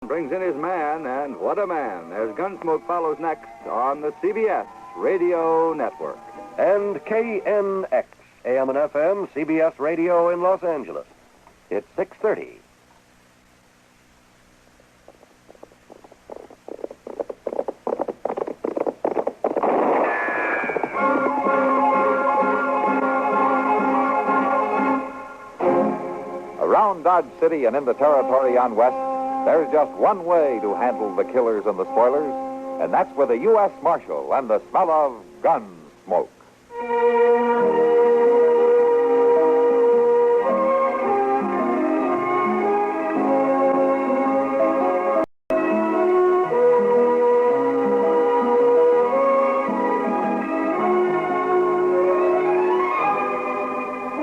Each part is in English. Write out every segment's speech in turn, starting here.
Brings in his man, and what a man, as Gunsmoke follows next on the CBS Radio Network. And KNX, AM and FM, CBS Radio in Los Angeles. It's 6:30. Around Dodge City and in the territory on West, there's just one way to handle the killers and the spoilers, and that's with a U.S. Marshal and the smell of Gunsmoke.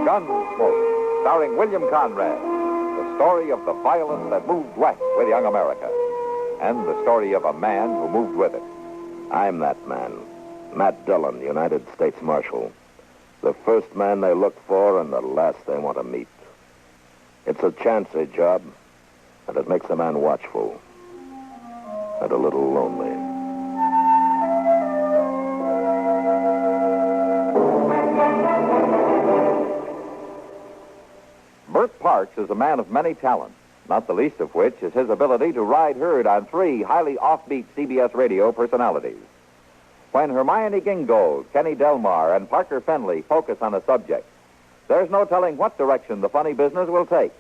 Gunsmoke, starring William Conrad. The story of the violence that moved west with young America. And the story of a man who moved with it. I'm that man. Matt Dillon, United States Marshal. The first man they look for and the last they want to meet. It's a chancy job, and it makes a man watchful. And a little lonely. Bert Parks is a man of many talents, not the least of which is his ability to ride herd on three highly offbeat CBS radio personalities. When Hermione Gingold, Kenny Delmar, and Parker Fenley focus on a subject, there's no telling what direction the funny business will take.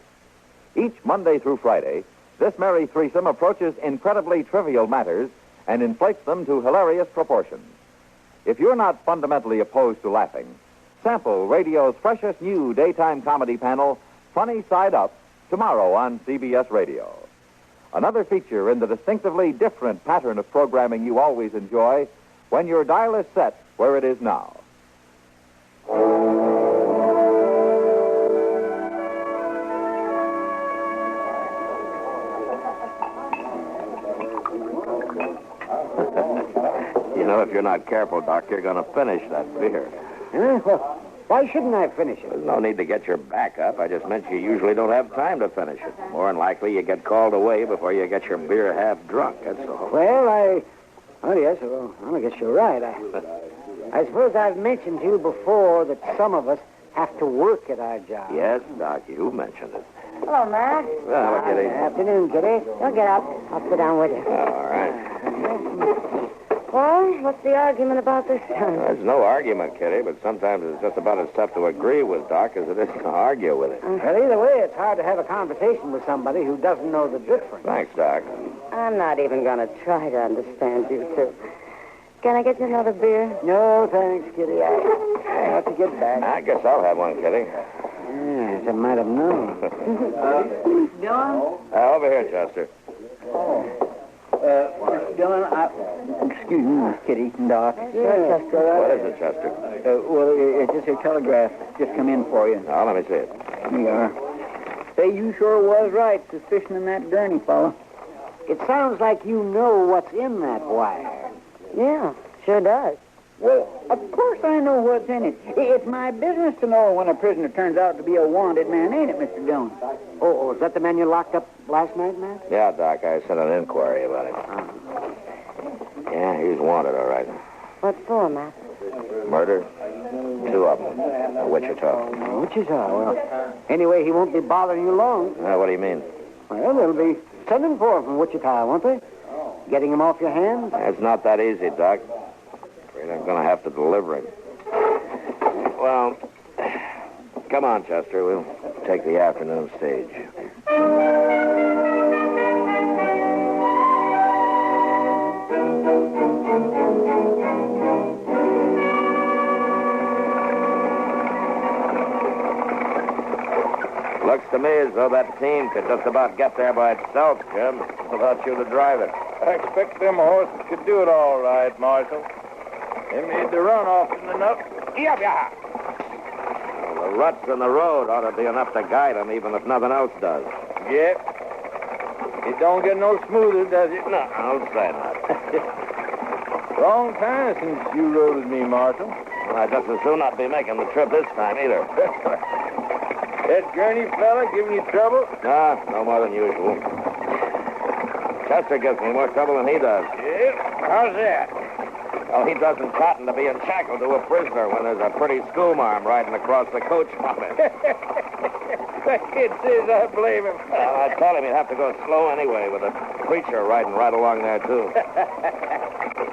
Each Monday through Friday, this merry threesome approaches incredibly trivial matters and inflates them to hilarious proportions. If you're not fundamentally opposed to laughing, sample radio's freshest new daytime comedy panel, Funny Side Up, tomorrow on CBS Radio. Another feature in the distinctively different pattern of programming you always enjoy when your dial is set where it is now. You know, if you're not careful, Doc, you're going to finish that beer. Well, why shouldn't I finish it? There's no need to get your back up. I just meant you usually don't have time to finish it. More than likely, you get called away before you get your beer half drunk, that's all. Well, yes, I guess you're right. I suppose I've mentioned to you before that some of us have to work at our job. Yes, Doc, you mentioned it. Hello, Matt. Well, Kitty. Good afternoon, Kitty. Don't get up. I'll sit down with you. All right. Well, what's the argument about this time? There's no argument, Kitty, but sometimes it's just about as tough to agree with Doc as it is to argue with it. Well, either way, it's hard to have a conversation with somebody who doesn't know the difference. Thanks, Doc. I'm not even going to try to understand you two. Can I get you another beer? No, thanks, Kitty. I have to get back. I guess I'll have one, Kitty. Yes, I might have known. Dillon? Over here, Chester. Mr. Dillon, excuse me, Miss Kitty and Doc. Sure, Chester. What is it, Chester? It's just a telegraph. Just come in for you. Oh, let me see it. Here you are. Say, you sure was right suspicioning that Gurney fellow. It sounds like you know what's in that wire. Yeah, sure does. Well, of course I know what's in it. It's my business to know when a prisoner turns out to be a wanted man, ain't it, Mr. Dillon? Oh, is that the man you locked up last night, Matt? Yeah, Doc, I sent an inquiry about him. Yeah, he's wanted, all right. What for, Matt? Murder? 2 of them. Wichita. Wichita? Well, anyway, he won't be bothering you long. What do you mean? Well, they'll be sending for him from Wichita, won't they? Getting him off your hands? It's not that easy, Doc. Afraid I'm going to have to deliver him. Well, come on, Chester. We'll take the afternoon stage. Looks to me as though that team could just about get there by itself, Jim, without you to drive it. I expect them horses could do it all right, Marshal. They made the run often enough. Well, the ruts in the road ought to be enough to guide them, even if nothing else does. Yep. It don't get no smoother, does it? No, I'll say not. Long time since you rode with me, Marshal. Well, I'd just as soon not be making the trip this time, either. That Gurney fella giving you trouble? No more than usual. Chester gives me more trouble than he does. Yep. How's that? Well, he doesn't cotton to being shackled to a prisoner when there's a pretty schoolmarm riding across the coach from him. The kid says I blame him. Well, I told him he'd have to go slow anyway with a preacher riding right along there, too.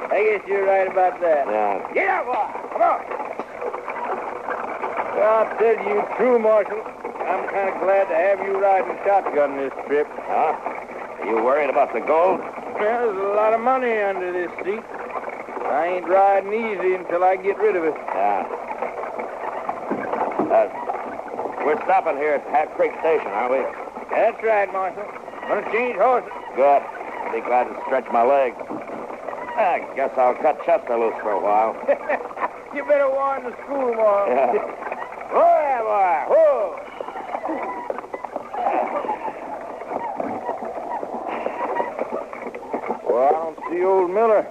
I guess you're right about that. Yeah. Get up, boy. Come on. Well, I'll tell you true, Marshal. I'm kind of glad to have you riding shotgun this trip. Huh? Are you worried about the gold? Well, there's a lot of money under this seat. I ain't riding easy until I get rid of it. Yeah. We're stopping here at Hat Creek Station, aren't we? That's right, Marshal. Gonna change horses. Good. I'll be glad to stretch my legs. I guess I'll cut Chester loose for a while. You better warn the school, Marshal. Yeah. Whoa there, boy. Whoa. Well, I don't see old Miller.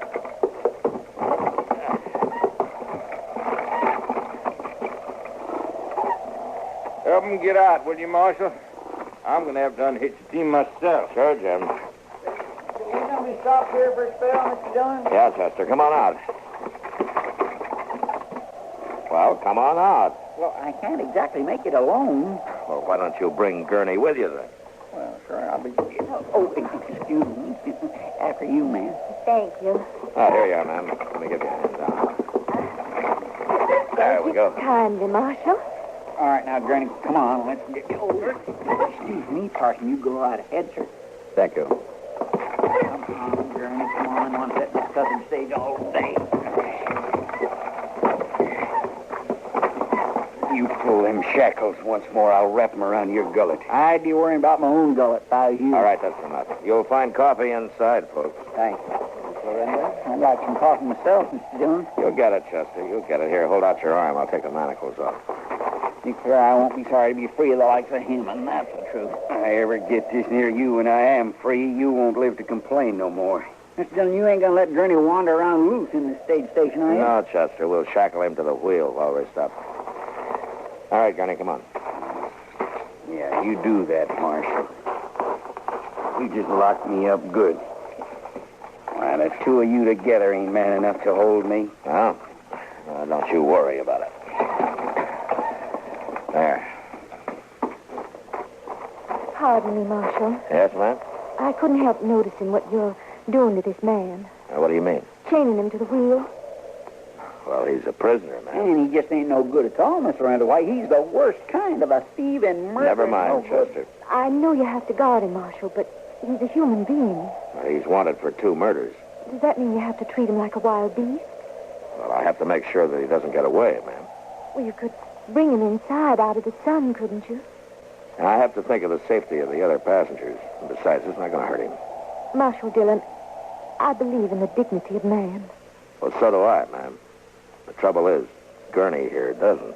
Help him get out, will you, Marshal? I'm going to have to unhitch the team myself. Sure, Jim. You going to be stopped here for a spell, Mr. Dillon? Yeah, Chester, come on out. Well, come on out. Well, I can't exactly make it alone. Well, why don't you bring Gurney with you, then? Well, sir, I'll be... Oh, excuse me. After you, ma'am. Thank you. Oh, here you are, ma'am. Let me give you a hand down. There we go. Kindly, Marshal. All right, now, Granny, come on. Let's get you over. Excuse me, Parson. You go right ahead, sir. Thank you. Come on, Granny. Come on. I want to sit in the southern stage all day. You pull them shackles once more, I'll wrap them around your gullet. I'd be worrying about my own gullet if I was you. All right, that's enough. You'll find coffee inside, folks. Thanks. Surrender. I'd like some coffee myself, Mr. Dillon. You'll get it, Chester. You'll get it. Here, hold out your arm. I'll take the manacles off. Declare I won't be sorry to be free of the likes of him, and that's the truth. If I ever get this near you and I am free, you won't live to complain no more. Mr. Dillon, you ain't gonna let Gurney wander around loose in the stage station, are you? No, Chester. We'll shackle him to the wheel while we're stopped. All right, Gurney, come on. Yeah, you do that, Marshal. You just locked me up good. Why, the two of you together ain't man enough to hold me. Well, don't you worry about it. There. Pardon me, Marshal. Yes, ma'am? I couldn't help noticing what you're doing to this man. What do you mean? Chaining him to the wheel. Well, he's a prisoner, ma'am. And he just ain't no good at all, Mr. Randall. Why, he's the worst kind of a thief and murderer. Never mind, No good. Chester. I know you have to guard him, Marshal, but he's a human being. Well, he's wanted for 2 murders. Does that mean you have to treat him like a wild beast? Well, I have to make sure that he doesn't get away, ma'am. Well, you could bring him inside out of the sun, couldn't you? And I have to think of the safety of the other passengers. And besides, it's not going to hurt him. Marshal Dillon, I believe in the dignity of man. Well, so do I, ma'am. The trouble is, Gurney here doesn't.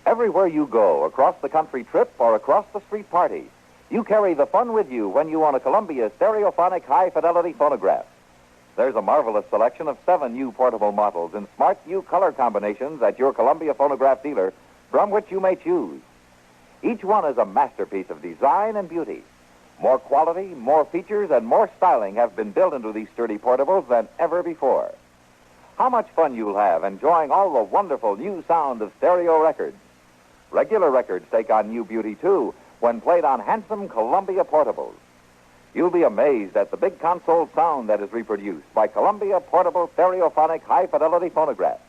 Everywhere you go, across the country trip or across the street party, you carry the fun with you when you own a Columbia stereophonic high-fidelity phonograph. There's a marvelous selection of 7 new portable models in smart new color combinations at your Columbia phonograph dealer, from which you may choose. Each one is a masterpiece of design and beauty. More quality, more features, and more styling have been built into these sturdy portables than ever before. How much fun you'll have enjoying all the wonderful new sound of stereo records. Regular records take on new beauty, too, when played on handsome Columbia portables. You'll be amazed at the big console sound that is reproduced by Columbia portable stereophonic high-fidelity phonographs.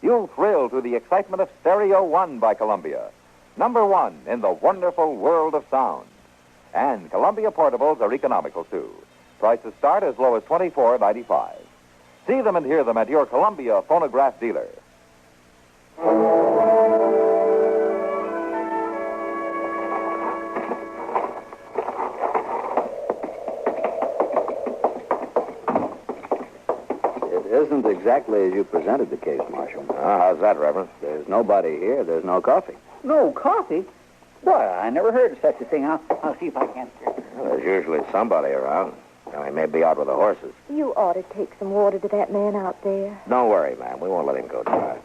You'll thrill to the excitement of Stereo One by Columbia, #1 in the wonderful world of sound. And Columbia portables are economical, too. Prices start as low as $24.95. See them and hear them at your Columbia phonograph dealer. It isn't exactly as you presented the case, Marshal. How's that, Reverend? There's nobody here. There's no coffee. No coffee? Boy, I never heard of such a thing. I'll see if I can. Well, there's usually somebody around. Now, he may be out with the horses. You ought to take some water to that man out there. Don't worry, ma'am. We won't let him go dry.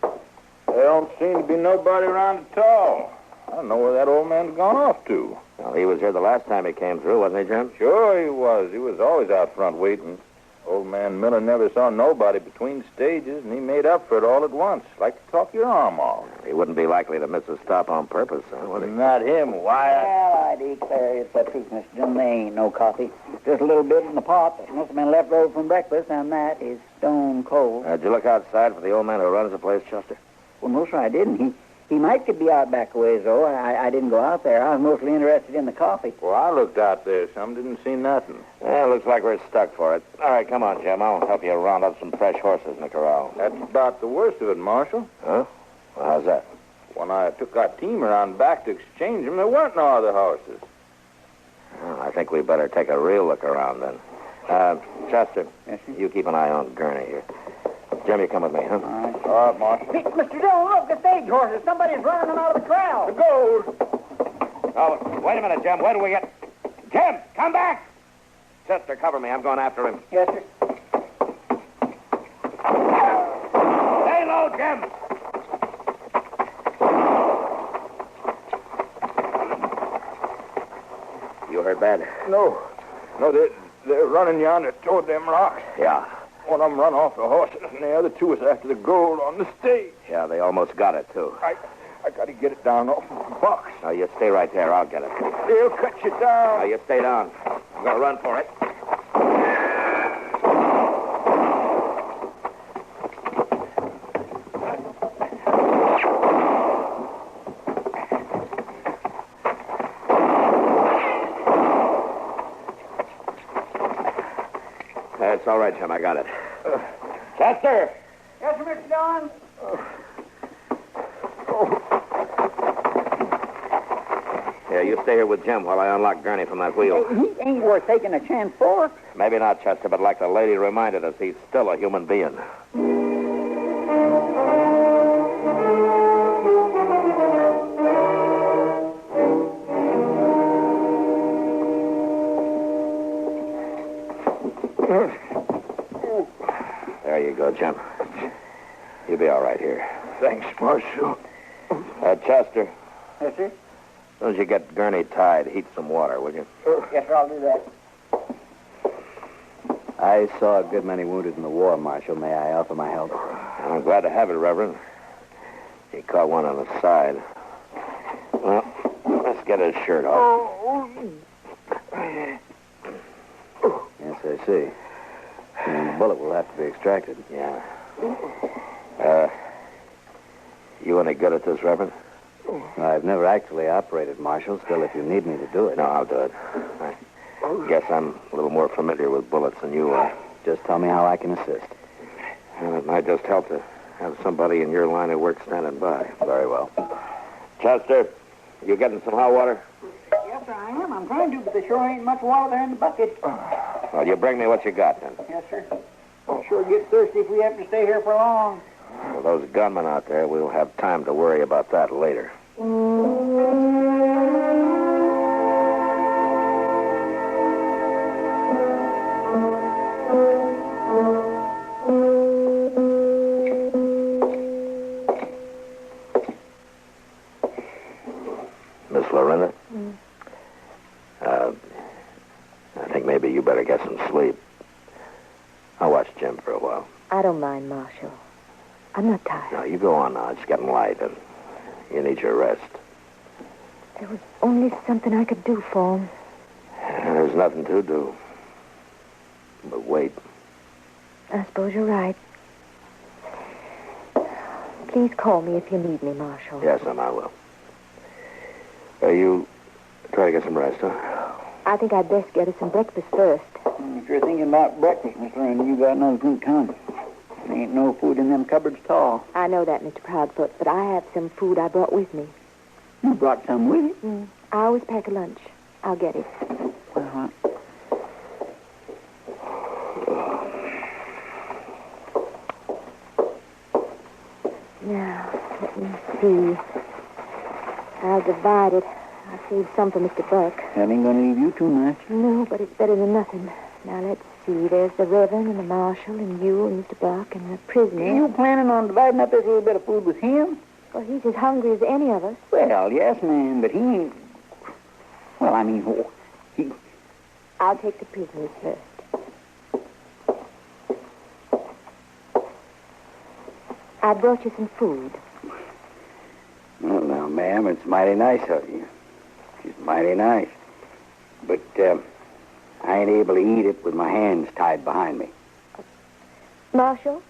There don't seem to be nobody around at all. I don't know where that old man's gone off to. Well, he was here the last time he came through, wasn't he, Jim? Sure he was. He was always out front waiting. Old man Miller never saw nobody between stages, and he made up for it all at once, like to talk your arm off. He wouldn't be likely to miss a stop on purpose, huh, would he? Not him, Wyatt. Well, I declare it's the truth, Mr. Dillon. There ain't no coffee. Just a little bit in the pot that must have been left over from breakfast, and that is stone cold. Did you look outside for the old man who runs the place, Chester? Well, no, sir, I didn't. He might could be out back a ways, though. I didn't go out there. I was mostly interested in the coffee. Well, I looked out there some, didn't see nothing. Yeah, looks like we're stuck for it. All right, come on, Jim. I'll help you round up some fresh horses in the corral. That's about the worst of it, Marshal. Huh? Well, how's that? When I took our team around back to exchange them, there weren't no other horses. Well, I think we better take a real look around then. Chester, Yes, sir? you keep an eye on Gurney here. Jim, you come with me, huh? All right, Marshal. Hey, Mr. Dillon, look, the stage horses. Somebody's running them out of the corral. The gold! Oh, wait a minute, Jim. Where do we get... Jim, come back! Chester, cover me. I'm going after him. Yes, sir. Stay low, Jim! You heard bad? No, they're running yonder toward them rocks. Yeah. One of them run off the horses, and the other two was after the gold on the stage. Yeah, they almost got it, too. I got to get it down off the box. Now, you stay right there. I'll get it. They'll cut you down. Now, you stay down. I'm going to run for it. That's all right, Jim. I got it. Chester! Yes, sir, Mr. Dillon. Yeah, you stay here with Jim while I unlock Gurney from that wheel. He ain't worth taking a chance for. Maybe not, Chester, but like the lady reminded us, he's still a human being. There you go, Jim. You'll be all right here. Thanks, Marshal. Chester, Yes, sir. as soon as you get Gurney tied, heat some water, will you? Yes, sir, I'll do that. I saw a good many wounded in the war, Marshal. May I offer my help? I'm glad to have it, Reverend. He caught one on the side. Well, let's get his shirt off. Yes, I see. And the bullet will have to be extracted. Yeah. You any good at this, Reverend? I've never actually operated, Marshal. Still, if you need me to do it. No, I'll do it. I guess I'm a little more familiar with bullets than you are. Just tell me how I can assist. And it might just help to have somebody in your line of work standing by. Very well. Chester, you getting some hot water? Yes, sir, I am. I'm trying to, but there sure ain't much water there in the bucket. Well, you bring me what you got, then. Yes, sir. I'll sure get thirsty if we have to stay here for long. Well, those gunmen out there, we'll have time to worry about that later. Miss Lorinda? I think maybe you better get some sleep. I'll watch Jim for a while. I don't mind, Marshal. I'm not tired. No, you go on now. It's getting light, and you need your rest. There was only something I could do for him. There's nothing to do. But wait. I suppose you're right. Please call me if you need me, Marshal. Yes, I will. You try to get some rest, huh? I think I'd best get us some breakfast first. If you're thinking about breakfast, Miss Lynn, you got no good coming. There ain't no food in them cupboards at all. I know that, Mr. Proudfoot, but I have some food I brought with me. You brought some with you? I always pack a lunch. I'll get it. Uh-huh. Now, let me see. I'll divide it. I saved some for Mr. Buck. That ain't gonna leave you too much. No, but it's better than nothing. Now, let's see. There's the Reverend and the Marshal and you and Mr. Buck and the prisoner. Are you planning on dividing up this little bit of food with him? Well, he's as hungry as any of us. Well, yes, ma'am, but he ain't... Well, I mean, he... I'll take the prisoners first. I brought you some food. Well, now, ma'am, it's mighty nice of you. It's mighty nice. But, I ain't able to eat it with my hands tied behind me. Marshal?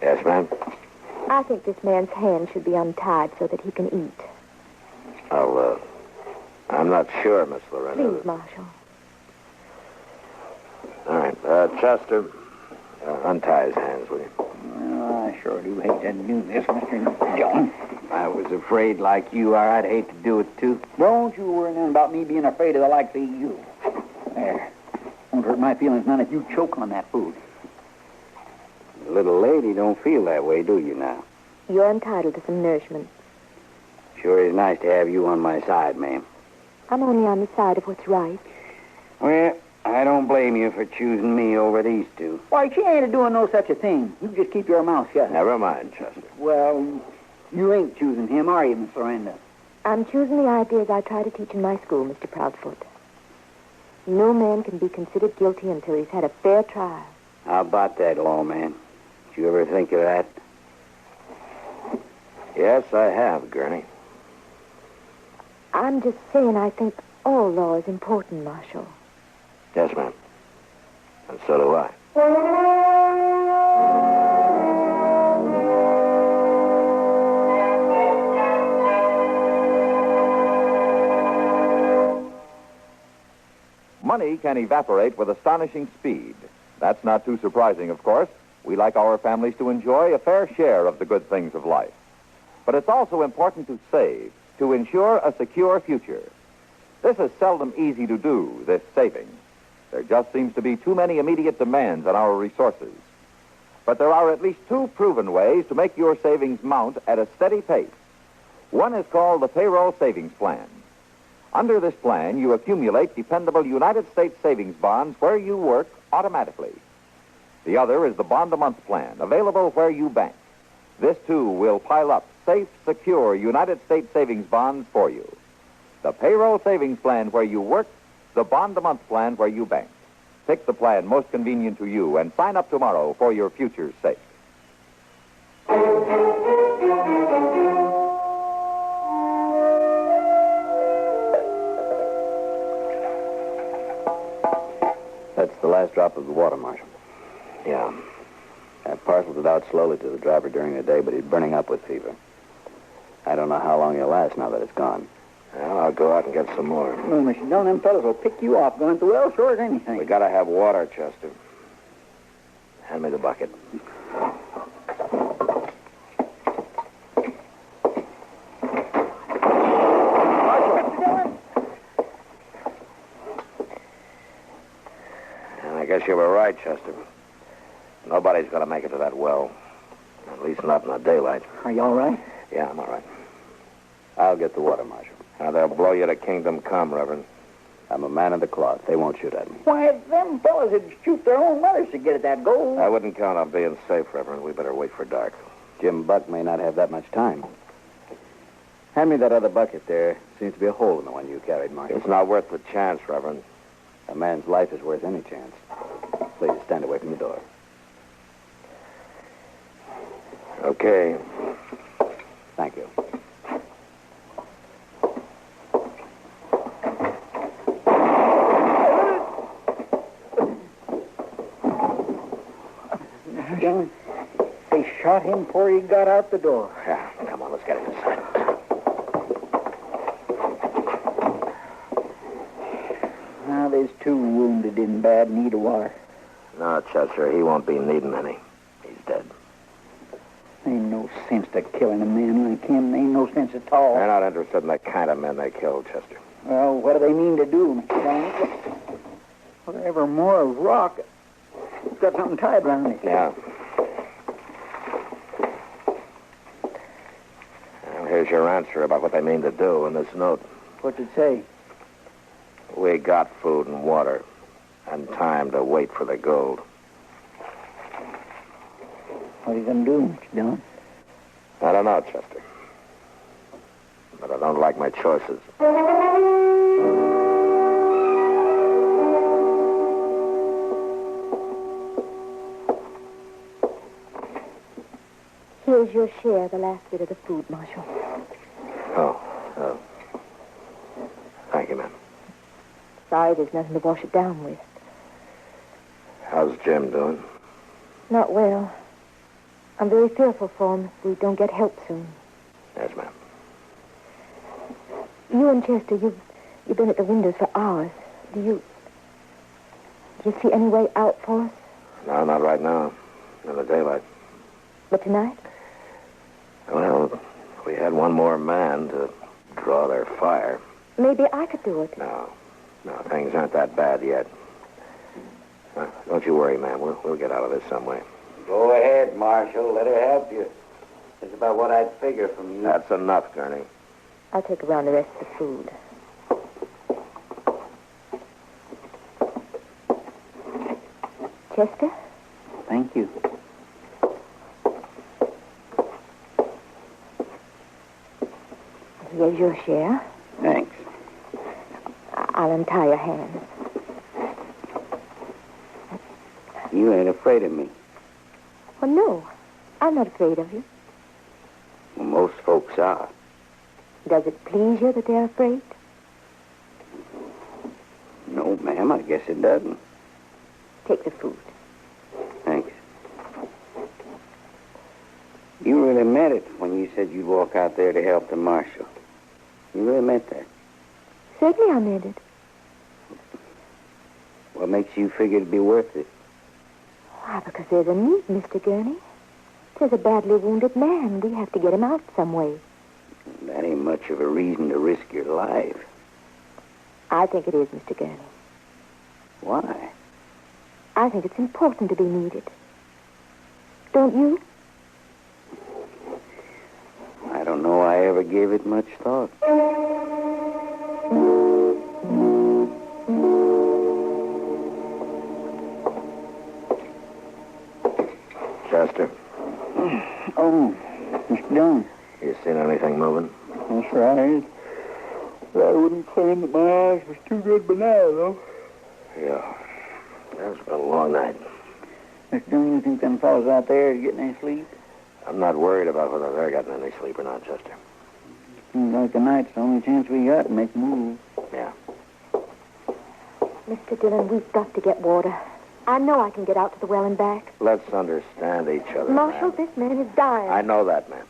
Yes, ma'am? I think this man's hands should be untied so that he can eat. I'm not sure, Miss Lorena. Please, Marshal. All right. Chester, untie his hands, will you? Well, I sure do hate to do this, Mr. Dillon. I was afraid like you are. I'd hate to do it, too. Don't you worry none about me being afraid of the likes of you. There. Won't hurt my feelings none if you choke on that food. The little lady don't feel that way, do you now? You're entitled to some nourishment. Sure is nice to have you on my side, ma'am. I'm only on the side of what's right. Well, I don't blame you for choosing me over these two. Why, she ain't doing no such a thing. You just keep your mouth shut. Never mind, Chester. Well, you ain't choosing him, are you, Miss Lorena? I'm choosing the ideas I try to teach in my school, Mr. Proudfoot. No man can be considered guilty until he's had a fair trial. How about that, lawman? Did you ever think of that? Yes, I have, Gurney. I'm just saying I think all law is important, Marshal. Yes, ma'am. And so do I. Money can evaporate with astonishing speed. That's not too surprising, of course. We like our families to enjoy a fair share of the good things of life. But it's also important to save, to ensure a secure future. This is seldom easy to do, this saving. There just seems to be too many immediate demands on our resources. But there are at least two proven ways to make your savings mount at a steady pace. One is called the Payroll Savings Plan. Under this plan, you accumulate dependable United States savings bonds where you work automatically. The other is the Bond-a-Month Plan, available where you bank. This, too, will pile up safe, secure United States savings bonds for you. The Payroll Savings Plan where you work, the Bond-a-Month Plan where you bank. Pick the plan most convenient to you and sign up tomorrow for your future's sake. That's the last drop of the water, Marshal. Yeah. I parceled it out slowly to the driver during the day, but he's burning up with fever. I don't know how long he'll last now that it's gone. Well, I'll go out and get some more. No, Mr. Dillon, them fellas will pick you off going through well sure as anything. We gotta have water, Chester. Hand me the bucket. I guess you were right, Chester. Nobody's going to make it to that well. At least not in the daylight. Are you all right? Yeah, I'm all right. I'll get the water, Marshal. Now, they'll blow you to kingdom come, Reverend. I'm a man of the cloth. They won't shoot at me. Why, them fellas would shoot their own mothers to get at that gold. I wouldn't count on being safe, Reverend. We better wait for dark. Jim Buck may not have that much time. Hand me that other bucket there. Seems to be a hole in the one you carried, Marshal. It's not worth the chance, Reverend. A man's life is worth any chance. Please, stand away from the door. Okay. Thank you. Dillon, they shot him before he got out the door. Yeah, come on, let's get inside. Now, there's two wounded in bad need of water. No, Chester, he won't be needing any. He's dead. Ain't no sense to killing a man like him. Ain't no sense at all. They're not interested in the kind of men they killed, Chester. Well, what do they mean to do, Mr. Dillon? Whatever more of rock, it's got something tied around it. Yeah. Well, Here's your answer about what they mean to do in this note. What's it say? We got food and water and time to wait for the gold. What are you going to do, Mr. Dillon? I don't know, Chester. But I don't like my choices. Here's your share, the last bit of the food, Marshal. Oh, thank you, ma'am. Sorry there's nothing to wash it down with. How's Jim doing? Not well. I'm very fearful for him if we don't get help soon. Yes, ma'am. You and Chester, you've been at the windows for hours. Do you see any way out for us? No, not right now. In the daylight. But tonight? Well, we had one more man to draw their fire. Maybe I could do it. No, things aren't that bad yet. Don't you worry, ma'am. We'll get out of this some way. Go ahead, Marshal. Let her help you. That's about what I'd figure from you. That's enough, Gurney. I'll take around the rest of the food. Chester? Thank you. Here's your share. Thanks. I'll untie your hands. You ain't afraid of me. Well, no. I'm not afraid of you. Well, most folks are. Does it please you that they're afraid? No, ma'am, I guess it doesn't. Take the food. Thanks. You really meant it when you said you'd walk out there to help the marshal. You really meant that. Certainly I meant it. What makes you figure it'd be worth it? Why, because there's a need, Mr. Gurney. There's a badly wounded man. We have to get him out some way. That ain't much of a reason to risk your life. I think it is, Mr. Gurney. Why? I think it's important to be needed. Don't you? I don't know I ever gave it much thought. Chester, Oh, Mr. Dillon. you seen anything moving? That's right. I wouldn't claim that my eyes was too good by now, though. Yeah. It's been a long night. Mr. Dillon, you think them fellas out there are getting any sleep? I'm not worried about whether they're getting any sleep or not, Chester. Seems like the night's the only chance we got to make moves. Yeah. Mr. Dillon, we've got to get water. I know I can get out to the well and back. Let's understand each other, Marshal, ma'am. this man is dying. I know that, ma'am.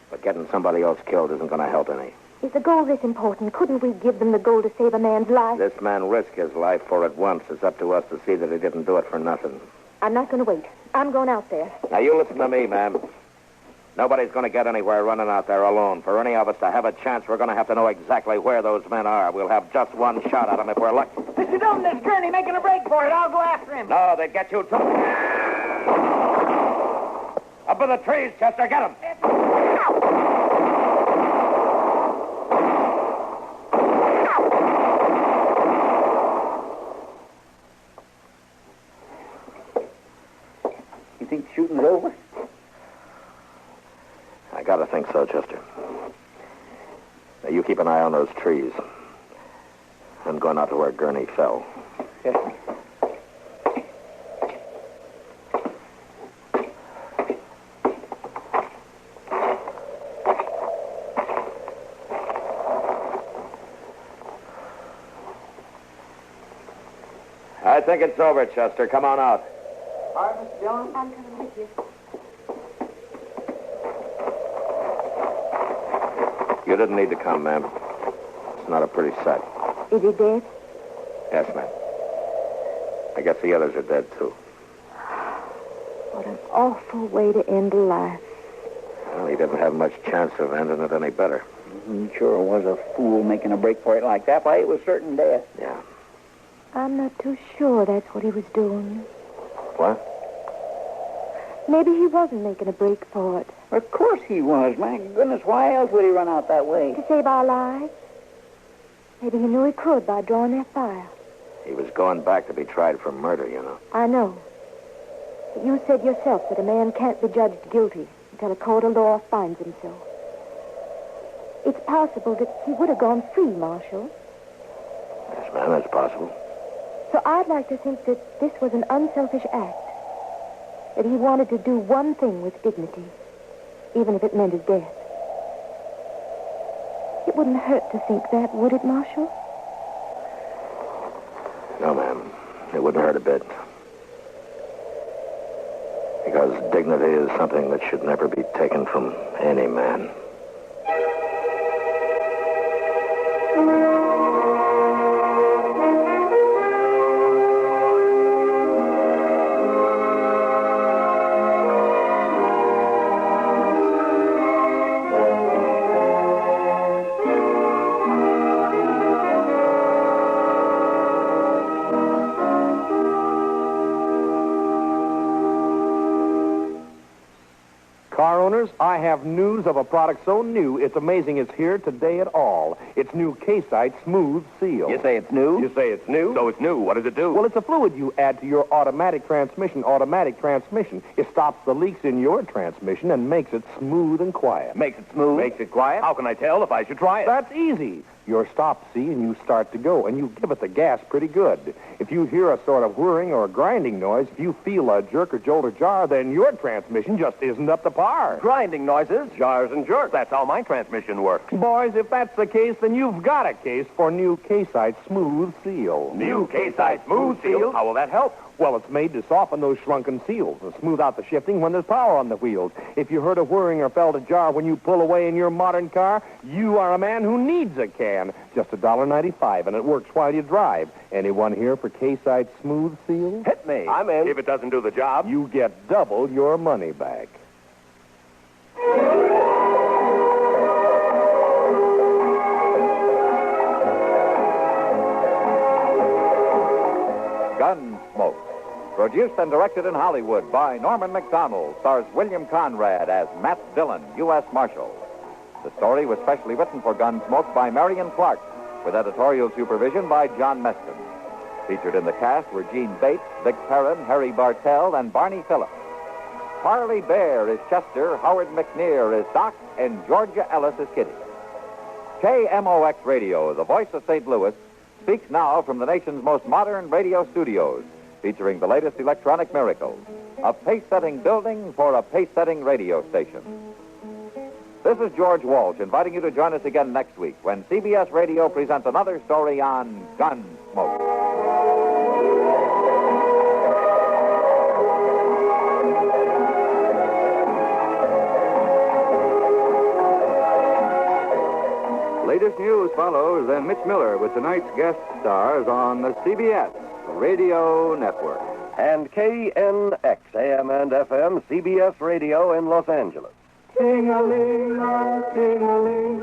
But getting somebody else killed isn't going to help any. Is the gold this important? Couldn't we give them the gold to save a man's life? This man risked his life for it once. It's up to us to see that he didn't do it for nothing. I'm not going to wait. I'm going out there. Now, you listen to me, ma'am. Nobody's going to get anywhere running out there alone. For any of us to have a chance, we're going to have to know exactly where those men are. We'll have just one shot at them if we're lucky. Mr. Dillon, this Gurney making a break for it. I'll go after him. No, they'd get you too. Up in the trees, Chester. Get him. You think the shooting's over? I gotta think so, Chester. Now, you keep an eye on those trees. I'm going out to where Gurney fell. Yes, sir. I think it's over, Chester. Come on out. All right, Mr. Dillon. I'm coming with you. You didn't need to come, ma'am. It's not a pretty sight. Is he dead? Yes, ma'am. I guess the others are dead, too. What an awful way to end a life. Well, he didn't have much chance of ending it any better. He sure was a fool making a break for it like that. Why, it was certain death. Yeah. I'm not too sure that's what he was doing. What? Maybe he wasn't making a break for it. Of course he was. My goodness, why else would he run out that way? To save our lives. Maybe he knew he could by drawing their fire. He was going back to be tried for murder, you know. I know. But you said yourself that a man can't be judged guilty until a court of law finds him so. It's possible that he would have gone free, Marshal. Yes, ma'am, that's possible. So I'd like to think that this was an unselfish act. That he wanted to do one thing with dignity, even if it meant his death. It wouldn't hurt to think that, would it, Marshal? No, ma'am. It wouldn't hurt a bit. Because dignity is something that should never be taken from any man. Car owners, I have news of a product so new, it's amazing it's here today at all. It's new K-Site Smooth Seal. You say it's new? You say it's new? So it's new. What does it do? Well, it's a fluid you add to your automatic transmission. It stops the leaks in your transmission and makes it smooth and quiet. Makes it smooth? Makes it quiet? How can I tell if I should try it? That's easy. Your stop, see, and you start to go, and you give it the gas pretty good. If you hear a sort of whirring or a grinding noise, if you feel a jerk or jolt or jar, then your transmission just isn't up to par. Grinding noises, jars and jerks. That's how my transmission works. Boys, if that's the case, then you've got a case for new K-Site Smooth Seal. New K-Site Smooth Seal? How will that help? Well, it's made to soften those shrunken seals and smooth out the shifting when there's power on the wheels. If you heard a whirring or felt a jar when you pull away in your modern car, you are a man who needs a can. Just $1.95, and it works while you drive. Anyone here for K-Site Smooth Seal? Hit me. I'm in. If it doesn't do the job, You get double your money back. Gunsmoke. Produced and directed in Hollywood by Norman McDonald, stars William Conrad as Matt Dillon, U.S. Marshal. The story was specially written for Gunsmoke by Marion Clark, with editorial supervision by John Meston. Featured in the cast were Gene Bates, Vic Perrin, Harry Bartell, and Barney Phillips. Harley Bear is Chester, Howard McNear is Doc, and Georgia Ellis is Kitty. KMOX Radio, the voice of St. Louis, speaks now from the nation's most modern radio studios, featuring the latest electronic miracles. A pace-setting building for a pace-setting radio station. This is George Walsh inviting you to join us again next week when CBS Radio presents another story on Gunsmoke. Latest news follows, then Mitch Miller with tonight's guest stars on the CBS Radio Network. And KNX, AM and FM, CBS Radio in Los Angeles. Ting-a-ling, ting-a-ling,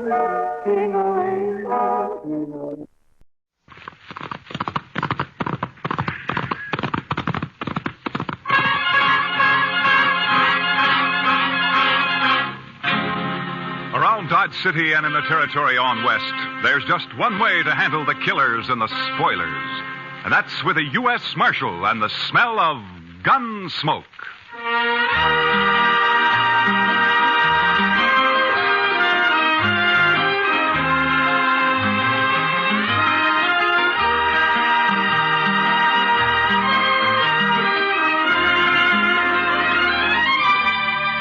ting-a-ling, ting-a-ling. Around Dodge City and in the territory on west, there's just one way to handle the killers and the spoilers. And that's with a U.S. Marshal and the smell of gun smoke.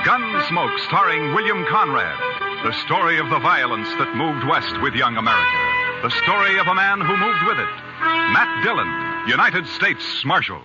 Gunsmoke, starring William Conrad. The story of the violence that moved west with young America. The story of a man who moved with it. Matt Dillon, United States Marshal.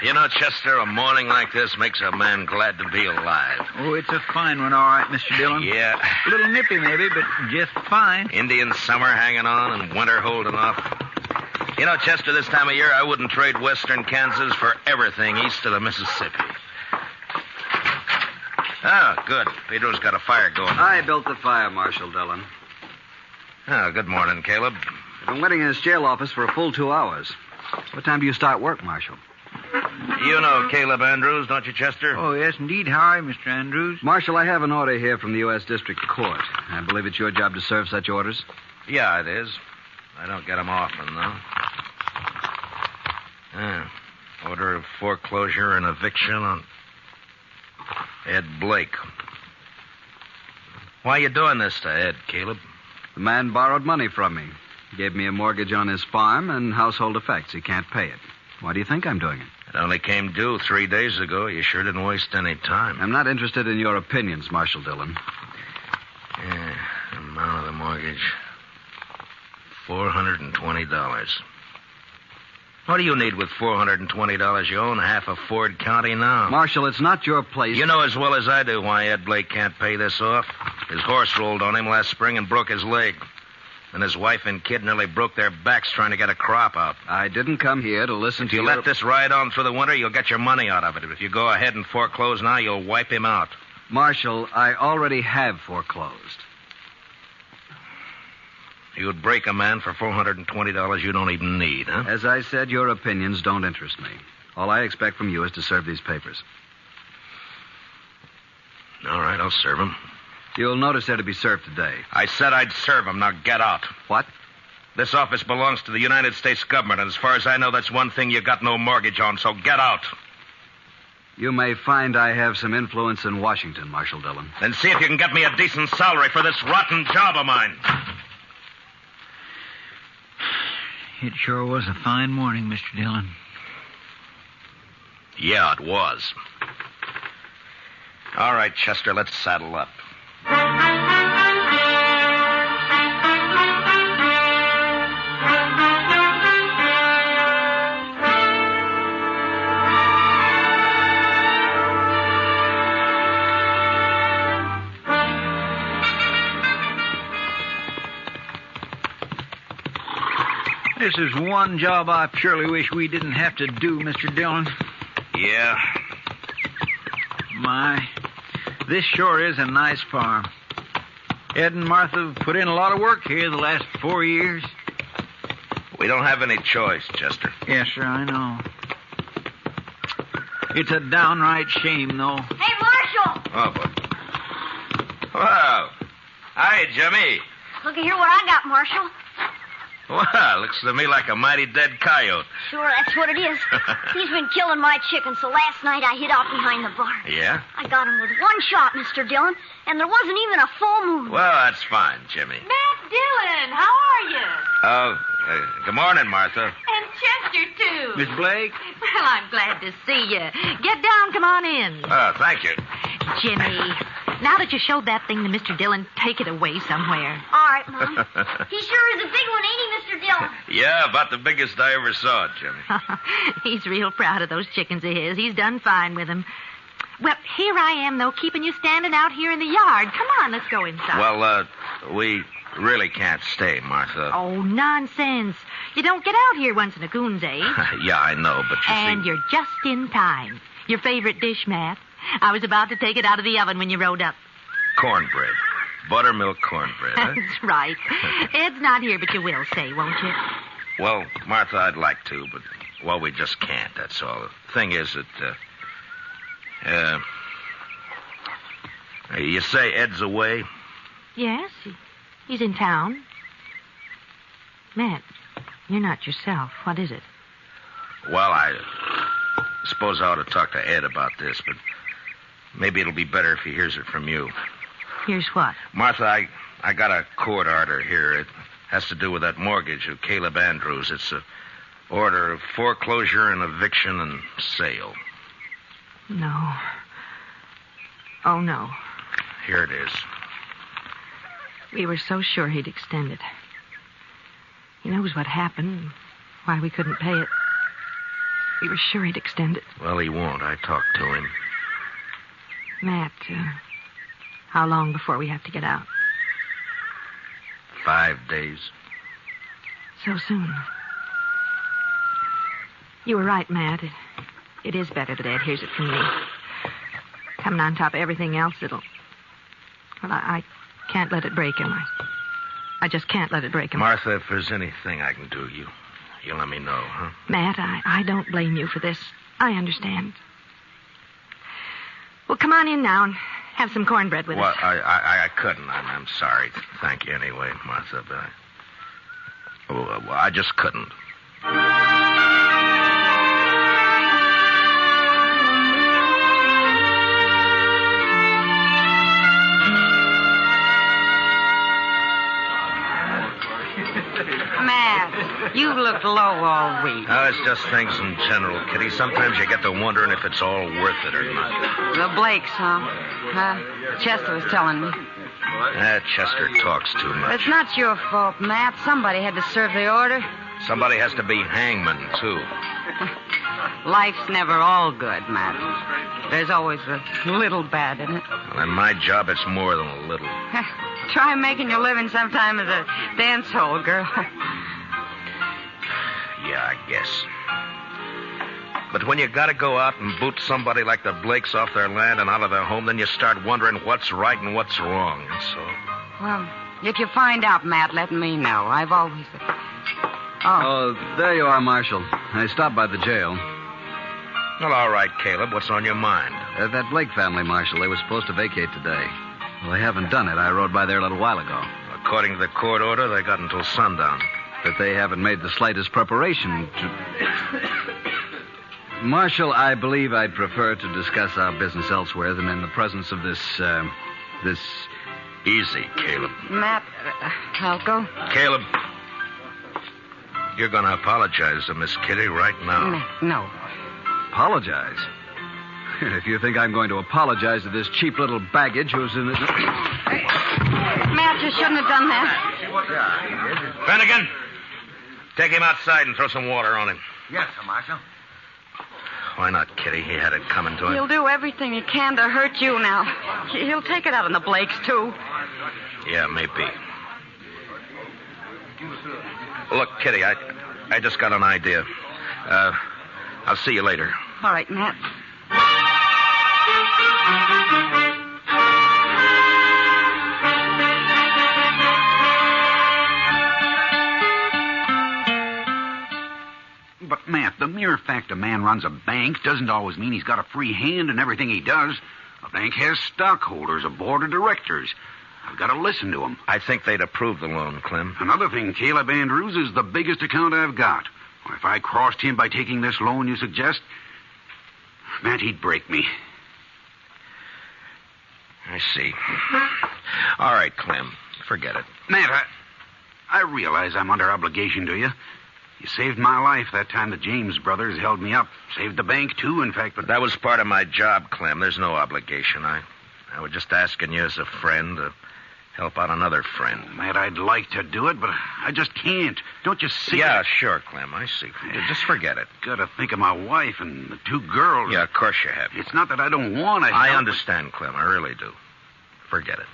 You know, Chester, a morning like this makes a man glad to be alive. Oh, it's a fine one, all right, Mr. Dillon. Yeah. A little nippy, maybe, but just fine. Indian summer hanging on and winter holding off. You know, Chester, this time of year, I wouldn't trade western Kansas for everything east of the Mississippi. Oh, good. Pedro's got a fire going. I built the fire, Marshal Dillon. Oh, good morning, Caleb. I've been waiting in his jail office for a full 2 hours. What time do you start work, Marshal? You know Caleb Andrews, don't you, Chester? Oh, yes, indeed. How are you, Mr. Andrews? Marshal, I have an order here from the U.S. District Court. I believe it's your job to serve such orders. Yeah, it is. I don't get them often, though. Order of foreclosure and eviction on Ed Blake. Why are you doing this to Ed, Caleb? The man borrowed money from me. He gave me a mortgage on his farm and household effects. He can't pay it. Why do you think I'm doing it? It only came due 3 days ago. You sure didn't waste any time. I'm not interested in your opinions, Marshal Dillon. Yeah, amount of the mortgage. $420. What do you need with $420? You own half of Ford County now. Marshal, it's not your place. You know as well as I do why Ed Blake can't pay this off. His horse rolled on him last spring and broke his leg. And his wife and kid nearly broke their backs trying to get a crop out. I didn't come here to listen If to you let this ride on through the winter, you'll get your money out of it. If you go ahead and foreclose now, you'll wipe him out. Marshal, I already have foreclosed. You'd break a man for $420 you don't even need, huh? As I said, your opinions don't interest me. All I expect from you is to serve these papers. All right, I'll serve him. You'll notice they're to be served today. I said I'd serve him. Now get out. What? This office belongs to the United States government, and as far as I know, that's one thing you got no mortgage on, so get out. You may find I have some influence in Washington, Marshal Dillon. Then see if you can get me a decent salary for this rotten job of mine. It sure was a fine morning, Mr. Dillon. Yeah, it was. All right, Chester, let's saddle up. This is one job I surely wish we didn't have to do, Mr. Dillon. Yeah? My, this sure is a nice farm. Ed and Martha have put in a lot of work here the last 4 years. We don't have any choice, Chester. Yes, sir, I know. It's a downright shame, though. Hey, Marshal! Oh, boy. Wow. Hi, Jimmy. Looky here what I got, Marshal. Well, looks to me like a mighty dead coyote. Sure, that's what it is. He's been killing my chickens, so last night I hid out behind the barn. Yeah? I got him with one shot, Mr. Dillon, and there wasn't even a full moon. Well, that's fine, Jimmy. Matt Dillon, how are you? Oh, good morning, Martha. And Chester, too. Miss Blake? Well, I'm glad to see you. Get down, come on in. Oh, thank you. Jimmy, now that you showed that thing to Mr. Dillon, take it away somewhere. All right, Mom. He sure is a big one, ain't he, Mr. Dillon? Yeah, about the biggest I ever saw, Jimmy. He's real proud of those chickens of his. He's done fine with them. Well, here I am, though, keeping you standing out here in the yard. Come on, let's go inside. Well, we really can't stay, Martha. Oh, nonsense. You don't get out here once in a coon's age. Yeah, I know, but you And see... you're just in time. Your favorite dish, Matt. I was about to take it out of the oven when you rode up. Cornbread. Buttermilk cornbread, huh? That's right. Ed's not here, but you will say, won't you? Well, Martha, I'd like to, but, well, we just can't, that's all. The thing is that, you say Ed's away? Yes, he's in town. Matt, you're not yourself. What is it? Well, I suppose I ought to talk to Ed about this, but maybe it'll be better if he hears it from you. Here's what? Martha, I got a court order here. It has to do with that mortgage of Caleb Andrews. It's a order of foreclosure and eviction and sale. No. Oh, no. Here it is. We were so sure he'd extend it. He knows what happened, why we couldn't pay it. We were sure he'd extend it. Well, he won't. I talked to him. Matt, how long before we have to get out? 5 days. So soon. You were right, Matt. It is better that Ed hears it from me. Coming on top of everything else, Well, I can't let it break him. I just can't let it break him. Martha, if there's anything I can do, you let me know, huh? Matt, I don't blame you for this. I understand. Well, come on in now and have some cornbread with us. I couldn't. I'm sorry. Thank you anyway, Martha, but I just couldn't. Matt, you've looked low all week. Oh, it's just things in general, Kitty. Sometimes you get to wondering if it's all worth it or not. The Blakes, huh? Chester was telling me. Chester talks too much. It's not your fault, Matt. Somebody had to serve the order. Somebody has to be hangman, too. Life's never all good, Matt. There's always a little bad in it. Well, in my job, it's more than a little. Try making your living sometime as a dance hall girl. Yeah, I guess. But when you gotta go out and boot somebody like the Blakes off their land and out of their home, then you start wondering what's right and what's wrong, that's all. Well, if you find out, Matt, let me know. I've always... Oh, there you are, Marshal. I stopped by the jail. Well, all right, Caleb. What's on your mind? That Blake family, Marshal, they were supposed to vacate today. Well, they haven't done it. I rode by there a little while ago. According to the court order, they got until sundown. But they haven't made the slightest preparation to... Marshal, I believe I'd prefer to discuss our business elsewhere than in the presence of this... Easy, Caleb. Matt, I'll go. Caleb, you're going to apologize to Miss Kitty right now. No. Apologize? If you think I'm going to apologize to this cheap little baggage who's in this... Matt, you shouldn't have done that. Finnegan, take him outside and throw some water on him. Yes, sir, Marshal. Why not, Kitty? He had it coming to him. He'll do everything he can to hurt you now. He'll take it out on the Blakes, too. Yeah, maybe. Look, Kitty, I just got an idea. I'll see you later. All right, Matt. But, Matt, the mere fact a man runs a bank doesn't always mean he's got a free hand in everything he does. A bank has stockholders, a board of directors. I've got to listen to them. I think they'd approve the loan, Clem. Another thing, Caleb Andrews is the biggest account I've got. If I crossed him by taking this loan you suggest, Matt, he'd break me. I see. All right, Clem. Forget it. Matt, I realize I'm under obligation to you. You saved my life that time the James brothers held me up. Saved the bank, too, in fact, but... That was part of my job, Clem. There's no obligation. I was just asking you as a friend to help out another friend. Oh, Matt, I'd like to do it, but I just can't. Don't you see? Yeah, sure, Clem. I see. Just forget it. Gotta think of my wife and the two girls. Yeah, of course you have. It's not that I don't want to help. I understand, Clem. I really do. Forget it.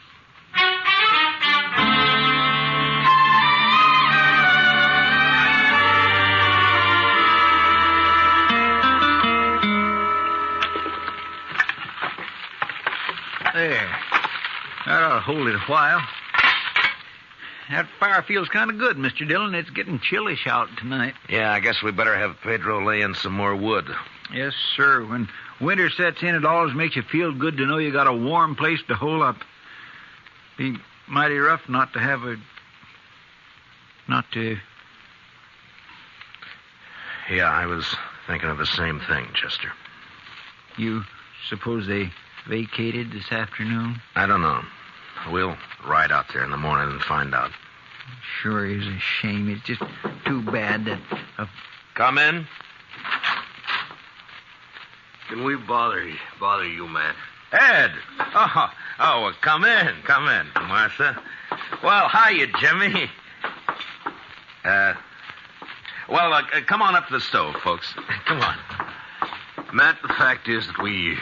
There. That ought to hold it a while. That fire feels kind of good, Mr. Dillon. It's getting chillish out tonight. Yeah, I guess we better have Pedro lay in some more wood. Yes, sir. When winter sets in, it always makes you feel good to know you got a warm place to hole up. Be mighty rough not to have a... not to... Yeah, I was thinking of the same thing, Chester. You suppose they vacated this afternoon? I don't know. We'll ride out there in the morning and find out. Sure is a shame. It's just too bad that... Come in. Can we bother you, Matt? Ed! Oh, come in, Martha. Well, hiya, Jimmy. Come on up to the stove, folks. Come on. Matt, the fact is that we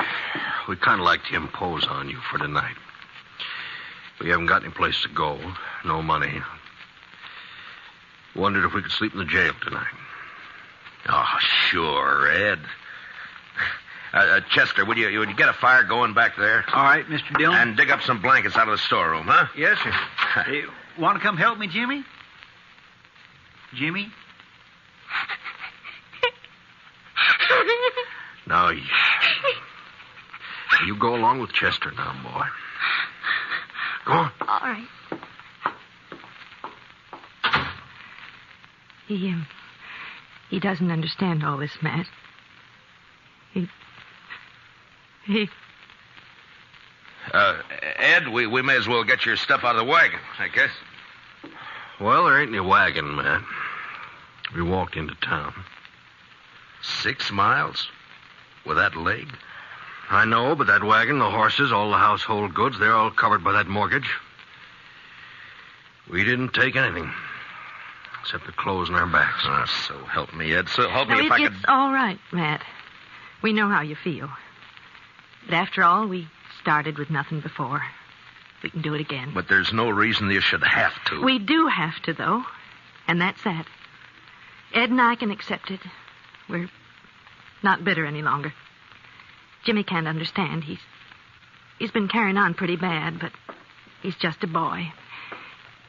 kind of like to impose on you for tonight. We haven't got any place to go, no money. Wondered if we could sleep in the jail tonight. Oh, sure, Ed. Chester, would you get a fire going back there? All right, Mr. Dillon. And dig up some blankets out of the storeroom, huh? Yes, sir. Hey, want to come help me, Jimmy? Jimmy? No, you go along with Chester now, boy. Go on. All right. He doesn't understand all this, Matt. Ed, we may as well get your stuff out of the wagon, I guess. Well, there ain't any wagon, Matt. We walked into town. 6 miles? With that leg? I know, but that wagon, the horses, all the household goods, they're all covered by that mortgage. We didn't take anything. Except the clothes on our backs. Oh, so help me, Ed. So help me if I could... It's all right, Matt. We know how you feel. But after all, we started with nothing before. We can do it again. But there's no reason you should have to. We do have to, though. And that's that. Ed and I can accept it. We're not bitter any longer. Jimmy can't understand. He's been carrying on pretty bad, but he's just a boy.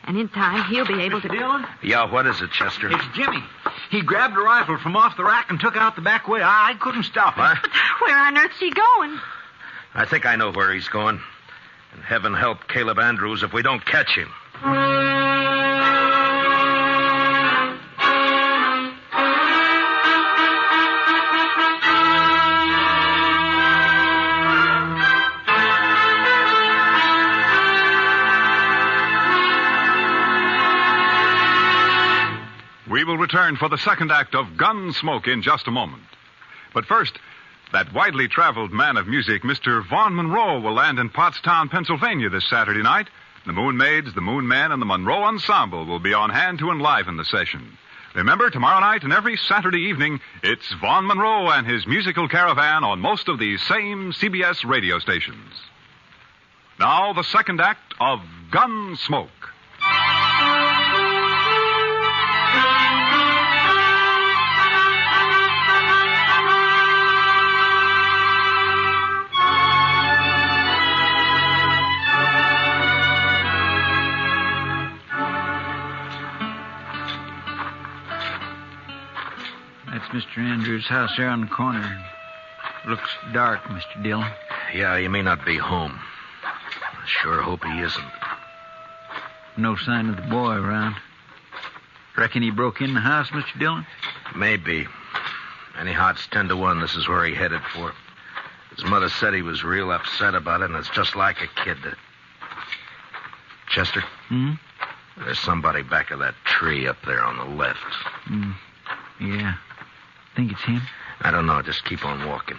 And in time, he'll be able to... Dillon? Yeah, what is it, Chester? It's Jimmy. He grabbed a rifle from off the rack and took out the back way. I couldn't stop him. What? But where on earth's he going? I think I know where he's going. And heaven help Caleb Andrews if we don't catch him. We will return for the second act of Gunsmoke in just a moment. But first, that widely traveled man of music, Mr. Vaughn Monroe, will land in Pottstown, Pennsylvania this Saturday night. The Moon Maids, the Moon Men, and the Monroe Ensemble will be on hand to enliven the session. Remember, tomorrow night and every Saturday evening, it's Vaughn Monroe and his musical caravan on most of these same CBS radio stations. Now, the second act of Gunsmoke. That's Mr. Andrews' house there on the corner. Looks dark, Mr. Dillon. Yeah, he may not be home. I sure hope he isn't. No sign of the boy around. Reckon he broke in the house, Mr. Dillon? Maybe. Anyhow, it's 10 to 1. This is where he headed for. His mother said he was real upset about it, and it's just like a kid. Chester? There's somebody back of that tree up there on the left. Yeah. Think it's him? I don't know. Just keep on walking.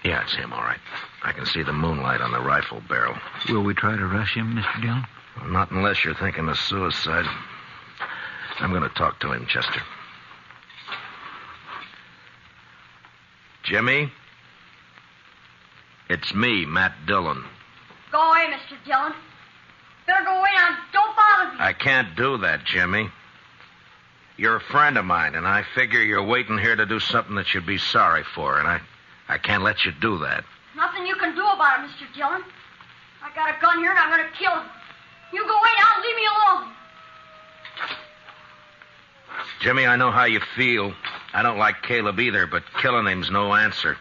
Yeah, it's him, all right. I can see the moonlight on the rifle barrel. Will we try to rush him, Mr. Dillon? Well, not unless you're thinking of suicide. I'm going to talk to him, Chester. Jimmy? It's me, Matt Dillon. Go away, Mr. Dillon. Better go away now. Don't bother me. I can't do that, Jimmy. You're a friend of mine, and I figure you're waiting here to do something that you'd be sorry for, and I can't let you do that. Nothing you can do about it, Mr. Dillon. I got a gun here, and I'm going to kill him. You go away now and leave me alone. Jimmy, I know how you feel. I don't like Caleb either, but killing him's no answer.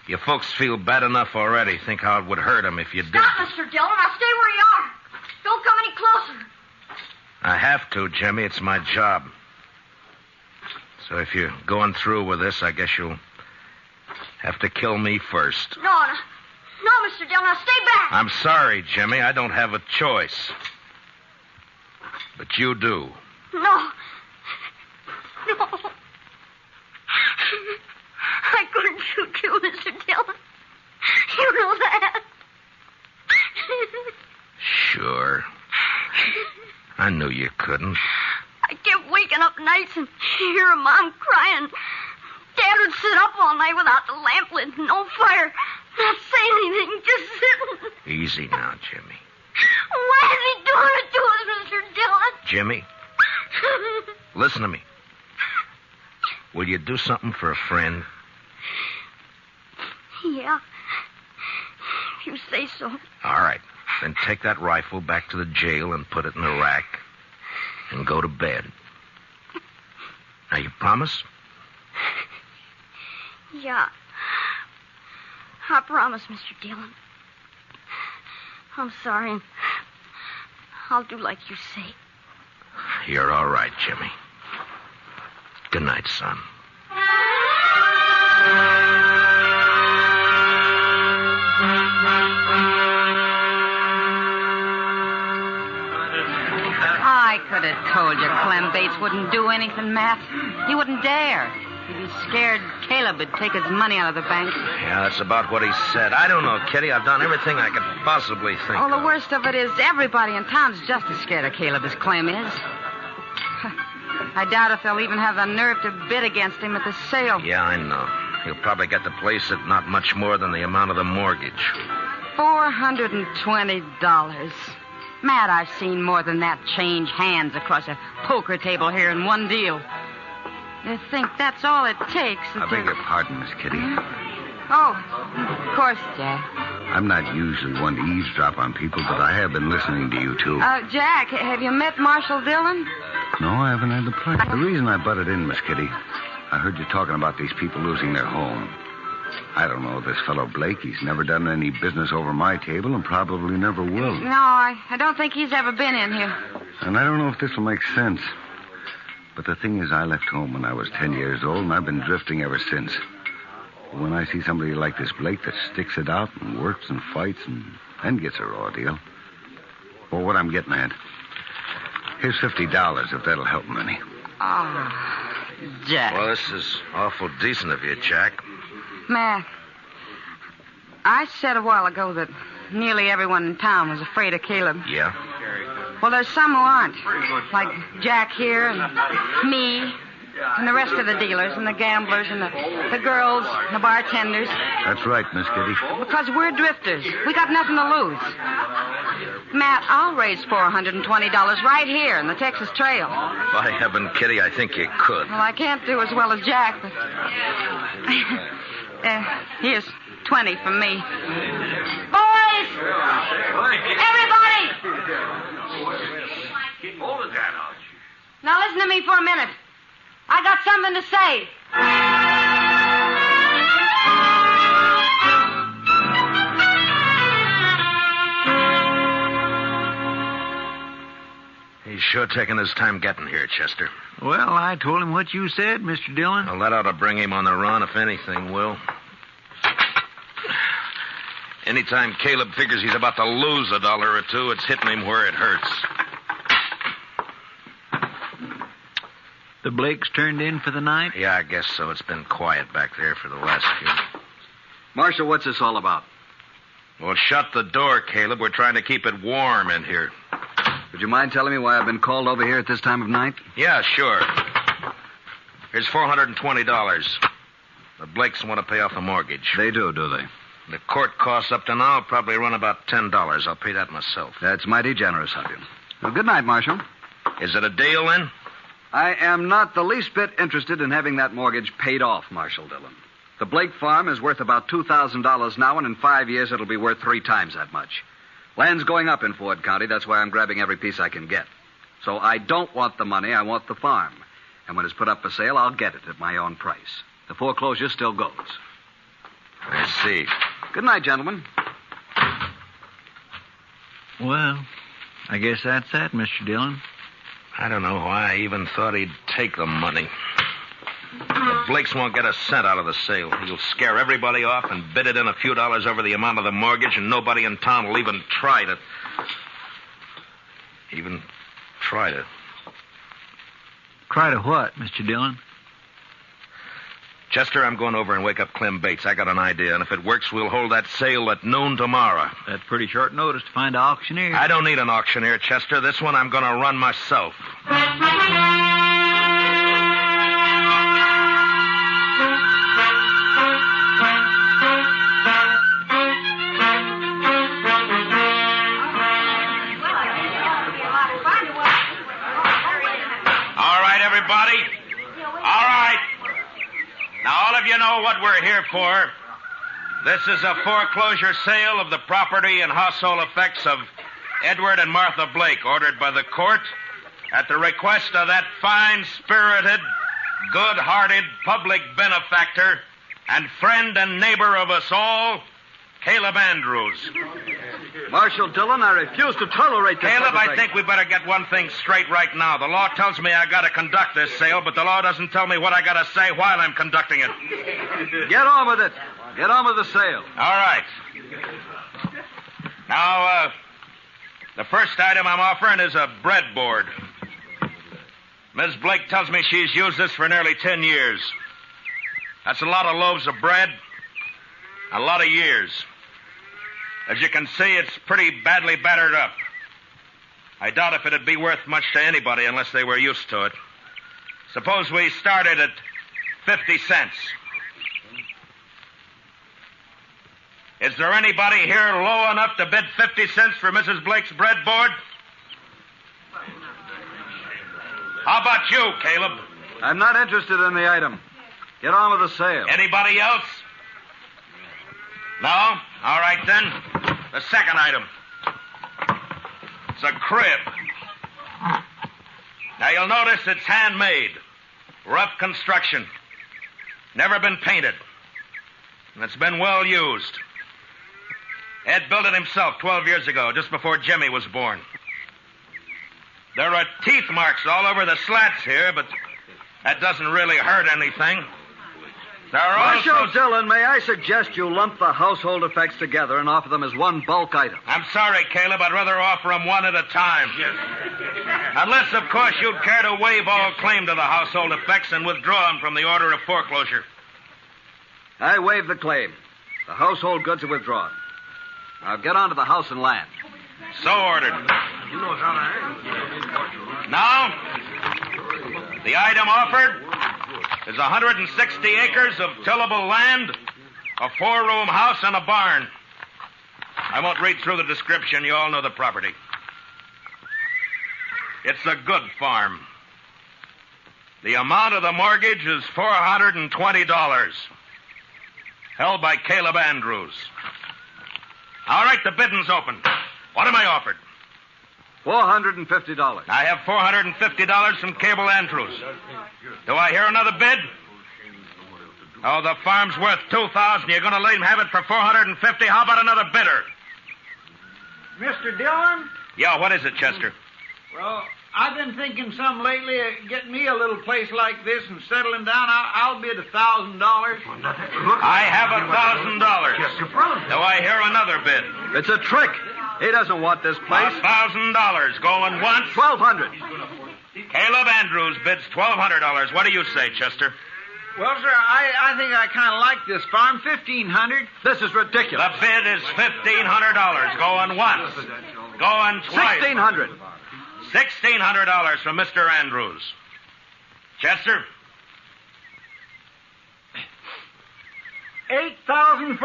You folks feel bad enough already. Think how it would hurt him if you did. Stop, Mr. Dillon. Now stay where you are. Don't come any closer. I have to, Jimmy. It's my job. So if you're going through with this, I guess you'll have to kill me first. No, Mr. Dillon. Now stay back. I'm sorry, Jimmy. I don't have a choice. But you do. No. I couldn't shoot you, Mr. Dillon. You know that. Sure. I knew you couldn't. I kept waking up nights and hear Mom crying. Dad would sit up all night without the lamp lit, no fire, not saying anything, just sitting. Easy now, Jimmy. Why is he doing it to us, Mr. Dillon? Jimmy, Listen to me. Will you do something for a friend? Yeah. If you say so. All right. Then take that rifle back to the jail and put it in the rack. And go to bed. Now, you promise? Yeah. I promise, Mr. Dillon. I'm sorry, and I'll do like you say. You're all right, Jimmy. Good night, son. I could have told you Clem Bates wouldn't do anything, Matt. He wouldn't dare. He'd be scared Caleb would take his money out of the bank. Yeah, that's about what he said. I don't know, Kitty. I've done everything I could possibly think Oh, the of. worst of it is everybody in town's just as scared of Caleb as Clem is. I doubt if they'll even have the nerve to bid against him at the sale. Yeah, I know. He'll probably get the place at not much more than the amount of the mortgage. $420. Matt, I've seen more than that change hands across a poker table here in one deal. You think that's all it takes? I beg your pardon, Miss Kitty. Oh, of course, Jack. I'm not usually one to eavesdrop on people, but I have been listening to you, too. Jack, have you met Marshal Dillon? No, I haven't had the pleasure. The reason I butted in, Miss Kitty, I heard you talking about these people losing their home. I don't know this fellow Blake. He's never done any business over my table and probably never will. No, I don't think he's ever been in here. And I don't know if this will make sense. But the thing is, I left home when I was 10 years old, and I've been drifting ever since. When I see somebody like this Blake that sticks it out and works and fights and gets a raw deal. Well, what I'm getting at, here's $50 if that'll help him any. Oh, Jack. Well, this is awful decent of you, Jack. Matt, I said a while ago that nearly everyone in town was afraid of Caleb. Yeah? Well, there's some who aren't. Like Jack here and me and the rest of the dealers and the gamblers and the girls and the bartenders. That's right, Miss Kitty. Because we're drifters. We got nothing to lose. Matt, I'll raise $420 right here in the Texas Trail. By heaven, Kitty, I think you could. Well, I can't do as well as Jack, but... here's 20 from me. Boys! Everybody! Now listen to me for a minute. I got something to say. He's sure taking his time getting here, Chester. Well, I told him what you said, Mr. Dillon. Well, that ought to bring him on the run, if anything will. Anytime Caleb figures he's about to lose $1 or $2, it's hitting him where it hurts. The Blakes turned in for the night? Yeah, I guess so. It's been quiet back there for the last few. Marshal, what's this all about? Well, shut the door, Caleb. We're trying to keep it warm in here. Would you mind telling me why I've been called over here at this time of night? Yeah, sure. Here's $420. The Blakes want to pay off the mortgage. They do they? The court costs up to now probably run about $10. I'll pay that myself. That's mighty generous of you. Well, good night, Marshal. Is it a deal, then? I am not the least bit interested in having that mortgage paid off, Marshal Dillon. The Blake farm is worth about $2,000 now, and in 5 years it'll be worth 3 times that much. Land's going up in Ford County. That's why I'm grabbing every piece I can get. So I don't want the money. I want the farm. And when it's put up for sale, I'll get it at my own price. The foreclosure still goes. I see. Good night, gentlemen. Well, I guess that's that, Mr. Dillon. I don't know why I even thought he'd take the money. The Blakes won't get a cent out of the sale. He'll scare everybody off and bid it in a few dollars over the amount of the mortgage, and nobody in town will even try to... Try to what, Mr. Dillon? Chester, I'm going over and wake up Clem Bates. I got an idea, and if it works, we'll hold that sale at noon tomorrow. That's pretty short notice to find an auctioneer. I don't need an auctioneer, Chester. This one I'm going to run myself. what we're here for. This is a foreclosure sale of the property and household effects of Edward and Martha Blake, ordered by the court at the request of that fine-spirited, good-hearted public benefactor and friend and neighbor of us all, Caleb Andrews. Marshal Dillon, I refuse to tolerate this. Caleb, I think we better get one thing straight right now. The law tells me I got to conduct this sale, but the law doesn't tell me what I got to say while I'm conducting it. Get on with it. Get on with the sale. All right. Now, the first item I'm offering is a breadboard. Ms. Blake tells me she's used this for nearly 10 years. That's a lot of loaves of bread, a lot of years. As you can see, it's pretty badly battered up. I doubt if it'd be worth much to anybody unless they were used to it. Suppose we started at 50 cents. Is there anybody here low enough to bid 50 cents for Mrs. Blake's breadboard? How about you, Caleb? I'm not interested in the item. Get on with the sale. Anybody else? No? All right, then. The second item. It's a crib. Now, you'll notice it's handmade. Rough construction. Never been painted. And it's been well used. Ed built it himself 12 years ago, just before Jimmy was born. There are teeth marks all over the slats here, but that doesn't really hurt anything. There are Marshal Dillon, may I suggest you lump the household effects together and offer them as one bulk item? I'm sorry, Caleb. I'd rather offer them one at a time. Yes. Unless, of course, you'd care to waive all claim to the household effects and withdraw them from the order of foreclosure. I waive the claim. The household goods are withdrawn. Now get on to the house and land. So ordered. Now, the item offered is 160 acres of tillable land, a 4-room house, and a barn. I won't read through the description. You all know the property. It's a good farm. The amount of the mortgage is $420, held by Caleb Andrews. All right, the bidding's open. What am I offered? $450. I have $450 from Caleb Andrews. Do I hear another bid? Oh, the farm's worth $2,000. You're going to let him have it for $450? How about another bidder? Mr. Dillon? Yeah, what is it, Chester? Well, I've been thinking some lately of getting me a little place like this and settling down. I'll bid $1,000. I have $1,000. Do I hear another bid? It's a trick. He doesn't want this place. $1,000. Going once? $1,200. Caleb Andrews bids $1,200. What do you say, Chester? Well, sir, I think I kind of like this farm. $1,500. This is ridiculous. The bid is $1,500. Going once. Going twice. $1,600. $1,600 from Mr. Andrews. Chester? $8,420.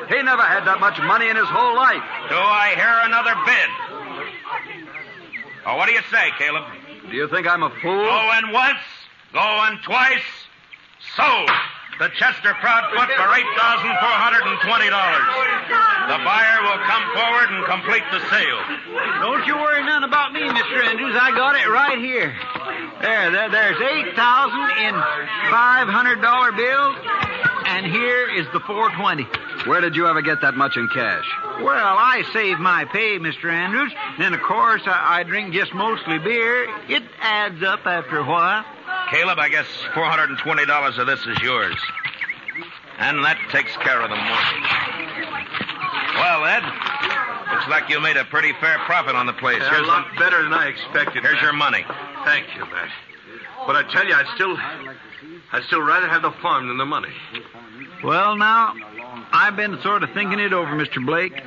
He never had that much money in his whole life. Do I hear another bid? Oh, what do you say, Caleb? Do you think I'm a fool? Going once, going twice, sold. The Chester Proudfoot for $8,420. The buyer will come forward and complete the sale. Don't you worry none about me, Mr. Andrews. I got it right here. There's $8,000 in $500 bills, and here is the $420. Where did you ever get that much in cash? Well, I save my pay, Mr. Andrews. Then, of course, I drink just mostly beer. It adds up after a while. Caleb, I guess $420 of this is yours. And that takes care of the mortgage. Well, Ed, looks like you made a pretty fair profit on the place. Yeah, a lot better than I expected. Here's Matt. your money. Thank you, Matt. But I tell you, I'd still rather have the farm than the money. Well, now, I've been sort of thinking it over, Mr. Blake.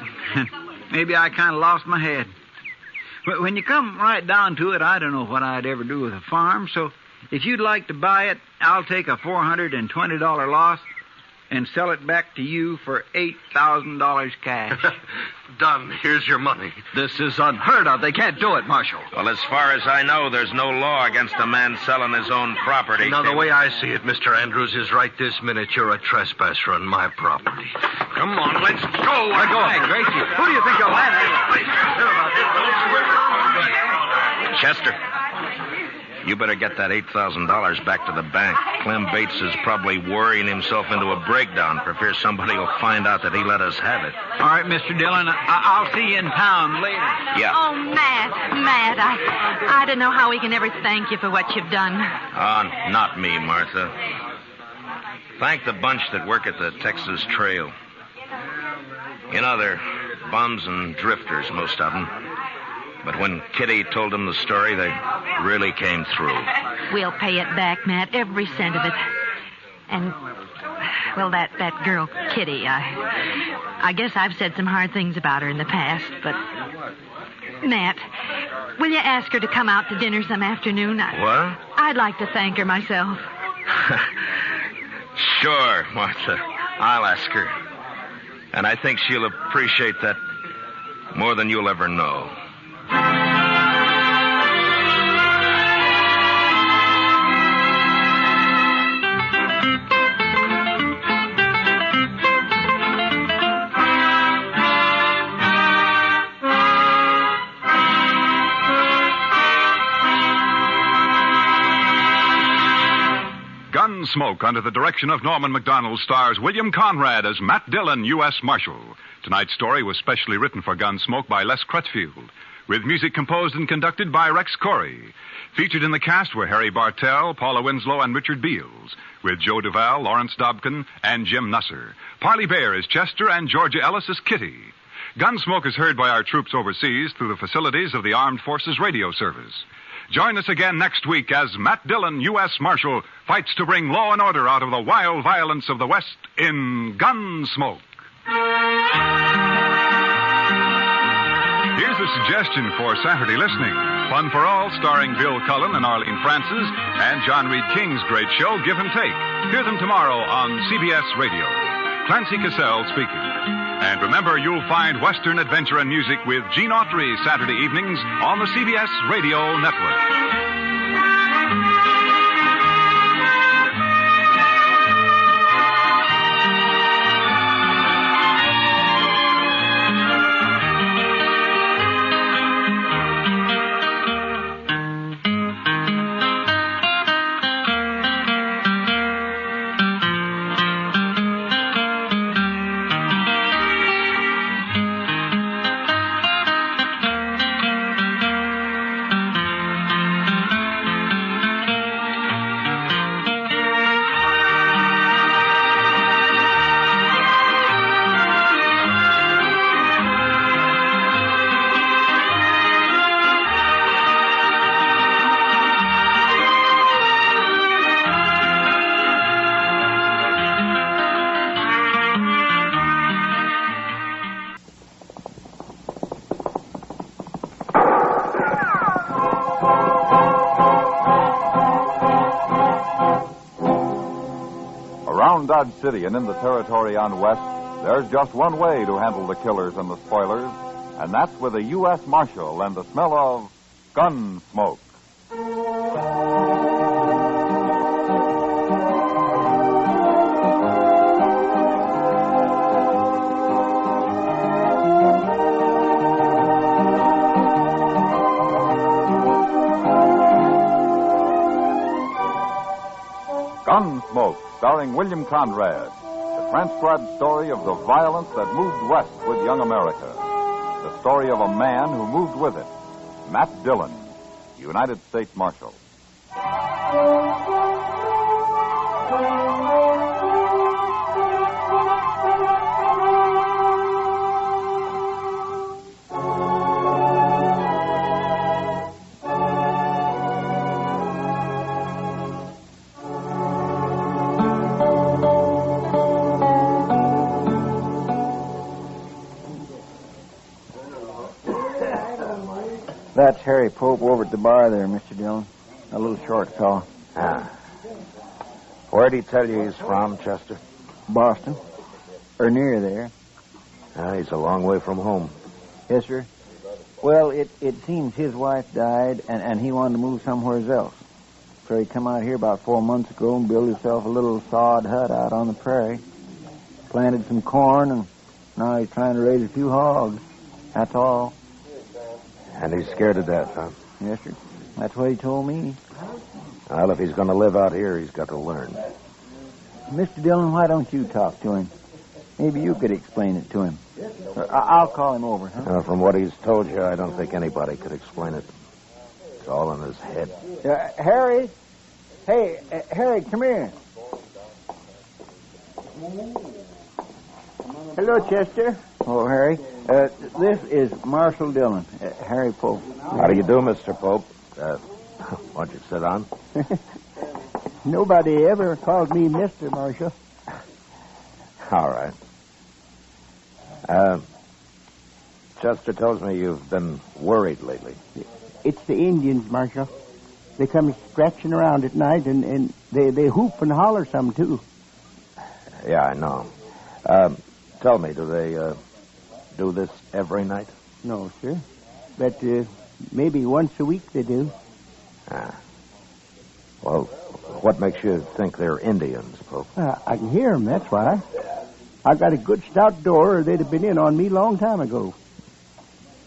Maybe I kind of lost my head. But when you come right down to it, I don't know what I'd ever do with a farm, so if you'd like to buy it, I'll take a $420 loss, and sell it back to you for $8,000 cash. Done. Here's your money. This is unheard of. They can't do it, Marshal. Well, as far as I know, there's no law against a man selling his own property. Now, the way I see it, Mr. Andrews, is right this minute you're a trespasser on my property. Come on, let's go. Let go. Gracie. Who do you think you're landing? Chester, you better get that $8,000 back to the bank. Clem Bates is probably worrying himself into a breakdown for fear somebody will find out that he let us have it. All right, Mr. Dillon, I'll see you in town later. Yeah. Oh, Matt, I don't know how we can ever thank you for what you've done. Not me, Martha. Thank the bunch that work at the Texas Trail. You know, they're bums and drifters, most of them. But when Kitty told them the story, they really came through. We'll pay it back, Matt, every cent of it. And, well, that girl, Kitty, I guess I've said some hard things about her in the past, but... Matt, will you ask her to come out to dinner some afternoon? What? I'd like to thank her myself. Sure, Martha. I'll ask her. And I think she'll appreciate that more than you'll ever know. Gunsmoke, under the direction of Norman MacDonald, stars William Conrad as Matt Dillon, U.S. Marshal. Tonight's story was specially written for Gunsmoke by Les Crutchfield, with music composed and conducted by Rex Corey. Featured in the cast were Harry Bartell, Paula Winslow, and Richard Beals, with Joe Duvall, Lawrence Dobkin, and Jim Nusser. Parley Bear is Chester, and Georgia Ellis is Kitty. Gunsmoke is heard by our troops overseas through the facilities of the Armed Forces Radio Service. Join us again next week as Matt Dillon, U.S. Marshal, fights to bring law and order out of the wild violence of the West in Gunsmoke. Here's a suggestion for Saturday listening. Fun for All, starring Bill Cullen and Arlene Francis, and John Reed King's great show, Give and Take. Hear them tomorrow on CBS Radio. Clancy Cassell speaking. And remember, you'll find Western adventure and music with Gene Autry Saturday evenings on the CBS Radio Network. Around Dodge City and in the territory on West, there's just one way to handle the killers and the spoilers, and that's with a U.S. Marshal and the smell of Gunsmoke. Gunsmoke, starring William Conrad, the transcribed story of the violence that moved west with young America. The story of a man who moved with it, Matt Dillon, United States Marshal. That's Harry Pope over at the bar there, Mr. Dillon. A little short fellow. Ah. Where'd he tell you he's from, Chester? Boston. Or near there. He's a long way from home. Yes, sir. Well, it seems his wife died, and he wanted to move somewhere else. So he come out here about 4 months ago and built himself a little sod hut out on the prairie. Planted some corn, and now he's trying to raise a few hogs. That's all. And he's scared to death, huh? Yes, sir. That's what he told me. Well, if he's going to live out here, he's got to learn. Mr. Dillon, why don't you talk to him? Maybe you could explain it to him. I'll call him over, huh? From what he's told you, I don't think anybody could explain it. It's all in his head. Harry? Hey, Harry, come here. Hello, Chester. Oh, Harry. This is Marshal Dillon, Harry Pope. How do you do, Mr. Pope? Why don't you sit down? Nobody ever called me Mr. Marshal. All right. Chester tells me you've been worried lately. It's the Indians, Marshal. They come scratching around at night, and they hoop and holler some, too. Yeah, I know. Tell me, do they do this every night? No, sir. But maybe once a week they do. Well, what makes you think they're Indians, Pope? I can hear them, that's why. I've got a good stout door, or they'd have been in on me long time ago.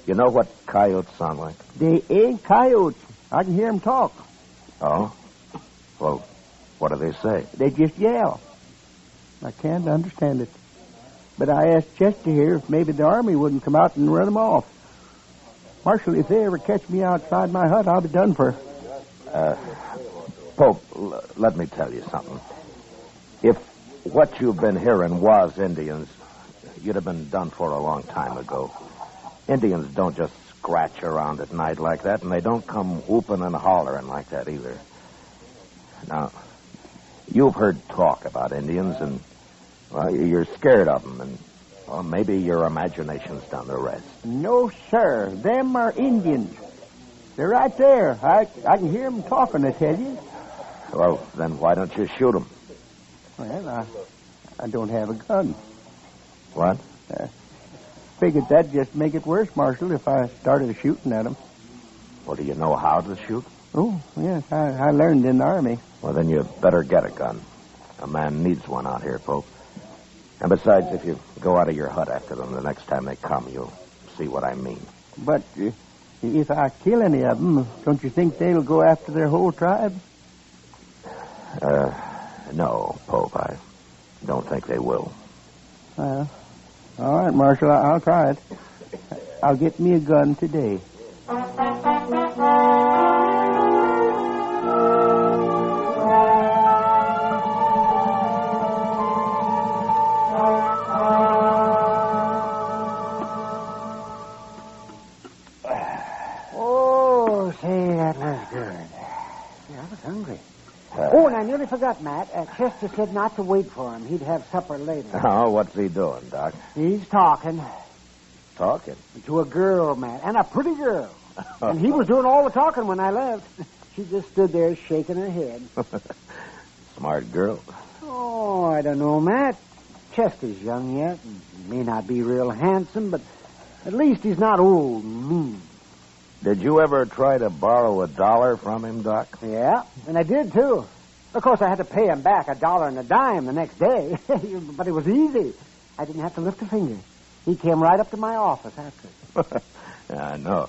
You know what coyotes sound like? They ain't coyotes. I can hear them talk. Oh? Well, what do they say? They just yell. I can't understand it. But I asked Chester here if maybe the army wouldn't come out and run them off. Marshal, if they ever catch me outside my hut, I'll be done for. Pope, let me tell you something. If what you've been hearing was Indians, you'd have been done for a long time ago. Indians don't just scratch around at night like that, and they don't come whooping and hollering like that either. Now, you've heard talk about Indians, and, well, you're scared of them, and, well, maybe your imagination's done the rest. No, sir. Them are Indians. They're right there. I can hear them talking, I tell you. Well, then why don't you shoot them? Well, I don't have a gun. What? Figured that'd just make it worse, Marshal, if I started shooting at them. Well, do you know how to shoot? Oh, yes, I learned in the Army. Well, then you better get a gun. A man needs one out here, Pope. And besides, if you go out of your hut after them the next time they come, you'll see what I mean. But if I kill any of them, don't you think they'll go after their whole tribe? No, Pope, I don't think they will. Well, all right, Marshal, I'll try it. I'll get me a gun today. Oh, say, that was good. Yeah, I was hungry. Oh, and I nearly forgot, Matt. Chester said not to wait for him. He'd have supper later. Oh, what's he doing, Doc? He's talking. Talking? To a girl, Matt, and a pretty girl. And he was doing all the talking when I left. She just stood there shaking her head. Smart girl. Oh, I don't know, Matt. Chester's young yet. And may not be real handsome, but at least he's not old and mean. Did you ever try to borrow $1 from him, Doc? Yeah, and I did, too. Of course, I had to pay him back $1 and a dime the next day. But it was easy. I didn't have to lift a finger. He came right up to my office after. I know.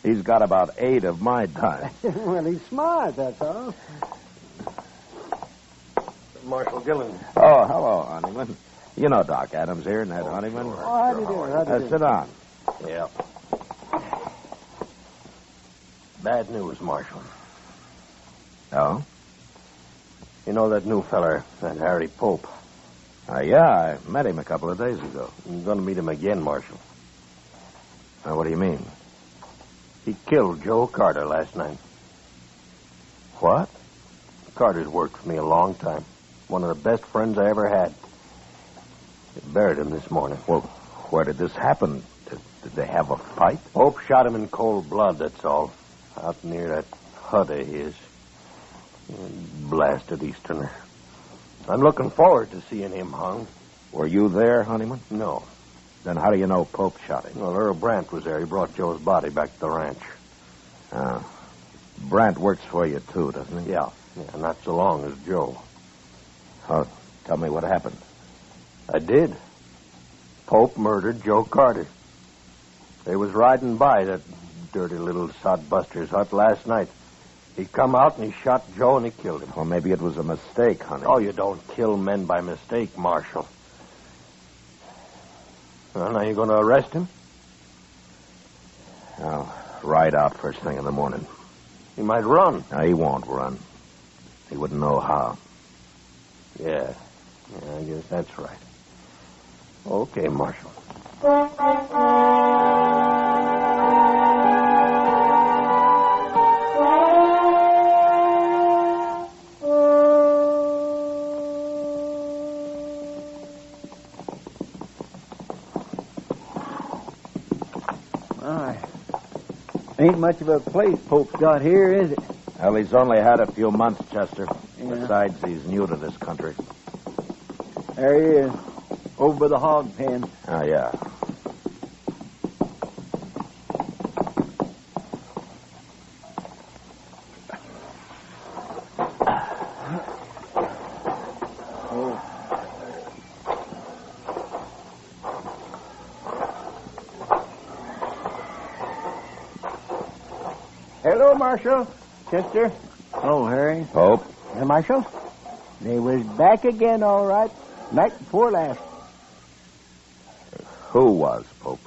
He's got about 8 of my time. Well, he's smart, that's all. Marshal Dillon. Oh, hello, Honeyman. You know Doc Adams here, Ned Honeyman. Oh, how do you do? How do you do? Sit down. Yeah. Bad news, Marshal. Oh? You know that new feller, that Harry Pope? Yeah, I met him a couple of days ago. I'm going to meet him again, Marshal. What do you mean? He killed Joe Carter last night. What? Carter's worked for me a long time. One of the best friends I ever had. They buried him this morning. Well, where did this happen? Did they have a fight? Pope shot him in cold blood, that's all. Out near that hut of his. Blasted Easterner. I'm looking forward to seeing him hung. Were you there, Honeyman? No. Then how do you know Pope shot him? Well, Earl Brandt was there. He brought Joe's body back to the ranch. Brandt works for you, too, doesn't he? Yeah, not so long as Joe. Oh, tell me what happened. I did. Pope murdered Joe Carter. They was riding by that dirty little sodbuster's hut last night. He come out and he shot Joe and he killed him. Well, maybe it was a mistake, honey. Oh, you don't kill men by mistake, Marshal. Well, now you going to arrest him? I'll ride out first thing in the morning. He might run. No, he won't run. He wouldn't know how. Yeah, I guess that's right. Okay, Marshal. Ain't much of a place Pope's got here, is it? Well, he's only had a few months, Chester. Yeah. Besides, he's new to this country. There he is, over by the hog pen. Oh, yeah. Hello, Marshal. Chester. Hello, Harry. Pope. Marshal. They was back again, all right. Night before last. Who was, Pope?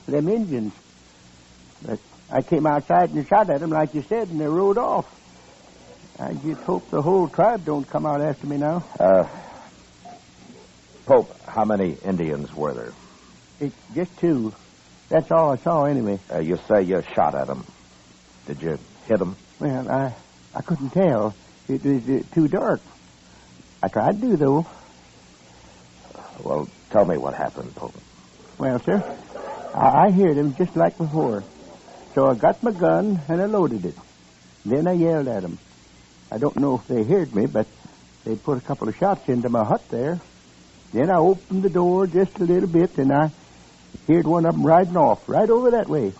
Them Indians. But I came outside and shot at them, like you said, and they rode off. I just hope the whole tribe don't come out after me now. Pope, how many Indians were there? It's just two. That's all I saw, anyway. You say you shot at them. Did you hit them? Well, I couldn't tell. It was too dark. I tried to, though. Well, tell me what happened, Pope. Well, sir, I heard him just like before. So I got my gun and I loaded it. Then I yelled at them. I don't know if they heard me, but they put a couple of shots into my hut there. Then I opened the door just a little bit, and I heard one of them riding off right over that way.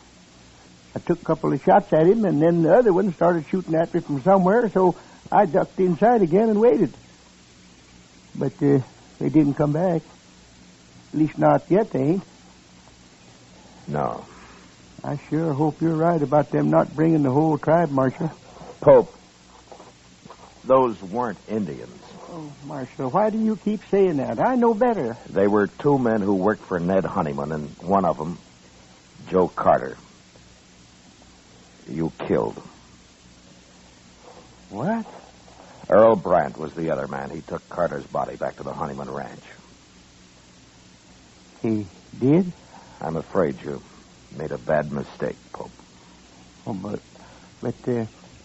I took a couple of shots at him, and then the other one started shooting at me from somewhere, so I ducked inside again and waited. But they didn't come back. At least not yet, they ain't. No. I sure hope you're right about them not bringing the whole tribe, Marshal. Pope, those weren't Indians. Oh, Marshal, why do you keep saying that? I know better. They were two men who worked for Ned Honeyman, and one of them, Joe Carter. You killed. What? Earl Brandt was the other man. He took Carter's body back to the Honeyman Ranch. He did? I'm afraid you made a bad mistake, Pope. Oh, but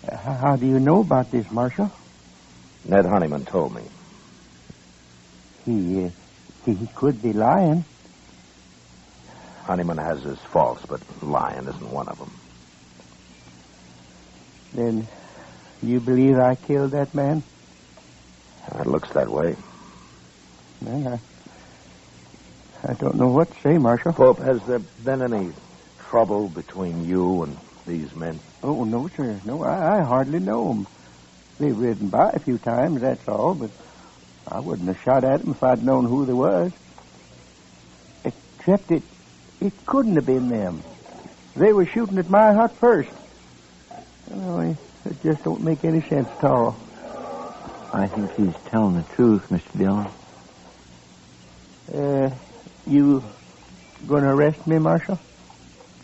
how do you know about this, Marshal? Ned Honeyman told me. He could be lying. Honeyman has his faults, but lying isn't one of them. Then you believe I killed that man? It looks that way. Well, I don't know what to say, Marshal. Pope, has there been any trouble between you and these men? Oh, no, sir. No, I hardly know them. They've ridden by a few times, that's all, but I wouldn't have shot at them if I'd known who they was. Except it couldn't have been them. They were shooting at my hut first. Well, it just don't make any sense at all. I think he's telling the truth, Mr. Dillon. You going to arrest me, Marshal?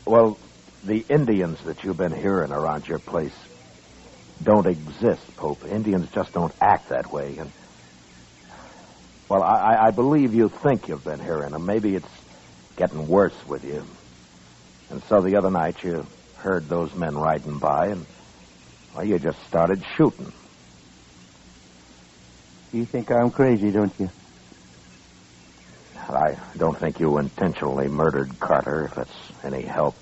Well, the Indians that you've been hearing around your place don't exist, Pope. Indians just don't act that way. And, well, I believe you think you've been hearing them. Maybe it's getting worse with you. And so the other night you heard those men riding by, and, well, you just started shooting. You think I'm crazy, don't you? I don't think you intentionally murdered Carter, if that's any help.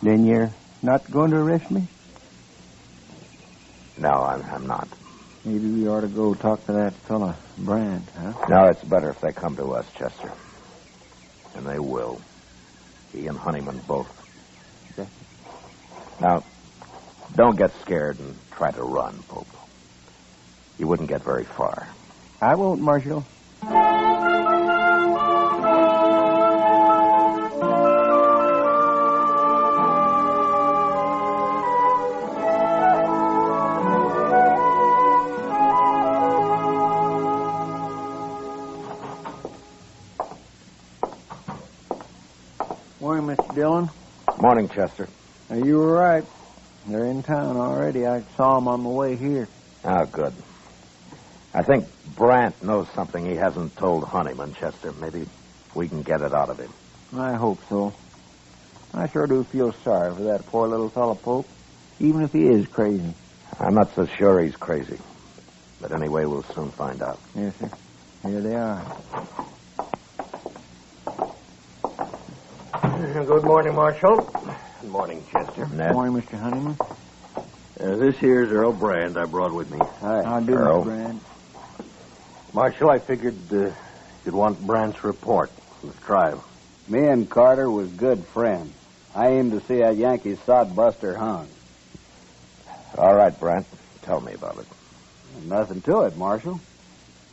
Then you're not going to arrest me? No, I'm not. Maybe we ought to go talk to that fella, Brand, huh? No, it's better if they come to us, Chester. And they will. He and Honeyman both. Okay. Now, don't get scared and try to run, Pope. You wouldn't get very far. I won't, Marshal. Morning, Mr. Dillon. Morning, Chester. You were right. They're in town already. I saw them on the way here. Oh, good. I think Brandt knows something he hasn't told Honeyman, Chester. Maybe we can get it out of him. I hope so. I sure do feel sorry for that poor little fellow, Pope, even if he is crazy. I'm not so sure he's crazy. But anyway, we'll soon find out. Yes, sir. Here they are. Good morning, Marshal. Good morning, Chester. Good morning, Mr. Honeyman. This here's Earl Brand I brought with me. Hi. How do, Earl. Mr. Brand? Marshal, I figured you'd want Brand's report from the trial. Me and Carter was good friends. I aimed to see that Yankee sodbuster hung. All right, Brandt. Tell me about it. Nothing to it, Marshal.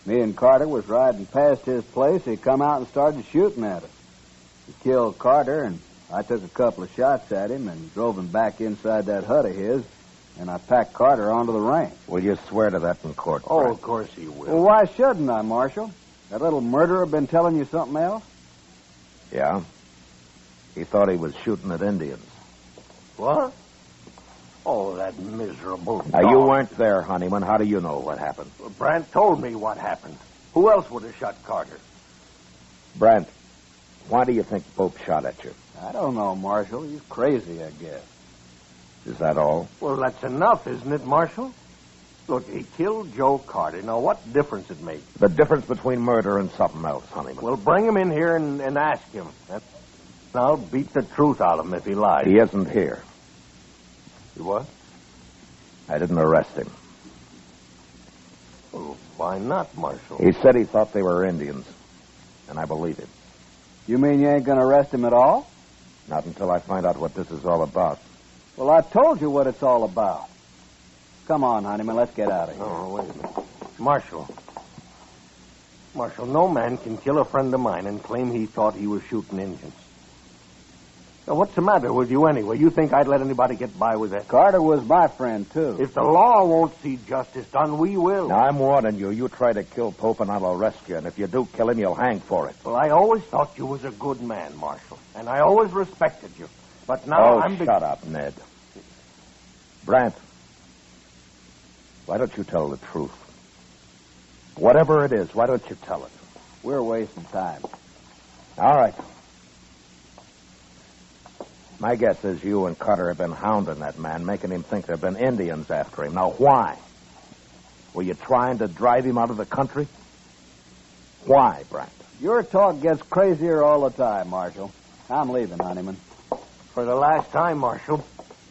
Me and Carter was riding past his place. He come out and started shooting at us. He killed Carter, and I took a couple of shots at him and drove him back inside that hut of his, and I packed Carter onto the ranch. Will you swear to that in court, Oh, Brandt? Of course he will. Well, why shouldn't I, Marshal? That little murderer been telling you something else? Yeah? He thought he was shooting at Indians. What? Oh, that miserable dog. Now, you weren't there, Honeyman. How do you know what happened? Brandt told me what happened. Who else would have shot Carter? Brandt, why do you think Pope shot at you? I don't know, Marshal. He's crazy, I guess. Is that all? Well, that's enough, isn't it, Marshal? Look, he killed Joe Carter. Now, what difference it makes? The difference between murder and something else, Honeyman. Well, bring him in here and ask him. I'll beat the truth out of him if he lies. He isn't here. You what? I didn't arrest him. Well, why not, Marshal? He said he thought they were Indians, and I believe him. You mean you ain't going to arrest him at all? Not until I find out what this is all about. Well, I told you what it's all about. Come on, Honeyman, let's get out of here. Oh, wait a minute. Marshal, no man can kill a friend of mine and claim he thought he was shooting Indians. Now, what's the matter with you anyway? You think I'd let anybody get by with that? Carter was my friend, too. If the law won't see justice done, we will. Now, I'm warning you. You try to kill Pope, and I'll arrest you. And if you do kill him, you'll hang for it. Well, I always thought you was a good man, Marshal. And I always respected you. But now I'm... shut up, Ned. Brandt, why don't you tell the truth? Whatever it is, why don't you tell it? We're wasting time. All right. My guess is you and Carter have been hounding that man, making him think there have been Indians after him. Now, why? Were you trying to drive him out of the country? Why, Brandt? Your talk gets crazier all the time, Marshal. I'm leaving, Honeyman. For the last time, Marshal,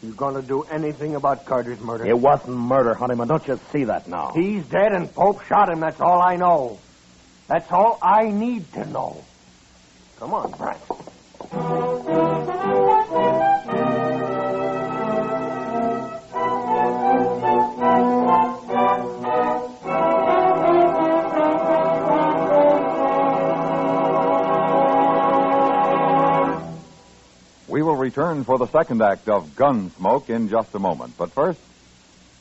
you going to do anything about Carter's murder? It wasn't murder, Honeyman. Don't you see that now? He's dead and Pope shot him. That's all I know. That's all I need to know. Come on, Brandt. We will return for the second act of Gunsmoke in just a moment. But first,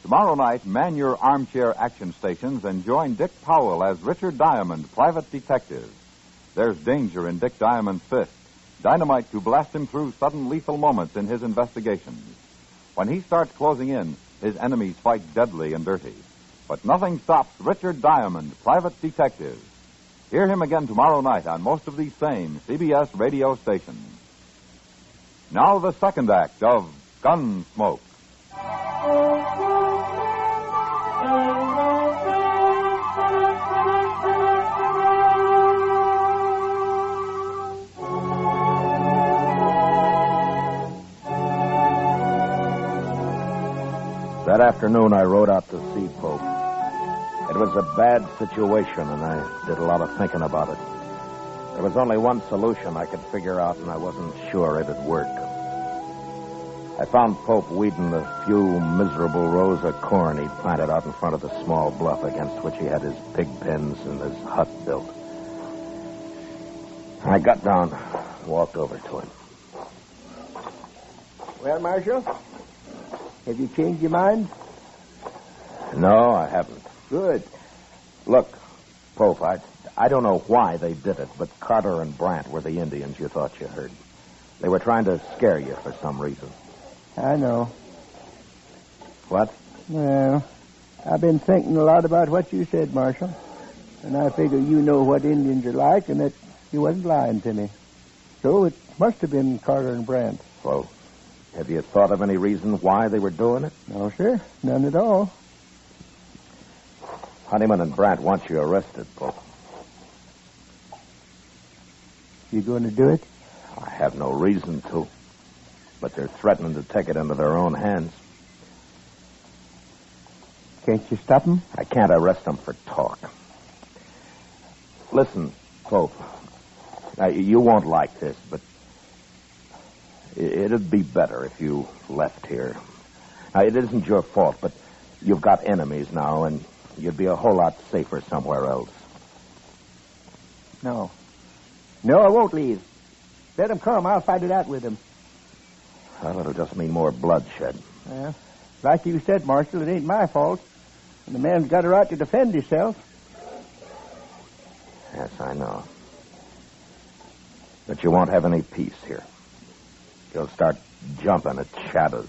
tomorrow night, man your armchair action stations and join Dick Powell as Richard Diamond, private detective. There's danger in Dick Diamond's fist, dynamite to blast him through sudden lethal moments in his investigations. When he starts closing in, his enemies fight deadly and dirty. But nothing stops Richard Diamond, private detective. Hear him again tomorrow night on most of these same CBS radio stations. Now the second act of Gunsmoke. That afternoon, I rode out to see Pope. It was a bad situation, and I did a lot of thinking about it. There was only one solution I could figure out, and I wasn't sure it'd work. I found Pope weeding the few miserable rows of corn he'd planted out in front of the small bluff against which he had his pig pens and his hut built. I got down, walked over to him. Well, Marshal, have you changed your mind? No, I haven't. Good. Look, Pope, I don't know why they did it, but Carter and Brandt were the Indians you thought you heard. They were trying to scare you for some reason. I know. What? Well, I've been thinking a lot about what you said, Marshal. And I figure you know what Indians are like and that you wasn't lying to me. So it must have been Carter and Brandt. Well, have you thought of any reason why they were doing it? No, sir. None at all. Honeyman and Brandt want you arrested, Pope. You going to do it? I have no reason to. But they're threatening to take it into their own hands. Can't you stop them? I can't arrest them for talk. Listen, Pope. Now, you won't like this, but it'd be better if you left here. Now, it isn't your fault, but you've got enemies now, and you'd be a whole lot safer somewhere else. No. No, I won't leave. Let them come. I'll fight it out with them. Well, it'll just mean more bloodshed. Well, like you said, Marshal, it ain't my fault. And the man's got a right to defend himself. Yes, I know. But you won't have any peace here. You'll start jumping at shadows.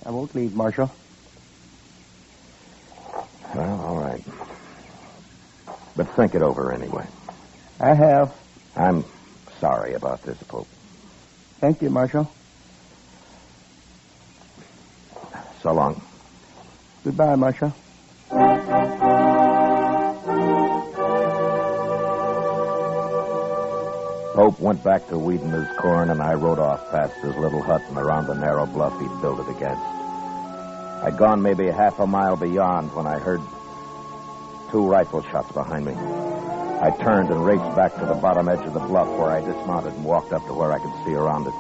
I won't leave, Marshal. Well, all right. But think it over anyway. I have. I'm sorry about this, Pope. Thank you, Marshal. So long. Goodbye, Marshal. Pope went back to weeding his corn, and I rode off past his little hut and around the narrow bluff he'd built it against. I'd gone maybe half a mile beyond when I heard 2 rifle shots behind me. I turned and raced back to the bottom edge of the bluff where I dismounted and walked up to where I could see around it.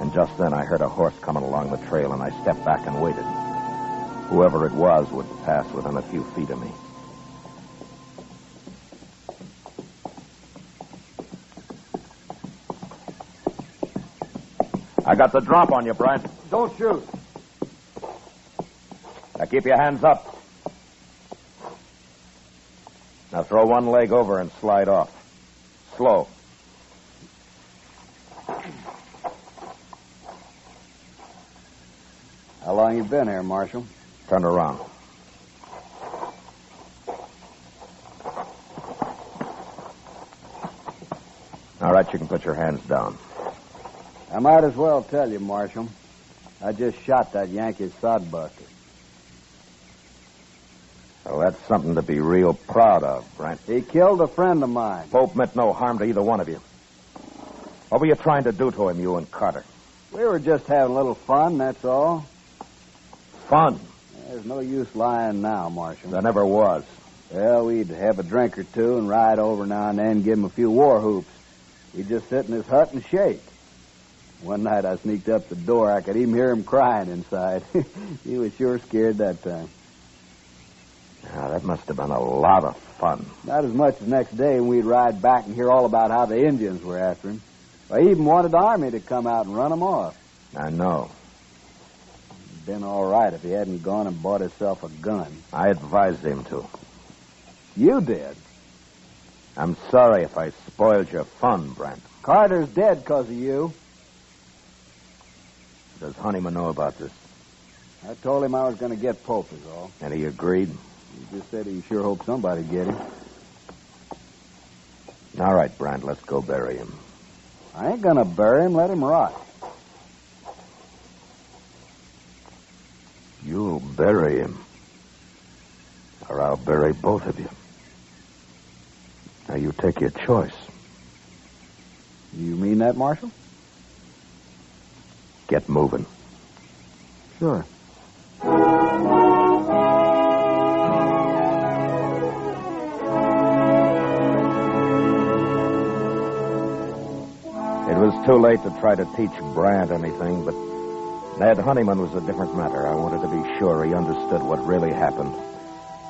And just then I heard a horse coming along the trail, and I stepped back and waited. Whoever it was would pass within a few feet of me. I got the drop on you, Brandt. Don't shoot. Now keep your hands up. Now throw one leg over and slide off. Slow. How long you been here, Marshal? Turn around. All right, you can put your hands down. I might as well tell you, Marshal. I just shot that Yankee sodbuster. Well, that's something to be real proud of, Brent. He killed a friend of mine. Pope meant no harm to either one of you. What were you trying to do to him, you and Carter? We were just having a little fun, that's all. Fun? There's no use lying now, Marshal. There never was. Well, we'd have a drink or two and ride over now and then, give him a few war whoops. We'd just sit in his hut and shake. One night I sneaked up the door. I could even hear him crying inside. He was sure scared that time. Now, that must have been a lot of fun. Not as much as next day when we'd ride back and hear all about how the Indians were after him. I even wanted the army to come out and run him off. I know. It'd been all right if he hadn't gone and bought himself a gun. I advised him to. You did? I'm sorry if I spoiled your fun, Brent. Carter's dead because of you. Does Honeyman know about this? I told him I was going to get Pope, is all. And he agreed? He just said he sure hoped somebody'd get him. All right, Brandt, let's go bury him. I ain't going to bury him. Let him rot. You'll bury him. Or I'll bury both of you. Now, you take your choice. You mean that, Marshal? Get moving. Sure. too late to try to teach Brandt anything, but Ned Honeyman was a different matter. I wanted to be sure he understood what really happened.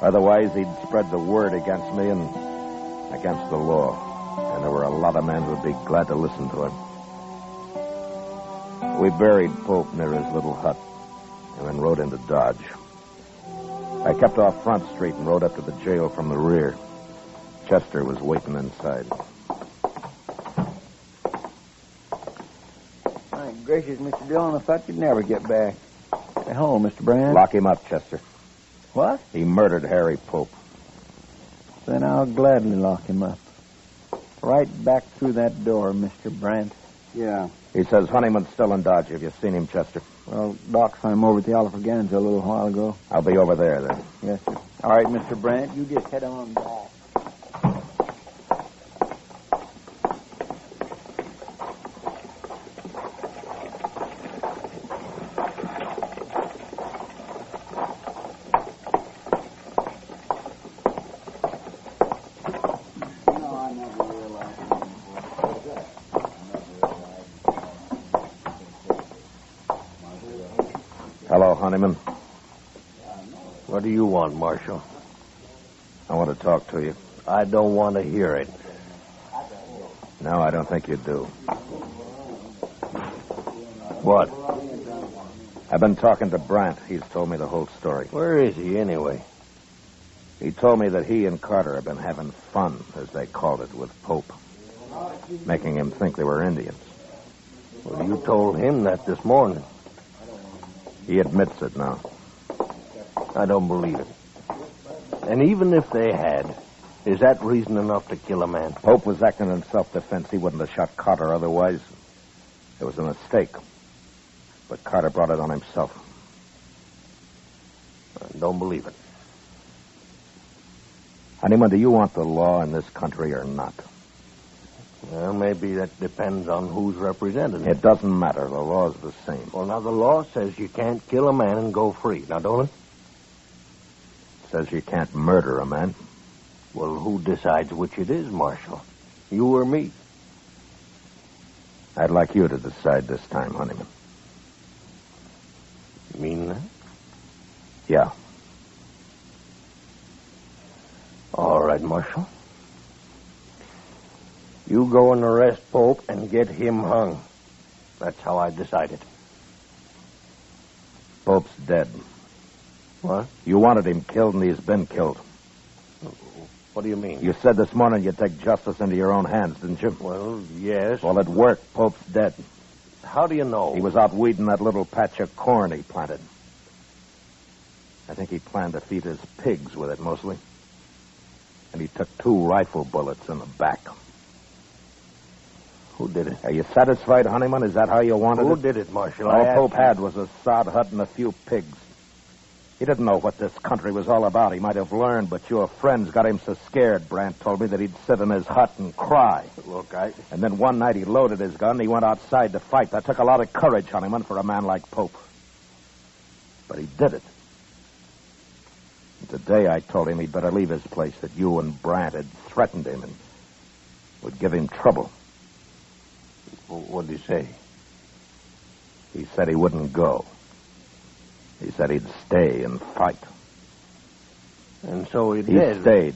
Otherwise, he'd spread the word against me and against the law. And there were a lot of men who'd be glad to listen to him. We buried Pope near his little hut and then rode into Dodge. I kept off Front Street and rode up to the jail from the rear. Chester was waiting inside. My gracious, Mr. Dillon, I thought you'd never get back. Hello, Mr. Brand. Lock him up, Chester. What? He murdered Harry Pope. Then I'll gladly lock him up. Right back through that door, Mr. Brandt. Yeah. He says Honeyman's still in Dodge. Have you seen him, Chester? Well, Doc saw him over at the Alfraganza a little while ago. I'll be over there, then. Yes, sir. All right, Mr. Brandt, you just head on back. Hello, Honeyman. What do you want, Marshal? I want to talk to you. I don't want to hear it. No, I don't think you do. What? I've been talking to Brandt. He's told me the whole story. Where is he, anyway? He told me that he and Carter have been having fun, as they called it, with Pope, making him think they were Indians. Well, you told him that this morning. He admits it now. I don't believe it. And even if they had, is that reason enough to kill a man? Pope was acting in self-defense. He wouldn't have shot Carter otherwise. It was a mistake. But Carter brought it on himself. I don't believe it. Honeyman, do you want the law in this country or not? Well, maybe that depends on who's represented. It doesn't matter. The law's the same. Well, now, the law says you can't kill a man and go free. Now, don't it? It says you can't murder a man. Well, who decides which it is, Marshal? You or me? I'd like you to decide this time, Honeyman. You mean that? Yeah. All right, Marshal. You go and arrest Pope and get him hung. That's how I decided. Pope's dead. What? You wanted him killed, and he's been killed. What do you mean? You said this morning you'd take justice into your own hands, didn't you? Well, yes. Well, it worked. Pope's dead. How do you know? He was out weeding that little patch of corn he planted. I think he planned to feed his pigs with it, mostly. And he took 2 rifle bullets in the back. Who did it? Are you satisfied, Honeyman? Is that how you wanted it? Who did it, Marshal? All Pope had was a sod hut and a few pigs. He didn't know what this country was all about. He might have learned, but your friends got him so scared, Brandt told me, that he'd sit in his hut and cry. Look, And then one night he loaded his gun and he went outside to fight. That took a lot of courage, Honeyman, for a man like Pope. But he did it. And today I told him he'd better leave his place, that you and Brandt had threatened him and would give him trouble. What did he say? He said he wouldn't go. He said he'd stay and fight. And so he He did. stayed.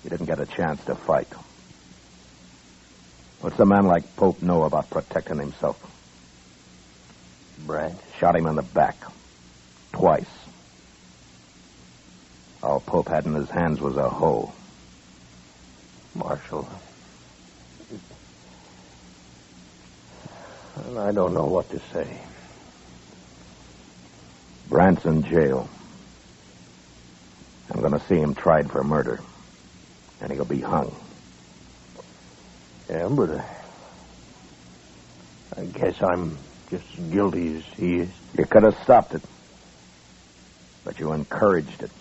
He didn't get a chance to fight. What's a man like Pope know about protecting himself? Brandt shot him in the back. Twice. All Pope had in his hands was a hoe. Marshal. Well, I don't know what to say. Brandt's in jail. I'm going to see him tried for murder. And he'll be hung. Yeah, but I guess I'm just as guilty as he is. You could have stopped it. But you encouraged it.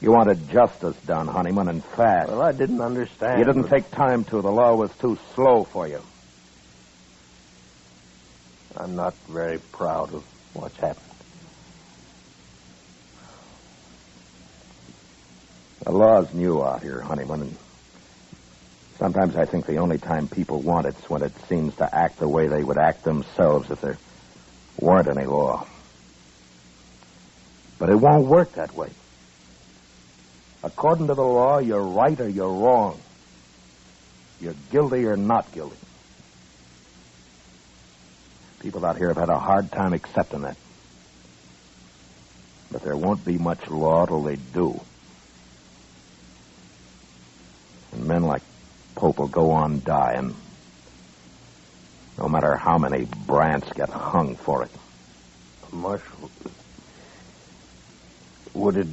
You wanted justice done, Honeyman, and fast. Well, I didn't understand. You didn't take time to. The law was too slow for you. I'm not very proud of what's happened. The law's new out here, Honeyman, and Sometimes I think the only time people want it's when it seems to act the way they would act themselves if there weren't any law. But it won't work that way. According to the law, you're right or you're wrong. You're guilty or not guilty. People out here have had a hard time accepting that. But there won't be much law till they do. And men like Pope will go on dying, no matter how many Brants get hung for it. Marshal, would it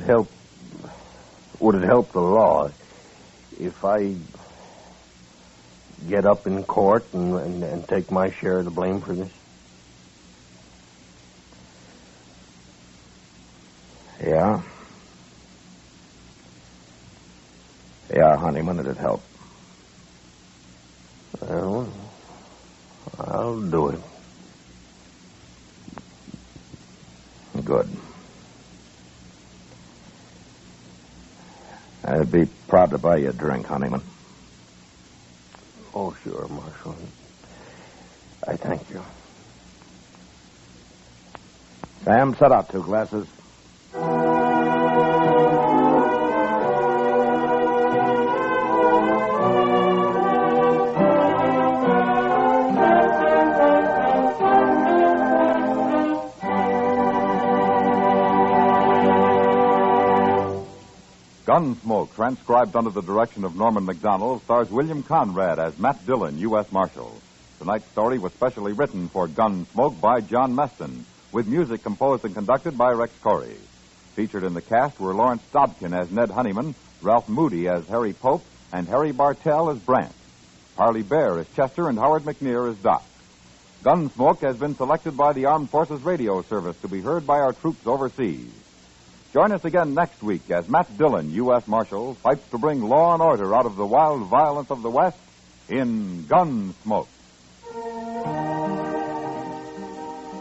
help the law if I get up in court and take my share of the blame for this? Yeah. Yeah, Honeyman, it'd help. Well, I'll do it. Good. I'd be proud to buy you a drink, Honeyman. Oh, sure, Marshal. I thank you. Sam, set out 2 glasses. Gunsmoke, transcribed under the direction of Norman MacDonald, stars William Conrad as Matt Dillon, U.S. Marshal. Tonight's story was specially written for Gunsmoke by John Meston, with music composed and conducted by Rex Corey. Featured in the cast were Lawrence Dobkin as Ned Honeyman, Ralph Moody as Harry Pope, and Harry Bartell as Brant. Parley Bear as Chester, and Howard McNear as Doc. Gunsmoke has been selected by the Armed Forces Radio Service to be heard by our troops overseas. Join us again next week as Matt Dillon, U.S. Marshal, fights to bring law and order out of the wild violence of the West in Gunsmoke.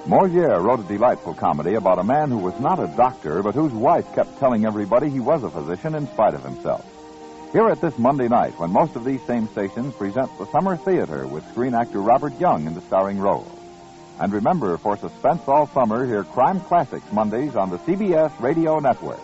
Moliere wrote a delightful comedy about a man who was not a doctor, but whose wife kept telling everybody he was a physician in spite of himself. Hear it this Monday night when most of these same stations present The Summer Theater with screen actor Robert Young in the starring role. And remember, for suspense all summer, hear Crime Classics Mondays on the CBS Radio Network.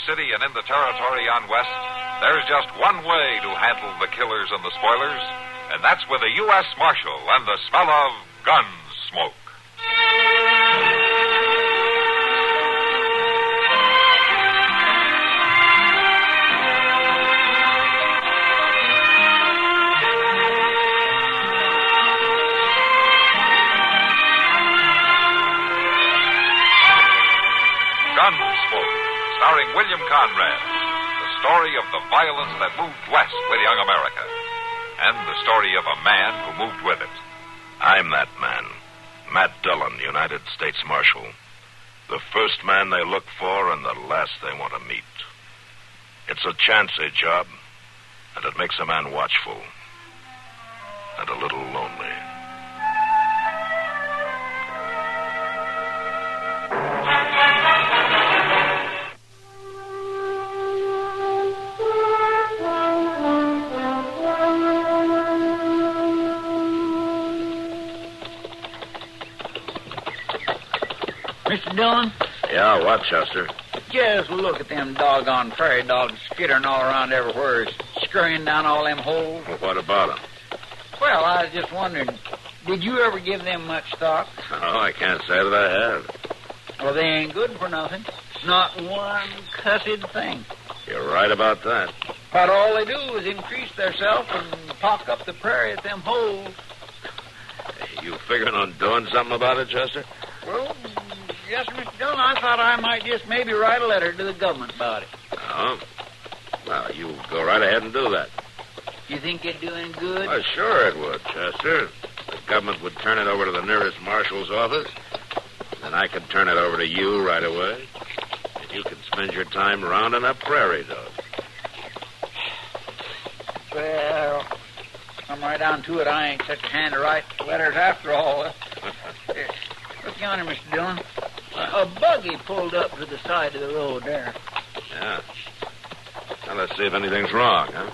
City and in the territory on West, there's just one way to handle the killers and the spoilers, and that's with a U.S. Marshal and the smell of Gunsmoke. Gunsmoke, starring William Conrad, the story of the violence that moved west with young America, and the story of a man who moved with it. I'm that man, Matt Dillon, United States Marshal. The first man they look for and the last they want to meet. It's a chancy job, and it makes a man watchful and a little lonely. Mr. Dillon? Yeah, what, Chester? Just look at them doggone prairie dogs skittering all around everywhere, scurrying down all them holes. Well, what about them? Well, I was just wondering, did you ever give them much thought? Oh, I can't say that I have. Well, they ain't good for nothing. Not one cussed thing. You're right about that. But all they do is increase theirself and pock up the prairie at them holes. You figuring on doing something about it, Chester? Well, yes, Mr. Dillon, I thought I might just maybe write a letter to the government about it. Oh? Well, you go right ahead and do that. You think it'd do any good? Well, sure it would, Chester. The government would turn it over to the nearest marshal's office. Then I could turn it over to you right away. And you could spend your time rounding up prairie dogs. Well, come right down to it. I ain't such a hand to write letters after all. Look yonder, Mr. Dillon. A buggy pulled up to the side of the road there. Yeah. Now, let's see if anything's wrong, huh?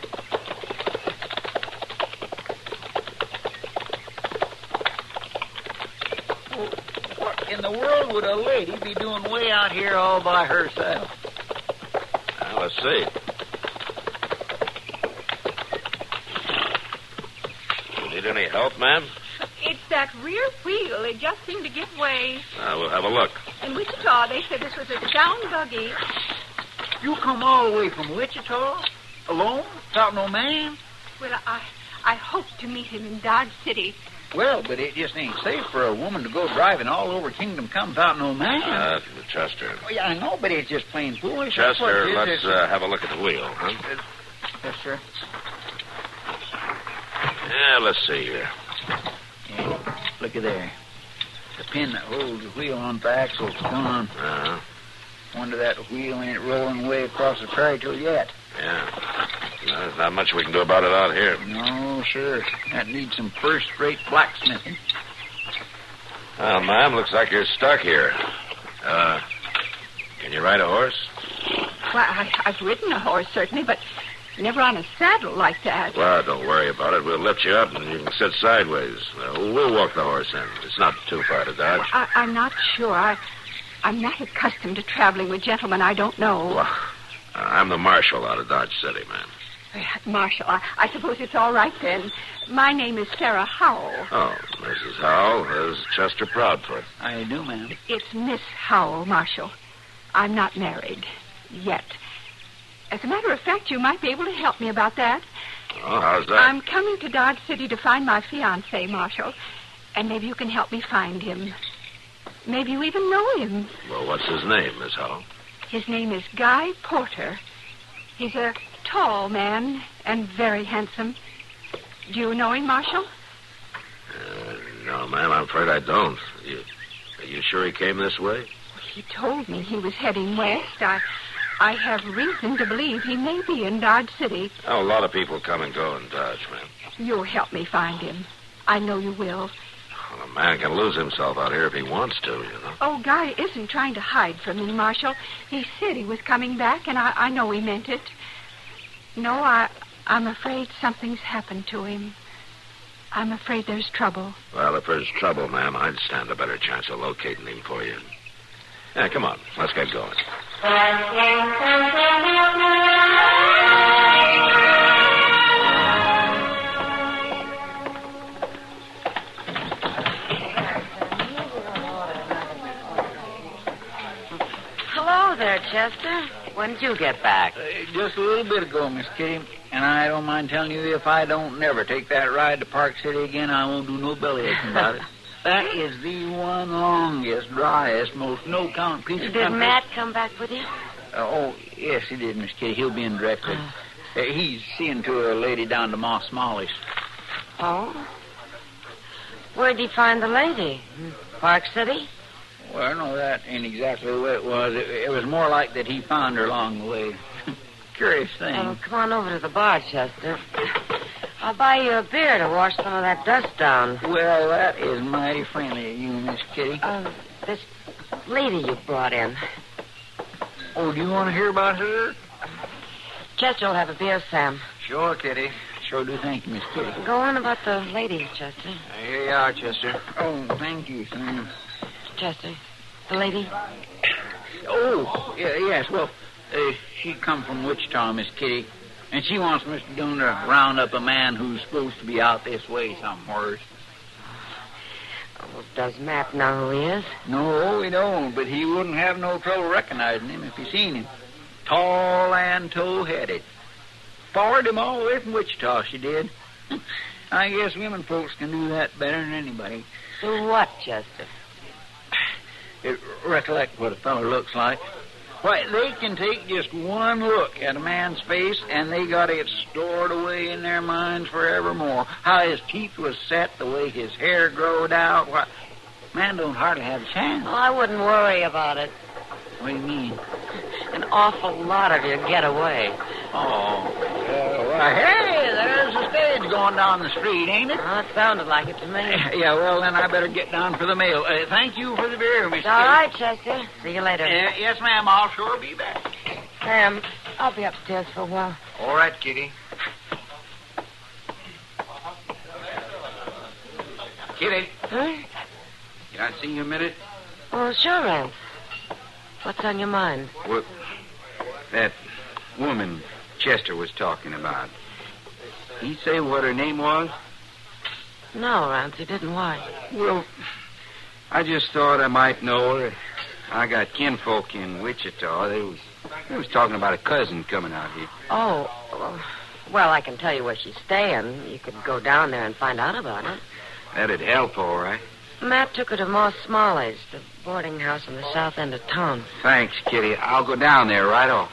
What in the world would a lady be doing way out here all by herself? Now, let's see. You need any help, ma'am? It's that rear wheel. It just seemed to give way. We'll have a look. In Wichita, they said this was a sound buggy. You come all the way from Wichita? Alone? Without no man? Well, I hope to meet him in Dodge City. Well, but it just ain't safe for a woman to go driving all over Kingdom Come without no man. Chester. Oh, yeah, I know, but it's just plain foolish. Chester, let's have a look at the wheel, huh? Yes, sir. Yeah, let's see here. Yeah, look at there. The pin that holds the wheel on the axle's gone. Uh-huh. Wonder that wheel ain't rolling way across the prairie till yet. Yeah. There's not much we can do about it out here. No, sir. That needs some first-rate blacksmithing. Well, ma'am, looks like you're stuck here. Can you ride a horse? Well, I've ridden a horse, certainly, but never on a saddle like that. Well, don't worry about it. We'll lift you up and you can sit sideways. We'll walk the horse in. It's not too far to dodge. Well, I'm not sure. I'm not accustomed to traveling with gentlemen I don't know. Well, I'm the marshal out of Dodge City, ma'am. Marshal, I suppose it's all right then. My name is Sarah Howell. Oh, Mrs. Howell. Is Chester Proudfoot? I do, ma'am. It's Miss Howell, Marshal. I'm not married. Yet. As a matter of fact, you might be able to help me about that. Oh, how's that? I'm coming to Dodge City to find my fiancé, Marshal. And maybe you can help me find him. Maybe you even know him. Well, what's his name, Miss Howell? His name is Guy Porter. He's a tall man and very handsome. Do you know him, Marshal? No, ma'am, I'm afraid I don't. Are you sure he came this way? He told me he was heading west. I have reason to believe he may be in Dodge City. Oh, a lot of people come and go in Dodge, ma'am. You'll help me find him. I know you will. Well, a man can lose himself out here if he wants to, you know. Oh, Guy isn't trying to hide from me, Marshal. He said he was coming back, and I know he meant it. No, I'm afraid something's happened to him. I'm afraid there's trouble. Well, if there's trouble, ma'am, I'd stand a better chance of locating him for you. Yeah, come on. Let's get going. Hello there, Chester. When did you get back? Just a little bit ago, Miss Kitty. And I don't mind telling you, if I don't never take that ride to Park City again, I won't do no bellyaching about it. That is the one longest, driest, most no-count piece of country. Did Matt come back with you? Oh, yes, he did, Miss Kitty. He'll be in directly. He's seeing to a lady down to Moss Molly's. Oh? Where'd he find the lady? Park City? Well, no, that ain't exactly the way it was. It was more like that he found her along the way. Curious thing. Oh, come on over to the bar, Chester. I'll buy you a beer to wash some of that dust down. Well, that is mighty friendly of you, Miss Kitty. This lady you brought in. Oh, do you want to hear about her? Chester will have a beer, Sam. Sure, Kitty. Sure do. Thank you, Miss Kitty. Go on about the lady, Chester. Here you are, Chester. Oh, thank you, Sam. Chester, the lady? Oh, yes. Well, she come from Wichita, Miss Kitty. And she wants Mr. Dillon to round up a man who's supposed to be out this way somewhere. Oh, does Matt know who he is? No, he don't, but he wouldn't have no trouble recognizing him if he seen him. Tall and tow-headed. Followed him all the way from Wichita, she did. I guess women folks can do that better than anybody. Do what, Chester? Recollect what a fellow looks like. Why, they can take just one look at a man's face, and they got it stored away in their minds forevermore. How his teeth was set, the way his hair growed out. Why, man don't hardly have a chance. Oh, I wouldn't worry about it. What do you mean? An awful lot of you get away. Oh, why, hey, there's a stage going down the street, ain't it? Oh, it sounded like it to me. Yeah, well, then I better get down for the mail. Thank you for the beer, Miss It's all right, Chester. See you later. Yes, ma'am, I'll sure be back. Sam, I'll be upstairs for a while. All right, Kitty. Kitty. Huh? Can I see you a minute? Oh, sure, Rance. What's on your mind? Well, that woman Chester was talking about. He say what her name was? No, Rance, he didn't. Why? Well, I just thought I might know her. I got kinfolk in Wichita. They was talking about a cousin coming out here. Oh, well, I can tell you where she's staying. You could go down there and find out about it. That'd help, all right. Matt took her to Moss Smalley's, the boarding house in the south end of town. Thanks, Kitty. I'll go down there right off.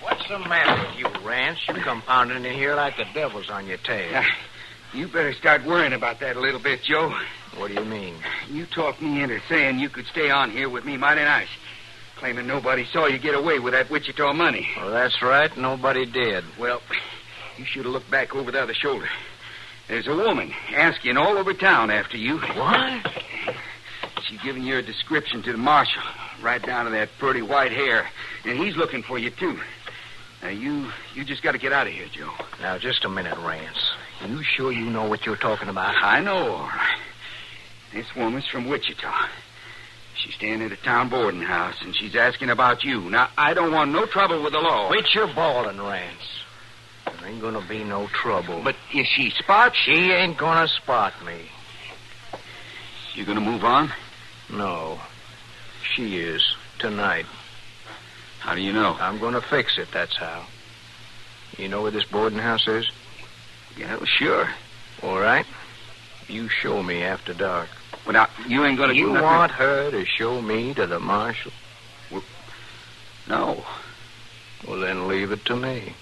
What's the matter with you, Rance? You come pounding in here like the devil's on your tail. You better start worrying about that a little bit, Joe. What do you mean? You talked me into saying you could stay on here with me mighty nice. Claiming nobody saw you get away with that Wichita money. Well, that's right. Nobody did. Well, you should have looked back over the other shoulder. There's a woman asking all over town after you. What? She's giving your description to the marshal, right down to that pretty white hair. And he's looking for you, too. Now, you just got to get out of here, Joe. Now, just a minute, Rance. You sure you know what you're talking about? I know, all right. This woman's from Wichita. She's staying at a town boarding house, and she's asking about you. Now, I don't want no trouble with the law. Quit your bawling, Rance. There ain't gonna be no trouble. But if she spots... She ain't gonna spot me. You gonna move on? No. She is. Tonight. How do you know? I'm gonna fix it, that's how. You know where this boarding house is? Yeah, well, sure. All right. You show me after dark. Well, now, you ain't gonna do nothing... You want her to show me to the marshal? Well, no. Well, then leave it to me.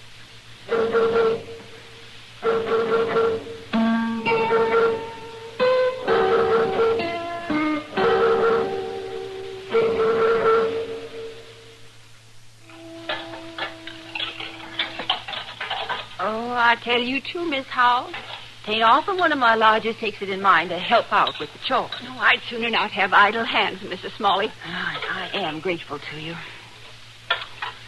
Oh, I tell you too, Miss Howell. Tain't often one of my lodgers takes it in mind to help out with the chores. No, I'd sooner not have idle hands, Mrs. Smalley. I am grateful to you.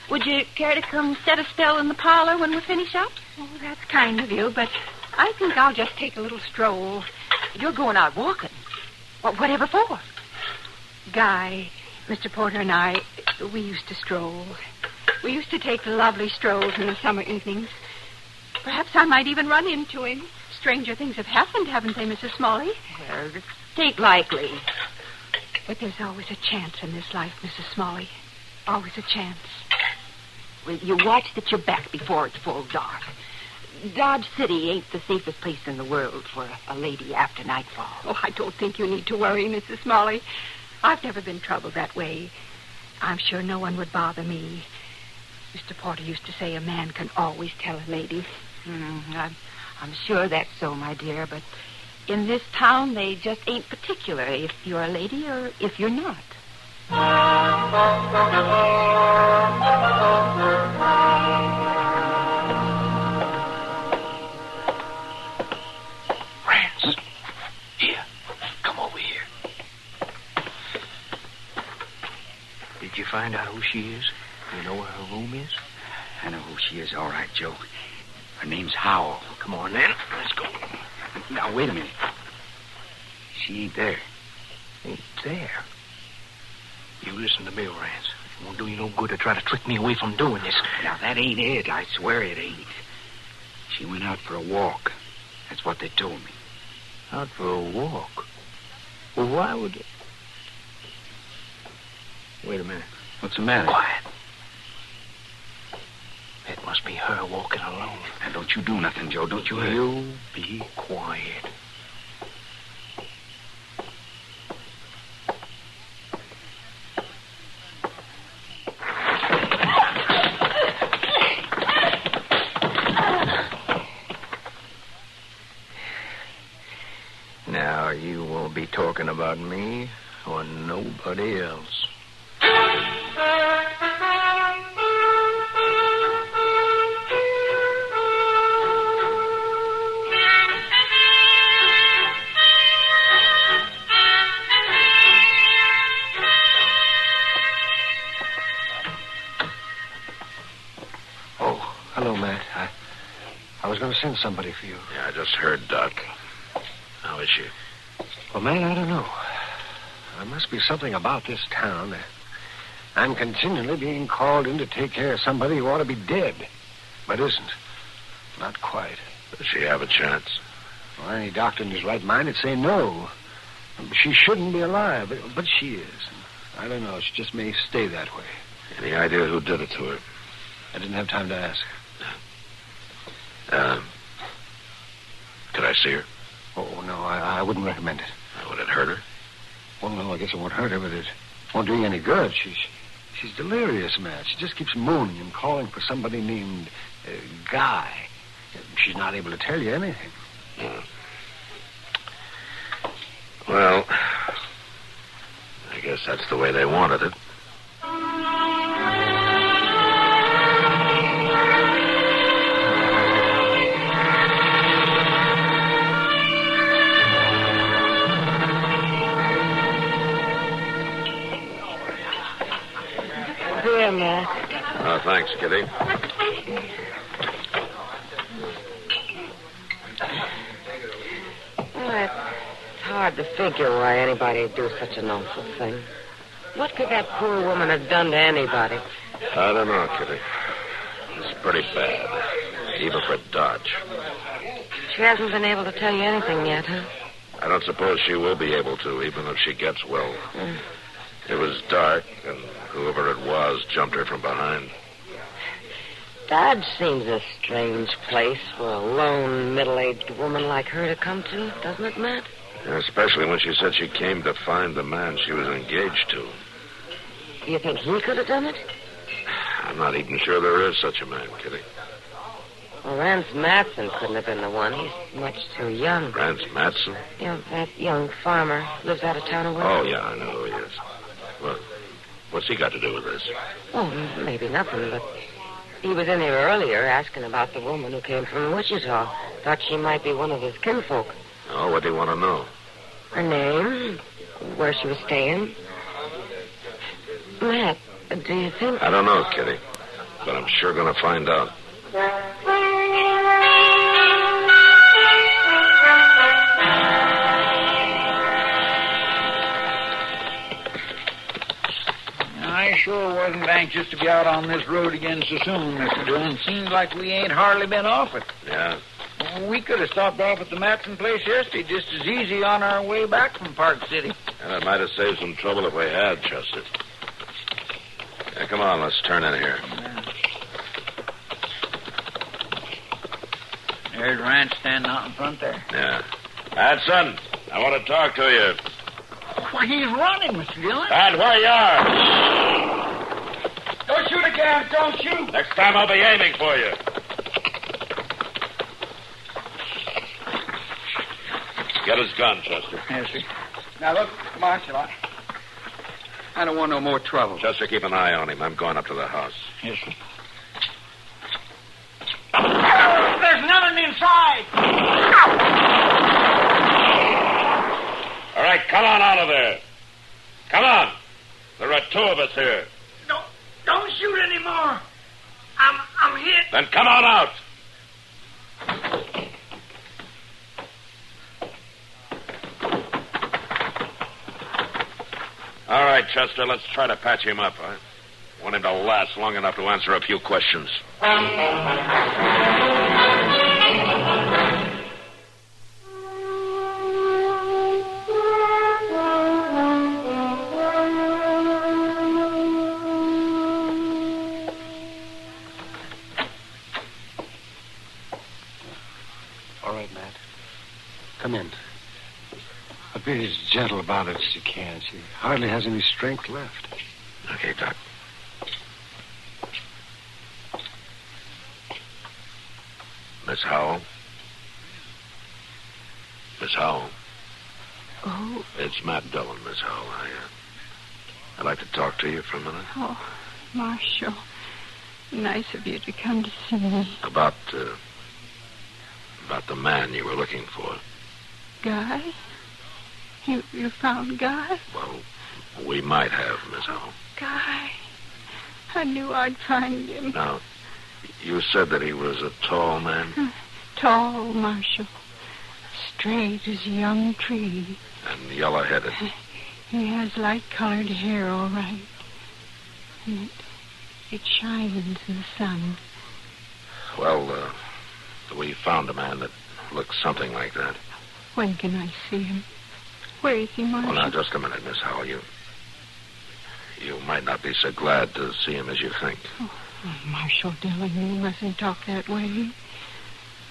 Would you care to come set a spell in the parlor when we finish up? Oh, that's kind of you, but I think I'll just take a little stroll. You're going out walking. Whatever for? Guy, Mr. Porter and I, we used to stroll. We used to take lovely strolls in the summer evenings. Perhaps I might even run into him. Stranger things have happened, haven't they, Mrs. Smalley? Well, it ain't likely. But there's always a chance in this life, Mrs. Smalley. Always a chance. Well, you watch that you're back before it's full dark. Dodge City ain't the safest place in the world for a lady after nightfall. Oh, I don't think you need to worry, Mrs. Smalley. I've never been troubled that way. I'm sure no one would bother me. Mr. Porter used to say a man can always tell a lady. I'm sure that's so, my dear, but in this town, they just ain't particular if you're a lady or if you're not. Rance, here, come over here. Did you find out who she is? You know where her room is? I know who she is, all right, Joe. Her name's Howell. Come on, then. Let's go. Now, wait a minute. She ain't there. Ain't there? You listen to me, Rance. It won't do you no good to try to trick me away from doing this. Now, that ain't it. I swear it ain't. She went out for a walk. That's what they told me. Out for a walk? Well, why would... Wait a minute. What's the matter? Quiet. It must be her walking alone. Now, don't you do nothing, Joe. Don't you hear? You be quiet. Now, you won't be talking about me or nobody else. Oh, hello, Matt. I was going to send somebody for you. Yeah, I just heard Doc. How is she? Well, man, I don't know. There must be something about this town. I'm continually being called in to take care of somebody who ought to be dead, but isn't. Not quite. Does she have a chance? Well, any doctor in his right mind would say no. She shouldn't be alive, but she is. I don't know. She just may stay that way. Any idea who did it to her? I didn't have time to ask. Could I see her? Oh, no, I wouldn't recommend it. Would it hurt her? Well, no, I guess it won't hurt her, but it won't do you any good. She's delirious, Matt. She just keeps moaning and calling for somebody named Guy. She's not able to tell you anything. Well, I guess that's the way they wanted it. Here, Matt. Oh, thanks, Kitty. Well, it's hard to figure why anybody would do such an awful thing. What could that poor woman have done to anybody? I don't know, Kitty. It's pretty bad, even for Dodge. She hasn't been able to tell you anything yet, huh? I don't suppose she will be able to, even if she gets well. It was dark, and whoever it was jumped her from behind. Dodge seems a strange place for a lone, middle-aged woman like her to come to, doesn't it, Matt? Especially when she said she came to find the man she was engaged to. Do you think he could have done it? I'm not even sure there is such a man, Kitty. Well, Rance Matson couldn't have been the one. He's much too young. Rance Matson? Yeah, that young farmer lives out of town away. Oh, yeah, I know who he is. Well, what's he got to do with this? Oh, maybe nothing, but he was in here earlier asking about the woman who came from Wichita. Thought she might be one of his kinfolk. Oh, what do you want to know? Her name, where she was staying. Matt, do you think... I don't know, Kitty, but I'm sure going to find out. I sure wasn't anxious to be out on this road again so soon, Mr. Dillon. Seems like we ain't hardly been off it. Yeah. We could have stopped off at the Matson place yesterday just as easy on our way back from Park City. And it might have saved some trouble if we had, Chester. Yeah, come on, let's turn in here. There's Rance standing out in front there. Yeah. Matson, I want to talk to you. Why, he's running, Mr. Dillon. Dad, where you are? Don't shoot again. Don't shoot. Next time I'll be aiming for you. Get his gun, Chester. Yes, sir. Now, look, Marshal, I don't want no more trouble. Chester, keep an eye on him. I'm going up to the house. Yes, sir. There's nothing inside. All right, come on out of there. Come on. There are two of us here. shoot anymore. I'm hit. Then come on out. All right, Chester, let's try to patch him up. I want him to last long enough to answer a few questions. All right, Matt. Come in. But be as gentle about it as you can. She hardly has any strength left. Okay, Doc. Miss Howell? Miss Howell? Oh. It's Matt Dillon, Miss Howell. I'd like to talk to you for a minute. Oh, Marshal. Nice of you to come to see me. About the man you were looking for. Guy? You found Guy? Well, we might have, Miss Howell. Guy. I knew I'd find him. Now, you said that he was a tall man? Tall, Marshal. Straight as a young tree. And yellow-headed. He has light-colored hair, all right. And it shines in the sun. Well, we found a man that looks something like that. When can I see him? Where is he, Marshal? Well, now, just a minute, Miss Howell. You might not be so glad to see him as you think. Oh, Marshal Dillon, you mustn't talk that way.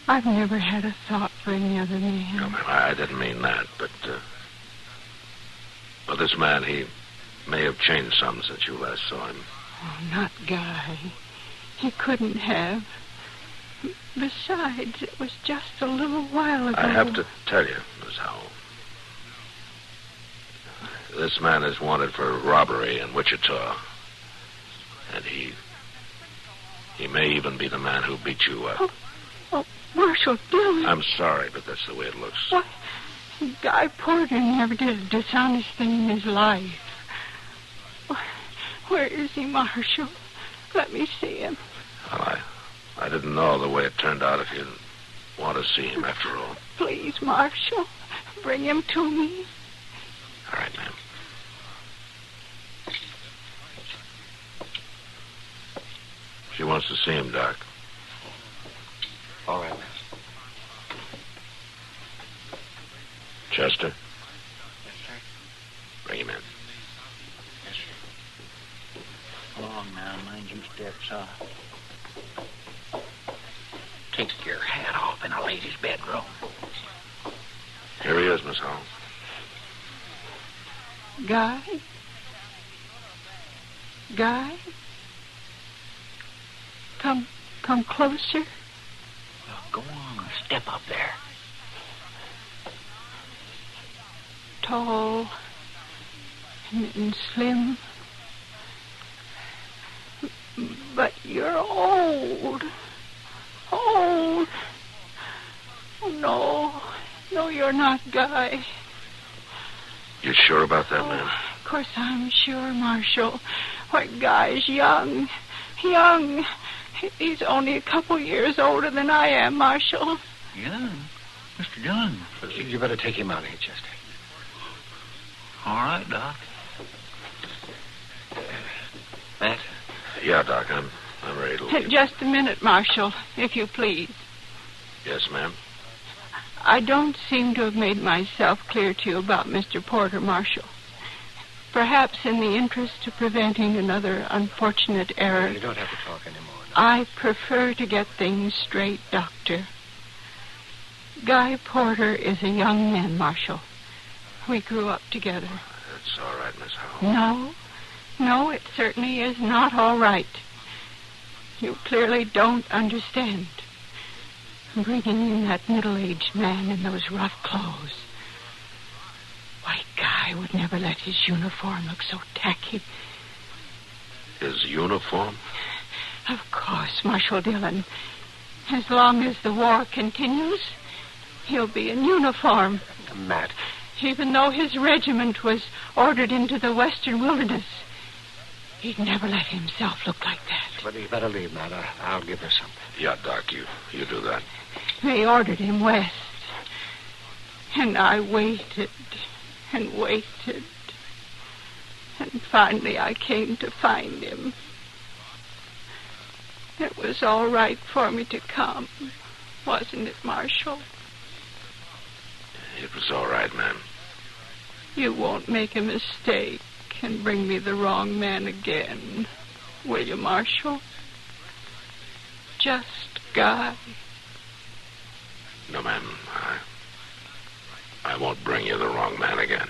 I've never had a thought for any other man. No, ma'am, I didn't mean that, but this man, he may have changed some since you last saw him. Oh, not Guy. He couldn't have. Besides, it was just a little while ago. I have to tell you, Miss Howell. This man is wanted for robbery in Wichita. And he may even be the man who beat you up. Oh, Marshal Dillon. I'm sorry, but that's the way it looks. What? Guy Porter never did a dishonest thing in his life. Where is he, Marshal? Let me see him. Well, I didn't know the way it turned out if you didn't want to see him after all. Please, Marshal, bring him to me. All right, ma'am. She wants to see him, Doc. All right, ma'am. Chester? Yes, sir. Bring him in. Yes, sir. Along now, mind you step soft. Take your hat off in a lady's bedroom. Here he is, Miss Howell. Guy? Guy? Come closer. Well, go on, step up there. Tall and slim. But you're old. Old. Oh, no, you're not Guy. You sure about that, ma'am? Of course I'm sure, Marshal. Why, Guy's young. Young. He's only a couple years older than I am, Marshal. Yeah, Mr. Dillon. You better take him out here, Chester. All right, Doc. Matt? Yeah, Doc, I'm ready to leave. Just a minute, Marshal, if you please. Yes, ma'am? I don't seem to have made myself clear to you about Mr. Porter, Marshal. Perhaps in the interest of preventing another unfortunate error. You don't have to talk anymore. I prefer to get things straight, Doctor. Guy Porter is a young man, Marshal. We grew up together. That's all right, Miss Howell. No, it certainly is not all right. You clearly don't understand. Bringing in that middle-aged man in those rough clothes. Why, Guy would never let his uniform look so tacky. His uniform? Of course, Marshal Dillon. As long as the war continues, he'll be in uniform. Matt. Even though his regiment was ordered into the western wilderness. He'd never let himself look like that. But you better leave, Matt. I'll give her something. Yeah, Doc, you do that. They ordered him west. And I waited and waited. And finally I came to find him. It was all right for me to come, wasn't it, Marshal? It was all right, ma'am. You won't make a mistake and bring me the wrong man again, will you, Marshal? Just Guy. No, ma'am. I won't bring you the wrong man again.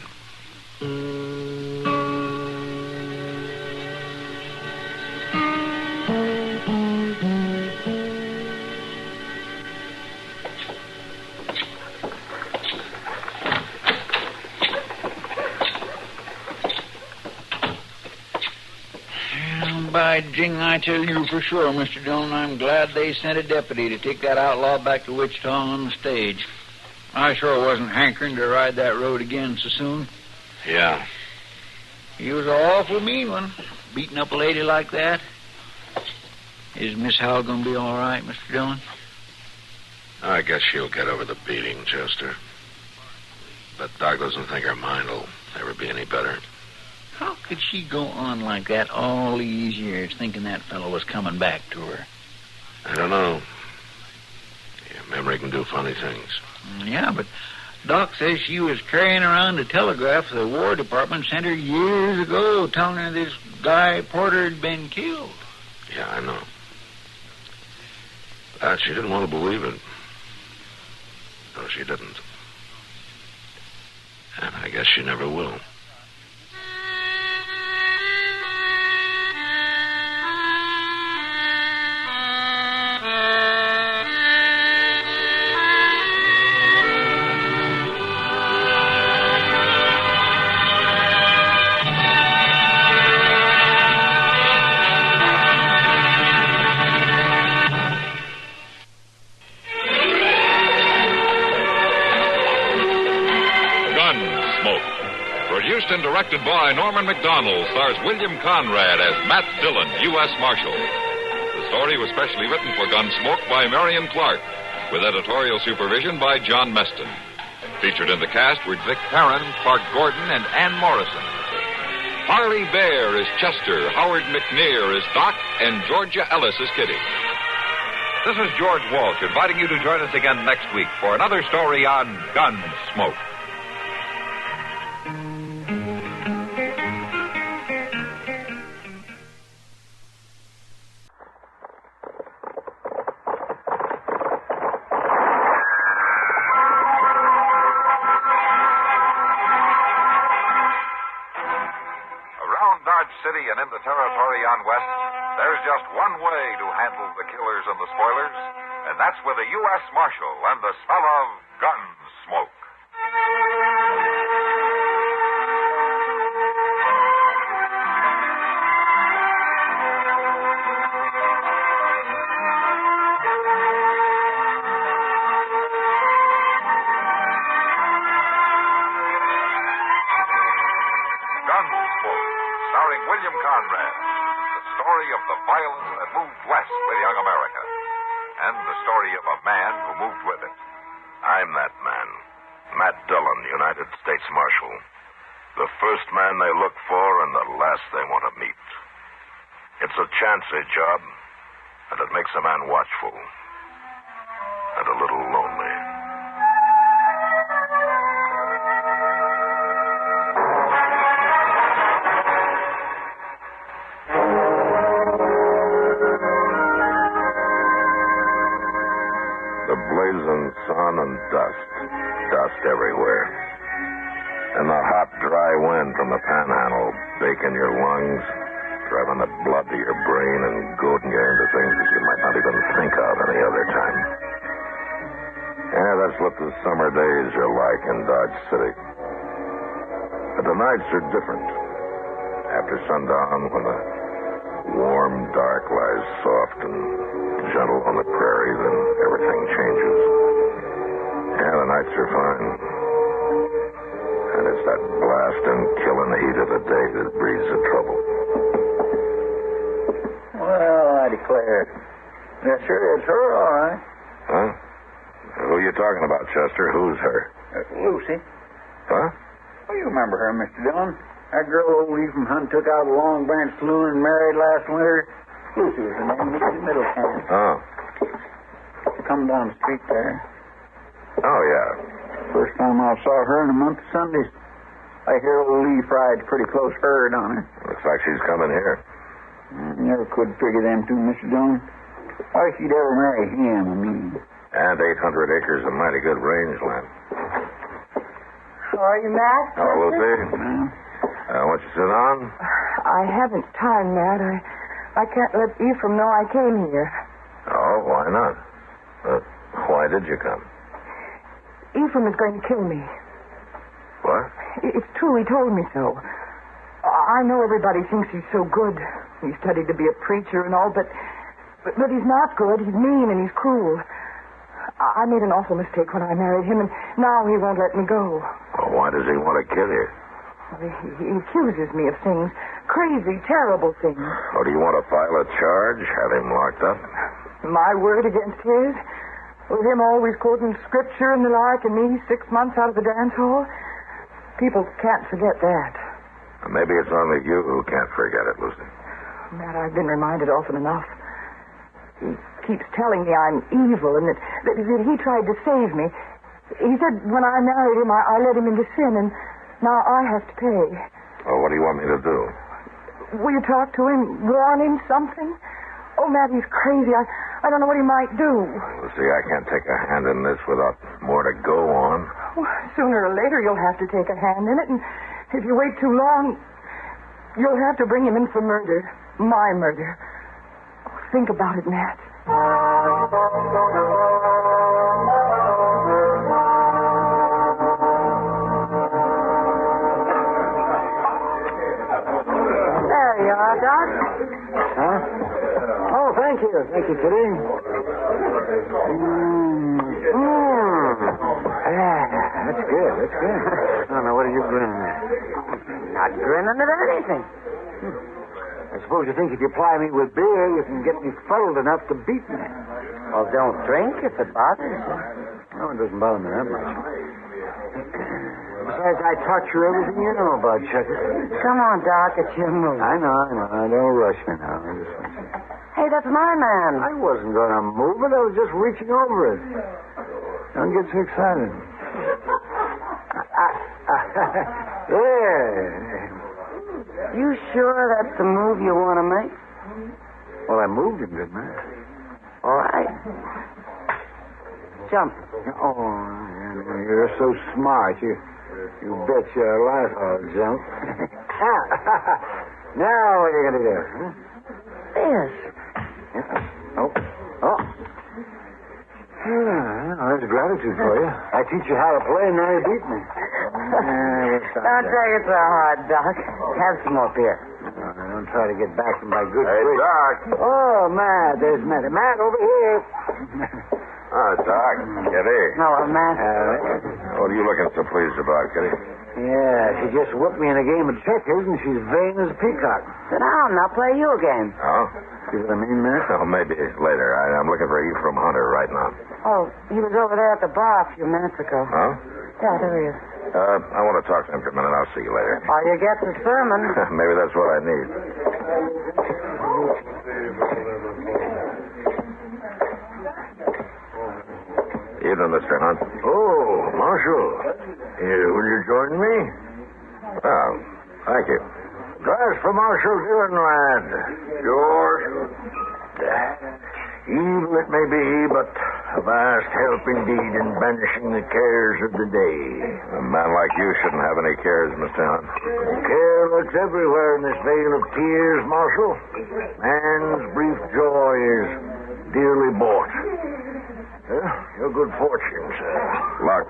By jing, I tell you for sure, Mr. Dillon, I'm glad they sent a deputy to take that outlaw back to Wichita on the stage. I sure wasn't hankering to ride that road again so soon. Yeah. He was an awful mean one, beating up a lady like that. Is Miss Howell going to be all right, Mr. Dillon? I guess she'll get over the beating, Chester. But Doc doesn't think her mind will ever be any better. How could she go on like that all these years, thinking that fellow was coming back to her? I don't know. Your memory can do funny things. Yeah, but Doc says she was carrying around a telegraph the War Department sent her years ago, telling her this Guy Porter had been killed. Yeah, I know. But she didn't want to believe it. No, she didn't. And I guess she never will. Produced and directed by Norman McDonald, stars William Conrad as Matt Dillon, U.S. Marshal. The story was specially written for Gunsmoke by Marion Clark, with editorial supervision by John Meston. Featured in the cast were Vic Perrin, Clark Gordon, and Ann Morrison. Harley Bear is Chester, Howard McNear is Doc, and Georgia Ellis is Kitty. This is George Walsh inviting you to join us again next week for another story on Gunsmoke. City and in the territory on West, there's just one way to handle the killers and the spoilers, and that's with a U.S. Marshal and the smell of Gunsmoke. Starring William Conrad, the story of the violence that moved west with young America, and the story of a man who moved with it. I'm that man, Matt Dillon, United States Marshal. The first man they look for and the last they want to meet. It's a chancy job, and it makes a man watchful and a little lonely. Blazing sun and dust everywhere. And the hot, dry wind from the panhandle baking your lungs, driving the blood to your brain and goading you into things that you might not even think of any other time. Yeah, that's what the summer days are like in Dodge City. But the nights are different. After sundown, when the warm dark lies soft and gentle on the prairie, then everything changes. Yeah, the nights are fine. And it's that blasting, killing heat of the day that breeds the trouble. Claire. Yes, sir, it's her, all right. Huh? Who are you talking about, Chester? Who's her? Lucy. Huh? Oh, you remember her, Mr. Dillon. That girl old Ephraim Hunt took out of the Long Branch Saloon and married last winter. Lucy was her name, Mrs. Middlecamp. Oh. Come down the street there. Oh, yeah. First time I saw her in a month of Sundays. I hear old Lee Fry's pretty close herd on her. Looks like she's coming here. Never could figure them two, Mr. Dillon. Why she'd ever marry him, I mean. And 800 acres of mighty good rangeland. How are you, Matt? Hello, Lucy. Won't you sit down? I haven't time, Matt. I can't let Ephraim know I came here. Oh, why not? Why did you come? Ephraim is going to kill me. What? It's true. He told me so. I know everybody thinks he's so good. He studied to be a preacher and all, but he's not good. He's mean and he's cruel. I made an awful mistake when I married him, and now he won't let me go. Well, why does he want to kill you? He accuses me of things. Crazy, terrible things. Oh, do you want to file a charge? Have him locked up? My word against his? With him always quoting scripture and the like, and me 6 months out of the dance hall? People can't forget that. Maybe it's only you who can't forget it, Lucy. Matt, I've been reminded often enough. He keeps telling me I'm evil and that he tried to save me. He said when I married him, I led him into sin, and now I have to pay. Well, what do you want me to do? Will you talk to him? Warn him something? Oh, Matt, he's crazy. I don't know what he might do. Lucy, I can't take a hand in this without more to go on. Well, sooner or later, you'll have to take a hand in it, and if you wait too long, you'll have to bring him in for murder. My murder. Think about it, Matt. There you are, Doc. Huh? Oh, thank you. Thank you, Kitty. That's good. That's good. I don't know. What are you grinning at? Not grinning at anything. I suppose you think if you ply me with beer, you can get me fuddled enough to beat me. Well, don't drink if it bothers you. No, it doesn't bother me that much. Besides, I taught you everything you know about Chucky. Come on, Doc, it's your move. I know. Don't rush me now. Hey, that's my man. I wasn't going to move it. I was just reaching over it. Don't get so excited. There. You sure that's the move you want to make? Well, I moved him, didn't I? All right. Jump. Oh, you're so smart. You bet your life I'll jump. Now what are you going to do? Huh? This. Oh. There's gratitude for you. I teach you how to play, and now you beat me. Don't take it so hard, Doc. Have some more beer. Don't try to get back from my good Hey, trick. Doc. Oh, Matt. There's Matt. Matt, over here. Oh, Doc. Kitty. Hello, Matt. What are you looking so pleased about, Kitty? Yeah, she just whooped me in a game of checkers, and she's vain as a peacock. Sit down. I'll play you a game. Oh? See what I mean, Matt? Oh, maybe later. I'm looking for Ephraim Hunter right now. Oh, he was over there at the bar a few minutes ago. Huh? Yeah, there he is. I want to talk to him for a minute. I'll see you later. All you get's a sermon. Maybe that's what I need. Evening, Mr. Hunt. Oh, Marshal. Will you join me? Well, thank you. Glass for Marshal Dillon, lad. Sure. Evil it may be, but a vast help indeed in banishing the cares of the day. A man like you shouldn't have any cares, Mr. Hunt. Care lurks everywhere in this vale of tears, Marshal. Man's brief joy is dearly bought. Your good fortune, sir. Luck.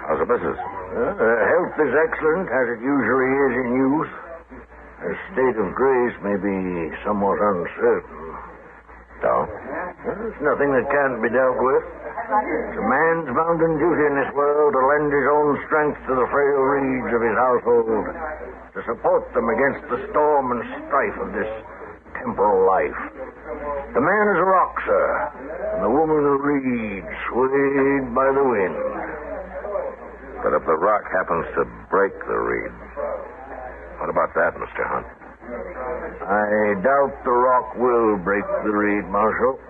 How's the missus? Health is excellent, as it usually is in youth. Her state of grace may be somewhat uncertain. So? There's nothing that can't be dealt with. It's a man's bounden duty in this world to lend his own strength to the frail reeds of his household, to support them against the storm and strife of this temporal life. The man is a rock, sir, and the woman a reed swayed by the wind. But if the rock happens to break the reed, what about that, Mr. Hunt? I doubt the rock will break the reed, Marshal.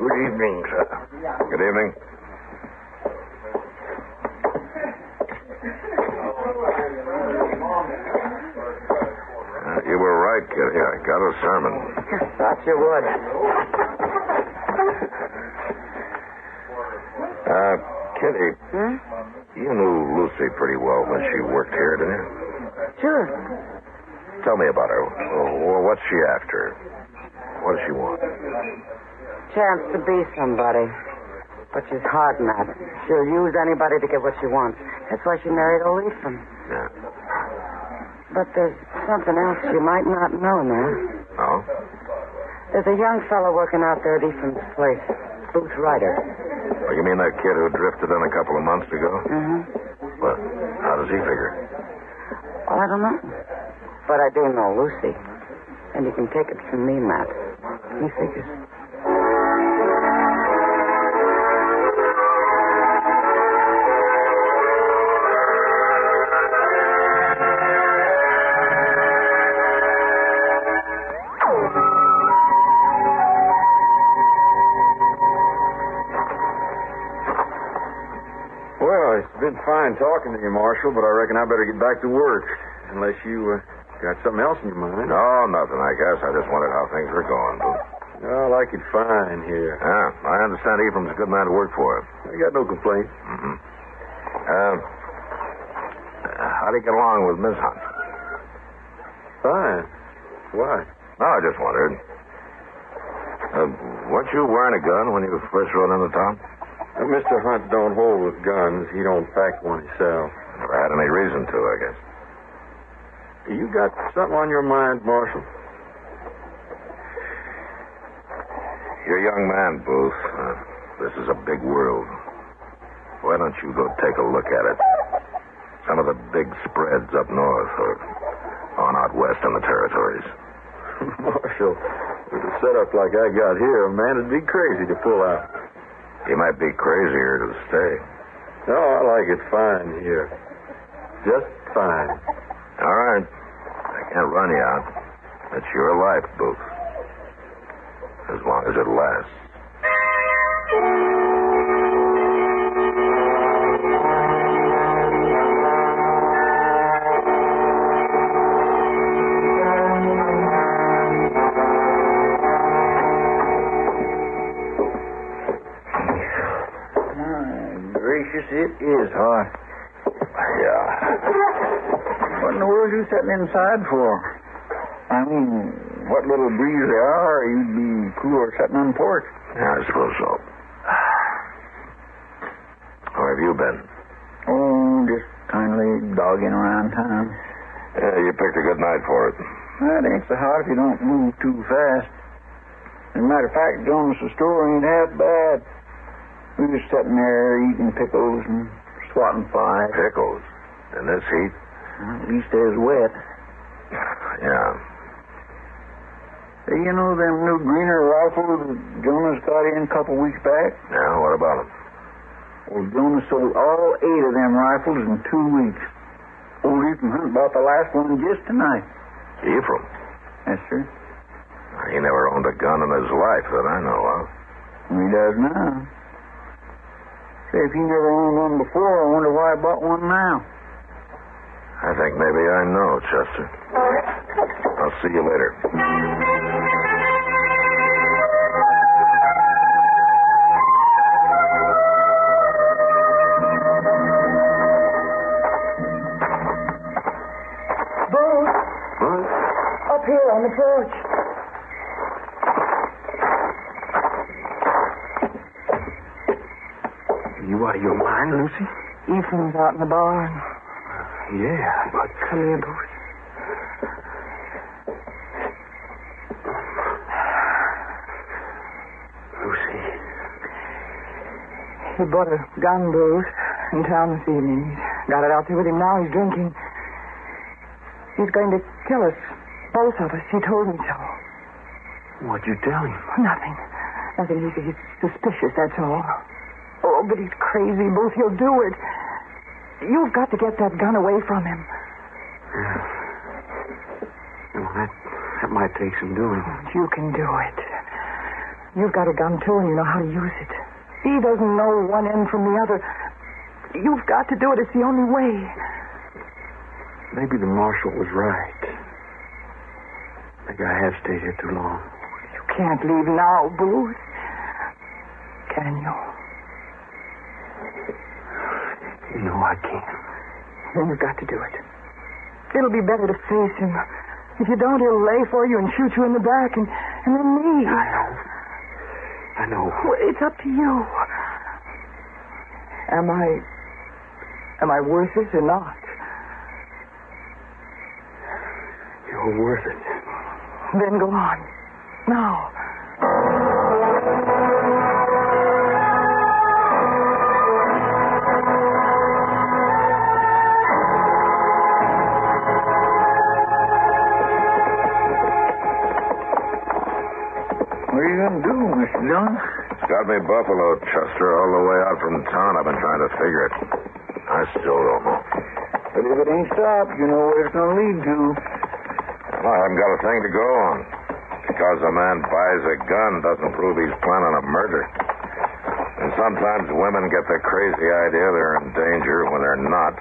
Good evening, sir. Good evening. You were right, Kitty. I got a sermon. Thought you would. Kitty, you knew Lucy pretty well when she worked here, didn't you? Sure. Tell me about her. What's she after? What does she want? Chance to be somebody. But she's hard, Matt. She'll use anybody to get what she wants. That's why she married old Ephraim. Yeah. But there's something else you might not know now. Oh? There's a young fellow working out there at Ephraim's place. Booth Ryder. Oh, you mean that kid who drifted in a couple of months ago? Well, how does he figure? Well, I don't know. But I do know Lucy. And you can take it from me, Matt. He figures. It's been fine talking to you, Marshal, but I reckon I better get back to work. Unless you got something else in your mind. No, nothing, I guess. I just wondered how things were going, Booth. No, I like it fine here. Yeah, I understand Ephraim's a good man to work for. I got no complaints. How do you get along with Miss Hunt? Fine. Why? No, I just wondered. Weren't you wearing a gun when you first rode into town? Well, Mr. Hunt don't hold with guns. He don't pack one himself. Never had any reason to, I guess. You got something on your mind, Marshal? You're a young man, Booth. This is a big world. Why don't you go take a look at it? Some of the big spreads up north or on out west in the territories. Marshal, with a setup like I got here, a man would be crazy to pull out. He might be crazier to stay. No, I like it fine here. Just fine. All right. I can't run you out. It's your life, Booth. As long as it lasts. It is hot. Yeah. What in the world are you sitting inside for? I mean, what little breeze there are, you'd be cooler sitting on the porch. Yeah, I suppose so. Where have you been? Oh, just kindly dogging around town. Yeah, you picked a good night for it. Well, it ain't so hot if you don't move too fast. As a matter of fact, Jonas' store ain't half bad. We was sitting there eating pickles and swatting flies. Pickles? In this heat? At least they was wet. Yeah. Hey, you know them new Greener rifles that Jonas got in a couple weeks back? Yeah, what about them? Well, Jonas sold all 8 of them rifles in 2 weeks. Old Ephraim Hunt bought the last one just tonight. Ephraim? Yes, sir. He never owned a gun in his life that I know of. He does now. Say, if he never owned one before, I wonder why he bought one now. I think maybe I know, Chester. I'll see you later. Booth! What? Up here on the porch. You out of your mind, Lucy? Ephraim's out in the barn. Yeah, but... Come here, Booth. He bought a gun, Bruce, in town this evening. He's got it out there with him now. He's drinking. He's going to kill us, both of us. He told me so. What'd you tell him? Nothing. He's suspicious, that's all. Oh, but he's crazy, Bruce. He'll do it. You've got to get that gun away from him. Yeah. Well, that might take some doing. You can do it. You've got a gun, too, and you know how to use it. He doesn't know one end from the other. You've got to do it. It's the only way. Maybe the marshal was right. Maybe I have stayed here too long. You can't leave now, Bruce. Can you? You know I can. Then you've got to do it. It'll be better to face him. If you don't, he'll lay for you and shoot you in the back, and then me. I know. Well, it's up to you. Am I worth it or not? You're worth it. Then go on. Now. What are you going to do, Mr. Dillon? It's got me buffaloed, Chester, all the way out from town. I've been trying to figure it. I still don't know. But if it ain't stopped, you know where it's going to lead to. Well, I haven't got a thing to go on. Because a man buys a gun doesn't prove he's planning a murder. And sometimes women get the crazy idea they're in danger when they're not.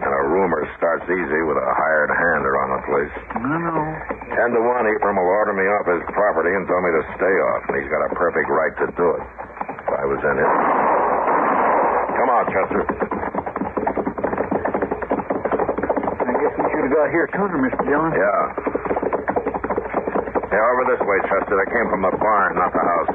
And a rumor starts easy with a hired hand around the place. I know. 10 to 1, Ephraim will order me off his property and tell me to stay off. And he's got a perfect right to do it. If I was in it. Come on, Chester. I guess we should have got here sooner, Mr. Dillon. Yeah. Yeah, over this way, Chester. They came from the barn, not the house.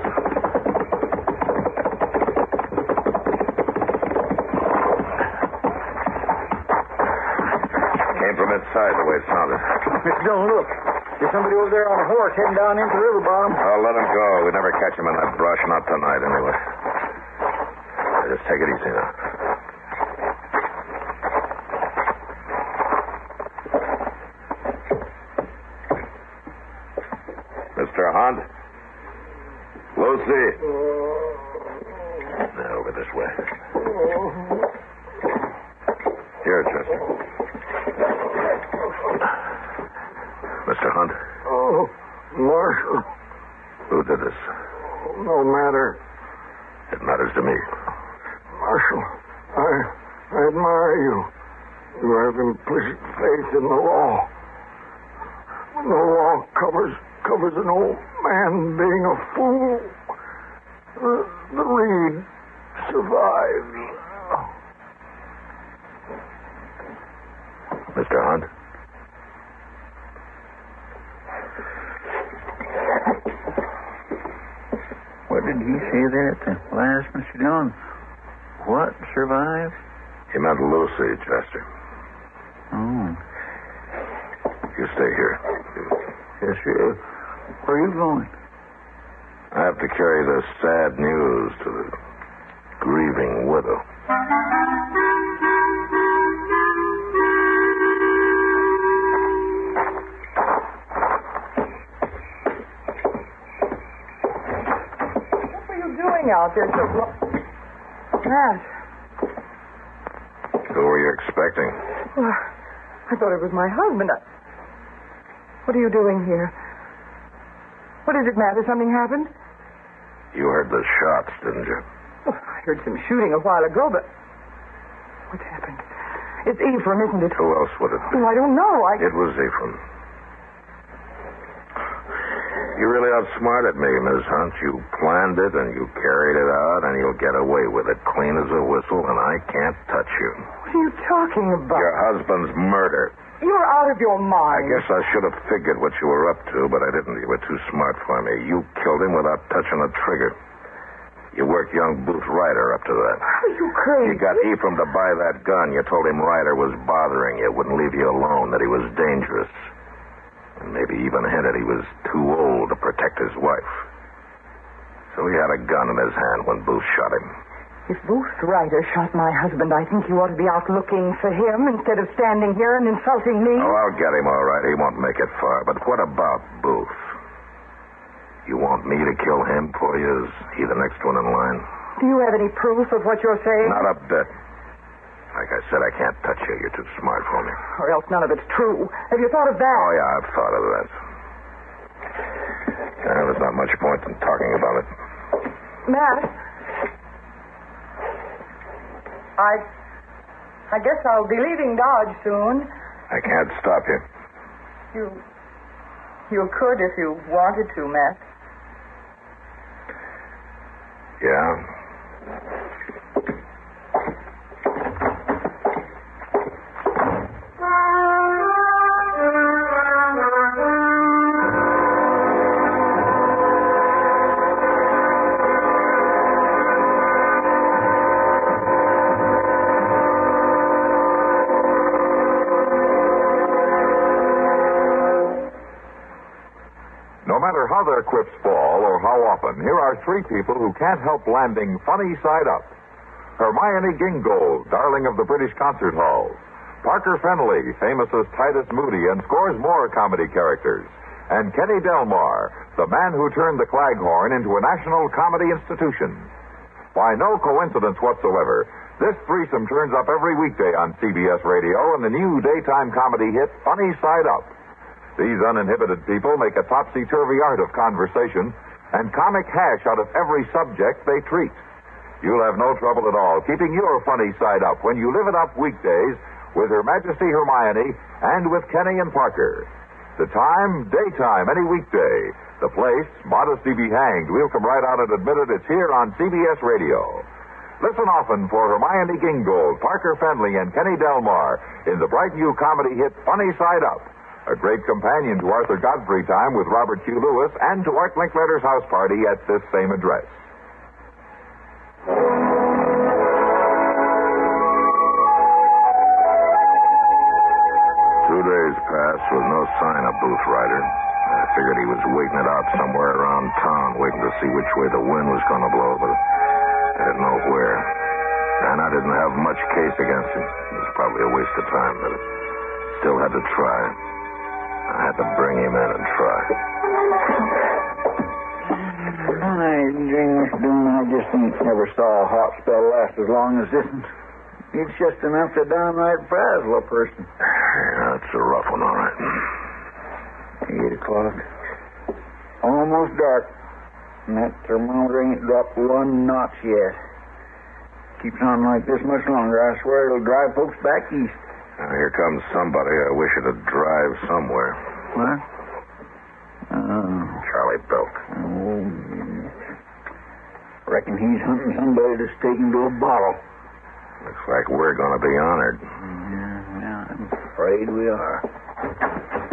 Came from inside, the way it sounded. Mr. Dillon, look. There's somebody over there on a horse heading down into the river bottom. Oh, let him go. We'd never catch him in that brush, not tonight, anyway. Just take it easy now. Mr. Hunt? Lucy? Now, over this way. Here, Chester. Mr. Hunt? Oh, Marshal. Who did this? No matter. It matters to me. Marshal, I admire you. You have implicit faith in the law. When the law covers an old man being a fool, the reed survives. Mr. Hunt? What did he say there at the last, Mr. Dillon? What survived? He meant Lucy, Chester. Oh. You stay here. Yes, sir. Where are you going? I have to carry the sad news to the grieving widow. What were you doing out there so long? Matt. Who were you expecting? Well, I thought it was my husband. What are you doing here? What is it, Matt? Has something happened? You heard the shots, didn't you? Well, I heard some shooting a while ago, but what's happened? It's Ephraim, isn't it? Who else would it be? Oh, I don't know. It was Ephraim. You really outsmarted me, Miss Hunt. You planned it, and you carried it out, and you'll get away with it clean as a whistle, and I can't touch you. What are you talking about? Your husband's murder. You're out of your mind. I guess I should have figured what you were up to, but I didn't. You were too smart for me. You killed him without touching a trigger. You worked young Booth Ryder up to that. Are you crazy? You got Ephraim to buy that gun. You told him Ryder was bothering you, wouldn't leave you alone, that he was dangerous. And maybe even hinted he was too old to protect his wife. So he had a gun in his hand when Booth shot him. If Booth Ryder shot my husband, I think you ought to be out looking for him instead of standing here and insulting me. Oh, I'll get him all right. He won't make it far. But what about Booth? You want me to kill him for you? Is he the next one in line? Do you have any proof of what you're saying? Not a bit. Like I said, I can't touch you. You're too smart for me. Or else none of it's true. Have you thought of that? Oh, yeah, I've thought of that. There's not much point in talking about it. Matt, I guess I'll be leaving Dodge soon. I can't stop you. You could if you wanted to, Matt. Yeah? No matter how their quips fall or how often, here are three people who can't help landing funny side up. Hermione Gingold, darling of the British concert halls. Parker Fennelly, famous as Titus Moody and scores more comedy characters. And Kenny Delmar, the man who turned the Claghorn into a national comedy institution. By no coincidence whatsoever, this threesome turns up every weekday on CBS Radio in the new daytime comedy hit Funny Side Up. These uninhibited people make a topsy-turvy art of conversation and comic hash out of every subject they treat. You'll have no trouble at all keeping your funny side up when you live it up weekdays with Her Majesty Hermione and with Kenny and Parker. The time, daytime, any weekday. The place, modesty be hanged. We'll come right out and admit it. It's here on CBS Radio. Listen often for Hermione Gingold, Parker Fennelly, and Kenny Delmar in the bright new comedy hit Funny Side Up. A great companion to Arthur Godfrey Time with Robert Q. Lewis and to Art Linkletter's house party at this same address. 2 days passed with no sign of Booth Ryder. I figured he was waiting it out somewhere around town, waiting to see which way the wind was going to blow, but I didn't know where. And I didn't have much case against him. It was probably a waste of time, but I still had to try. I had to bring him in and try. Mr. Dillon, I just ain't never saw a hot spell last as long as this one. It's just enough to downright frazzle a person. Yeah, it's a rough one, all right. 8 o'clock. Almost dark. And that thermometer ain't dropped 1 notch yet. Keeps on like this much longer, I swear it'll drive folks back east. Now, here comes somebody. I wish it'd drive somewhere. What? Charlie Belk. Oh, reckon he's hunting somebody to stake him to a bottle. Looks like we're going to be honored. Yeah, I'm afraid we are.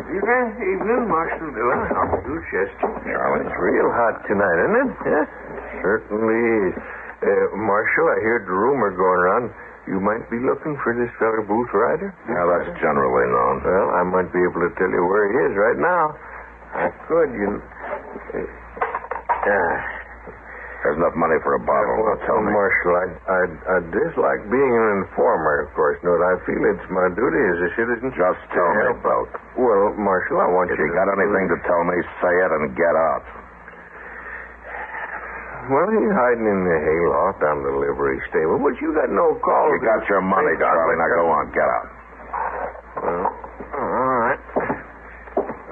Evening, Marshal Dillon. How do you, Chester? Charlie. It's real hot tonight, isn't it? Yeah, certainly is. Marshal, I heard the rumor going around. You might be looking for this fellow Booth Ryder? Yeah, that's generally known. Well, I might be able to tell you where he is right now. I could, you know. There's enough money for a bottle. Well, tell me. Marshal, I'd dislike being an informer, of course. No, I feel it's my duty as a citizen. Just tell me, Belk. Well, Marshal, I want if you you got anything to tell me, say it and get out. Well, he's hiding in the hayloft down the livery stable, but you got no call. You got your money, Charlie. Now go on. Get out. Well, all right.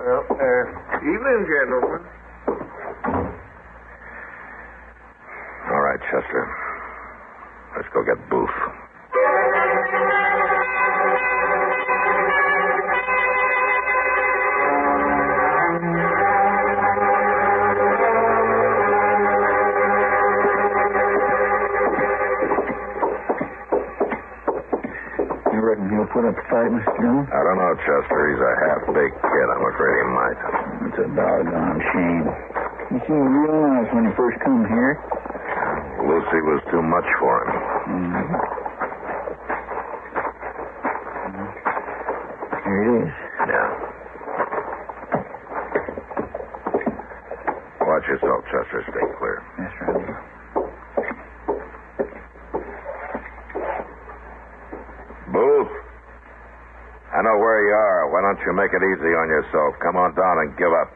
Well, evening, gentlemen. All right, Chester. Let's go get Booth. Reckon he'll put up a fight, Mr. Dillon? I don't know, Chester. He's a half-baked kid. I'm afraid he might. It's a doggone shame. He seemed real nice when he first come here. Lucy was too much for him. Here it is. Yeah. Watch yourself, Chester. Stay clear. Yes, right. don't you make it easy on yourself? Come on down and give up.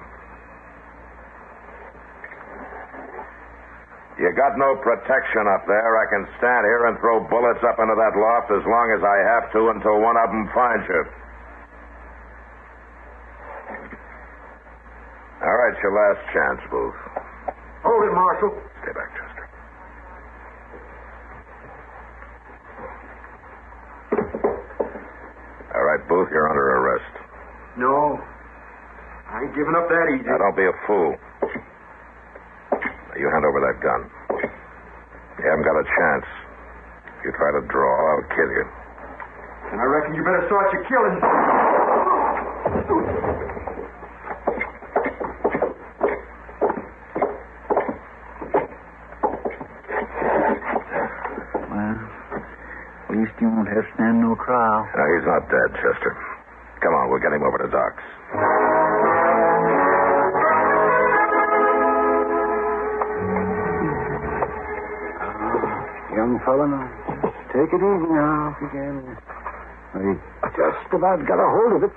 You got no protection up there. I can stand here and throw bullets up into that loft as long as I have to until one of them finds you. All right, your last chance, Booth. Hold it, Marshal. Stay back, Chester. All right, Booth, you're under arrest. No. I ain't giving up that easy. Now, don't be a fool. Now, you hand over that gun. You haven't got a chance. If you try to draw, I'll kill you. And I reckon you better start your killing. At least you won't have to stand no trial. No, he's not dead, Chester. Come on, we'll get him over to Doc's. Young fella, now, just take it easy now, if you can. I just about got a hold of it.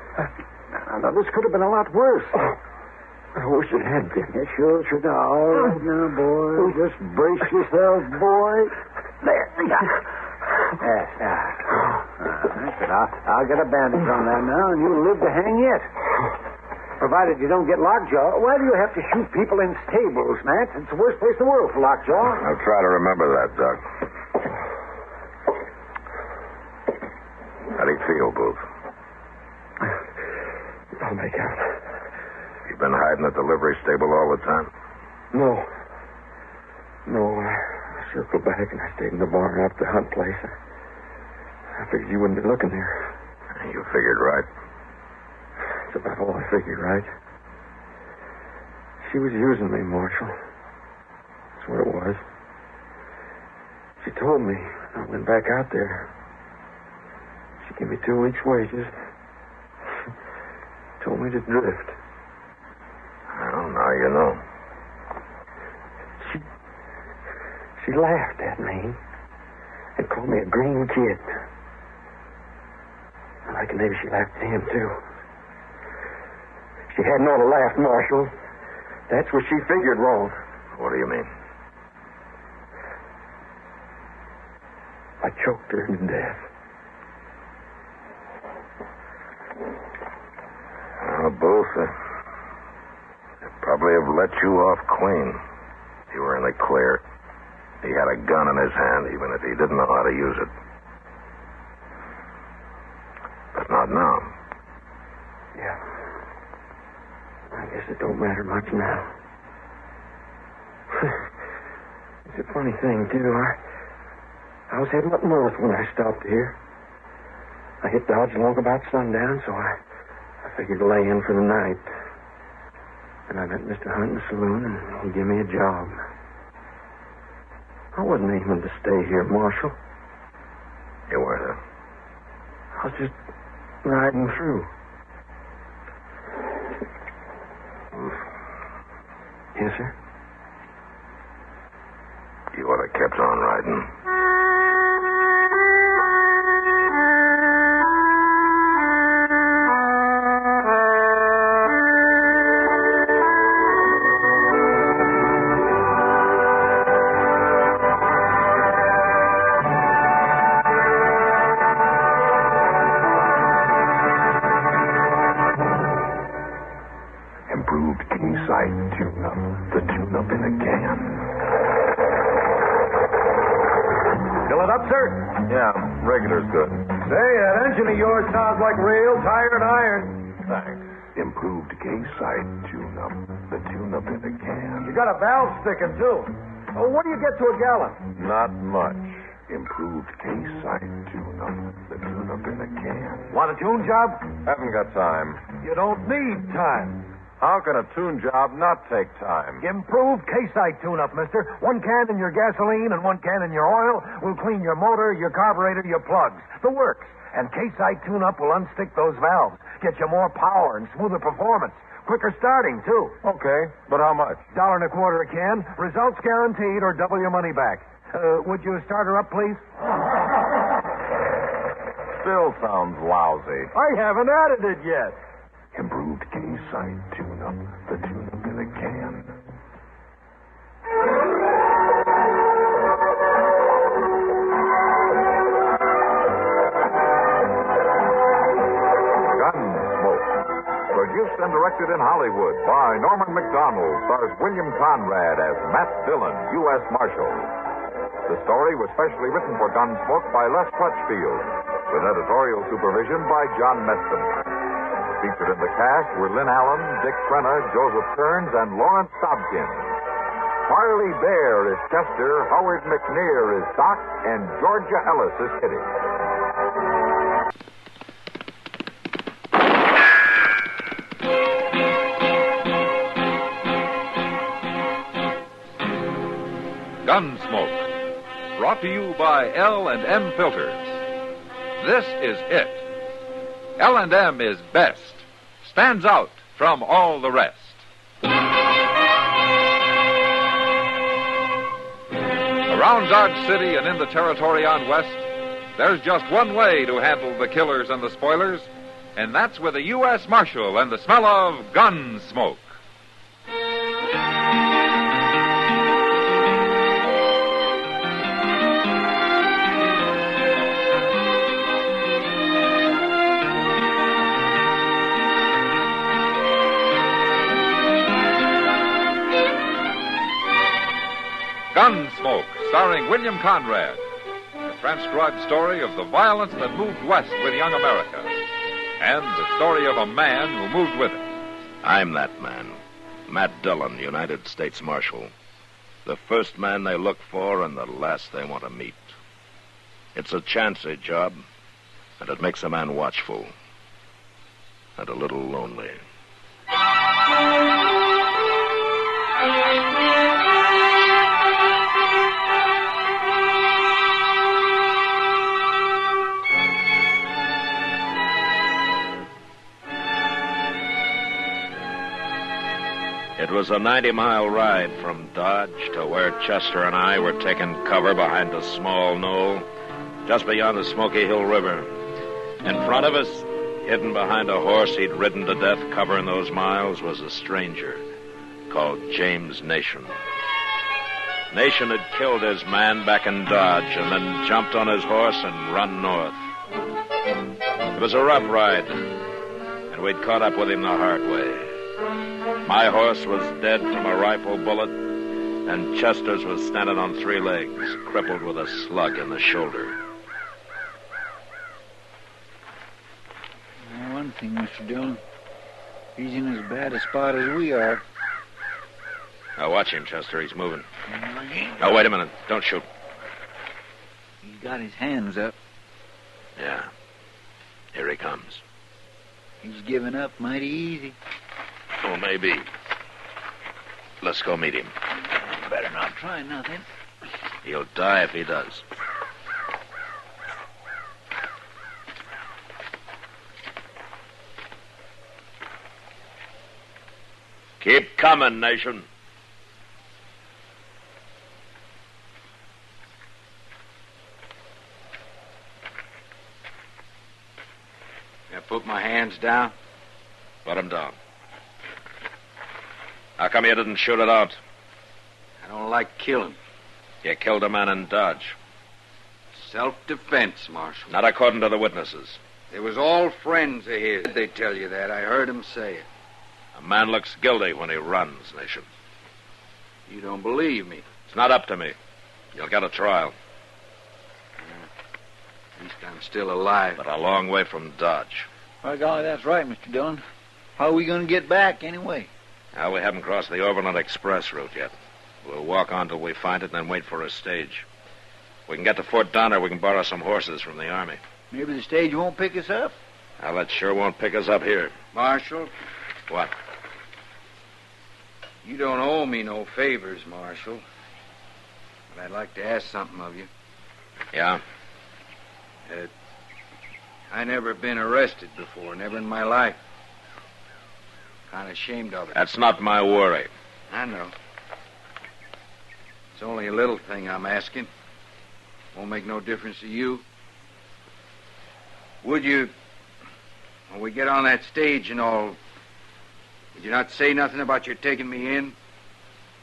Now, this could have been a lot worse. I wish it had been. Yeah, sure. Now, all right now, boy. Just brace yourself, boy. There. That's it. I'll get a bandage on that now, and you'll live to hang yet. Provided you don't get lockjaw. Why do you have to shoot people in stables, Matt? It's the worst place in the world for lockjaw. I'll try to remember that, Doc. How do you feel, Booth? I'll make out. You've been hiding at the livery stable all the time? No, I circled back and I stayed in the barn up the hunt place. I figured you wouldn't be looking there. You figured right. That's about all I figured, right? She was using me, Marshal. That's what it was. She told me. I went back out there. She gave me 2 weeks' wages. Told me to drift. Well, now you know. She laughed at me and called me a green kid. I reckon maybe she laughed at him, too. She hadn't ought to laugh, Marshal. That's where she figured wrong. What do you mean? I choked her to death. Well, Booth, they probably have let you off clean. You were in the clear. He had a gun in his hand, even if he didn't know how to use it. But not now. Yeah. I guess it don't matter much now. It's a funny thing, too. I was heading up north when I stopped here. I hit Dodge long about sundown, so I figured to lay in for the night. And I met Mr. Hunt in the saloon, and he gave me a job. I wasn't aiming to stay here, Marshal. You weren't, huh? I was just riding through. Yes, sir? You ought to have kept on riding. Improved king-size tune-up. The tune-up in a can. Fill it up, sir? Yeah, regular's good. Say, that engine of yours sounds like real tired iron. Thanks. Improved king-size tune-up. The tune-up in a can. You got a valve sticking, too. Oh, what do you get to a gallon? Not much. Improved king-size tune-up. The tune-up in a can. Want a tune job? Haven't got time. You don't need time. How can a tune job not take time? Improved K-Site tune-up, mister. 1 can in your gasoline and 1 can in your oil will clean your motor, your carburetor, your plugs. The works. And K-Site tune-up will unstick those valves. Get you more power and smoother performance. Quicker starting, too. Okay, but how much? $1.25 a can. Results guaranteed or double your money back. Would you start her up, please? Still sounds lousy. I haven't added it yet. Improved case-side tune-up. The tune-up in a can. Gunsmoke. Produced and directed in Hollywood by Norman McDonald, stars William Conrad as Matt Dillon, U.S. Marshal. The story was specially written for Gunsmoke by Les Crutchfield, with editorial supervision by John Meston. Featured in the cast were Lynn Allen, Dick Crenna, Joseph Kearns, and Lawrence Dobkin. Harley Bear is Chester, Howard McNear is Doc, and Georgia Ellis is Kitty. Gunsmoke, brought to you by L&M Filters. This is it. L&M is best. Stands out from all the rest. Around Dodge City and in the territory on west, there's just one way to handle the killers and the spoilers, and that's with a U.S. Marshal and the smell of Gunsmoke. Gunsmoke, starring William Conrad. The transcribed story of the violence that moved west with young America. And the story of a man who moved with it. I'm that man. Matt Dillon, United States Marshal. The first man they look for and the last they want to meet. It's a chancy job, and it makes a man watchful. And a little lonely. It was a 90-mile ride from Dodge to where Chester and I were taking cover behind a small knoll just beyond the Smoky Hill River. In front of us, hidden behind a horse he'd ridden to death covering those miles, was a stranger called James Nation. Nation had killed his man back in Dodge and then jumped on his horse and run north. It was a rough ride, and we'd caught up with him the hard way. My horse was dead from a rifle bullet, and Chester's was standing on three legs, crippled with a slug in the shoulder. One thing, Mr. Dillon. He's in as bad a spot as we are. Now watch him, Chester. He's moving. Now, wait a minute. Don't shoot. He's got his hands up. Yeah. Here he comes. He's giving up mighty easy. Oh, maybe. Let's go meet him. Better not try nothing. He'll die if he does. Keep coming, Nation. I put my hands down? Put them down. How come you didn't shoot it out? I don't like killing. You killed a man in Dodge. Self-defense, Marshal. Not according to the witnesses. They was all friends of his. They tell you that. I heard him say it. A man looks guilty when he runs, Nation. You don't believe me. It's not up to me. You'll get a trial. At least I'm still alive. But a long way from Dodge. By golly, that's right, Mr. Dillon. How are we going to get back, anyway? Now, we haven't crossed the Overland Express route yet. We'll walk on till we find it and then wait for a stage. We can get to Fort Donner. We can borrow some horses from the Army. Maybe the stage won't pick us up. Well, that sure won't pick us up here. Marshal? What? You don't owe me no favors, Marshal. But I'd like to ask something of you. Yeah? I never been arrested before, never in my life. Kind of ashamed of it. That's not my worry. I know. It's only a little thing I'm asking. Won't make no difference to you. Would you When we get on that stage and all, would you not say nothing about your taking me in?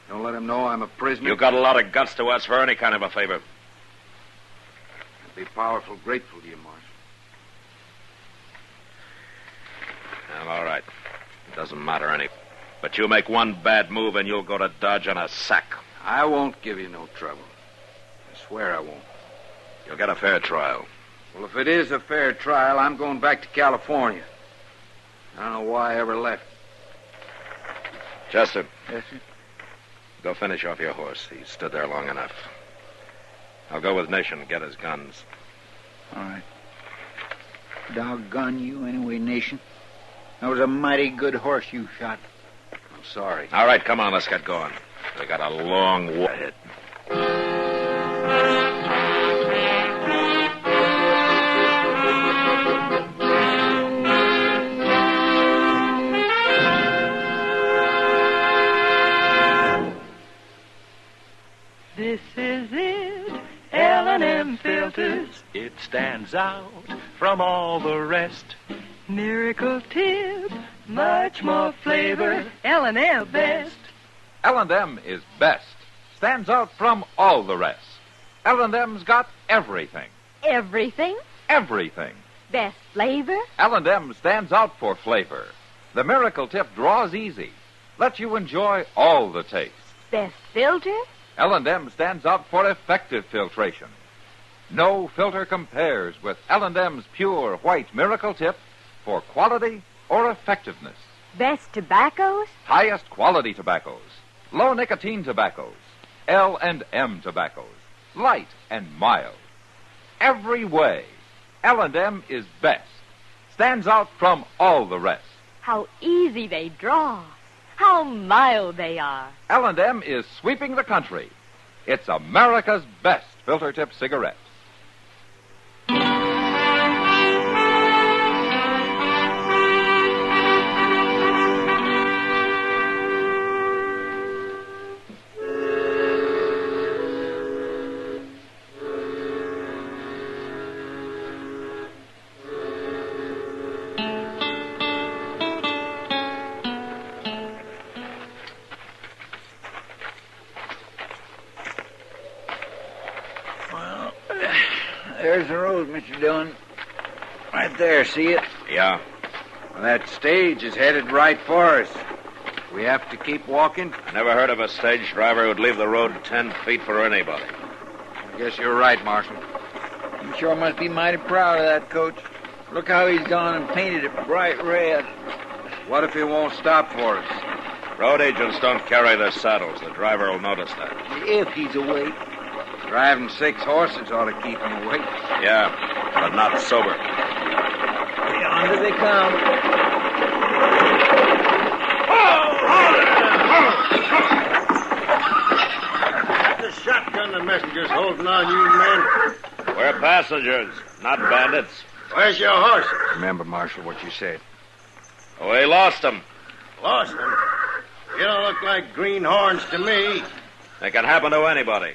Don't let him know I'm a prisoner? You got a lot of guts to ask for any kind of a favor. I'd be powerful grateful to you, Marshal. Well, all right. It doesn't matter any. But you make one bad move and you'll go to Dodge on a sack. I won't give you no trouble. I swear I won't. You'll get a fair trial. Well, if it is a fair trial, I'm going back to California. I don't know why I ever left. Chester. Yes, sir? Go finish off your horse. He stood there long enough. I'll go with Nation and get his guns. All right. Doggone you anyway, Nation. That was a mighty good horse you shot. I'm sorry. All right, come on, let's get going. We got a long walk ahead. This is it, L&M filters. It stands out from all the rest. Miracle tip, much more flavor. L&M best. L&M is best. Stands out from all the rest. L&M's got everything. Everything? Everything. Best flavor? L&M stands out for flavor. The Miracle Tip draws easy. Lets you enjoy all the taste. Best filter? L&M stands out for effective filtration. No filter compares with L&M's pure white Miracle Tip for quality or effectiveness. Best tobaccos? Highest quality tobaccos. Low nicotine tobaccos. L&M tobaccos. Light and mild. Every way, L&M is best. Stands out from all the rest. How easy they draw. How mild they are. L&M is sweeping the country. It's America's best filter tip cigarette. There's the road, Mr. Dillon. Right there, see it? Yeah. Well, that stage is headed right for us. We have to keep walking? I never heard of a stage driver who'd leave the road 10 feet for anybody. I guess you're right, Marshal. You sure must be mighty proud of that, Coach. Look how he's gone and painted it bright red. What if he won't stop for us? Road agents don't carry their saddles. The driver will notice that. If he's awake. Driving 6 horses ought to keep him awake. Yeah, but not sober. Yonder they come. The shotgun the messenger's holding on, you men. We're passengers, not bandits. Where's your horse? Remember, Marshal, what you said. We lost them. Lost them? You don't look like greenhorns to me. It can happen to anybody.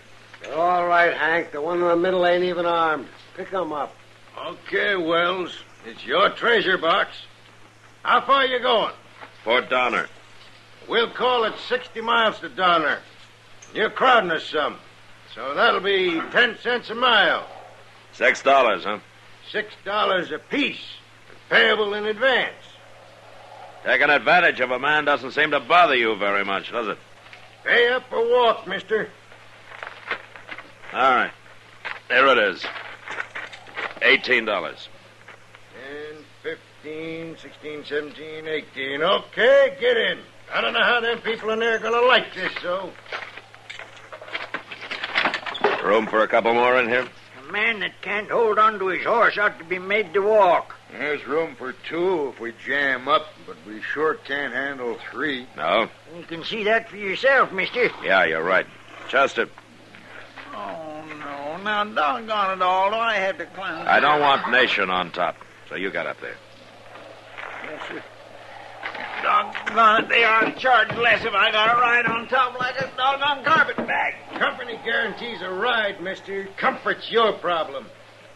All right, Hank. The one in the middle ain't even armed. Pick them up. Okay, Wells. It's your treasure box. How far you going? Fort Donner. We'll call it 60 miles to Donner. You're crowding us some. So that'll be 10 cents a mile. $6, huh? $6 apiece. Payable in advance. Taking advantage of a man doesn't seem to bother you very much, does it? Pay up or walk, mister. All right. Here it is. $18. 10, 15, 16, 17, 18. Okay, get in. I don't know how them people in there are going to like this, so. Room for a couple more in here? A man that can't hold on to his horse ought to be made to walk. There's room for 2 if we jam up, but we sure can't handle 3. No? You can see that for yourself, mister. Yeah, you're right. Chester. Oh, no. Now, doggone it all, do I have to climb? I don't want Nation on top, so you got up there. Yes, sir. Doggone it, they ought to charge less if I got to ride on top like a doggone carpet bag. Company guarantees a ride, mister. Comfort's your problem.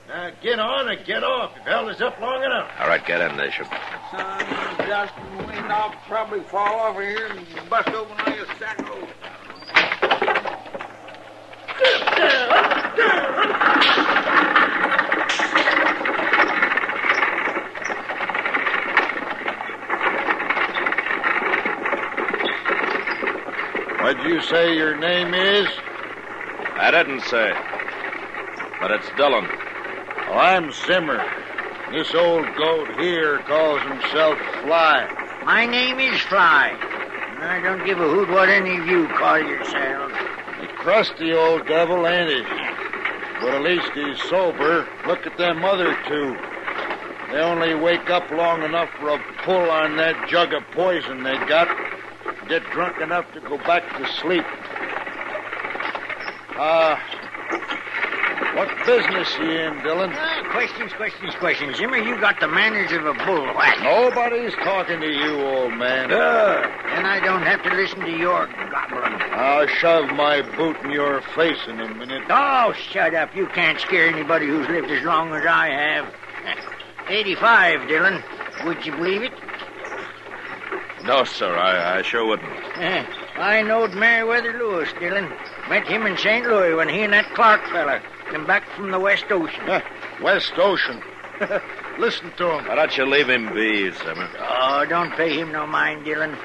Now, get on and get off. You've held us up long enough. All right, get in, Nation. Son, dust and wind, I'll probably fall over here and bust open like a sack of oats. What'd you say your name is? I didn't say. But it's Dillon. Oh, I'm Zimmer. This old goat here calls himself Fly. My name is Fly. I don't give a hoot what any of you call yourselves. A crusty old devil, ain't he? But at least he's sober. Look at them other two. They only wake up long enough for a pull on that jug of poison they got. Get drunk enough to go back to sleep. What business you in, Dillon? Questions. Zimmer, you got the manners of a bullwhack. Nobody's talking to you, old man. Then I don't have to listen to your gobbling. I'll shove my boot in your face in a minute. Oh, shut up. You can't scare anybody who's lived as long as I have. 85, Dillon. Would you believe it? No, sir, I sure wouldn't. I knowed Meriwether Lewis, Dillon. Met him in St. Louis when he and that Clark fella come back from the West Ocean. West Ocean? Listen to him. Why don't you leave him be, Zimmer? Oh, don't pay him no mind, Dillon.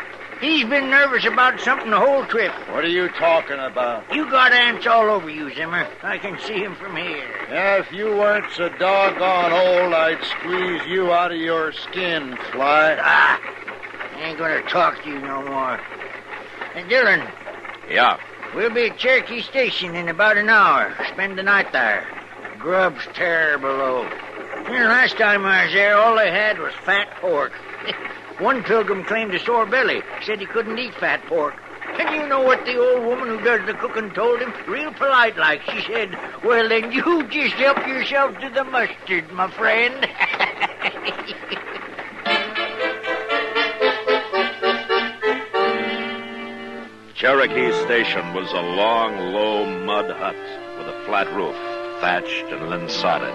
He's been nervous about something the whole trip. What are you talking about? You got ants all over you, Zimmer. I can see him from here. Yeah, if you weren't so doggone old, I'd squeeze you out of your skin, Fly. I ain't gonna talk to you no more. Hey, Dillon. Yeah? We'll be at Cherokee Station in about an hour. Spend the night there. Grub's terrible low. Last time I was there, all they had was fat pork. One pilgrim claimed a sore belly. Said he couldn't eat fat pork. And you know what the old woman who does the cooking told him? Real polite like. She said, well, then you just help yourself to the mustard, my friend. Cherokee Station was a long, low mud hut with a flat roof, thatched and linsodded.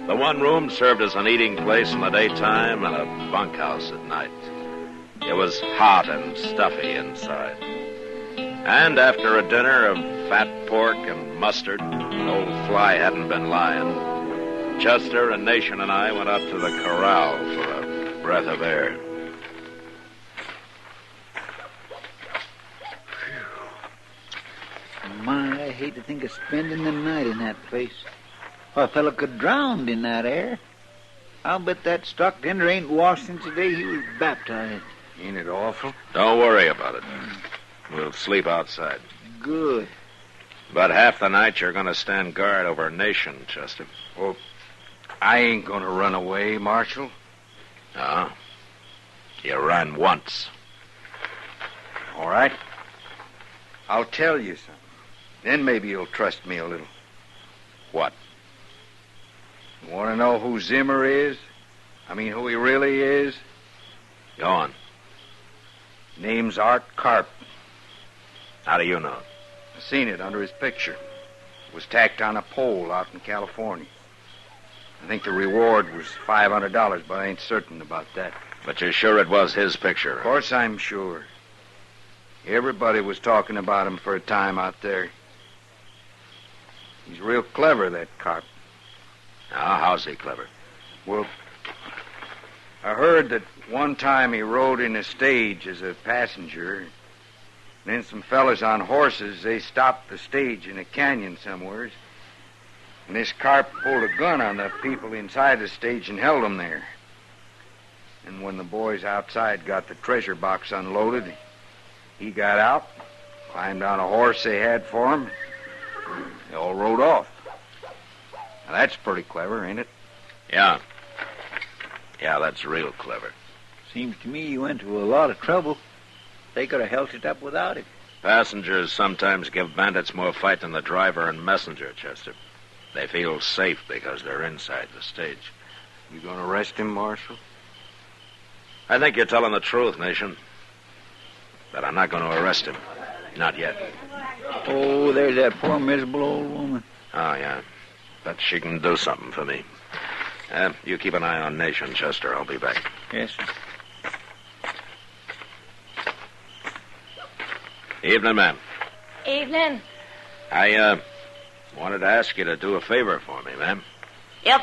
The one room served as an eating place in the daytime and a bunkhouse at night. It was hot and stuffy inside. And after a dinner of fat pork and mustard, old Fly hadn't been lying. Chester and Nation and I went up to the corral for a breath of air. My, I hate to think of spending the night in that place. A fellow could drown in that air. I'll bet that stock tender ain't washed since the day he was baptized. Ain't it awful? Don't worry about it. We'll sleep outside. Good. About half the night you're going to stand guard over Nation, Chester. Well, I ain't going to run away, Marshal. No. You ran once. All right. I'll tell you something. Then maybe you'll trust me a little. What? You want to know who Zimmer is? I mean, who he really is? Go on. Name's Art Carp. How do you know? I seen it under his picture. It was tacked on a pole out in California. I think the reward was $500, but I ain't certain about that. But you're sure it was his picture? Of course I'm sure. Everybody was talking about him for a time out there. He's real clever, that Carp. Now, how's he clever? Well, I heard that one time he rode in a stage as a passenger. Then some fellas on horses, they stopped the stage in a canyon somewheres. And this Carp pulled a gun on the people inside the stage and held them there. And when the boys outside got the treasure box unloaded, he got out, climbed on a horse they had for him. They all rode off. Now, that's pretty clever, ain't it? Yeah. Yeah, that's real clever. Seems to me you went to a lot of trouble. They could have held it up without it. Passengers sometimes give bandits more fight than the driver and messenger, Chester. They feel safe because they're inside the stage. You gonna arrest him, Marshal? I think you're telling the truth, Nation. But I'm not going to arrest him. Not yet. Oh, there's that poor miserable old woman. Oh, yeah. but she can do something for me. You keep an eye on Nation, Chester. I'll be back. Yes, sir. Evening, ma'am. Evening. I wanted to ask you to do a favor for me, ma'am. Yep.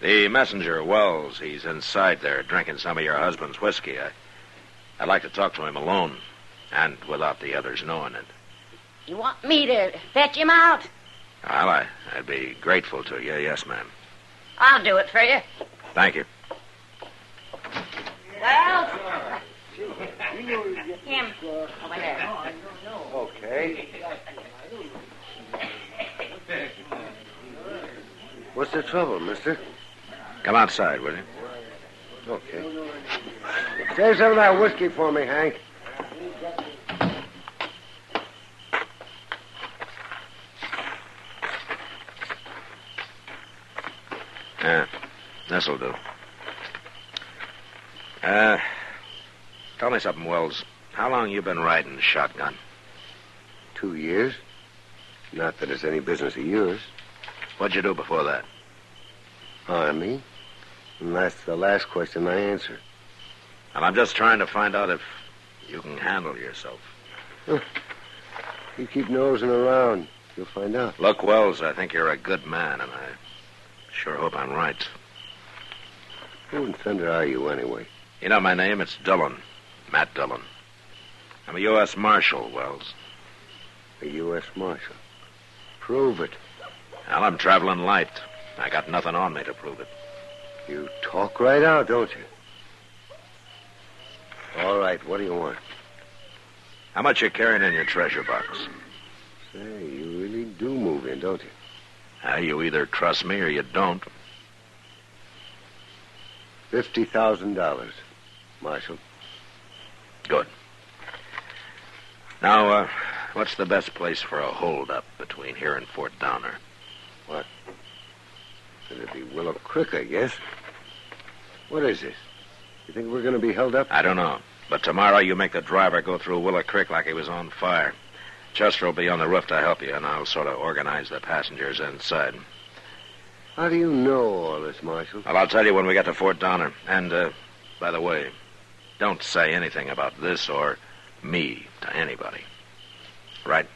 The messenger, Wells, he's inside there drinking some of your husband's whiskey. I'd like to talk to him alone, and without the others knowing it. You want me to fetch him out? Well, I'd be grateful to you. Yes, ma'am. I'll do it for you. Thank you. Well, him over there. Okay. What's the trouble, mister? Come outside, will you? Okay. Save some of that whiskey for me, Hank. Yeah, this'll do. Tell me something, Wells. How long you been riding shotgun? 2 years. Not that it's any business of yours. What'd you do before that? Army. And that's the last question I answer. And I'm just trying to find out if you can handle yourself. Huh. You keep nosing around. You'll find out. Look, Wells, I think you're a good man, and I sure hope I'm right. Who in thunder are you, anyway? You know my name? It's Dillon. Matt Dillon. I'm a U.S. Marshal, Wells. A U.S. Marshal? Prove it. Well, I'm traveling light. I got nothing on me to prove it. You talk right out, don't you? All right, what do you want? How much you carrying in your treasure box? Say, you really do move in, don't you? You either trust me or you don't. $50,000, Marshal. Good. Now, what's the best place for a hold-up between here and Fort Downer? What? It'd be Willow Creek, I guess. What is this? You think we're going to be held up? I don't know. But tomorrow you make the driver go through Willow Creek like he was on fire. Chester will be on the roof to help you, and I'll sort of organize the passengers inside. How do you know all this, Marshal? Well, I'll tell you when we get to Fort Downer. And, by the way, don't say anything about this or me to anybody. Right?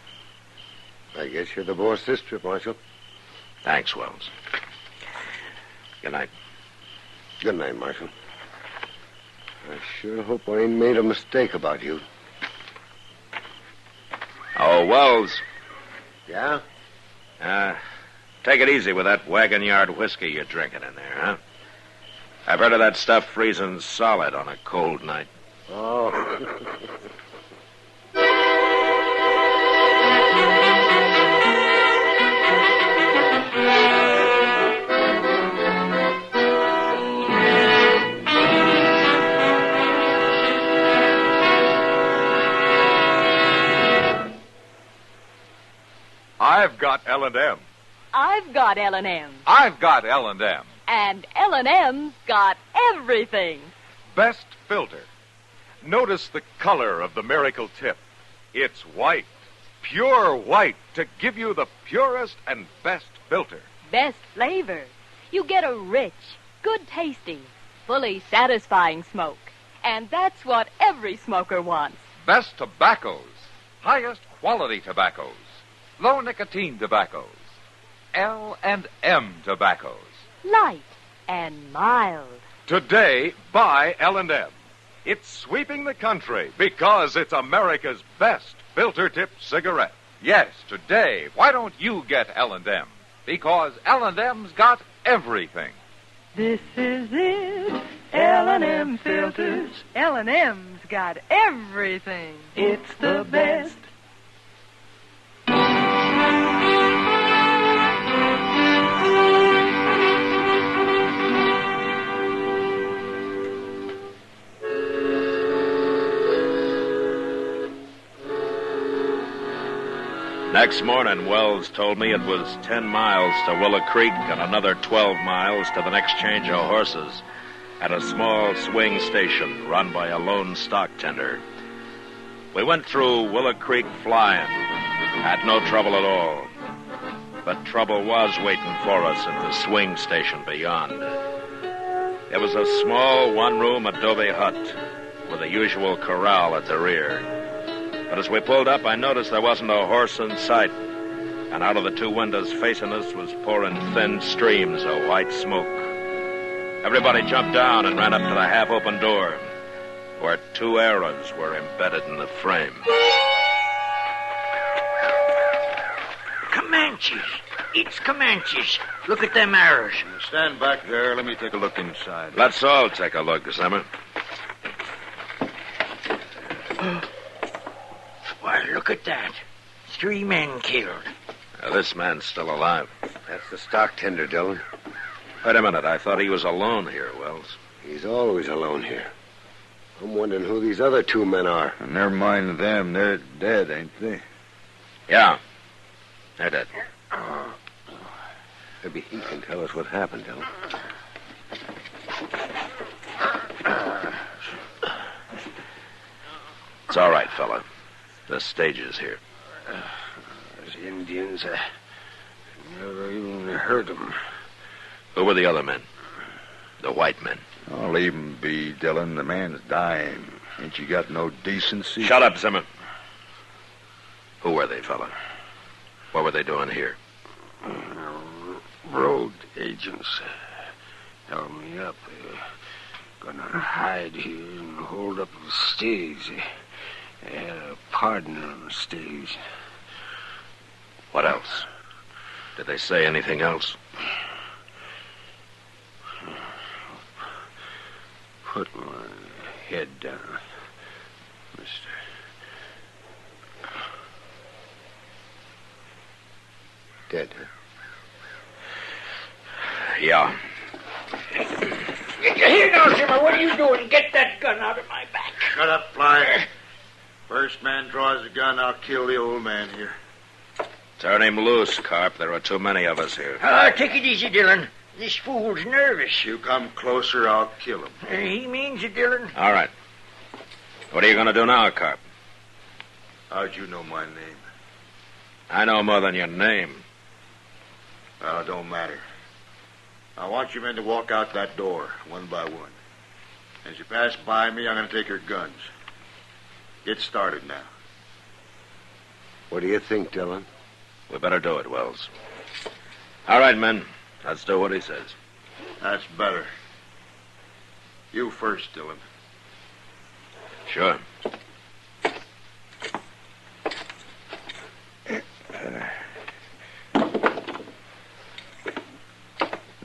I guess you're the boss this trip, Marshal. Thanks, Wells. Good night. Good night, Marshal. I sure hope I ain't made a mistake about you. Oh, Wells. Yeah? Take it easy with that wagon yard whiskey you're drinking in there, huh? I've heard of that stuff freezing solid on a cold night. Oh. I've got L&M. I've got L&M. I've got L&M. And L&M's got everything. Best filter. Notice the color of the Miracle Tip. It's white, pure white, to give you the purest and best filter. Best flavor. You get a rich, good-tasting, fully satisfying smoke. And that's what every smoker wants. Best tobaccos. Highest quality tobaccos. Low nicotine tobaccos. L&M tobaccos. Light and mild. Today, buy L&M. It's sweeping the country because it's America's best filter tip cigarette. Yes, today, why don't you get L&M? Because L&M's got everything. This is it. L&M filters. L&M's got everything. It's the best. Next morning, Wells told me it was 10 miles to Willow Creek and another 12 miles to the next change of horses at a small swing station run by a lone stock tender. We went through Willow Creek flying. Had no trouble at all. But trouble was waiting for us at the swing station beyond. It was a small one-room adobe hut with the usual corral at the rear. But as we pulled up, I noticed there wasn't a horse in sight, and out of the two windows facing us was pouring thin streams of white smoke. Everybody jumped down and ran up to the half-open door, where 2 arrows were embedded in the frame. Comanches. It's Comanches. Look at them arrows. Stand back there. Let me take a look inside. Let's all take a look, Zimmer. Why, look at that. 3 men killed. Now, this man's still alive. That's the stock tender, Dillon. Wait a minute. I thought he was alone here, Wells. He's always alone here. I'm wondering who these other 2 men are. Never mind them. They're dead, ain't they? Yeah. They're dead. Maybe he can tell us what happened, Dillon. It's all right, fella. The stage is here. Those Indians, I never even heard them. Who were the other men? The white men. Oh, leave him be, Dillon. The man's dying. Ain't you got no decency? Shut up, Zimmer. Who were they, fella? What were they doing here? Road agents held me up. Gonna hide here and hold up the stage. They had a partner on the stage. What else? Did they say anything else? Put my head down, mister. Dead, huh? Yeah. Here now, Zimmer. What are you doing? Get that gun out of my back. Shut up, Fly. First man draws the gun, I'll kill the old man here. Turn him loose, Carp. There are too many of us here. Take it easy, Dillon. This fool's nervous. You come closer, I'll kill him. He means it, Dillon. All right. What are you going to do now, Carp? How'd you know my name? I know more than your name. Well, it don't matter. I want you men to walk out that door, one by one. As you pass by me, I'm going to take your guns. Get started now. What do you think, Dillon? We better do it, Wells. All right, men. Let's do what he says. That's better. You first, Dillon. Sure.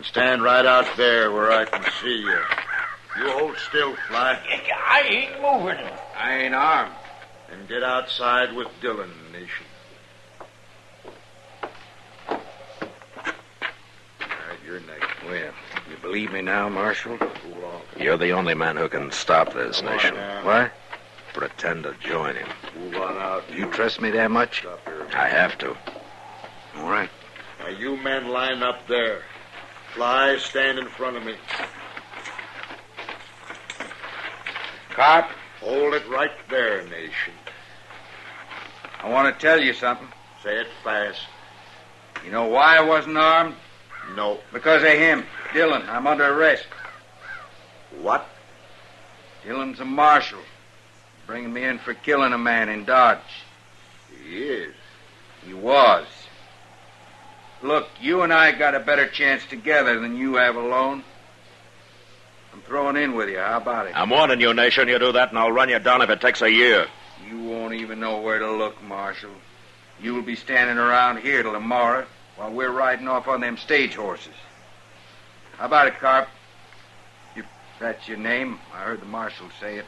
Stand right out there where I can see you. You hold still, Fly. I ain't moving. I ain't armed. And get outside with Dillon, Nation. All right, you're next. Well, you believe me now, Marshal? You're the only man who can stop this, Come on Nation. now. What? Pretend to join him. Move on out. You trust me that much? Stop here. I have to. All right. Now, you men line up there. Fly, stand in front of me. Carp, Hold it right there, Nation. I want to tell you something. Say it fast. You know why I wasn't armed? No. Because of him, Dillon. I'm under arrest. What? Dillon's a marshal. Bringing me in for killing a man in Dodge. He is. He was. Look, you and I got a better chance together than you have alone. I'm throwing in with you. How about it? I'm warning you, Nation. You do that, and I'll run you down if it takes a year. You won't even know where to look, Marshal. You'll be standing around here till tomorrow while we're riding off on them stage horses. How about it, Carp? If that's your name, I heard the Marshal say it.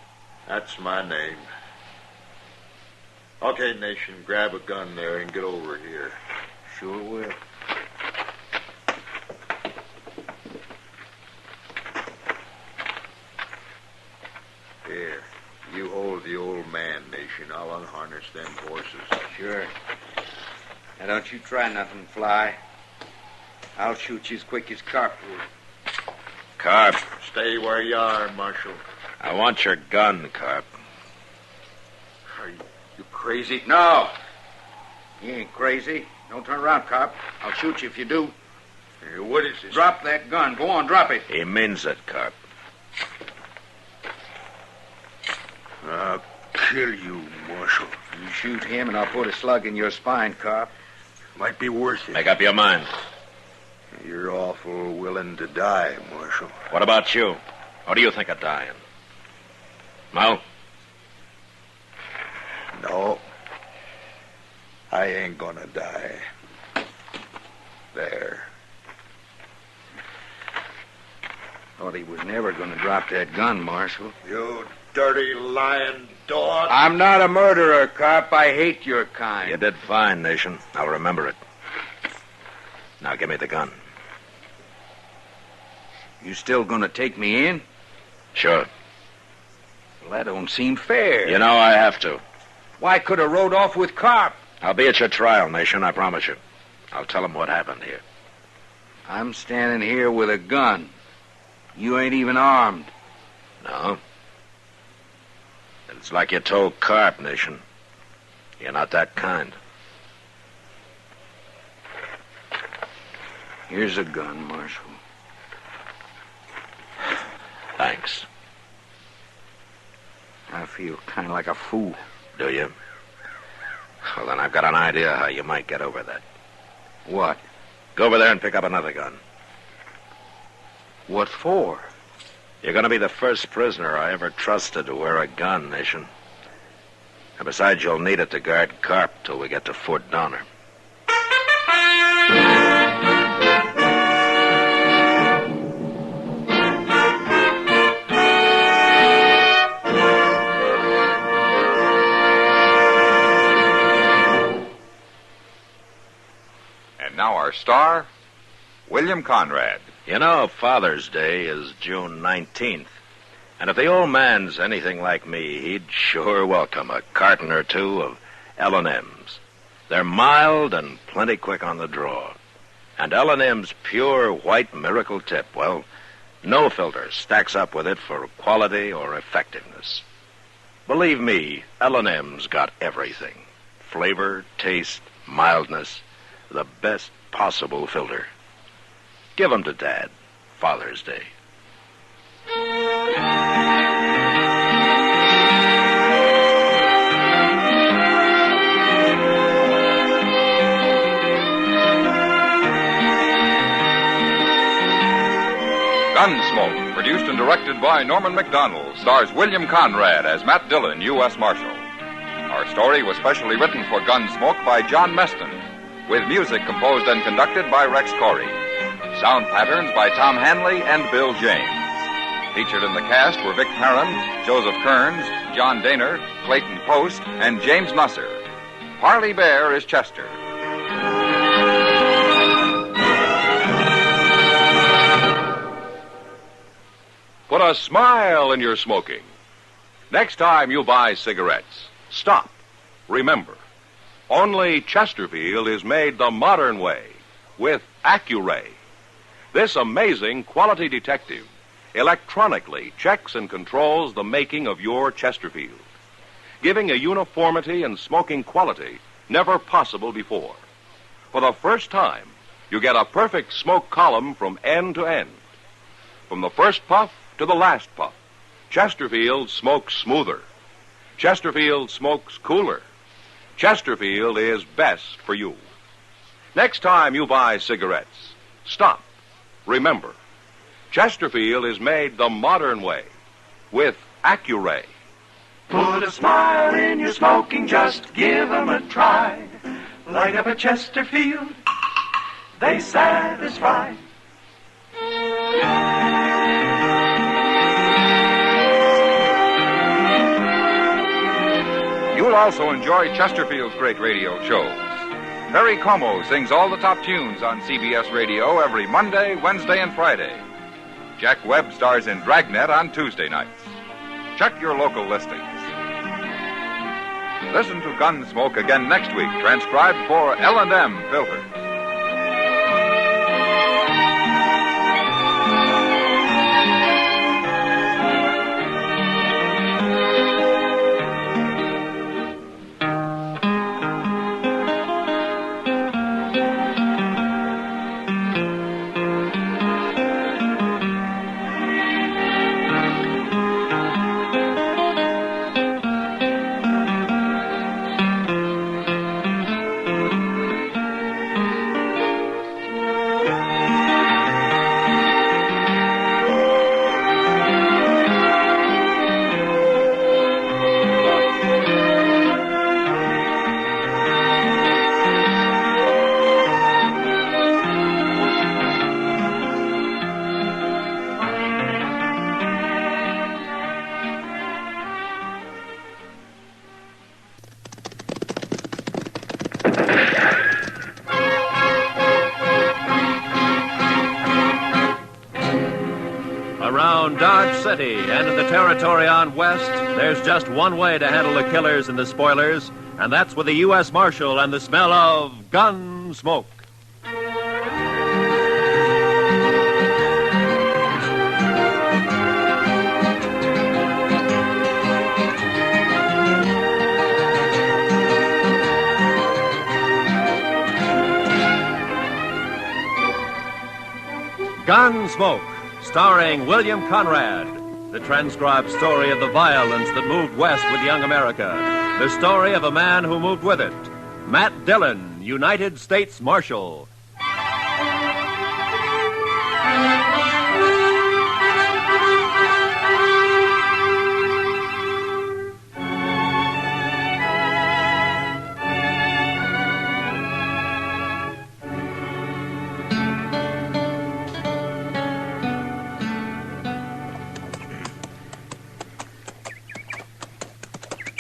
That's my name. Okay, Nation, grab a gun there and get over here. Sure will. Here, you hold the old man, Nation. I'll unharness them horses. Sure. Now, don't you try nothing, Fly. I'll shoot you as quick as Carp would. Carp, Stay where you are, Marshal. I want your gun, Carp. Are you crazy? No. He ain't crazy. Don't turn around, cop. I'll shoot you if you do. Hey, what is this? Drop that gun. Go on, drop it. He means it, Carp. I'll kill you, Marshal. You shoot him, and I'll put a slug in your spine, cop. Might be worth it. Make up your mind. You're awful willing to die, Marshal. What about you? What do you think of dying? No? No. I ain't gonna die. There. Thought he was never going to drop that gun, Marshal. You dirty, lying dog. I'm not a murderer, cop. I hate your kind. You did fine, Nation. I'll remember it. Now give me the gun. You still going to take me in? Sure. Well, that don't seem fair. You know I have to. Why could have rode off with Carp? I'll be at your trial, Nation, I promise you. I'll tell him what happened here. I'm standing here with a gun. You ain't even armed. No? It's like you told Carp, Nation. You're not that kind. Here's a gun, Marshal. Thanks. I feel kind of like a fool. Do you? Well, then I've got an idea how you might get over that. What? Go over there and pick up another gun. What for? You're going to be the first prisoner I ever trusted to wear a gun, Nation. And besides, you'll need it to guard Carp till we get to Fort Donner. And now our star, William Conrad. You know, Father's Day is June 19th. And if the old man's anything like me, he'd sure welcome a carton or two of L&M's. They're mild and plenty quick on the draw. And L&M's pure white miracle tip, well, no filter stacks up with it for quality or effectiveness. Believe me, L&M's got everything. Flavor, taste, mildness, the best possible filter. Give 'em to Dad, Father's Day. Gunsmoke, produced and directed by Norman Macdonald, stars William Conrad as Matt Dillon, U.S. Marshal. Our story was specially written for Gunsmoke by John Meston, with music composed and conducted by Rex Corey. Sound patterns by Tom Hanley and Bill James. Featured in the cast were Vic Perrin, Joseph Kearns, John Daner, Clayton Post, and James Nusser. Parley Bear is Chester. Put a smile in your smoking. Next time you buy cigarettes, stop. Remember, only Chesterfield is made the modern way with Accuray. This amazing quality detective electronically checks and controls the making of your Chesterfield, giving a uniformity and smoking quality never possible before. For the first time, you get a perfect smoke column from end to end. From the first puff to the last puff, Chesterfield smokes smoother. Chesterfield smokes cooler. Chesterfield is best for you. Next time you buy cigarettes, stop. Remember, Chesterfield is made the modern way with Accuray. Put a smile in your smoking, just give 'em a try. Light up a Chesterfield, they satisfy. You'll also enjoy Chesterfield's great radio shows. Perry Como sings all the top tunes on CBS Radio every Monday, Wednesday, and Friday. Jack Webb stars in Dragnet on Tuesday nights. Check your local listings. Listen to Gunsmoke again next week, transcribed for L&M Filters. Around Dodge City and in the territory on west, there's just one way to handle the killers and the spoilers, and that's with the U.S. Marshal and the smell of Gunsmoke. Gunsmoke, starring William Conrad, the transcribed story of the violence that moved west with young America, the story of a man who moved with it, Matt Dillon, United States Marshal.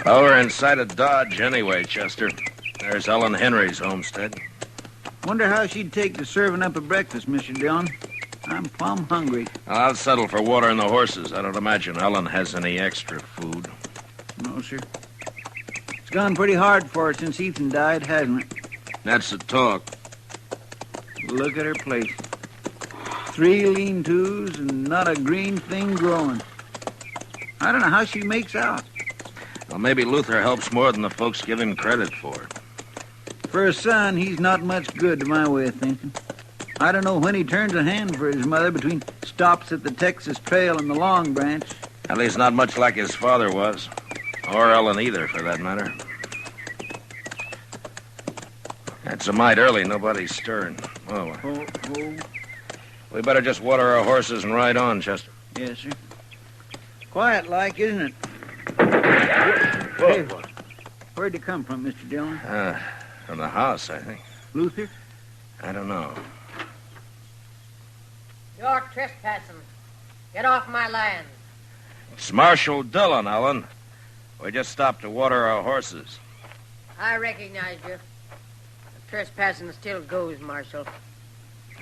Well, we're inside of Dodge anyway, Chester. There's Ellen Henry's homestead. Wonder how she'd take to serving up a breakfast, Mr. Dillon. I'm plumb hungry. I'll settle for water and the horses. I don't imagine Ellen has any extra food. No, sir. It's gone pretty hard for her since Ethan died, hasn't it? That's the talk. Look at her place. 3 lean-tos and not a green thing growing. I don't know how she makes out. Well, maybe Luther helps more than the folks give him credit for. For a son, he's not much good to my way of thinking. I don't know when he turns a hand for his mother between stops at the Texas Trail and the Long Branch. Well, he's not much like his father was. Or Ellen either, for that matter. It's a mite early. Nobody's stirring. Oh. We better just water our horses and ride on, Chester. Yes, sir. Quiet-like, isn't it? Hey, where'd you come from, Mr. Dillon? From the house, I think. Luther? I don't know. You're trespassing. Get off my land. It's Marshal Dillon, Ellen. We just stopped to water our horses. I recognize you. The trespassing still goes, Marshal.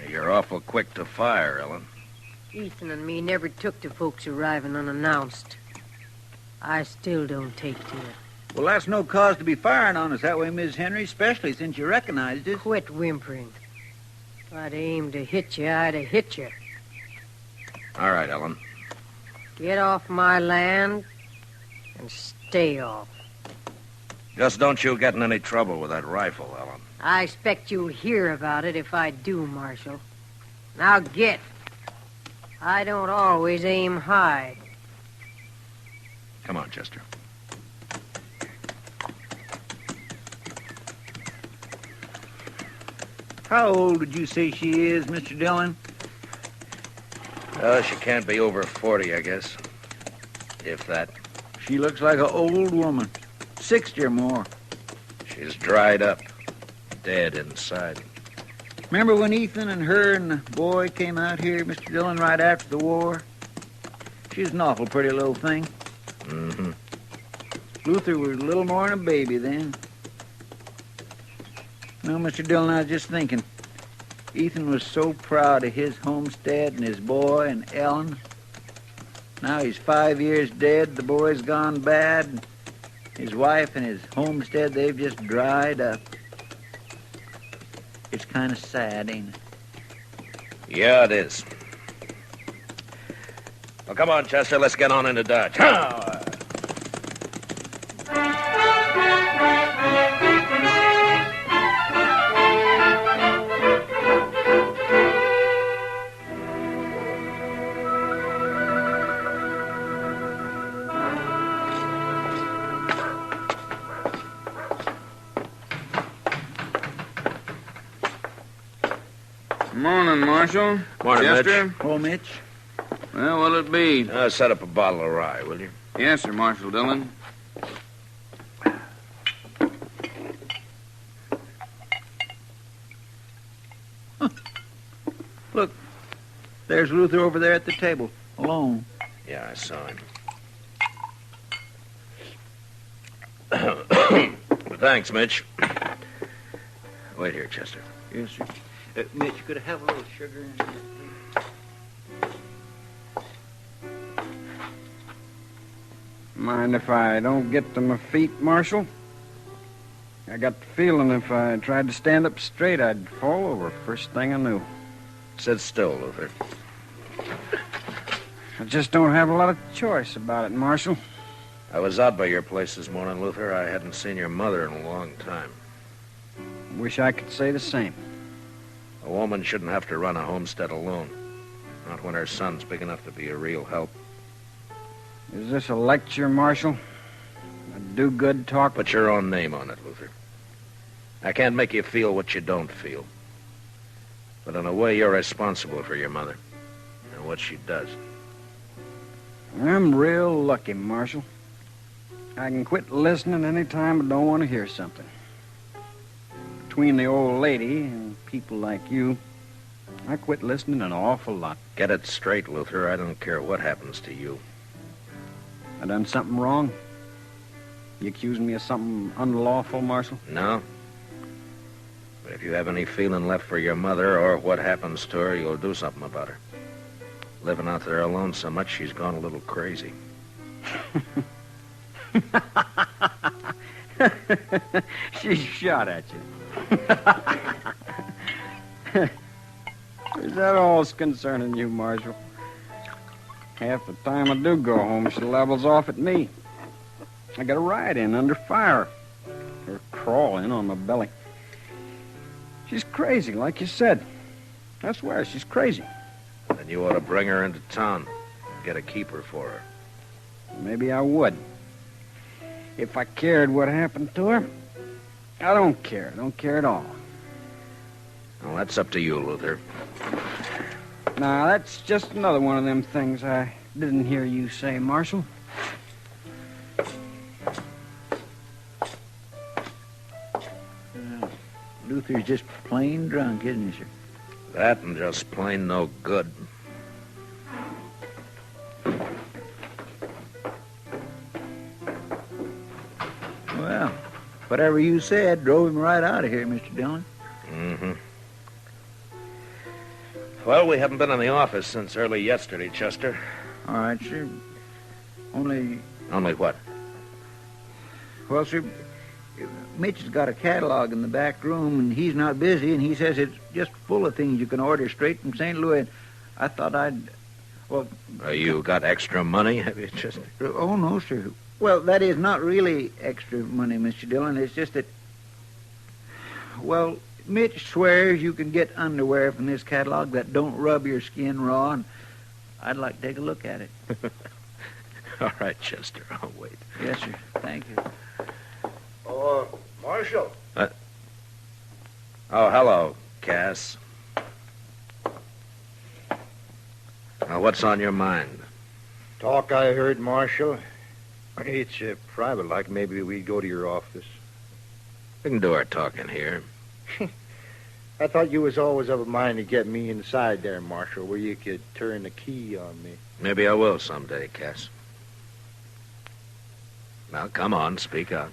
You're awful quick to fire, Ellen. Ethan and me never took to folks arriving unannounced. I still don't take to it. Well, that's no cause to be firing on us that way, Miss Henry, especially since you recognized us. Quit whimpering. If I'd aimed to hit you, I'd have hit you. All right, Ellen. Get off my land and stay off. Just don't you get in any trouble with that rifle, Ellen. I expect you'll hear about it if I do, Marshal. Now get. I don't always aim high. Come on, Chester. How old did you say she is, Mr. Dillon? She can't be over 40, I guess. If that. She looks like an old woman. 60 or more. She's dried up. Dead inside. Remember when Ethan and her and the boy came out here, Mr. Dillon, right after the war? She was an awful pretty little thing. Mm-hmm. Luther was a little more than a baby then. No, Mr. Dillon, I was just thinking. Ethan was so proud of his homestead and his boy and Ellen. Now he's 5 years dead, the boy's gone bad. His wife and his homestead, they've just dried up. It's kind of sad, ain't it? Yeah, it is. Well, come on, Chester, let's get on into Dodge. Morning, Marshal. Morning, Chester. Mitch. Oh, Mitch. Well, what'll it be? Set up a bottle of rye, will you? Yes, sir, Marshal Dillon. Look, there's Luther over there at the table, alone. Yeah, I saw him. Thanks, Mitch. Wait here, Chester. Yes, sir. Mitch, could I have a little sugar in here, please? Mind if I don't get to my feet, Marshal? I got the feeling if I tried to stand up straight, I'd fall over first thing I knew. Sit still, Luther. I just don't have a lot of choice about it, Marshal. I was out by your place this morning, Luther. I hadn't seen your mother in a long time. Wish I could say the same. A woman shouldn't have to run a homestead alone. Not when her son's big enough to be a real help. Is this a lecture, Marshal? A do-good talk? Put your own name on it, Luther. I can't make you feel what you don't feel. But in a way, you're responsible for your mother and what she does. I'm real lucky, Marshal. I can quit listening any time I don't want to hear something. Between the old lady and people like you, I quit listening an awful lot. Get it straight, Luther. I don't care what happens to you. I done something wrong? You accusing me of something unlawful, Marshal? No. But if you have any feeling left for your mother or what happens to her, you'll do something about her. Living out there alone so much, she's gone a little crazy. She shot at you. Is that all's concerning you, Marshal? Half the time I do go home, she levels off at me. I got a ride in under fire. Or crawl in on my belly. She's crazy, like you said. I swear, she's crazy. Then you ought to bring her into town. Get a keeper for her. Maybe I would. If I cared what happened to her. I don't care. I don't care at all. Well, that's up to you, Luther. Now, that's just another one of them things I didn't hear you say, Marshal. Luther's just plain drunk, isn't he, sir? That and just plain no good. Well, whatever you said drove him right out of here, Mr. Dillon. Mm-hmm. Well, we haven't been in the office since early yesterday, Chester. All right, sir. Only what? Well, sir, Mitch has got a catalog in the back room, and he's not busy, and he says it's just full of things you can order straight from St. Louis. I thought well... You got extra money, have you, Chester? Oh, no, sir. Well, that is not really extra money, Mr. Dillon. It's just that... Well, Mitch swears you can get underwear from this catalog that don't rub your skin raw, and I'd like to take a look at it. All right, Chester, I'll wait. Yes, sir. Thank you. Oh, Marshal. Oh, hello, Cass. Now, what's on your mind? Talk I heard, Marshal. It's private, like maybe we'd go to your office. We can do our talking here. I thought you was always of a mind to get me inside there, Marshal, where you could turn the key on me. Maybe I will someday, Cass. Now, come on, speak up.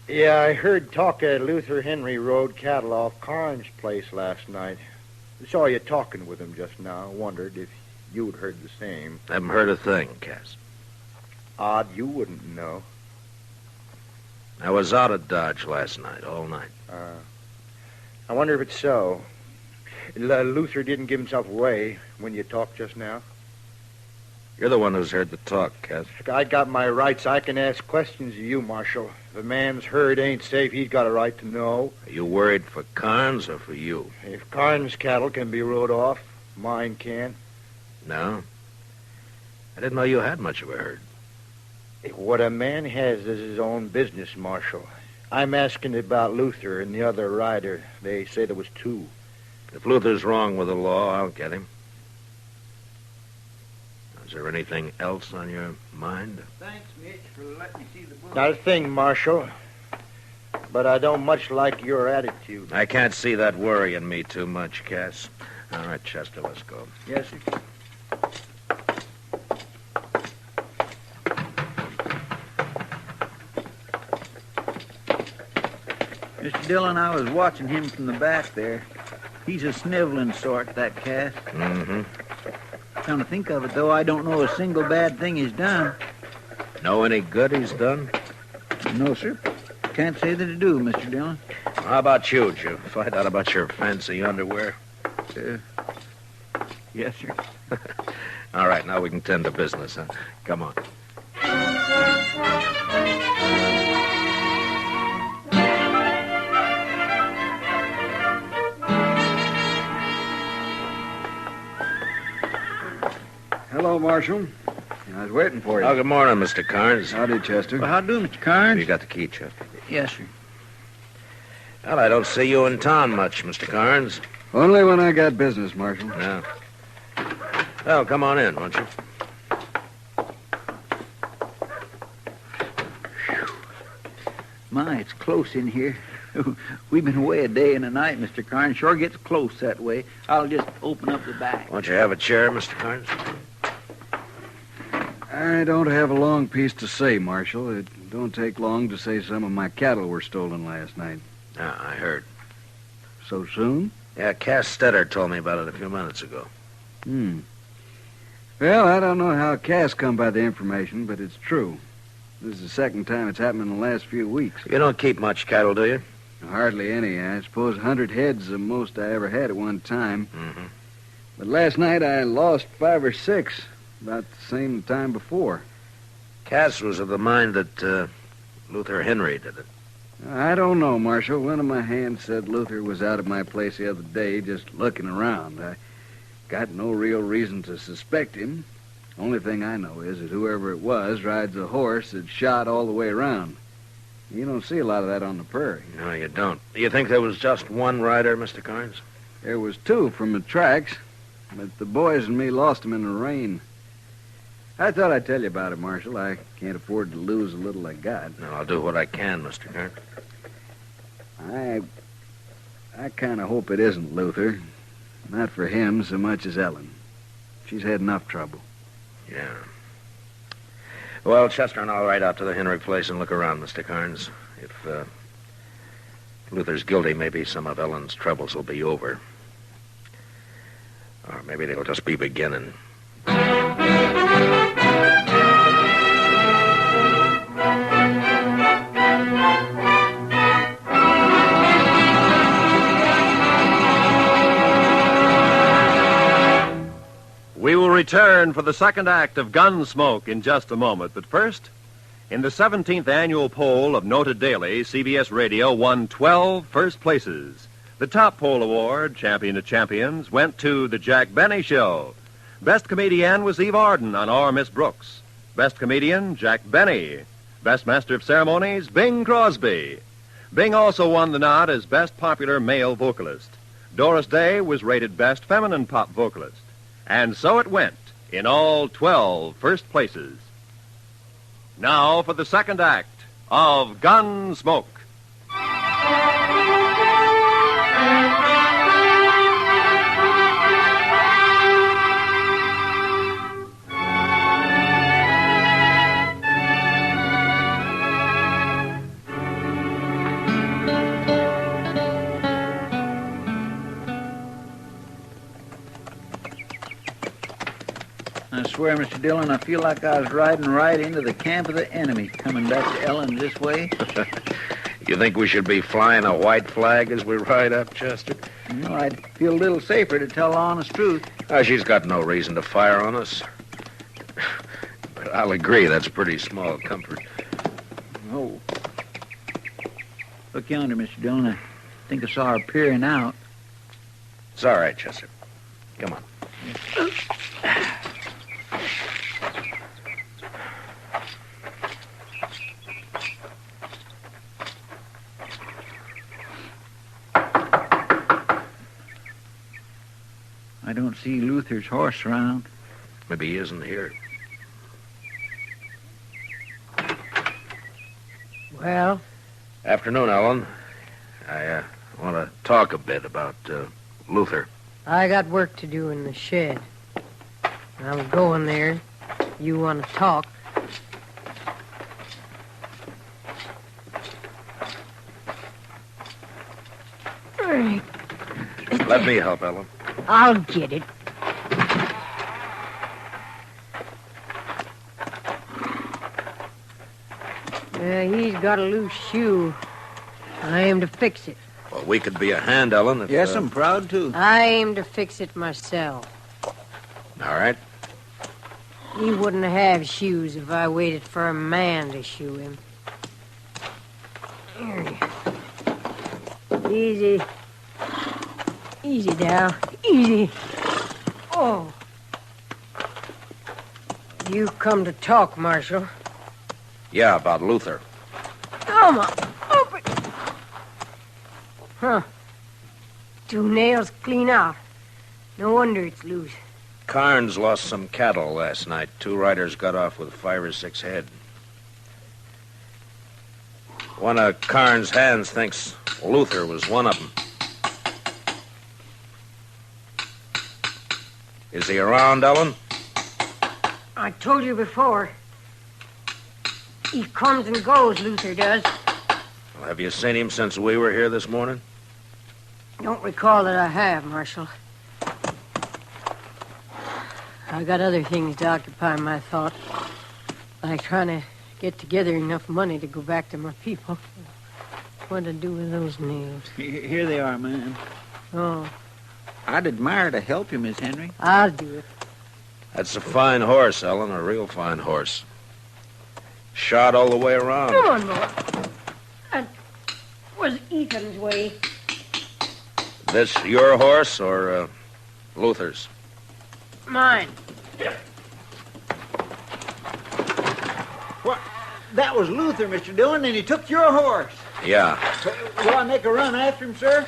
Yeah, I heard talk at Luther Henry Road cattle off Carnes' place last night. Saw you talking with him just now. Wondered if you'd heard the same. Haven't heard a thing, Cass. Odd you wouldn't know. I was out at Dodge last night, all night. I wonder if it's so. Luther didn't give himself away when you talked just now. You're the one who's heard the talk, Cass. I got my rights. I can ask questions of you, Marshal. If a man's herd ain't safe, he's got a right to know. Are you worried for Carnes or for you? If Carnes' cattle can be rode off, mine can. No? I didn't know you had much of a herd. What a man has is his own business, Marshal. I'm asking about Luther and the other rider. They say there was two. If Luther's wrong with the law, I'll get him. Is there anything else on your mind? Thanks, Mitch, for letting me see the book. Not a thing, Marshal. But I don't much like your attitude. I can't see that worrying me too much, Cass. All right, Chester, let's go. Yes, sir. Mr. Dillon, I was watching him from the back there. He's a sniveling sort, that Cass. Mm-hmm. Come to think of it, though, I don't know a single bad thing he's done. Know any good he's done? No, sir. Can't say that I do, Mr. Dillon. How about you? Did you find out about your fancy underwear? Yes, sir. All right, now we can tend to business, huh? Come on. Hello, Marshal. I was waiting for you. Oh, good morning, Mr. Carnes. Howdy, Chester. Well, how do, Mr. Carnes? You got the key, Chester? Yes, sir. Well, I don't see you in town much, Mr. Carnes. Only when I got business, Marshal. Yeah. Well, come on in, won't you? My, it's close in here. We've been away a day and a night, Mr. Carnes. Sure gets close that way. I'll just open up the back. Won't you have a chair, Mr. Carnes? I don't have a long piece to say, Marshal. It don't take long to say some of my cattle were stolen last night. Yeah, I heard. So soon? Yeah, Cass Stetter told me about it a few minutes ago. Well, I don't know how Cass come by the information, but it's true. This is the second time it's happened in the last few weeks. You don't keep much cattle, do you? Hardly any. I suppose 100 head's the most I ever had at one time. Mm-hmm. But last night I lost 5 or 6, about the same time before. Cass was of the mind that Luther Henry did it. I don't know, Marshal. One of my hands said Luther was out at my place the other day just looking around. I got no real reason to suspect him. Only thing I know is that whoever it was rides a horse that's shot all the way around. You don't see a lot of that on the prairie. No, you don't. You think there was just one rider, Mr. Carnes? There was 2 from the tracks, but the boys and me lost them in the rain. I thought I'd tell you about it, Marshal. I can't afford to lose a little I got. No, I'll do what I can, Mr. Carnes. I kind of hope it isn't Luther. Not for him so much as Ellen. She's had enough trouble. Yeah. Well, Chester and I'll ride out to the Henry place and look around, Mr. Carnes. If Luther's guilty, maybe some of Ellen's troubles will be over. Or maybe they'll just be beginning. We will return for the second act of Gunsmoke in just a moment. But first, in the 17th annual poll of Noted Daily, CBS Radio won 12 first places. The top poll award, Champion of Champions, went to The Jack Benny Show. Best comedian was Eve Arden on Our Miss Brooks. Best comedian, Jack Benny. Best Master of Ceremonies, Bing Crosby. Bing also won the nod as Best Popular Male Vocalist. Doris Day was rated Best Feminine Pop Vocalist. And so it went, in all 12 first places. Now for the second act of Gunsmoke. I swear, Mr. Dillon, I feel like I was riding right into the camp of the enemy, coming back to Ellen this way. You think we should be flying a white flag as we ride up, Chester? No, I'd feel a little safer to tell the honest truth. She's got no reason to fire on us. But I'll agree, that's pretty small comfort. Oh. Look yonder, Mr. Dillon. I think I saw her peering out. It's all right, Chester. Come on. I don't see Luther's horse around. Maybe he isn't here. Well? Afternoon, Ellen. I want to talk a bit about Luther. I got work to do in the shed. I'm going there. You want to talk? Let me help, Ellen. I'll get it. He's got a loose shoe. I aim to fix it. Well, we could be a hand, Ellen. If, Yes, I'm proud to. I aim to fix it myself. All right. He wouldn't have shoes if I waited for a man to shoe him. Easy. Easy now. Easy. Oh. You come to talk, Marshal. Yeah, about Luther. Come on. Open. Huh. 2 nails clean out. No wonder it's loose. Carnes lost some cattle last night. 2 riders got off with 5 or 6 head. One of Carnes' hands thinks Luther was one of them. Is he around, Ellen? I told you before. He comes and goes, Luther does. Well, have you seen him since we were here this morning? Don't recall that I have, Marshal. I got other things to occupy my thought, like trying to get together enough money to go back to my people. What to do with those nails? Here they are, man. Oh. I'd admire to help you, Miss Henry. I'll do it. That's a fine horse, Ellen, a real fine horse. Shot all the way around. Come on, boy. That was Ethan's way. This your horse or Luther's? Mine. What? That was Luther, Mr. Dillon, and he took your horse. Yeah. Will I make a run after him, sir?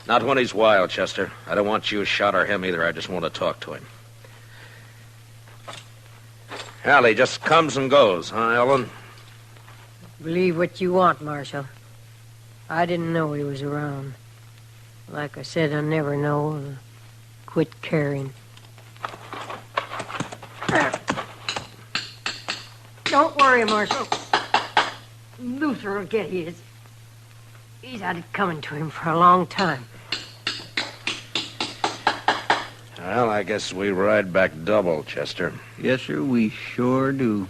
Not when he's wild, Chester. I don't want you shot or him either. I just want to talk to him. Hell, he just comes and goes, huh, Ellen? Believe what you want, Marshal. I didn't know he was around. Like I said, I never know. Quit caring. Don't worry, Marshal. Luther will get his. He's had it coming to him for a long time. Well, I guess we ride back double, Chester. Yes, sir, we sure do.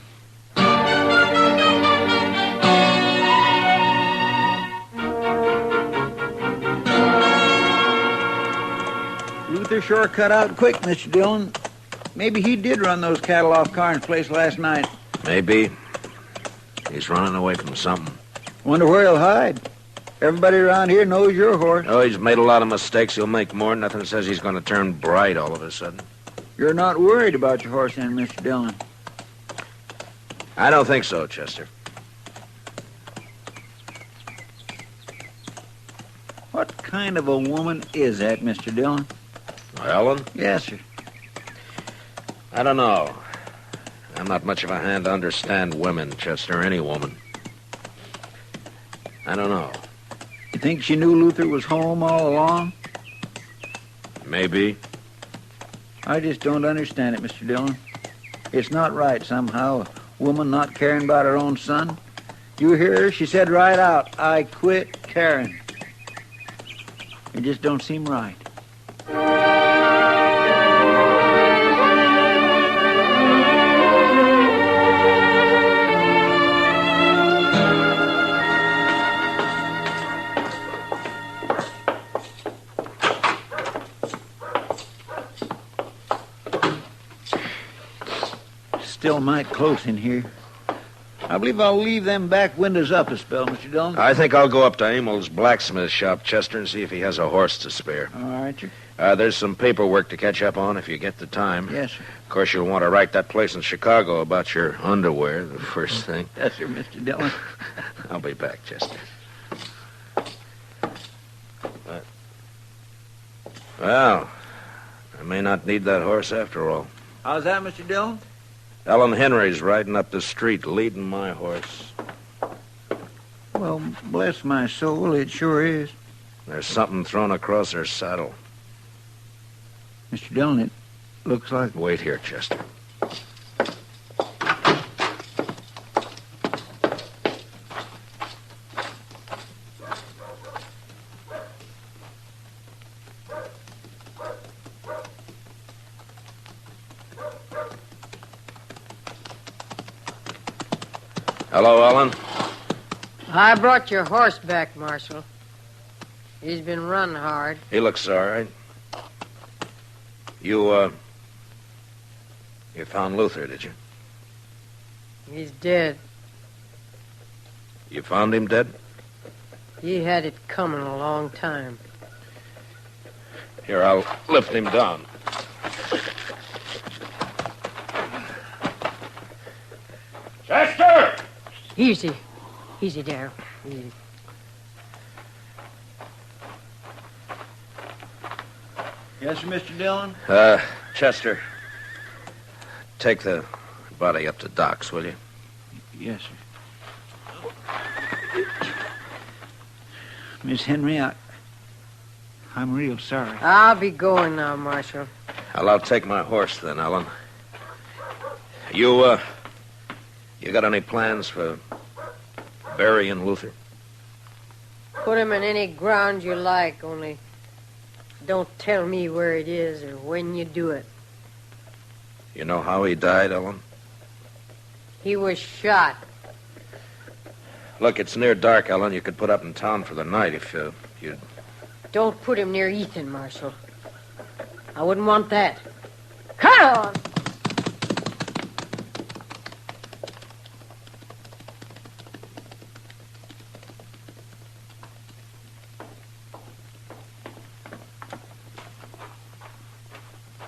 Luther sure cut out quick, Mr. Dillon. Maybe he did run those cattle off Carnes' place last night. Maybe. He's running away from something. Wonder where he'll hide. Everybody around here knows your horse. Oh, he's made a lot of mistakes. He'll make more. Nothing says he's going to turn bright all of a sudden. You're not worried about your horse then, Mr. Dillon? I don't think so, Chester. What kind of a woman is that, Mr. Dillon? Ellen? Yes, sir. I don't know. I'm not much of a hand to understand women, Chester, any woman. I don't know. You think she knew Luther was home all along? Maybe. I just don't understand it, Mr. Dillon. It's not right, somehow, a woman not caring about her own son. You hear her? She said right out, I quit caring. It just don't seem right. Still might close in here. I believe I'll leave them back windows up a spell, Mr. Dillon. I think I'll go up to Emil's blacksmith shop, Chester, and see if he has a horse to spare. All right, sir. There's some paperwork to catch up on if you get the time. Yes, sir. Of course, you'll want to write that place in Chicago about your underwear, the first thing. Yes, sir, Mr. Dillon. I'll be back, Chester. Well, I may not need that horse after all. How's that, Mr. Dillon? Ellen Henry's riding up the street, leading my horse. Well, bless my soul, it sure is. There's something thrown across her saddle. Mr. Dillon, it looks like... Wait here, Chester. Hello, Ellen. I brought your horse back, Marshal. He's been run hard. He looks all right. You found Luther, did you? He's dead. You found him dead? He had it coming a long time. Here, I'll lift him down. Chester! Easy. Easy, Darryl. Easy. Yes, sir, Mr. Dillon? Chester, take the body up to Doc's, will you? Yes, sir. Miss Henry, I'm real sorry. I'll be going now, Marshal. I'll take my horse then, Ellen. You got any plans for burying Luther? Put him in any ground you like, only don't tell me where it is or when you do it. You know how he died, Ellen? He was shot. Look, it's near dark, Ellen. You could put up in town for the night if you'd... Don't put him near Ethan, Marshal. I wouldn't want that. Come on!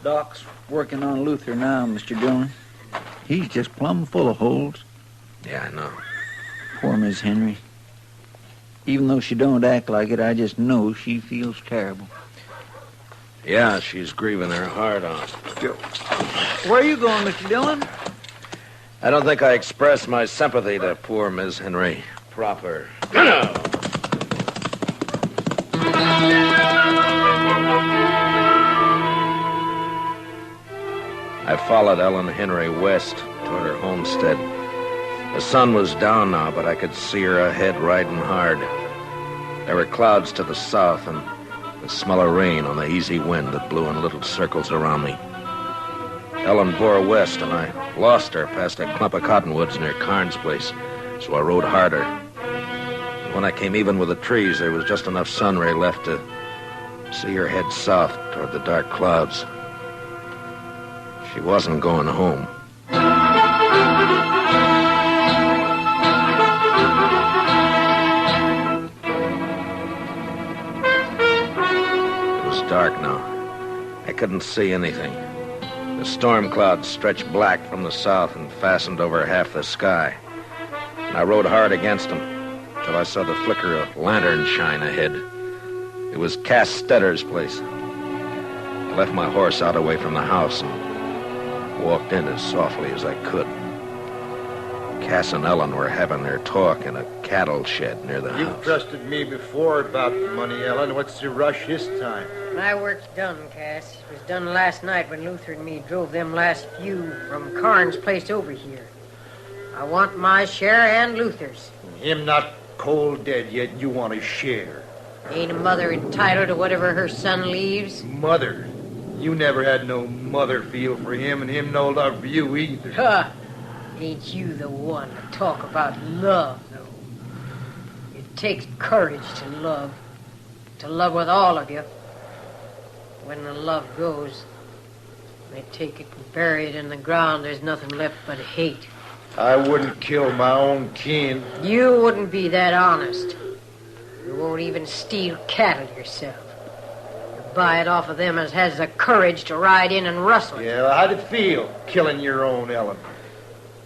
Doc's working on Luther now, Mr. Dillon. He's just plumb full of holes. Yeah, I know. Poor Miss Henry. Even though she don't act like it, I just know she feels terrible. Yeah, she's grieving her heart out. Where are you going, Mr. Dillon? I don't think I expressed my sympathy to poor Miss Henry proper. I followed Ellen Henry west toward her homestead. The sun was down now, but I could see her ahead riding hard. There were clouds to the south and the smell of rain on the easy wind that blew in little circles around me. Ellen bore west, and I lost her past a clump of cottonwoods near Carnes' place, so I rode harder. When I came even with the trees, there was just enough sun ray left to see her head south toward the dark clouds. She wasn't going home. It was dark now. I couldn't see anything. The storm clouds stretched black from the south and fastened over half the sky. And I rode hard against them till I saw the flicker of lantern shine ahead. It was Cass Stetter's place. I left my horse out away from the house and walked in as softly as I could. Cass and Ellen were having their talk in a cattle shed near the house. You've trusted me before about the money, Ellen. What's the rush this time? My work's done, Cass. It was done last night when Luther and me drove them last few from Carnes' place over here. I want my share and Luther's. Him not cold dead yet, and you want a share. Ain't a mother entitled to whatever her son leaves? Mother? You never had no mother feel for him, and him no love for you either. Huh. Ain't you the one to talk about love, though? It takes courage to love with all of you. When the love goes, they take it and bury it in the ground. There's nothing left but hate. I wouldn't kill my own kin. You wouldn't be that honest. You won't even steal cattle yourself. Buy it off of them as has the courage to ride in and rustle it. Yeah, well, how'd it feel, killing your own, Ellen?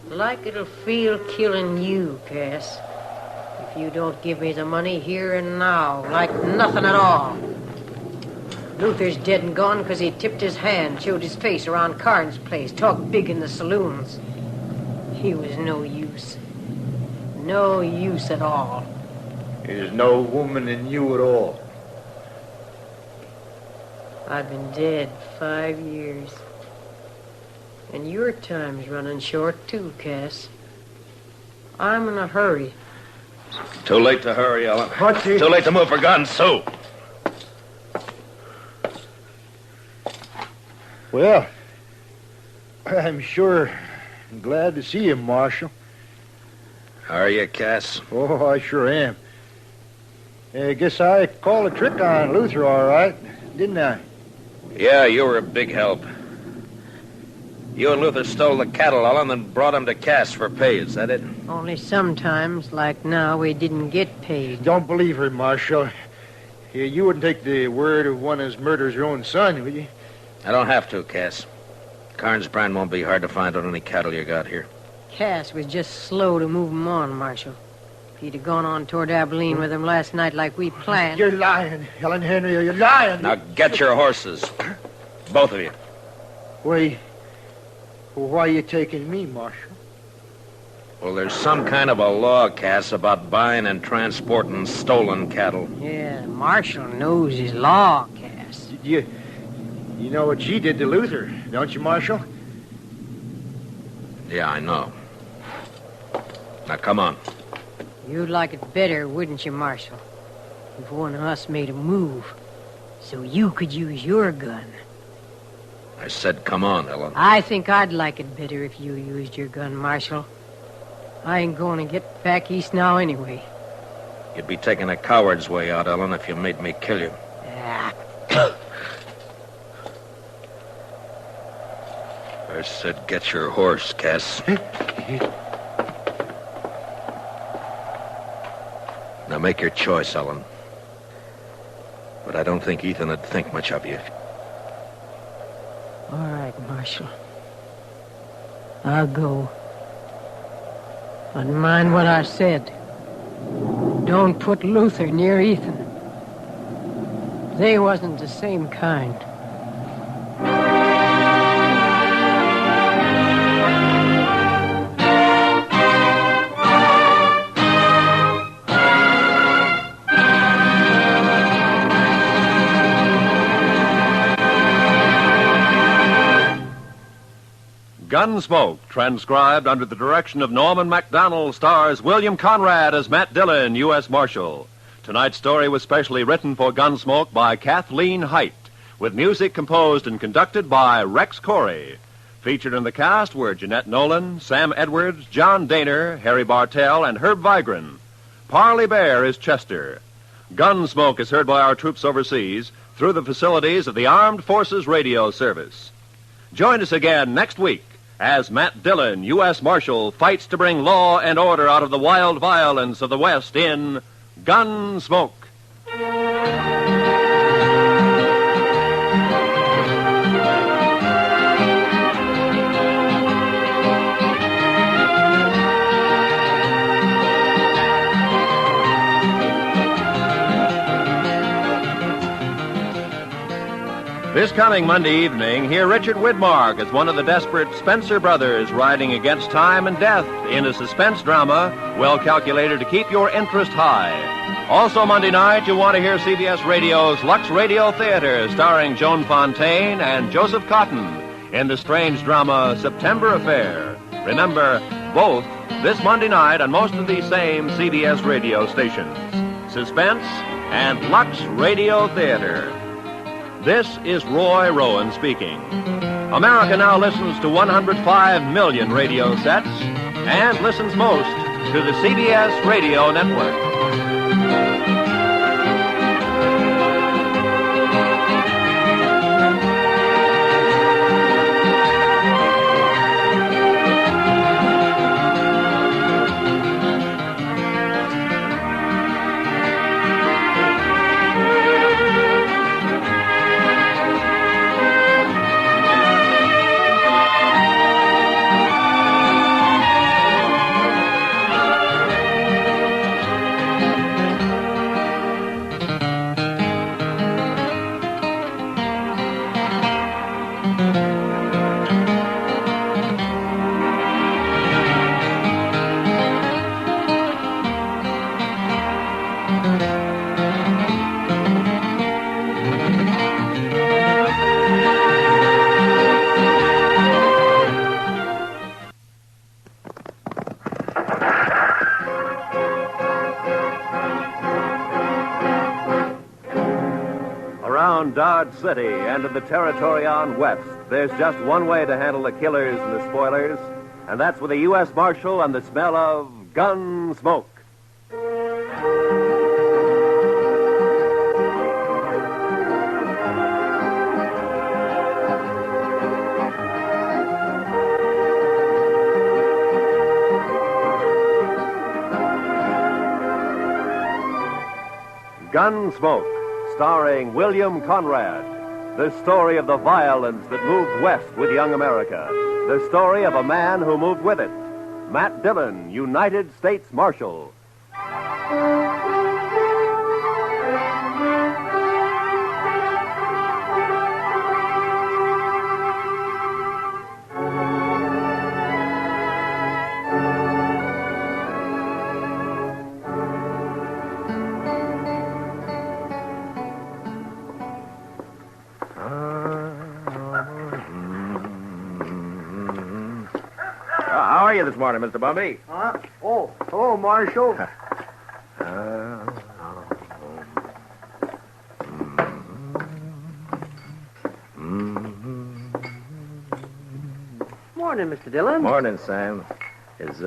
Like it'll feel killing you, Cass. If you don't give me the money here and now, like nothing at all. Luther's dead and gone because he tipped his hand, showed his face around Carnes' place, talked big in the saloons. He was no use. No use at all. There's no woman in you at all. I've been dead 5 years. And your time's running short, too, Cass. I'm in a hurry. Too late to hurry, Ellen. What's it? Too late to move for guns, Sue. Well, I'm sure glad to see you, Marshal. Are you, Cass? Oh, I sure am. I guess I called a trick on Luther all right, didn't I? Yeah, you were a big help. You and Luther stole the cattle, Ellen, and brought them to Cass for pay. Is that it? Only sometimes, like now, we didn't get paid. Don't believe her, Marshal. You wouldn't take the word of one as murders your own son, would you? I don't have to, Cass. Carnes brand won't be hard to find on any cattle you got here. Cass was just slow to move 'em on, Marshal. If he'd have gone on toward Abilene with him last night like we planned... You're lying, Helen Henry. You're lying. Now get your horses. Both of you. Why are you taking me, Marshal? Well, there's some kind of a law, Cass, about buying and transporting stolen cattle. Yeah, Marshal knows his law, Cass. You know what she did to Luther, don't you, Marshal? Yeah, I know. Now, come on. You'd like it better, wouldn't you, Marshal? If one of us made a move, so you could use your gun. I said come on, Ellen. I think I'd like it better if you used your gun, Marshal. I ain't going to get back east now anyway. You'd be taking a coward's way out, Ellen, if you made me kill you. I said get your horse, Cass. Now make your choice, Ellen. But I don't think Ethan would think much of you. All right, Marshal. I'll go. But mind what I said. Don't put Luther near Ethan. They wasn't the same kind. Gunsmoke, transcribed under the direction of Norman MacDonald, stars William Conrad as Matt Dillon, U.S. Marshal. Tonight's story was specially written for Gunsmoke by Kathleen Height, with music composed and conducted by Rex Corey. Featured in the cast were Jeanette Nolan, Sam Edwards, John Daner, Harry Bartell, and Herb Vigran. Parley Bear is Chester. Gunsmoke is heard by our troops overseas through the facilities of the Armed Forces Radio Service. Join us again next week as Matt Dillon, U.S. Marshal, fights to bring law and order out of the wild violence of the West in Gunsmoke. This coming Monday evening, hear Richard Widmark as one of the desperate Spencer brothers riding against time and death in a suspense drama well calculated to keep your interest high. Also Monday night, you'll want to hear CBS Radio's Lux Radio Theater starring Joan Fontaine and Joseph Cotton in the strange drama September Affair. Remember, both this Monday night on most of these same CBS radio stations. Suspense and Lux Radio Theater. This is Roy Rowan speaking. America now listens to 105 million radio sets and listens most to the CBS Radio Network. Dodge City and in the territory on west, there's just one way to handle the killers and the spoilers, and that's with a U.S. Marshal and the smell of Gunsmoke. Gunsmoke, starring William Conrad. The story of the violence that moved west with young America. The story of a man who moved with it. Matt Dillon, United States Marshal. How are you this morning, Mr. Bumby? Oh, hello, Marshal. Morning, Mr. Dillon. Morning, Sam. Is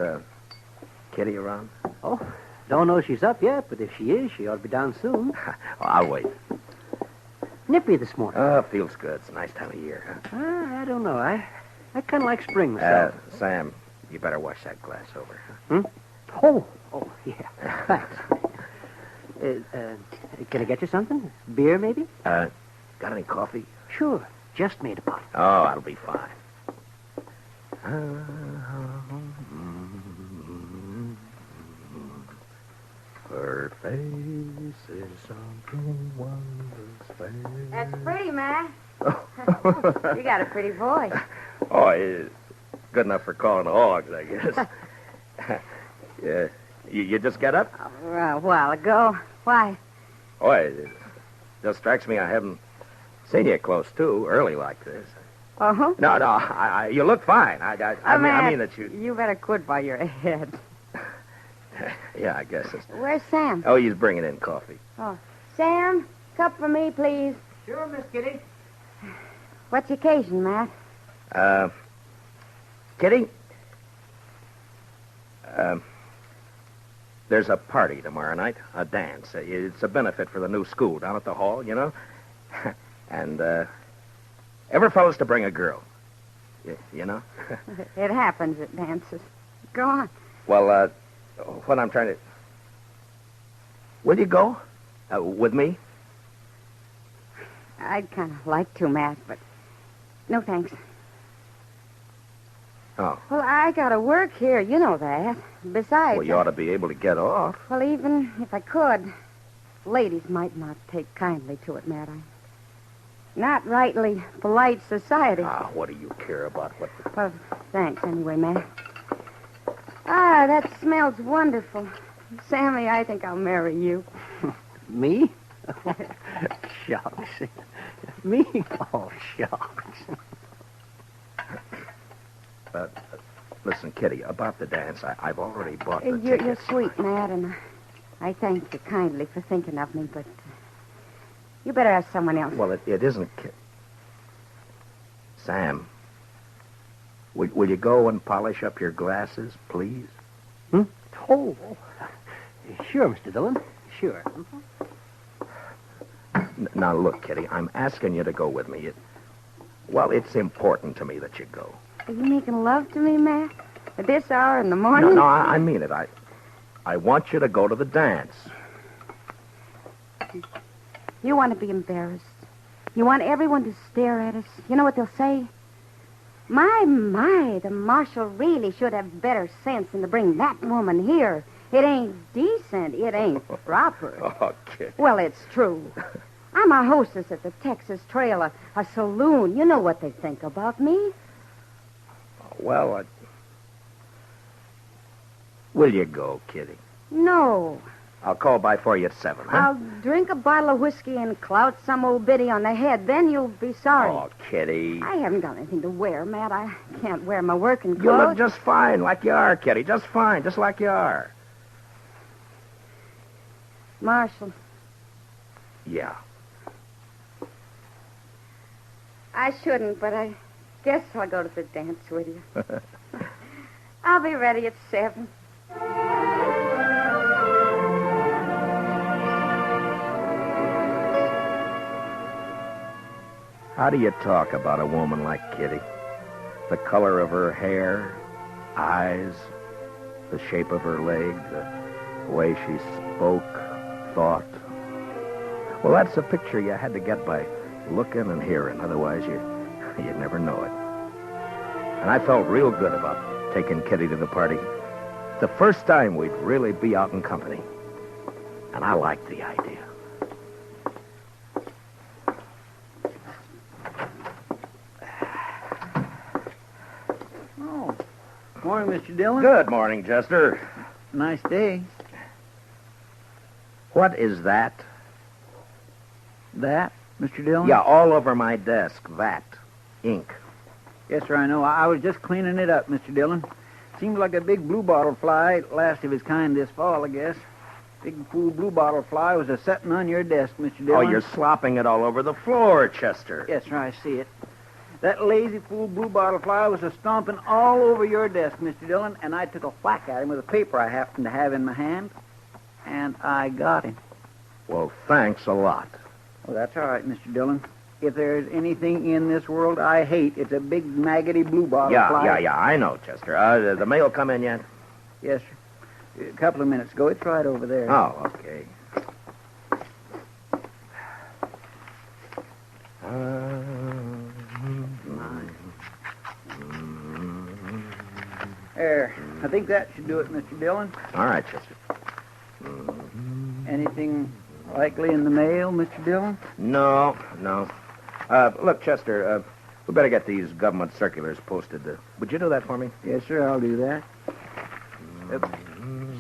Kitty around? Oh, don't know she's up yet, but if she is, she ought to be down soon. I'll wait. Nippy this morning. Feels good. It's a nice time of year, huh? I don't know. I kind of like spring myself. Sam, you better wash that glass over. Oh, yeah. Thanks. Can I get you something? Beer, maybe? Got any coffee? Sure. Just made a pot. Oh, that'll be fine. Her face is something wondrous. That's pretty, Matt. You got a pretty voice. Oh, it's good enough for calling hogs, I guess. Yeah. You just got up? A while ago. Why? Oh, it just strikes me I haven't seen you close to early like this. Uh-huh. No, you look fine. I mean that you... You better quit by your head. Yeah, I guess it's... Where's Sam? Oh, he's bringing in coffee. Oh, Sam, cup for me, please. Sure, Miss Kitty. What's the occasion, Matt? Kitty? There's a party tomorrow night, a dance. It's a benefit for the new school down at the hall, you know? And, every fellow's to bring a girl. You know? It happens at dances. Go on. Well, what I'm trying to... Will you go? With me? I'd kind of like to, Matt, but no thanks. Oh. Well, I gotta work here. You know that. Besides... Well, you ought to be able to get off. Well, even if I could, ladies might not take kindly to it, Matt. I'm not rightly polite society. What do you care about what... Well, thanks anyway, Matt. That smells wonderful. Sammy, I think I'll marry you. Me? Shucks. Me? Oh, shucks. Listen, Kitty, about the dance, I've already bought the You're tickets. sweet, Matt, and I thank you kindly for thinking of me, but you better ask someone else. Well, it isn't... Sam, will you go and polish up your glasses, please? Oh, sure, Mr. Dillon. Sure. Now, look, Kitty, I'm asking you to go with me. It's important to me that you go. Are you making love to me, Matt? At this hour in the morning? No, I mean it. I want you to go to the dance. You want to be embarrassed. You want everyone to stare at us. You know what they'll say? My, the marshal really should have better sense than to bring that woman here. It ain't decent. It ain't proper. Oh, Kitty. Well, it's true. I'm a hostess at the Texas Trail, a saloon. You know what they think about me. Well, will you go, Kitty? No. I'll call by for you at 7, huh? I'll drink a bottle of whiskey and clout some old biddy on the head. Then you'll be sorry. Oh, Kitty. I haven't got anything to wear, Matt. I can't wear my working clothes. You look just fine like you are, Kitty. Just fine, just like you are. Marshal. Yeah. I shouldn't, but I guess I'll go to the dance with you. I'll be ready at 7. How do you talk about a woman like Kitty? The color of her hair, eyes, the shape of her leg, the way she spoke, thought. Well, that's a picture you had to get by looking and hearing. Otherwise, you'd never know it. And I felt real good about taking Kitty to the party. The first time we'd really be out in company. And I liked the idea. Oh, morning, Mr. Dillon. Good morning, Chester. Nice day. What is that? That, Mr. Dillon? Yeah, all over my desk, that. Ink. Yes, sir, I know. I was just cleaning it up, Mr. Dillon. Seems like a big bluebottle fly, last of his kind this fall, I guess. Big fool bluebottle fly was a-setting on your desk, Mr. Dillon. Oh, you're slopping it all over the floor, Chester. Yes, sir, I see it. That lazy fool bluebottle fly was a-stomping all over your desk, Mr. Dillon, and I took a whack at him with a paper I happened to have in my hand, and I got him. Well, thanks a lot. Well, that's all right, Mr. Dillon. If there's anything in this world I hate, it's a big, maggoty bluebottle fly. Yeah, I know, Chester. The mail come in yet? Yes, sir. A couple of minutes ago. It's right over there. Oh, okay. There. I think that should do it, Mr. Dillon. All right, Chester. Anything likely in the mail, Mr. Dillon? No. Look, Chester, we better get these government circulars posted. Would you do that for me? Yes, sir, I'll do that.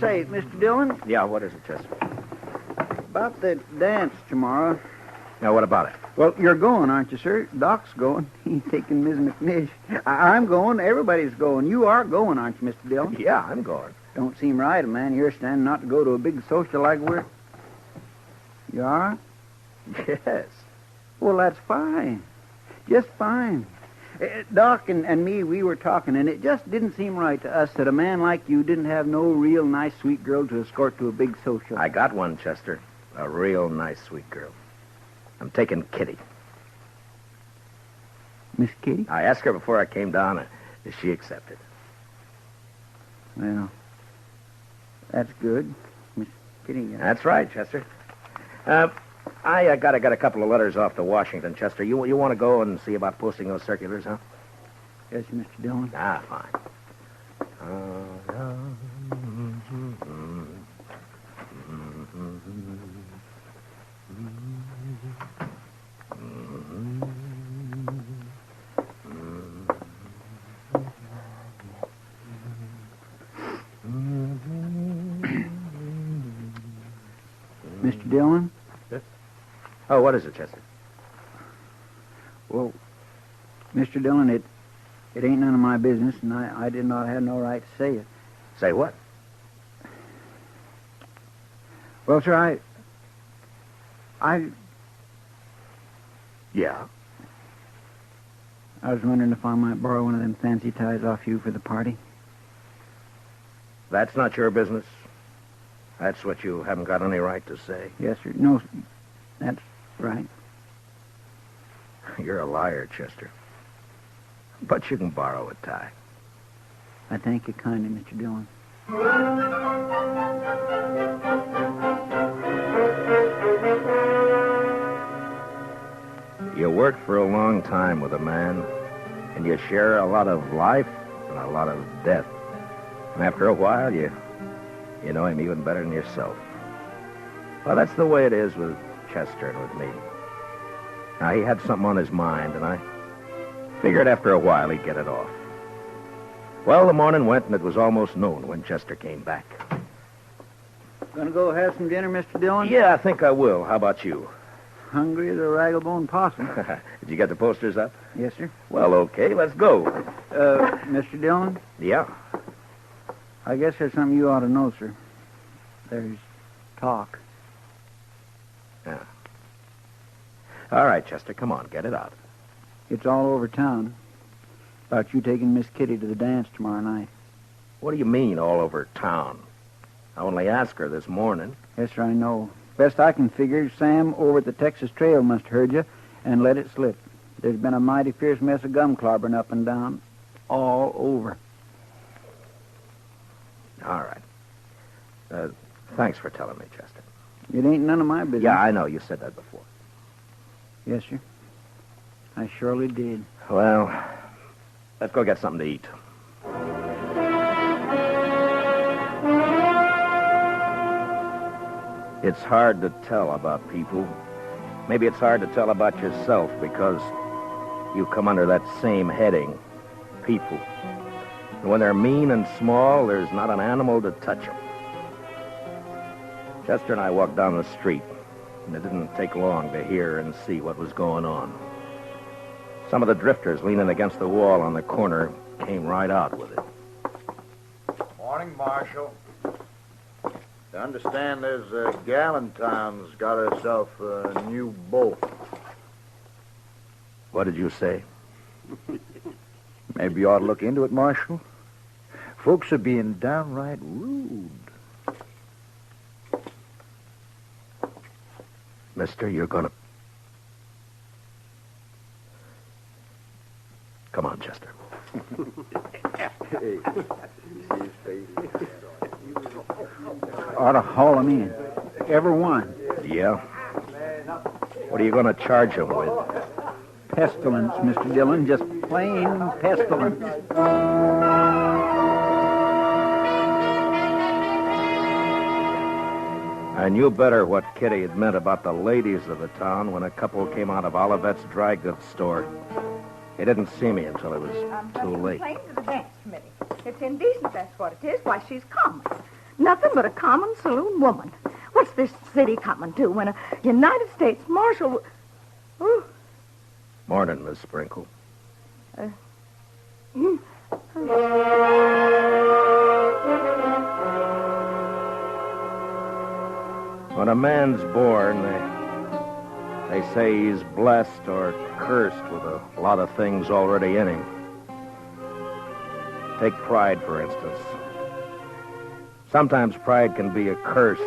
Say, Mr. Dillon? Yeah, what is it, Chester? About the dance tomorrow. Now, what about it? Well, you're going, aren't you, sir? Doc's going. He's taking Miss McNish. I'm going. Everybody's going. You are going, aren't you, Mr. Dillon? Yeah, I'm going. Don't seem right, a man here standing not to go to a big social like we're... You are? Yes. Well, that's fine. Just fine. Doc and me, we were talking, and it just didn't seem right to us that a man like you didn't have no real nice, sweet girl to escort to a big social. I got one, Chester. A real nice, sweet girl. I'm taking Kitty. Miss Kitty? I asked her before I came down, and she accepted. Well, that's good. Miss Kitty. That's right, Chester. I got a couple of letters off to Washington, Chester. You want to go and see about posting those circulars, huh? Yes, Mr. Dillon. Ah, fine. Mr. Dillon? Yes? Oh, what is it, Chester? Well, Mr. Dillon, it ain't none of my business, and I did not have no right to say it. Say what? Well, sir, Yeah? I was wondering if I might borrow one of them fancy ties off you for the party. That's not your business. That's what you haven't got any right to say. Yes, sir. No, that's right. You're a liar, Chester. But you can borrow a tie. I thank you kindly, Mr. Dillon. You work for a long time with a man, and you share a lot of life and a lot of death. And after a while, you know him even better than yourself. Well, that's the way it is with Chester and with me. Now, he had something on his mind, and I figured after a while he'd get it off. Well, the morning went, and it was almost noon when Chester came back. Gonna go have some dinner, Mr. Dillon? Yeah, I think I will. How about you? Hungry as a raggle-bone possum. Did you get the posters up? Yes, sir. Well, okay, let's go. Mr. Dillon? Yeah? I guess there's something you ought to know, sir. There's talk. Yeah. All right, Chester, come on, get it out. It's all over town about you taking Miss Kitty to the dance tomorrow night. What do you mean, all over town? I only asked her this morning. Yes, sir, I know. Best I can figure, Sam over at the Texas Trail must have heard you and let it slip. There's been a mighty fierce mess of gum clobbering up and down. All over. All right. Thanks for telling me, Chester. It ain't none of my business. Yeah, I know. You said that before. Yes, sir. I surely did. Well, let's go get something to eat. It's hard to tell about people. Maybe it's hard to tell about yourself because you come under that same heading, people. And when they're mean and small, there's not an animal to touch them. Chester and I walked down the street, and it didn't take long to hear and see what was going on. Some of the drifters leaning against the wall on the corner came right out with it. Morning, Marshal. I understand there's a gal in town's got herself a new beau. What did you say? Maybe you ought to look into it, Marshal. Folks are being downright rude. Mister, you're gonna... Come on, Chester. Ought to haul them in. Every one. Yeah? What are you going to charge them with? Pestilence, Mr. Dillon. Just plain pestilence. I knew better what Kitty had meant about the ladies of the town when a couple came out of Olivet's dry goods store. He didn't see me until it was too late. Complain to the dance committee. It's indecent, that's what it is. Why, she's common. Nothing but a common saloon woman. What's this city coming to when a United States Marshal... Ooh. Morning, Miss Sprinkle. When a man's born, they say he's blessed or cursed with a lot of things already in him. Take pride, for instance. Sometimes pride can be a curse.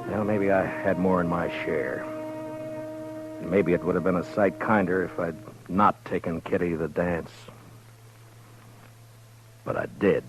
Well, maybe I had more in my share. And maybe it would have been a sight kinder if I'd not taken Kitty to the dance. But I did.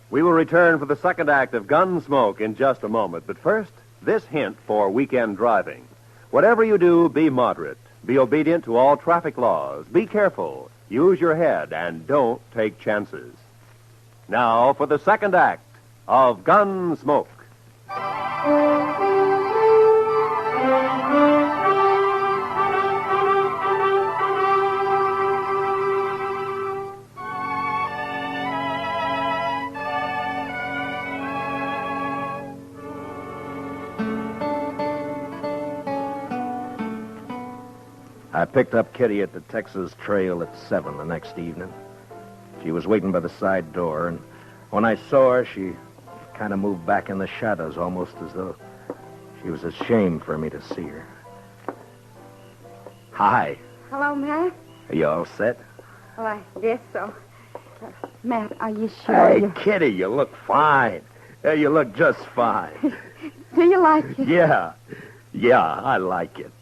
We will return for the second act of Gunsmoke in just a moment. But first, this hint for weekend driving. Whatever you do, be moderate. Be obedient to all traffic laws. Be careful. Use your head and don't take chances. Now for the second act of Gunsmoke. I picked up Kitty at the Texas Trail at 7 the next evening. She was waiting by the side door, and when I saw her, she kind of moved back in the shadows, almost as though she was ashamed for me to see her. Hi. Hello, Matt. Are you all set? Well, I guess so. Matt, are you sure Hey, Kitty, you look fine. You look just fine. Do you like it? Yeah. Yeah, I like it.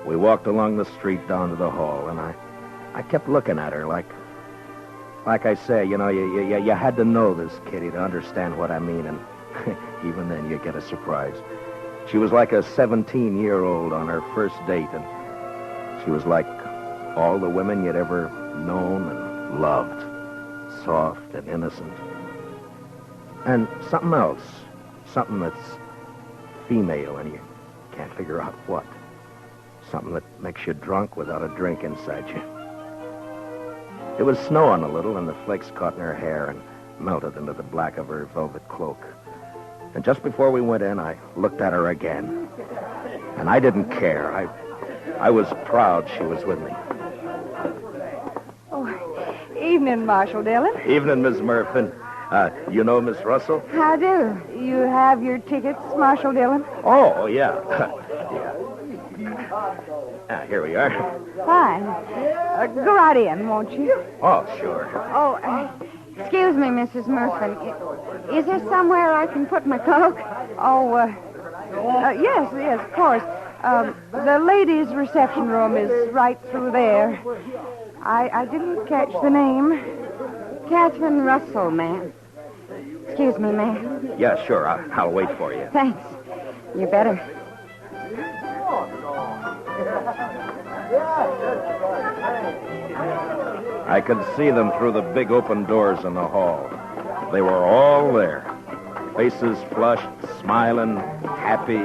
We walked along the street down to the hall, and I kept looking at her like I say, you know, you had to know this, Kitty, to understand what I mean, and even then you get a surprise. She was like a 17-year-old on her first date, and she was like all the women you'd ever known and loved, soft and innocent. And something else, something that's female, and you can't figure out what. Something that makes you drunk without a drink inside you. It was snowing a little, and the flakes caught in her hair and melted into the black of her velvet cloak. And just before we went in, I looked at her again. And I didn't care. I was proud she was with me. Oh, Evening, Marshal Dillon. Evening, Miss Murphy. You know Miss Russell? How do? You have your tickets, Marshal Dillon? Oh, yeah. Here we are. Fine. Go right in, won't you? Oh, sure. Oh, excuse me, Mrs. Murphy. Is there somewhere I can put my cloak? Oh, yes, of course. The ladies' reception room is right through there. I didn't catch the name. Catherine Russell, ma'am. Excuse me, ma'am. Yeah, sure. I'll wait for you. Thanks. You better. I could see them through the big open doors in the hall. They were all there. Faces flushed, smiling, happy,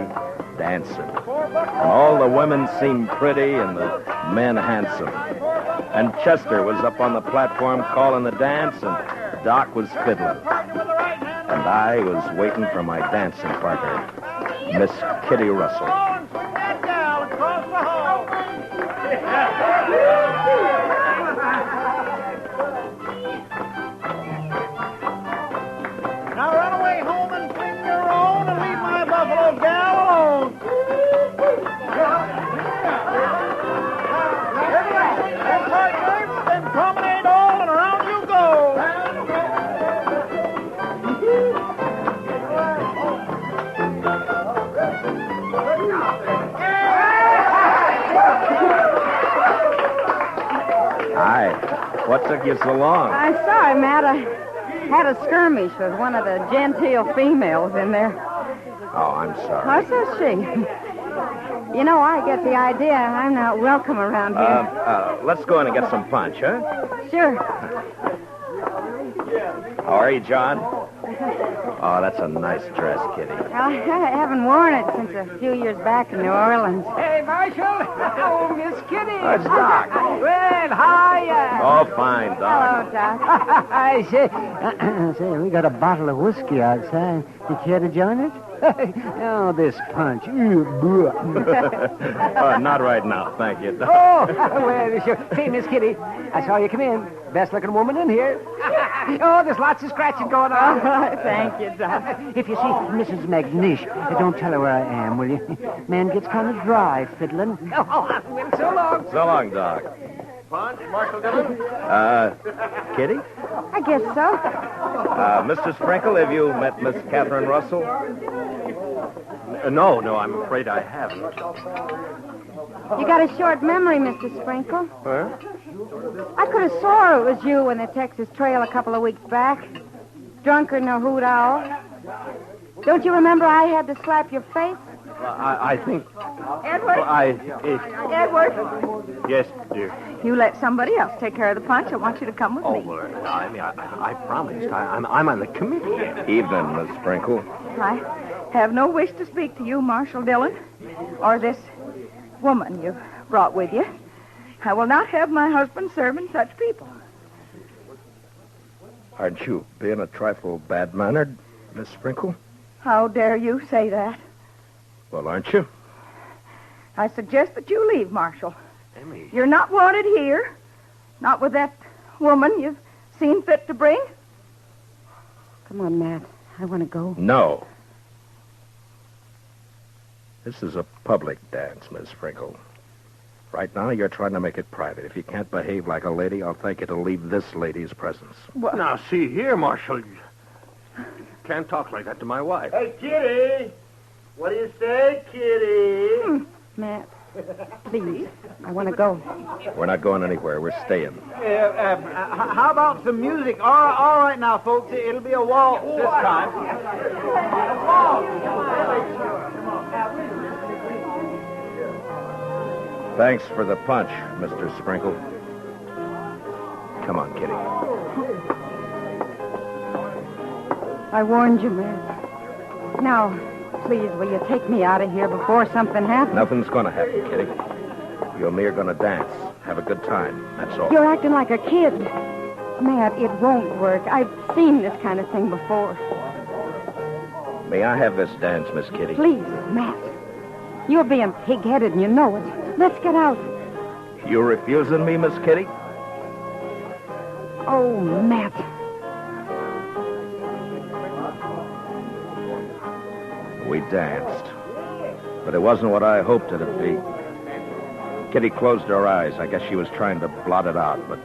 dancing. And all the women seemed pretty and the men handsome. And Chester was up on the platform calling the dance, and Doc was fiddling. And I was waiting for my dancing partner, Miss Kitty Russell. Now run away home and clean your own and leave my buffalo gal alone. Then promenade all and around you go. Hi. What took you so long? I'm sorry, Matt. I had a skirmish with one of the genteel females in there. Oh, I'm sorry. What says she? You know, I get the idea I'm not welcome around here. Let's go in and get some punch, huh? Sure. How are you, John? Oh, that's a nice dress, Kitty. I haven't worn it since a few years back in New Orleans. Hey, Marshal. Oh, Miss Kitty. It's Doc. Well, hiya. Oh, fine, Doc. Hello, Doc. I say, we got a bottle of whiskey outside. You care to join us? Oh, this punch. Not right now, thank you, Doc. Oh, well, sure. Say, Miss Kitty, I saw you come in. Best-looking woman in here. Oh, there's lots of scratching going on. Thank you, Doc. If you see Mrs. McNish, don't tell her where I am, will you? Man gets kind of dry fiddling. Oh, well, so long. So long, Doc. Punch, Marshal Dillon? Kitty? I guess so. Mr. Sprinkle, have you met Miss Catherine Russell? No, I'm afraid I haven't. You got a short memory, Mr. Sprinkle. Huh? I could have swore it was you in the Texas Trail a couple of weeks back. Drunker than a hoot owl. Don't you remember I had to slap your face? I think... Edward? Edward? Yes, dear. You let somebody else take care of the punch. I want you to come with me. Well, I promised. I'm on the committee. Evening, Miss Sprinkle. I have no wish to speak to you, Marshal Dillon, or this woman you've brought with you. I will not have my husband serving such people. Aren't you being a trifle bad-mannered, Miss Sprinkle? How dare you say that? Well, aren't you? I suggest that you leave, Marshal. Emmy. You're not wanted here. Not with that woman you've seen fit to bring. Come on, Matt. I want to go. No. This is a public dance, Miss Sprinkle. Right now, you're trying to make it private. If you can't behave like a lady, I'll thank you to leave this lady's presence. What? Now, see here, Marshal. You can't talk like that to my wife. Hey, Kitty. What do you say, Kitty? Matt, please. I want to go. We're not going anywhere. We're staying. How about some music? All right now, folks. It'll be a waltz this time. Thanks for the punch, Mr. Sprinkle. Come on, Kitty. I warned you, Matt. Now, please, will you take me out of here before something happens? Nothing's going to happen, Kitty. You and me are going to dance. Have a good time. That's all. You're acting like a kid. Matt, it won't work. I've seen this kind of thing before. May I have this dance, Miss Kitty? Please, Matt. You're being pig-headed and you know it. Let's get out. You refusing me, Miss Kitty? Oh, Matt. We danced. But it wasn't what I hoped it'd be. Kitty closed her eyes. I guess she was trying to blot it out, but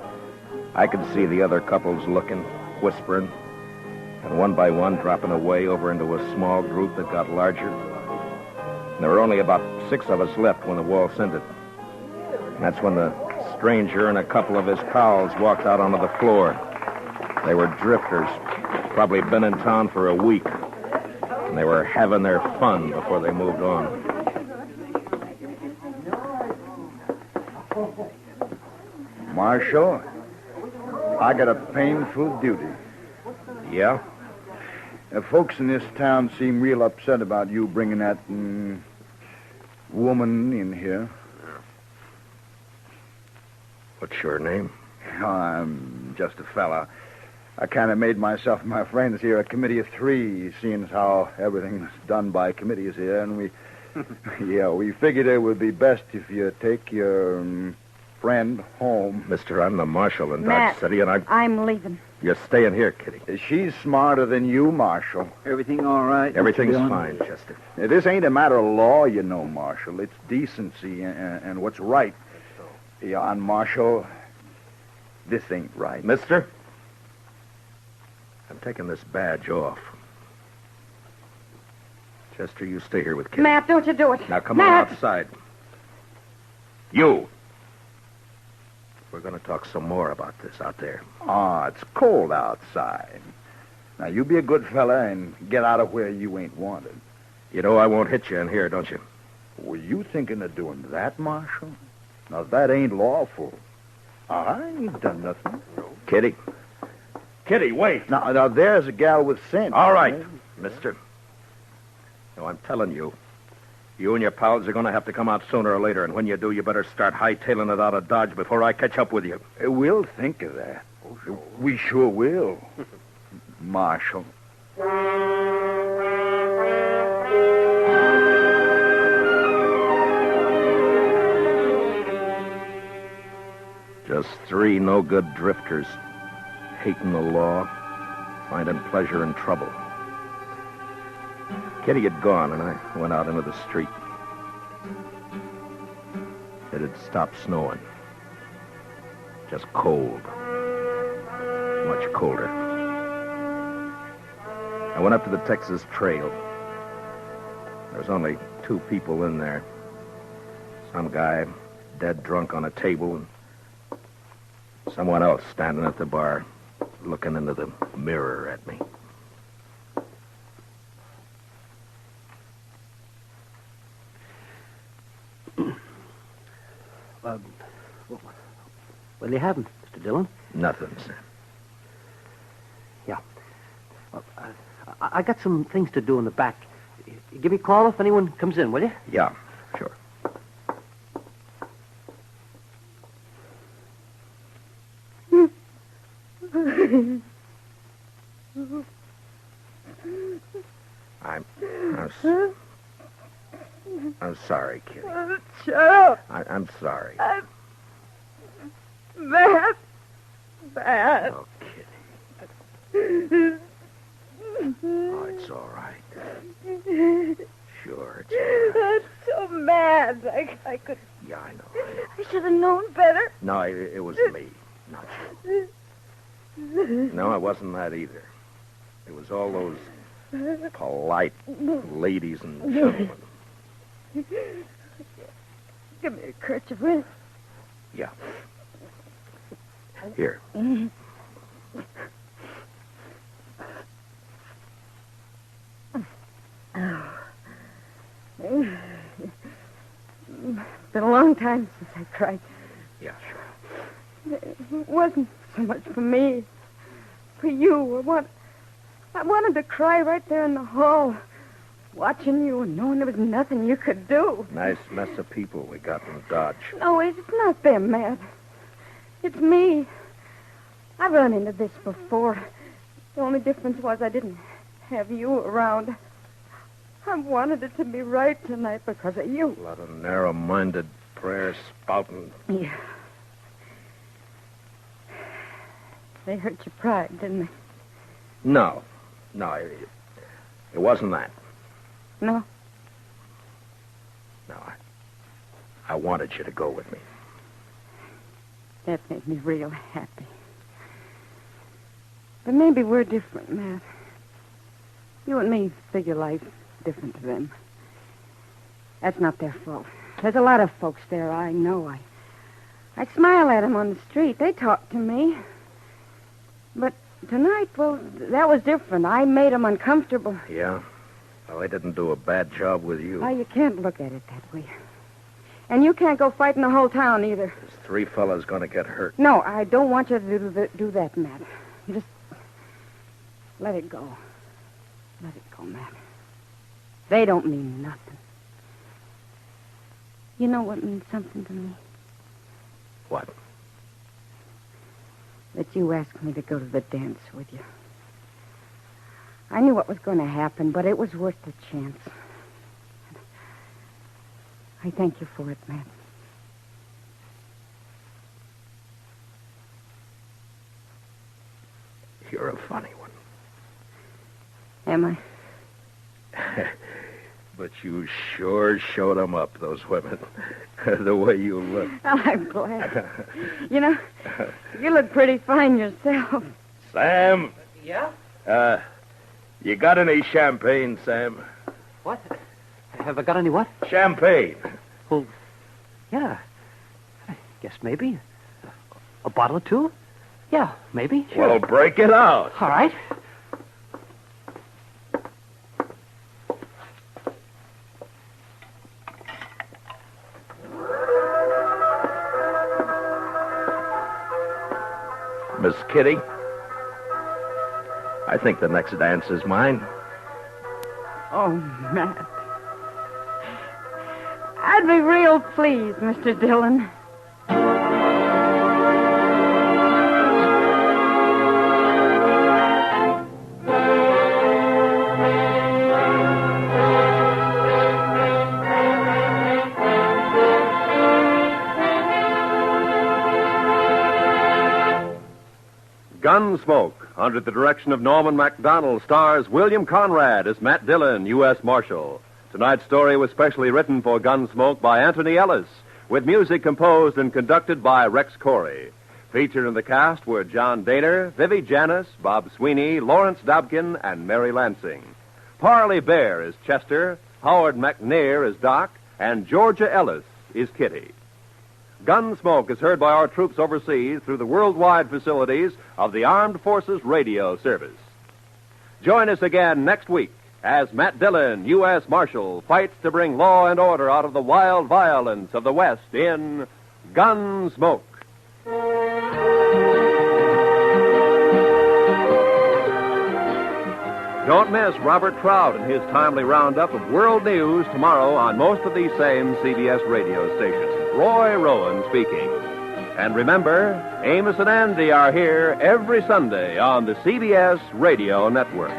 I could see the other couples looking, whispering, and one by one dropping away over into a small group that got larger. And there were only about 6 of us left when the waltz ended. And that's when the stranger and a couple of his pals walked out onto the floor. They were drifters, probably been in town for a week. And they were having their fun before they moved on. Marshal, I got a painful duty. Yeah? Folks in this town seem real upset about you bringing that woman in here. What's your name? Oh, I'm just a fella. I kind of made myself and my friends here a committee of 3, seeing as how everything's done by committees here, and we figured it would be best if you take your friend home. Mister, I'm the marshal in Matt, Dodge City, and I'm leaving. You're staying here, Kitty. She's smarter than you, Marshal. Everything all right? Everything's Dillon? fine, Chester. This ain't a matter of law, you know, Marshal. It's decency and what's right. Yeah, and Marshal, this ain't right. Mister, I'm taking this badge off. Chester, you stay here with Kitty. Matt, don't you do it. Now come Matt. on outside. You. We're going to talk some more about this out there. Ah, it's cold outside. Now, you be a good fella and get out of where you ain't wanted. You know I won't hit you in here, don't you? Were you thinking of doing that, Marshal? Now, that ain't lawful. I ain't done nothing. Kitty. Kitty, wait. Now there's a gal with sense. All right, mister. No, I'm telling you. You and your pals are going to have to come out sooner or later, and when you do, you better start hightailing it out of Dodge before I catch up with you. We'll think of that. We sure will. Marshal. Just 3 no-good drifters, hating the law, finding pleasure in trouble. Kitty had gone, and I went out into the street. It had stopped snowing. Just cold. Much colder. I went up to the Texas Trail. There was only 2 people in there. Some guy dead drunk on a table, and someone else standing at the bar, looking into the mirror at me. What do you have, Mr. Dillon? Nothing, sir. Yeah. Well, I got some things to do in the back. Give me a call if anyone comes in, will you? Yeah, sure. I'm sorry, Kitty. Shut up. I'm sorry. Matt. Matt. Oh, Kitty. Oh, it's all right. Sure, it's all right. I'm so mad. I could... Yeah, I know. I should have known better. No, it was me, not you. No, it wasn't that either. It was all those polite ladies and gentlemen. Give me a kerchief, will you? Yeah. Here. Been a long time since I cried. Yeah, sure. It wasn't so much for me. For you. I wanted to cry right there in the hall, watching you and knowing there was nothing you could do. Nice mess of people we got in Dodge. No, it's not them, Matt. It's me. I've run into this before. The only difference was I didn't have you around. I wanted it to be right tonight because of you. A lot of narrow-minded prayer spouting. Yeah. They hurt your pride, didn't they? No, it wasn't that. No? No, I wanted you to go with me. That made me real happy. But maybe we're different, Matt. You and me figure life different to them. That's not their fault. There's a lot of folks there, I know. I smile at them on the street. They talk to me. But tonight, well, that was different. I made them uncomfortable. Yeah? Well, I didn't do a bad job with you. Why, you can't look at it that way. And you can't go fighting the whole town, either. There's 3 fellas going to get hurt. No, I don't want you to do that, Matt. You just let it go. Let it go, Matt. They don't mean nothing. You know what means something to me? What? That you asked me to go to the dance with you. I knew what was going to happen, but it was worth the chance. I thank you for it, Matt. You're a funny one. Am I? But you sure showed them up, those women. The way you look. Well, I'm glad. You know, you look pretty fine yourself. Sam? Yeah? You got any champagne, Sam? What? Have I got any what? Champagne. Well, yeah. I guess maybe. A bottle or two? Yeah, maybe. Sure. Well, break it out. All right. Miss Kitty, I think the next dance is mine. Oh, Matt. I'd be real pleased, Mr. Dillon. Gunsmoke, under the direction of Norman MacDonald, stars William Conrad as Matt Dillon, U.S. Marshal. Tonight's story was specially written for Gunsmoke by Anthony Ellis, with music composed and conducted by Rex Corey. Featured in the cast were John Daner, Vivi Janis, Bob Sweeney, Lawrence Dobkin, and Mary Lansing. Parley Bear is Chester, Howard McNair is Doc, and Georgia Ellis is Kitty. Gunsmoke is heard by our troops overseas through the worldwide facilities of the Armed Forces Radio Service. Join us again next week as Matt Dillon, U.S. Marshal, fights to bring law and order out of the wild violence of the West in Gunsmoke. Don't miss Robert Trout and his timely roundup of world news tomorrow on most of these same CBS radio stations. Roy Rowan speaking. And remember, Amos and Andy are here every Sunday on the CBS Radio Network.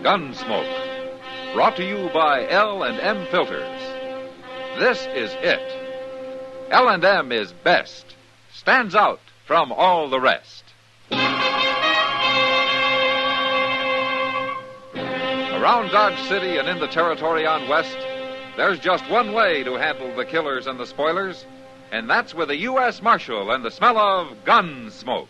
Gunsmoke, brought to you by L&M Filters. This is it. L&M is best, stands out from all the rest. Around Dodge City and in the territory on West, there's just one way to handle the killers and the spoilers, and that's with a U.S. Marshal and the smell of Gunsmoke.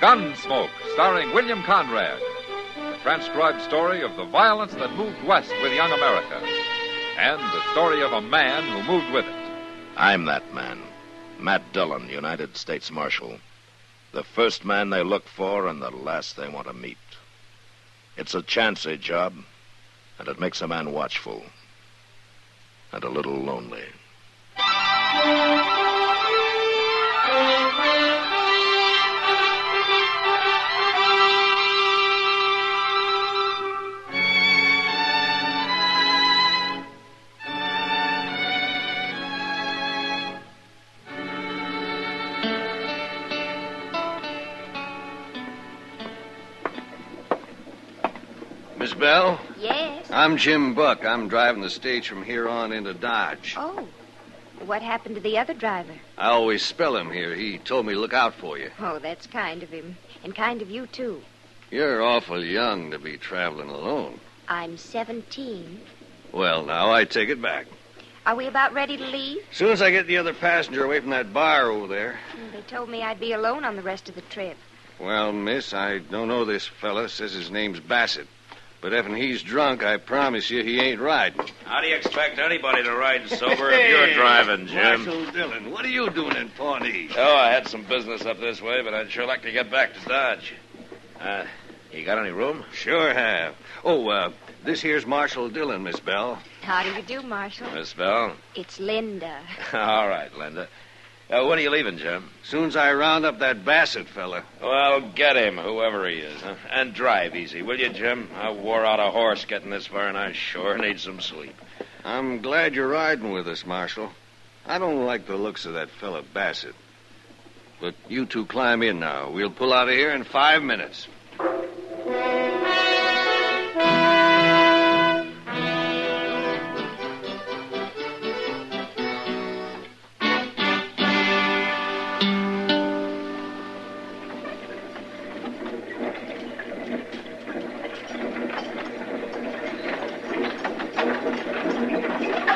Gunsmoke, starring William Conrad. The transcribed story of the violence that moved west with young America. And the story of a man who moved with it. I'm that man. Matt Dillon, United States Marshal. The first man they look for and the last they want to meet. It's a chancy job, and it makes a man watchful. And a little lonely. Miss Bell? Yes? I'm Jim Buck. I'm driving the stage from here on into Dodge. Oh. What happened to the other driver? I always spell him here. He told me to look out for you. Oh, that's kind of him. And kind of you, too. You're awful young to be traveling alone. I'm 17. Well, now, I take it back. Are we about ready to leave? As soon as I get the other passenger away from that bar over there. They told me I'd be alone on the rest of the trip. Well, miss, I don't know this fella. Says his name's Bassett. But if he's drunk, I promise you he ain't riding. How do you expect anybody to ride sober if you're driving, Jim? Marshal Dillon, what are you doing in Pawnee? Oh, I had some business up this way, but I'd sure like to get back to Dodge. You got any room? Sure have. Oh, this here's Marshal Dillon, Miss Bell. How do you do, Marshal? Miss Bell? It's Linda. All right, Linda. When are you leaving, Jim? Soon as I round up that Bassett fella. Well, get him, whoever he is. Huh? And drive easy, will you, Jim? I wore out a horse getting this far, and I sure need some sleep. I'm glad you're riding with us, Marshal. I don't like the looks of that fella Bassett. But you two climb in now. We'll pull out of here in 5 minutes.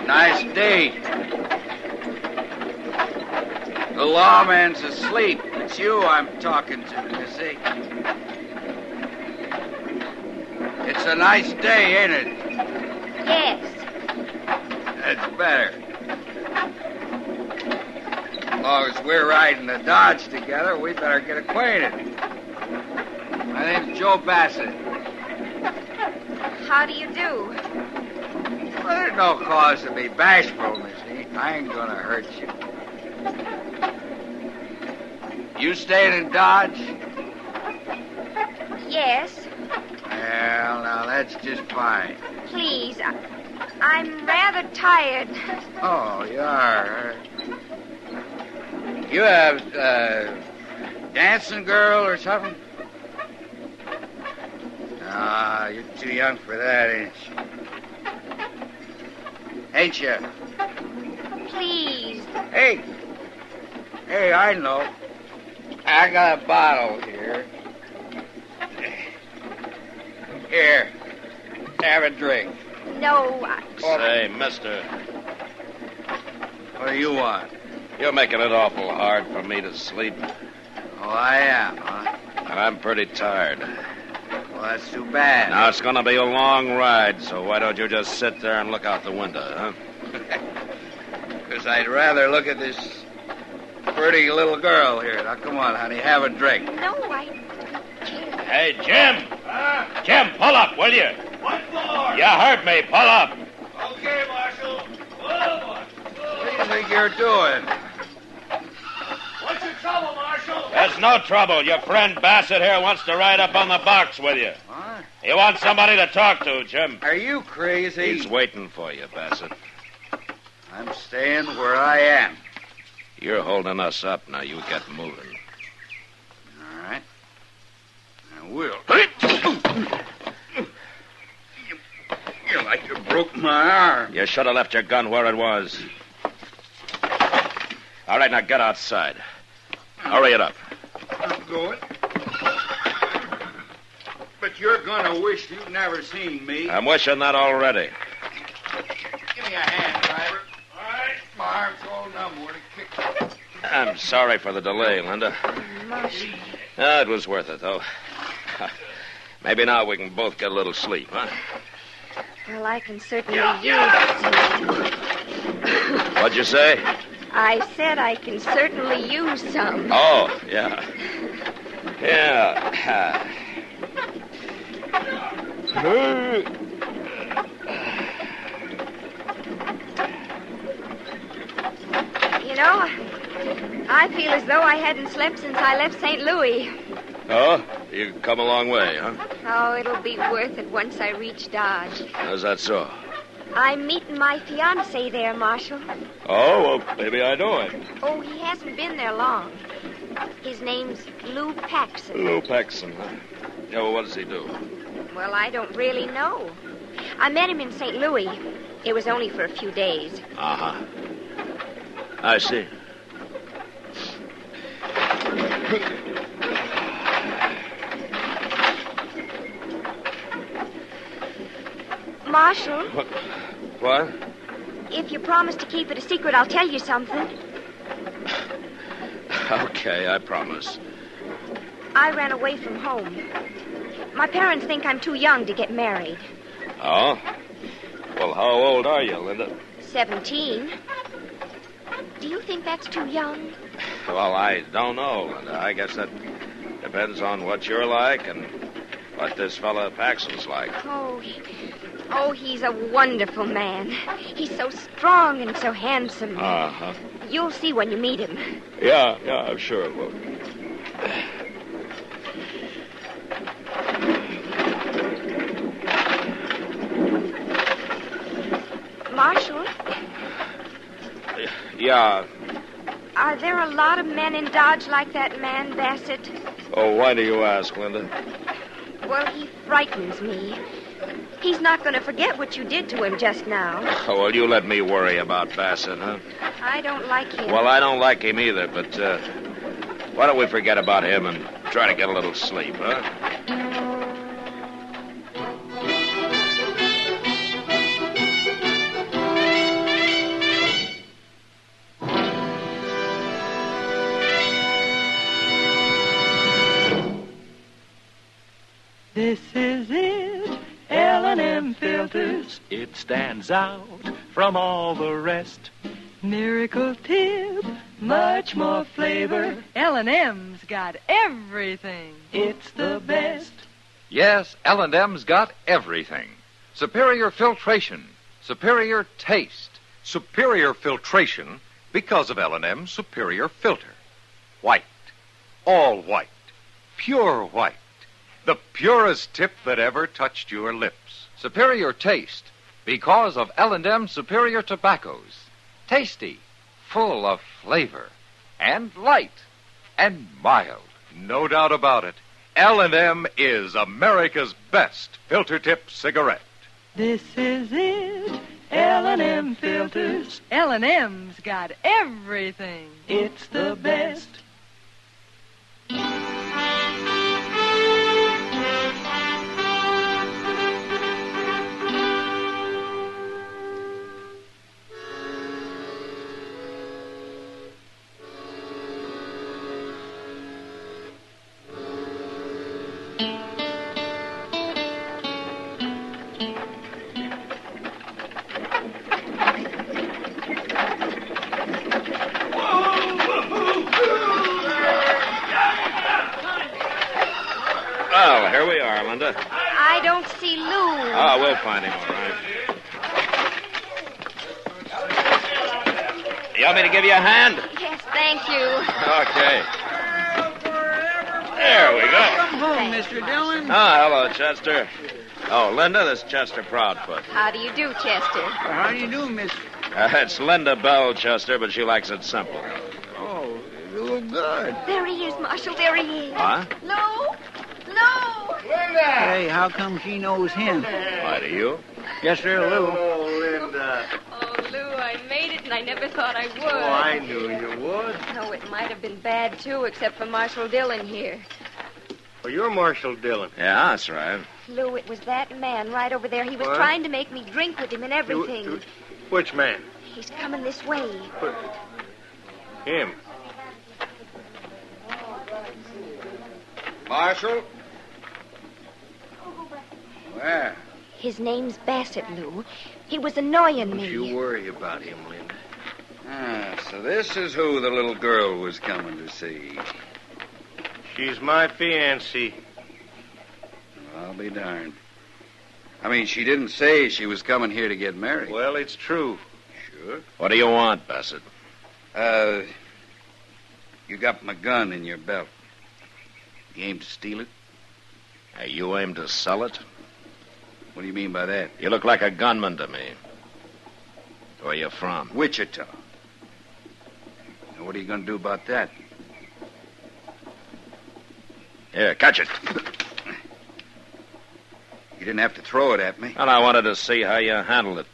Nice day. The lawman's asleep. It's you I'm talking to, you see. It's a nice day, ain't it? Yes. That's better. As long as we're riding the Dodge together, we better get acquainted. My name's Joe Bassett. How do you do? Well, there's no cause to be bashful, Missy. I ain't gonna hurt you. You staying in Dodge? Yes. Well, now, that's just fine. Please, I'm rather tired. Oh, you are. You have, dancing girl or something? Ah, you're too young for that, ain't you? Ain't you? Please. Hey, I know. I got a bottle here. Here, have a drink. No, Say, mister. What do you want? You're making it awful hard for me to sleep. Oh, I am, huh? And I'm pretty tired. Well, that's too bad. Now, it's going to be a long ride, so why don't you just sit there and look out the window, huh? Because I'd rather look at this pretty little girl here. Now, come on, honey, have a drink. No, I can't. Hey, Jim! Jim, pull up, will you? What for? You heard me. Pull up. Okay, Marshal. What do you think you're doing? What's your trouble, Marshal? There's no trouble. Your friend Bassett here wants to ride up on the box with you. What? He wants somebody to talk to, Jim. Are you crazy? He's waiting for you, Bassett. I'm staying where I am. You're holding us up. Now you get moving. All right. I will. You broke my arm. You should have left your gun where it was. All right, now get outside. Hurry it up. I'm going. But you're gonna wish you'd never seen me. I'm wishing that already. Give me a hand, driver. All right, my arm's all numb where to kick. I'm sorry for the delay, Linda. Marshal. It was worth it, though. Maybe now we can both get a little sleep, huh? Well, I can certainly use some. What'd you say? I said I can certainly use some. Oh, yeah. Yeah. You know, I feel as though I hadn't slept since I left St. Louis. Oh, you've come a long way, huh? Oh, it'll be worth it once I reach Dodge. How's that so? I'm meeting my fiancé there, Marshal. Oh, well, maybe I know him. Oh, he hasn't been there long. His name's Lou Paxson. Lou Paxson, huh? Yeah, well, what does he do? Well, I don't really know. I met him in St. Louis. It was only for a few days. Uh-huh. I see. Marshal, What? if you promise to keep it a secret, I'll tell you something. Okay, I promise. I ran away from home. My parents think I'm too young to get married. Oh? Well, how old are you, Linda? 17. Do you think that's too young? Well, I don't know, Linda. I guess that depends on what you're like and what this fella Paxton's like. Oh, he's a wonderful man. He's so strong and so handsome. Uh-huh. You'll see when you meet him. Yeah, I'm sure it will. Marshal, Yeah. are there a lot of men in Dodge like that man, Bassett? Oh, why do you ask, Linda? Well, he frightens me. He's not going to forget what you did to him just now. Oh, well, you let me worry about Bassett, huh? I don't like him. Well, I don't like him either, but why don't we forget about him and try to get a little sleep, huh? This is it, L&M Filters. It stands out from all the rest. Miracle tip, much more flavor. L&M's got everything. It's the best. Yes, L&M's got everything. Superior filtration, superior taste. Superior filtration because of L&M's superior filter. White. All white. Pure white. The purest tip that ever touched your lips. Superior taste because of L&M superior tobaccos. Tasty, full of flavor, and light, and mild. No doubt about it. L&M is America's best filter tip cigarette. This is it, L&M Filters. L&M's got everything. It's the best. Well, here we are, Linda. I don't see Lou. Oh, we'll find him, all right. You want me to give you a hand? Yes, thank you. Okay. There we go. Welcome home, Mr. Dillon. Oh, hello, Chester. Oh, Linda, this is Chester Proudfoot. How do you do, Chester? How do you do, Miss? It's Linda Bell, Chester, but she likes it simple. Oh, you look good. There he is, Marshal. There he is. Huh? Lou? Lou! Hey, how come she knows him? Why do you? Yes, sir, Lou. Oh, Linda. Oh, Lou, I made it, and I never thought I would. Oh, I knew you would. No, it might have been bad, too, except for Marshal Dillon here. Well, you're Marshal Dillon. Yeah, that's right. Lou, it was that man right over there. He was What? trying to make me drink with him and everything. Which man? He's coming this way. Him. Marshal? Where? His name's Bassett, Lou. He was annoying me. Don't you worry about him, Linda. Ah, so this is who the little girl was coming to see. She's my fiancée. I'll be darned. I mean, she didn't say she was coming here to get married. Well, it's true. Sure. What do you want, Bassett? You got my gun in your belt. You aim to steal it? You aim to sell it? What do you mean by that? You look like a gunman to me. Where you from? Wichita. Now, what are you going to do about that? Here, catch it. You didn't have to throw it at me. And I wanted to see how you handled it.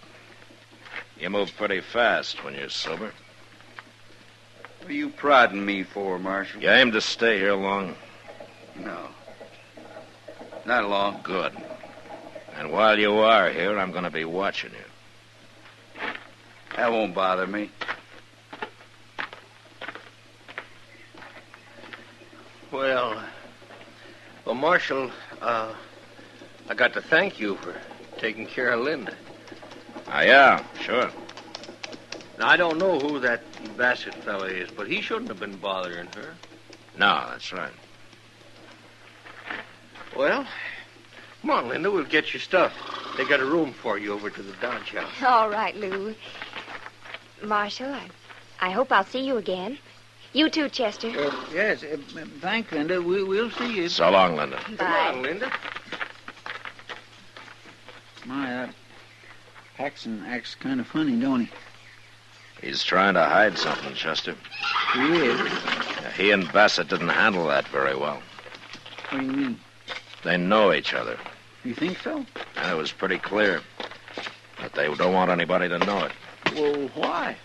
You move pretty fast when you're sober. What are you prodding me for, Marshal? You aim to stay here long? No. Not long. Good. And while you are here, I'm going to be watching you. That won't bother me. Well, Marshal, I got to thank you for taking care of Linda. Yeah, sure. Now, I don't know who that Bassett fella is, but he shouldn't have been bothering her. No, that's right. Well, come on, Linda, we'll get your stuff. They got a room for you over to the Dodge house. All right, Lou. Marshal, I hope I'll see you again. You too, Chester. Yes, thanks, Linda. We'll see you. So long, Linda. Bye. Come on, Linda. My, that Paxton acts kind of funny, don't he? He's trying to hide something, Chester. He is. He and Bassett didn't handle that very well. What do you mean? They know each other. You think so? And it was pretty clear. But they don't want anybody to know it. Well, why?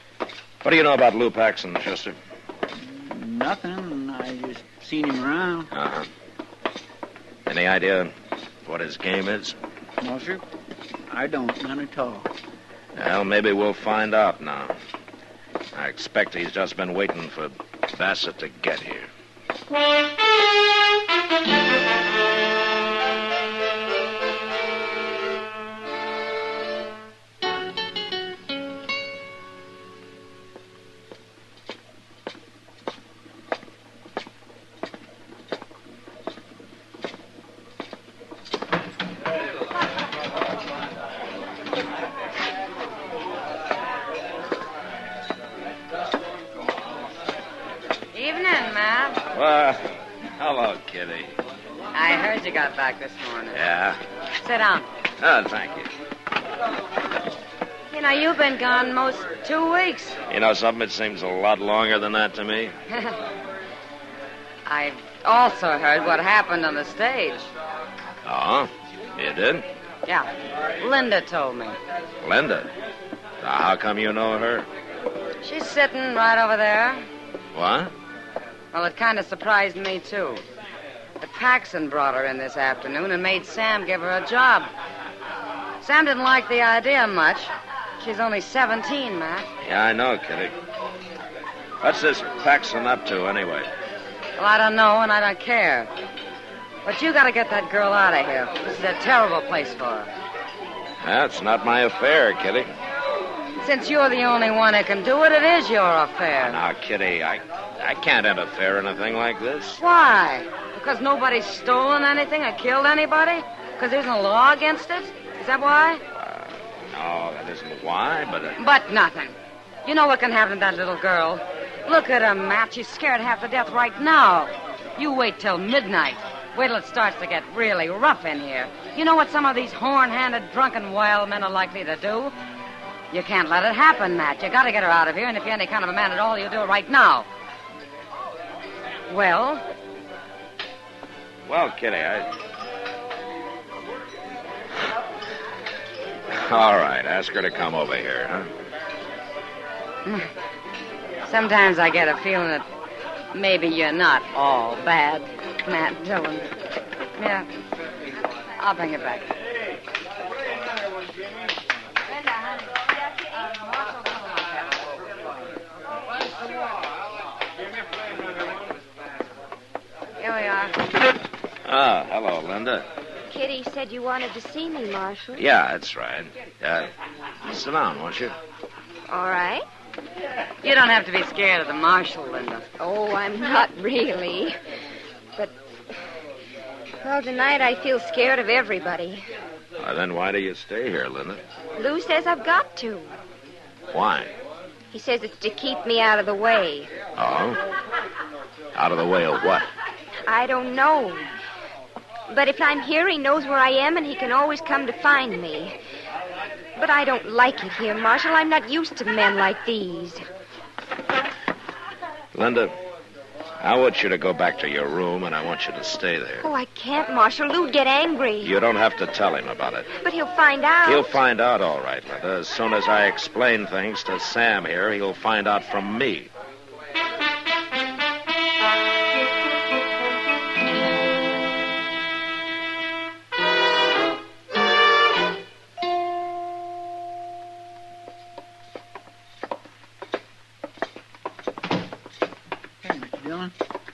What do you know about Lou Paxton, Chester? Nothing. I just seen him around. Uh-huh. Any idea what his game is? No, sir. I don't. None at all. Well, maybe we'll find out now. I expect he's just been waiting for Bassett to get here. Hello, Kitty. I heard you got back this morning. Yeah? Sit down. Oh, thank you. You know, you've been gone most 2 weeks. You know something? It seems a lot longer than that to me. I also heard what happened on the stage. Oh? You did? Yeah. Linda told me. Linda? Now, how come you know her? She's sitting right over there. What? Well, it kind of surprised me, too. The Paxton brought her in this afternoon and made Sam give her a job. Sam didn't like the idea much. She's only 17, Matt. Yeah, I know, Kitty. What's this Paxton up to, anyway? Well, I don't know, and I don't care. But you got to get that girl out of here. This is a terrible place for her. That's not my affair, Kitty. Since you're the only one who can do it, it is your affair. Now, Kitty, I can't interfere in a thing like this. Why? Because nobody's stolen anything or killed anybody? Because there's no law against it? Is that why? No, that isn't why, but... But nothing. You know what can happen to that little girl? Look at her, Matt. She's scared half to death right now. You wait till midnight. Wait till it starts to get really rough in here. You know what some of these horn-handed, drunken wild men are likely to do? You can't let it happen, Matt. You got to get her out of here, and if you're any kind of a man at all, you do it right now. Well? Well, Kitty, All right, ask her to come over here, huh? Sometimes I get a feeling that maybe you're not all bad, Matt Dillon. Yeah, I'll bring it back. Here we are. Ah, hello, Linda. Kitty said you wanted to see me, Marshal. Yeah, that's right. Sit down, won't you? All right. You don't have to be scared of the marshal, Linda. Oh, I'm not really. But, well, tonight I feel scared of everybody. Then why do you stay here, Linda? Lou says I've got to. Why? He says it's to keep me out of the way. Oh? Out of the way of what? I don't know. But if I'm here, he knows where I am, and he can always come to find me. But I don't like it here, Marshal. I'm not used to men like these. Linda, I want you to go back to your room, and I want you to stay there. Oh, I can't, Marshal. Lou'd get angry. You don't have to tell him about it. But he'll find out. He'll find out all right, Linda. As soon as I explain things to Sam here, he'll find out from me.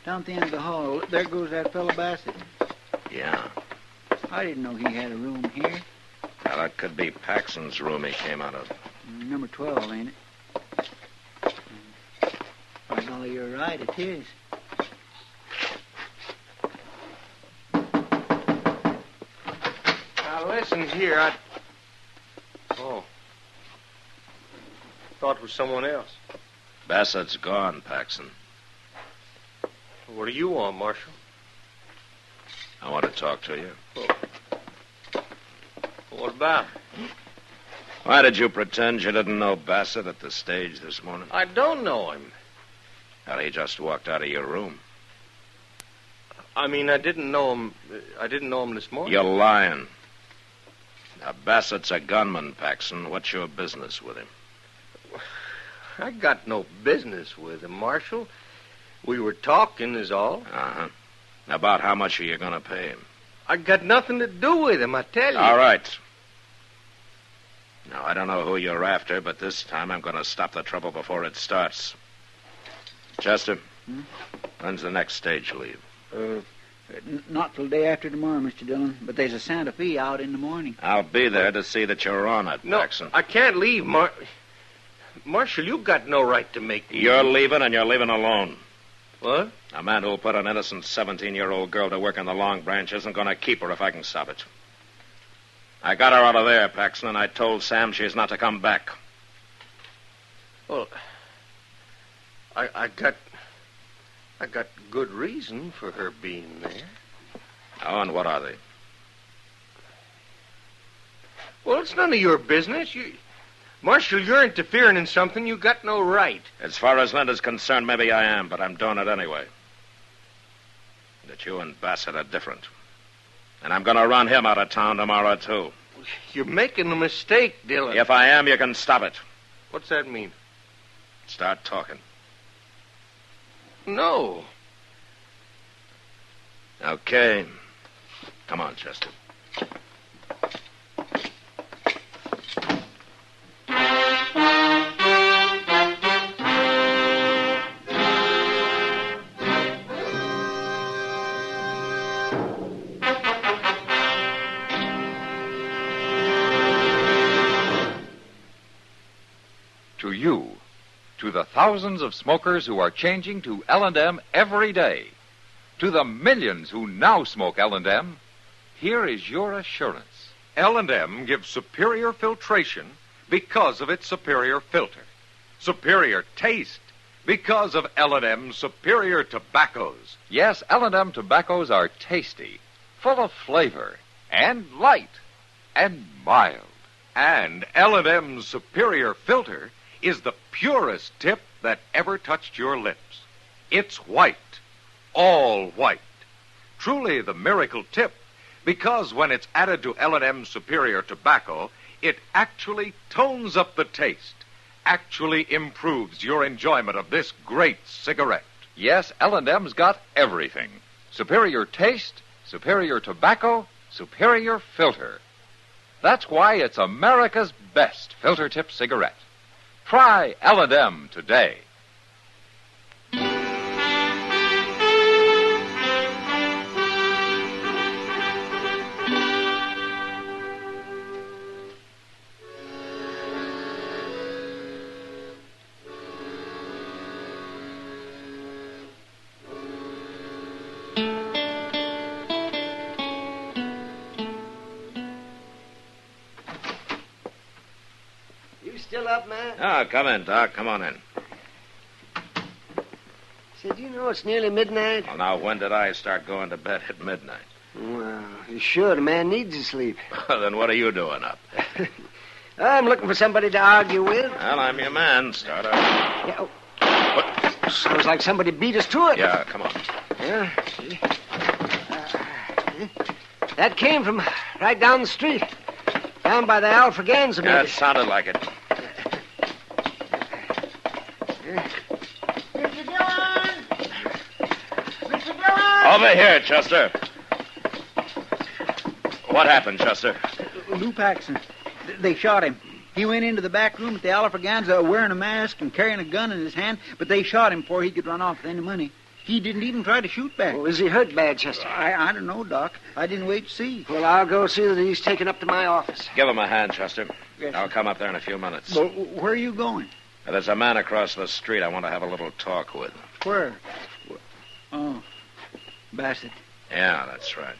Down at the end of the hall, there goes that fellow Bassett. Yeah. I didn't know he had a room here. Well, that could be Paxson's room he came out of. Number 12, ain't it? By golly, you're right, it is. Now, listen here, Oh. Thought it was someone else. Bassett's gone, Paxson. What do you want, Marshal? I want to talk to you. What about? Why did you pretend you didn't know Bassett at the stage this morning? I don't know him. Well, he just walked out of your room. I mean, I didn't know him. I didn't know him this morning. You're lying. Now, Bassett's a gunman, Paxson. What's your business with him? I got no business with him, Marshal. We were talking, is all. Uh-huh. About how much are you going to pay him? I got nothing to do with him, I tell you. All right. Now, I don't know who you're after, but this time I'm going to stop the trouble before it starts. Chester, when's the next stage leave? Not till day after tomorrow, Mr. Dillon. But there's a Santa Fe out in the morning. I'll be there to see that you're on it, Paxson. I can't leave, Marshal, you've got no right to make me... You're leaving, and you're leaving alone. What? A man who'll put an innocent 17-year-old girl to work in the Long Branch isn't going to keep her if I can stop it. I got her out of there, Paxson, and I told Sam she's not to come back. Well, I got good reason for her being there. Oh, and what are they? Well, it's none of your business. Marshal, you're interfering in something you got no right. As far as Linda's concerned, maybe I am, but I'm doing it anyway. That you and Bassett are different. And I'm going to run him out of town tomorrow, too. You're making a mistake, Dillon. If I am, you can stop it. What's that mean? Start talking. No. Okay. Come on, Chester. To you, to the thousands of smokers who are changing to L&M every day, to the millions who now smoke L&M, here is your assurance. L&M gives superior filtration because of its superior filter. Superior taste because of L&M's superior tobaccos. Yes, L&M tobaccos are tasty, full of flavor, and light, and mild. And L&M's superior filter is the purest tip that ever touched your lips. It's white, all white. Truly the miracle tip, because when it's added to L&M's superior tobacco, it actually tones up the taste, actually improves your enjoyment of this great cigarette. Yes, L&M's got everything. Superior taste, superior tobacco, superior filter. That's why it's America's best filter tip cigarette. Try L&M today. Still up, man? Ah, come in, Doc. Come on in. Say, do you know it's nearly midnight? Well, now, when did I start going to bed at midnight? Well, you should. A man needs to sleep. Then what are you doing up? I'm looking for somebody to argue with. Well, I'm your man. Start out. Yeah, sounds like somebody beat us to it. Yeah, come on. Yeah. That came from right down the street. Down by the Alfraganza. Yeah, it sounded like it. Over here, Chester. What happened, Chester? Lou Paxson. They shot him. He went into the back room at the Alfraganza wearing a mask and carrying a gun in his hand, but they shot him before he could run off with any money. He didn't even try to shoot back. Well, is he hurt bad, Chester? I don't know, Doc. I didn't wait to see. Well, I'll go see that he's taken up to my office. Give him a hand, Chester. Yes. I'll come up there in a few minutes. Well, where are you going? There's a man across the street I want to have a little talk with. Where? Oh, Bassett. Yeah, that's right.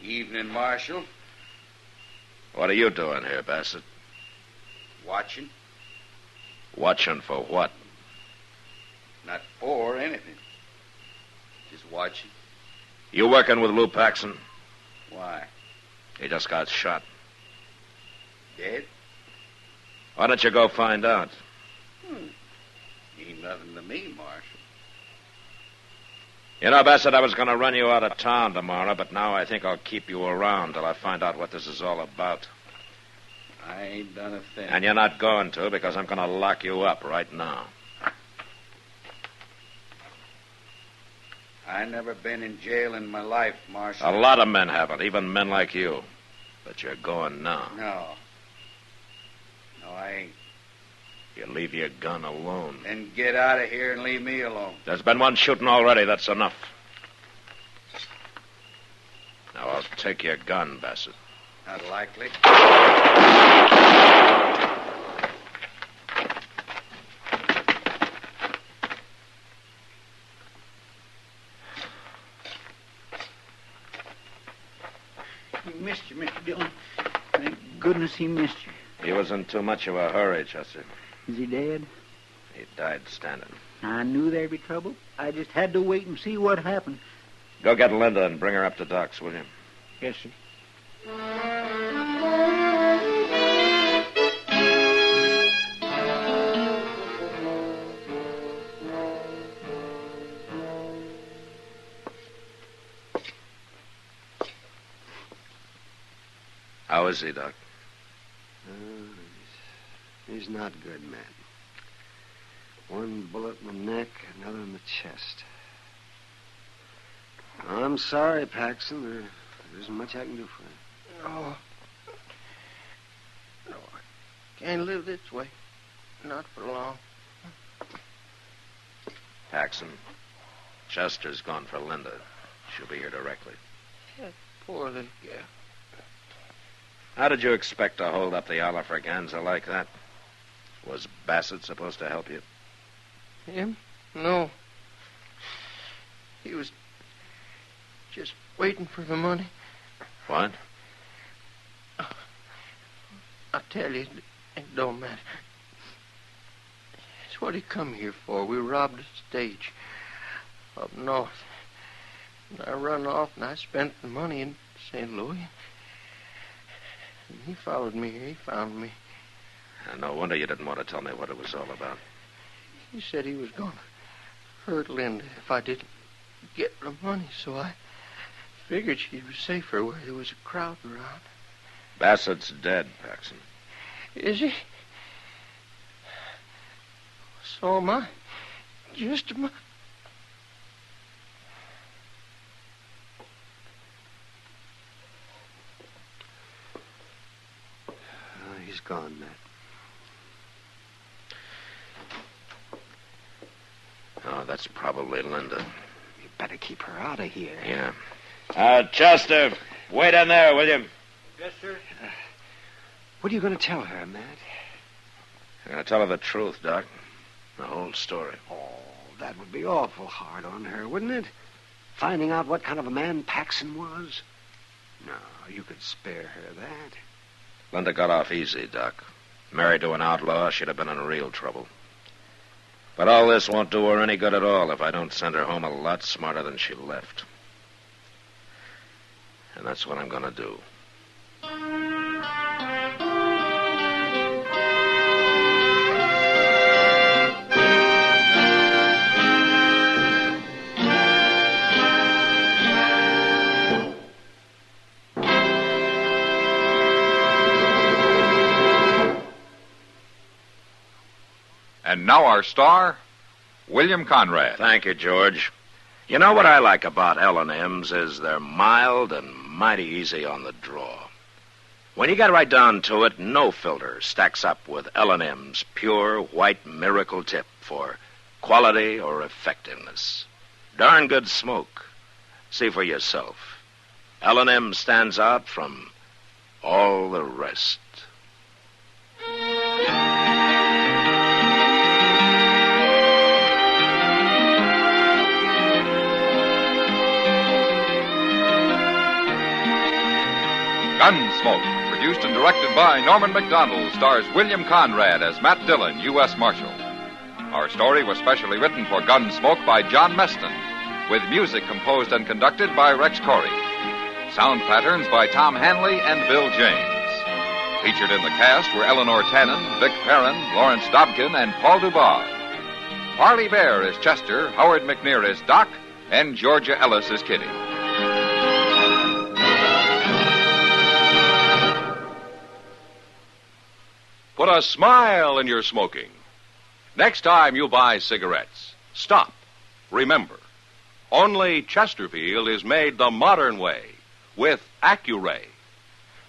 Evening, Marshal. What are you doing here, Bassett? Watching. Watching for what? Not for anything. Just watching. You working with Lou Paxson? Why? He just got shot. Dead? Why don't you go find out? Ain't nothing to me, Marshal. You know, Bassett, I was going to run you out of town tomorrow, but now I think I'll keep you around till I find out what this is all about. I ain't done a thing. And you're not going to, because I'm going to lock you up right now. I never been in jail in my life, Marshal. A lot of men haven't, even men like you. But you're going now. No. No, I ain't. You leave your gun alone. Then get out of here and leave me alone. There's been one shooting already. That's enough. Now, I'll take your gun, Bassett. Not likely. He missed you, Mr. Dillon. Thank goodness he missed you. He was in too much of a hurry, Chester. Is he dead? He died standing. I knew there'd be trouble. I just had to wait and see what happened. Go get Linda and bring her up to Doc's, will you? Yes, sir. How is he, Doc? He's not good, man. One bullet in the neck, another in the chest. I'm sorry, Paxson. There isn't much I can do for you. No. No, I can't live this way. Not for long. Paxson, Chester's gone for Linda. She'll be here directly. That poor little girl. How did you expect to hold up the Alfraganza like that? Was Bassett supposed to help you? Him? No. He was just waiting for the money. What? I tell you, it don't matter. It's what he come here for. We robbed a stage up north. And I run off and I spent the money in St. Louis. And he followed me here. He found me. No wonder you didn't want to tell me what it was all about. He said he was going to hurt Linda if I didn't get the money, so I figured she was safer where there was a crowd around. Bassett's dead, Paxson. Is he? So am I. Just a he's gone, Matt. Oh, that's probably Linda. You better keep her out of here. Yeah. Chester, wait in there, will you? Yes, sir. What are you going to tell her, Matt? I'm going to tell her the truth, Doc. The whole story. Oh, that would be awful hard on her, wouldn't it? Finding out what kind of a man Paxson was? No, you could spare her that. Linda got off easy, Doc. Married to an outlaw, she'd have been in real trouble. But all this won't do her any good at all if I don't send her home a lot smarter than she left. And that's what I'm going to do. And now our star, William Conrad. Thank you, George. You know what I like about L&M's is they're mild and mighty easy on the draw. When you get right down to it, no filter stacks up with L&M's pure white miracle tip for quality or effectiveness. Darn good smoke. See for yourself. L&M stands out from all the rest. Gunsmoke, produced and directed by Norman Macdonald, stars William Conrad as Matt Dillon, U.S. Marshal. Our story was specially written for Gunsmoke by John Meston, with music composed and conducted by Rex Corey. Sound patterns by Tom Hanley and Bill James. Featured in the cast were Eleanor Tannen, Vic Perrin, Lawrence Dobkin, and Paul Dubois. Parley Bear is Chester, Howard McNear is Doc, and Georgia Ellis is Kitty. Put a smile in your smoking. Next time you buy cigarettes, stop. Remember, only Chesterfield is made the modern way with Accuray.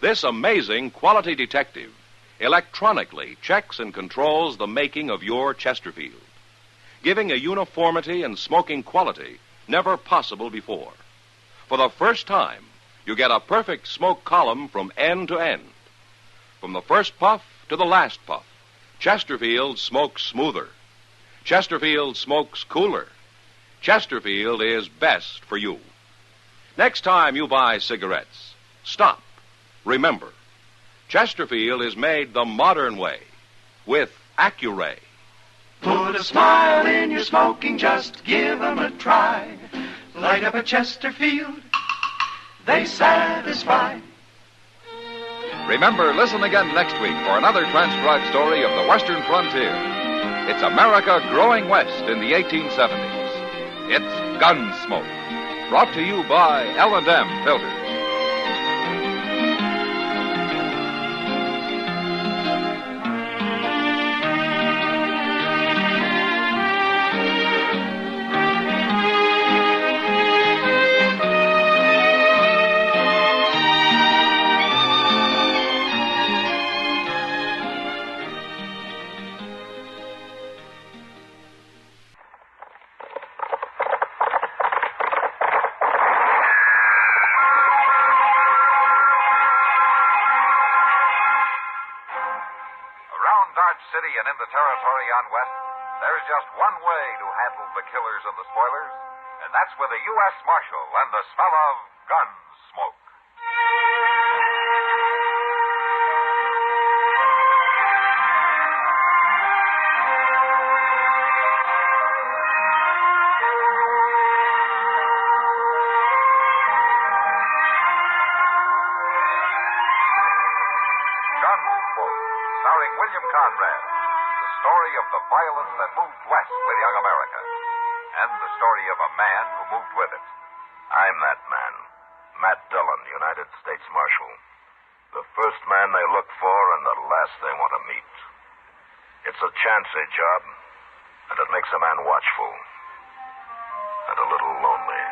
This amazing quality detective electronically checks and controls the making of your Chesterfield, giving a uniformity and smoking quality never possible before. For the first time, you get a perfect smoke column from end to end. From the first puff to the last puff, Chesterfield smokes smoother. Chesterfield smokes cooler. Chesterfield is best for you. Next time you buy cigarettes, stop. Remember, Chesterfield is made the modern way with Accuray. Put a smile in your smoking, just give 'em a try. Light up a Chesterfield, they satisfy. Remember, listen again next week for another transcribed story of the Western frontier. It's America growing west in the 1870s. It's Gunsmoke, brought to you by L&M Filters. City and in the territory on West, there's just one way to handle the killers and the spoilers, and that's with a U.S. Marshal and the smell of Gunsmoke. Gunsmoke, starring William Conrad, the story of the violence that moved west with young America, and the story of a man who moved with it. I'm that man, Matt Dillon, United States Marshal. The first man they look for and the last they want to meet. It's a chancy job, and it makes a man watchful and a little lonely.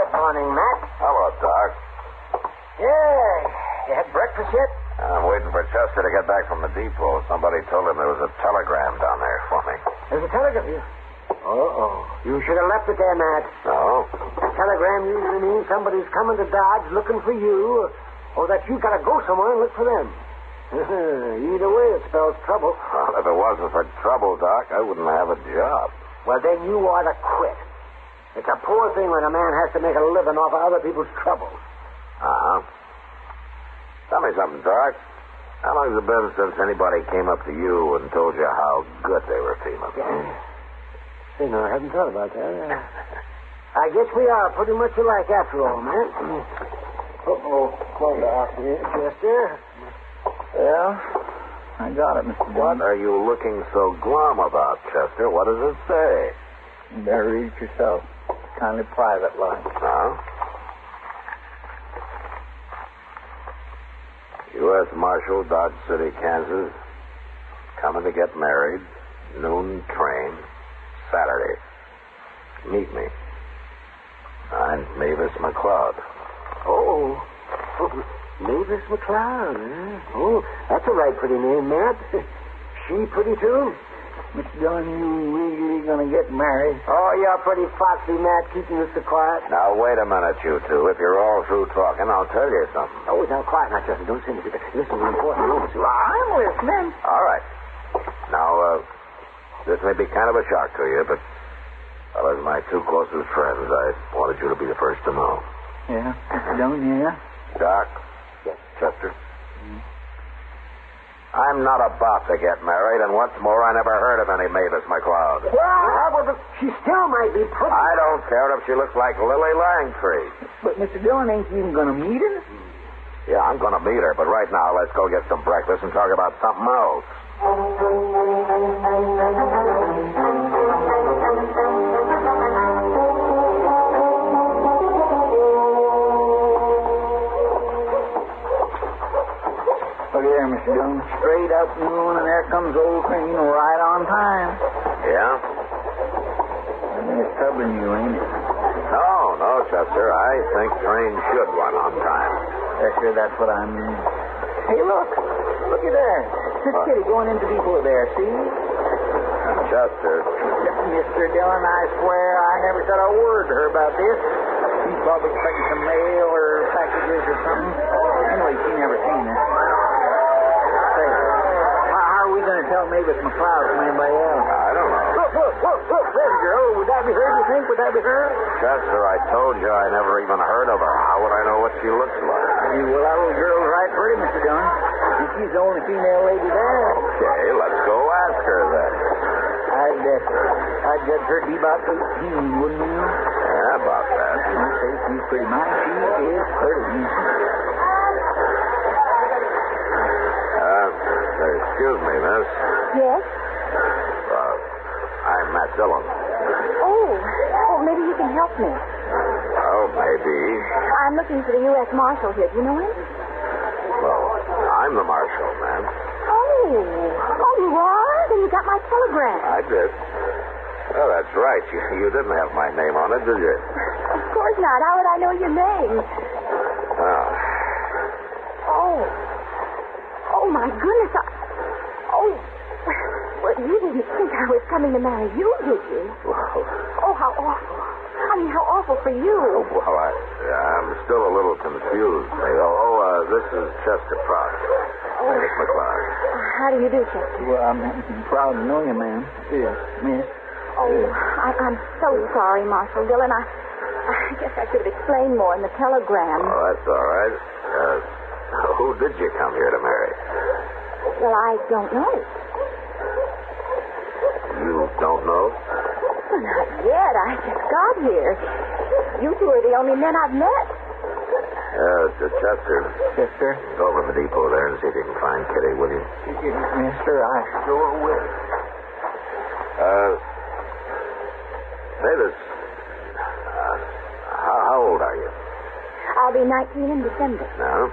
Morning, Matt. Hello, Doc. Yeah. You had breakfast yet? I'm waiting for Chester to get back from the depot. Somebody told him there was a telegram down there for me. There's a telegram. Uh-oh. You should have left it there, Matt. No? A telegram usually means somebody's coming to Dodge looking for you, or that you've got to go somewhere and look for them. Either way, it spells trouble. Well, if it wasn't for trouble, Doc, I wouldn't have a job. Well, then you ought to quit. It's a poor thing when a man has to make a living off of other people's troubles. Uh-huh. Tell me something, Doc. How long has it been since anybody came up to you and told you how good they were feeling? See, no, I haven't thought about that. I guess we are pretty much alike after all, man. Uh-oh. Well, Doc, Chester? Yeah, I got it, Mr. What are you looking so glum about, Chester? What does it say? You better read it yourself. Kindly private line. Huh? U.S. Marshal, Dodge City, Kansas. Coming to get married. Noon train. Saturday. Meet me. I'm Mavis McLeod. Oh, Mavis McLeod, eh? Oh, that's a right pretty name, Matt. She pretty, too? Mr. Dillon, you really gonna get married? Oh, you're pretty foxy, Matt, keeping this so quiet. Now, wait a minute, you two. If you're all through talking, I'll tell you something. Oh, now, quiet now, Justin. Don't say anything. This is an important moment. I'm listening. All right. Now, this may be kind of a shock to you, but well, as my two closest friends, I wanted you to be the first to know. Yeah, Mr. Dillon, yeah? Doc? Yes. Chester? I'm not about to get married, and what's more, I never heard of any Mavis McLeod. Well, but she still might be pretty. I don't care if she looks like Lily Langtree. But, Mr. Dillon, ain't you even going to meet her? Yeah, I'm going to meet her, but right now, let's go get some breakfast and talk about something else. Look there, Mr. Dillon. Straight up noon, and there comes old Crane right on time. Yeah? It's troubling you, ain't it? No, Chester. I think train should run on time. Sure, that's what I mean. Hey, look. Look at there. Miss Kitty going into depot there, see? Chester. Mr. Dillon, I swear I never said a word to her about this. She's probably expecting some mail or packages or something. Anyway, she never seen it. Say, how are we going to tell Mavis McLeod from anybody else? I don't know. Look, there's a girl. Would that be her, do you think? Would that be her? Chester, I told you I never even heard of her. How would I know what she looks like? Well, that little girl's right pretty, Mr. Dillon. And she's the only female lady there. Okay, let's go ask her then. I'd judge her to be about 18, wouldn't you? Yeah, about that. I'd say she's pretty nice. She is pretty. Excuse me, miss. Yes? I'm Matt Dillon. Oh, maybe you can help me. Oh, maybe. I'm looking for the U.S. Marshal here. Do you know him? Well, I'm the marshal, ma'am. Oh, you are? Then you got my telegram. I did. Oh, that's right. You didn't have my name on it, did you? Of course not. How would I know your name? Oh, my goodness. Well, you didn't think I was coming to marry you, did you? Oh, how awful. I mean, how awful for you. Well, I'm still a little confused. This is Chester Pratt. Mavis McLeod. How do you do, Chester? Well, I'm proud to know you, ma'am. Yes, miss. I'm so sorry, Marshal Dillon. I guess I should have explained more in the telegram. Oh, that's all right. Who did you come here to marry? Well, I don't know. You don't know? Well, not yet. I just got here. You two are the only men I've met. It's Chester. Chester? Go over to the depot there and see if you can find Kitty, will you? Mister, I sure will. Mavis, how old are you? I'll be 19 in December. No?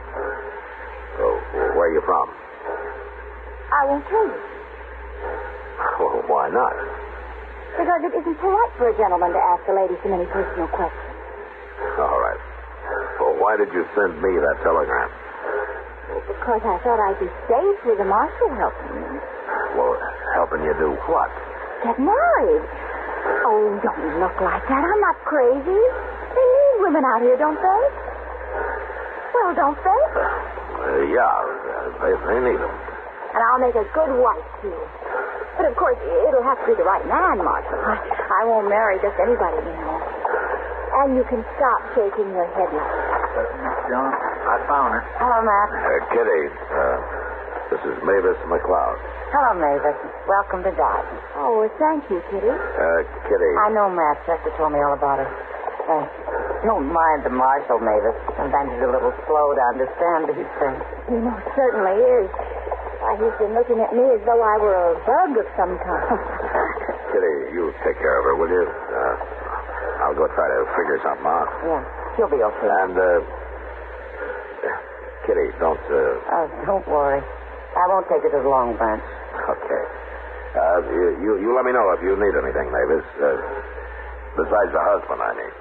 Oh, where are you from? I won't tell you. Well, why not? Because it isn't polite for a gentleman to ask a lady so many personal questions. All right. Well, why did you send me that telegram? Well, because I thought I'd be safe with the marshal helping me. Well, helping you do what? Get married. Oh, don't look like that. I'm not crazy. They need women out here, don't they? Well, don't they? Yeah, they need them. And I'll make a good wife, too. But, of course, it'll have to be the right man, Marshal. I won't marry just anybody, you know. And you can stop shaking your head like that. John, I found her. Hello, Matt. Kitty, this is Mavis McLeod. Hello, Mavis. Welcome to Dodge. Oh, well, thank you, Kitty. Kitty. I know, Matt. Chester told me all about it. Don't mind the marshal, Mavis. Sometimes he's a little slow to understand these things. He most certainly is. Why, he's been looking at me as though I were a bug of some kind. Kitty, you take care of her, will you? I'll go try to figure something out. Yeah, she'll be okay. And, Kitty, don't... don't worry. I won't take it to the Long Branch. Okay. You let me know if you need anything, Mavis. Besides the husband, I mean.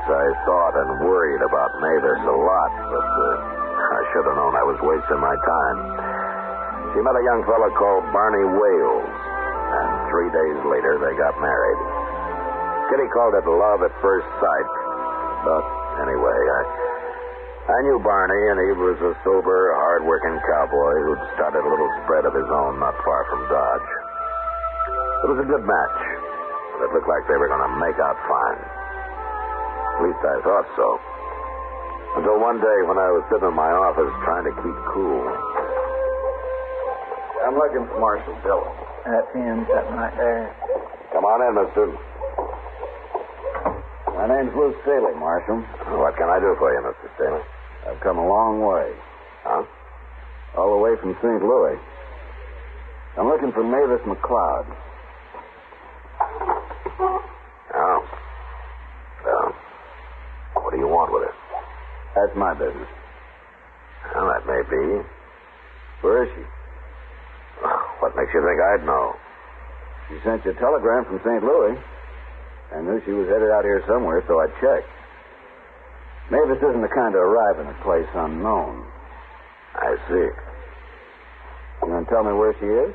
I thought and worried about Mavis a lot, but I should have known I was wasting my time. She met a young fellow called Barney Wales, and 3 days later they got married. Kitty called it love at first sight, but anyway, I knew Barney, and he was a sober, hard-working cowboy who'd started a little spread of his own not far from Dodge. It was a good match, and it looked like they were going to make out fine. At least I thought so. Until one day when I was sitting in my office trying to keep cool. I'm looking for Marshal Dillon. That's him sitting right there. Come on in, mister. My name's Lou Staley, Marshal. What can I do for you, Mr. Staley? I've come a long way. Huh? All the way from St. Louis. I'm looking for Mavis McLeod. Oh. Well, what do you want with her? That's my business. Well, that may be. Where is she? What makes you think I'd know? She sent you a telegram from St. Louis. I knew she was headed out here somewhere, so I checked. Mavis isn't the kind to arrive in a place unknown. I see. You going to tell me where she is?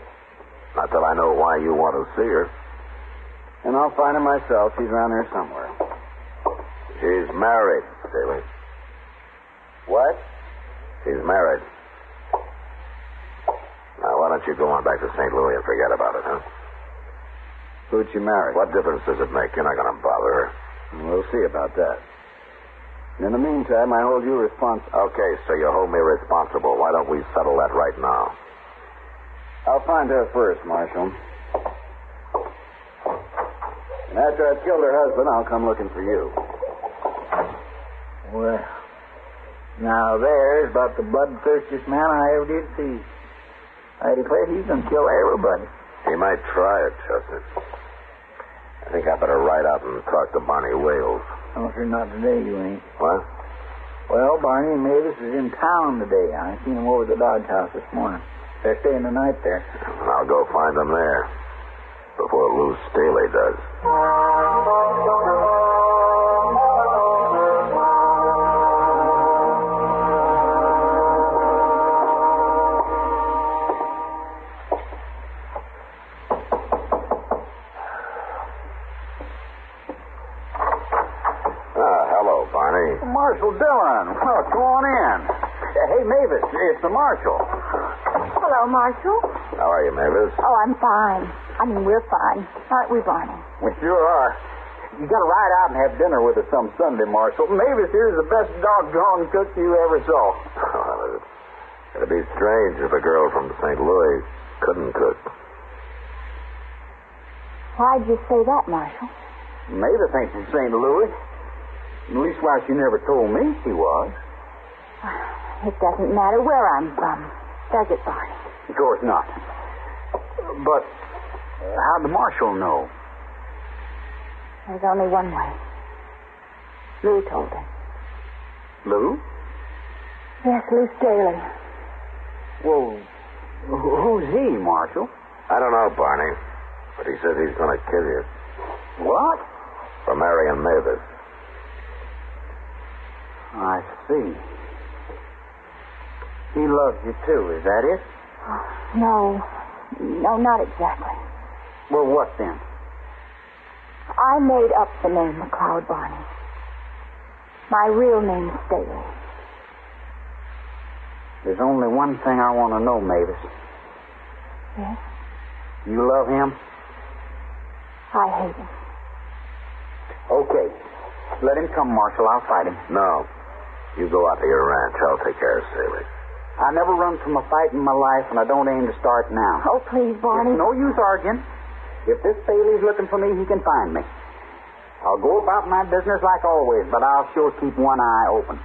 Not till I know why you want to see her. And I'll find her myself. She's around here somewhere. She's married, Staley. What? She's married. Now, why don't you go on back to St. Louis and forget about it, huh? Who'd she marry? What difference does it make? You're not going to bother her. We'll see about that. In the meantime, I hold you responsible. Okay, so you hold me responsible. Why don't we settle that right now? I'll find her first, Marshal. And after I've killed her husband, I'll come looking for you. Well, now there's about the bloodthirstiest man I ever did see. I declare he's going to kill everybody. He might try it, Chester. I think I better ride out and talk to Barney Wales. Oh, sure, not today, you ain't. What? Well, Barney and Mavis is in town today. I seen them over at the Dodge House this morning. They're staying the night there. I'll go find them there before Lou Staley does. Hello, Barney. Marshal Dillon. Well, come on in. Hey, Mavis, it's the Marshal. Hello, Marshal. How are you, Mavis? Oh, I'm fine. I mean, we're fine. Aren't we, Barney? We sure are. You got to ride out and have dinner with us some Sunday, Marshal. Mavis here's the best doggone cook you ever saw. It'd be strange if a girl from St. Louis couldn't cook. Why'd you say that, Marshal? Mavis ain't from St. Louis. At least why she never told me she was. It doesn't matter where I'm from, does it, Barney? Of course not. But how'd the Marshal know? There's only one way. Lou told him. Lou? Yes, Lou Staley. Well, who's he, Marshal? I don't know, Barney, but he says he's going to kill you. What? For marrying Mavis. I see. He loves you, too, is that it? No, not exactly. Well, what then? I made up the name McLeod, Barney. My real name's Staley. There's only one thing I want to know, Mavis. Yes? You love him? I hate him. Okay. Let him come, Marshal. I'll fight him. No. You go out to your ranch. I'll take care of Staley. I never run from a fight in my life, and I don't aim to start now. Oh, please, Barney. It's no use arguing. If this Staley's looking for me, he can find me. I'll go about my business like always, but I'll sure keep one eye open.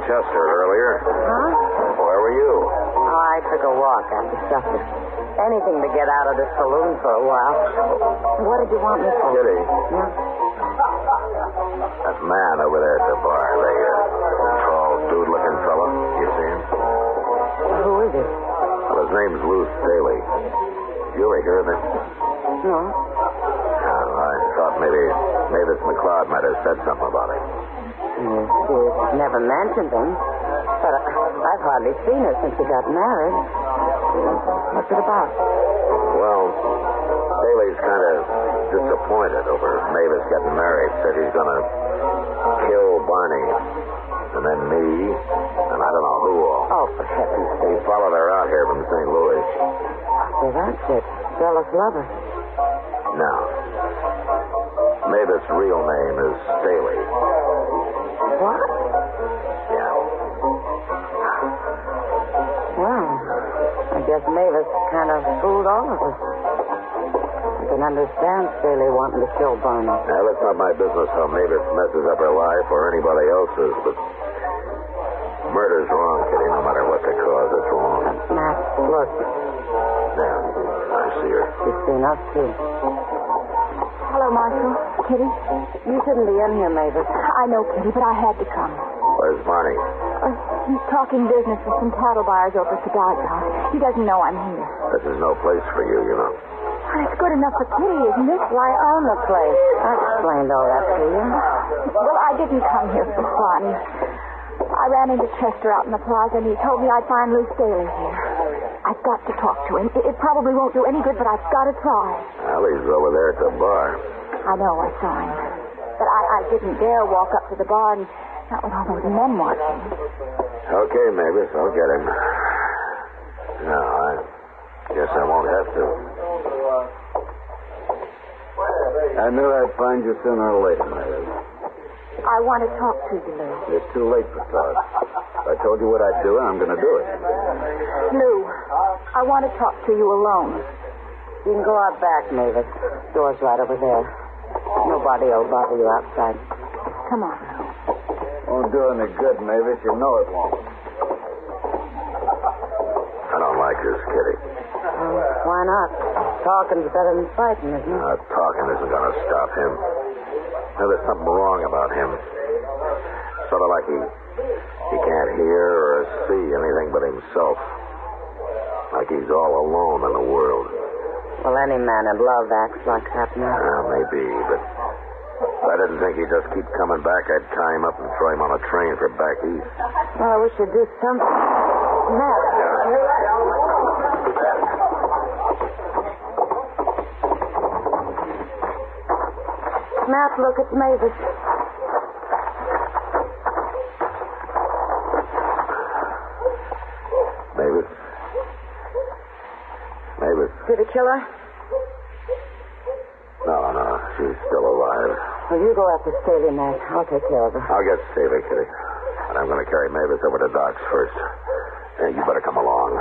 Chester earlier. Huh? Where were you? Oh, I took a walk after supper. Anything to get out of the saloon for a while. What did you want me for? Kitty. Yeah? That man over there at the bar, the tall, dude-looking fella. You see him? Who is he? Well, his name's Lou Staley. You ever hear of him? No. I thought maybe Mavis McLeod might have said something about him. She never mentioned him, but I've hardly seen her since she got married. What's it about? Well, Staley's kind of disappointed over Mavis getting married. Said he's going to kill Barney, and then me, and I don't know who all. Oh, for heaven's sake. He followed her out here from St. Louis. So that's it. Jealous lover. No. Mavis' real name is Staley. What? Yeah. Well, I guess Mavis kind of fooled all of us. I can understand Staley wanting to kill Barney. Now, that's not my business how Mavis messes up her life or anybody else's, but murder's wrong, Kitty, no matter what the cause, it's wrong. Matt, look. Yeah, I see her. She's seen us, too. Hello, Marshal. Kitty? You shouldn't be in here, Mavis. I know, Kitty, but I had to come. Where's Barney? He's talking business with some cattle buyers over at the doghouse. He doesn't know I'm here. This is no place for you, you know. Well, it's good enough for Kitty, isn't it? Why own the place? I explained all that to you. Well, I didn't come here for fun. I ran into Chester out in the plaza, and he told me I'd find Lou Staley here. I've got to talk to him. It probably won't do any good, but I've got to try. Well, he's over there at the bar. I know, I saw him. But I didn't dare walk up to the bar, and not with all those men watching. Okay, Mavis, I'll get him. No, I guess I won't have to. I knew I'd find you sooner or later, Mavis. I want to talk to you, Lou. It's too late for talk. I told you what I'd do, and I'm going to do it. Lou, I want to talk to you alone. You can go out back, Mavis. Door's right over there. Nobody will bother you outside. Come on. Won't do any good, Mavis. You know it won't. I don't like this, Kitty. Why not? Talking's better than fighting, isn't it? Talking isn't going to stop him. Now, there's something wrong about him. Sort of like he can't hear or see anything but himself. Like he's all alone in the world. Well, any man in love acts like that now. Maybe, but if I didn't think he'd just keep coming back, I'd tie him up and throw him on a train for back east. Well, I wish you'd do something. Matt. Matt, look, it's Mavis. Mavis. Did he kill her? No, she's still alive. Well, you go after Staley, Matt. I'll take care of her. I'll get Staley, Kitty. And I'm going to carry Mavis over to Doc's first. Hey, you better come along.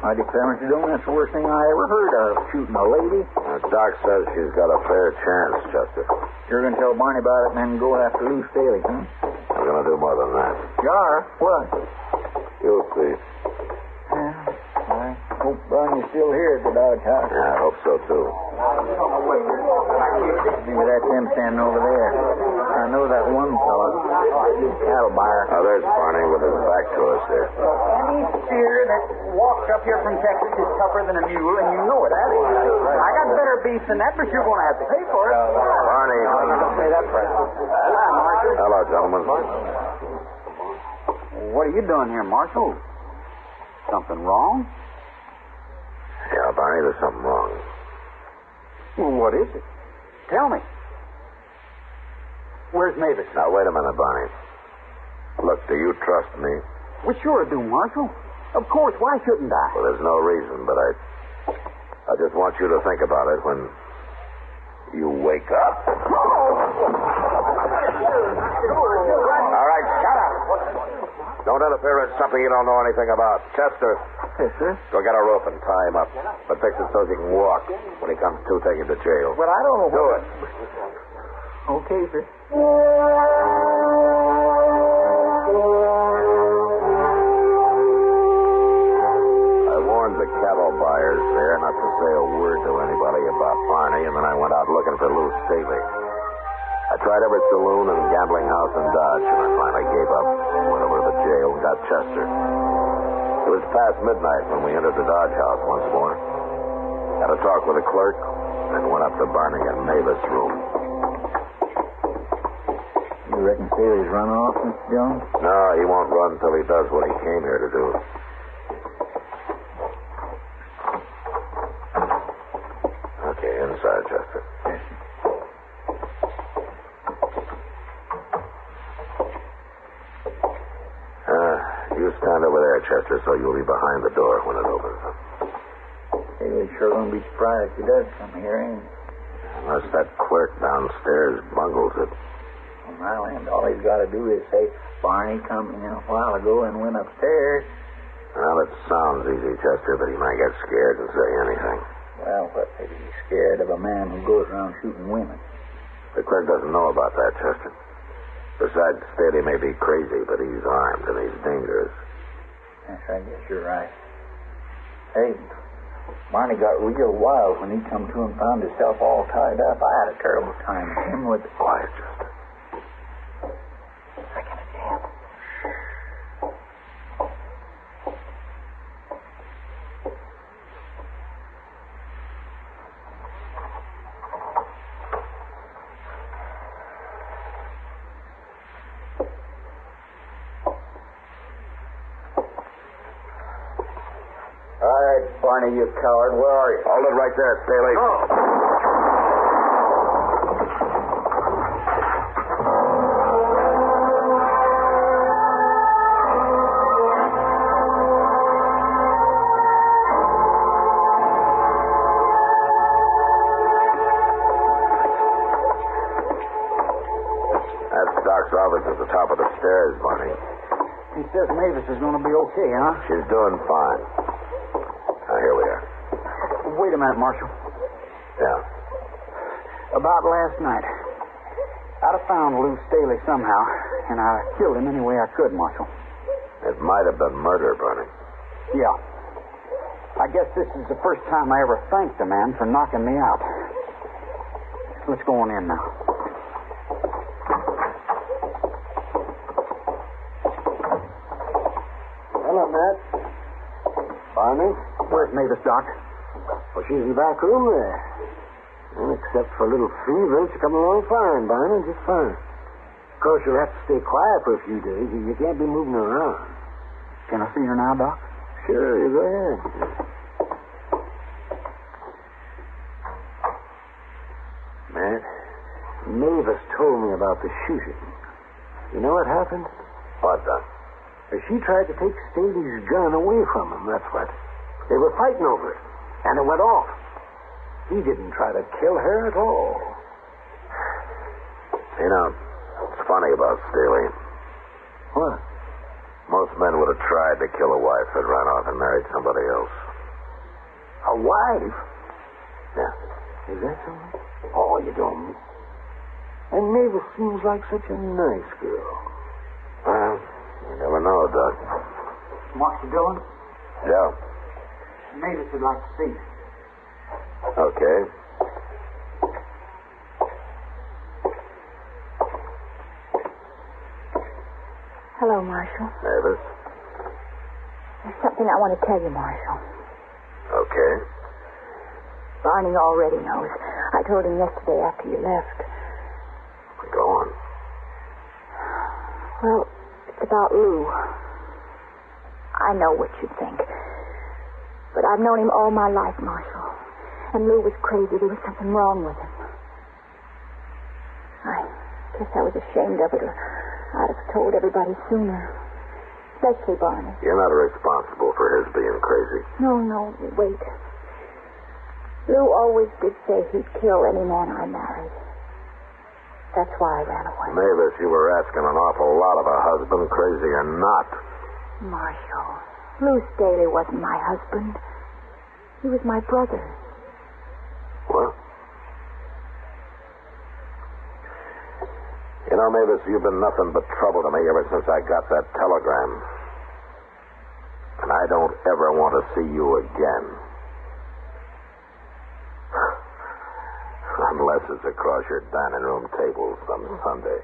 I declare, Mr. Dillon, that's the worst thing I ever heard of, shooting a lady. Doc says she's got a fair chance, Chester. You're going to tell Barney about it and then go after Lou Staley, huh? I'm going to do more than that. You are? What? You'll see. I hope Barney's still here at the Dodge House. Yeah, I hope so, too. Maybe that's him standing over there. I know that one fella. He's a cattle buyer. Oh, there's Barney with his back to us there. Any steer that walks up here from Texas is tougher than a mule, and you know it, Abby. I got better beef than that, but you're going to have to pay for it. Barney. Say that, Hello, Marshal. Hello, gentlemen. What are you doing here, Marshal? Something wrong? Yeah, Barney, there's something wrong. Well, what is it? Tell me. Where's Mavis? Now, wait a minute, Barney. Look, do you trust me? We sure do, Marshal. Of course, why shouldn't I? Well, there's no reason, but I just want you to think about it when you wake up. All right, shut up. Don't interfere in something you don't know anything about. Chester. Yes, sir? Go get a rope and tie him up. But fix it so he can walk. When he comes to, take him to jail. But I don't know. Do it. Okay, sir. I warned the cattle buyers there not to say a word to anybody about Barney, and then I went out looking for Lou Staley. I tried every saloon and gambling house in Dodge, and I finally gave up. Went over to the jail and got Chester. It was past midnight when we entered the Dodge house once more. Had a talk with the clerk, and went up to Barney and Mavis' room. You reckon Staley's run off, Mr. Jones? No, he won't run until he does what he came here to do. Okay, inside, Chester. Yes, sir. You stand over there, Chester, so you'll be behind the door when it opens. Staley's sure going to be surprised if he does come here, ain't he? Unless that clerk downstairs bungles it. On my land, all he's got to do is say, Barney come in a while ago and went upstairs. Well, it sounds easy, Chester, but he might get scared and say anything. Well, what could he be scared of a man who goes around shooting women? The clerk doesn't know about that, Chester. Besides, Staley may be crazy, but he's armed and he's dangerous. Yes, I guess you're right. Hey, Barney got real wild when he come to and found himself all tied up. I had a terrible time with him with... Quiet, Chester. Barney, you coward. Where are you? Hold it right there, Staley. That's Doc's office in top of the stairs, Barney. He says Mavis is going to be okay, huh? She's doing fine. Now, here we are. Wait a minute, Marshal. Yeah. About last night, I'd have found Lou Staley somehow, and I killed him any way I could, Marshal. It might have been murder, Barney. Yeah. I guess this is the first time I ever thanked the man for knocking me out. Let's go on in now. Hello, Matt. Barney? Where's Mavis, Doc? Well, she's in the back room there. And except for a little fever, she's coming along fine, Barney, just fine. Of course, you'll have to stay quiet for a few days. You can't be moving around. Can I see her now, Doc? Sure, you go ahead. Matt, Mavis told me about the shooting. You know what happened? What, Doc? She tried to take Staley's gun away from him, that's what. They were fighting over it, and it went off. He didn't try to kill her at all. You know, it's funny about Staley. What? Most men would have tried to kill a wife that ran off and married somebody else. A wife? Yeah. Is that something? Oh, you don't. And Mavis seems like such a nice girl. Well, you never know, Doc. Marshal Dillon? Yeah. Mavis would like to see you. Okay. Hello, Marshal. Mavis. There's something I want to tell you, Marshal. Okay. Barney already knows. I told him yesterday after you left. Go on. Well, it's about Lou. I know what you think. But I've known him all my life, Marshal. And Lou was crazy. There was something wrong with him. I guess I was ashamed of it, or I'd have told everybody sooner. Especially Barney. You're not responsible for his being crazy. No, wait. Lou always did say he'd kill any man I married. That's why I ran away. Mavis, you were asking an awful lot of a husband, crazy or not. Marshal, Lou Staley wasn't my husband. He was my brother. What? You know, Mavis, you've been nothing but trouble to me ever since I got that telegram. And I don't ever want to see you again. Unless it's across your dining room table some Sunday.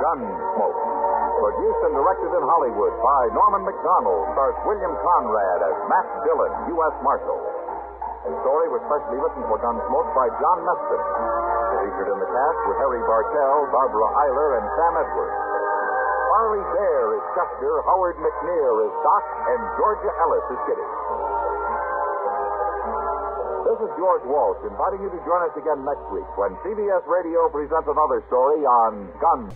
Gunsmoke. Produced and directed in Hollywood by Norman McDonald, stars William Conrad as Matt Dillon, U.S. Marshal. The story was specially written for Gunsmoke by John Meston. Featured in the cast were Harry Bartell, Barbara Eiler, and Sam Edwards. Harley Bear is Chester, Howard McNear is Doc, and Georgia Ellis is Kitty. This is George Walsh inviting you to join us again next week when CBS Radio presents another story on Guns.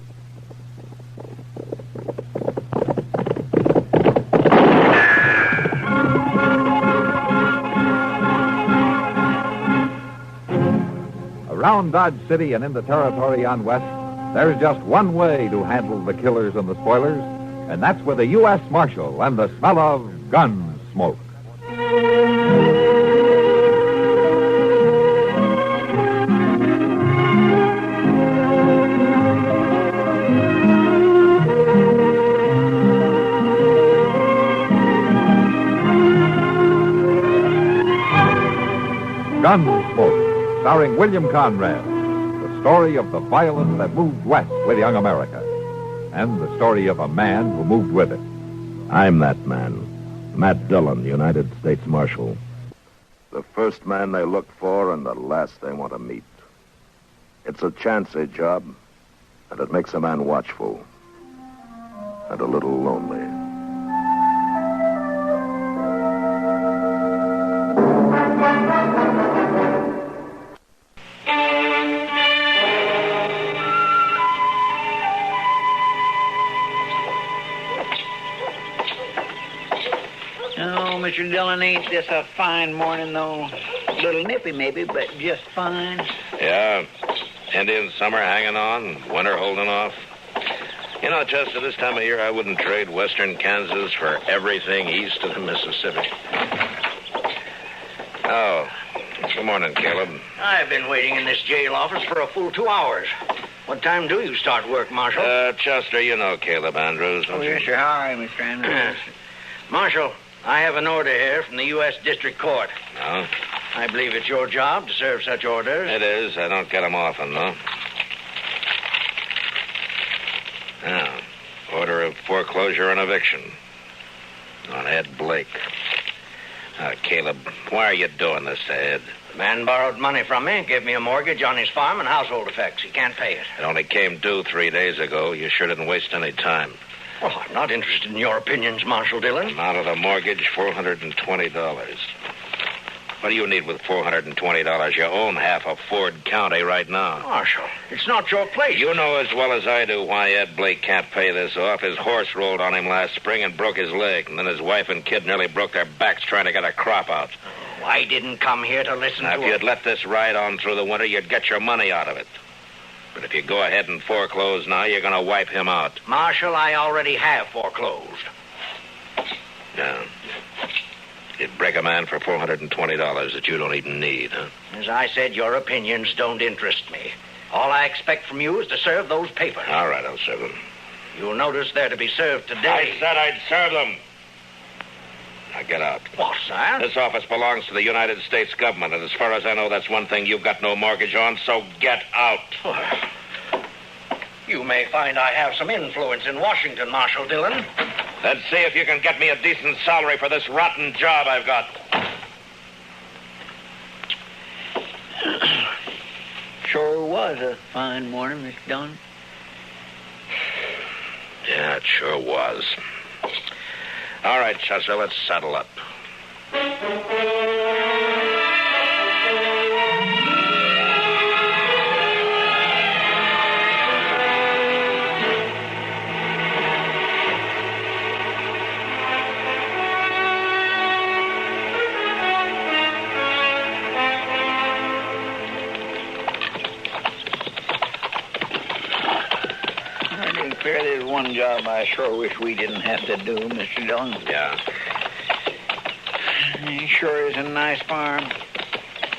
Around Dodge City and in the territory on West, there's just one way to handle the killers and the spoilers, and that's with a U.S. Marshal and the smell of Gunsmoke. Gunsmoke, starring William Conrad. The story of the violence that moved west with young America. And the story of a man who moved with it. I'm that man. Matt Dillon, United States Marshal. The first man they look for and the last they want to meet. It's a chancy job, and it makes a man watchful. And a little lonely. Mr. Dillon, ain't this a fine morning, though? A little nippy, maybe, but just fine. Yeah. Indian summer hanging on, winter holding off. You know, Chester, this time of year I wouldn't trade western Kansas for everything east of the Mississippi. Oh, good morning, Caleb. I've been waiting in this jail office for a full 2 hours. What time do you start work, Marshal? Chester, you know Caleb Andrews, don't you? Yes, sir. How are you, Mr. Andrews? Marshal, I have an order here from the U.S. District Court. No? I believe it's your job to serve such orders. It is. I don't get them often, though. Now, order of foreclosure and eviction on Ed Blake. Caleb, why are you doing this to Ed? The man borrowed money from me, gave me a mortgage on his farm and household effects. He can't pay it. It only came due 3 days ago. You sure didn't waste any time. Well, I'm not interested in your opinions, Marshal Dillon. Amount of the mortgage, $420. What do you need with $420? You own half of Ford County right now. Marshal, it's not your place. You know as well as I do why Ed Blake can't pay this off. His horse rolled on him last spring and broke his leg, and then his wife and kid nearly broke their backs trying to get a crop out. Oh, I didn't come here to listen now, to if you'd let this ride on through the winter, you'd get your money out of it. But if you go ahead and foreclose now, you're going to wipe him out. Marshal, I already have foreclosed. Yeah. You'd break a man for $420 that you don't even need, huh? As I said, your opinions don't interest me. All I expect from you is to serve those papers. All right, I'll serve them. You'll notice they're to be served today. I said I'd serve them. Now get out. What, sir? This office belongs to the United States government, and as far as I know, that's one thing you've got no mortgage on, so get out. You may find I have some influence in Washington, Marshal Dillon. Then see if you can get me a decent salary for this rotten job I've got. Sure was a fine morning, Mr. Dillon. Yeah, it sure was. All right, Chester, let's settle up. There's one job I sure wish we didn't have to do, Mr. Dillon. Yeah. It sure is a nice farm.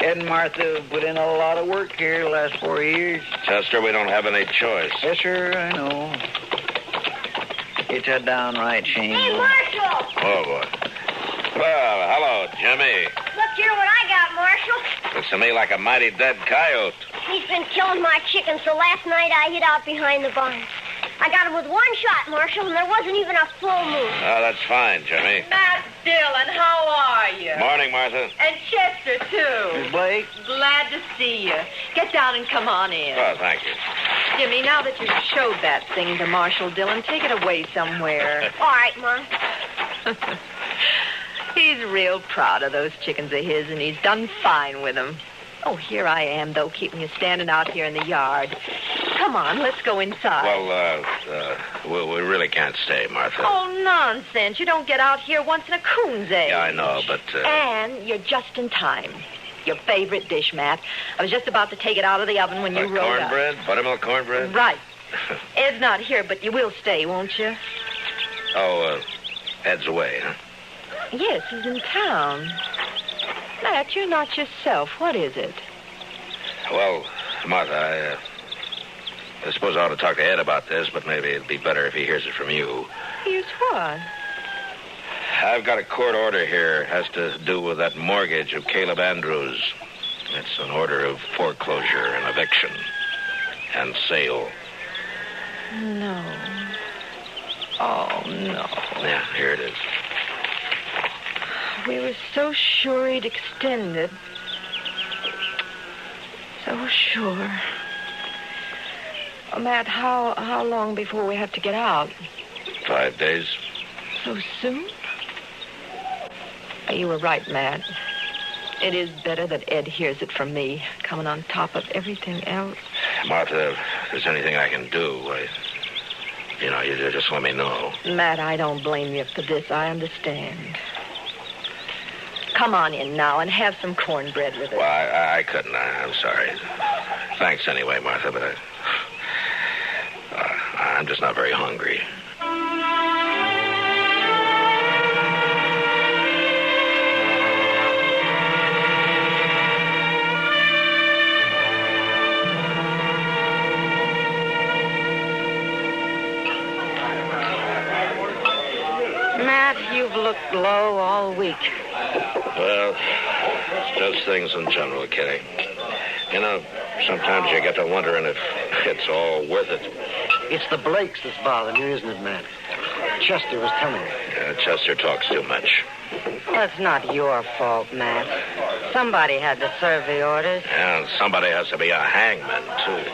Ed and Martha put in a lot of work here the last 4 years. Chester, we don't have any choice. Yes, sir, I know. It's a downright shame. Hey, Marshal! Oh, boy. Well, hello, Jimmy. Look here what I got, Marshal. Looks to me like a mighty dead coyote. He's been killing my chickens, so last night I hid out behind the barn. I got him with one shot, Marshal, and there wasn't even a full moon. Oh, that's fine, Jimmy. Matt Dillon, how are you? Morning, Martha. And Chester, too. Miss Blake? Glad to see you. Get down and come on in. Oh, thank you. Jimmy, now that you've showed that thing to Marshal Dillon, take it away somewhere. All right, Mom. He's real proud of those chickens of his, and he's done fine with them. Oh, here I am, though, keeping you standing out here in the yard. Come on, let's go inside. Well, we really can't stay, Martha. Oh, nonsense. You don't get out here once in a coon's egg. Yeah, I know, but... And you're just in time. Your favorite dish, Matt. I was just about to take it out of the oven when you rode up. Cornbread? Buttermilk cornbread? Right. Ed's not here, but you will stay, won't you? Oh, Ed's away, huh? Yes, he's in town. Matt, you're not yourself. What is it? Well, Martha, I suppose I ought to talk to Ed about this, but maybe it'd be better if he hears it from you. Here's what? I've got a court order here. It has to do with that mortgage of Caleb Andrews. It's an order of foreclosure and eviction and sale. No. Oh, no. Yeah, here it is. We were so sure he'd extend it. So sure. Oh, Matt, how long before we have to get out? 5 days. So soon? You were right, Matt. It is better that Ed hears it from me, coming on top of everything else. Martha, if there's anything I can do, you just let me know. Matt, I don't blame you for this. I understand. come on in now and have some cornbread with us. Well, I couldn't. I'm sorry. Thanks anyway, Martha, but I'm just not very hungry. Matt, you've looked low all week. Well, it's just things in general, Kitty. You know, sometimes you get to wondering if it's all worth it. It's the Blakes that's bothering you, isn't it, Matt? Chester was telling me. Yeah, Chester talks too much. Well, it's not your fault, Matt. Somebody had to serve the orders. And somebody has to be a hangman, too.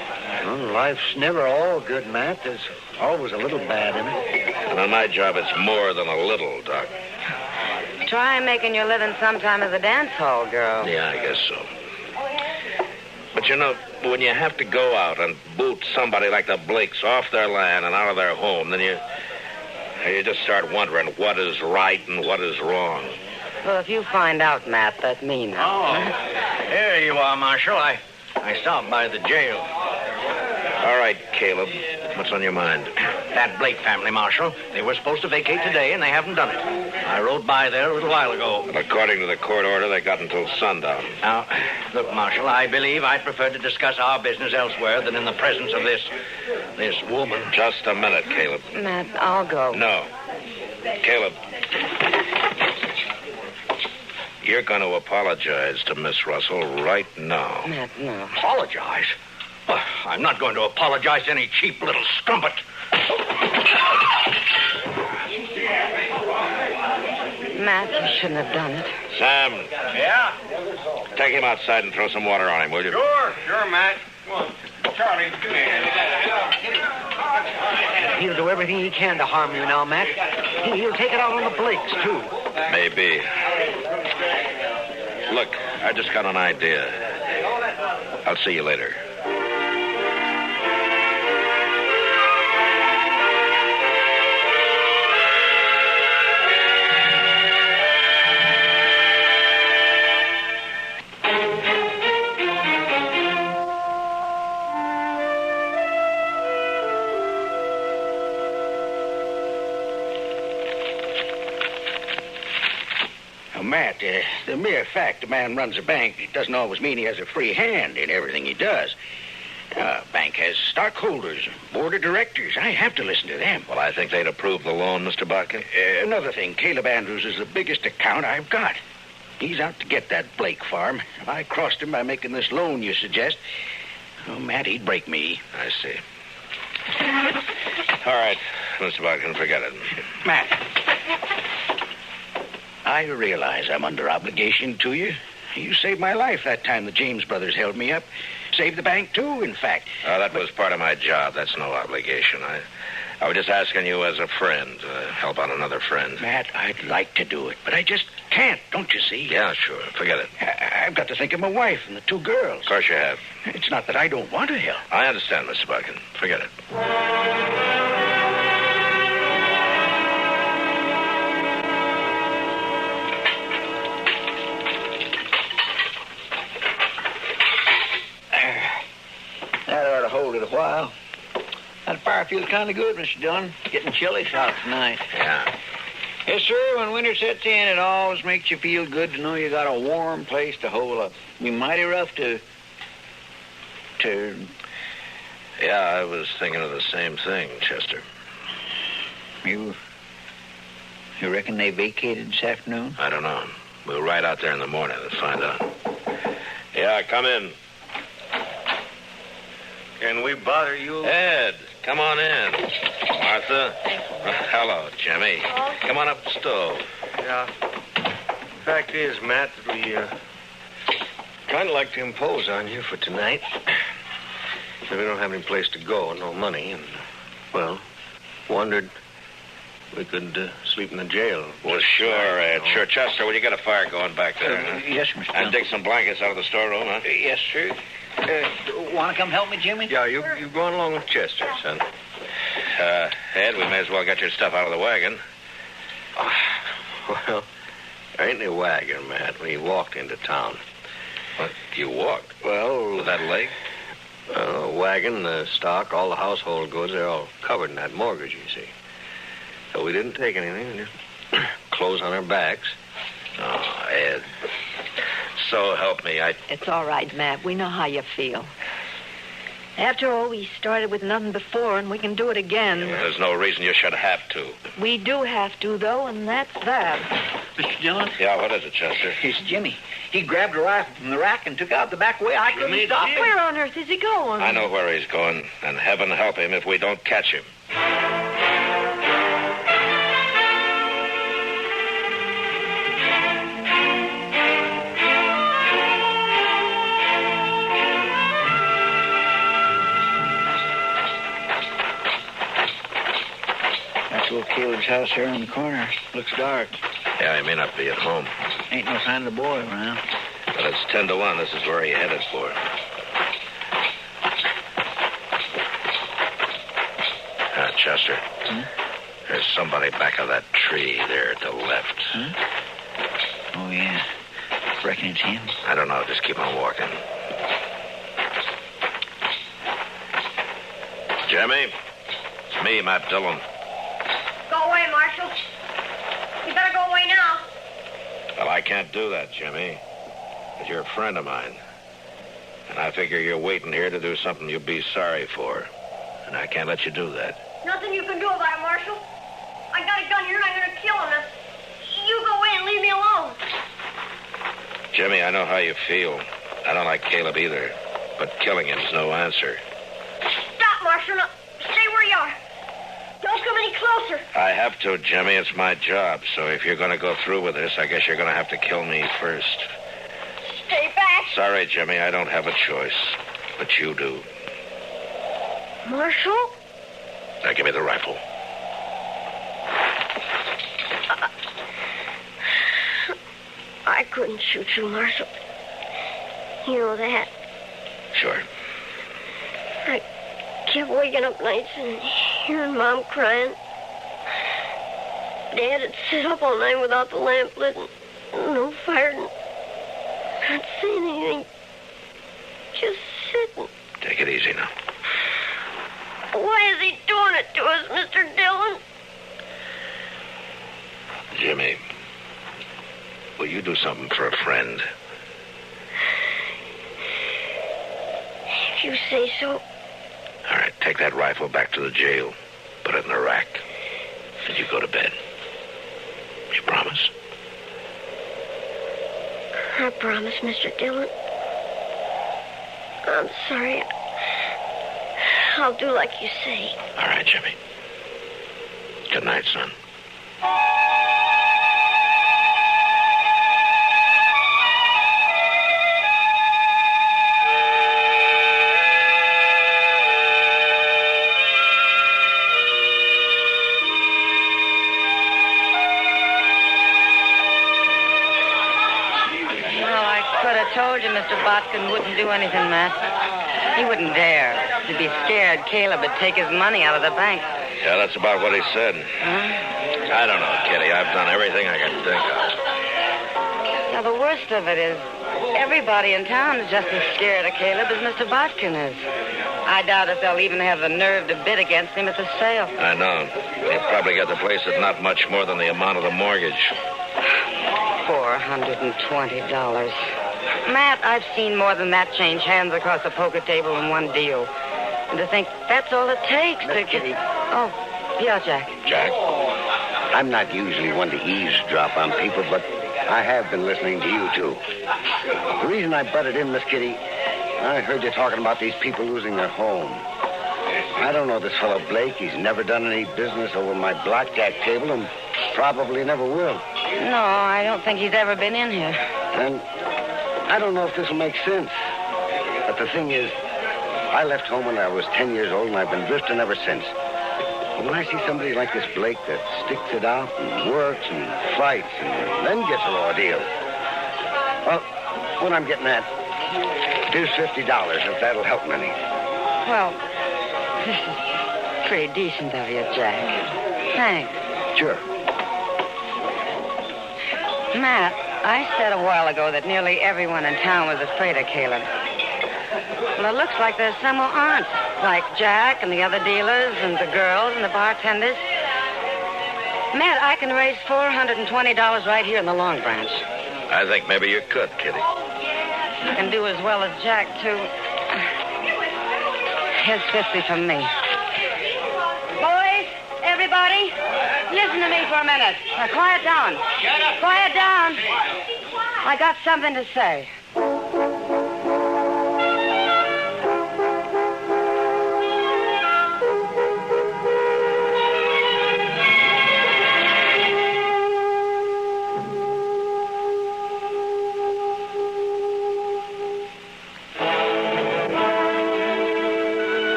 Well, life's never all good, Matt. There's always a little bad in it. And on my job, it's more than a little, Doc. Try making your living sometime as a dance hall girl. Yeah, I guess so. But you know, when you have to go out and boot somebody like the Blakes off their land and out of their home, then you just start wondering what is right and what is wrong. Well, if you find out, Matt, that means. Oh, here you are, Marshal. I stopped by the jail. All right, Caleb. What's on your mind? That Blake family, Marshal. They were supposed to vacate today, and they haven't done it. I rode by there a little while ago. Well, according to the court order, they got until sundown. Now, look, Marshal, I believe I'd prefer to discuss our business elsewhere than in the presence of this woman. Just a minute, Caleb. Matt, I'll go. No. Caleb. You're going to apologize to Miss Russell right now. Matt, no. Apologize? Well, I'm not going to apologize to any cheap little strumpet. Matt, you shouldn't have done it. Sam. Yeah? Take him outside and throw some water on him, will you? Sure, Matt. Come on. Charlie, come here. He'll do everything he can to harm you now, Matt. He'll take it out on the Blakes, too. Maybe. Look, I just got an idea. I'll see you later. Matt, the mere fact a man runs a bank doesn't always mean he has a free hand in everything he does. A bank has stockholders, board of directors. I have to listen to them. Well, I think they'd approve the loan, Mr. Bodkin. Another thing, Caleb Andrews is the biggest account I've got. He's out to get that Blake farm. If I crossed him by making this loan you suggest, oh, Matt, he'd break me. I see. All right, Mr. Bodkin, forget it. Matt, I realize I'm under obligation to you. You saved my life that time the James brothers held me up. Saved the bank, too, in fact. That was part of my job. That's no obligation. I was just asking you as a friend to help out another friend. Matt, I'd like to do it, but I just can't, don't you see? Yeah, sure. Forget it. I've got to think of my wife and the two girls. Of course you have. It's not that I don't want to help. I understand, Mr. Bodkin. Forget it. That ought to hold it a while. That fire feels kind of good, Mr. Dillon. Getting chilly out tonight. Yeah. Yes, sir. When winter sets in, it always makes you feel good to know you got a warm place to hole up. Be mighty rough to... Yeah, I was thinking of the same thing, Chester. You reckon they vacated this afternoon? I don't know. We'll ride out there in the morning and find out. Yeah, come in. Can we bother you? Ed, come on in. Martha. Hello, Jimmy. Come on up the stove. Yeah. Fact is, Matt, that we kind of like to impose on you for tonight. So we don't have any place to go, no money, and, well, wondered we could sleep in the jail. Well, sure, Ed. Sure. Chester, will you get a fire going back there? Yes, Mr. And dig some blankets out of the storeroom, huh? Yes, sir. Want to come help me, Jimmy? Yeah, you going along with Chester, son. Ed, we may as well get your stuff out of the wagon. Well, There ain't any wagon, Matt. We walked into town. What? You walked? Well... With that leg? The wagon, the stock, all the household goods, they're all covered in that mortgage, you see. So we didn't take anything. We just clothes on our backs. Oh, Ed. So help me, It's all right, Matt. We know how you feel. After all, we started with nothing before, and we can do it again. There's no reason you should have to. We do have to, though, and that's that. Mr. Dillon? Yeah, what is it, Chester? It's Jimmy. He grabbed a rifle from the rack and took out the back way. I couldn't stop him. Where on earth is he going? I know where he's going, and heaven help him if we don't catch him. Little Caleb's house here in the corner. Looks dark. Yeah, he may not be at home. Ain't no sign of the boy around. But it's 10 to 1. This is where he headed for. Chester. There's somebody back of that tree there to the left. Oh, yeah. Reckon it's him. I don't know. Just keep on walking. Jimmy, it's me, Matt Dillon. Go away, Marshal. You better go away now. Well, I can't do that, Jimmy. Because you're a friend of mine. And I figure you're waiting here to do something you'll be sorry for. And I can't let you do that. Nothing you can do about it, Marshal. I got a gun here and I'm going to kill him. Now, you go away and leave me alone. Jimmy, I know how you feel. I don't like Caleb either. But killing him's no answer. Stop, Marshal. Now, stay where you are. Don't come any closer. I have to, Jimmy. It's my job. So if you're going to go through with this, I guess you're going to have to kill me first. Stay back. Sorry, Jimmy. I don't have a choice. But you do. Marshal? Now, give me the rifle. I couldn't shoot you, Marshal. You know that. Sure. I kept waking up nights and hearing Mom crying. Dad had sit up all night without the lamp lit and no fire and not saying anything. Just sitting. Take it easy now. Why is he doing it to us, Mr. Dillon? Jimmy, will you do something for a friend? If you say so. All right, take that rifle back to the jail. Put it in the rack. And you go to bed. You promise? I promise, Mr. Dillon. I'm sorry. I'll do like you say. All right, Jimmy. Good night, son. Told you Mr. Botkin wouldn't do anything, Matt. He wouldn't dare. He'd be scared Caleb would take his money out of the bank. Yeah, that's about what he said. I don't know, Kitty. I've done everything I can think of. Now, the worst of it is everybody in town is just as scared of Caleb as Mr. Botkin is. I doubt if they'll even have the nerve to bid against him at the sale. I know. He'll probably get the place at not much more than the amount of the mortgage. $420. Matt, I've seen more than that change hands across the poker table in one deal. And to think that's all it takes to get... Oh, yeah, Jack. Jack? I'm not usually one to eavesdrop on people, but I have been listening to you, too. The reason I butted in, Miss Kitty, I heard you talking about these people losing their home. I don't know this fellow Blake. He's never done any business over my blackjack table and probably never will. No, I don't think he's ever been in here. And I don't know if this will make sense. But the thing is, I left home when I was 10 years old, and I've been drifting ever since. But when I see somebody like this Blake that sticks it out and works and fights and then gets a raw deal, well, what I'm getting at, here's $50, if that'll help any. Well, this is pretty decent of you, Jack. Thanks. Sure. Matt, I said a while ago that nearly everyone in town was afraid of Caleb. Well, it looks like there's some who aren't, like Jack and the other dealers and the girls and the bartenders. Matt, I can raise $420 right here in the Long Branch. I think maybe you could, Kitty. I can do as well as Jack, too. Here's 50 from me. Boys, everybody, listen to me for a minute. Now, quiet down. Shut up. Quiet down. I got something to say.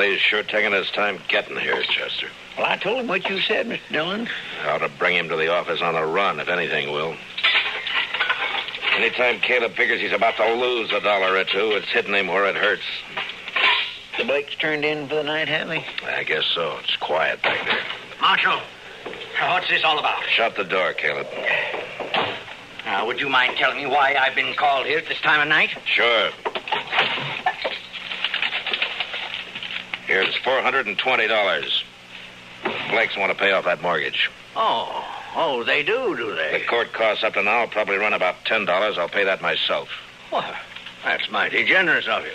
Well, he's sure taking his time getting here, Chester. Well, I told him what you said, Mr. Dillon. Ought to bring him to the office on the run, if anything will. Anytime Caleb figures he's about to lose $1 or $2, it's hitting him where it hurts. The Blakes turned in for the night, have they? I guess so. It's quiet back there. Marshal, what's this all about? Shut the door, Caleb. Now, would you mind telling me why I've been called here at this time of night? Sure. Here's $420. Blakes want to pay off that mortgage. Oh, they do they? The court costs up to now will probably run about $10. I'll pay that myself. Well, that's mighty generous of you.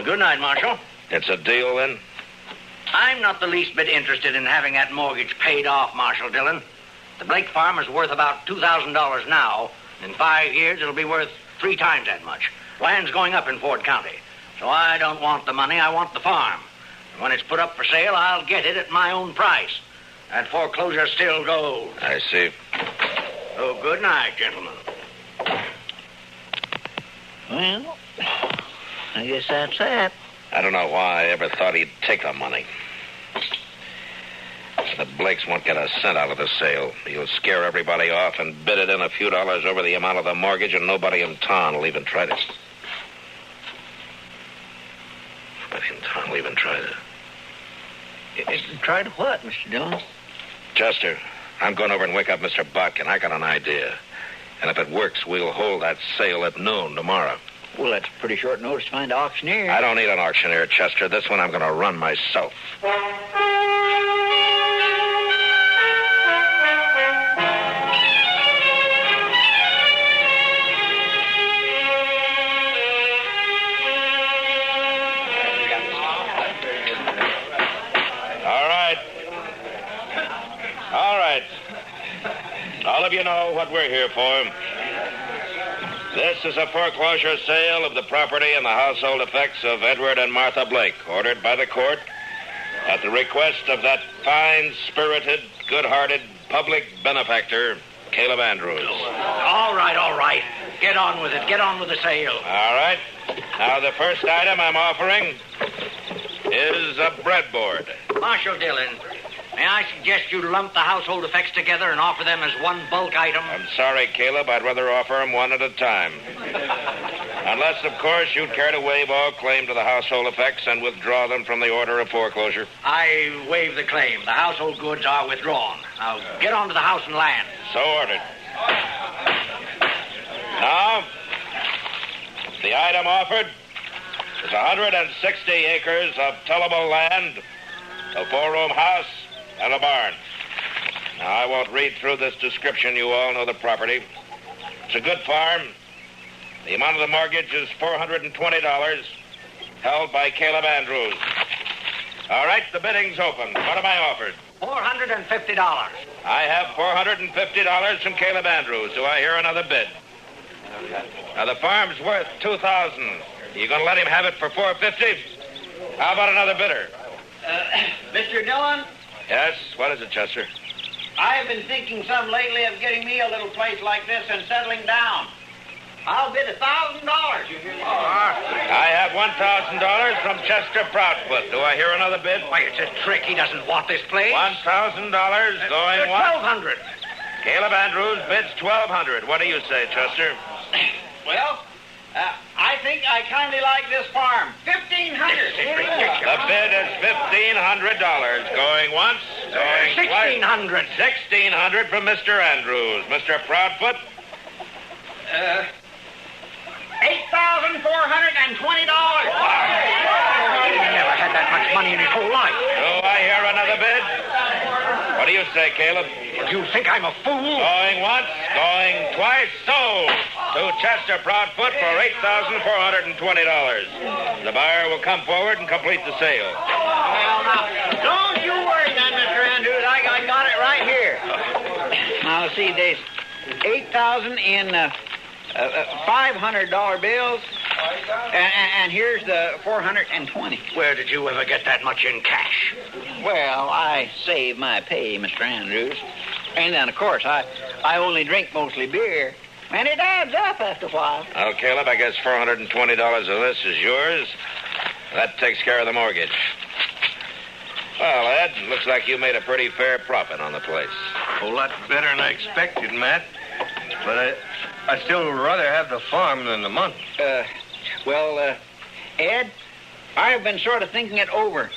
Good night, Marshal. It's a deal, then? I'm not the least bit interested in having that mortgage paid off, Marshal Dillon. The Blake farm is worth about $2,000 now. In 5 years, it'll be worth 3 times that much. Land's going up in Ford County. So I don't want the money, I want the farm. And when it's put up for sale, I'll get it at my own price. That foreclosure still goes. I see. Oh, good night, gentlemen. Well, I guess that's that. I don't know why I ever thought he'd take the money. The Blakes won't get a cent out of the sale. He'll scare everybody off and bid it in a few dollars over the amount of the mortgage, and nobody in town will even try to... Try to what, Mr. Dillon? Chester, I'm going over and wake up Mr. Buck, and I got an idea. And if it works, we'll hold that sale at noon tomorrow. Well, that's pretty short notice to find an auctioneer. I don't need an auctioneer, Chester. This one I'm going to run myself. All of you know what we're here for. This is a foreclosure sale of the property and the household effects of Edward and Martha Blake, ordered by the court at the request of that fine-spirited, good-hearted public benefactor, Caleb Andrews. All right. Get on with it. Get on with the sale. All right. Now, the first item I'm offering is a breadboard. Marshal Dillon, may I suggest you lump the household effects together and offer them as one bulk item? I'm sorry, Caleb. I'd rather offer them one at a time. Unless, of course, you'd care to waive all claim to the household effects and withdraw them from the order of foreclosure. I waive the claim. The household goods are withdrawn. Now, get on to the house and land. So ordered. Now, the item offered is 160 acres of tillable land, a 4-room house, and a barn. Now, I won't read through this description. You all know the property. It's a good farm. The amount of the mortgage is $420, held by Caleb Andrews. All right, the bidding's open. What am I offered? $450. I have $450 from Caleb Andrews. Do I hear another bid? Now, the farm's worth $2,000. You gonna let him have it for $450? How about another bidder? Mr. Dillon? Yes? What is it, Chester? I've been thinking some lately of getting me a little place like this and settling down. I'll bid $1,000. I have $1,000 from Chester Proudfoot. Do I hear another bid? Why, it's a trick. He doesn't want this place. $1,000 going what? $1,200. Caleb Andrews bids $1,200. What do you say, Chester? Well, I I think I kindly like this farm. $1,500. The bid is $1,500. Going once, going twice. $1,600. $1,600 from Mr. Andrews. Mr. Proudfoot? $8,420. He never had that much money in his whole life. Do I hear another bid? What do you say, Caleb? Do you think I'm a fool? Going once, going twice, sold to Chester Proudfoot for $8,420. The buyer will come forward and complete the sale. Well, now, don't you worry then, Mr. Andrews. I got it right here. Now, see, there's 8,000 in $500 bills, and here's the 420. Where did you ever get that much in cash? Well, I save my pay, Mr. Andrews. And then, of course, I only drink mostly beer. And it adds up after a while. Well, Caleb, I guess $420 of this is yours. That takes care of the mortgage. Well, Ed, looks like you made a pretty fair profit on the place. A whole lot better than I expected, Matt. But I still would rather have the farm than the money. Ed, I've been sort of thinking it over.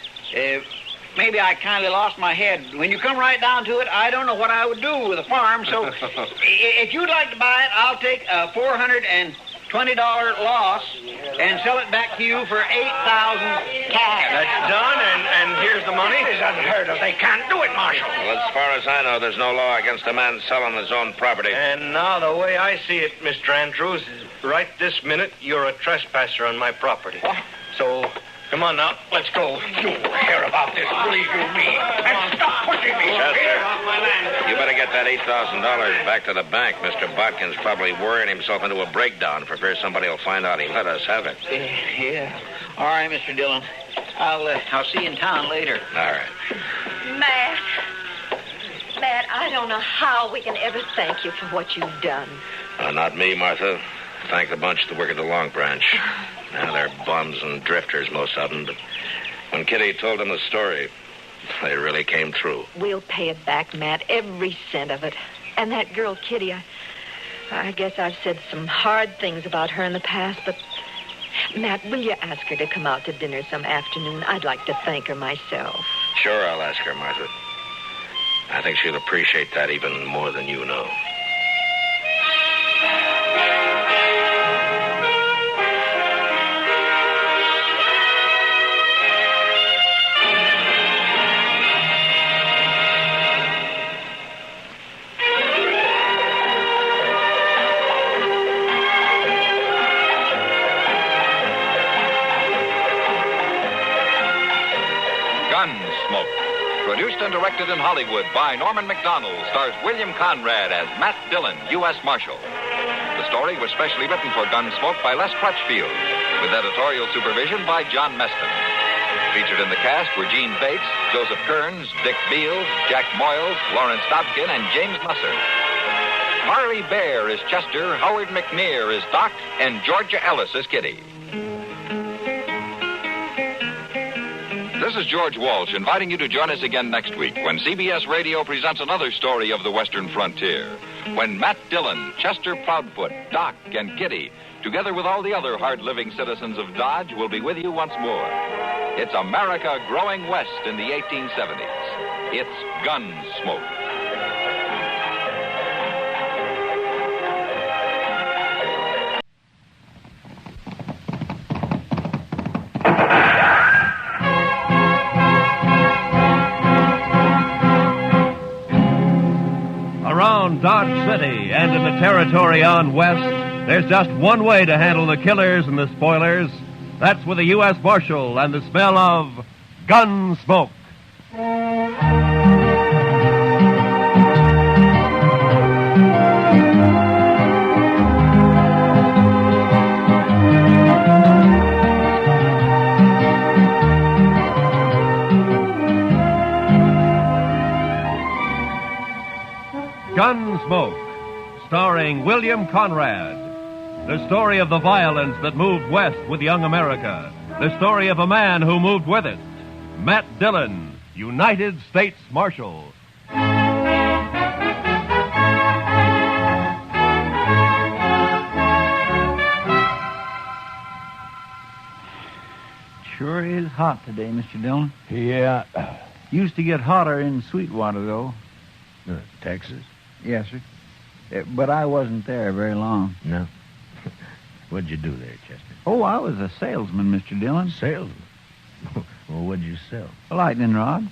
Maybe I kindly lost my head. When you come right down to it, I don't know what I would do with a farm. So if you'd like to buy it, I'll take a $420 loss and sell it back to you for $8,000 cash. That's done, and here's the money. It is unheard of. They can't do it, Marshal. Well, as far as I know, there's no law against a man selling his own property. And now the way I see it, Mr. Andrews, is right this minute, you're a trespasser on my property. What? So, come on now, let's go. You hear about this, believe you me. And stop pushing me. Chester, Off my land. you better get that $8,000 back to the bank. Mr. Bodkin's probably worrying himself into a breakdown for fear somebody will find out he let us have it. Yeah. All right, Mr. Dillon. I'll see you in town later. All right. Matt, I don't know how we can ever thank you for what you've done. Not me, Martha. Thank the bunch that work at the Long Branch. Now, they're bums and drifters, most of them, but when Kitty told them the story, they really came through. We'll pay it back, Matt, every cent of it. And that girl, Kitty, I guess I've said some hard things about her in the past, but Matt, will you ask her to come out to dinner some afternoon? I'd like to thank her myself. Sure, I'll ask her, Martha. I think she'll appreciate that even more than you know. Gunsmoke. Produced and directed in Hollywood by Norman Macdonald, stars William Conrad as Matt Dillon, U.S. Marshal. The story was specially written for Gunsmoke by Les Crutchfield, with editorial supervision by John Meston. Featured in the cast were Gene Bates, Joseph Kearns, Dick Beals, Jack Moyles, Lawrence Dobkin, and James Musser. Harley Bear is Chester, Howard McNear is Doc, and Georgia Ellis is Kitty. This is George Walsh inviting you to join us again next week when CBS Radio presents another story of the Western frontier. When Matt Dillon, Chester Proudfoot, Doc, and Kitty, together with all the other hard-living citizens of Dodge, will be with you once more. It's America growing west in the 1870s. It's Gunsmoke. Around Dodge City and in the territory on west, there's just one way to handle the killers and the spoilers. That's with a U.S. Marshal and the smell of Gunsmoke. Gunsmoke, starring William Conrad. The story of the violence that moved west with young America. The story of a man who moved with it. Matt Dillon, United States Marshal. sure is hot today, Mr. Dillon. Yeah. Used to get hotter in Sweetwater, though. Texas? Yes, sir. But I wasn't there very long. No. What'd you do there, Chester? Oh, I was a salesman, Mr. Dillon. Salesman? Well, what'd you sell? Lightning rods.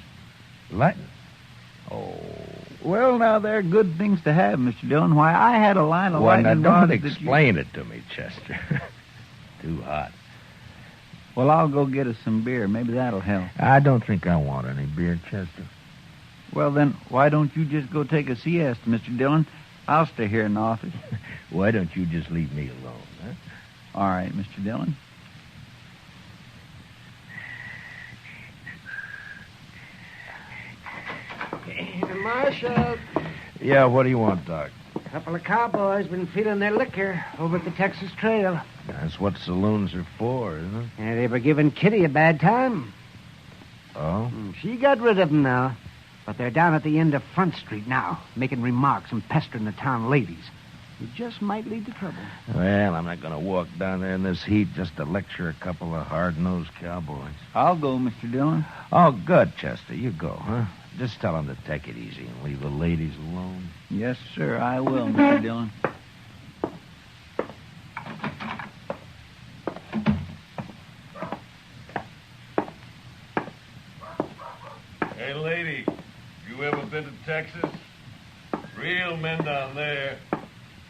Lightning? Oh. Well, now, they're good things to have, Mr. Dillon. Why, I had a line of lightning now, rods. don't explain it to me, Chester. Too hot. Well, I'll go get us some beer. Maybe that'll help. I don't think I want any beer, Chester. Well, then, why don't you just go take a siesta, Mr. Dillon? I'll stay here in the office. Why don't you just leave me alone, huh? All right, Mr. Dillon. Marshal. Yeah, what do you want, Doc? A couple of cowboys been feeding their liquor over at the Texas Trail. That's what saloons are for, isn't it? And they were giving Kitty a bad time. Oh? She got rid of them now. But they're down at the end of Front Street now, making remarks and pestering the town ladies. It just might lead to trouble. Well, I'm not going to walk down there in this heat just to lecture a couple of hard-nosed cowboys. I'll go, Mr. Dillon. Oh, good, Chester. You go, huh? Just tell them to take it easy and leave the ladies alone. Yes, sir, I will, Mr. Dillon. Hey, lady, you ever been to Texas? Real men down there.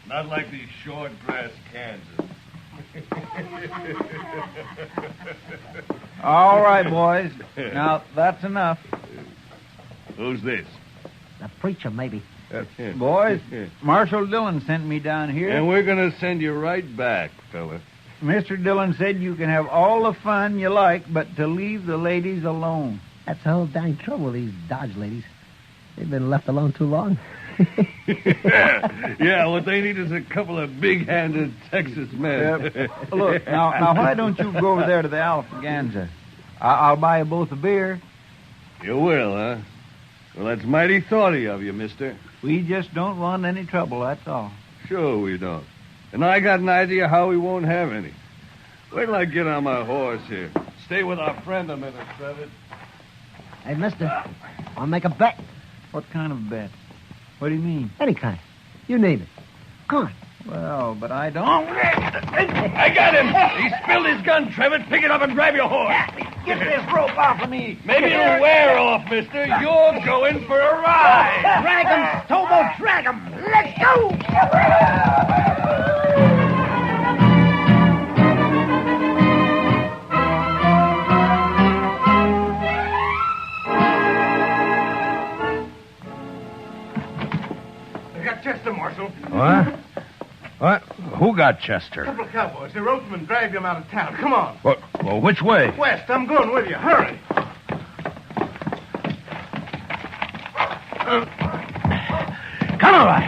Not like these short grass Kansas. All right, boys. Now, that's enough. Who's this? The preacher, maybe. Boys, Marshal Dillon sent me down here. And we're going to send you right back, fella. Mr. Dillon said you can have all the fun you like, but to leave the ladies alone. That's the whole dang trouble with these Dodge ladies. They've been left alone too long. Yeah, what they need is a couple of big-handed Texas men. Yep. Look, now, why don't you go over there to the Alfaganza? I'll buy you both a beer. You will, huh? Well, that's mighty thoughty of you, mister. We just don't want any trouble, that's all. Sure we don't. And I got an idea how we won't have any. Wait till I get on my horse here. Stay with our friend a minute, Trevor. Hey, mister, I'll make a bet. What kind of bet? What do you mean? Any kind. You name it. Come on. Well, but I don't... I got him! He spilled his gun, Trevor. Pick it up and grab your horse. Get this rope off of me. Maybe it'll wear off, mister. You're going for a ride. Drag him, Tobo, drag him. Let's go! I got Chester, Marshal. What? What? Who got Chester? A couple of cowboys. They roped him and dragged him out of town. Come on. What? Well, which way? West, I'm going with you. Hurry. Come on.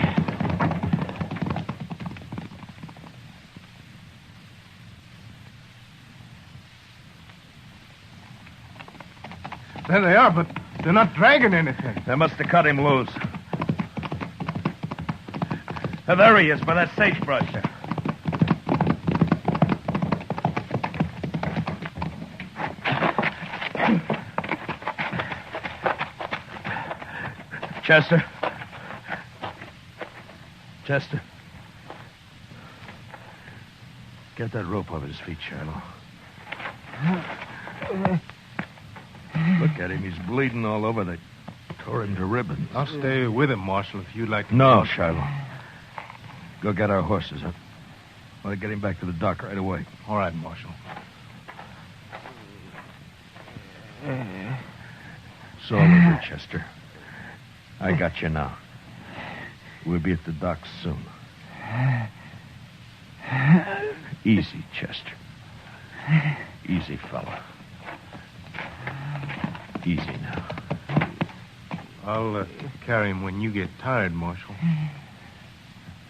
There they are, but they're not dragging anything. They must have cut him loose. There he is, by that sagebrush. Chester. Chester. Get that rope off his feet, Shiloh. Look at him. He's bleeding all over. They tore him to ribbons. I'll stay with him, Marshal, if you'd like to. No, Shiloh. Go get our horses. I want to get him back to the dock right away. All right, Marshal. It's all over, Chester. I got you now. We'll be at the dock soon. Easy, Chester. Easy, fella. Easy now. I'll carry him when you get tired, Marshal.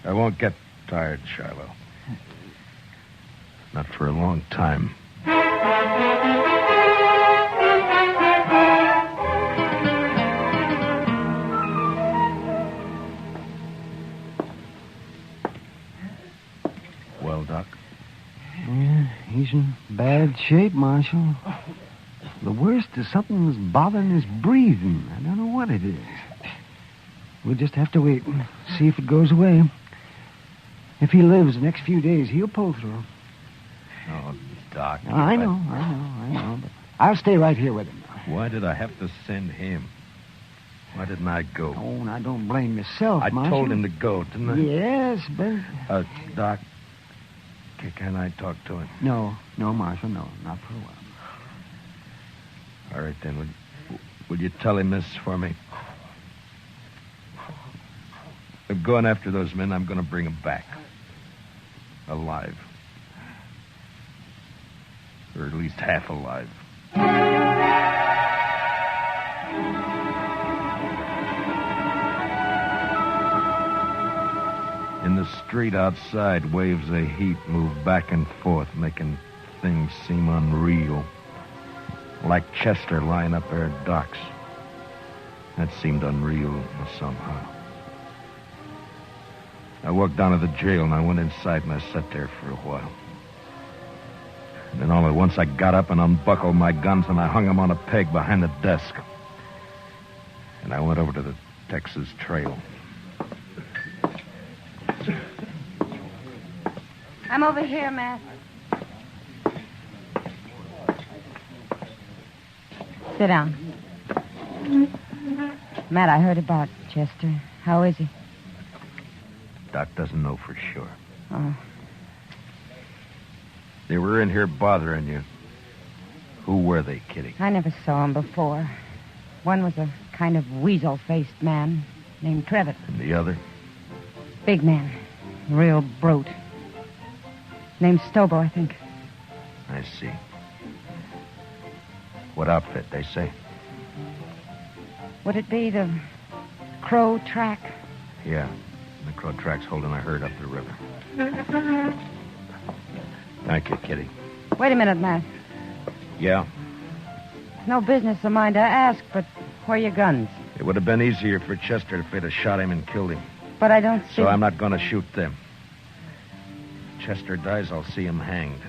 I won't get tired, Shiloh. Not for a long time. Well, Doc? Yeah, he's in bad shape, Marshal. worst is something's bothering his breathing. I don't know what it is. We'll just have to wait and see if it goes away. If he lives the next few days, he'll pull through. Oh, Doc. I know. But I'll stay right here with him. Why did I have to send him? Why didn't I go? Oh, now don't blame yourself, I Marshal. told him to go, didn't I? Yes, but... Doc, can I talk to him? No, Marshal, no. Not for a while. All right, then. Will you tell him this for me? I'm going after those men. I'm going to bring them back. Alive. Or at least half alive. In the street outside, waves of heat move back and forth, making things seem unreal. Like Chester lying up there at docks. That seemed unreal somehow. I walked down to the jail, and I went inside, and I sat there for a while. And then all at once, I got up and unbuckled my guns, and I hung them on a peg behind the desk. And I went over to the Texas Trail. I'm over here, Matt. Sit down. Matt, I heard about Chester. How is he? Doc doesn't know for sure. Oh. They were in here bothering you. Who were they, Kitty? I never saw him before. One was a kind of weasel-faced man named Trevitt. And the other? Big man. Real brute. Named Stobo, I think. I see. What outfit, they say? Would it be the Crow Track? Yeah. The Crow Track's holding a herd up the river. Thank you, Kitty. Wait a minute, Matt. Yeah? It's no business of mine to ask, but where are your guns? It would have been easier for Chester if they'd have shot him and killed him. But I don't see... So I'm not going to shoot them. Chester dies, I'll see him hanged.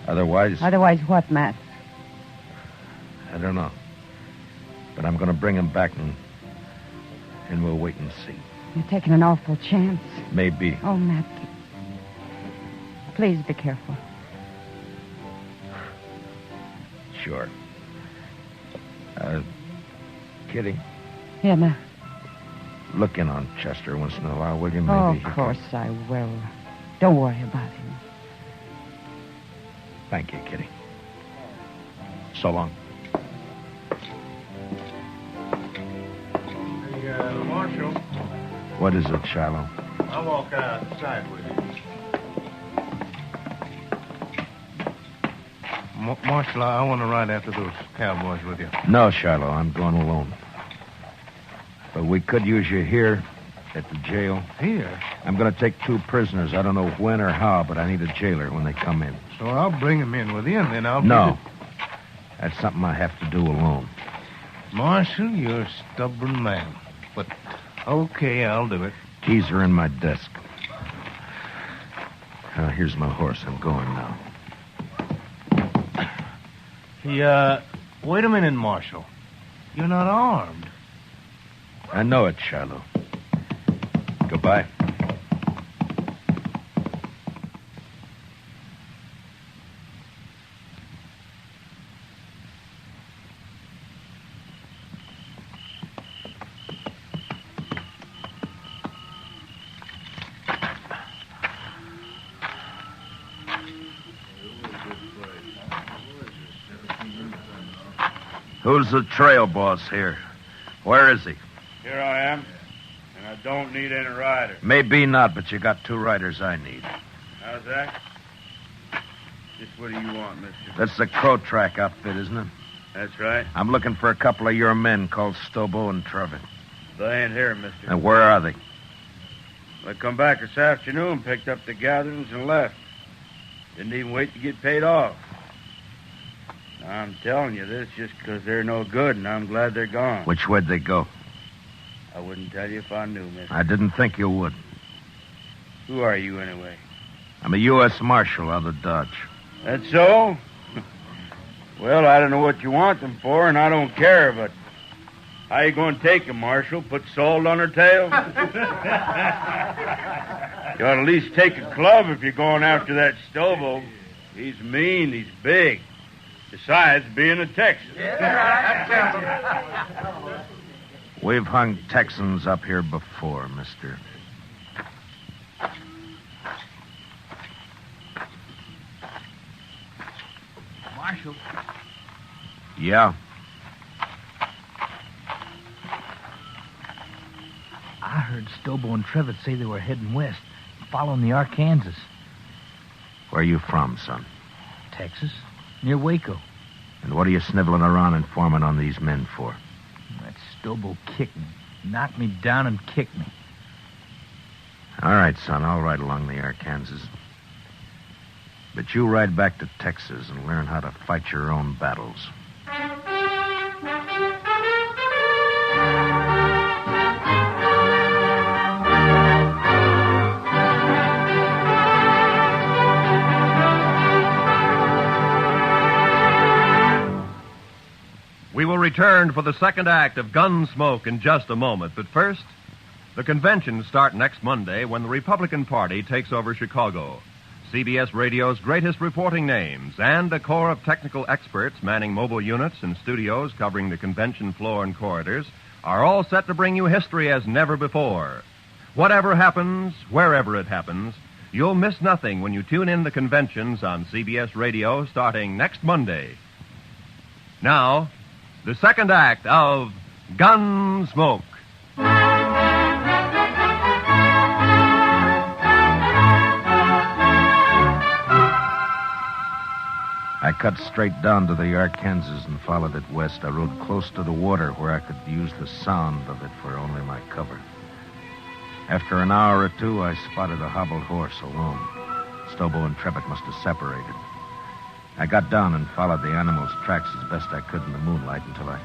Otherwise... Otherwise what, Matt? I don't know. But I'm going to bring him back and we'll wait and see. You're taking an awful chance. Maybe. Oh, Matt. Please be careful. Sure. Kitty? Yeah, Matt. Look in on Chester once in a while, will you? Maybe Oh, of course I will. Don't worry about him. Thank you, Kitty. So long. Hey, Marshal. What is it, Shiloh? I'll walk outside with you. Marshal, I want to ride after those cowboys with you. No, Shiloh, I'm going alone. But we could use you here at the jail. Here? I'm going to take 2 prisoners. I don't know when or how, but I need a jailer when they come in. So I'll bring them in with you, and then I'll... No. That's something I have to do alone. Marshal, you're a stubborn man. But, okay, I'll do it. Keys are in my desk. Here's my horse. I'm going now. Wait a minute, Marshal. You're not armed. I know it, Shiloh. Goodbye. Who's the trail boss here? Where is he? Here I am, and I don't need any riders. Maybe not, but you got 2 riders I need. How's that? Just what do you want, mister? That's the Crow Track outfit, isn't it? That's right. I'm looking for a couple of your men called Stobo and Trevitt. They ain't here, mister. And where are they? They come back this afternoon, picked up the gatherings, and left. Didn't even wait to get paid off. I'm telling you this just because they're no good, and I'm glad they're gone. Which way'd they go? I wouldn't tell you if I knew, mister. I didn't think you would. Who are you, anyway? I'm a U.S. Marshal out of Dodge. That's so? Well, I don't know what you want them for, and I don't care, but how you going to take them, Marshal? Put salt on her tail? You ought to at least take a club if you're going after that Stobo. He's mean, he's big. Besides being a Texan. We've hung Texans up here before, mister. Marshal. Yeah? I heard Stobo and Trevitt say they were heading west, following the Arkansas. Where are you from, son? Texas, near Waco. And what are you sniveling around informing on these men for? That Stobo kicked me, knocked me down and kicked me. All right, son, I'll ride along the Arkansas. But you ride back to Texas and learn how to fight your own battles. We will return for the second act of Gunsmoke in just a moment. But first, the conventions start next Monday when the Republican Party takes over Chicago. CBS Radio's greatest reporting names and a corps of technical experts manning mobile units and studios covering the convention floor and corridors are all set to bring you history as never before. Whatever happens, wherever it happens, you'll miss nothing when you tune in the conventions on CBS Radio starting next Monday. Now, the second act of Gunsmoke. I cut straight down to the Arkansas and followed it west. I rode close to the water where I could use the sound of it for only my cover. After an hour or two, I spotted a hobbled horse alone. Stobo and Trevitt must have separated. I got down and followed the animal's tracks as best I could in the moonlight until I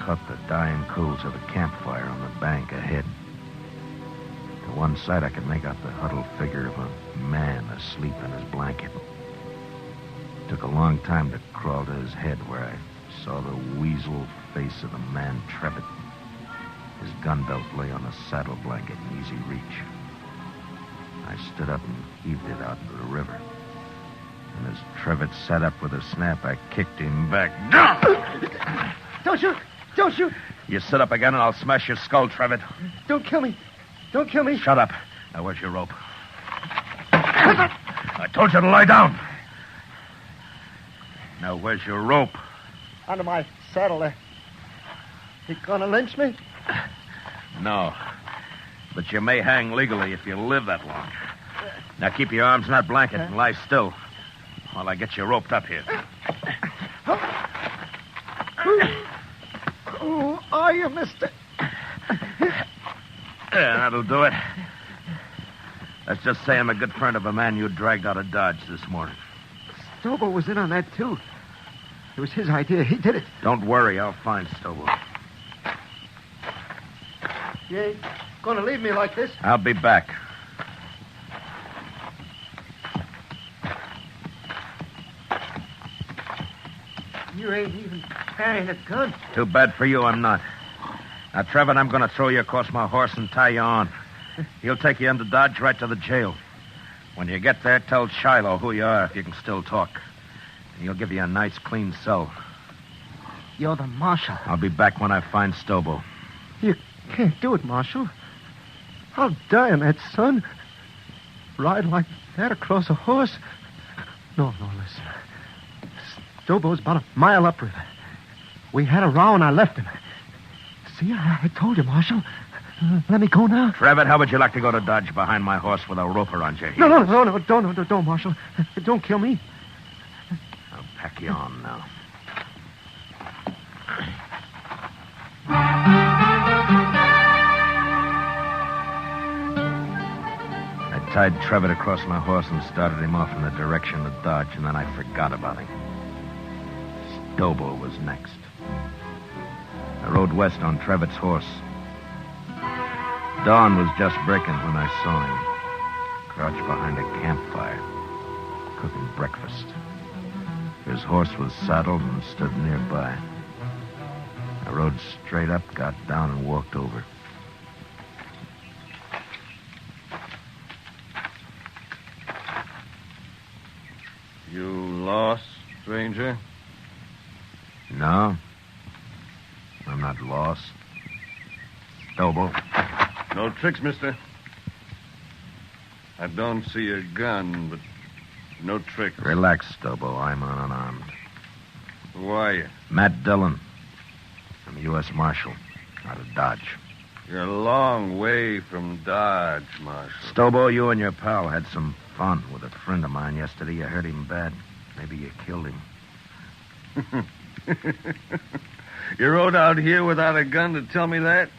caught the dying coals of a campfire on the bank ahead. To one side, I could make out the huddled figure of a man asleep in his blanket. It took a long time to crawl to his head where I saw the weasel face of the man Trevitt. His gun belt lay on a saddle blanket in easy reach. I stood up and heaved it out into the river. And as Trevitt sat up with a snap, I kicked him back. Don't shoot! Don't shoot! You sit up again and I'll smash your skull, Trevitt. Don't kill me. Don't kill me. Shut up. Now, where's your rope? I told you to lie down. Now, where's your rope? Under my saddle there. You gonna lynch me? No. But you may hang legally if you live that long. Now, keep your arms in that blanket and lie still while I get you roped up here. Who are you, mister? Yeah, that'll do it. Let's just say I'm a good friend of a man you dragged out of Dodge this morning. Stobo was in on that, too. It was his idea. He did it. Don't worry. I'll find Stobo. You ain't gonna leave me like this? I'll be back. You ain't even carrying a gun. Too bad for you, I'm not. Now, Trevor, I'm going to throw you across my horse and tie you on. He'll take you into Dodge right to the jail. When you get there, tell Shiloh who you are if you can still talk. And he'll give you a nice, clean cell. You're the marshal. I'll be back when I find Stobo. You can't do it, Marshal. I'll die in that sun. Ride like that across a horse. No, listen. Stobo's about a mile upriver. We had a row and I left him. See, I told you, Marshal. Let me go now. Trevitt, how would you like to go to Dodge behind my horse with a rope around your heels? No, don't, Marshal. Don't kill me. I'll pack you on now. I tied Trevitt across my horse and started him off in the direction of Dodge, and then I forgot about him. Stobo was next. I rode west on Trevitt's horse. Dawn was just breaking when I saw him, crouched behind a campfire, cooking breakfast. His horse was saddled and stood nearby. I rode straight up, got down, and walked over. You lost, stranger? No. I'm not lost. Stobo. No tricks, mister. I don't see a gun, but no tricks. Relax, Stobo. I'm unarmed. Who are you? Matt Dillon. I'm a U.S. Marshal out of Dodge. You're a long way from Dodge, Marshal. Stobo, you and your pal had some fun with a friend of mine yesterday. You hurt him bad. Maybe you killed him. You rode out here without a gun to tell me that?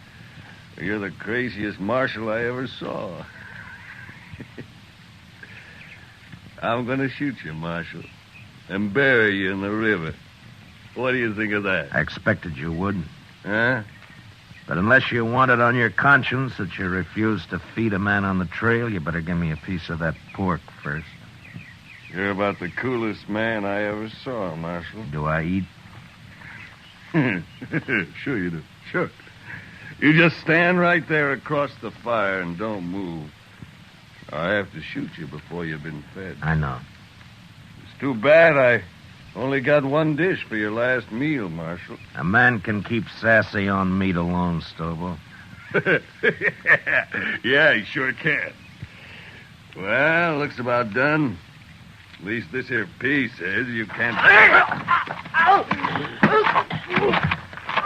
You're the craziest marshal I ever saw. I'm going to shoot you, Marshal, and bury you in the river. What do you think of that? I expected you would. Huh? But unless you want it on your conscience that you refused to feed a man on the trail, you better give me a piece of that pork first. You're about the coolest man I ever saw, Marshal. Do I eat? Sure you do. Sure. You just stand right there across the fire and don't move. I have to shoot you before you've been fed. I know. It's too bad I only got one dish for your last meal, Marshal. A man can keep sassy on meat alone, Stobo. Yeah, he sure can. Well, looks about done. At least this here piece says you can't...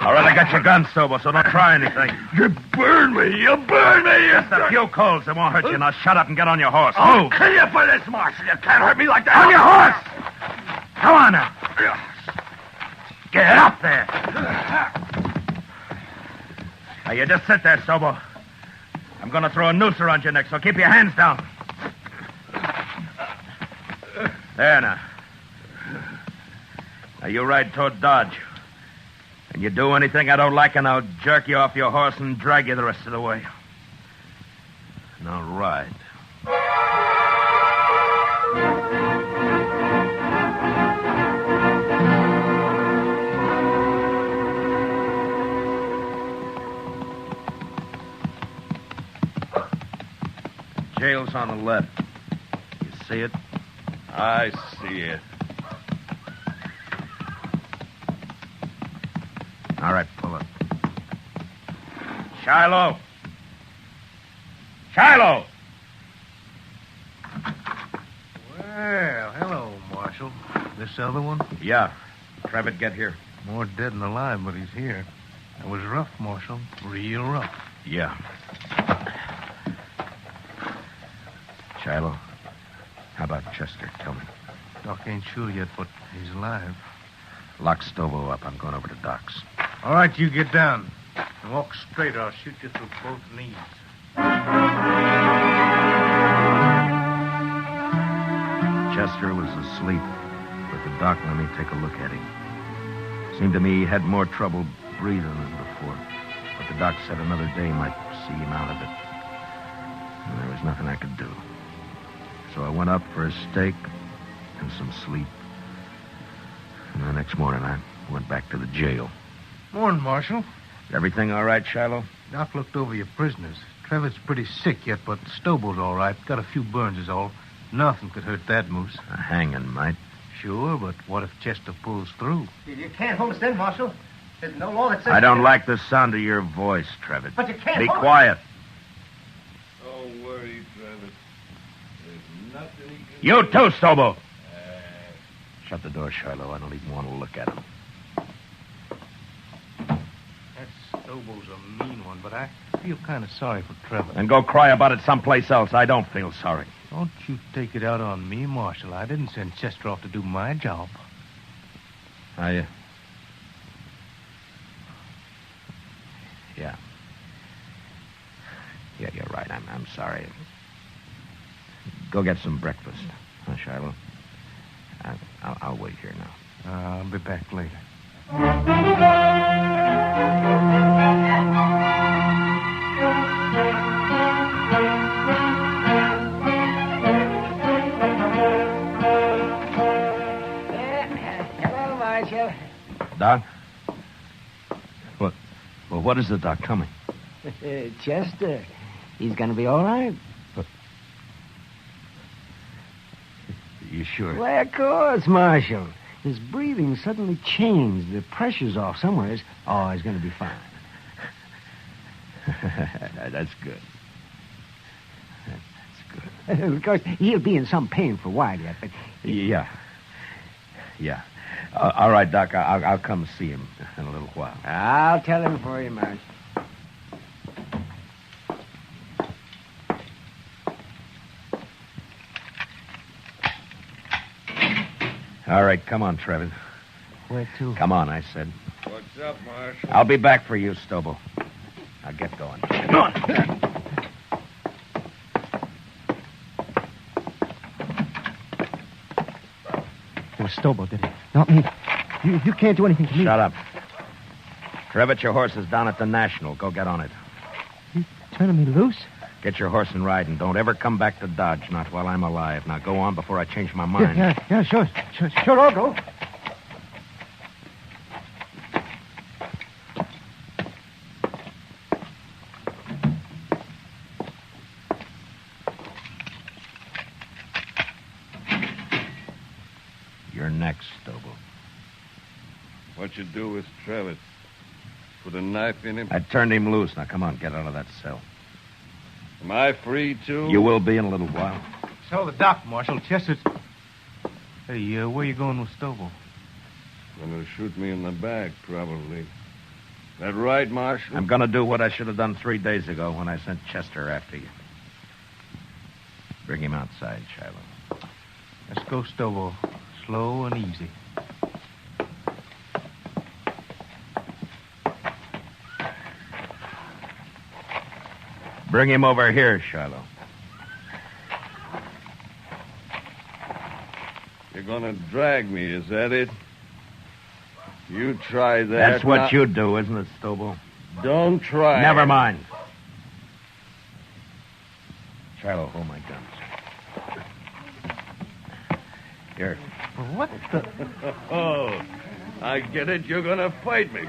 All right, I got your gun, Stobo, so don't try anything. You burn me! You burn me! Just a few coals. They won't hurt you. Now shut up and get on your horse. I'll kill you for this, Marshal. You can't hurt me like that. On your horse! Come on now. Get up there. Now, you just sit there, Stobo. I'm going to throw a noose around your neck, so keep your hands down. There now. Now, you ride toward Dodge. And you do anything I don't like, and I'll jerk you off your horse and drag you the rest of the way. Now ride. Jail's on the left. You see it? I see it. All right, pull up. Shiloh! Shiloh! Well, hello, Marshal. This other one? Yeah. Trevitt, get here. More dead than alive, but he's here. It was rough, Marshal. Real rough. Yeah. Shiloh, how about Chester? Tell me. Doc ain't sure yet, but he's alive. Lock Stobo up. I'm going over to Doc's. All right, you get down. And walk straight, or I'll shoot you through both knees. Chester was asleep, but the doc let me take a look at him. Seemed to me he had more trouble breathing than before. But the doc said another day might see him out of it. And there was nothing I could do. So I went up for a steak and some sleep. And the next morning I went back to the jail. Morning, Marshal. Is everything all right, Shiloh? Doc looked over your prisoners. Trevor's pretty sick yet, but Stobo's all right. Got a few burns is all. Nothing could hurt that moose. A hanging might. Sure, but what if Chester pulls through? You can't hold us in, Marshal. There's no law that says... I don't like the sound of your voice, Trevitt. But you can't Be hold quiet. Don't worry, Travis. There's nothing he can... You too, Stobo. Shut the door, Shiloh. I don't even want to look at him. That Stobo's a mean one, but I feel kind of sorry for Trevor. And go cry about it someplace else. I don't feel sorry. Don't you take it out on me, Marshal. I didn't send Chester off to do my job. Yeah. Yeah, you're right. I'm sorry. Go get some breakfast, huh, Shiloh? I'll wait here now. I'll be back later. Well, what is the doc coming? Chester, he's going to be all right. You sure? Well, of course, Marshal. His breathing suddenly changed. The pressure's off somewhere. Oh, he's going to be fine. That's good. Of course, he'll be in some pain for a while yet, but... Yeah. All right, Doc, I'll come see him in a little while. I'll tell him for you, Marsh. All right, come on, Trevor. Where to? Come on, I said. What's up, Marshal? I'll be back for you, Stobo. Now get going. Come on. It was Stobo, did he? Not me. You can't do anything to me. Shut up. Trevitt, your horse is down at the National. Go get on it. You turning me loose? Get your horse and ride, and don't ever come back to Dodge, not while I'm alive. Now go on before I change my mind. Yeah, sure, I'll go. You're next, Stobo. What you do with Trevitt? Put a knife in him? I turned him loose. Now come on, get out of that cell. Am I free, too? You will be in a little while. So the doc, Marshal. Chester's... Hey, where you going with Stobo? Gonna shoot me in the back, probably. That right, Marshal? I'm gonna do what I should have done 3 days ago when I sent Chester after you. Bring him outside, Shiloh. Let's go, Stobo. Slow and easy. Bring him over here, Shiloh. You're gonna drag me, is that it? You try that. That's what you do, isn't it, Stobo? Don't try. Never mind. Shiloh, hold my guns. Here. What the... Oh, I get it. You're gonna fight me.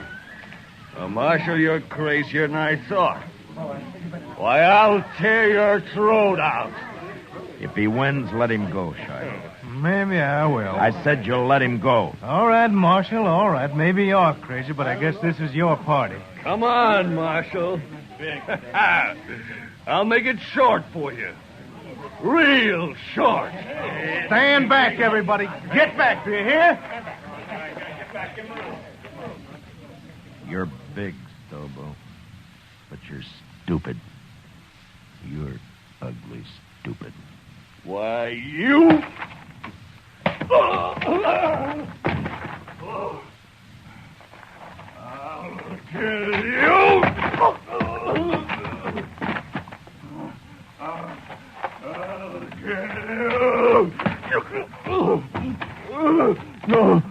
Marshal, you're crazier than I thought. Why, I'll tear your throat out. If he wins, let him go, Shiloh. Maybe I will. I said you'll let him go. All right, Marshal, all right. Maybe you're crazy, but I guess this is your party. Come on, Marshal. I'll make it short for you. Real short. Stand back, everybody. Get back, do you hear? You're big, Stobo, but you're stupid. You're ugly stupid. Why, you... I'll kill you! I'll kill you! No!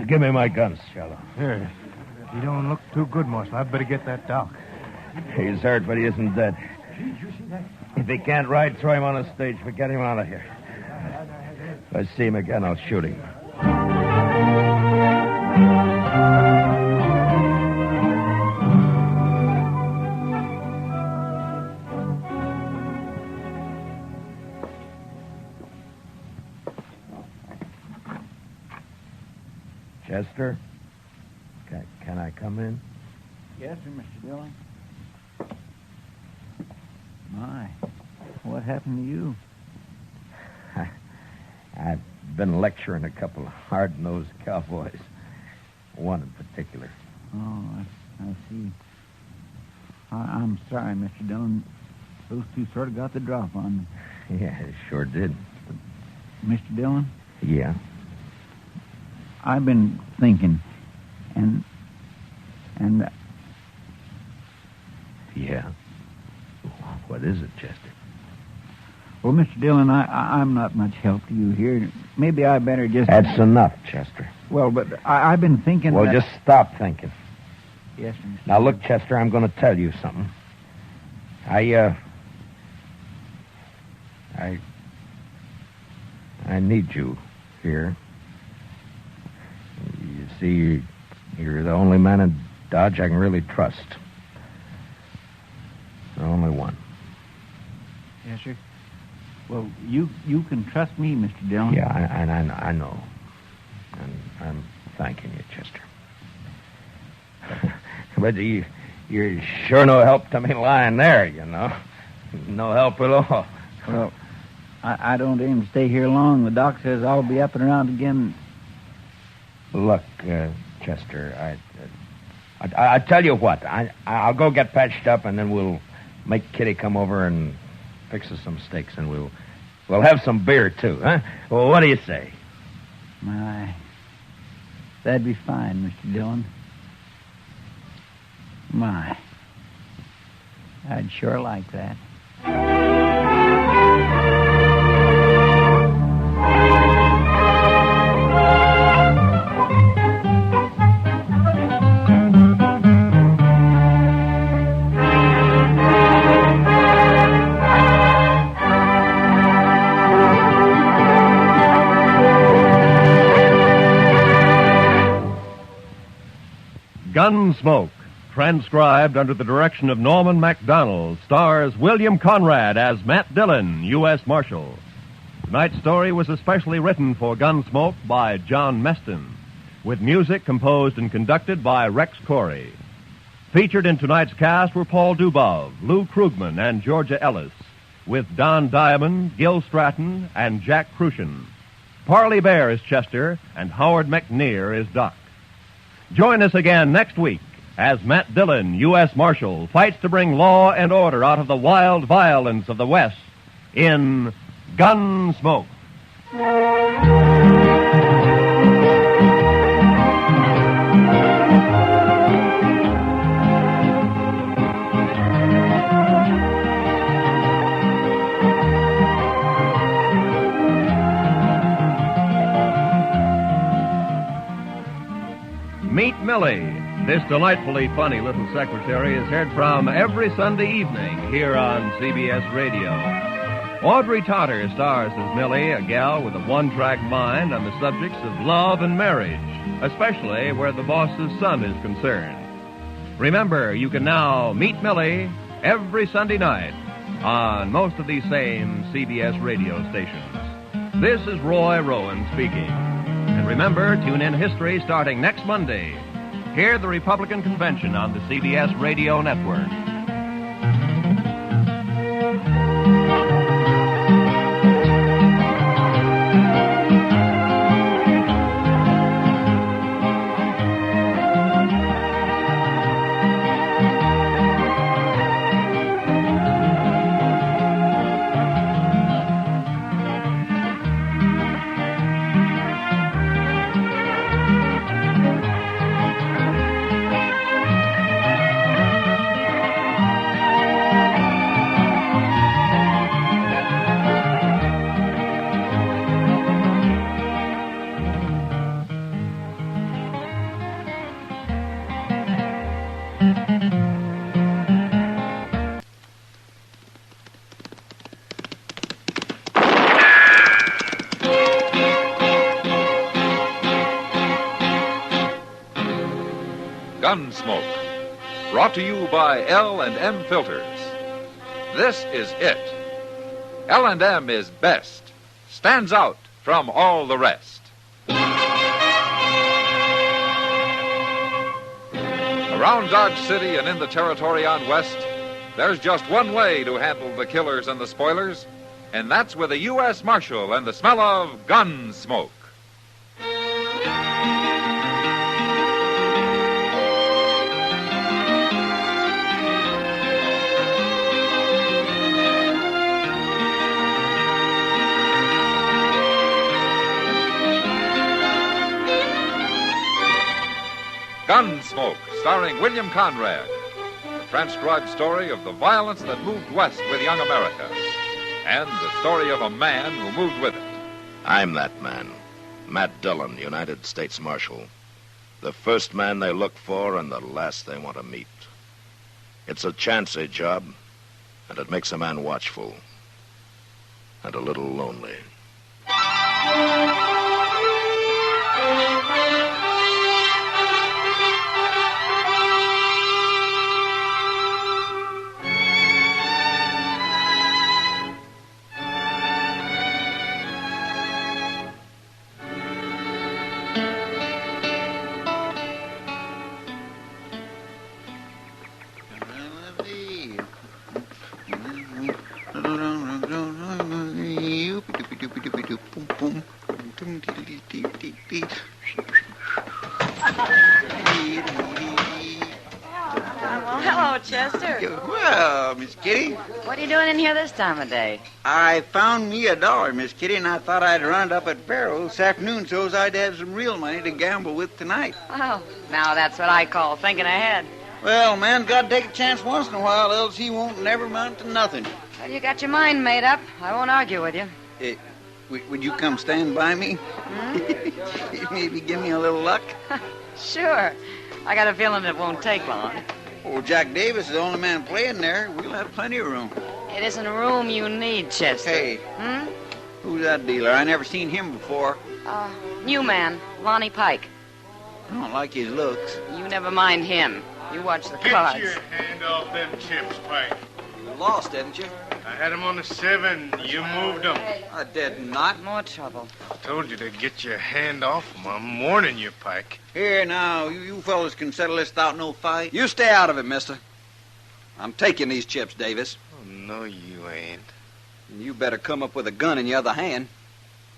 Give me my guns, Shiloh. Here. You don't look too good, Marshal. I'd better get that doc. He's hurt, but he isn't dead. If he can't ride, throw him on a stage, but get him out of here. If I see him again, I'll shoot him. Chester? Can I come in? Yes, sir, Mr. Dillon. My, what happened to you? I've been lecturing a couple of hard-nosed cowboys. One in particular. Oh, I see. I'm sorry, Mr. Dillon. Those two sort of got the drop on me. Yeah, it sure did. Mr. Dillon? Yeah? I've been thinking, and... Yeah? What is it, Chester? Well, Mr. Dillon, I'm not much help to you here. Maybe I better just... That's enough, Chester. Well, but I've been thinking... Well, just stop thinking. Yes, sir. Now, look, Chester, I'm going to tell you something. I need you here. You see, you're the only man in Dodge I can really trust. The only one. Yes, sir. Well, you can trust me, Mr. Dillon. Yeah, I know. And I'm thanking you, Chester. But you're sure no help to me lying there, you know. No help at all. Well, I don't aim to stay here long. The doc says I'll be up and around again. Look, Chester, I tell you what. I'll go get patched up, and then we'll make Kitty come over and fix us some steaks, and we'll have some beer, too, huh? Well, what do you say? My, that'd be fine, Mr. Dillon. My, I'd sure like that. Gunsmoke, transcribed under the direction of Norman MacDonald, stars William Conrad as Matt Dillon, U.S. Marshal. Tonight's story was especially written for Gunsmoke by John Meston, with music composed and conducted by Rex Corey. Featured in tonight's cast were Paul Dubov, Lou Krugman, and Georgia Ellis, with Don Diamond, Gil Stratton, and Jack Crucian. Parley Bear is Chester, and Howard McNear is Doc. Join us again next week as Matt Dillon, U.S. Marshal, fights to bring law and order out of the wild violence of the West in Gunsmoke. Meet Millie. This delightfully funny little secretary is heard from every Sunday evening here on CBS Radio. Audrey Totter stars as Millie, a gal with a one-track mind on the subjects of love and marriage, especially where the boss's son is concerned. Remember, you can now meet Millie every Sunday night on most of these same CBS radio stations. This is Roy Rowan speaking. And remember, tune in History starting next Monday. Hear the Republican Convention on the CBS Radio Network. Gunsmoke, brought to you by L&M Filters. This is it. L&M is best, stands out from all the rest. Around Dodge City and in the territory on West, there's just one way to handle the killers and the spoilers, and that's with a U.S. Marshal and the smell of Gunsmoke. Gunsmoke, starring William Conrad, the transcribed story of the violence that moved west with young America, and the story of a man who moved with it. I'm that man, Matt Dillon, United States Marshal. The first man they look for and the last they want to meet. It's a chancy job, And it makes a man watchful and a little lonely. Well, hello, Chester. Well, Miss Kitty, What are you doing in here this time of day? I found me $1, Miss Kitty, and I thought I'd run it up at Barrow this afternoon so's I'd have some real money to gamble with tonight. Oh, now that's what I call thinking ahead. Well, man's got to take a chance once in a while, else he won't never amount to nothing. Well, you got your mind made up. I won't argue with you. Would you come stand by me? Maybe give me a little luck? Sure. I got a feeling it won't take long. Oh, Jack Davis is the only man playing there. We'll have plenty of room. It isn't room you need, Chester. Hey, who's that dealer? I never seen him before. New man, Lonnie Pike. I don't like his looks. You never mind him. You watch the cards. Get your hand off them chips, Pike. You lost, didn't you? I had them on the 7. You moved them. I did not. More trouble. Told you to get your hand off them. I'm warning you, Pike. Here, now, you fellas can settle this without no fight. You stay out of it, mister. I'm taking these chips, Davis. Oh, no, you ain't. And you better come up with a gun in your other hand.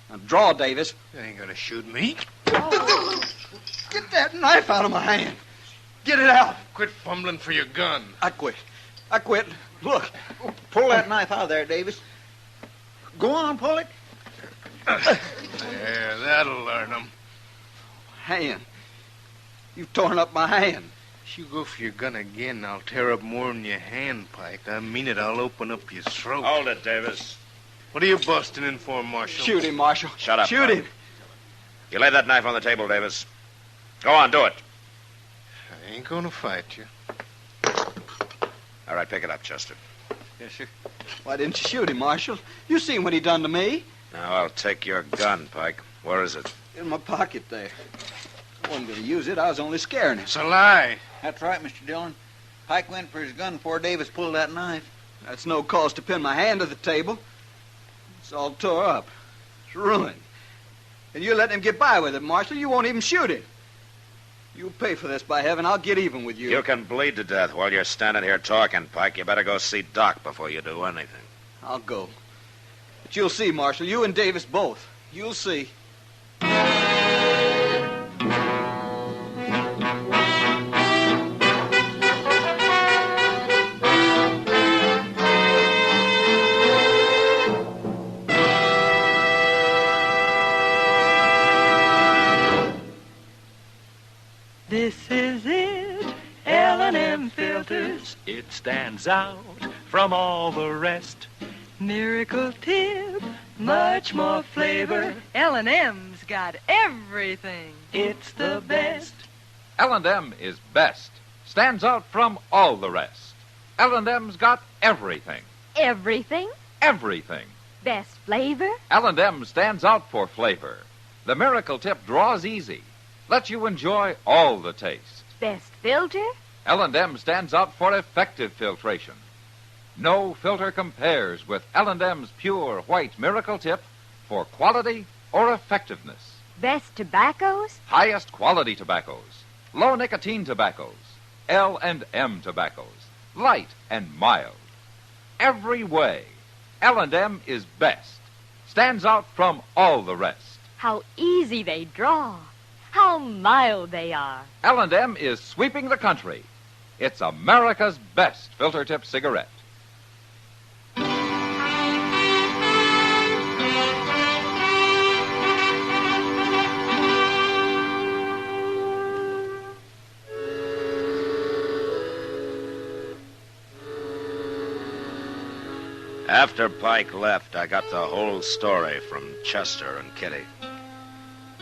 Now, draw, Davis. You ain't gonna shoot me. Get that knife out of my hand. Get it out. Quit fumbling for your gun. I quit. Look. Pull that knife out of there, Davis. Go on, pull it. Yeah, that'll learn them. Hand. You've torn up my hand. If you go for your gun again, I'll tear up more than your hand, Pike. I mean it, I'll open up your throat. Hold it, Davis. What are you busting in for, Marshal? Shoot him, Marshal. Shut up. Shoot Pike. him. You lay that knife on the table, Davis. Go on, do it. I ain't gonna fight you. All right, pick it up, Chester. Yes, sir. Why didn't you shoot him, Marshal? You seen what he done to me. Now, I'll take your gun, Pike. Where is it? In my pocket there. I wasn't going to use it. I was only scaring him. It's a lie. That's right, Mr. Dillon. Pike went for his gun before Davis pulled that knife. That's no cause to pin my hand to the table. It's all tore up. It's ruined. And you're letting him get by with it, Marshal. You won't even shoot him. You'll pay for this, by heaven. I'll get even with you. You can bleed to death while you're standing here talking, Pike. You better go see Doc before you do anything. I'll go. But you'll see, Marshal. You and Davis both. You'll see. This is it, L&M filters. It stands out from all the rest. Miracle tip, much more flavor. L&M's got everything. It's the best. L&M is best. Stands out from all the rest. L&M's got everything. Everything? Everything. Best flavor? L&M stands out for flavor. The Miracle Tip draws easy. Lets you enjoy all the taste. Best filter? L&M stands out for effective filtration. No filter compares with L&M's pure white Miracle Tip for quality or effectiveness. Best tobaccos? Highest quality tobaccos. Low nicotine tobaccos. L&M tobaccos. Light and mild. Every way, L&M is best. Stands out from all the rest. How easy they draw. How mild they are. L&M is sweeping the country. It's America's best filter tip cigarette. After Pike left, I got the whole story from Chester and Kitty.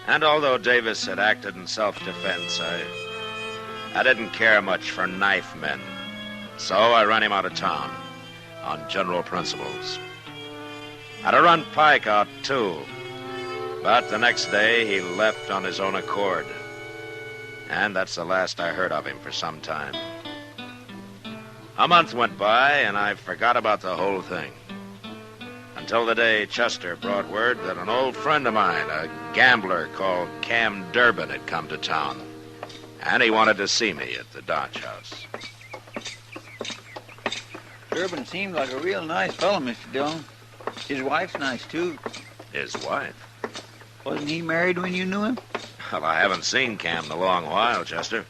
And although Davis had acted in self-defense, I didn't care much for knife men. So I ran him out of town. on general principles. I'd have run Pike out, too. But the next day, he left on his own accord. And that's the last I heard of him for some time. A month went by, and I forgot about the whole thing. Until the day Chester brought word that an old friend of mine, a gambler called Cam Durbin, had come to town. And he wanted to see me at the Dodge House. Durbin seemed like a real nice fellow, Mr. Dillon. His wife's nice, too. His wife? Wasn't he married when you knew him? Well, I haven't seen Cam in a long while, Chester.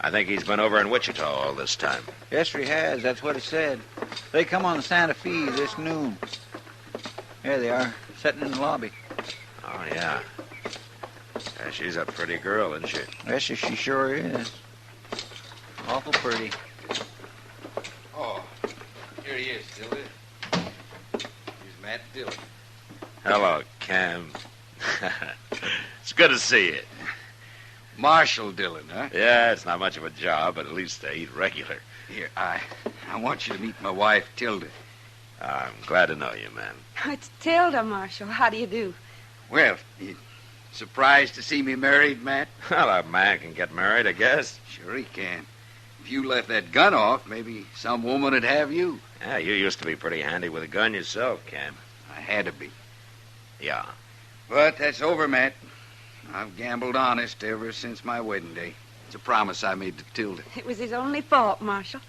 I think he's been over in Wichita all this time. Yes, sir, he has. That's what it said. They come on the Santa Fe this noon. There they are, sitting in the lobby. Oh, yeah. She's a pretty girl, isn't she? Yes, sir, she sure is. Awful pretty. Oh, here he is, Dillon. Here's Matt Dillon. Hello, Cam. It's good to see you. Marshal Dillon, huh? Yeah, it's not much of a job, but at least I eat regular. Here, I want you to meet my wife, Tilda. I'm glad to know you, man. It's Tilda, Marshal. How do you do? Well, you surprised to see me married, Matt? Well, a man can get married, I guess. Sure he can. If you left that gun off, maybe some woman would have you. Yeah, you used to be pretty handy with a gun yourself, Cam. I had to be. Yeah. But that's over, Matt. I've gambled honest ever since my wedding day. It's a promise I made to Tilda. It was his only fault, Marshal.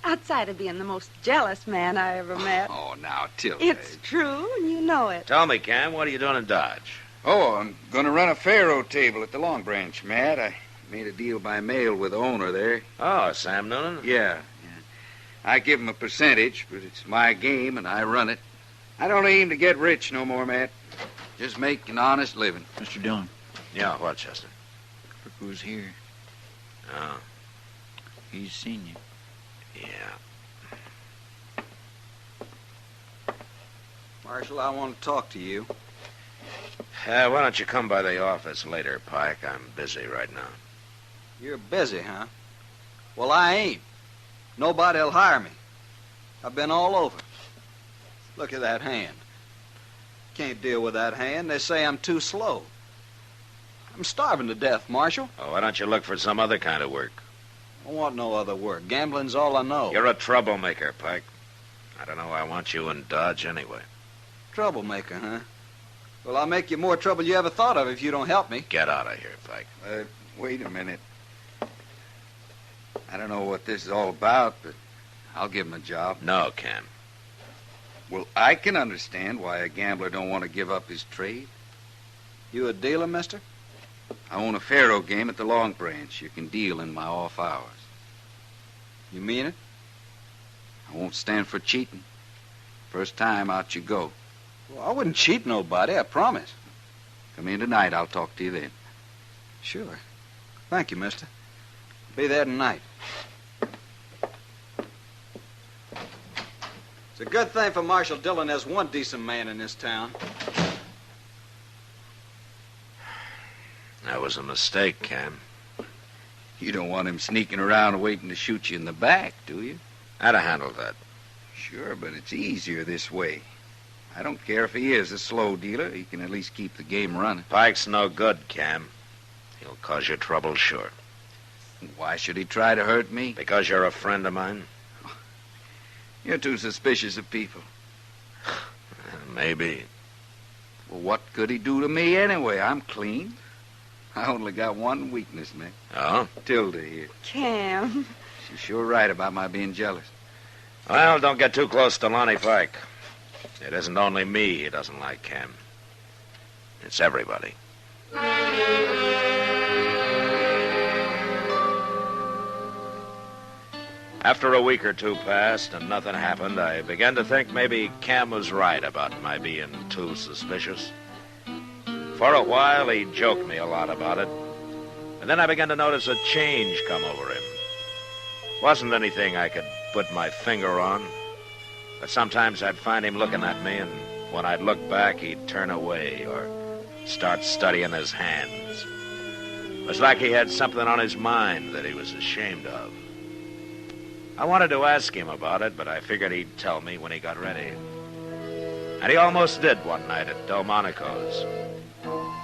Outside of being the most jealous man I ever met. Oh, now, Tilda. It's true, and you know it. Tell me, Cam, what are you doing in Dodge? Oh, I'm going to run a faro table at the Long Branch, Matt. I made a deal by mail with the owner there. Oh, Sam Noonan? Yeah. I give him a percentage, but it's my game, and I run it. I don't aim to get rich no more, Matt. Just make an honest living. Mr. Dillon. Yeah, what, Chester? Look who's here. Oh. He's seen you. Yeah. Marshal, I want to talk to you. Why don't you come by the office later, Pike? I'm busy right now. You're busy, huh? Well, I ain't. Nobody'll hire me. I've been all over. Look at that hand. Can't deal with that hand. They say I'm too slow. I'm starving to death, Marshal. Oh, why don't you look for some other kind of work? I want no other work. Gambling's all I know. You're a troublemaker, Pike. I don't know why I want you in Dodge anyway. Troublemaker, huh? Well, I'll make you more trouble you ever thought of if you don't help me. Get out of here, Pike. Wait a minute. I don't know what this is all about, but I'll give him a job. No, Cam. Well, I can understand why a gambler don't want to give up his trade. You a dealer, mister? I own a faro game at the Long Branch. You can deal in my off hours. You mean it? I won't stand for cheating. First time, out you go. Well, I wouldn't cheat nobody, I promise. Come in tonight. I'll talk to you then. Sure. Thank you, mister. Be there tonight. It's a good thing for Marshal Dillon there's one decent man in this town. That was a mistake, Cam. You don't want him sneaking around waiting to shoot you in the back, do you? I'd have handled that. Sure, but it's easier this way. I don't care if he is a slow dealer. He can at least keep the game running. Pike's no good, Cam. He'll cause you trouble, sure. Why should he try to hurt me? Because you're a friend of mine? You're too suspicious of people. Maybe. Well, what could he do to me anyway? I'm clean. I only got one weakness, man. Oh? Tilda here. Cam. She's sure right about my being jealous. Well, don't get too close to Lonnie Pike. It isn't only me he doesn't like, Cam. It's everybody. After a week or two passed and nothing happened, I began to think maybe Cam was right about my being too suspicious. For a while, he joked me a lot about it. And then I began to notice a change come over him. Wasn't anything I could put my finger on. But sometimes I'd find him looking at me, and when I'd look back, he'd turn away or start studying his hands. It was like he had something on his mind that he was ashamed of. I wanted to ask him about it, but I figured he'd tell me when he got ready. And he almost did one night at Delmonico's.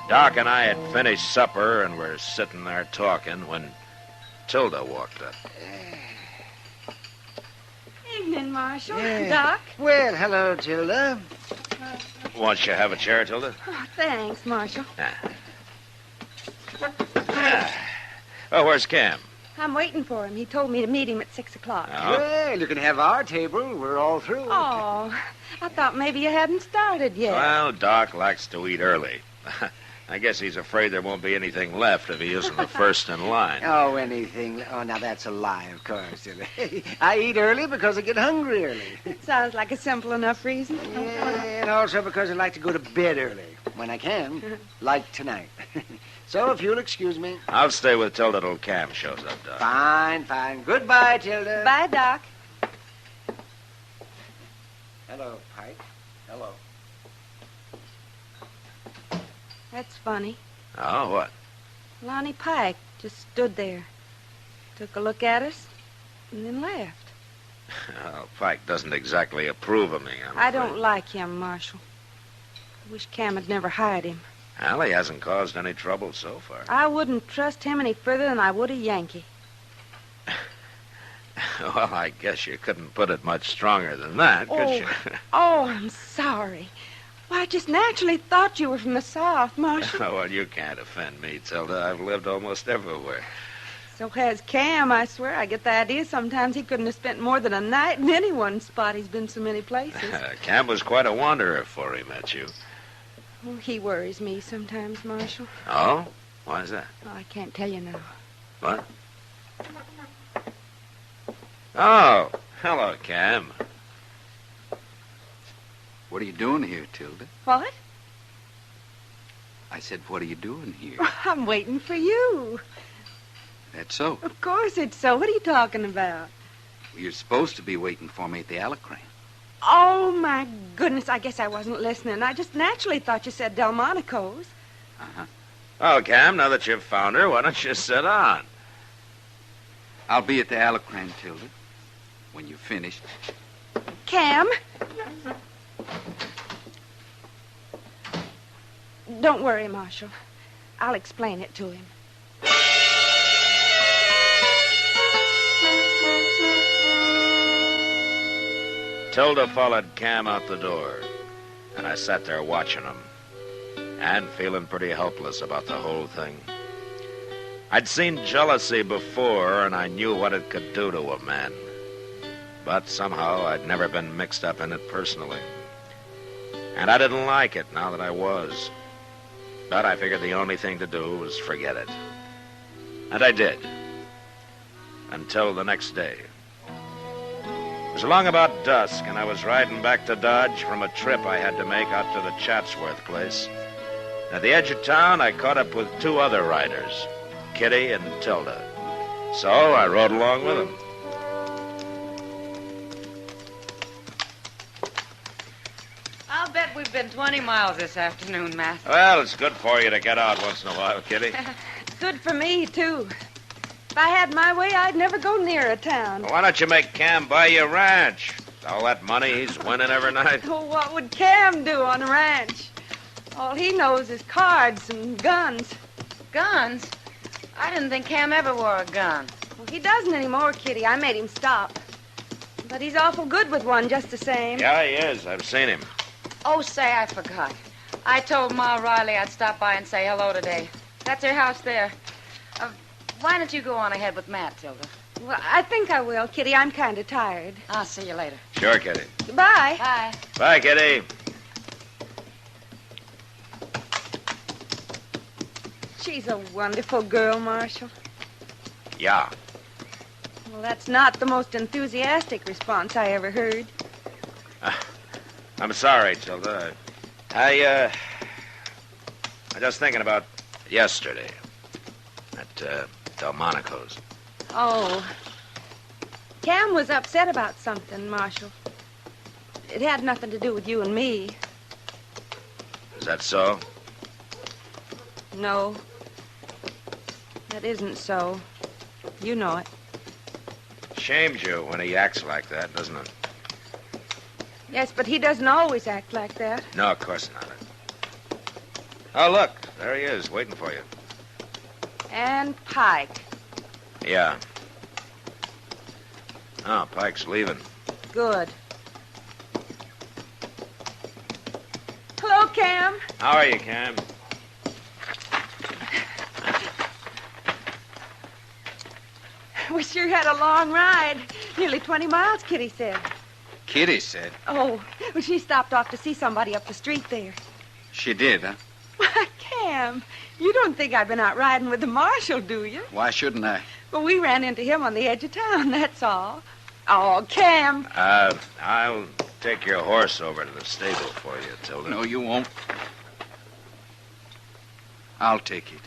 Doc and I had finished supper and were sitting there talking when Tilda walked up. Evening, Marshal. Yeah. Doc. Well, hello, Tilda. Won't you have a chair, Tilda? Oh, thanks, Marshal. Oh, where's Cam? I'm waiting for him. He told me to meet him at 6 o'clock. Oh. Well, you can have our table. We're all through. Oh, I thought maybe you hadn't started yet. Well, Doc likes to eat early. I guess he's afraid there won't be anything left if he isn't the first in line. Oh, anything. Oh, now that's a lie, of course. I eat early because I get hungry early. It sounds like a simple enough reason. Yeah, and also because I like to go to bed early when I can, like tonight. So if you'll excuse me. I'll stay with Tilda till Cam shows up, Doc. Fine. Goodbye, Tilda. Bye, Doc. Hello, Pike. Hello. That's funny. Oh, what? Lonnie Pike just stood there, took a look at us, and then left. Oh, Pike doesn't exactly approve of me. I don't like him, Marshal. I wish Cam had never hired him. Well, he hasn't caused any trouble so far. I wouldn't trust him any further than I would a Yankee. Well, I guess you couldn't put it much stronger than that, could you? Oh, I'm sorry. Why, I just naturally thought you were from the South, Marshal. Oh, well, you can't offend me, Tilda. I've lived almost everywhere. So has Cam, I swear. I get the idea sometimes he couldn't have spent more than a night in any one spot. He's been so many places. Cam was quite a wanderer before he met you. Oh, he worries me sometimes, Marshal. Oh? Why's that? Oh, I can't tell you now. What? Oh, hello, Cam. What are you doing here, Tilda? What? I said, what are you doing here? I'm waiting for you. That's so. Of course it's so. What are you talking about? You're supposed to be waiting for me at the Alacrane. Oh, my goodness. I guess I wasn't listening. I just naturally thought you said Delmonico's. Uh-huh. Oh, Cam, now that you've found her, why don't you sit down? I'll be at the Alacrane, Tilda, when you're finished. Cam? Don't worry, Marshal. I'll explain it to him. Tilda followed Cam out the door, and I sat there watching him, and feeling pretty helpless about the whole thing. I'd seen jealousy before, and I knew what it could do to a man. But somehow I'd never been mixed up in it personally. And I didn't like it now that I was. But I figured the only thing to do was forget it. And I did. Until the next day. It was along about dusk, and I was riding back to Dodge from a trip I had to make out to the Chatsworth place. At the edge of town, I caught up with two other riders, Kitty and Tilda. So I rode along with them. I'll bet we've been 20 miles this afternoon, Matt. Well, it's good for you to get out once in a while, Kitty. Good for me, too. If I had my way, I'd never go near a town. Well, why don't you make Cam buy you a ranch? All that money he's winning every night. Oh, what would Cam do on a ranch? All he knows is cards and guns. Guns? I didn't think Cam ever wore a gun. Well, he doesn't anymore, Kitty. I made him stop. But he's awful good with one just the same. Yeah, he is. I've seen him. Oh, say, I forgot. I told Ma Riley I'd stop by and say hello today. That's her house there. Why don't you go on ahead with Matt, Tilda? Well, I think I will, Kitty. I'm kind of tired. I'll see you later. Sure, Kitty. Goodbye. Bye. Bye, Kitty. She's a wonderful girl, Marshal. Yeah. Well, that's not the most enthusiastic response I ever heard. I'm sorry, Tilda. I just thinking about yesterday at Delmonico's. Oh. Cam was upset about something, Marshal. It had nothing to do with you and me. Is that so? No. That isn't so. You know it. shames you when he acts like that, doesn't it? Yes, but he doesn't always act like that. No, of course not. Oh, look. There he is, waiting for you. And Pike. Yeah. Oh, Pike's leaving. Good. Hello, Cam. How are you, Cam? We sure had a long ride. Nearly 20 miles, Kitty said. Kitty said. Oh, well, she stopped off to see somebody up the street there. She did, huh? Why, Cam, you don't think I've been out riding with the marshal, do you? Why shouldn't I? Well, we ran into him on the edge of town, that's all. Oh, Cam. I'll take your horse over to the stable for you, Tilda. No, you won't. I'll take it.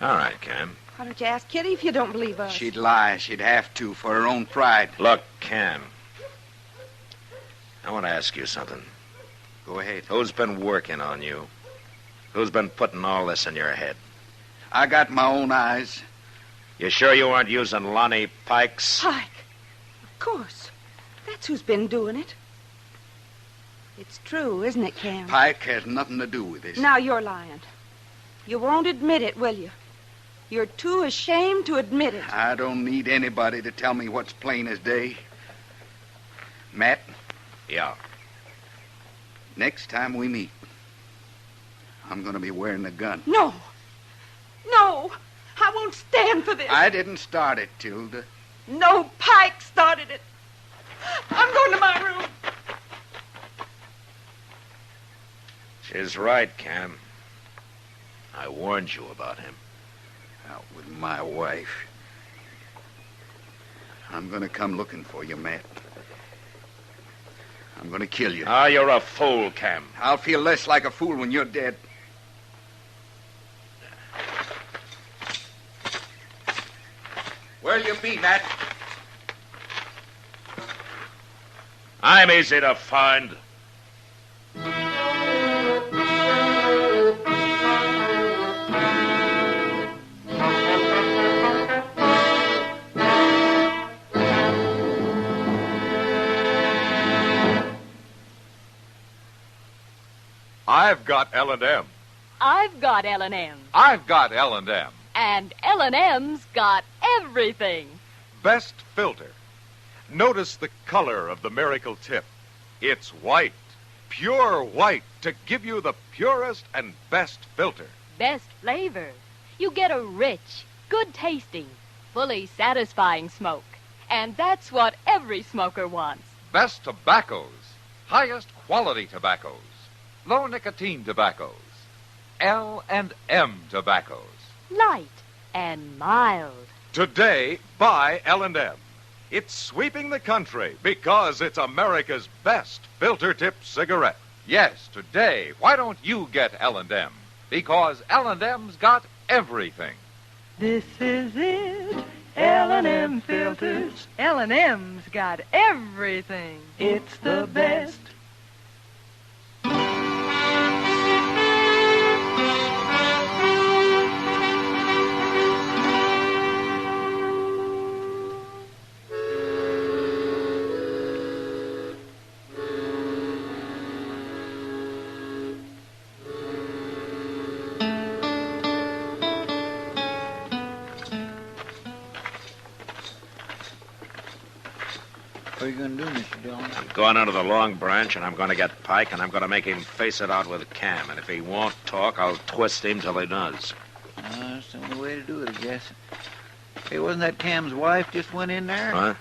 All right, Cam. Why don't you ask Kitty if you don't believe us? She'd lie. She'd have to for her own pride. Look, Cam. I want to ask you something. Go ahead. Who's been working on you? Who's been putting all this in your head? I got my own eyes. You sure you weren't using Lonnie Pike's? Pike. Of course. That's who's been doing it. It's true, isn't it, Cam? Pike has nothing to do with this. Now you're lying. You won't admit it, will you? You're too ashamed to admit it. I don't need anybody to tell me what's plain as day. Matt? Yeah. Next time we meet, I'm going to be wearing a gun. No. No. I won't stand for this. I didn't start it, Tilda. No, Pike started it. I'm going to my room. She's right, Cam. I warned you about him. Out with my wife. I'm going to come looking for you, Matt. I'm going to kill you. Ah, you're a fool, Cam. I'll feel less like a fool when you're dead. Where'll you be, Matt? I'm easy to find. I've got L&M. I've got L&M. I've got L&M. And L&M's got everything. Best filter. Notice the color of the miracle tip. It's white, pure white, to give you the purest and best filter. Best flavor. You get a rich, good-tasting, fully satisfying smoke. And that's what every smoker wants. Best tobaccos. Highest quality tobaccos. Low nicotine tobaccos. L&M tobaccos. Light and mild. Today, buy L&M. It's sweeping the country because it's America's best filter tip cigarette. Yes, today, why don't you get L&M? Because L&M's got everything. This is it. L&M filters. L&M's got everything. It's the best. What are you going to do, Mr. Dillon? I'm going under the Long Branch, and I'm going to get Pike, and I'm going to make him face it out with Cam. And if he won't talk, I'll twist him till he does. That's the only way to do it, I guess. Hey, wasn't that Cam's wife just went in there? What?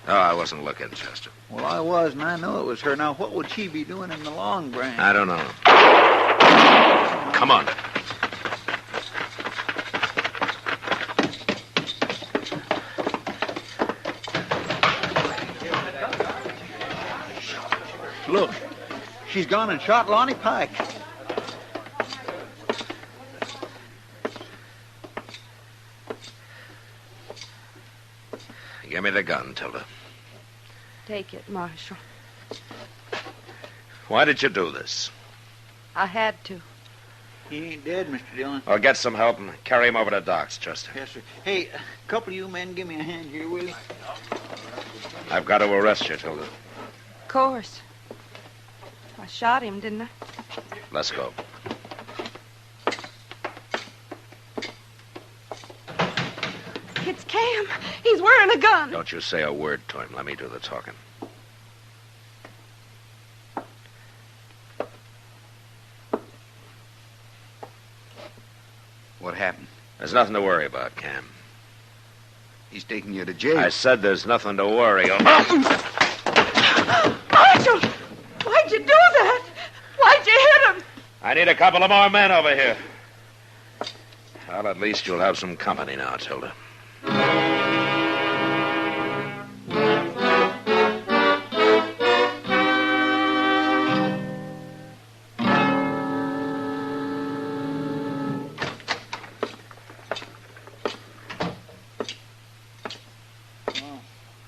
Oh, I wasn't looking, Chester. Well, I was, and I know it was her. Now, what would she be doing in the Long Branch? I don't know. Come on. Look, she's gone and shot Lonnie Pike. Give me the gun, Tilda. Take it, Marshal. Why did you do this? I had to. He ain't dead, Mr. Dillon. Well, get some help and carry him over to Doc's, Chester. Yes, sir. Hey, a couple of you men, give me a hand here, will you? I've got to arrest you, Tilda. Of course. I shot him, didn't I? Let's go. It's Cam. He's wearing a gun. Don't you say a word to him. Let me do the talking. What happened? There's nothing to worry about, Cam. He's taking you to jail. I said there's nothing to worry about. Marshal! Why'd you do that? Why'd you hit him? I need a couple of more men over here. Well, at least you'll have some company now, Tilda.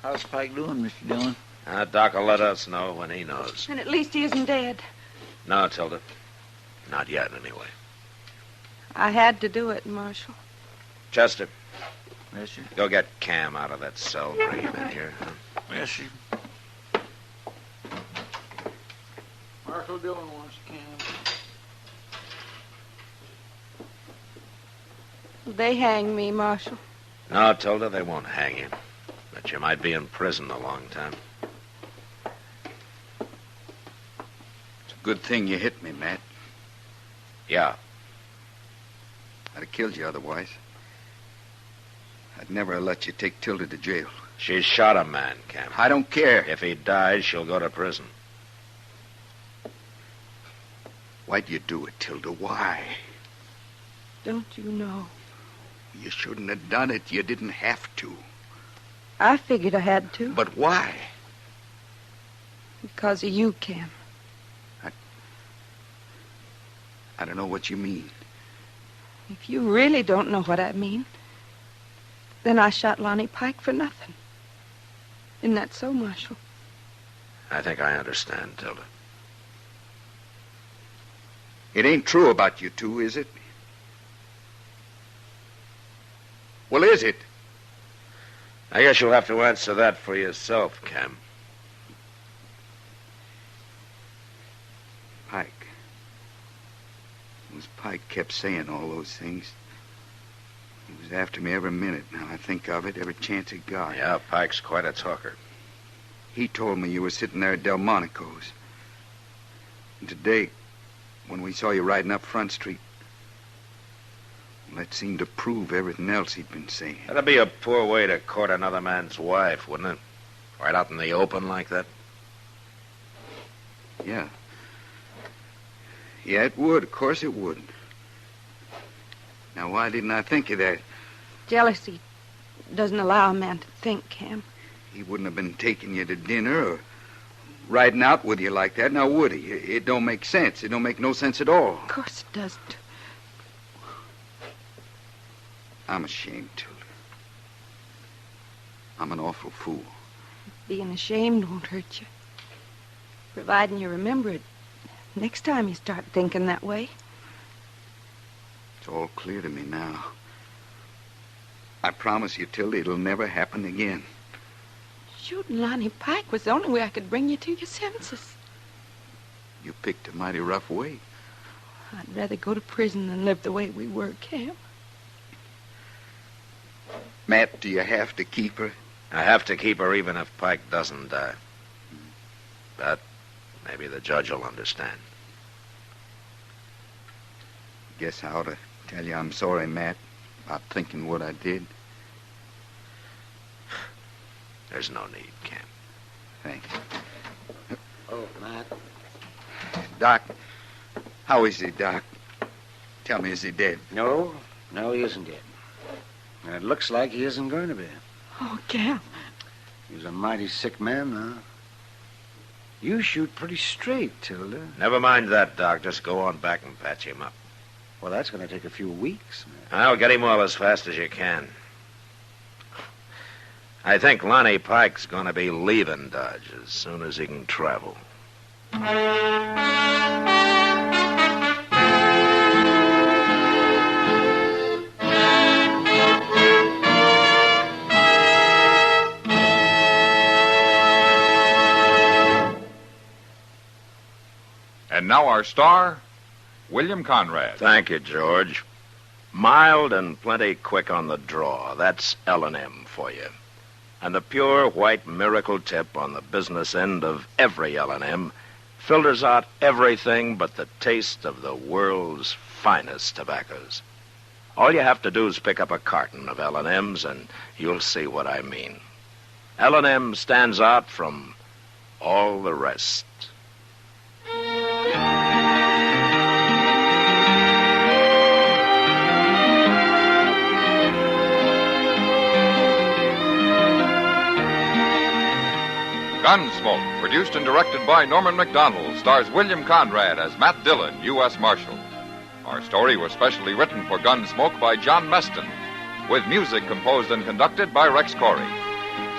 How's Pike doing, Mr. Dillon? Doc will let us know when he knows. And at least he isn't dead. No, Tilda. Not yet, anyway. I had to do it, Marshal. Chester. Yes, sir. Go get Cam out of that cell. Bring him in here. Huh? Yes, sir. Marshal Dillon wants Cam. They hang me, Marshal. No, Tilda, they won't hang you. But you might be in prison a long time. It's a good thing you hit me, Matt. Yeah. I'd have killed you otherwise. I'd never have let you take Tilda to jail. She shot a man, Cam. I don't care. If he dies, she'll go to prison. Why'd you do it, Tilda? Why? Don't you know? You shouldn't have done it. You didn't have to. I figured I had to. But why? Because of you, Cam. I don't know what you mean. If you really don't know what I mean, then I shot Lonnie Pike for nothing. Isn't that so, Marshal? I think I understand, Tilda. It ain't true about you two, is it? Well, is it? I guess you'll have to answer that for yourself, Cam. Pike. It was Pike kept saying all those things. He was after me every minute. Now I think of it, every chance he got. Yeah, Pike's quite a talker. He told me you were sitting there at Delmonico's. And today, when we saw you riding up Front Street, that seemed to prove everything else he'd been saying. That'd be a poor way to court another man's wife, wouldn't it? Right out in the open like that? Yeah. Yeah, it would. Of course it would. Now, why didn't I think of that? Jealousy doesn't allow a man to think, Cam. He wouldn't have been taking you to dinner or riding out with you like that, now would he? It don't make sense. It don't make no sense at all. Of course it doesn't. I'm ashamed, Tilda. I'm an awful fool. Being ashamed won't hurt you. Providing you remember it next time you start thinking that way. It's all clear to me now. I promise you, Tilda, it'll never happen again. Shooting Lonnie Pike was the only way I could bring you to your senses. You picked a mighty rough way. I'd rather go to prison than live the way we were, Cam. Matt, do you have to keep her? I have to keep her even if Pike doesn't die. But maybe the judge will understand. Guess I ought to tell you I'm sorry, Matt, about thinking what I did. There's no need, Cam. Thanks. Oh, Matt. Doc, how is he, Doc? Tell me, is he dead? No, he isn't dead. And it looks like he isn't going to be. Oh, Cam. He's a mighty sick man now. You shoot pretty straight, Tilda. Never mind that, Doc. Just go on back and patch him up. Well, that's going to take a few weeks, man. I'll get him well as fast as you can. I think Lonnie Pike's going to be leaving Dodge as soon as he can travel. And now our star, William Conrad. Thank you, George. Mild and plenty quick on the draw. That's L&M for you. And the pure white miracle tip on the business end of every L&M filters out everything but the taste of the world's finest tobaccos. All you have to do is pick up a carton of L&M's and you'll see what I mean. L&M stands out from all the rest. Gunsmoke, produced and directed by Norman MacDonald, stars William Conrad as Matt Dillon, U.S. Marshal. Our story was specially written for Gunsmoke by John Meston, with music composed and conducted by Rex Corey.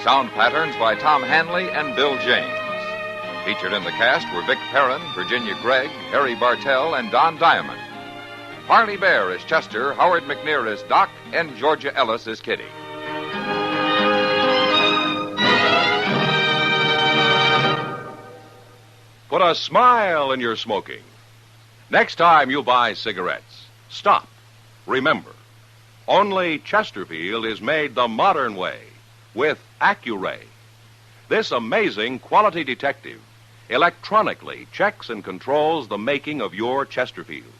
Sound patterns by Tom Hanley and Bill James. Featured in the cast were Vic Perrin, Virginia Gregg, Harry Bartell, and Don Diamond. Parley Bear is Chester, Howard McNear is Doc, and Georgia Ellis is Kitty. Put a smile in your smoking. Next time you buy cigarettes, stop. Remember, only Chesterfield is made the modern way with Accuray. This amazing quality detective electronically checks and controls the making of your Chesterfield,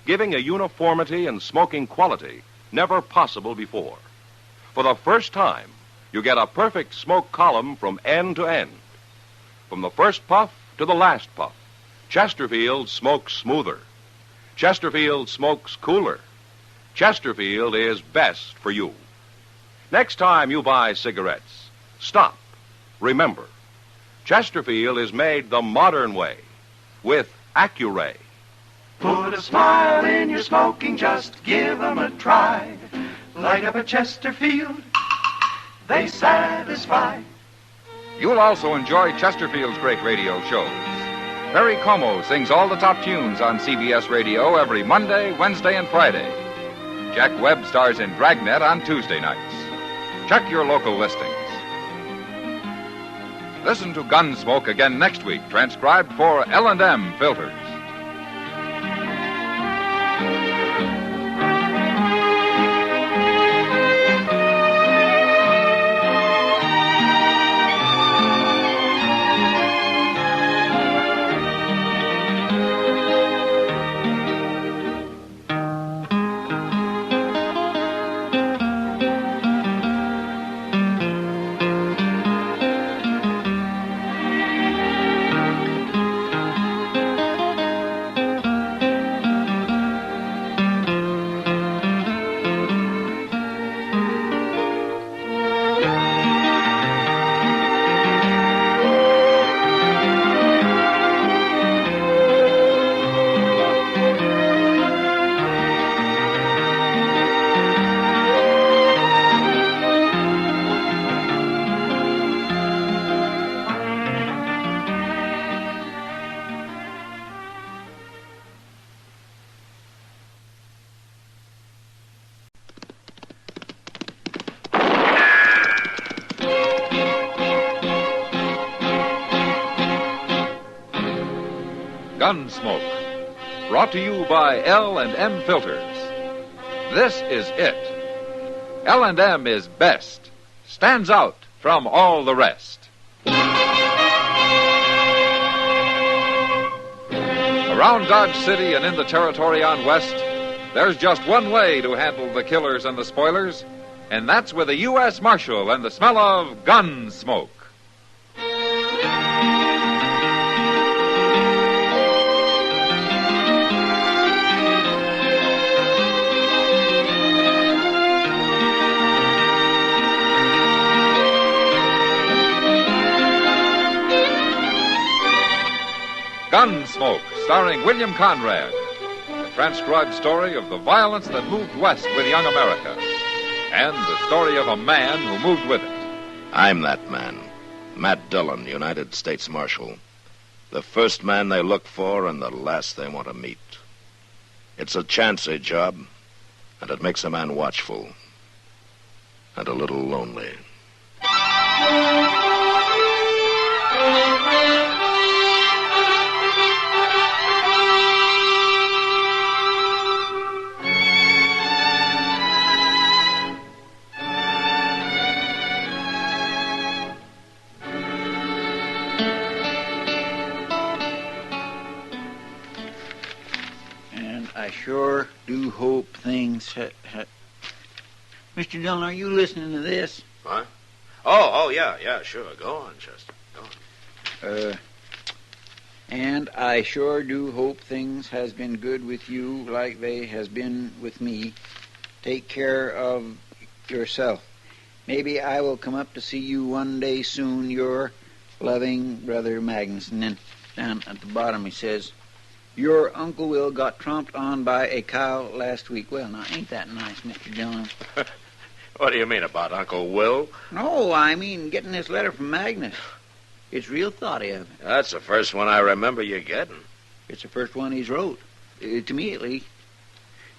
giving a uniformity and smoking quality never possible before. For the first time, you get a perfect smoke column from end to end. From the first puff to the last puff, Chesterfield smokes smoother. Chesterfield smokes cooler. Chesterfield is best for you. Next time you buy cigarettes, stop. Remember, Chesterfield is made the modern way with Accuray. Put a smile in your smoking, just give 'em a try. Light up a Chesterfield, they satisfy. You'll also enjoy Chesterfield's great radio shows. Perry Como sings all the top tunes on CBS Radio every Monday, Wednesday, and Friday. Jack Webb stars in Dragnet on Tuesday nights. Check your local listings. Listen to Gunsmoke again next week, transcribed for L&M Filters. Gunsmoke, brought to you by L&M Filters. This is it. L&M is best, stands out from all the rest. Around Dodge City and in the territory on West, there's just one way to handle the killers and the spoilers, and that's with a U.S. Marshal and the smell of Gunsmoke. Gunsmoke, starring William Conrad, the transcribed story of the violence that moved west with young America, and the story of a man who moved with it. I'm that man, Matt Dillon, United States Marshal. The first man they look for and the last they want to meet. It's a chancy job, and it makes a man watchful and a little lonely. sure do hope things... Mr. Dillon, are you listening to this? What? Oh, yeah, sure. Go on, Chester. Go on. And I sure do hope things has been good with you like they has been with me. Take care of yourself. Maybe I will come up to see you one day soon. Your loving brother Magnus. And then down at the bottom he says, your Uncle Will got tromped on by a cow last week. Well, now, ain't that nice, Mr. Dillon? What do you mean about Uncle Will? No, I mean getting this letter from Magnus. It's real thoughty of him. That's the first one I remember you getting. It's the first one he's wrote. To me, at least.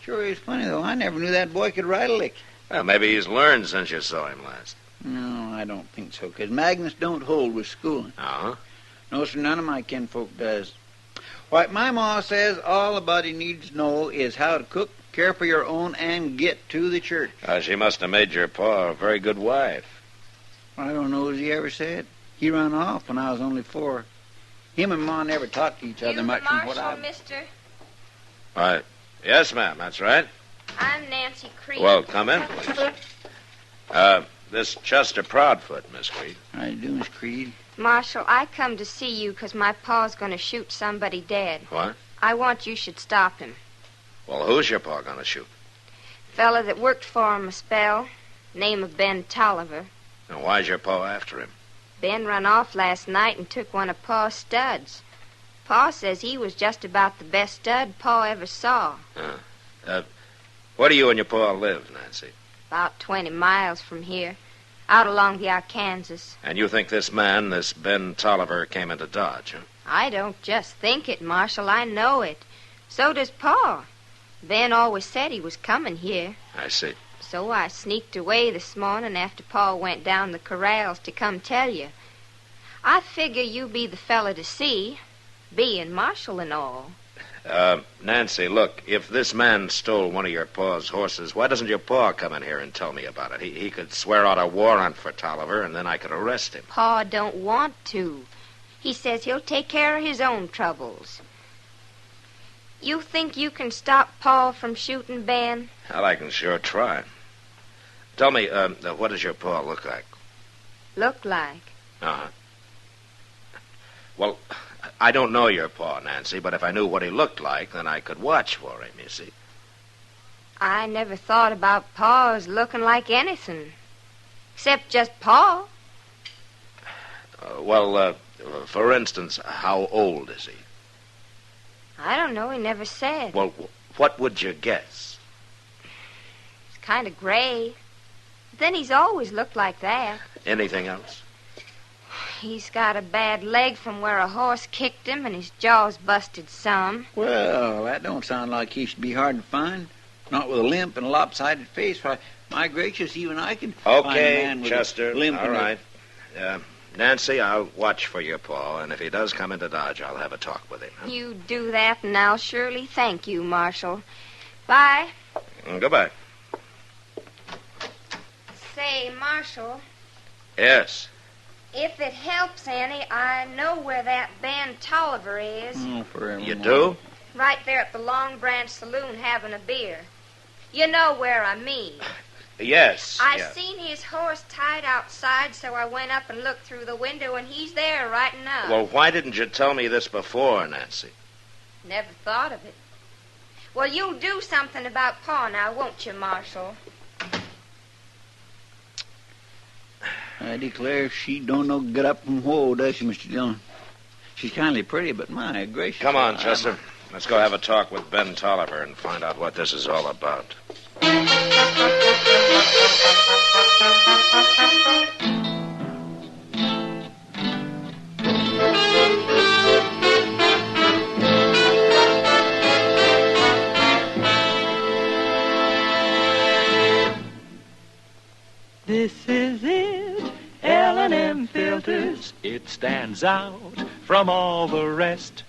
Sure is funny, though. I never knew that boy could write a lick. Well, maybe he's learned since you saw him last. No, I don't think so, because Magnus don't hold with schooling. Uh-huh. No, sir, none of my kinfolk does. What my ma says all a body needs to know is how to cook, care for your own, and get to the church. She must have made your pa a very good wife. I don't know as he ever said. He run off when I was only 4. Him and Ma never talked to each other much from what I... mister? Right. Yes, ma'am, that's right. I'm Nancy Creed. Well, come in, please. This Chester Proudfoot, Miss Creed. How you doing, Miss Creed? Marshal, I come to see you because my pa's going to shoot somebody dead. What? I want you should stop him. Well, who's your pa going to shoot? Fella that worked for him a spell, name of Ben Tolliver. And why's your pa after him? Ben run off last night and took one of Pa's studs. Pa says he was just about the best stud Pa ever saw. Where do you and your pa live, Nancy? About 20 miles from here, out along the Arkansas. And you think this man, this Ben Tolliver, came into Dodge, huh? I don't just think it, Marshal. I know it. So does Pa. Ben always said he was coming here. I see. So I sneaked away this morning after Pa went down the corrals to come tell you. I figure you be the fella to see, being Marshal and all. Nancy, look, if this man stole one of your pa's horses, why doesn't your pa come in here and tell me about it? He could swear out a warrant for Tolliver, and then I could arrest him. Pa don't want to. He says he'll take care of his own troubles. You think you can stop Pa from shooting Ben? Well, I can sure try. Tell me, what does your pa look like? Look like? Uh-huh. Well, I don't know your pa, Nancy, but if I knew what he looked like, then I could watch for him, you see. I never thought about Pa as looking like anything. Except just Pa. For instance, how old is he? I don't know. He never said. Well, what would you guess? He's kind of gray. Then he's always looked like that. Anything else? He's got a bad leg from where a horse kicked him, and his jaw's busted some. Well, that don't sound like he should be hard to find. Not with a limp and a lopsided face. Why, my gracious, even I can find a man with Chester, a limp all and right. Nancy, I'll watch for your pa, and if he does come into Dodge, I'll have a talk with him. Huh? You do that, and I'll surely thank you, Marshal. Bye. Goodbye. Say, Marshal. Yes. If it helps any, I know where that Ben Tolliver is. Oh, forever. You do? Right there at the Long Branch Saloon having a beer. You know where I mean. Yes. I seen his horse tied outside, so I went up and looked through the window, and he's there right now. Well, why didn't you tell me this before, Nancy? Never thought of it. Well, you'll do something about Pa now, won't you, Marshal? I declare she don't know get up from whoa, does she, Mr. Dillon? She's kindly pretty, but my gracious. Come on, Chester. Let's go have a talk with Ben Tolliver and find out what this is all about. This is it, L&M filters. It stands out from all the rest.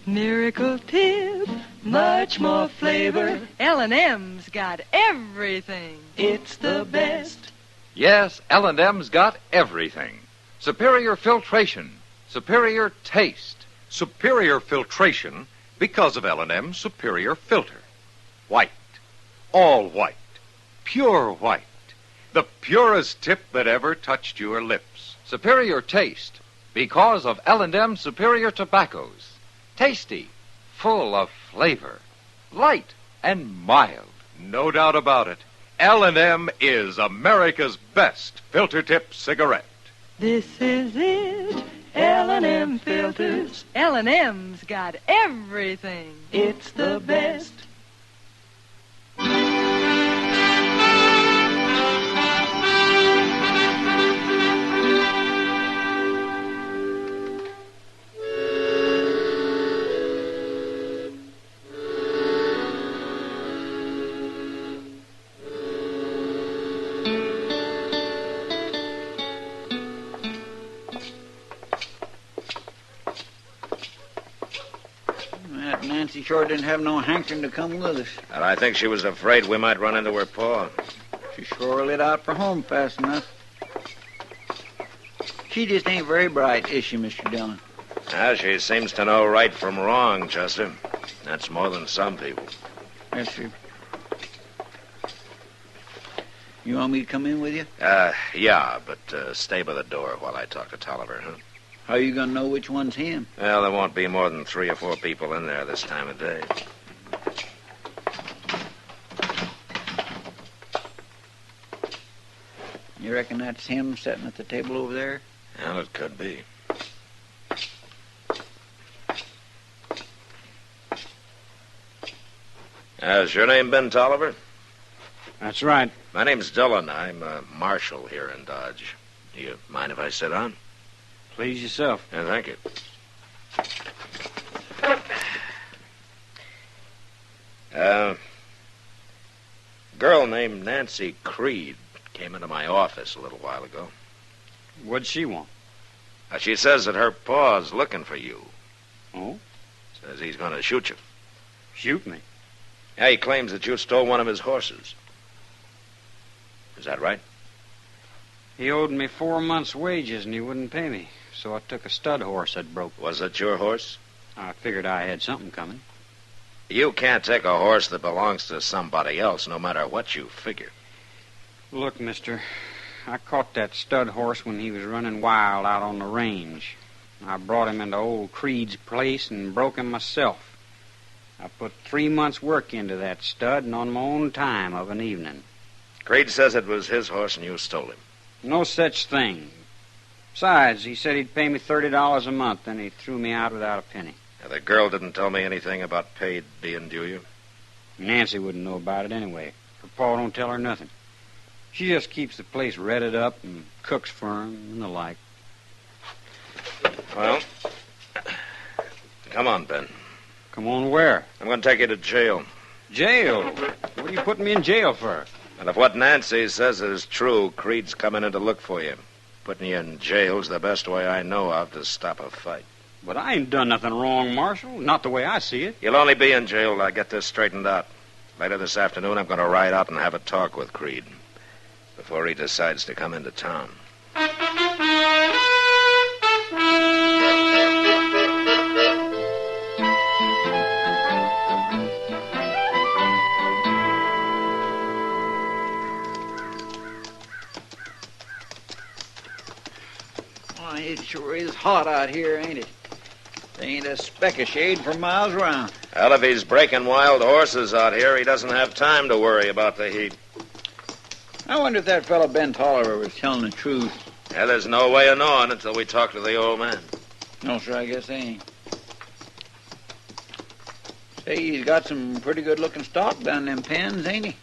Miracle tip, much more flavor. L&M's got everything. It's the best. Yes, L&M's got everything. Superior filtration, superior taste. Superior filtration because of L&M's superior filter. White. All white. Pure white. The purest tip that ever touched your lips. Superior taste because of L&M Superior Tobaccos. Tasty, full of flavor, light and mild. No doubt about it. L&M is America's best filter tip cigarette. This is it, L&M filters. L&M's got everything. It's the best. That Nancy sure didn't have no hankering to come with us. And I think she was afraid we might run into her paw. She sure lit out for home fast enough. She just ain't very bright, is she, Mr. Dillon? She seems to know right from wrong, Chester. That's more than some people. Yes, sir. You want me to come in with you? Yeah, but stay by the door while I talk to Tolliver, huh? How you gonna know which one's him? Well, there won't be more than 3 or 4 people in there this time of day. You reckon that's him sitting at the table over there? Well, it could be. Has your name been Tolliver? That's right. My name's Dillon. I'm a marshal here in Dodge. Do you mind if I sit down? Please yourself. Yeah, thank you. Girl named Nancy Creed came into my office a little while ago. What'd she want? She says that her pa's looking for you. Oh? Says he's going to shoot you. Shoot me? Yeah, he claims that you stole one of his horses. Is that right? He owed me 4 months' wages and he wouldn't pay me. So I took a stud horse that broke. Was it your horse? I figured I had something coming. You can't take a horse that belongs to somebody else, no matter what you figure. Look, mister, I caught that stud horse when he was running wild out on the range. I brought him into old Creed's place and broke him myself. I put 3 months' work into that stud and on my own time of an evening. Creed says it was his horse and you stole him. No such thing. Besides, he said he'd pay me $30 a month, then he threw me out without a penny. Now, the girl didn't tell me anything about pay being due you? Nancy wouldn't know about it anyway. Her pa don't tell her nothing. She just keeps the place redded up and cooks for him and the like. Well, come on, Ben. Come on where? I'm going to take you to jail. Jail? What are you putting me in jail for? And if what Nancy says is true, Creed's coming in to look for you. Putting you in jail's the best way I know of to stop a fight. But I ain't done nothing wrong, Marshal. Not the way I see it. You'll only be in jail till I get this straightened out. Later this afternoon, I'm going to ride out and have a talk with Creed before he decides to come into town. Oh, it sure is hot out here, ain't it? There ain't a speck of shade for miles around. Well, if he's breaking wild horses out here, he doesn't have time to worry about the heat. I wonder if that fellow Ben Tolliver was telling the truth. Yeah, there's no way of knowing until we talk to the old man. No, sir, I guess they ain't. Say, he's got some pretty good-looking stock down them pens, ain't he?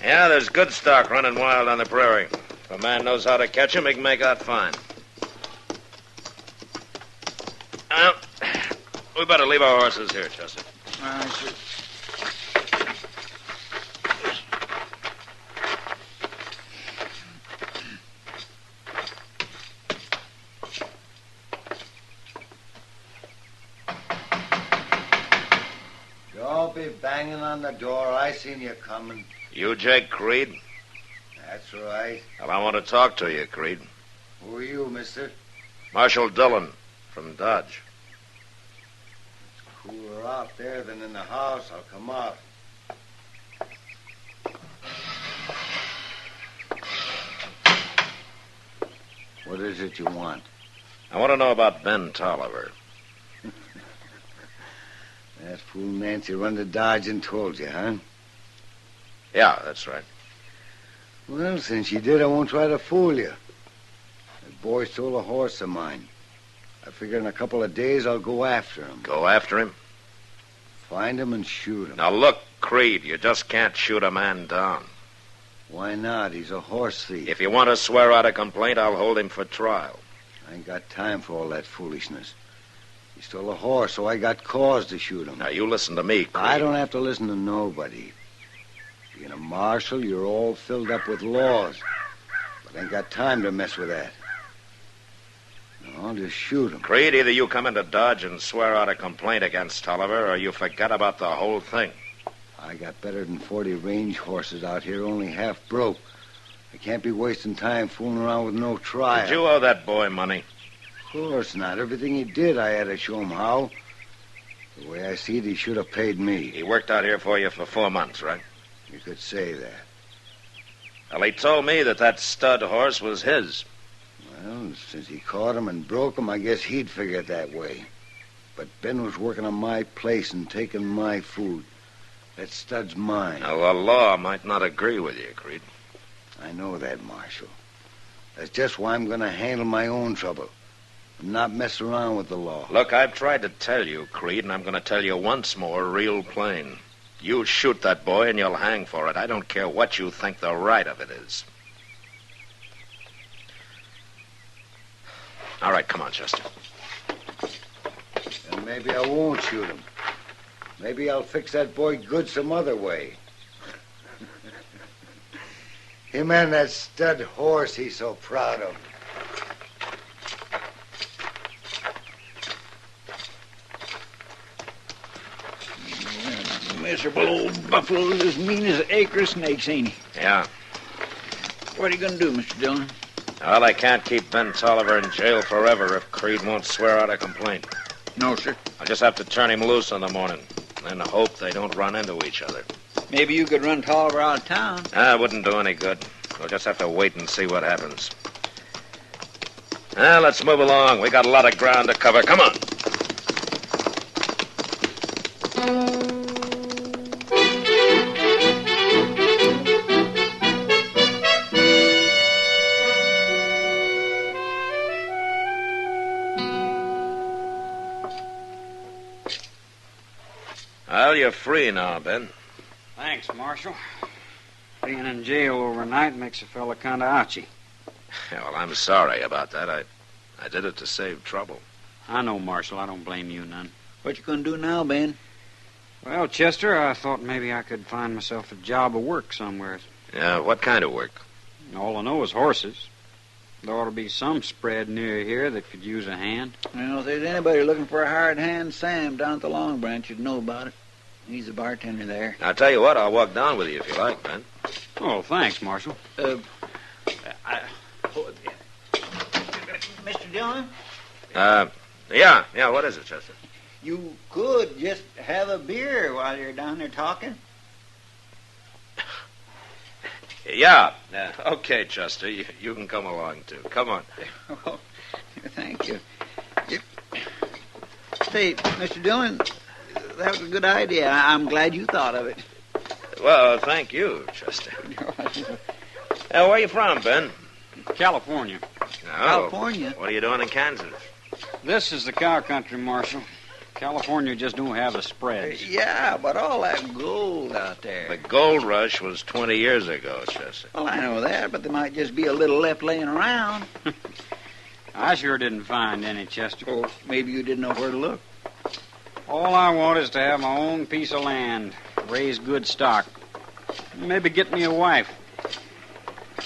Yeah, there's good stock running wild on the prairie. If a man knows how to catch him, he can make out fine. Well, we better leave our horses here, Chester. All right, sir. Don't be banging on the door. I seen you coming. You Jake Creed? That's right. Well, I want to talk to you, Creed. Who are you, mister? Marshal Dillon from Dodge. It's cooler out there than in the house. I'll come out. What is it you want? I want to know about Ben Tolliver. That fool Nancy run to Dodge and told you, huh? Yeah, that's right. Well, since she did, I won't try to fool you. That boy stole a horse of mine. I figure in a couple of days I'll go after him. Go after him? Find him and shoot him. Now, look, Creed, you just can't shoot a man down. Why not? He's a horse thief. If you want to swear out a complaint, I'll hold him for trial. I ain't got time for all that foolishness. He stole a horse, so I got cause to shoot him. Now, you listen to me, Creed. I don't have to listen to nobody. Being a marshal, you're all filled up with laws. But I ain't got time to mess with that. No, I'll just shoot him. Creed, either you come into Dodge and swear out a complaint against Tolliver, or you forget about the whole thing. I got better than 40 range horses out here, only half broke. I can't be wasting time fooling around with no trial. Did you owe that boy money? Of course not. Everything he did, I had to show him how. The way I see it, he should have paid me. He worked out here for you for 4 months, right? You could say that. Well, he told me that stud horse was his. Well, since he caught him and broke him, I guess he'd figure it that way. But Ben was working on my place and taking my food. That stud's mine. Now, the law might not agree with you, Creed. I know that, Marshal. That's just why I'm going to handle my own trouble. I'm not mess around with the law. Look, I've tried to tell you, Creed, and I'm going to tell you once more, real plain. You shoot that boy and you'll hang for it. I don't care what you think the right of it is. All right, come on, Chester. And maybe I won't shoot him. Maybe I'll fix that boy good some other way. Him and that stud horse he's so proud of. Miserable old buffalo's as mean as an acre of snakes, ain't he? Yeah. What are you going to do, Mr. Dillon? Well, I can't keep Ben Tolliver in jail forever if Creed won't swear out a complaint. No, sir. I'll just have to turn him loose in the morning and hope they don't run into each other. Maybe you could run Tolliver out of town. It wouldn't do any good. We'll just have to wait and see what happens. Now, let's move along. We got a lot of ground to cover. Come on. Well, you're free now, Ben. Thanks, Marshal. Being in jail overnight makes a fella kind of ouchy. Yeah, well, I'm sorry about that. I did it to save trouble. I know, Marshal. I don't blame you none. What you going to do now, Ben? Well, Chester, I thought maybe I could find myself a job of work somewhere. Yeah, what kind of work? All I know is horses. There ought to be some spread near here that could use a hand. Well, if there's anybody looking for a hired hand, Sam down at the Long Branch would know about it. He's the bartender there. I'll tell you what, I'll walk down with you if you like, Ben. Oh, thanks, Marshal. Mr. Dillon? Yeah, what is it, Chester? You could just have a beer while you're down there talking. Yeah. Okay, Chester, you can come along, too. Come on. Oh, thank you. Say, Mr. Dillon, that was a good idea. I'm glad you thought of it. Well, thank you, Chester. Where are you from, Ben? California. Oh, California? What are you doing in Kansas? This is the cow country, Marshal. California just don't have the spreads. Yeah, but all that gold out there. The gold rush was 20 years ago, Chester. Well, I know that, but there might just be a little left laying around. I sure didn't find any, Chester. Well, maybe you didn't know where to look. All I want is to have my own piece of land, raise good stock, maybe get me a wife.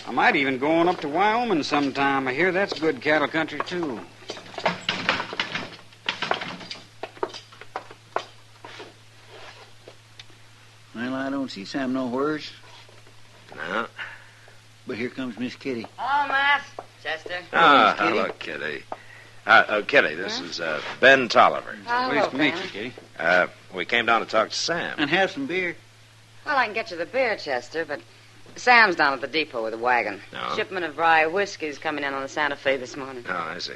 I might even go on up to Wyoming sometime. I hear that's good cattle country, too. Well, I don't see Sam nowheres. No. But here comes Miss Kitty. Oh, Matt. Chester. Hello, Kitty. Kitty, this is Ben Tolliver. Pleased to meet you, Kitty. We came down to talk to Sam. And have some beer. Well, I can get you the beer, Chester, but Sam's down at the depot with a wagon. No? Shipment of rye whiskey's coming in on the Santa Fe this morning. Oh, I see.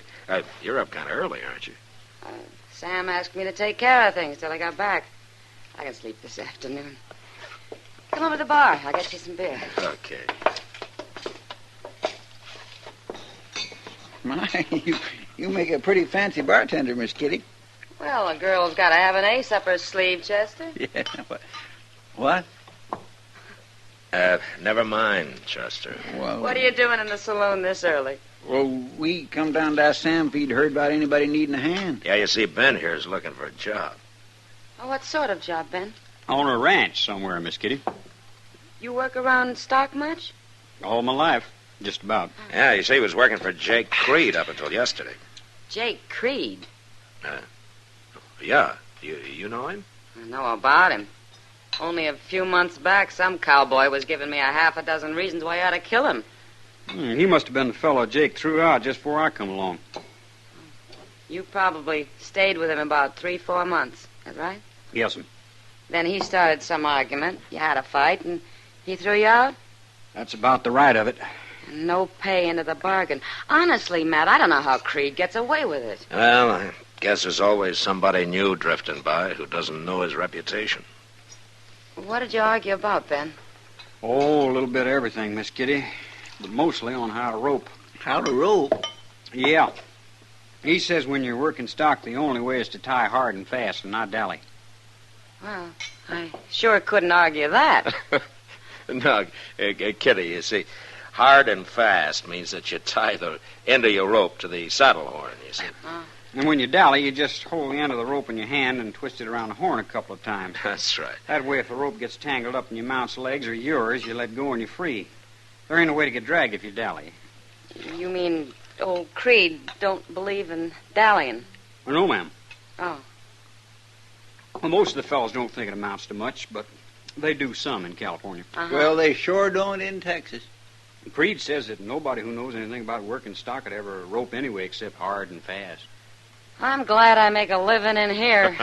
You're up kind of early, aren't you? Sam asked me to take care of things till I got back. I can sleep this afternoon. Come over to the bar. I'll get you some beer. Okay. My, you make a pretty fancy bartender, Miss Kitty. Well, a girl's got to have an ace up her sleeve, Chester. Yeah. What? Never mind, Chester. Well, What are you doing in the saloon this early? Well, we come down to ask Sam if he'd heard about anybody needing a hand. Yeah, you see, Ben here is looking for a job. Oh, what sort of job, Ben? On a ranch somewhere, Miss Kitty. You work around stock much? All my life, just about. Yeah, you see, he was working for Jake Creed up until yesterday. Jake Creed? Yeah. You know him? I know about him. Only a few months back, some cowboy was giving me a half a dozen reasons why I ought to kill him. He must have been the fellow Jake threw out just before I come along. You probably stayed with him about 3-4 months. Is that right? Yes, ma'am. Then he started some argument. You had a fight, and he threw you out? That's about the right of it. And no pay into the bargain. Honestly, Matt, I don't know how Creed gets away with it. Well, I guess there's always somebody new drifting by who doesn't know his reputation. What did you argue about, Ben? Oh, a little bit of everything, Miss Kitty. But mostly on how to rope. How to rope? Yeah. He says when you're working stock, the only way is to tie hard and fast and not dally. Well, I sure couldn't argue that. No, Kitty, you see, hard and fast means that you tie the end of your rope to the saddle horn, you see. And when you dally, you just hold the end of the rope in your hand and twist it around the horn a couple of times. That's right. That way, if the rope gets tangled up in your mount's legs or yours, you let go and you're free. There ain't no way to get dragged if you dally. You mean old Creed don't believe in dallying? Well, no, ma'am. Oh. Well, most of the fellows don't think it amounts to much, but they do some in California. Well, they sure don't in Texas. Creed says that nobody who knows anything about working stock could ever rope anyway except hard and fast. I'm glad I make a living in here.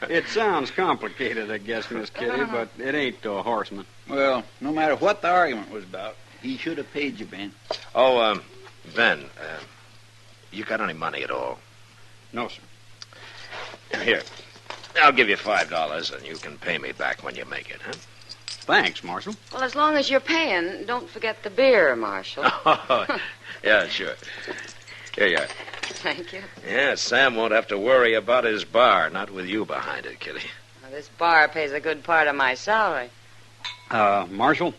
It sounds complicated, I guess, Miss Kitty, but it ain't to a horseman. Well, no matter what the argument was about, he should have paid you, Ben. Oh, Ben, you got any money at all? No, sir. Here, I'll give you $5 and you can pay me back when you make it, huh? Thanks, Marshal. Well, as long as you're paying, don't forget the beer, Marshal. Oh, yeah, sure. Here you are. Thank you. Yeah, Sam won't have to worry about his bar, not with you behind it, Kitty. Well, this bar pays a good part of my salary. Marshal,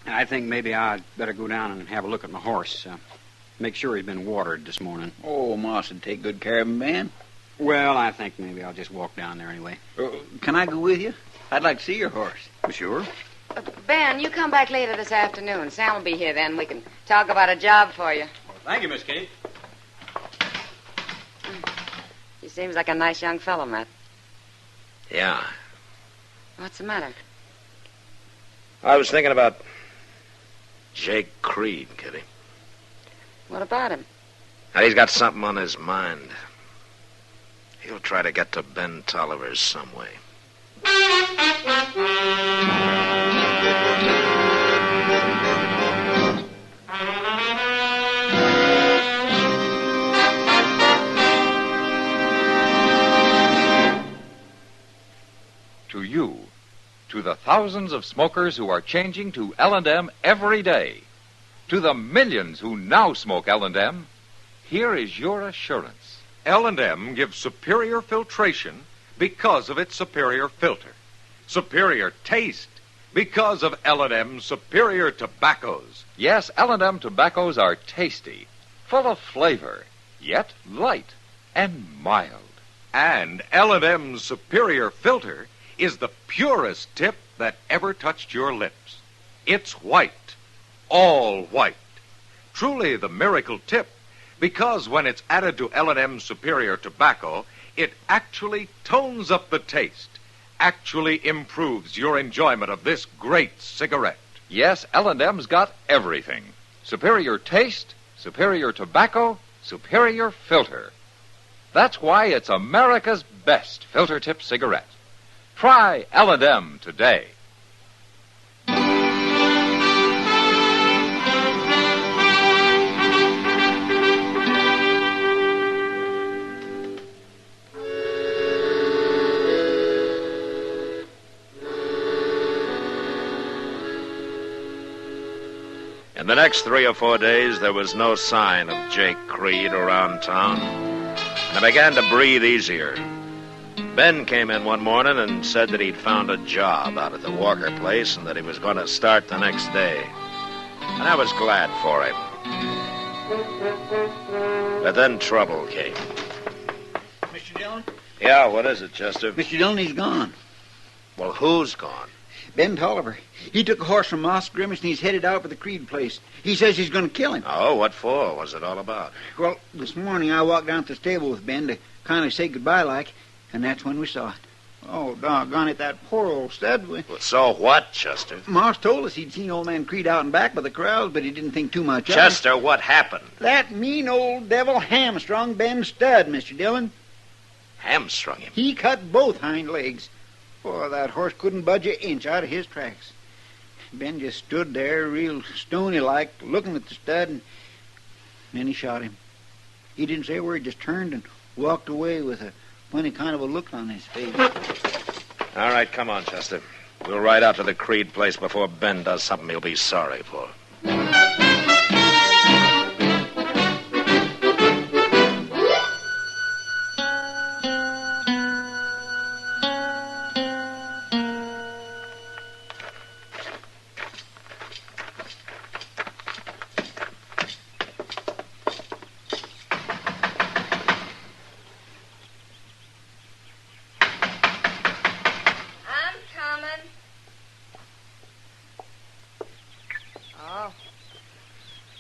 I think maybe I'd better go down and have a look at my horse. Make sure he's been watered this morning. Oh, Moss would take good care of him, Ben. Well, I think maybe I'll just walk down there anyway. Can I go with you? I'd like to see your horse. Sure. Ben, you come back later this afternoon. Sam will be here then. We can talk about a job for you. Thank you, Miss Kitty. He seems like a nice young fellow, Matt. Yeah. What's the matter? I was thinking about Jake Creed, Kitty. What about him? Now, he's got something on his mind. He'll try to get to Ben Tolliver's some way. To you, to the thousands of smokers who are changing to L&M every day, to the millions who now smoke L&M, here is your assurance. L&M gives superior filtration because of its superior filter. Superior taste because of L&M's superior tobaccos. Yes, L&M tobaccos are tasty, full of flavor, yet light and mild. And L&M's superior filter is the purest tip that ever touched your lips. It's white, all white. Truly the miracle tip, because when it's added to L&M's superior tobacco, it actually tones up the taste, actually improves your enjoyment of this great cigarette. Yes, L&M's got everything. Superior taste, superior tobacco, superior filter. That's why it's America's best filter tip cigarette. Try L&M today. In the next 3 or 4 days, there was no sign of Jake Creed around town. And I began to breathe easier. Ben came in one morning and said that he'd found a job out at the Walker place and that he was going to start the next day. And I was glad for him. But then trouble came. Mr. Dillon? Yeah, what is it, Chester? Mr. Dillon, he's gone. Well, who's gone? Ben Tolliver. He took a horse from Moss Grimace and he's headed out for the Creed place. He says he's going to kill him. Oh, what for? What's it all about? Well, this morning I walked down to the stable with Ben to kind of say goodbye like, and that's when we saw it. Oh, doggone it, that poor old stud. Well, so what, Chester? Moss told us he'd seen old man Creed out and back by the corrals, but he didn't think too much of it. Chester, what happened? That mean old devil hamstrung Ben's stud, Mr. Dillon. Hamstrung him? He cut both hind legs. Oh, that horse couldn't budge an inch out of his tracks. Ben just stood there real stony-like, looking at the stud, and then he shot him. He didn't say a word, just turned and walked away with a funny kind of a look on his face. All right, come on, Chester. We'll ride out to the Creed place before Ben does something he'll be sorry for.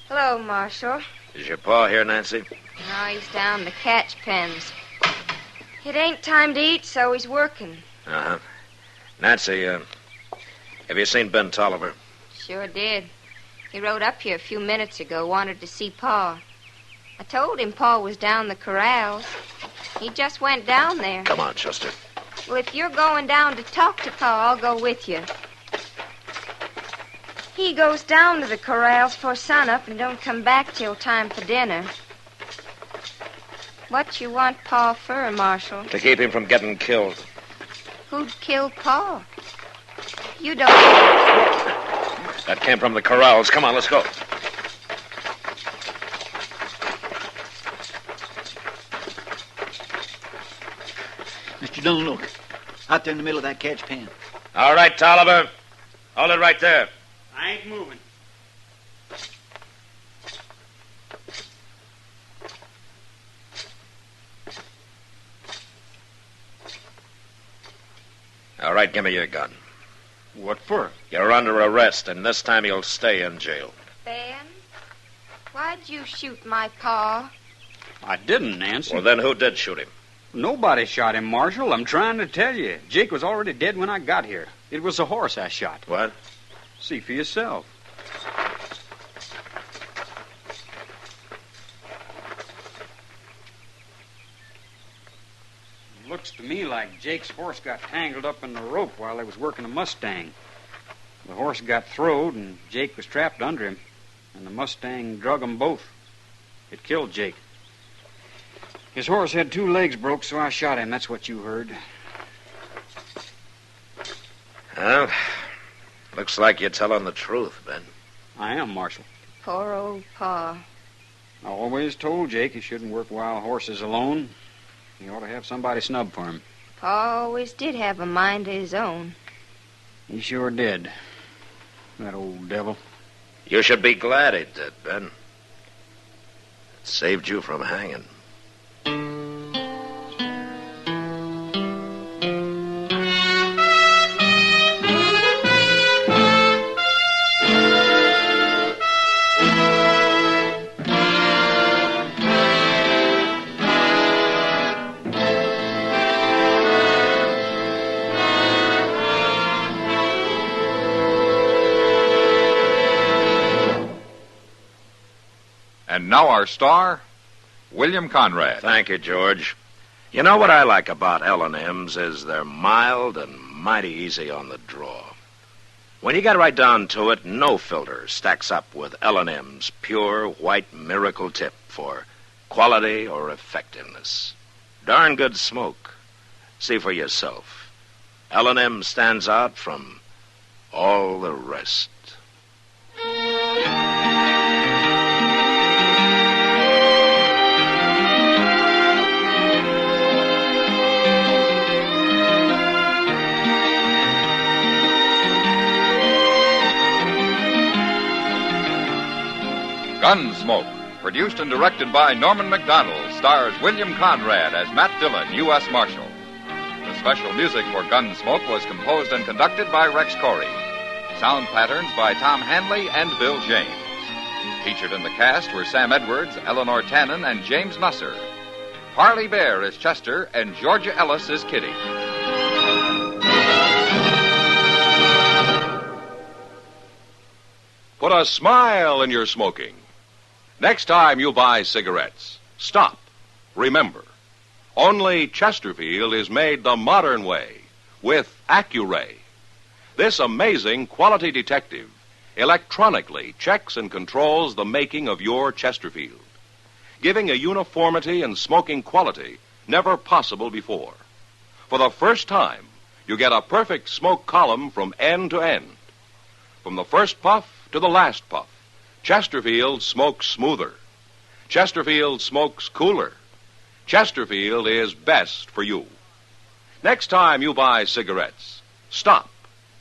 Hello, Marshal. Is your pa here, Nancy? No, he's down the catch pens. It ain't time to eat, so he's working. Uh-huh. Nancy, have you seen Ben Tolliver? Sure did. He rode up here a few minutes ago, wanted to see Pa. I told him Pa was down the corrals. He just went down there. Come on, Chester. Well, if you're going down to talk to Pa, I'll go with you. He goes down to the corrals for sunup and don't come back till time for dinner. What you want Pa for, Marshal? To keep him from getting killed. Who'd kill Pa? You don't... That came from the corrals. Come on, let's go. Mr. Dillon, look. Out there in the middle of that catch pen. All right, Tolliver. Hold it right there. I ain't moving. All right, give me your gun. What for? You're under arrest, and this time you'll stay in jail. Ben, why'd you shoot my Pa? I didn't, Nancy. Well, then who did shoot him? Nobody shot him, Marshal. I'm trying to tell you. Jake was already dead when I got here. It was a horse I shot. What? See for yourself. Looks to me like Jake's horse got tangled up in the rope while they was working a Mustang. The horse got throwed, and Jake was trapped under him, and the Mustang drug them both. It killed Jake. His horse had 2 legs broke, so I shot him. That's what you heard. Well, looks like you're telling the truth, Ben. I am, Marshal. Poor old Pa. I always told Jake he shouldn't work wild horses alone. He ought to have somebody snub for him. Pa always did have a mind of his own. He sure did. That old devil. You should be glad he did, Ben. It saved you from hanging. And now our star, William Conrad. Thank you, George. You know what I like about L&M's is they're mild and mighty easy on the draw. When you get right down to it, no filter stacks up with L&M's pure white miracle tip for quality or effectiveness. Darn good smoke. See for yourself. L&M stands out from all the rest. Gunsmoke, produced and directed by Norman McDonald, stars William Conrad as Matt Dillon, U.S. Marshal. The special music for Gunsmoke was composed and conducted by Rex Corey. Sound patterns by Tom Hanley and Bill James. Featured in the cast were Sam Edwards, Eleanor Tannen, and James Nusser. Parley Bear is Chester, and Georgia Ellis is Kitty. Put a smile in your smoking. Next time you buy cigarettes, stop. Remember, only Chesterfield is made the modern way with Accuray. This amazing quality detective electronically checks and controls the making of your Chesterfield, giving a uniformity and smoking quality never possible before. For the first time, you get a perfect smoke column from end to end. From the first puff to the last puff, Chesterfield smokes smoother. Chesterfield smokes cooler. Chesterfield is best for you. Next time you buy cigarettes, stop.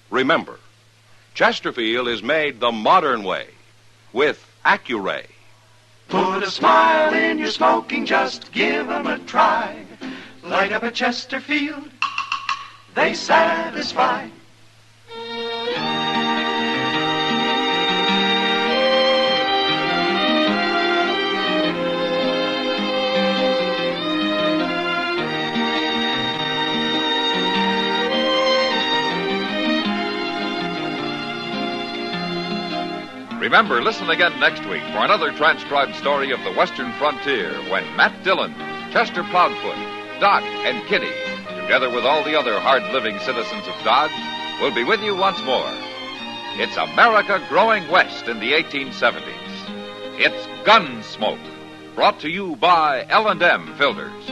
Remember, Chesterfield is made the modern way with Accuray. Put a smile in your smoking, just give 'em a try. Light up a Chesterfield, they satisfy. Remember, listen again next week for another transcribed story of the Western frontier when Matt Dillon, Chester Proudfoot, Doc, and Kitty, together with all the other hard-living citizens of Dodge, will be with you once more. It's America growing west in the 1870s. It's Gunsmoke, brought to you by L&M Filters.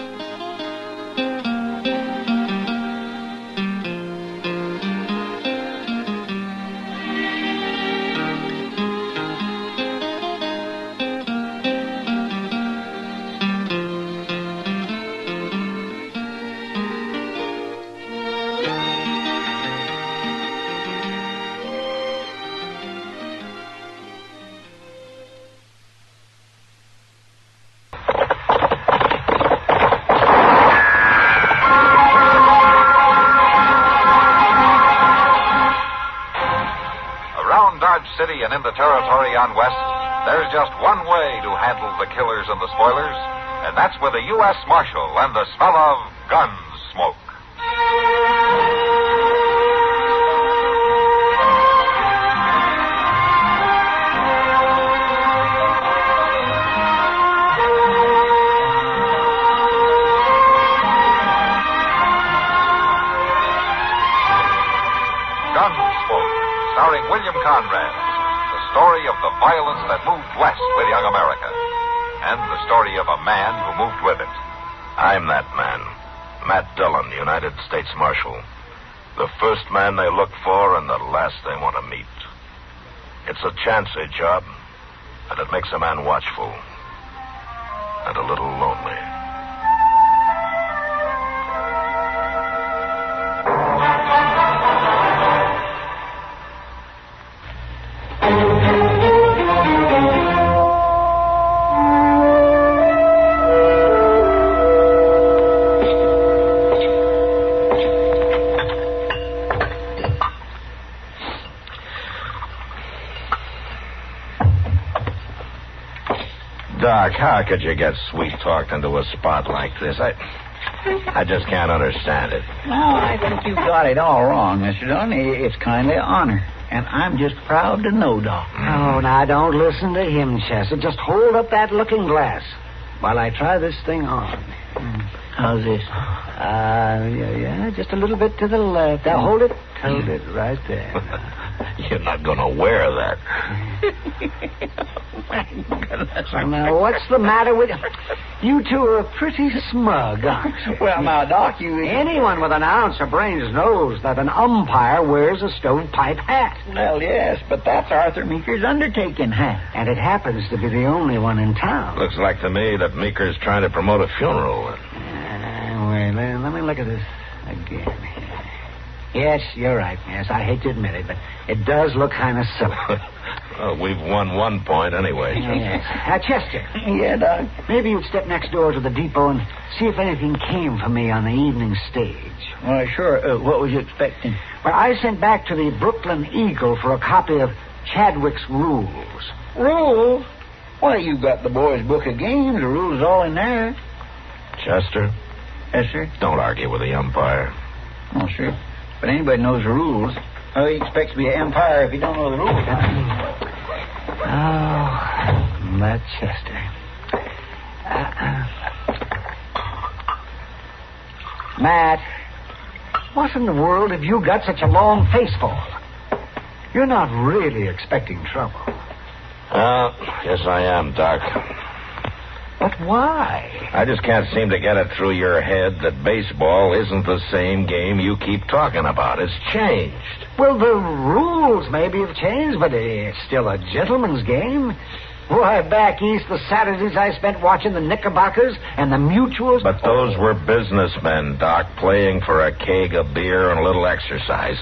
City and in the territory on West, there's just one way to handle the killers and the spoilers, and that's with a U.S. Marshal and the smell of Gunsmoke. Gunsmoke, starring William Conrad. The story of the violence that moved west with young America. And the story of a man who moved with it. I'm that man. Matt Dillon, United States Marshal. The first man they look for and the last they want to meet. It's a chancy job, and it makes a man watchful. And a little lonely. Doc, how could you get sweet-talked into a spot like this? I just can't understand it. No, I think you've got it all wrong, Mr. Dillon. It's kindly honor. And I'm just proud to know, Doc. Oh, now, don't listen to him, Chester. Just hold up that looking glass while I try this thing on. How's this? Yeah, just a little bit to the left. Now, hold it right there. You're not going to wear that. My goodness. Now, what's the matter with you? You two are pretty smug, aren't you? Well, now, Doc, Anyone with an ounce of brains knows that an umpire wears a stovepipe hat. Well, yes, but that's Arthur Meeker's undertaking hat. And it happens to be the only one in town. Looks like to me that Meeker's trying to promote a funeral. Wait, let me look at this again. Yes, you're right. Yes, I hate to admit it, but it does look kind of silly. Well, we've won 1 point anyway. Chester. Yeah, Doc? Maybe you'd step next door to the depot and see if anything came for me on the evening stage. Well, sure. What was you expecting? Well, I sent back to the Brooklyn Eagle for a copy of Chadwick's Rules. Rules? Why, you got the boys' book of games. The rules are all in there. Chester? Yes, sir? Don't argue with the umpire. Oh, sure. But anybody knows the rules. How he expects to be an umpire if he don't know the rules? Oh, that Chester. Matt, what in the world have you got such a long face for? You're not really expecting trouble. Yes, I am, Doc. But why? I just can't seem to get it through your head that baseball isn't the same game you keep talking about. It's changed. Well, the rules maybe have changed, but it's still a gentleman's game. Why, back east, the Saturdays I spent watching the Knickerbockers and the Mutuals. But those were businessmen, Doc, playing for a keg of beer and a little exercise.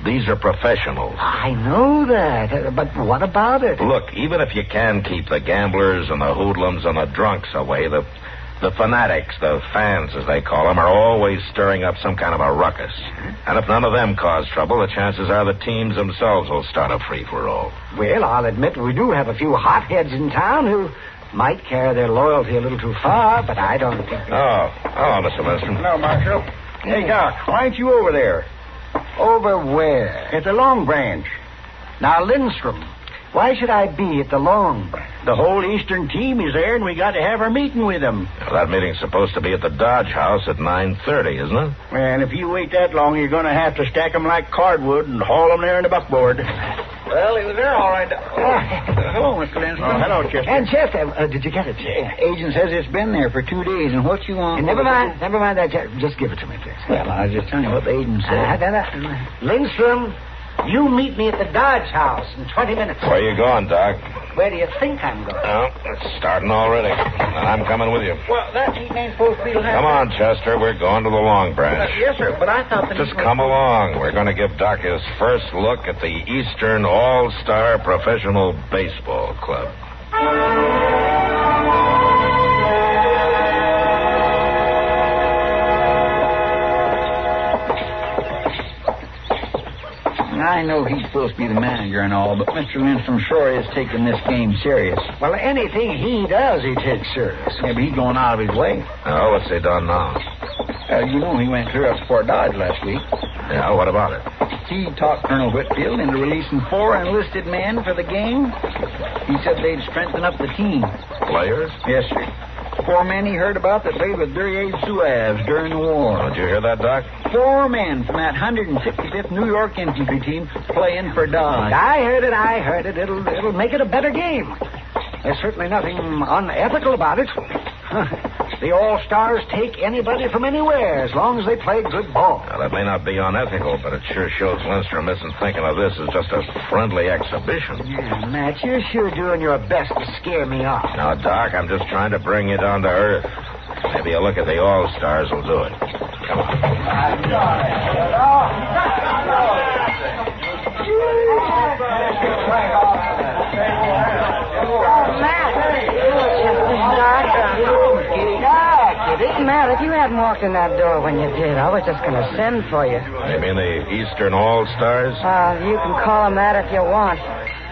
These are professionals. I know that, but what about it? Look, even if you can keep the gamblers and the hoodlums and the drunks away, the fanatics, the fans, as they call them, are always stirring up some kind of a ruckus. And if none of them cause trouble, the chances are the teams themselves will start a free-for-all. Well, I'll admit we do have a few hotheads in town who might carry their loyalty a little too far, but I don't think... Oh, hello, Mr. Lindstrom. Hello, Marshal. Hey, Doc, why ain't you over there? Over where? At the Long Branch. Now, Lindstrom, why should I be at the Long Branch? The whole Eastern team is there, and we got to have our meeting with them. Well, that meeting's supposed to be at the Dodge House at 9:30, isn't it? And if you wait that long, you're going to have to stack them like cardwood and haul them there in the buckboard. Well, he was there all right. Hello, Mr. Lindstrom. Hello, Chester. And Chester, did you get it? Agent says it's been there for 2 days, and what you want... Never mind that. Just give it to me, please. Well, I was just telling you what the agent said. Lindstrom, you meet me at the Dodge House in 20 minutes. Where you going, Doc? Where do you think I'm going? Oh, it's starting already. And I'm coming with you. Well, that meeting ain't supposed to be... Come on, Chester. We're going to the Long Branch. Yes, sir, but I thought that... Just come along. We're going to give Doc his first look at the Eastern All-Star Professional Baseball Club. I know he's supposed to be the manager and all, but Mr. Lindstrom sure is taking this game serious. Well, anything he does, he takes serious. Yeah, but he's going out of his way. Oh, what's he done now? You know he went clear up to Fort Dodge last week. Yeah, what about it? He talked Colonel Whitfield into releasing 4 enlisted men for the game. He said they'd strengthen up the team. Players? Yes, sir. 4 men he heard about that played with Duryea Zouaves during the war. Did you hear that, Doc? 4 men from that 165th New York infantry team playing for Dodge. I heard it. It'll make it a better game. There's certainly nothing unethical about it. The All-Stars take anybody from anywhere as long as they play good ball. Now, that may not be unethical, but it sure shows Lindstrom isn't thinking of this as just a friendly exhibition. Yeah, Matt, you're sure doing your best to scare me off. Now, Doc, I'm just trying to bring you down to earth. Maybe a look at the All-Stars will do it. Come on. Matt, if you hadn't walked in that door when you did, I was just going to send for you. You mean the Eastern All-Stars? You can call them that if you want.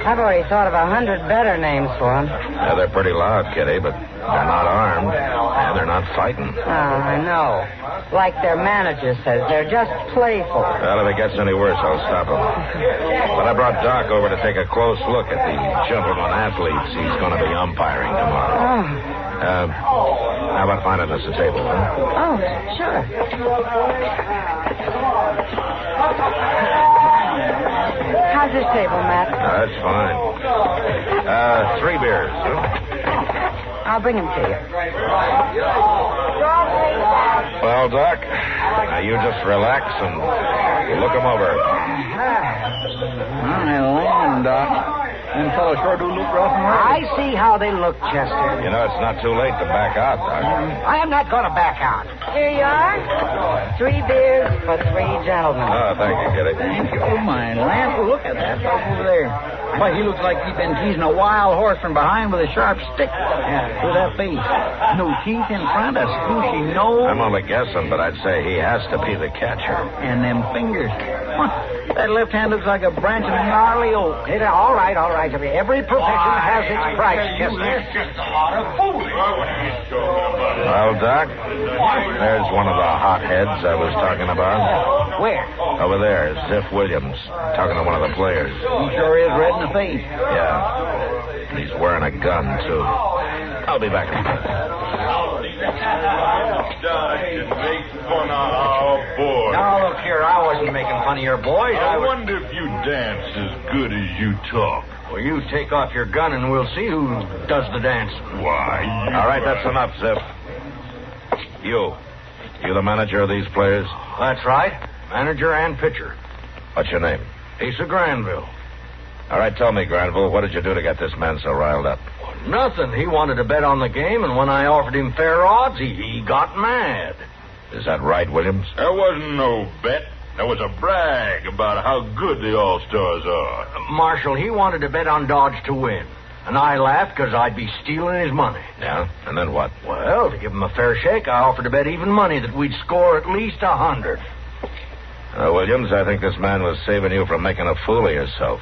I've already thought of 100 better names for them. Yeah, they're pretty loud, Kitty, but they're not armed, and they're not fighting. I know. Like their manager says, they're just playful. Well, if it gets any worse, I'll stop them. But I brought Doc over to take a close look at the gentleman athletes he's going to be umpiring tomorrow. How about finding us a table, huh? Oh, sure. How's this table, Matt? That's fine. 3 beers, huh? I'll bring them to you. Well, Doc, now you just relax and look them over. My land, Doc. Them fellows sure do look rough and ready. I see how they look, Chester. You know, it's not too late to back out, Doc. I am not going to back out. Here you are. 3 beers for 3 gentlemen. Oh, thank you, Kitty. Thank you. Oh, my land. Look at that fellow over there. Why, he looks like he's been teasing a wild horse from behind with a sharp stick. Yeah, with that face. No teeth in front, a squishy nose. I'm only guessing, but I'd say he has to be the catcher. And them fingers. That left hand looks like a branch of gnarly oak. All right. Every profession has its price, Chester. Just a lot of fooling. Well, Doc, there's one of the hotheads I was talking about. Where? Over there, Ziff Williams, talking to one of the players. He sure is red in the face. Yeah. And he's wearing a gun, too. I'll be back in a minute. Now, look here, I wasn't making fun of your boys. I wonder if you dance as good as you talk. Well, you take off your gun and we'll see who does the dancing. Why, All right, that's enough, Ziff. You the manager of these players? That's right. Manager and pitcher. What's your name? Asa Granville. All right, tell me, Granville, what did you do to get this man so riled up? Nothing. He wanted to bet on the game, and when I offered him fair odds, he got mad. Is that right, Williams? There wasn't no bet. There was a brag about how good the All-Stars are. Marshal, he wanted to bet on Dodge to win. And I laughed because I'd be stealing his money. Yeah? And then what? Well, to give him a fair shake, I offered to bet even money that we'd score at least 100. Williams, I think this man was saving you from making a fool of yourself.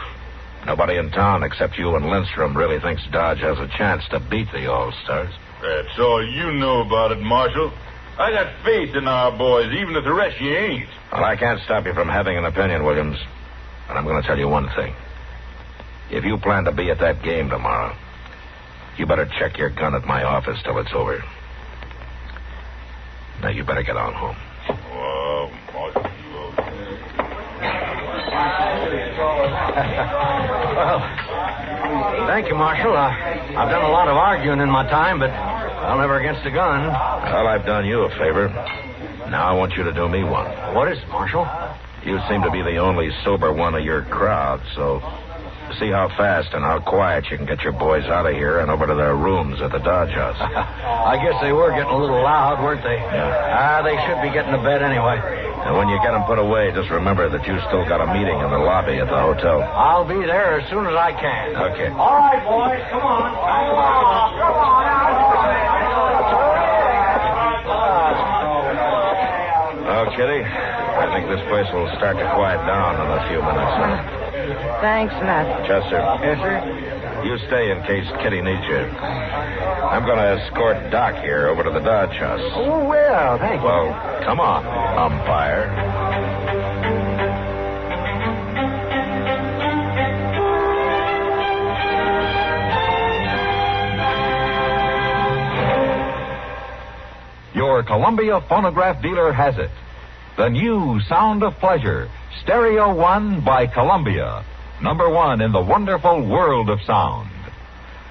Nobody in town except you and Lindstrom really thinks Dodge has a chance to beat the All-Stars. That's all you know about it, Marshal. I got faith in our boys, even if the rest of you ain't. Well, I can't stop you from having an opinion, Williams. But I'm going to tell you one thing. If you plan to be at that game tomorrow, you better check your gun at my office till it's over. Now, you better get on home. Well, thank you, Marshal. I've done a lot of arguing in my time, but I'll never against a gun. Well, I've done you a favor. Now I want you to do me one. What is it, Marshal? You seem to be the only sober one of your crowd, so see how fast and how quiet you can get your boys out of here and over to their rooms at the Dodge House. I guess they were getting a little loud, weren't they? Yeah. They should be getting to bed anyway. And when you get them put away, just remember that you still got a meeting in the lobby at the hotel. I'll be there as soon as I can. Okay. All right, boys, come on. Well, Kitty, I think this place will start to quiet down in a few minutes. Thanks, Matt. Chester. Yes, sir? You stay in case Kitty needs you. I'm going to escort Doc here over to the Dodge House. Oh, well, thank you. Well, come on, umpire. Your Columbia phonograph dealer has it. The new Sound of Pleasure, Stereo 1 by Columbia. #1 in the wonderful world of sound.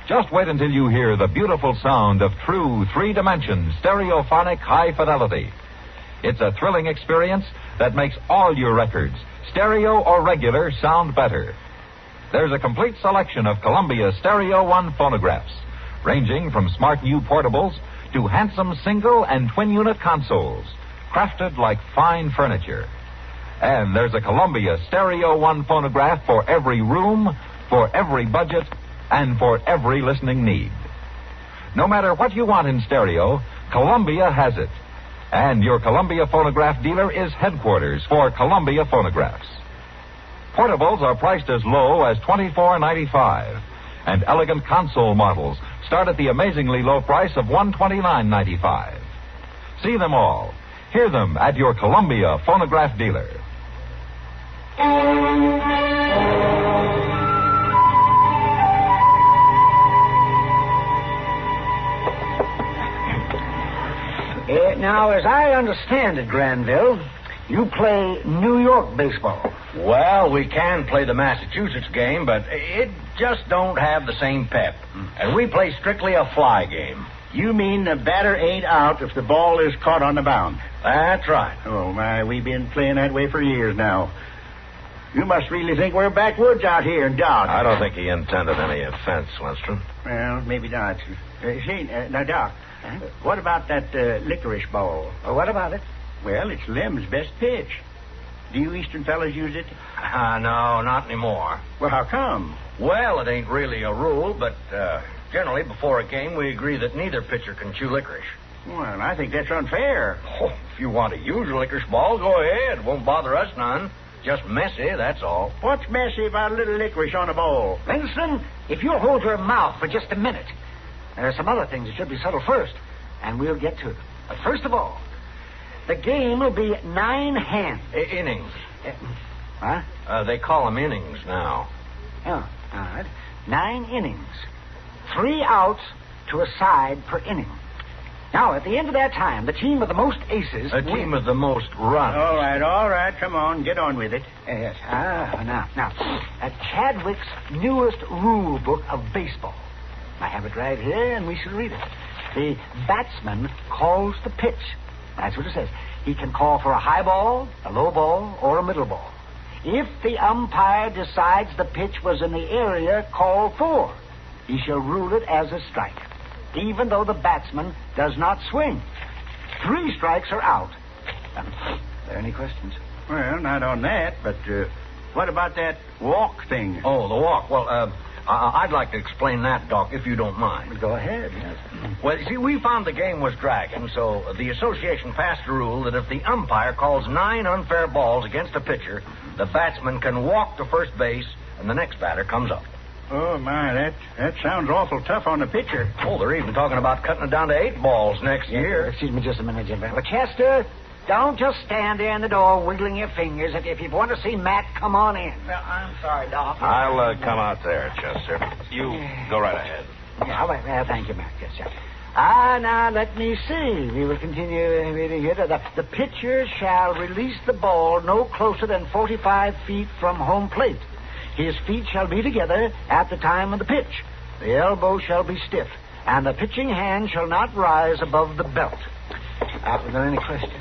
Just wait until you hear the beautiful sound of true three-dimension stereophonic high fidelity. It's a thrilling experience that makes all your records, stereo or regular, sound better. There's a complete selection of Columbia Stereo 1 phonographs, ranging from smart new portables to handsome single and twin-unit consoles, crafted like fine furniture. And there's a Columbia Stereo 1 phonograph for every room, for every budget, and for every listening need. No matter what you want in stereo, Columbia has it. And your Columbia phonograph dealer is headquarters for Columbia phonographs. Portables are priced as low as $24.95, and elegant console models start at the amazingly low price of $129.95. See them all. Hear them at your Columbia phonograph dealer. Now, as I understand it, Granville, you play New York baseball. Well, we can play the Massachusetts game, but it just don't have the same pep. And we play strictly a fly game. You mean the batter ain't out if the ball is caught on the mound? That's right. Oh, my, we've been playing that way for years now. You must really think we're backwoods out here in Dodge. I don't think he intended any offense, Lindstrom. Well, maybe not. Now, Doc, what about that licorice ball? What about it? Well, it's Lem's best pitch. Do you Eastern fellas use it? No, not anymore. Well, how come? Well, it ain't really a rule, but generally before a game we agree that neither pitcher can chew licorice. Well, I think that's unfair. Oh, if you want to use a licorice ball, go ahead. Won't bother us none. Just messy, that's all. What's messy about a little licorice on a ball? Winston, if you'll hold your mouth for just a minute. There are some other things that should be settled first, and we'll get to them. But first of all, the game will be 9 hands. Innings. Huh? They call them innings now. Oh, all right. 9 innings. 3 outs to a side per inning. Now, at the end of that time, the team with the most aces... The team with the most runs. All right. Come on. Get on with it. Yes. Now, Chadwick's newest rule book of baseball. I have it right here, and we shall read it. The batsman calls the pitch. That's what it says. He can call for a high ball, a low ball, or a middle ball. If the umpire decides the pitch was in the area called for, he shall rule it as a strike, even though the batsman does not swing. 3 strikes are out. Are there any questions? Well, not on that, but what about that walk thing? Oh, the walk. Well, I'd like to explain that, Doc, if you don't mind. Go ahead, yes. Well, you see, we found the game was dragging, so the association passed a rule that if the umpire calls 9 unfair balls against a pitcher, the batsman can walk to first base, and the next batter comes up. Oh, my, that sounds awful tough on the pitcher. Oh, they're even talking about cutting it down to 8 balls next year. Excuse me just a minute, Jim. Well, Chester, don't just stand there in the door wiggling your fingers. If you want to see Matt, come on in. Well, I'm sorry, Doc. I'll come out there, Chester. You go right ahead. Yeah, well, thank you, Matt. Yes, sir. Now, let me see. We will continue reading here. The pitcher shall release the ball no closer than 45 feet from home plate. His feet shall be together at the time of the pitch. The elbow shall be stiff, and the pitching hand shall not rise above the belt. Are there any questions?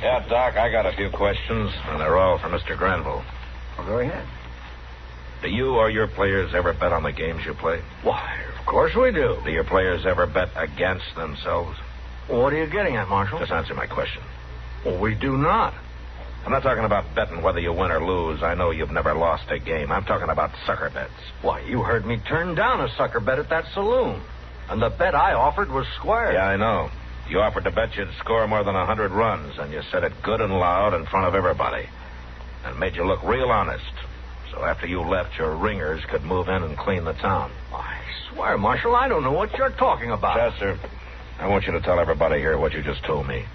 Yeah, Doc, I got a few questions, and they're all for Mr. Granville. Well, go ahead. Do you or your players ever bet on the games you play? Why, of course we do. Do your players ever bet against themselves? What are you getting at, Marshal? Just answer my question. Well, we do not. I'm not talking about betting whether you win or lose. I know you've never lost a game. I'm talking about sucker bets. Why, you heard me turn down a sucker bet at that saloon. And the bet I offered was square. Yeah, I know. You offered to bet you'd score more than 100 runs, and you said it good and loud in front of everybody. And made you look real honest. So after you left, your ringers could move in and clean the town. I swear, Marshal, I don't know what you're talking about. Chester, I want you to tell everybody here what you just told me.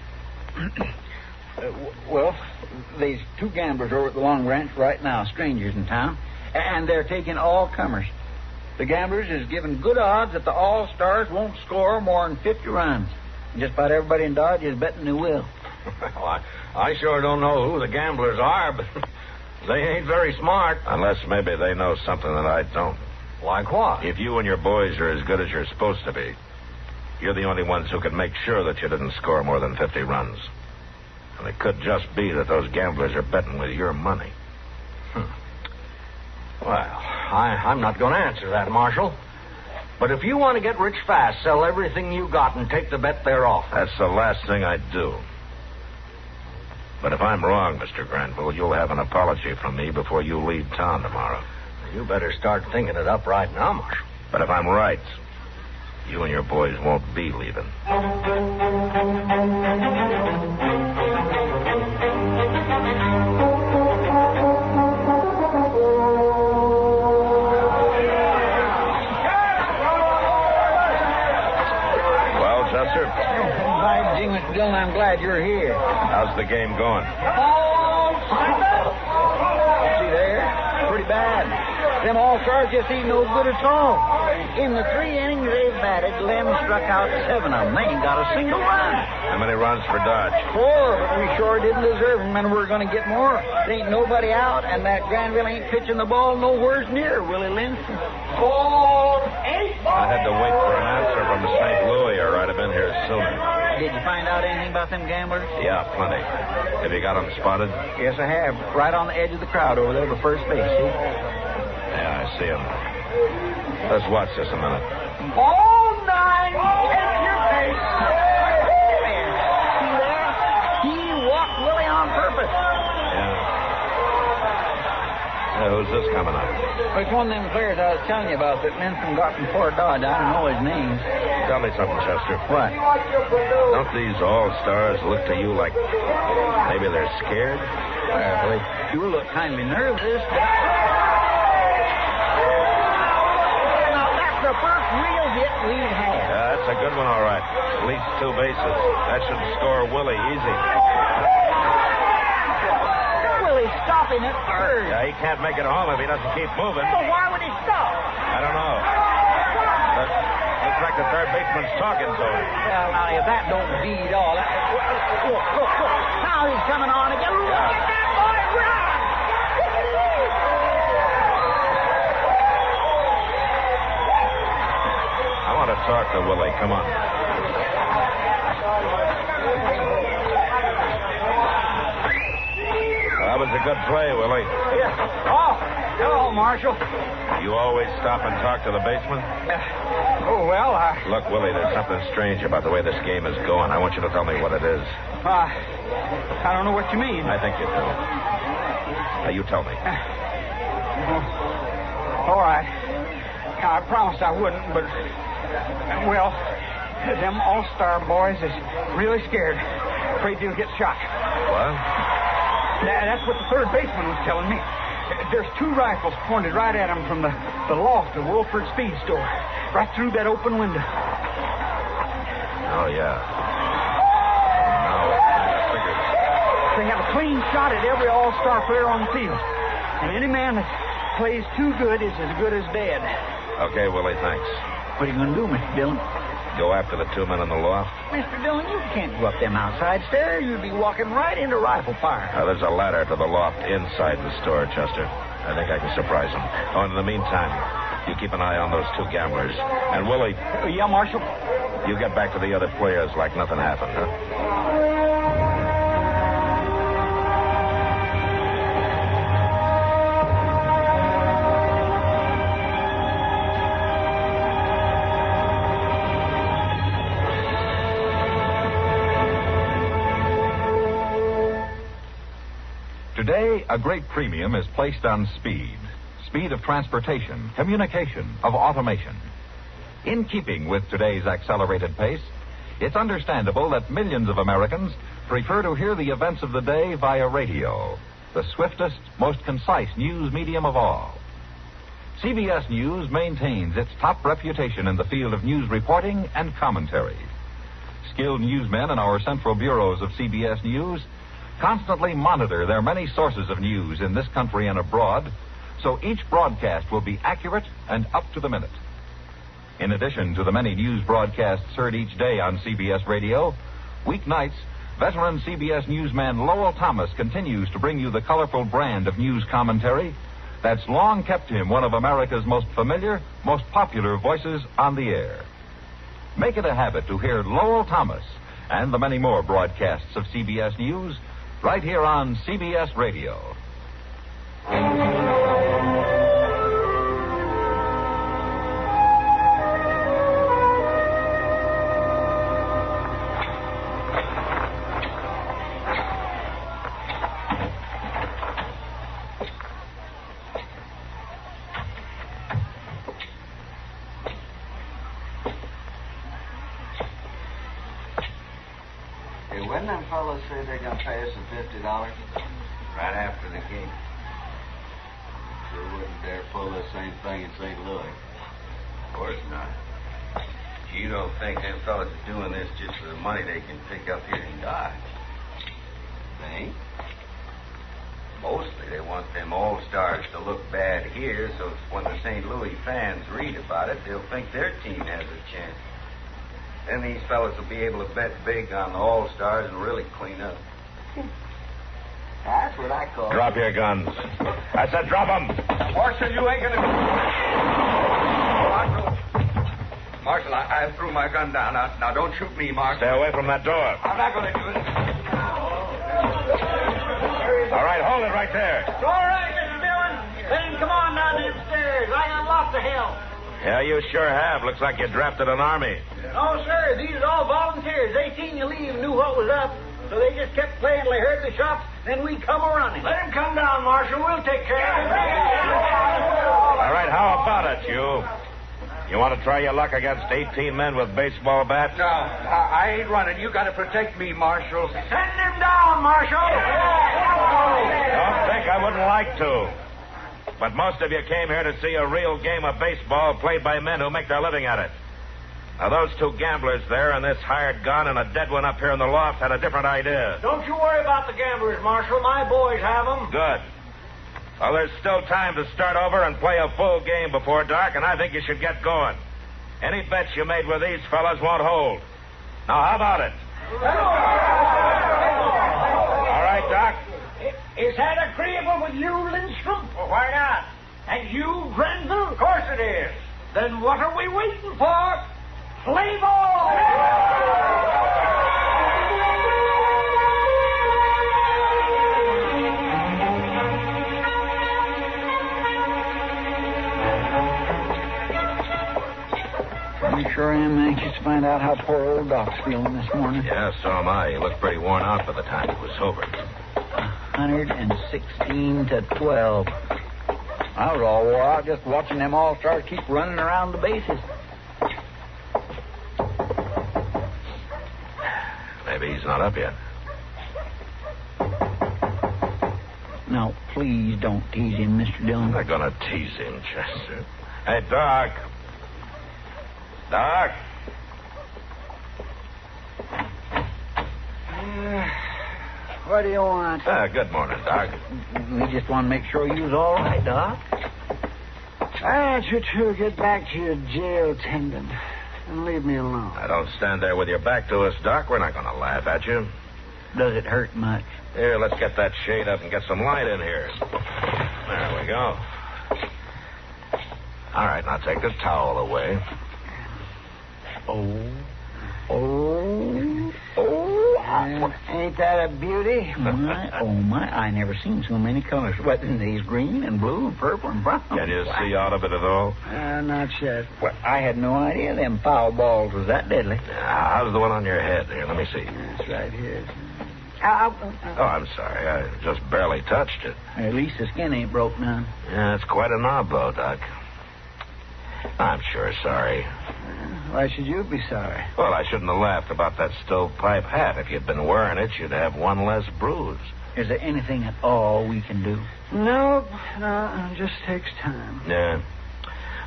Well, there's 2 gamblers over at the Long Ranch right now, strangers in town, and they're taking all comers. The gamblers is giving good odds that the All-Stars won't score more than 50 runs. And just about everybody in Dodge is betting they will. Well, I sure don't know who the gamblers are, but they ain't very smart. Unless maybe they know something that I don't. Like what? If you and your boys are as good as you're supposed to be, you're the only ones who can make sure that you didn't score more than 50 runs. And it could just be that those gamblers are betting with your money. Well, I'm not going to answer that, Marshal. But if you want to get rich fast, sell everything you got and take the bet they're off. That's the last thing I'd do. But if I'm wrong, Mr. Granville, you'll have an apology from me before you leave town tomorrow. You better start thinking it up right now, Marshal. But if I'm right, you and your boys won't be leaving. Well, Chester? By Jim Dillon, I'm glad you're here. How's the game going? See there? Pretty bad. Them All-Stars just ain't no good at all. In the 3 innings they've batted, Lem struck out 7 of them. They ain't got a single run. How many runs for Dodge? 4, but we sure didn't deserve them, and we're going to get more. There ain't nobody out, and that Granville ain't pitching the ball nowheres near Willie Linson. I had to wait for an answer from St. Louis, or I'd have been here sooner. Did you find out anything about them gamblers? Yeah, plenty. Have you got them spotted? Yes, I have. Right on the edge of the crowd over there to first base, see? Yeah, I see them. Let's watch this a minute. All 9, take your pace. See there? He walked Willie on purpose. Yeah. Who's this coming up? It's one of them players I was telling you about that Linson got from Fort Dodge. I don't know his name. Tell me something, Chester. What? Don't these all-stars look to you like maybe they're scared? Well, they sure look kind of nervous. Now, that's the first real hit we've had. That's a good one, all right. At least 2 bases. That should score Willie easy. Willie's stopping at third. Yeah, he can't make it home if he doesn't keep moving. Well, why would he stop? I don't know. But looks like the third baseman's talking to him. Well, now, if that don't beat all, look. Now he's coming on again. Look at that boy run! I want to talk to Willie. Come on. That was a good play, Willie. Yeah. Oh, hello, Marshal. You always stop and talk to the baseman? Look, Willie, there's something strange about the way this game is going. I want you to tell me what it is. I don't know what you mean. I think you do. Now, you tell me. All right. I promised I wouldn't, but, well, them all-star boys is really scared. Afraid they'll get shot. What? That's what the third baseman was telling me. There's 2 rifles pointed right at him from the loft of Wilford Speed store, right through that open window. Oh, yeah. Now it figures. They have a clean shot at every all-star player on the field. And any man that plays too good is as good as dead. Okay, Willie, thanks. What are you going to do, Mr. Dillon? Go after the 2 men in the loft? Mr. Dillon, you can't go up them outside stairs. You'd be walking right into rifle fire. There's a ladder to the loft inside the store, Chester. I think I can surprise them. Oh, and in the meantime, you keep an eye on those 2 gamblers. And, Willie. Yeah, Marshal? You get back to the other players like nothing happened, huh? Today, a great premium is placed on speed. Speed of transportation, communication, of automation. In keeping with today's accelerated pace, it's understandable that millions of Americans prefer to hear the events of the day via radio, the swiftest, most concise news medium of all. CBS News maintains its top reputation in the field of news reporting and commentary. Skilled newsmen in our central bureaus of CBS News constantly monitor their many sources of news in this country and abroad, so each broadcast will be accurate and up to the minute. In addition to the many news broadcasts heard each day on CBS Radio, weeknights, veteran CBS newsman Lowell Thomas continues to bring you the colorful brand of news commentary that's long kept him one of America's most familiar, most popular voices on the air. Make it a habit to hear Lowell Thomas and the many more broadcasts of CBS News right here on CBS Radio. When them fellas say they're going to pay us $50 right after the game, sure wouldn't dare pull the same thing in St. Louis. Of course not. You don't think them fellas are doing this just for the money they can pick up here in Dodge? Think? Mostly they want them all-stars to look bad here, so when the St. Louis fans read about it, they'll think their team has a chance. Then these fellas will be able to bet big on the all-stars and really clean up. That's what I call Drop your guns. I said drop them. Marshal, you ain't gonna... Marshal, I threw my gun down. Now, don't shoot me, Marshal. Stay away from that door. I'm not gonna do it. All right, hold it right there. All right, Mr. Dillon. Let him come on down the stairs. I got lots of help. Yeah, you sure have. Looks like you drafted an army. No, sir. These are all volunteers. 18 you leave knew what was up. So they just kept playing till they heard the shots, then we come a-running. Let him come down, Marshal. We'll take care of him. All right, how about it, you? You want to try your luck against 18 men with baseball bats? No, I ain't running. You got to protect me, Marshal. Send him down, Marshal. Don't think I wouldn't like to. But most of you came here to see a real game of baseball played by men who make their living at it. Now, those two gamblers there and this hired gun and a dead one up here in the loft had a different idea. Don't you worry about the gamblers, Marshal. My boys have them. Good. Well, there's still time to start over and play a full game before dark, and I think you should get going. Any bets you made with these fellas won't hold. Now, how about it? All right, Doc. Is that agreeable with you, Lindstrom? Well, why not? And you, Grenville? Of course it is. Then what are we waiting for? Play ball! I sure am anxious to find out how poor old Doc's feeling this morning. Yeah, so am I. He looked pretty worn out by the time he was sober. 116 to 12. I was all wore out just watching them all-stars keep running around the bases. Maybe he's not up yet. Now, please don't tease him, Mr. Dillon. I'm not going to tease him, Chester. Hey, Doc. Doc? What do you want? Good morning, Doc. We just want to make sure you's all right, Doc. I want you to get back to your jail attendant and leave me alone. Now, don't stand there with your back to us, Doc. We're not going to laugh at you. Does it hurt much? Here, let's get that shade up and get some light in here. There we go. All right, now take this towel away. Ain't that a beauty? My, I never seen so many colors. What, these green and blue and purple and brown? Can you see out of it at all? Not yet. Well, I had no idea them foul balls was that deadly. How's the one on your head? Here, let me see. It's right here. Oh, I'm sorry. I just barely touched it. At least the skin ain't broke none. Yeah, it's quite a knob, though, Doc. I'm sure sorry. Why should you be sorry? Well, I shouldn't have laughed about that stovepipe hat. If you'd been wearing it, you'd have one less bruise. Is there anything at all we can do? No, it just takes time. Yeah.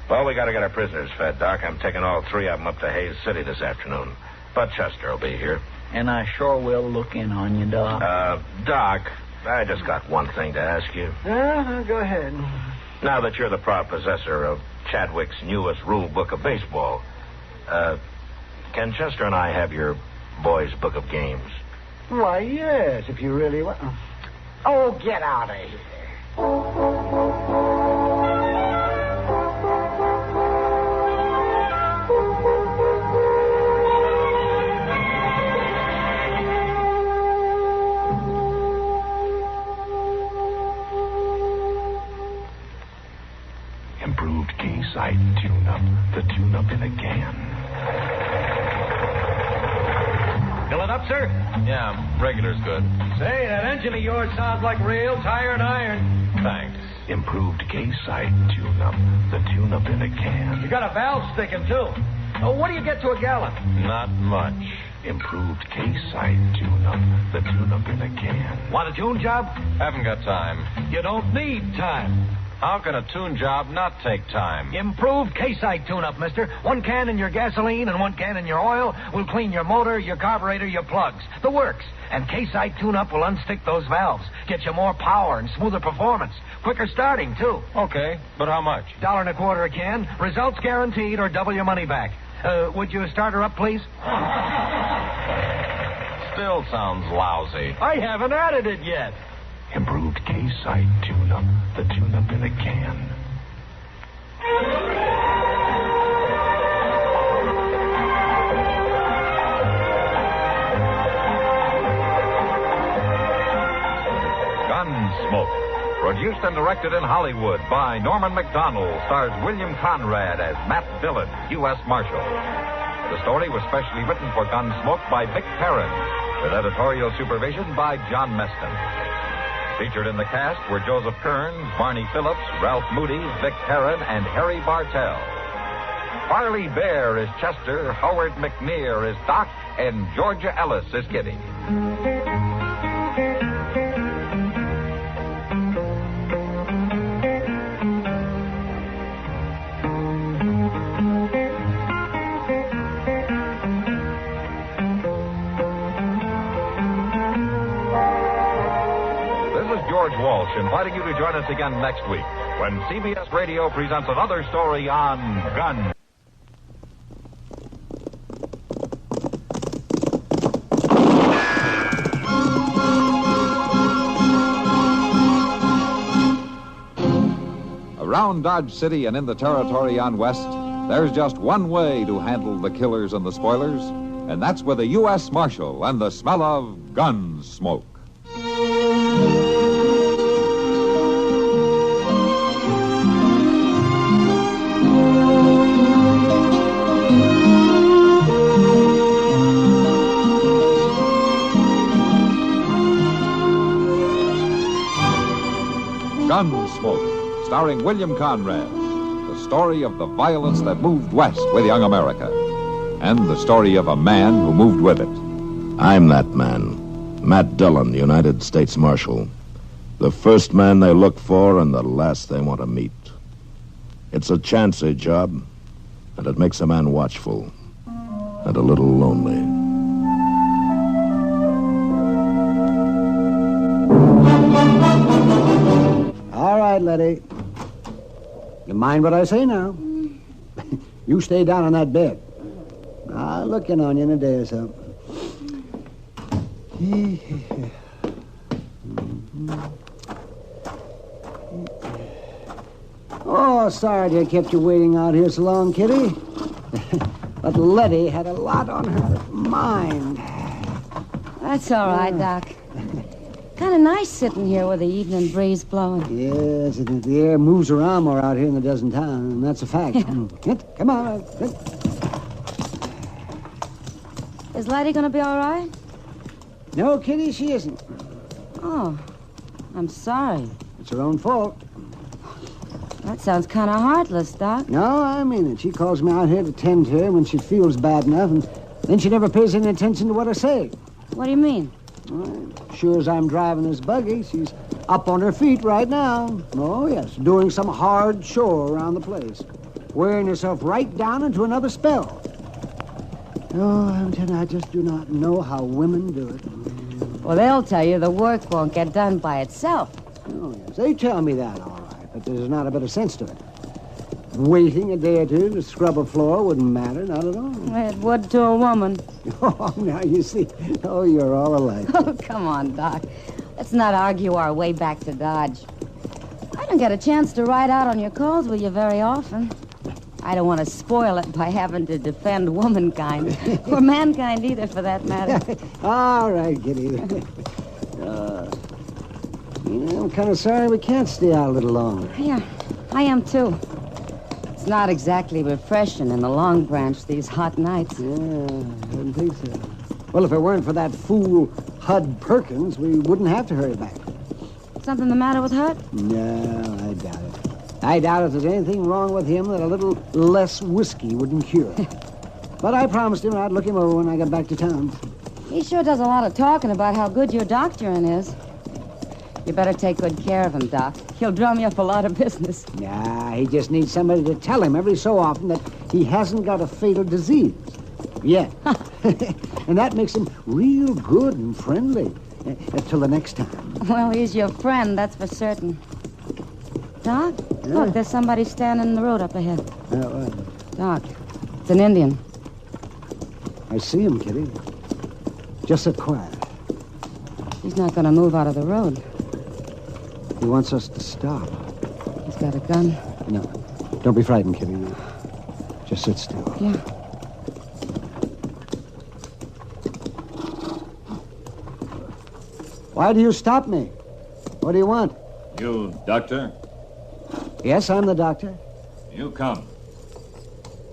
Well, we got to get our prisoners fed, Doc. I'm taking all three of them up to Hayes City this afternoon. But Chester will be here. And I sure will look in on you, Doc. Doc, I just got one thing to ask you. Go ahead. Now that you're the proud possessor of Chadwick's newest rule book of baseball, can Chester and I have your boys' book of games? Why, yes, if you really want. Oh, get out of here. Improved K-Site tune-up. The tune-up in a can. Fill it up, sir? Yeah, regular's good. Say, that engine of yours sounds like real tired iron. Thanks. Improved K-Site tune-up. The tune-up in a can. You got a valve sticking, too. Oh, what do you get to a gallon? Not much. Improved K-Site tune-up. The tune-up in a can. Want a tune job? Haven't got time. You don't need time. How can a tune job not take time? Improved K-Site tune-up, mister. 1 can in your gasoline and 1 can in your oil will clean your motor, your carburetor, your plugs. The works. And K-Site tune-up will unstick those valves. Get you more power and smoother performance. Quicker starting, too. Okay, but how much? $1.25 a can. Results guaranteed or double your money back. Would you start her up, please? Still sounds lousy. I haven't added it yet. Improved K-Site tune-up. The tune-up in a can. Gunsmoke. Produced and directed in Hollywood by Norman McDonald. Stars William Conrad as Matt Dillon, U.S. Marshal. The story was specially written for Gunsmoke by Vic Perrin. with editorial supervision by John Meston. Featured in the cast were Joseph Kearns, Barney Phillips, Ralph Moody, Vic Heron, and Harry Bartell. Farley Bear is Chester, Howard McNear is Doc, and Georgia Ellis is Kitty. George Walsh inviting you to join us again next week when CBS Radio presents another story on Gun. Around Dodge City and in the territory on West, there's just one way to handle the killers and the spoilers, and that's with a U.S. Marshal and the smell of Gunsmoke. Gunsmoke, starring William Conrad, the story of the violence that moved west with young America, and the story of a man who moved with it. I'm that man, Matt Dillon, United States Marshal. The first man they look for and the last they want to meet. It's a chancy job, and it makes a man watchful and a little lonely. All right, Letty. You mind what I say now? You stay down on that bed. I'll look in on you in a day or so. Oh, sorry to have kept you waiting out here so long, Kitty. But Letty had a lot on her mind. That's all right, Doc. Kind of nice sitting here with the evening breeze blowing. Yes, the air moves around more out here than it does in town, and that's a fact. Come on. Is Letty going to be all right? No, Kitty, she isn't. Oh, I'm sorry. It's her own fault. That sounds kind of heartless, Doc. No, I mean it. She calls me out here to tend to her when she feels bad enough, and then she never pays any attention to what I say. What do you mean? Well, sure as I'm driving this buggy, she's up on her feet right now. Oh, yes, doing some hard chore around the place. Wearing herself right down into another spell. Oh, I'm telling you, I just do not know how women do it. Well, they'll tell you the work won't get done by itself. Oh, yes, they tell me that, all right, but there's not a bit of sense to it. Waiting a day or two to scrub a floor wouldn't matter, not at all. It would to a woman. Oh, now you see. Oh, you're all alike. Oh, come on, Doc. Let's not argue our way back to Dodge. I don't get a chance to ride out on your calls with you very often. I don't want to spoil it by having to defend womankind, or mankind either, for that matter. All right, Kitty. I'm kind of sorry we can't stay out a little longer. Yeah, I am, too. It's not exactly refreshing in the Long Branch these hot nights. Yeah, I didn't think so. Well, if it weren't for that fool Hud Perkins, we wouldn't have to hurry back. Something the matter with Hud? No, I doubt it. I doubt if there's anything wrong with him that a little less whiskey wouldn't cure. But I promised him I'd look him over when I got back to town. He sure does a lot of talking about how good your doctoring is. You better take good care of him, Doc. He'll drum you up a lot of business. Nah, he just needs somebody to tell him every so often that he hasn't got a fatal disease. Yet. And that makes him real good and friendly. Till the next time. Well, he's your friend, that's for certain. Doc, look, there's somebody standing in the road up ahead. Doc, it's an Indian. I see him, Kitty. Just sit quiet. He's not going to move out of the road. He wants us to stop. He's got a gun. No. Don't be frightened, Kitty. Just sit still. Yeah. Why do you stop me? What do you want? You, doctor? Yes, I'm the doctor. You come.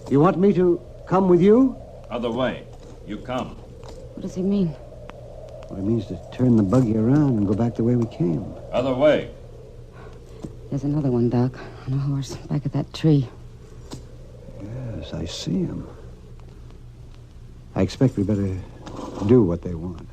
You want me to come with you? Other way. You come. What does he mean? Well, it means to turn the buggy around and go back the way we came. Other way. There's another one, Doc, on a horse back at that tree. Yes, I see him. I expect we better do what they want.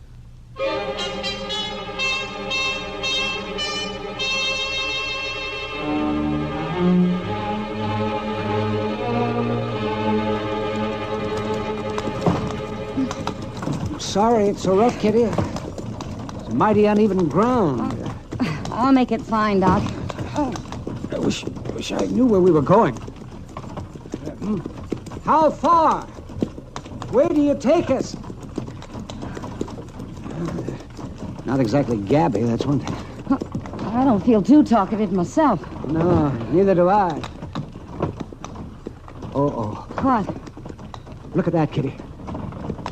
Sorry it's so rough, Kitty. It's mighty uneven ground. I'll make it fine, Doc. I wish I knew where we were going. How far? Where do you take us? Not exactly gabby, that's one thing. I don't feel too talkative myself. No, neither do I. Oh. What? Look at that, Kitty.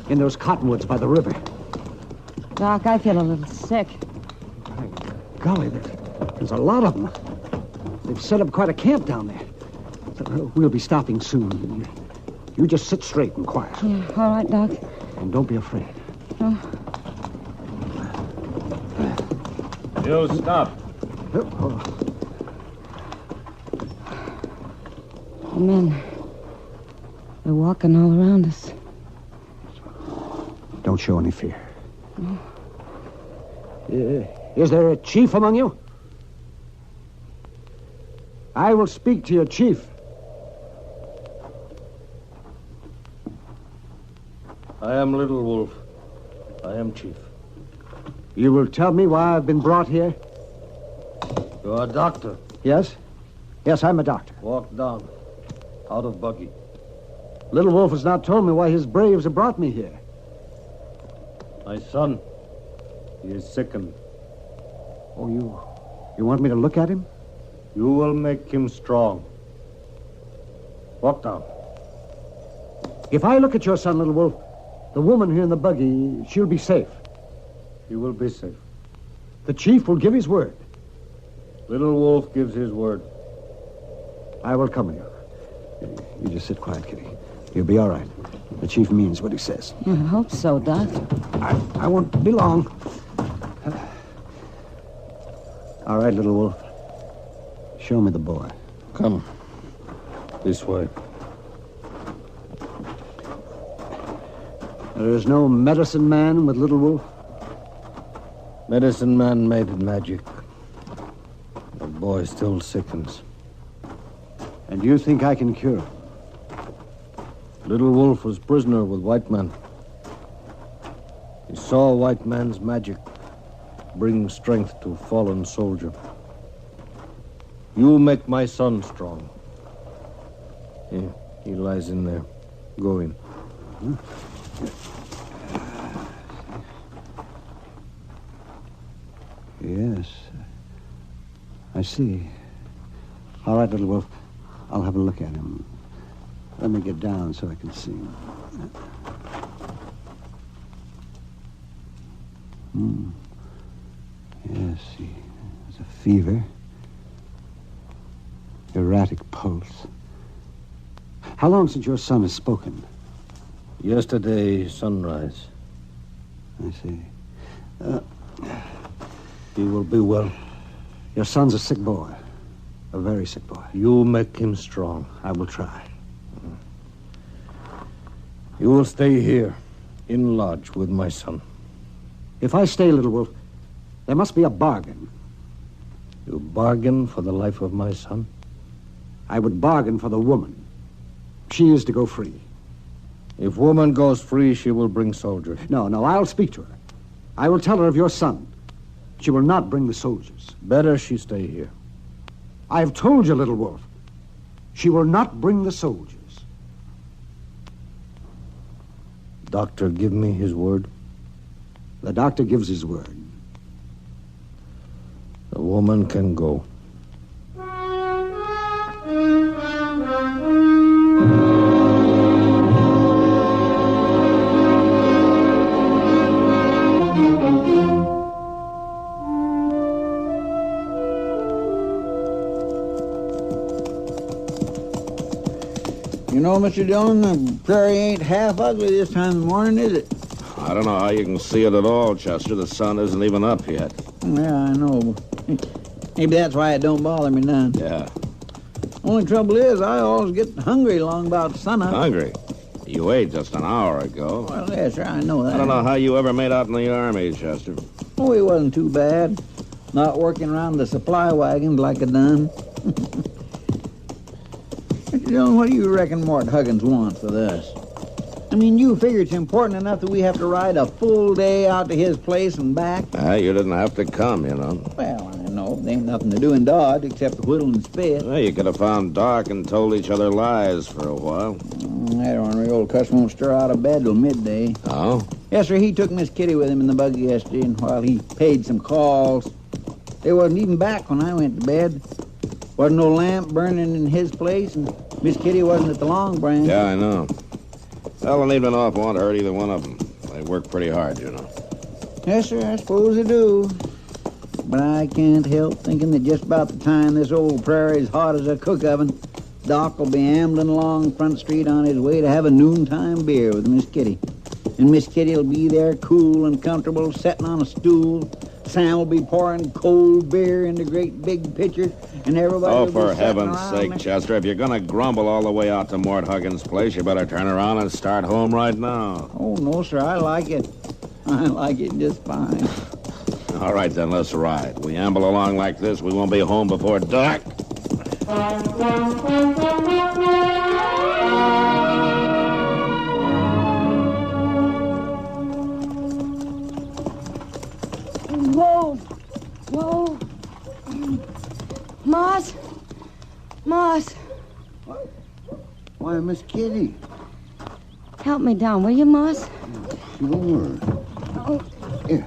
In those cottonwoods by the river. Doc, I feel a little sick. Golly, there's a lot of them. They've set up quite a camp down there. So, we'll be stopping soon. You just sit straight and quiet. Yeah, all right, Doc. And don't be afraid. Oh. You stop. The men, they're walking all around us. Don't show any fear. No. Is there a chief among you? I will speak to your chief. I am Little Wolf. I am chief. You will tell me why I've been brought here? You are a doctor. Yes? Yes, I'm a doctor. Walk down. Out of buggy. Little Wolf has not told me why his braves have brought me here. My son. He is sickened. Oh, you want me to look at him? You will make him strong. Walk down. If I look at your son, Little Wolf, the woman here in the buggy, she'll be safe. He will be safe. The chief will give his word. Little Wolf gives his word. I will come with you. You just sit quiet, Kitty. You'll be all right. The chief means what he says. I hope so, Doc. I won't be long. All right, Little Wolf. Show me the boy. Come. This way. There is no medicine man with Little Wolf? Medicine man made magic. The boy still sickens. And you think I can cure him? Little Wolf was prisoner with white men. He saw white man's magic bring strength to fallen soldier. You make my son strong. He lies in there. Go in. Yes. I see. All right, Little Wolf. I'll have a look at him. Let me get down so I can see him. Yes, he has a fever. Erratic pulse. How long since your son has spoken? Yesterday, sunrise. I see. He will be well. Your son's a sick boy. A very sick boy. You make him strong. I will try. You will stay here, in lodge, with my son. If I stay, Little Wolf, there must be a bargain. You bargain for the life of my son? I would bargain for the woman. She is to go free. If woman goes free, she will bring soldiers. No, I'll speak to her. I will tell her of your son. She will not bring the soldiers. Better she stay here. I have told you, Little Wolf. She will not bring the soldiers. Doctor, give me his word. The doctor gives his word. The woman can go. You know, Mr. Dillon, the prairie ain't half ugly this time of the morning, is it? I don't know how you can see it at all, Chester. The sun isn't even up yet. Yeah, I know. Maybe that's why it don't bother me none. Yeah. Only trouble is, I always get hungry long about sunup. Hungry? You ate just an hour ago. Well, yes, sir, I know that. I don't know how you ever made out in the Army, Chester. Oh, it wasn't too bad. Not working around the supply wagons like I done. What do you reckon Mort Huggins wants with us? I mean, you figure it's important enough that we have to ride a full day out to his place and back? You didn't have to come, you know. Well, I know. There ain't nothing to do in Dodge except whittle and spit. Well, you could have found Doc and told each other lies for a while. That ornery old cuss won't stir out of bed till midday. Oh? Yes, sir. He took Miss Kitty with him in the buggy yesterday, and while he paid some calls, they wasn't even back when I went to bed. Wasn't no lamp burning in his place, and Miss Kitty wasn't at the Long Branch. Yeah, I know. Well, an evening off won't hurt either one of them. They work pretty hard, you know. Yes, sir, I suppose they do. But I can't help thinking that just about the time this old prairie's hot as a cook oven, Doc will be ambling along Front Street on his way to have a noontime beer with Miss Kitty. And Miss Kitty will be there cool and comfortable, sitting on a stool. Sam will be pouring cold beer into great big pitchers, and everybody will be for sitting heaven's around sake, there. Chester, if you're going to grumble all the way out to Mort Huggins' place, you better turn around and start home right now. Oh, no, sir, I like it. I like it just fine. All right, then, let's ride. We amble along like this, we won't be home before dark. Whoa. Whoa. Moss. Moss. Why, Miss Kitty. Help me down, will you, Moss? Sure. Oh. Here.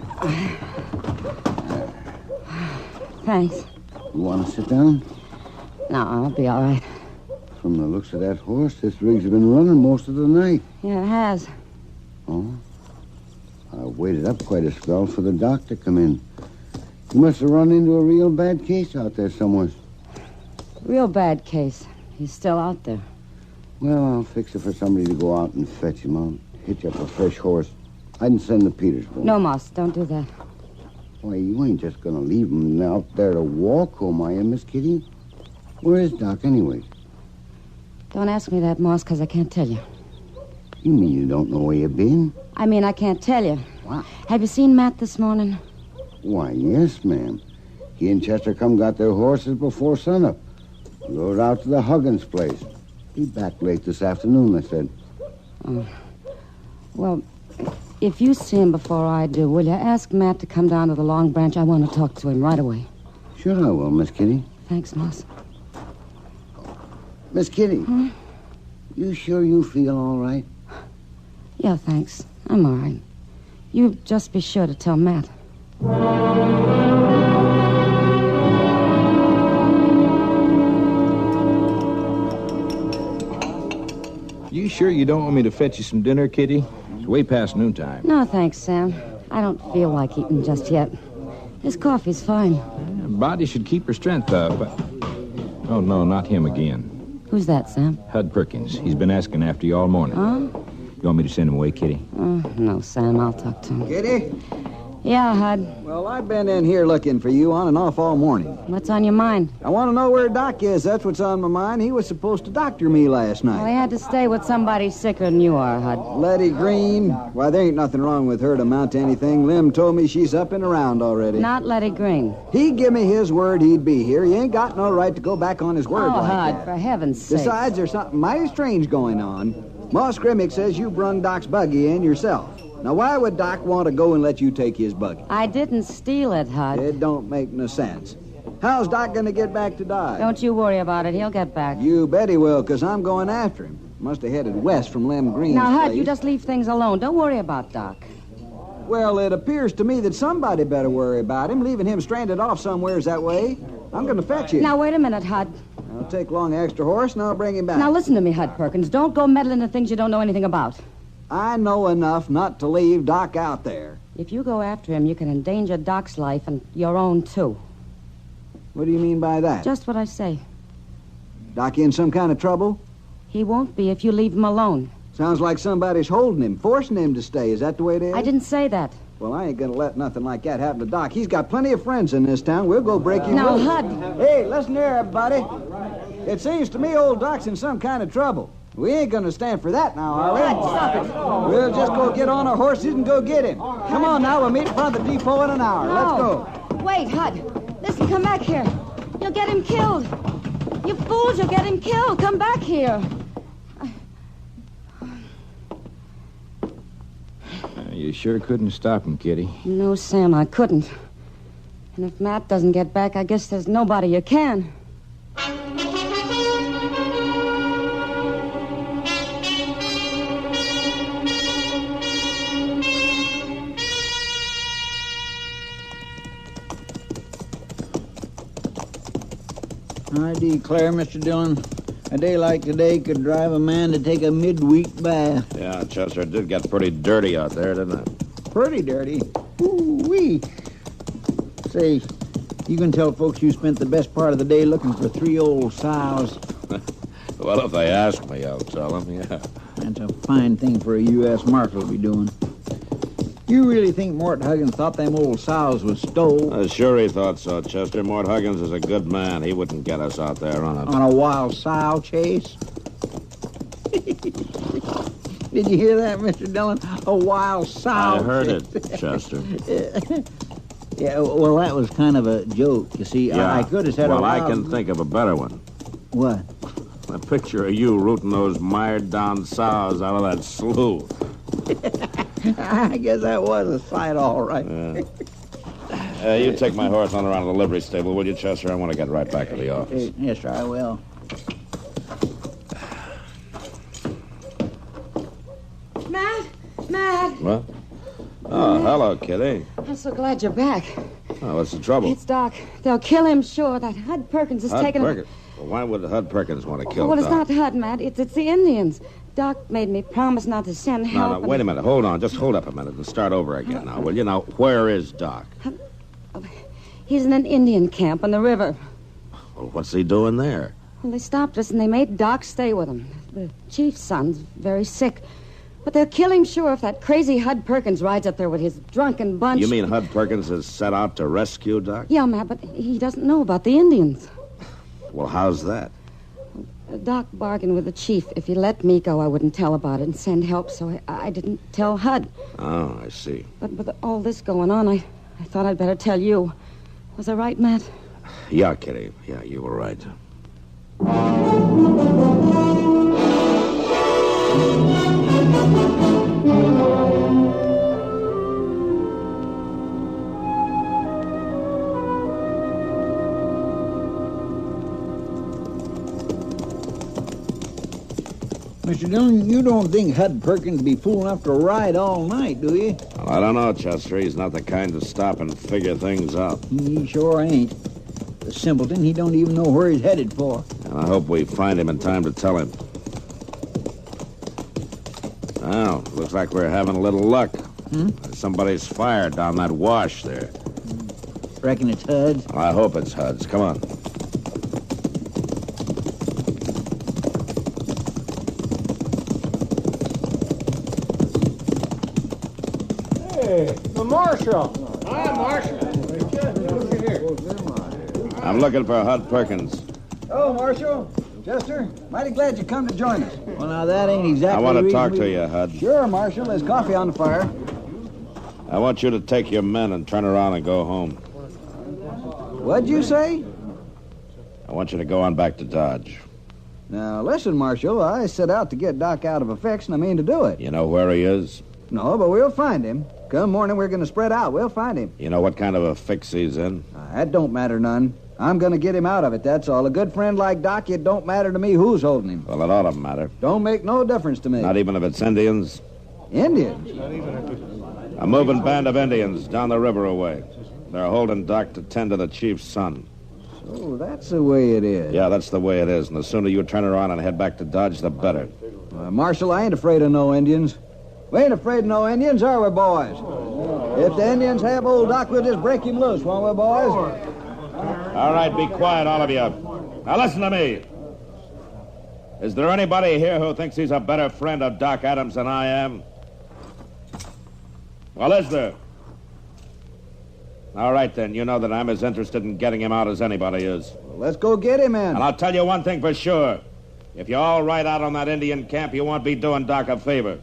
Thanks. You want to sit down? No, I'll be all right. From the looks of that horse, this rig's been running most of the night. Yeah, it has. Oh? I waited up quite a spell for the doc to come in. He must have run into a real bad case out there somewhere. Real bad case. He's still out there. Well, I'll fix it for somebody to go out and fetch him. I'll hitch up a fresh horse. I can send the Petersburg. No, Moss, don't do that. Why, you ain't just gonna leave him out there to walk home, are you, Miss Kitty? Where is Doc, anyway? Don't ask me that, Moss, because I can't tell you. You mean you don't know where you've been? I mean, I can't tell you. What? Have you seen Matt this morning? Why, yes, ma'am. He and Chester come got their horses before sunup. Rode out to the Huggins place. Be back late this afternoon, they said. Oh. Well, if you see him before I do, will you ask Matt to come down to the Long Branch? I want to talk to him right away. Sure I will, Miss Kitty. Thanks, Moss. Miss Kitty, you sure you feel all right? Yeah, thanks. I'm all right. You just be sure to tell Matt. You sure you don't want me to fetch you some dinner, Kitty? It's way past noontime. No, thanks, Sam. I don't feel like eating just yet. This coffee's fine. Body should keep her strength up. Oh, no, not him again. Who's that, Sam? Hud Perkins. He's been asking after you all morning. Huh? You want me to send him away, Kitty? No, Sam, I'll talk to him. Kitty? Yeah, Hud. Well, I've been in here looking for you on and off all morning. What's on your mind? I want to know where Doc is. That's what's on my mind. He was supposed to doctor me last night. Well, he had to stay with somebody sicker than you are, Hud. Letty Green? Why, there ain't nothing wrong with her to amount to anything. Lim told me she's up and around already. Not Letty Green. He give me his word he'd be here. He ain't got no right to go back on his word like Hud, that. for heaven's sake. Besides, there's something mighty strange going on. Moss Grimmick says you brung Doc's buggy in yourself. Now, why would Doc want to go and let you take his buggy? I didn't steal it, Hud. It don't make no sense. How's Doc going to get back to Dodge? Don't you worry about it. He'll get back. You bet he will, because I'm going after him. Must have headed west from Lem Green's Now, Hud, place. you just leave things alone. Don't worry about Doc. Well, it appears to me that somebody better worry about him, leaving him stranded off somewheres that way. I'm going to fetch him. Now, wait a minute, Hud. I'll take along an extra horse, and I'll bring him back. Now, listen to me, Hud Perkins. Don't go meddling in things you don't know anything about. I know enough not to leave Doc out there. If you go after him, you can endanger Doc's life and your own, too. What do you mean by that? Just what I say. Doc in some kind of trouble? He won't be if you leave him alone. Sounds like somebody's holding him, forcing him to stay. Is that the way it is? I didn't say that. Well, I ain't gonna let nothing like that happen to Doc. He's got plenty of friends in this town. We'll go break him Now, loose. Hud. Hey, listen here, everybody. It seems to me old Doc's in some kind of trouble. We ain't gonna stand for that now, are we? Stop it. We'll just go get on our horses and go get him. Come on now, we'll meet in front of the depot in an hour. No. Let's go. Wait, Hud. Listen, come back here. You'll get him killed. You fools, you'll get him killed. Come back here. You sure couldn't stop him, Kitty. No, Sam, I couldn't. And if Matt doesn't get back, I guess there's nobody you can. I declare, Mr. Dillon, a day like today could drive a man to take a midweek bath. Yeah, Chester, it did get pretty dirty out there, didn't it? Pretty dirty. Ooh-wee. Say, you can tell folks you spent the best part of the day looking for 3 old sows. Well, if they ask me, I'll tell them, yeah. That's a fine thing for a U.S. Marshal to be doing. You really think Mort Huggins thought them old sows was stole? Sure he thought so, Chester. Mort Huggins is a good man. He wouldn't get us out there on On a wild sow chase? Did you hear that, Mr. Dillon? A wild sow I heard chase. it, Chester. Yeah, well, that was kind of a joke. You see, Yeah. I could have said well, a I wild... can think of a better one. What? A picture of you rooting those mired-down sows out of that slough. I guess that was a sight, all right. You take my horse on around to the livery stable, will you, Chester? I want to get right back to the office. Yes, sir, I will. Matt! What? Oh, hello, Kitty. I'm so glad you're back. Oh, what's the trouble? It's Doc. They'll kill him, sure. That Hud Perkins is Hud taking him. Perkins? Well, why would Hud Perkins want to kill Well, it's Doc? not Hud, Matt. It's the Indians. Doc made me promise not to send help. No, wait a minute. Hold on. Just hold up a minute and start over again now, will you? Now, where is Doc? He's in an Indian camp on the river. Well, what's he doing there? Well, they stopped us and they made Doc stay with them. The chief's son's very sick. But they'll kill him, sure, if that crazy Hud Perkins rides up there with his drunken bunch. You mean Hud Perkins is set out to rescue Doc? Yeah, Matt, but he doesn't know about the Indians. Well, how's that? Doc bargained with the chief. If he let me go, I wouldn't tell about it and send help, so I didn't tell Hud. Oh, I see. But with all this going on, I thought I'd better tell you. Was I right, Matt? Yeah, Kitty. Yeah, you were right. Mr. Dillon, you don't think Hud Perkins be fool enough to ride all night, do you? Well, I don't know, Chester. He's not the kind to stop and figure things out. He sure ain't. The simpleton, he don't even know where he's headed for. And I hope we find him in time to tell him. Well, looks like we're having a little luck. Somebody's fired down that wash there. Reckon it's Hud's? Well, I hope it's Hud's. Come on. Hey, the Marshal. Hi, Marshal. I'm looking for Hud Perkins. Oh, Marshal. Chester, mighty glad you come to join us. Well, now, that ain't exactly I want the to reason talk we- to you, Hud. Sure, Marshal. There's coffee on the fire. I want you to take your men and turn around and go home. What'd you say? I want you to go on back to Dodge. Now, listen, Marshal. I set out to get Doc out of a fix, and I mean to do it. You know where he is? No, but we'll find him. Come morning, we're going to spread out. We'll find him. You know what kind of a fix he's in? That don't matter none. I'm going to get him out of it, that's all. A good friend like Doc, it don't matter to me who's holding him. Well, it ought to matter. Don't make no difference to me. Not even if it's Indians? Indians? A moving band of Indians down the river away. They're holding Doc to tend to the chief's son. Oh, that's the way it is. Yeah, that's the way it is. And the sooner you turn around and head back to Dodge, the better. Marshal, I ain't afraid of no Indians. We ain't afraid of no Indians, are we, boys? If the Indians have old Doc, we'll just break him loose, won't we, boys? All right, be quiet, all of you. Now listen to me. Is there anybody here who thinks he's a better friend of Doc Adams than I am? Well, is there? All right, then. You know that I'm as interested in getting him out as anybody is. Well, let's go get him in. And I'll tell you one thing for sure. If you all ride out on that Indian camp, you won't be doing Doc a favor.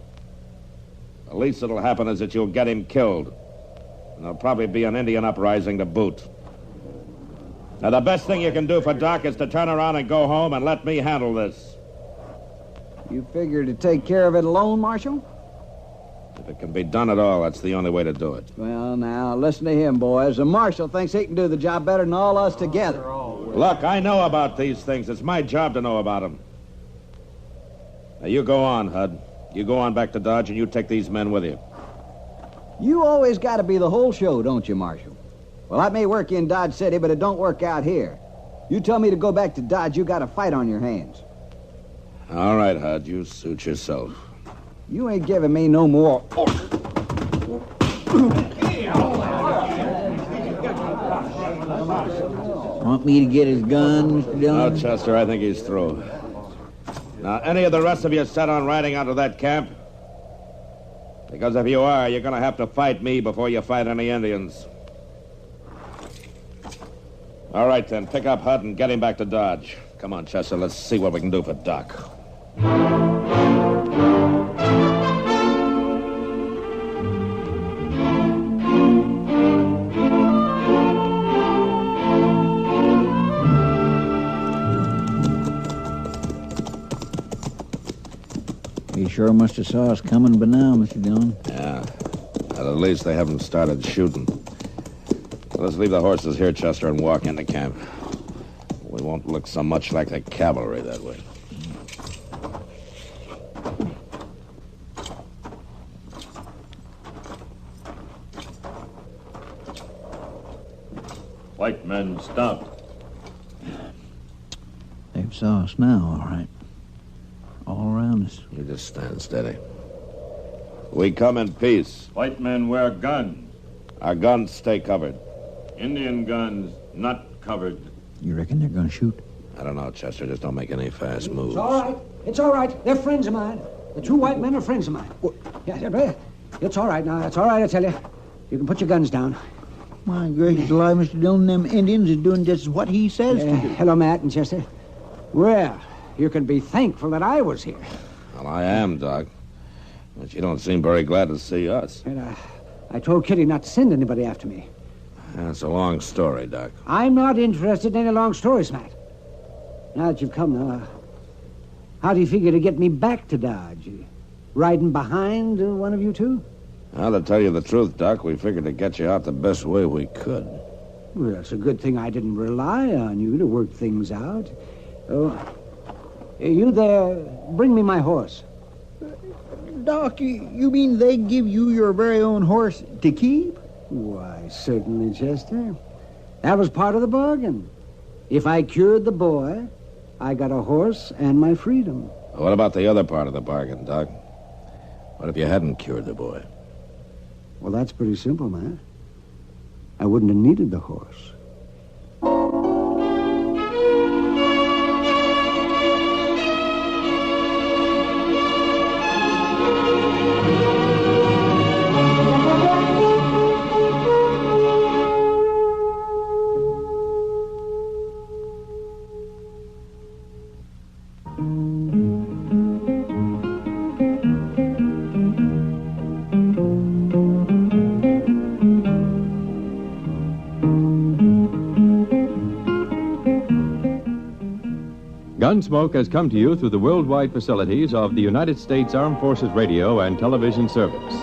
The least that'll happen is that you'll get him killed. And there'll probably be an Indian uprising to boot. Now, the best thing you can do for Doc is to turn around and go home and let me handle this. You figure to take care of it alone, Marshal? If it can be done at all, that's the only way to do it. Well, now, listen to him, boys. The Marshal thinks he can do the job better than all us together. Look, I know about these things. It's my job to know about them. Now, you go on, Hud. You go on back to Dodge, and you take these men with you. You always got to be the whole show, don't you, Marshal? Well, that may work in Dodge City, but it don't work out here. You tell me to go back to Dodge, you got a fight on your hands. All right, Hud. You suit yourself. You ain't giving me no more orders. Want me to get his gun, Mr. Dillon? No, Chester, I think he's through. Now, any of the rest of you set on riding out of that camp? Because if you are, you're going to have to fight me before you fight any Indians. All right, then. Pick up Hud and get him back to Dodge. Come on, Chester. Let's see what we can do for Doc. You sure must have saw us coming by now, Mr. Dillon. Yeah. But at least they haven't started shooting. Let's leave the horses here, Chester, and walk into camp. We won't look so much like the cavalry that way. White men stopped. They've saw us now, all right. All around us. You just stand steady. We come in peace. White men wear guns. Our guns stay covered. Indian guns not covered. You reckon they're going to shoot? I don't know, Chester. Just don't make any fast moves. It's all right. It's all right. They're friends of mine. The two white men are friends of mine. Yeah, it's all right now. It's all right, I tell you. You can put your guns down. My gracious alive, Mr. Dillon, them Indians is doing just what he says to do. Hello, Matt and Chester. Well, you can be thankful that I was here. Well, I am, Doc. But you don't seem very glad to see us. And, I told Kitty not to send anybody after me. That's a long story, Doc. I'm not interested in any long stories, Matt. Now that you've come, how do you figure to get me back to Dodge? Riding behind one of you two? Well, to tell you the truth, Doc, we figured to get you out the best way we could. Well, it's a good thing I didn't rely on you to work things out. Oh, you there, bring me my horse. Doc, you mean they give you your very own horse to keep? Why, certainly, Chester. That was part of the bargain. If I cured the boy, I got a horse and my freedom. What about the other part of the bargain, Doc? What if you hadn't cured the boy? Well, that's pretty simple, man. I wouldn't have needed the horse. Gunsmoke has come to you through the worldwide facilities of the United States Armed Forces Radio and Television Service.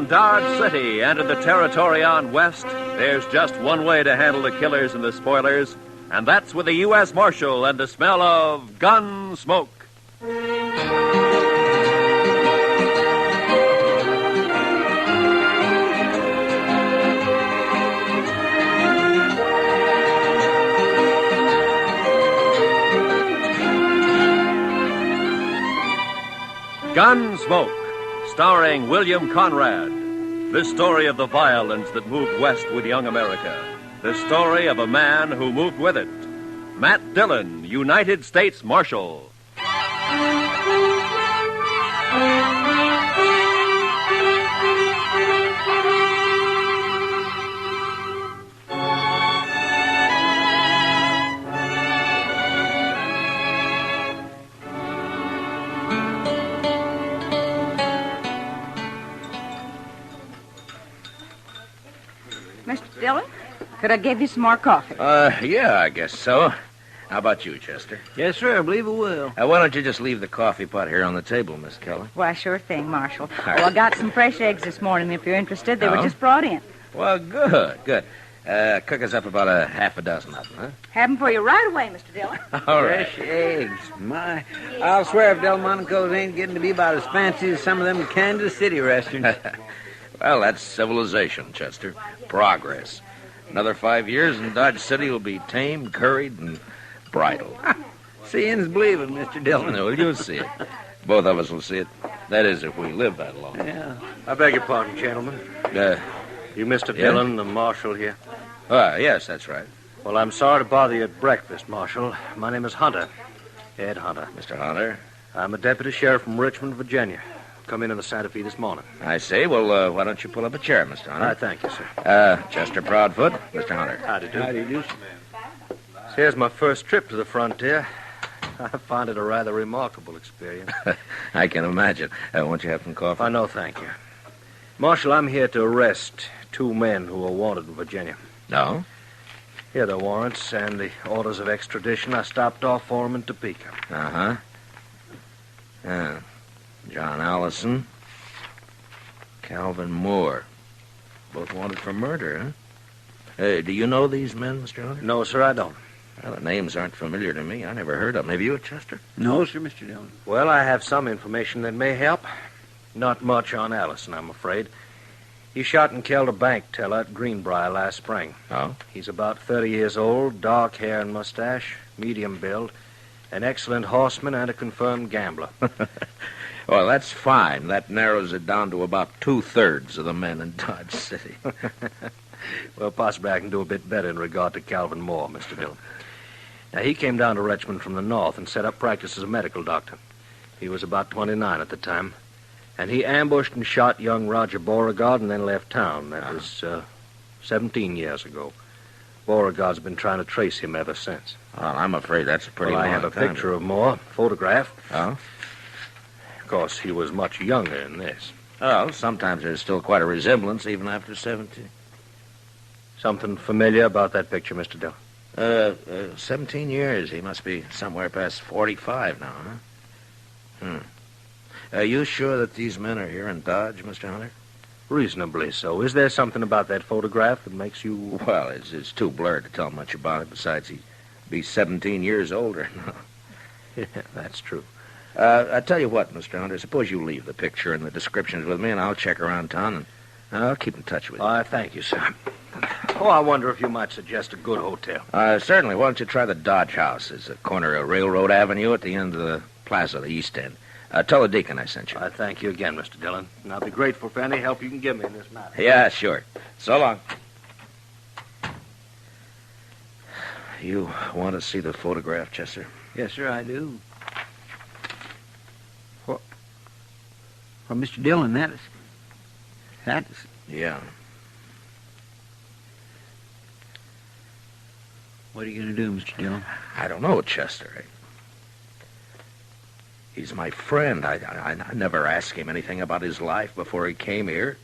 From Dodge City and in the territory on west, there's just one way to handle the killers and the spoilers, and that's with the U.S. Marshal and the smell of Gunsmoke. Gunsmoke, starring William Conrad. The story of the violence that moved west with young America. The story of a man who moved with it. Matt Dillon, United States Marshal. Mr. Dillon, could I give you some more coffee? Yeah, I guess so. How about you, Chester? Yes, sir, I believe it will. Why don't you just leave the coffee pot here on the table, Miss Keller? Why, sure thing, Marshal. right. Oh, I got some fresh eggs this morning, if you're interested. They were Oh? just brought in. Well, good. Cook us up about a half a dozen of them, Have them for you right away, Mr. Dillon. huh? All right. Fresh eggs. My, I'll swear if Delmonico's ain't getting to be about as fancy as some of them Kansas City restaurants. Well, that's civilization, Chester. Progress. Another 5 years and Dodge City will be tamed, curried, and bridled. Seeing's believing, Mr. Dillon. No, you'll see it. Both of us will see it. That is, if we live that long. Yeah. I beg your pardon, gentlemen. You Mr. Yeah? Dillon, the marshal here? Yes, that's right. Well, I'm sorry to bother you at breakfast, Marshal. My name is Hunter. Ed Hunter. Mr. Hunter? I'm a deputy sheriff from Richmond, Virginia. Come in the Santa Fe this morning. I say, well, why don't you pull up a chair, Mr. Hunter? Thank you, sir. Chester Proudfoot, Mr. Hunter. Howdy do. Howdy do, sir. Here's my first trip to the frontier. I find it a rather remarkable experience. I can imagine. Won't you have some coffee? No, thank you. Marshal, I'm here to arrest 2 men who are wanted in Virginia. No? Here are the warrants and the orders of extradition. I stopped off for them in Topeka. Uh-huh. John Allison, Calvin Moore. Both wanted for murder, huh? Do you know these men, Mr. Hunter? No, sir, I don't. Well, the names aren't familiar to me. I never heard of them. Have you, Chester? No, sir, Mr. Dillon. Well, I have some information that may help. Not much on Allison, I'm afraid. He shot and killed a bank teller at Greenbrier last spring. Oh? He's about 30 years old, dark hair and mustache, medium build, an excellent horseman and a confirmed gambler. Well, that's fine. That narrows it down to about 2/3 of the men in Dodge City. Well, possibly I can do a bit better in regard to Calvin Moore, Mr. Dillon. Now, he came down to Richmond from the north and set up practice as a medical doctor. He was about 29 at the time. And he ambushed and shot young Roger Beauregard and then left town. That was 17 years ago. Beauregard's been trying to trace him ever since. Well, I'm afraid that's a pretty I long have a time. picture of Moore, photographed. Oh? Of course, he was much younger than this. Well, sometimes there's still quite a resemblance, even after 17. Something familiar about that picture, Mr. Dillon? 17 years. He must be somewhere past 45 now, huh? Are you sure that these men are here in Dodge, Mr. Hunter? Reasonably so. Is there something about that photograph that makes you... Well, it's too blurred to tell much about it. Besides, he'd be 17 years older. Yeah, that's true. I tell you what, Mr. Hunter, suppose you leave the picture and the descriptions with me, and I'll check around town, and I'll keep in touch with you. Thank you, sir. Oh, I wonder if you might suggest a good hotel. Certainly. Why don't you try the Dodge House? It's a corner of Railroad Avenue at the end of the plaza, the East End. Tell the deacon I sent you. I thank you again, Mr. Dillon, and I'll be grateful for any help you can give me in this matter. Yeah, sure. So long. You want to see the photograph, Chester? Yes, sir, I do. Well, Mr. Dillon, that is... Yeah. What are you going to do, Mr. Dillon? I don't know, Chester. He's my friend. I never asked him anything about his life before he came here.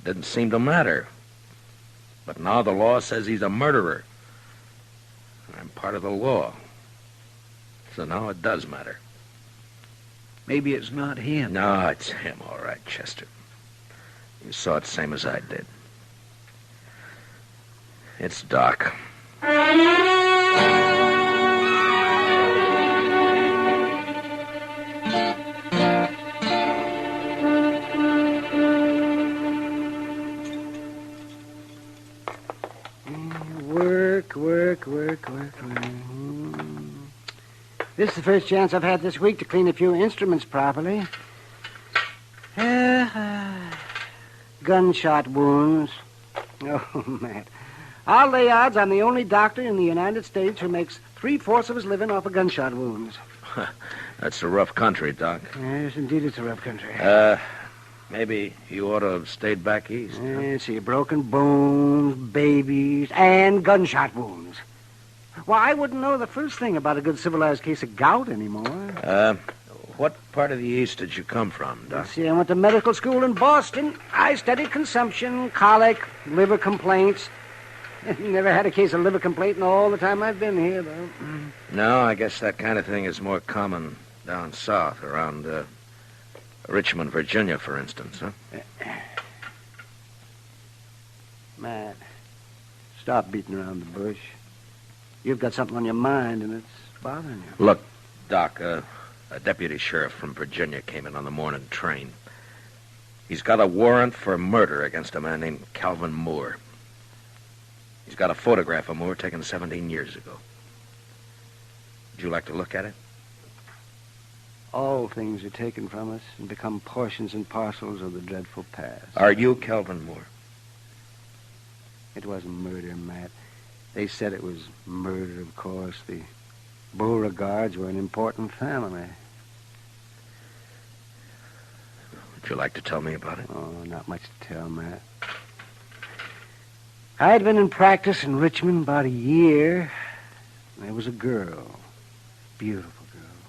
Didn't seem to matter. But now the law says he's a murderer. I'm part of the law. So now it does matter. Maybe it's not him. No, it's him, all right, Chester. You saw it same as I did. It's Doc. Work. This is the first chance I've had this week to clean a few instruments properly. Gunshot wounds. Oh, Matt. I'll lay odds I'm the only doctor in the United States who makes 3/4 of his living off of gunshot wounds. That's a rough country, Doc. Yes, indeed, it's a rough country. Maybe you ought to have stayed back east. See, broken bones, babies, and gunshot wounds. Well, I wouldn't know the first thing about a good civilized case of gout anymore. What part of the East did you come from, Doc? See, I went to medical school in Boston. I studied consumption, colic, liver complaints. Never had a case of liver complaint in all the time I've been here, though. No, I guess that kind of thing is more common down south, around Richmond, Virginia, for instance, huh? Matt, stop beating around the bush. You've got something on your mind, and it's bothering you. Look, Doc, a deputy sheriff from Virginia came in on the morning train. He's got a warrant for murder against a man named Calvin Moore. He's got a photograph of Moore taken 17 years ago. Would you like to look at it? All things are taken from us and become portions and parcels of the dreadful past. Are you Calvin Moore? It wasn't murder, Matt. They said it was murder, of course. The Beauregards were an important family. Would you like to tell me about it? Oh, not much to tell, Matt. I'd been in practice in Richmond about a year. And there was a girl, beautiful girl,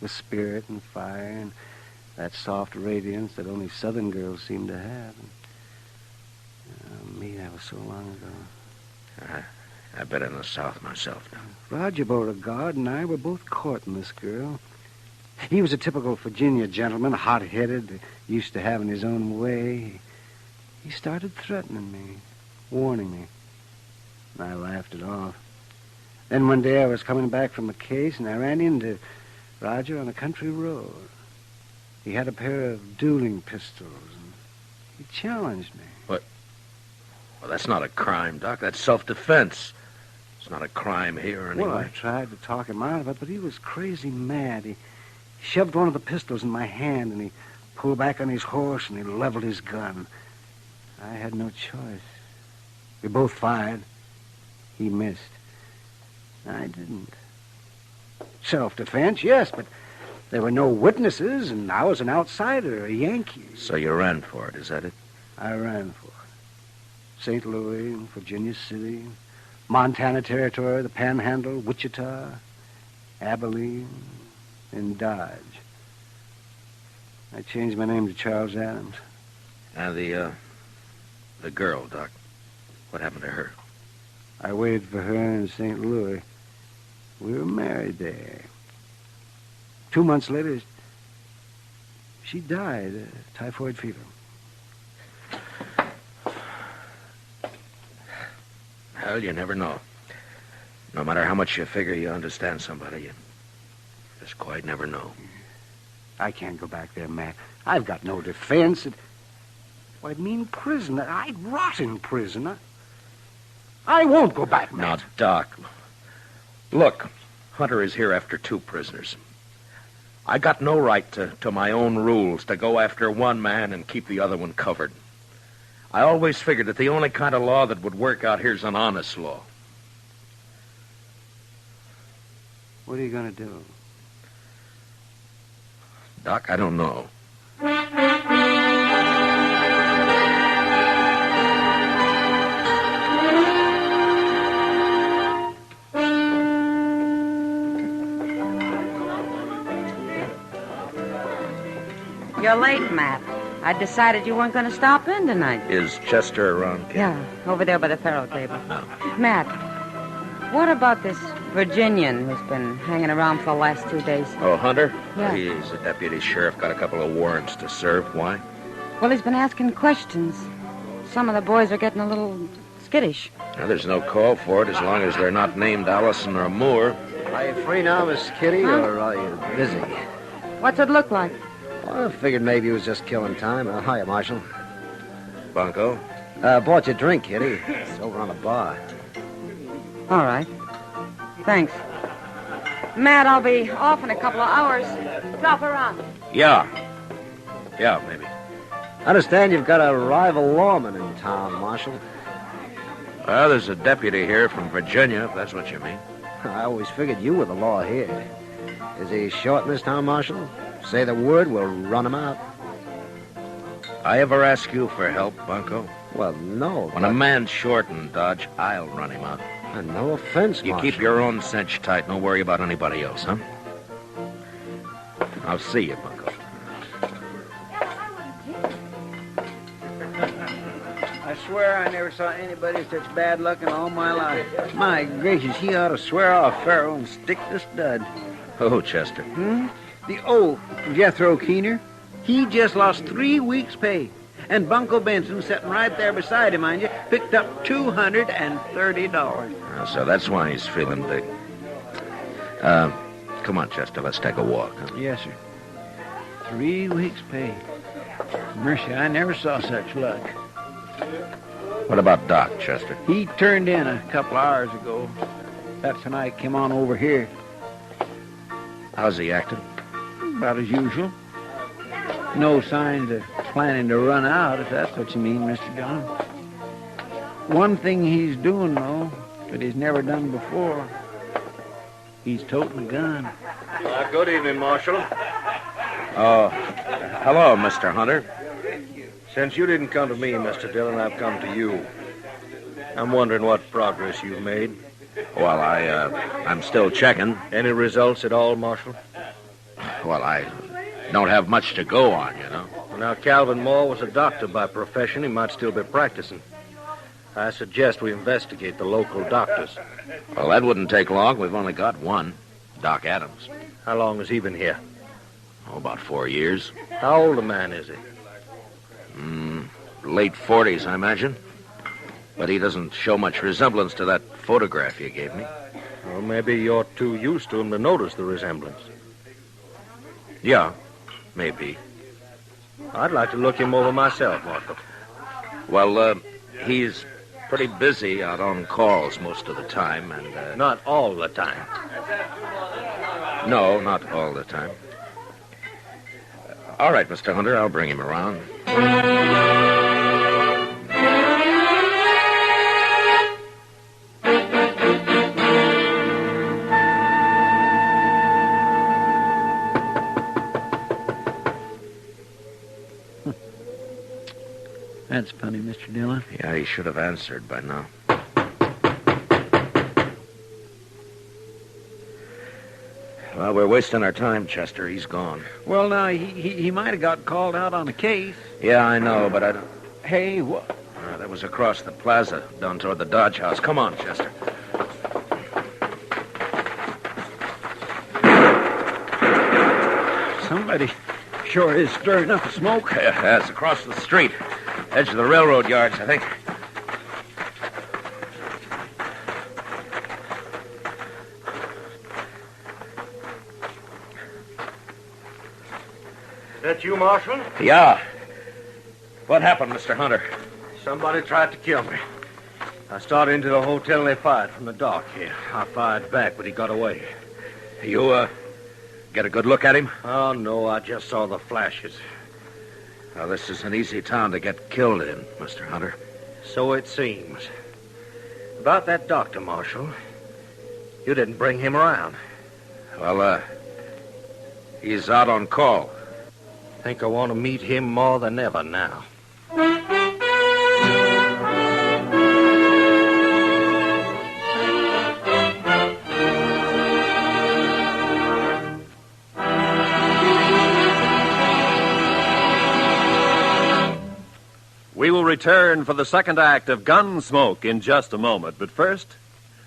with spirit and fire and that soft radiance that only Southern girls seem to have. And, me, that was so long ago. I've been in the South myself now. Roger Beauregard and I were both courting this girl. He was a typical Virginia gentleman, hot-headed, used to having his own way. He started threatening me, warning me. And I laughed it off. Then one day I was coming back from a case, and I ran into Roger on a country road. He had a pair of dueling pistols, and he challenged me. What? Well, that's not a crime, Doc. That's self-defense. It's not a crime here anyway. Well, I tried to talk him out of it, but he was crazy mad. He shoved one of the pistols in my hand, and he pulled back on his horse, and he leveled his gun. I had no choice. We both fired. He missed. I didn't. Self-defense, yes, but there were no witnesses, and I was an outsider, a Yankee. So you ran for it, is that it? I ran for it. St. Louis, Virginia City, Montana Territory, the Panhandle, Wichita, Abilene, and Dodge. I changed my name to Charles Adams. And the girl, Doc, what happened to her? I waited for her in St. Louis. We were married there. 2 months later, she died of typhoid fever. Well, you never know. No matter how much you figure you understand somebody, you just quite never know. I can't go back there, Matt. I've got no defense. Well, I'd mean prison. I'd rot in prison. I won't go back, Matt. Now, Doc, look, Hunter is here after 2 prisoners. I got no right to my own rules, to go after one man and keep the other one covered. I always figured that the only kind of law that would work out here is an honest law. What are you going to do? Doc, I don't know. You're late, Matt. I decided you weren't going to stop in tonight. Is Chester around, Kid? Yeah, over there by the faro table. No. Matt, what about this Virginian who's been hanging around for the last 2 days? Oh, Hunter? Yeah. He's a deputy sheriff, got a couple of warrants to serve. Why? Well, he's been asking questions. Some of the boys are getting a little skittish. Now, there's no call for it as long as they're not named Allison or Moore. Are you free now, Miss Kitty, or are you busy? What's it look like? Well, I figured maybe he was just killing time. Hiya, Marshal. Bunko? Bought you a drink, Kitty. It's over on the bar. All right. Thanks. Matt, I'll be off in a couple of hours. Drop around. Yeah. Yeah, maybe. I understand you've got a rival lawman in town, Marshal. Well, there's a deputy here from Virginia, if that's what you mean. I always figured you were the law here. Is he short in this town, Marshal? Say the word, we'll run him out. I ever ask you for help, Bunko? Well, no. When a man's short in Dodge, I'll run him out. No offense, You Marshal. keep your own cinch tight. Don't worry about anybody else, huh? I'll see you, Bunko. I swear I never saw anybody with such bad luck in all my life. My gracious, he ought to swear off Pharaoh and stick the stud. Oh, Chester. The old Jethro Keener. He just lost 3 weeks' pay. And Bunko Benson, sitting right there beside him, mind you, picked up $230. So that's why he's feeling big. Come on, Chester, let's take a walk. Huh? Yes, sir. 3 weeks' pay. Mercy, I never saw such luck. What about Doc, Chester? He turned in a couple hours ago. That's when I came on over here. How's he acting? About as usual. No signs of planning to run out, if that's what you mean, Mr. Dillon. One thing he's doing, though, that he's never done before. He's toting a gun. Good evening, Marshal. Oh, hello, Mr. Hunter. Since you didn't come to me, Mr. Dillon, I've come to you. I'm wondering what progress you've made. Well, I'm still checking. Any results at all, Marshal? Well, I don't have much to go on, you know. Well, now, Calvin Moore was a doctor by profession. He might still be practicing. I suggest we investigate the local doctors. Well, that wouldn't take long. We've only got one, Doc Adams. How long has he been here? Oh, about 4 years. How old a man is he? Late 40s, I imagine. But he doesn't show much resemblance to that photograph you gave me. Well, maybe you're too used to him to notice the resemblance. Yeah, maybe. I'd like to look him over myself, Marco. Well, he's pretty busy out on calls most of the time, and... Not all the time. No, not all the time. All right, Mr. Hunter, I'll bring him around. That's funny, Mr. Dillon. Yeah, he should have answered by now. Well, we're wasting our time, Chester. He's gone. Well, now, he might have got called out on a case. Yeah, I know, but I don't... Hey, what? That was across the plaza, down toward the Dodge House. Come on, Chester. Somebody sure is stirring up the smoke. Yeah, it's across the street. Edge of the railroad yards, I think. That you, Marshal? Yeah. What happened, Mr. Hunter? Somebody tried to kill me. I started into the hotel and they fired from the dock here. I fired back, but he got away. You, get a good look at him? Oh, no, I just saw the flashes. Well, this is an easy town to get killed in, Mr. Hunter. So it seems. About that doctor, Marshal. You didn't bring him around. Well, he's out on call. Think I want to meet him more than ever now. We will return for the second act of Gunsmoke in just a moment. But first,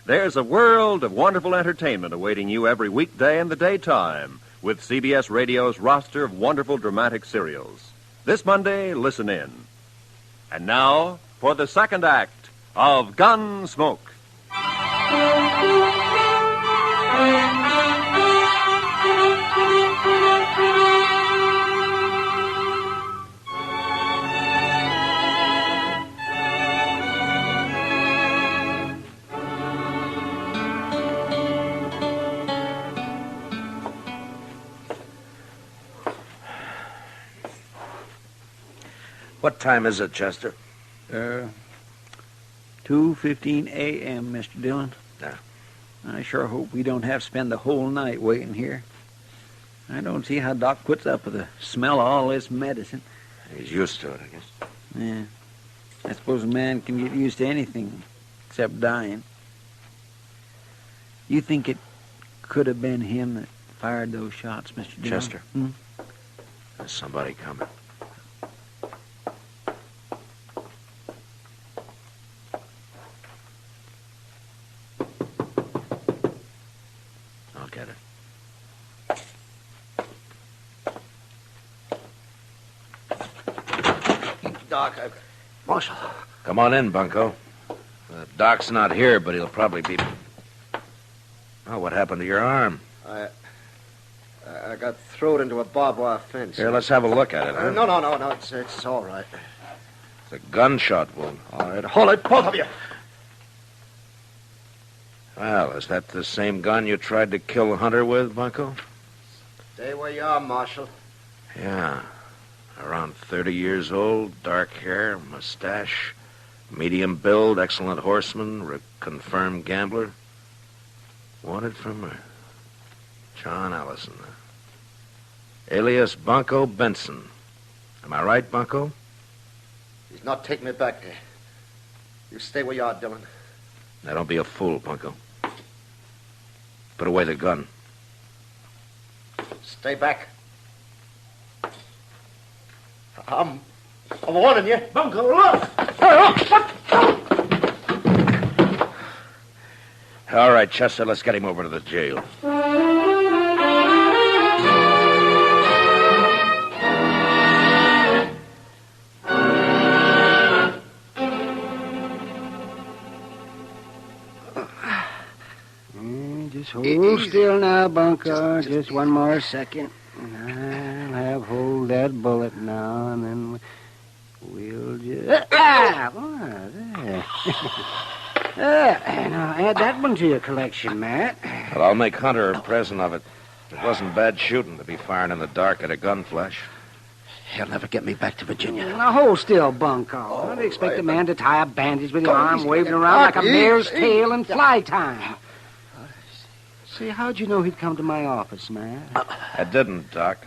there's a world of wonderful entertainment awaiting you every weekday in the daytime with CBS Radio's roster of wonderful dramatic serials. This Monday, listen in. And now, for the second act of Gunsmoke. What time is it, Chester? 2:15 a.m., Mr. Dillon. Yeah. I sure hope we don't have to spend the whole night waiting here. I don't see how Doc puts up with the smell of all this medicine. He's used to it, I guess. Yeah. I suppose a man can get used to anything except dying. You think it could have been him that fired those shots, Mr. Dillon? Chester, there's somebody coming. I'll get it. Doc, Marshal. Come on in, Bunko. Doc's not here, but he'll probably be... Oh, what happened to your arm? I got thrown into a barbed wire fence. Here, let's have a look at it, huh? No. It's all right. It's a gunshot wound. All right, hold it, both of you. Well, is that the same gun you tried to kill Hunter with, Bunko? Stay where you are, Marshal. Yeah. Around 30 years old, dark hair, mustache, medium build, excellent horseman, confirmed gambler. Wanted for murder. John Allison. Alias Bunko Benson. Am I right, Bunko? He's not taking me back there. You stay where you are, Dillon. Now, don't be a fool, Bunko. Put away the gun. Stay back. I'm warning you. Bunko, look! All right, Chester, let's get him over to the jail. Just hold still now, Bunko. Just one more second. I'll have hold that bullet now, and then we'll just... Now, add that one to your collection, Matt. Well, I'll make Hunter a present of it. It wasn't bad shooting to be firing in the dark at a gun flash. He'll never get me back to Virginia. Now, hold still, Bunko. Don't expect a man to tie a bandage with your arm waving around like a mare's tail in fly time. See, how'd you know he'd come to my office, Matt? I didn't, Doc.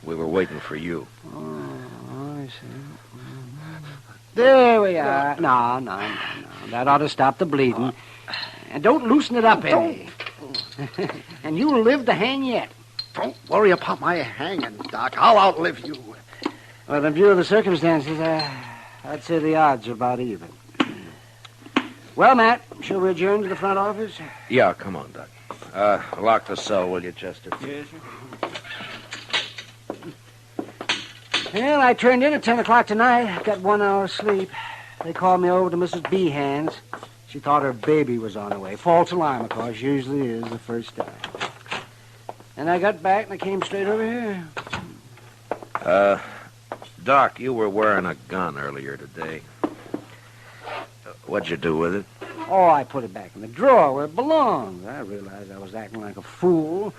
We were waiting for you. Oh, I see. There we are. No. That ought to stop the bleeding. And don't loosen it up any. And you'll live to hang yet. Don't worry about my hanging, Doc. I'll outlive you. Well, in view of the circumstances, I'd say the odds are about even. Well, Matt, shall we adjourn to the front office? Yeah, come on, Doc. Lock the cell, will you, Chester? Yes, sir. Well, I turned in at 10 o'clock tonight. Got 1 hour's sleep. They called me over to Mrs. Behan's. She thought her baby was on her way. False alarm, of course. Usually is the first time. And I got back and I came straight over here. Doc, you were wearing a gun earlier today. What'd you do with it? Oh, I put it back in the drawer where it belongs. I realized I was acting like a fool.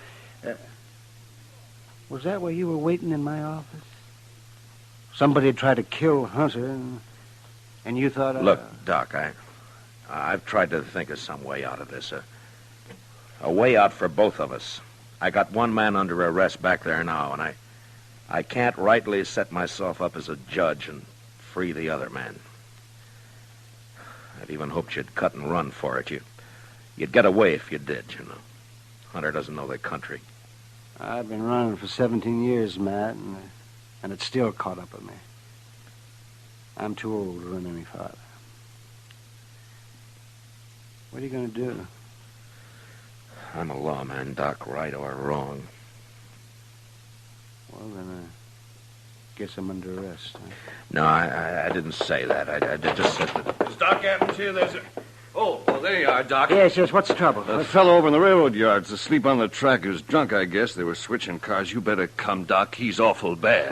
Was that where you were waiting in my office? Somebody had tried to kill Hunter, and you thought... Look, Doc, I've tried to think of some way out of this. A way out for both of us. I got one man under arrest back there now, and I can't rightly set myself up as a judge and free the other man. I'd even hoped you'd cut and run for it. You'd get away if you did, you know. Hunter doesn't know the country. I've been running for 17 years, Matt, and it's still caught up with me. I'm too old to run any farther. What are you going to do? I'm a lawman, Doc, right or wrong. Well, then, Guess I'm under arrest. Huh? No, I didn't say that. I just said that. Does Doc Adams here? There's a... Oh, there you are, Doc. Yes, what's the trouble? A fellow over in the railroad yards asleep on the track who's drunk, I guess. They were switching cars. You better come, Doc. He's awful bad.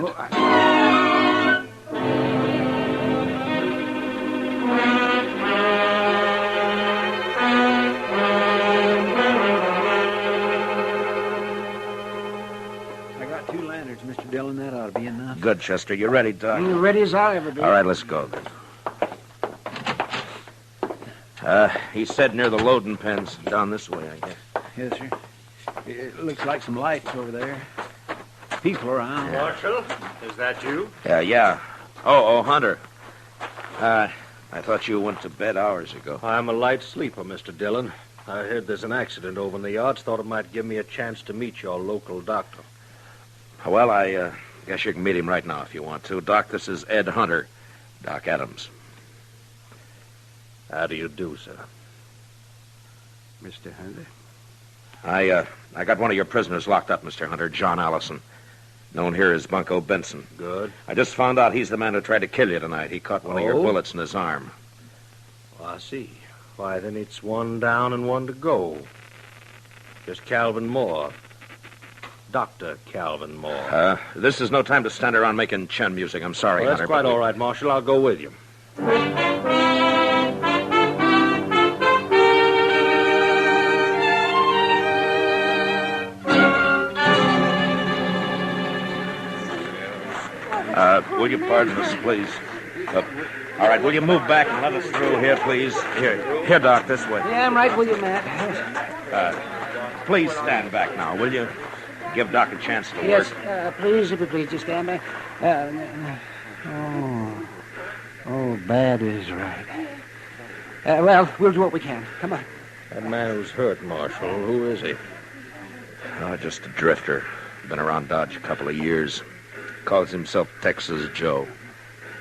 I got 2 lanterns, Mr. Dillon. That ought to be enough. Good, Chester. You ready, Doc? Ready as I'll ever be. All right, let's go then. He said near the loading pens. Down this way, I guess. Yes, sir. It looks like some lights over there. People around. Marshal, is that you? Yeah. Oh, Hunter. I thought you went to bed hours ago. I'm a light sleeper, Mr. Dillon. I heard there's an accident over in the yards. Thought it might give me a chance to meet your local doctor. Well, I guess you can meet him right now if you want to. Doc, this is Ed Hunter. Doc Adams. How do you do, sir? Mr. Hunter? I got one of your prisoners locked up, Mr. Hunter, John Allison. Known here as Bunko Benson. Good. I just found out he's the man who tried to kill you tonight. He caught one of your bullets in his arm. Oh, I see. Why, then it's one down and one to go. Just Calvin Moore. Dr. Calvin Moore. This is no time to stand around making chin music. I'm sorry, Well, that's Hunter. quite all right, Marshal. I'll go with you. Will you pardon us, please? All right, will you move back and let us through here, please? Here, Doc, this way. Yeah, I'm right with you, Matt. Please stand back now, will you? Give Doc a chance to Yes, work. please, if you please, just stand back. Bad is right. Well, we'll do what we can. Come on. That man who's hurt, Marshal, who is he? Oh, just a drifter. Been around Dodge a couple of years. Calls himself Texas Joe.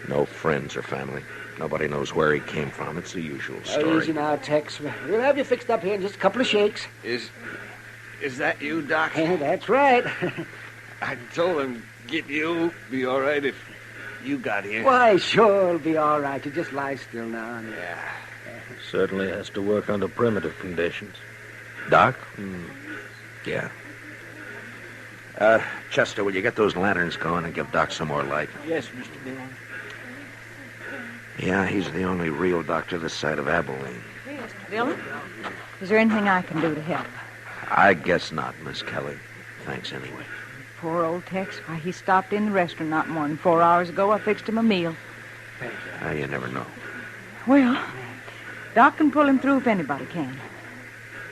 No friends or family. Nobody knows where he came from. It's the usual story. Easy now, Tex. We'll have you fixed up here in just a couple of shakes. Is that you, Doc? That's right. I told him get you. Be all right if you got here. Why, sure, it'll be all right. You just lie still now. Yeah. Certainly has to work under primitive conditions. Doc? Yeah. Chester, will you get those lanterns going and give Doc some more light? Yes, Mr. Dillon. Yeah, he's the only real doctor this side of Abilene. Mr. Dillon, is there anything I can do to help? I guess not, Miss Kelly. Thanks anyway. Poor old Tex. Why, he stopped in the restaurant not more than 4 hours ago. I fixed him a meal. You never know. Well, Doc can pull him through if anybody can.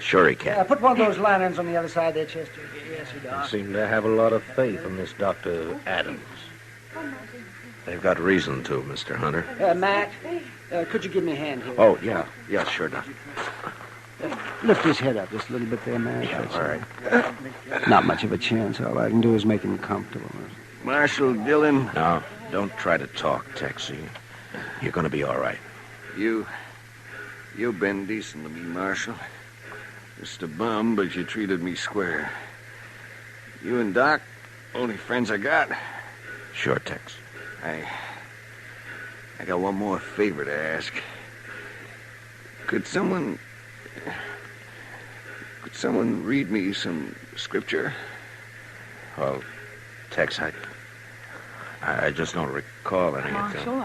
Sure he can. Put one of those lanterns on the other side there, Chester. Yes, sir, You Doc. seem to have a lot of faith in this Dr. Adams. They've got reason to, Mr. Hunter. Matt, could you give me a hand here? Oh, yeah. Yeah, sure, Doc. Lift his head up just a little bit there, Matt. Yeah, all right. Not much of a chance. All I can do is make him comfortable. Marshal Dillon. No, don't try to talk, Texie. You're going to be all right. You've been decent to me, Marshal. Just a bum, but you treated me square. You and Doc, only friends I got. Sure, Tex. I got one more favor to ask. Could someone read me some scripture? Well, Tex, I just don't recall any. Marshal,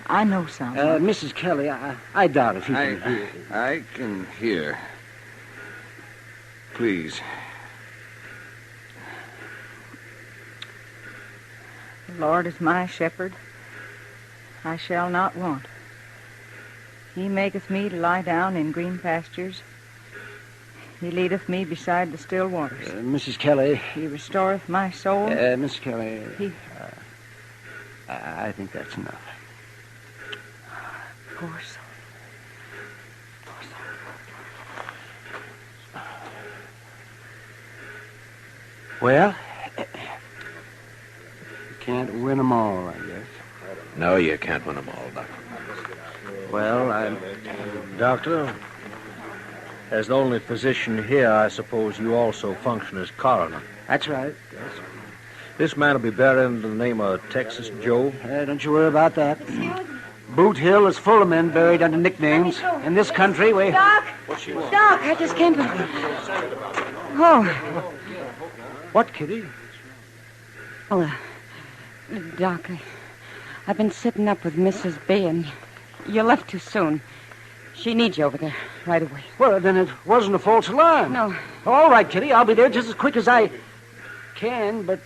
I know some. Mrs. Kelly, I doubt if you can hear. I can hear. Please. The Lord is my shepherd. I shall not want. He maketh me to lie down in green pastures. He leadeth me beside the still waters. Mrs. Kelly. He restoreth my soul. Mrs. Kelly. I think that's enough. Poor soul. Well, you can't win them all, I guess. No, you can't win them all, Doc. Well, Doctor, as the only physician here, I suppose you also function as coroner. That's right. This man will be buried under the name of Texas Joe. Don't you worry about that. Boot Hill is full of men buried under nicknames. In this country, we... Doc! Doc, I just came from... Oh. What, Kitty? Oh, Doc, I've been sitting up with Mrs. B, and you left too soon. She needs you over there right away. Well, then it wasn't a false alarm. No. All right, Kitty, I'll be there just as quick as I can, but...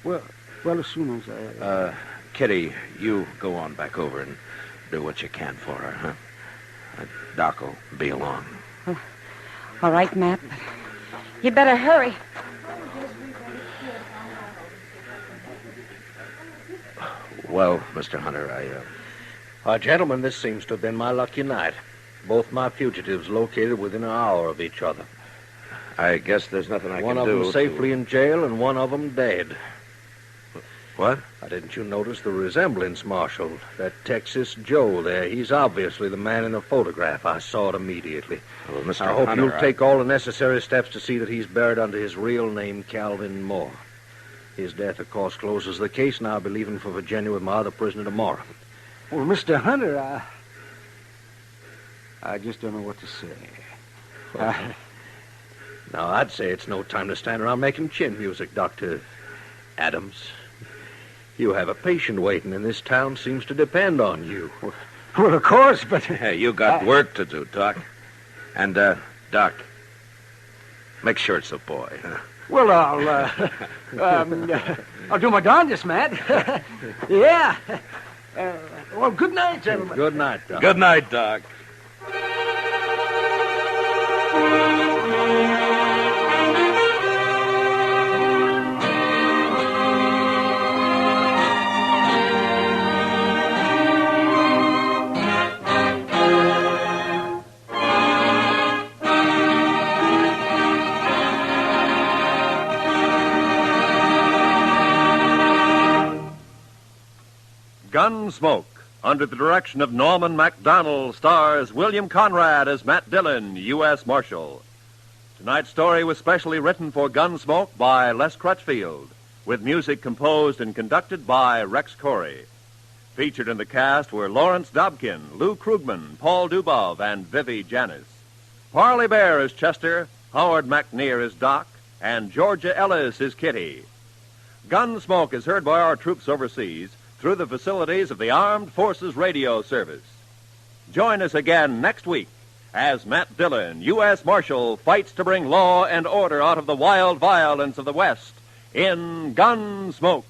Well, as soon as I... Kitty, you go on back over and do what you can for her, huh? Doc will be along. All right, Matt, but you better hurry. Well, Mr. Hunter, Gentlemen, this seems to have been my lucky night. Both my fugitives located within an hour of each other. I guess there's nothing I can do. One of them safely in jail and one of them dead. What? Didn't you notice the resemblance, Marshal? That Texas Joe there, he's obviously the man in the photograph. I saw it immediately. Well, Mr. I hope Hunter, you'll take all the necessary steps to see that he's buried under his real name, Calvin Moore. His death, of course, closes the case, and I'll be leaving for Virginia with my other prisoner tomorrow. Well, Mr. Hunter, I just don't know what to say. Now, I'd say it's no time to stand around making chin music, Dr. Adams. You have a patient waiting, and this town seems to depend on you. Well, of course, but... Hey, you got work to do, Doc. And, Doc, make sure it's a boy, huh? Well, I'll do my darndest, Matt. Yeah. Well, good night, gentlemen. Good night, Doc. Good night, Doc. Gunsmoke, under the direction of Norman MacDonald, stars William Conrad as Matt Dillon, U.S. Marshal. Tonight's story was specially written for Gunsmoke by Les Crutchfield, with music composed and conducted by Rex Corey. Featured in the cast were Lawrence Dobkin, Lou Krugman, Paul Dubov, and Vivi Janis. Parley Bear is Chester, Howard McNear is Doc, and Georgia Ellis is Kitty. Gunsmoke is heard by our troops overseas through the facilities of the Armed Forces Radio Service. Join us again next week as Matt Dillon, U.S. Marshal, fights to bring law and order out of the wild violence of the West in Gunsmoke.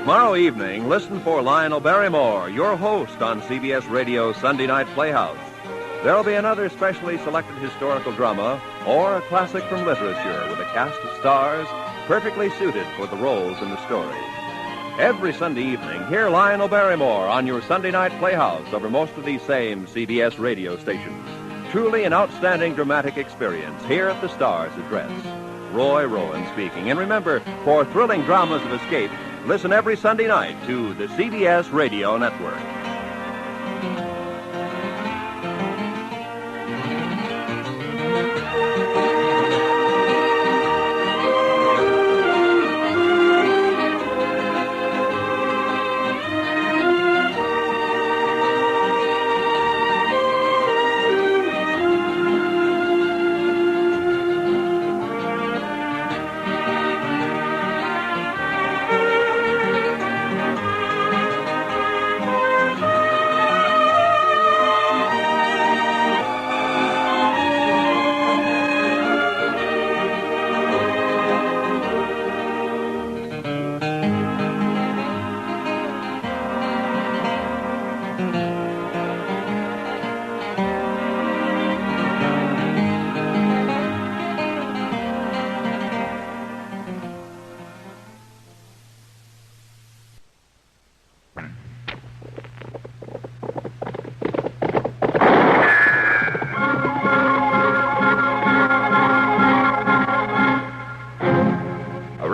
Tomorrow evening, listen for Lionel Barrymore, your host on CBS Radio's Sunday Night Playhouse. There'll be another specially selected historical drama or a classic from literature with a cast of stars perfectly suited for the roles in the story. Every Sunday evening, hear Lionel Barrymore on your Sunday Night Playhouse over most of these same CBS radio stations. Truly an outstanding dramatic experience here at the Star's address. Roy Rowan speaking. And remember, for thrilling dramas of escape, listen every Sunday night to the CBS Radio Network.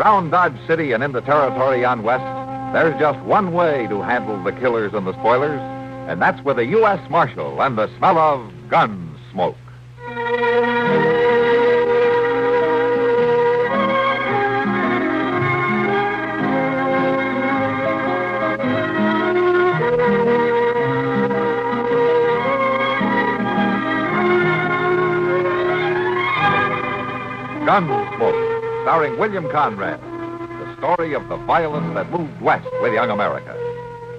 around Dodge City and into territory on west, there's just one way to handle the killers and the spoilers, and that's with a U.S. Marshal and the smell of Gunsmoke. Gunsmoke, starring William Conrad. The story of the violence that moved west with young America.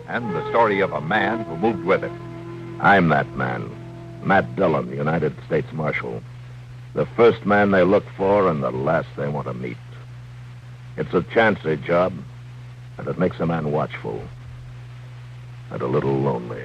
And the story of a man who moved with it. I'm that man, Matt Dillon, United States Marshal. The first man they look for and the last they want to meet. It's a chancy job, and it makes a man watchful and a little lonely.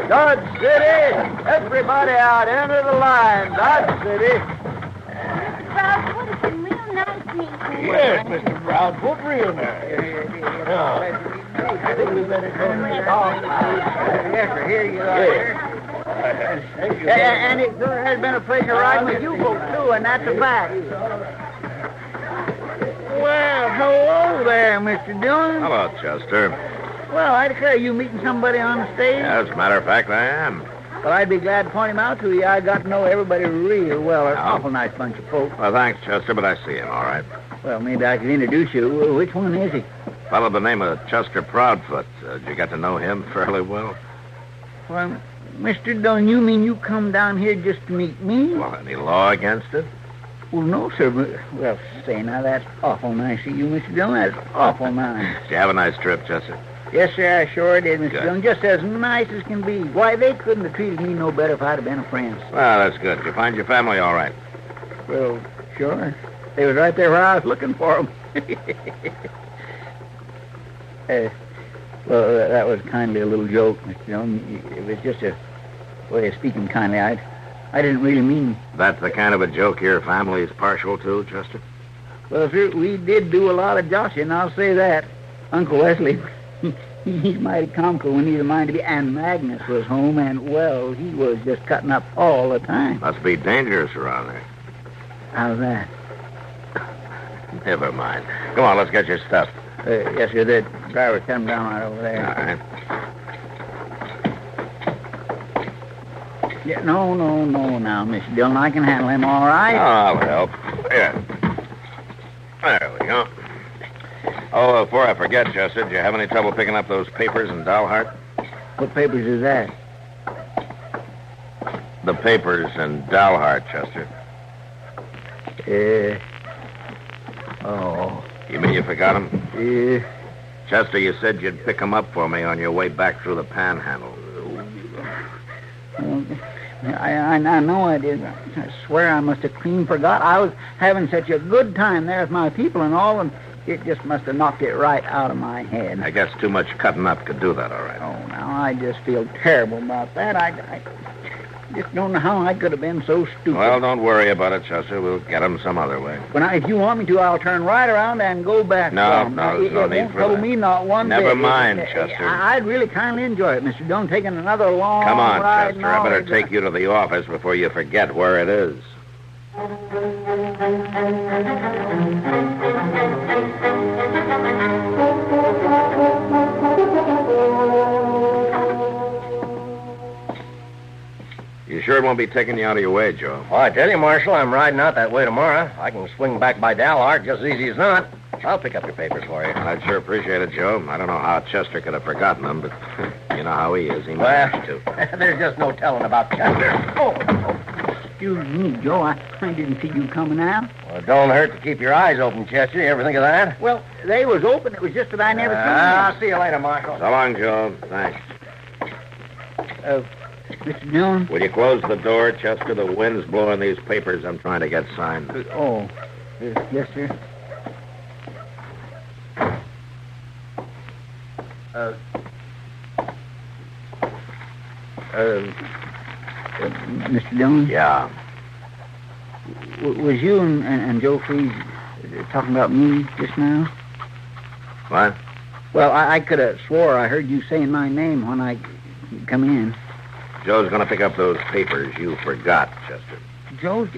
Dodge City! Everybody out, enter the line. Dodge City. Proudfoot, it's been real nice meeting you. Yes, Mr. Proudfoot, real nice. I think we better go and make off. Yes, sir, here you are. And it sure has been a pleasure riding with you folks, too, and that's a fact. Well, hello there, Mr. Dillon. Hello, Chester. Well, I declare you meeting somebody on the stage. As a matter of fact, I am. Well, I'd be glad to point him out to you. I got to know everybody real well. They're an awful nice bunch of folks. Well, thanks, Chester, but I see him, all right. Well, maybe I could introduce you. Which one is he? Fellow by the name of Chester Proudfoot. Did you get to know him fairly well? Well, Mr. Dillon, you mean you come down here just to meet me? Well, any law against it? Well, no, sir. But, well, say, now, that's awful nice of you, Mr. Dillon. That's awful nice. Did you have a nice trip, Chester? Yes, sir, I sure did, Mr. Good. Dillon. Just as nice as can be. Why, they couldn't have treated me no better if I'd have been a friend. Well, that's good. Did you find your family all right? Well, sure. They was right there where I was looking for them. Well, that was kindly a little joke, Mr. Dillon. It was just a way of speaking kindly. I didn't really mean... That's the kind of a joke your family is partial to, Chester? Well, sir, we did do a lot of joshing, I'll say that. Uncle Wesley, he's mighty comical when he's a mind to be. And Magnus was home, and, well, he was just cutting up all the time. Must be dangerous around there. How's that? Never mind. Come on, let's get your stuff. Yes, sir, the driver's coming down right over there. All right. Yeah, no, now, Mr. Dillon. I can handle him all right. I'll help. Here. There we go. Oh, before I forget, Chester, did you have any trouble picking up those papers in Dalhart? What papers is that? The papers in Dalhart, Chester. Oh. You mean you forgot them? Yeah. Chester, you said you'd pick them up for me on your way back through the Panhandle. Well, I know I did. I swear I must have clean forgot. I was having such a good time there with my people and all, and it just must have knocked it right out of my head. I guess too much cutting up could do that, all right. Oh, now, I just feel terrible about that. I just don't know how I could have been so stupid. Well, don't worry about it, Chester. We'll get them some other way. But if you want me to, I'll turn right around and go back. No, there's no need won't for trouble that. me not one bit. Never mind, Chester. I'd really kindly enjoy it, Mr. Dillon, taking another long Come on, ride. Chester. I better take you to the office before you forget where it is. You sure it won't be taking you out of your way, Joe? Well, I tell you, Marshal, I'm riding out that way tomorrow. I can swing back by Dalhart just as easy as not. I'll pick up your papers for you. I'd sure appreciate it, Joe. I don't know how Chester could have forgotten them, but you know how he is. He Well, managed to. there's just no telling about Chester. Oh. Excuse me, Joe. I didn't see you coming out. Well, it don't hurt to keep your eyes open, Chester. You ever think of that? Well, they was open. It was just that I never seen I'll see you later, Marshal. So long, Joe. Thanks. Mr. Dillon? Will you close the door, Chester? The wind's blowing these papers I'm trying to get signed. Yes, sir. Mr. Dillon? Yeah. Was you and Joe Freeze talking about me just now? What? Well, I could have swore I heard you saying my name when I come in. Joe's going to pick up those papers you forgot, Chester. Joe's...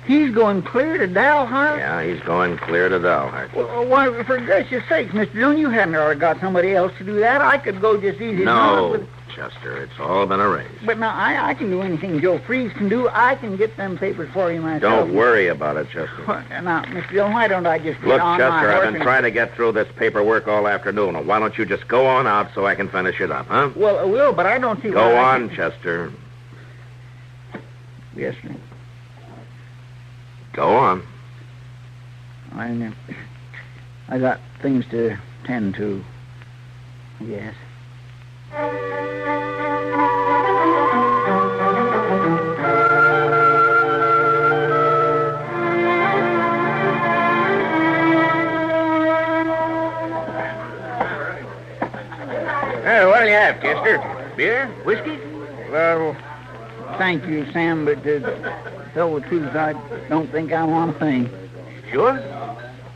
He's going clear to Dalhart? Yeah, he's going clear to Dalhart. Well, why, for gracious sakes, Mr. Dillon, you hadn't already got somebody else to do that. I could go just easy. No, Chester, it's all been arranged. But now, I can do anything Joe Freeze can do. I can get them papers for you myself. Don't worry about it, Chester. Well, now, Mr. Dillon, why don't I just get Look, on Chester, my horse I've been trying to get through this paperwork all afternoon. Why don't you just go on out so I can finish it up, huh? Well, I will, but I don't see Go why on, Chester. Yes, sir. Go on. I got things to tend to, I guess. Hey, what'll you have, Chester? Beer? Whiskey? Well, thank you, Sam, but to tell the truth, I don't think I want a thing. Sure?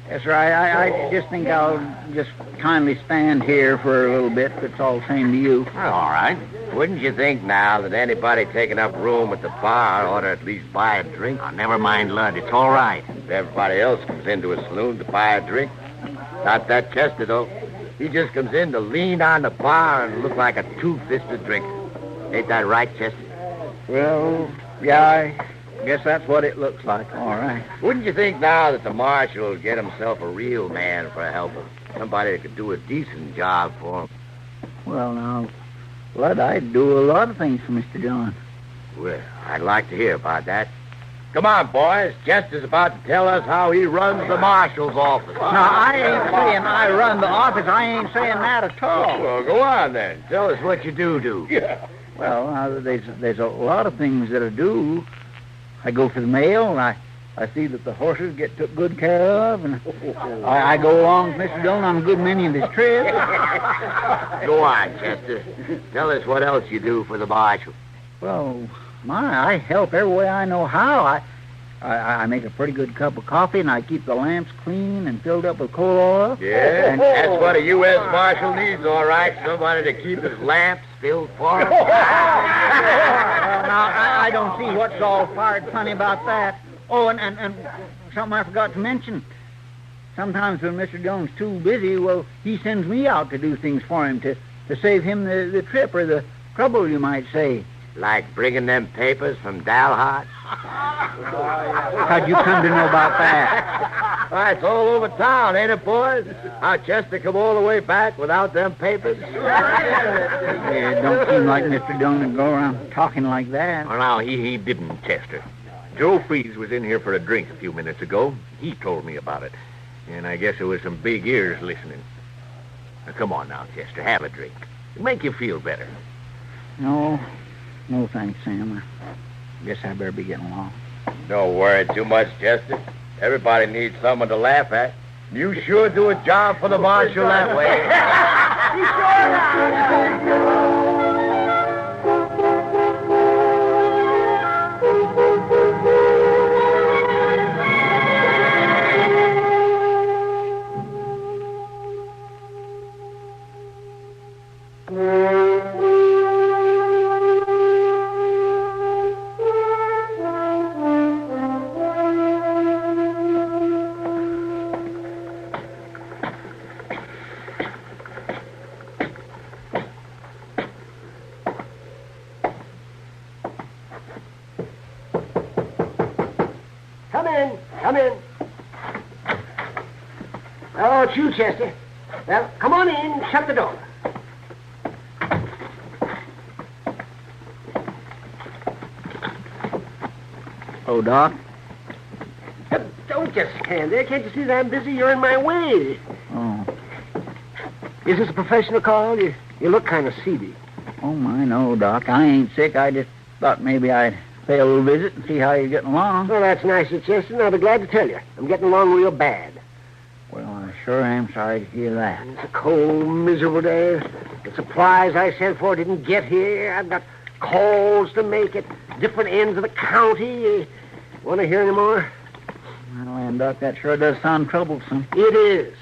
Yes, sir. I just think I'll just kindly stand here for a little bit, if it's all the same to you. Well, all right. Wouldn't you think now that anybody taking up room at the bar ought to at least buy a drink? Oh, never mind, Lud. It's all right. If everybody else comes into a saloon to buy a drink. Not that Chester, though. He just comes in to lean on the bar and look like a two-fisted drinker. Ain't that right, Chester? Well, yeah, I guess that's what it looks like. All right. Wouldn't you think now that the marshal will get himself a real man for help? Somebody that could do a decent job for him? Well, now, Lud, I'd do a lot of things for Mr. Dillon. Well, I'd like to hear about that. Come on, boys. Chester's about to tell us how he runs the marshal's office. Now, I ain't saying I run the office. I ain't saying that at all. Well, go on, then. Tell us what you do. Yeah. Well, there's a lot of things that I do. I go for the mail, and I see that the horses get took good care of, and I go along with Mr. Dillon on a good many of his trips. Go on, Chester. Tell us what else you do for the marshal. Well, I help every way I know how. I make a pretty good cup of coffee, and I keep the lamps clean and filled up with coal oil. Yeah, and that's what a U.S. Marshal needs, all right. Somebody to keep his lamps filled for him. Now, I don't see what's all fired funny about that. Oh, and something I forgot to mention. Sometimes when Mr. Dillon's too busy, well, he sends me out to do things for him to save him the trip or the trouble, you might say. Like bringing them papers from Dalhart? How'd you come to know about that? Why, it's all over town, ain't it, boys? How Chester come all the way back without them papers? It don't seem like Mr. Dillon would go around talking like that. Well, now, he didn't, Chester. Joe Freeze was in here for a drink a few minutes ago. He told me about it. And I guess there was some big ears listening. Now, come on now, Chester, have a drink. It'll make you feel better. No, thanks, Sam. I guess I better be getting along. Don't worry too much, Chester. Everybody needs someone to laugh at. You sure do a job for the marshal that way. Come in. Oh, it's you, Chester. Well, come on in. Shut the door. Oh, Doc? Don't just stand there. Can't you see that I'm busy? You're in my way. Oh. Is this a professional call? You look kind of seedy. Oh, my, no, Doc. I ain't sick. I just thought maybe I'd pay a little visit and see how you're getting along. Well, that's nice of Chester, and I'll be glad to tell you. I'm getting along real bad. Well, I sure am sorry to hear that. It's a cold, miserable day. The supplies I sent for didn't get here. I've got calls to make at different ends of the county. Want to hear any more? Well, and Doc, that sure does sound troublesome. It is.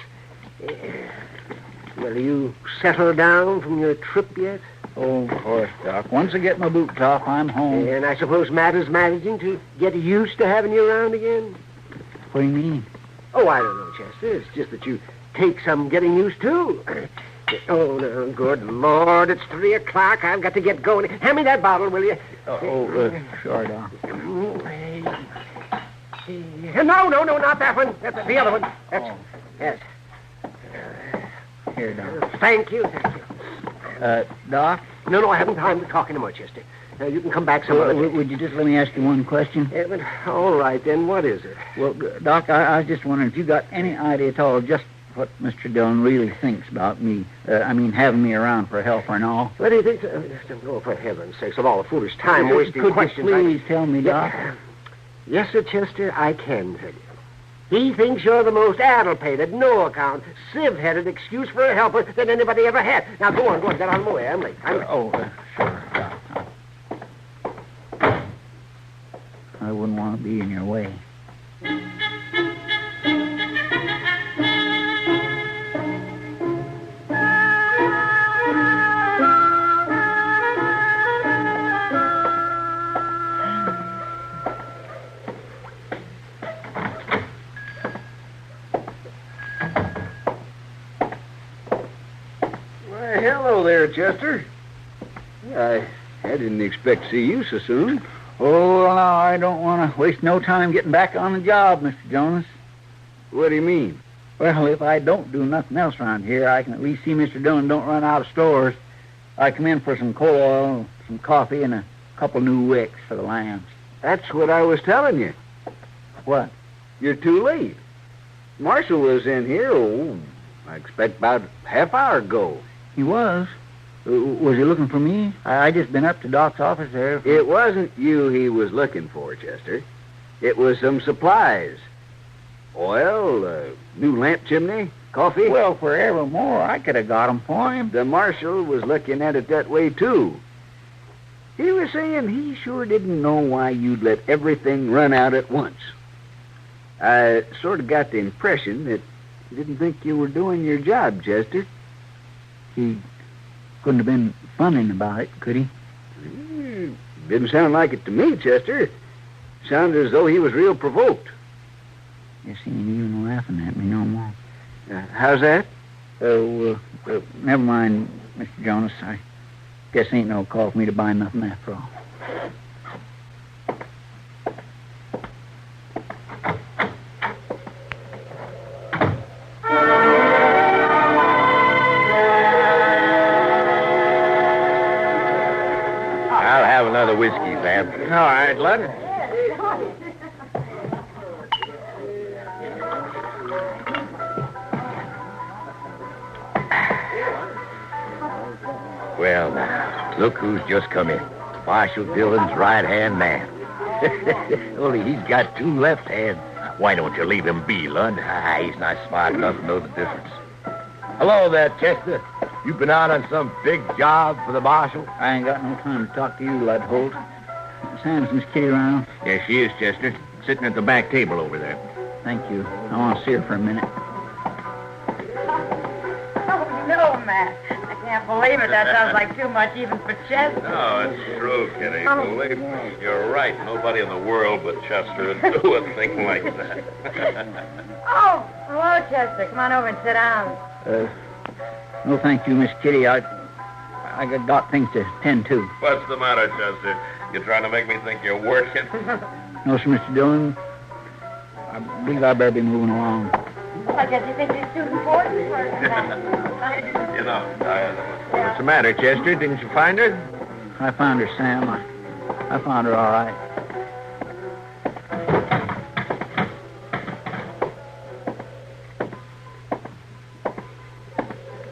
Well, you settled down from your trip yet? Oh, of course, Doc. Once I get my boots off, I'm home. And I suppose Matt is managing to get used to having you around again? What do you mean? Oh, I don't know, Chester. It's just that you take some getting used to. Oh, no, good Lord, it's 3 o'clock. I've got to get going. Hand me that bottle, will you? Sure, Doc. No, not that one. The other one. Yes. Here, Doc. Thank you. Doc? No, I haven't time to talk anymore, Chester. You can come back some other day. Would you just let me ask you one question? All right, then. What is it? Well, Doc, I was just wondering if you got any idea at all just what Mr. Dillon really thinks about me. Having me around for help or no. What do you think? Oh, for heaven's sakes, of all the foolish time-wasting questions... Could you please tell me, Doc? Yes, sir, Chester, I can tell you. He thinks you're the most addle-pated, no-account, sieve-headed excuse for a helper that anybody ever had. Now, go on, get out of my way. I'm late. Sure, Doc. I wouldn't want to be in your way. Why, hello there, Chester. I didn't expect to see you so soon. Oh, well, now, I don't want to waste no time getting back on the job, Mr. Jonas. What do you mean? Well, if I don't do nothing else around here, I can at least see Mr. Dillon don't run out of stores. I come in for some coal oil, some coffee, and a couple new wicks for the lambs. That's what I was telling you. What? You're too late. Marshal was in here, I expect about half hour ago. He was? Was he looking for me? I just been up to Doc's office there. It wasn't you he was looking for, Chester. It was some supplies. Oil, new lamp chimney, coffee. Well, forevermore, I could have got 'em for him. The marshal was looking at it that way, too. He was saying he sure didn't know why you'd let everything run out at once. I sort of got the impression that he didn't think you were doing your job, Chester. He couldn't have been funning about it, could he? Didn't sound like it to me, Chester. Sounded as though he was real provoked. Guess he ain't even laughing at me no more. How's that? Never mind, Mr. Jonas. I guess ain't no call for me to buy nothing after all. I'll have another whiskey, Sam. All right, Lud. Well, now, look who's just come in. Marshal Dillon's right-hand man. Only he's got 2 left hands. Why don't you leave him be, Lund? He's not smart enough to know the difference. Hello there, Chester. You been out on some big job for the marshal? I ain't got no time to talk to you, Lud Holt. Sam's Miss Kitty around? Yes, she is, Chester. Sitting at the back table over there. Thank you. I want to see her for a minute. Oh, no, Matt. I can't believe it. That sounds like too much even for Chester. No, it's true, Kitty. Believe me, you're right. Nobody in the world but Chester would do a thing like that. Oh, hello, Chester. Come on over and sit down. No, thank you, Miss Kitty. I got things to tend to. What's the matter, Chester? You trying to make me think you're working? No, sir, Mr. Dillon. I believe I better be moving along. I guess you think it's too important for You know, What's the matter, Chester? Didn't you find her? I found her, Sam. I found her all right.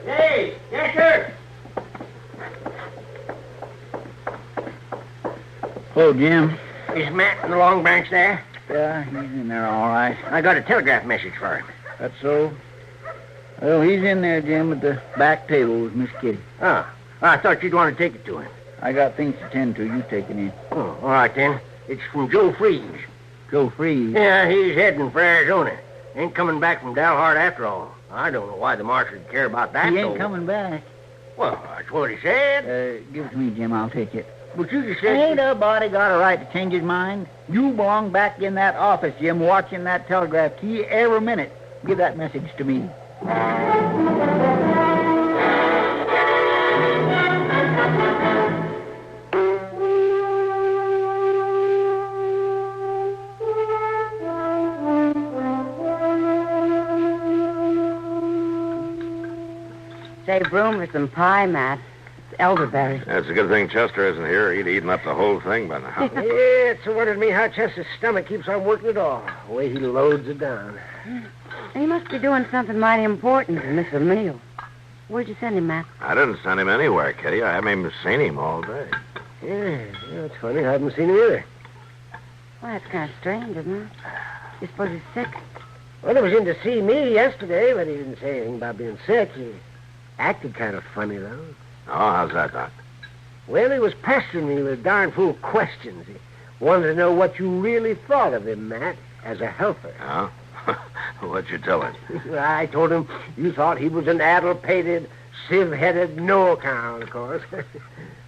Hey, Chester! Hello, Jim. Is Matt in the Long Branch there? Yeah, he's in there all right. I got a telegraph message for him. That's so. Well, he's in there, Jim, at the back table with Miss Kitty. Ah, I thought you'd want to take it to him. I got things to tend to. You take it in. Oh, all right, then. It's from Joe Freeze. Joe Freeze? Yeah, he's heading for Arizona. Ain't coming back from Dalhart after all. I don't know why the marshal would care about that, He ain't though. coming back. Well, that's what he said. Give it to me, Jim. I'll take it. But you just said... Ain't nobody got a right to change his mind. You belong back in that office, Jim, watching that telegraph key every minute. Give that message to me. Save room for some pie, Matt. It's elderberry. That's a good thing Chester isn't here. He'd eaten up the whole thing by now. Yeah, it's a wonder to me how Chester's stomach keeps on working at all. The way he loads it down. He must be doing something mighty important to miss a meal. Where'd you send him, Matt? I didn't send him anywhere, Kitty. I haven't even seen him all day. Yeah, it's funny. I haven't seen him either. Well, that's kind of strange, isn't it? You suppose he's sick? Well, he was in to see me yesterday, but he didn't say anything about being sick. He acted kind of funny, though. Oh, how's that, Doc? Well, he was pestering me with darn fool questions. He wanted to know what you really thought of him, Matt, as a helper. Oh? What'd you tell him? I told him you thought he was an addle-pated, sieve-headed no-account, of course.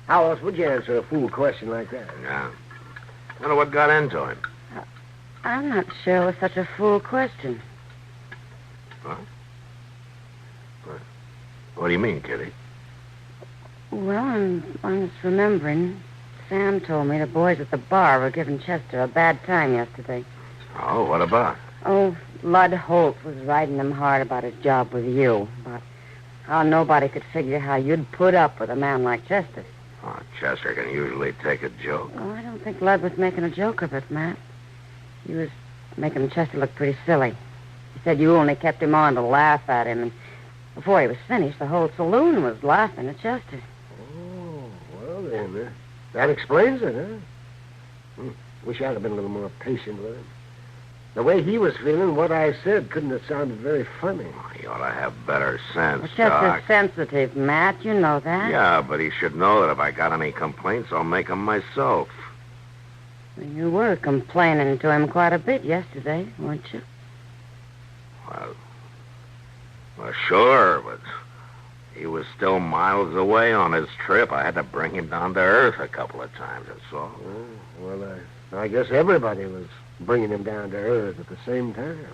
How else would you answer a fool question like that? Yeah. Wonder what got into him. I'm not sure it was such a fool question. What? What do you mean, Kitty? Well, I'm just remembering. Sam told me the boys at the bar were giving Chester a bad time yesterday. Oh, what about? Oh, Lud Holt was writing him hard about his job with you. About how nobody could figure how you'd put up with a man like Chester. Oh, Chester can usually take a joke. Oh, I don't think Lud was making a joke of it, Matt. He was making Chester look pretty silly. He said you only kept him on to laugh at him, and before he was finished, the whole saloon was laughing at Chester. Oh, well then, that explains it, huh? Wish I'd have been a little more patient with him. The way he was feeling, what I said couldn't have sounded very funny. Oh, he ought to have better sense, Well, Chester's Doc. sensitive, Matt. You know that. Yeah, but he should know that if I got any complaints, I'll make them myself. You were complaining to him quite a bit yesterday, weren't you? Well, sure, but he was still miles away on his trip. I had to bring him down to earth a couple of times, that's all. Oh, well, I guess everybody was bringing him down to earth at the same time.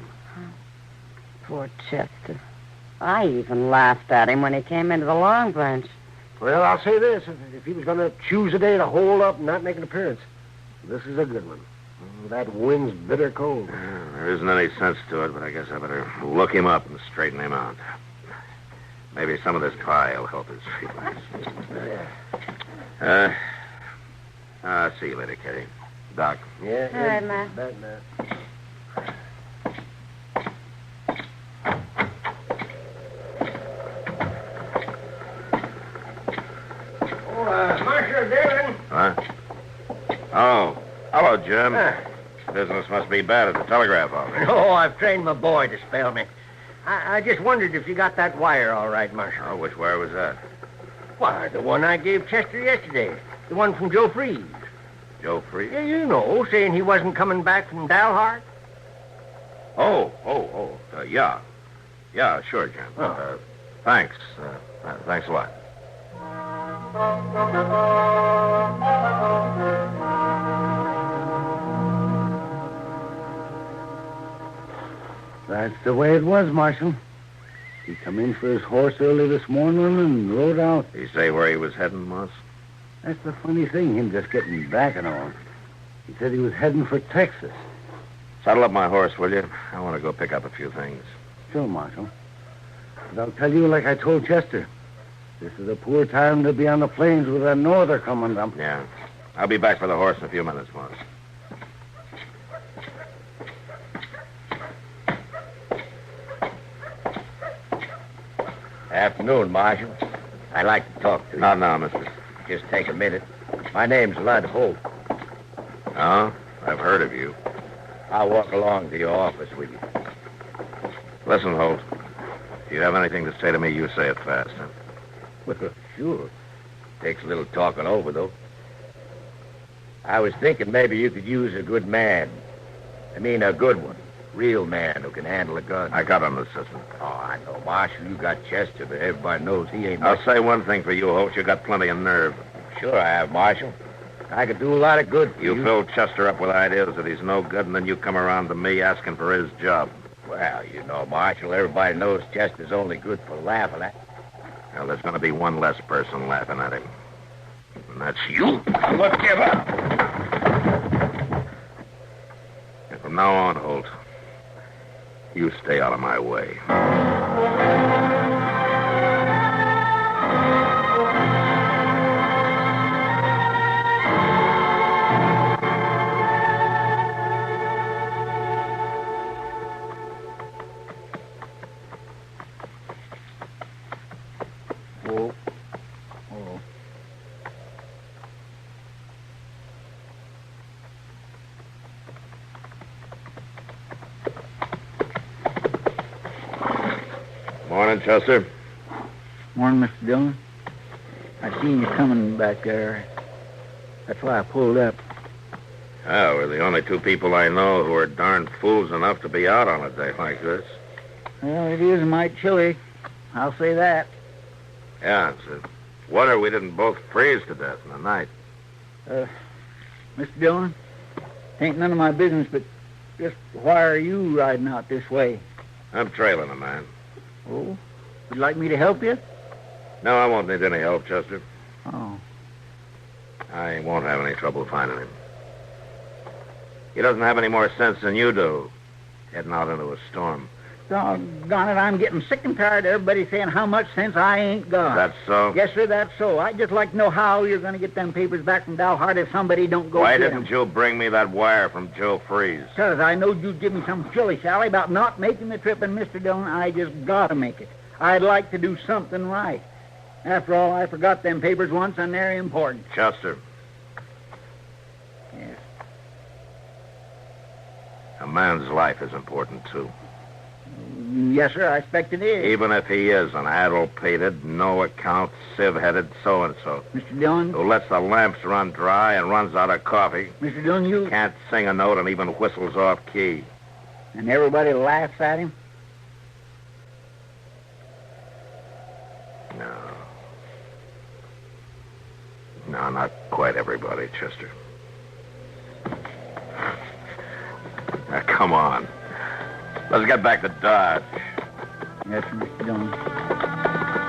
Poor Chester. I even laughed at him when he came into the Long Branch. Well, I'll say this. If he was going to choose a day to hold up and not make an appearance, this is a good one. That wind's bitter cold. There isn't any sense to it, but I guess I better look him up and straighten him out. Maybe some of this pie will help his feelings. See you later, Kitty. Doc. Yeah. All right, Matt. Bad, Matt. Marshal Dillon. Huh? Oh, hello, Jim. Business must be bad at the telegraph office. Oh, I've trained my boy to spell me. I just wondered if you got that wire all right, Marshal. Oh, which wire was that? Why, the one I gave Chester yesterday. The one from Joe Freeze. Joe Freeze? Yeah, you know, saying he wasn't coming back from Dalhart. Yeah. Yeah, sure, Jim. Thanks. Thanks a lot. That's the way it was, Marshal. He come in for his horse early this morning and rode out. Did he say where he was heading, Moss? That's the funny thing, him just getting back and all. He said he was heading for Texas. Saddle up my horse, will you? I want to go pick up a few things. Sure, Marshal. But I'll tell you like I told Chester. This is a poor time to be on the plains with a norther coming up. Yeah. I'll be back for the horse in a few minutes, Moss. Afternoon, Marshal. I'd like to talk to you. Not now, mister. Just take a minute. My name's Lud Holt. Oh? I've heard of you. I'll walk along to your office with you. Listen, Holt. If you have anything to say to me, you say it fast. Huh? Well, sure. Takes a little talking over, though. I was thinking maybe you could use a good man. I mean, a good one. Real man who can handle a gun. I got an assistant. Oh, I know, Marshal. You got Chester, but everybody knows he ain't... I'll say one thing for you, Holt. You got plenty of nerve. Sure I have, Marshal. I could do a lot of good for you. You fill Chester up with ideas that he's no good, and then you come around to me asking for his job. Well, you know, Marshal, everybody knows Chester's only good for laughing at. Well, there's going to be one less person laughing at him. And that's you. Look, give up. And from now on, Holt, you stay out of my way. Morning, Chester. Morning, Mr. Dillon. I seen you coming back there. That's why I pulled up. Oh, we're the only two people I know who are darn fools enough to be out on a day like this. Well, it is mighty chilly. I'll say that. Yeah, it's a wonder we didn't both freeze to death in the night. Mr. Dillon, ain't none of my business, but just why are you riding out this way? I'm trailing a man. Oh? Would you like me to help you? No, I won't need any help, Chester. Oh. I won't have any trouble finding him. He doesn't have any more sense than you do, heading out into a storm. Doggone it, I'm getting sick and tired of everybody saying how much sense I ain't got. That's so? Yes, sir, that's so. I'd just like to know how you're going to get them papers back from Dalhart if somebody don't go Why get didn't 'em. you bring me that wire from Joe Freeze? Because I knowed you'd give me some shilly-shally about not making the trip, and Mr. Dillon, I just got to make it. I'd like to do something right. After all, I forgot them papers once, and they're important. Chester. Yes. A man's life is important, too. Yes, sir, I expect it is. Even if he is an addle-pated, no-account, sieve-headed so-and-so. Mr. Dillon? Who lets the lamps run dry and runs out of coffee. Mr. Dillon, you... Can't sing a note and even whistles off-key. And everybody laughs at him? No, not quite everybody, Chester. Now, come on. Let's get back to Dodge. Yes, Mr. Dillon.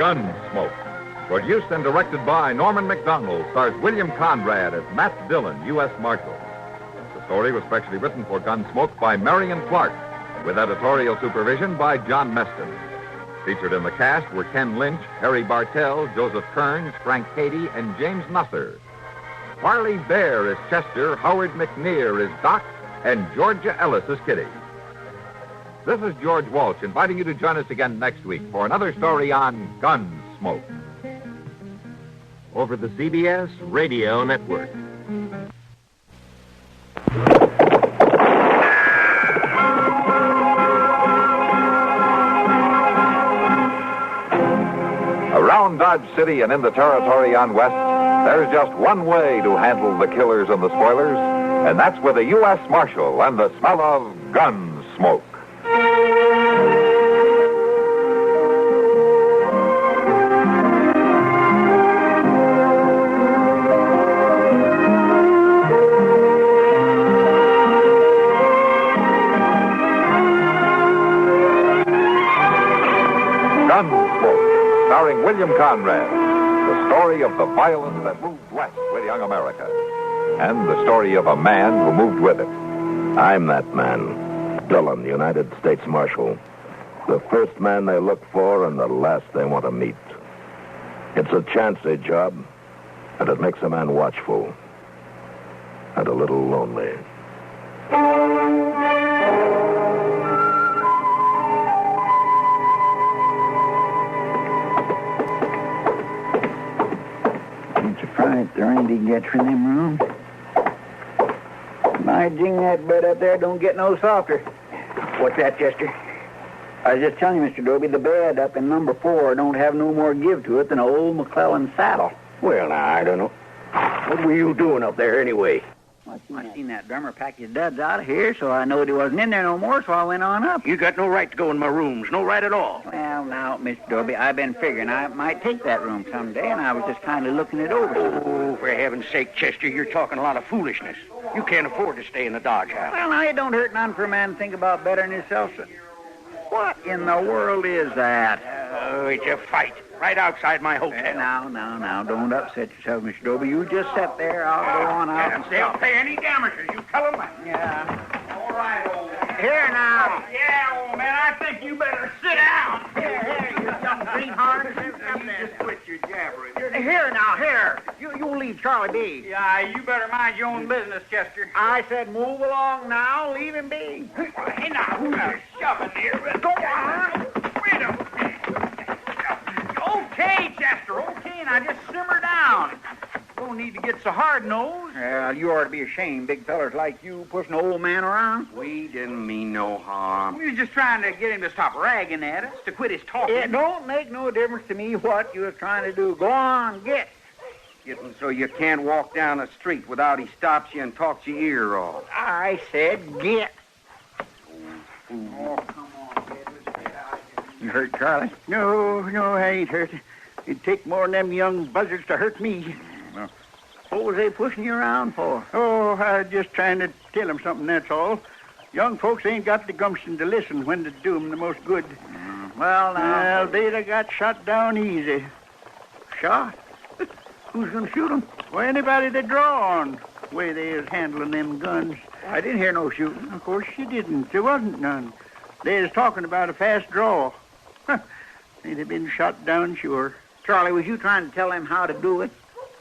Gunsmoke. Produced and directed by Norman McDonald, stars William Conrad as Matt Dillon, U.S. Marshal. The story was specially written for Gunsmoke by Marion Clark, with editorial supervision by John Meston. Featured in the cast were Ken Lynch, Harry Bartell, Joseph Kearns, Frank Cady, and James Nusser. Marley Bear is Chester, Howard McNear is Doc, and Georgia Ellis is Kitty. This is George Walsh inviting you to join us again next week for another story on Gunsmoke. Over the CBS Radio Network. Around Dodge City and in the territory on West, there's just one way to handle the killers and the spoilers, and that's with a U.S. Marshal and the smell of Gunsmoke. Gunsmoke, starring William Conrad, the story of the violence that moved west with young America. and the story of a man who moved with it. I'm that man, Dillon, United States Marshal. The first man they look for and the last they want to meet. It's a chancy job, and it makes a man watchful and a little lonely. Ain't you frightened there ain't he gets from them rooms? My jing, that bed up there don't get no softer. What's that, Chester? I was just telling you, Mr. Dobie, the bed up in number 4 don't have no more give to it than an old McClellan saddle. Well, now, I don't know. What were you doing up there anyway? I seen that drummer pack his duds out of here, so I knowed he wasn't in there no more, so I went on up. You got no right to go in my rooms. No right at all. Well, now, Mr. Dobie, I've been figuring I might take that room someday, and I was just kind of looking it over. Oh, for heaven's sake, Chester, you're talking a lot of foolishness. You can't afford to stay in the Dodge House. Well, now, it don't hurt none for a man to think about bettering himself. So what in the world is that? Oh, it's a fight right outside my hotel. Now, don't upset yourself, Mr. Dobie. You just sit there. I'll go on out. And they'll pay any damages. You tell them that. Yeah. All right, old man. Here now. Yeah, old man, I think you better sit down. Here, you young greenheart. You just quit your jabbering. Here now, here. You leave Charlie be. Yeah, you better mind your own business, Chester. I said move along now. Leave him be. Hey, now, who's shoving here? Go on. Wait a minute. Okay, Chester, okay. Now just simmer down. Don't need to get so hard-nosed. Well, you ought to be ashamed, big fellers like you pushing an old man around. We didn't mean no harm. We was just trying to get him to stop ragging at us, to quit his talking. It don't make no difference to me what you was trying to do. Go on, get. Getting so you can't walk down the street without he stops you and talks your ear off. I said get. Oh, come on, kid. Let's get out of here. You hurt Charlie? No, I ain't hurt. It'd take more than them young buzzards to hurt me. Well, what was they pushing you around for? Oh, I was just trying to tell them something, that's all. Young folks ain't got the gumption to listen when to do 'em the most good. Well, now... Well, they'd have got shot down easy. Shot? Who's going to shoot 'em? Well, anybody they draw on, the way they is handling them guns. I didn't hear no shooting. Of course you didn't. There wasn't none. They was talking about a fast draw. They'd have been shot down, sure. Charlie, was you trying to tell them how to do it?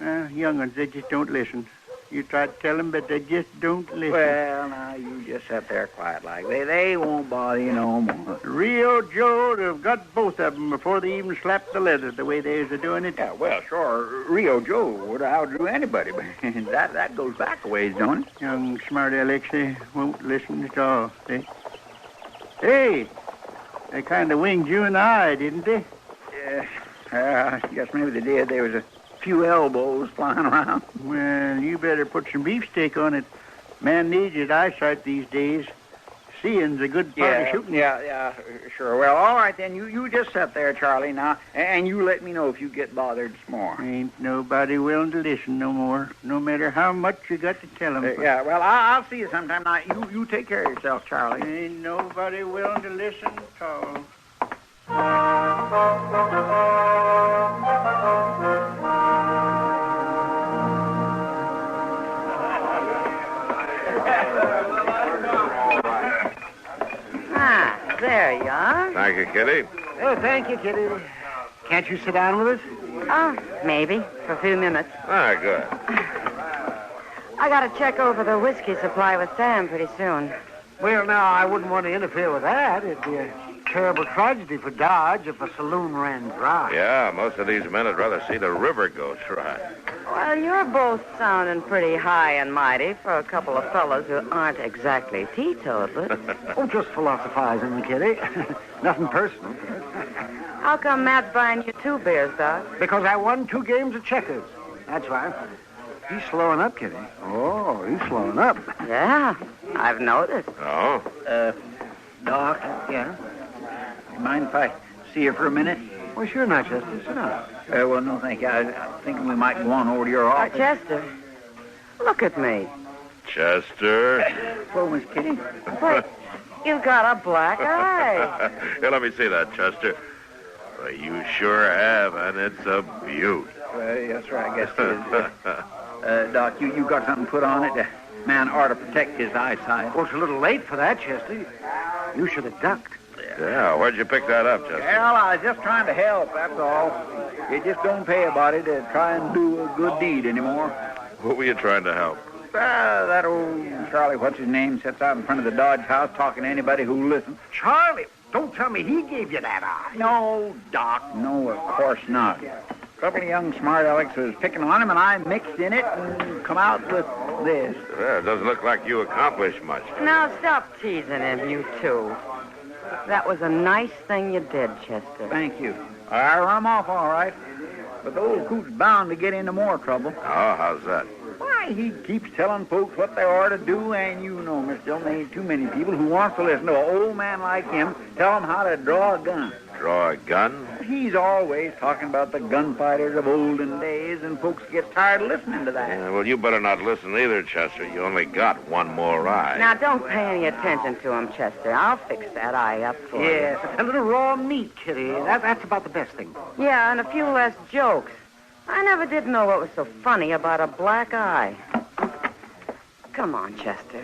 Young ones, they just don't listen. You try to tell them, but they just don't listen. Well, now, you just sit there quiet like. They won't bother you no more. Rio Joe would have got both of them before they even slapped the leather the way they was doing it. Yeah, well, sure, Rio Joe would have outdrew anybody, but that goes back a ways, don't it? Young smart Alex, they won't listen at all. Hey, they kind of winged you in the eye, didn't they? Yeah, I guess maybe they did. There was a few elbows flying around. Well, you better put some beefsteak on it. Man needs his eyesight these days. Seeing's a good part of shooting. Yeah, sure. Well, all right, then. You just sit there, Charlie, now, and you let me know if you get bothered some more. Ain't nobody willing to listen no more, no matter how much you got to tell them. Yeah, well, I'll see you sometime. Now, you take care of yourself, Charlie. Ain't nobody willing to listen at all. There you are. Thank you, Kitty. Oh, thank you, Kitty. Can't you sit down with us? Oh, maybe, for a few minutes. Ah, good. I got to check over the whiskey supply with Sam pretty soon. Well, now, I wouldn't want to interfere with that. It'd be a terrible tragedy for Dodge if a saloon ran dry. Yeah, most of these men would rather see the river go dry. Well, you're both sounding pretty high and mighty for a couple of fellows who aren't exactly teetotalers. Oh, just philosophizing, Kitty. Nothing personal. How come Matt's buying you 2 beers, Doc? Because I won 2 games of checkers. That's why. He's slowing up, Kitty. Oh, he's slowing up. Yeah, I've noticed. Oh? Doc? Yeah? You mind if I see you for a minute? Well, sure not, Chester. Sit down. Well, no, thank you. I was thinking we might go on over to your office. Chester, look at me. Chester? Well, Miss Kitty. Wait, you've got a black eye. Here, let me see that, Chester. Well, you sure have, and it's a beaut. Well, yes, sir, I guess it is. Doc, you got something put on it? Man ought to protect his eyesight. Well, it's a little late for that, Chester. You should have ducked. Yeah, where'd you pick that up, Chester? Well, I was just trying to help, that's all. You just don't pay a body to try and do a good deed anymore. What were you trying to help? That old Charlie, what's his name, sits out in front of the Dodge house talking to anybody who'll listen. Charlie, don't tell me he gave you that eye. No, Doc, no, of course not. A couple of young smart alecks was picking on him, and I mixed in it and come out with this. Yeah, it doesn't look like you accomplished much. Now stop teasing him, you two. That was a nice thing you did, Chester. Thank you. I run off all right, but the old coot's bound to get into more trouble. Oh, how's that? Why, he keeps telling folks what they ought to do, and you know, Miss Dillon, there ain't too many people who wants to listen to an old man like him tell them how to draw a gun. Draw a gun? He's always talking about the gunfighters of olden days, and folks get tired of listening to that. Yeah, well, you better not listen either, Chester. You only got one more eye. Now, don't pay any attention to him, Chester. I'll fix that eye up for you. Yes, a little raw meat, Kitty. That's about the best thing. Yeah, and a few less jokes. I never did know what was so funny about a black eye. Come on, Chester.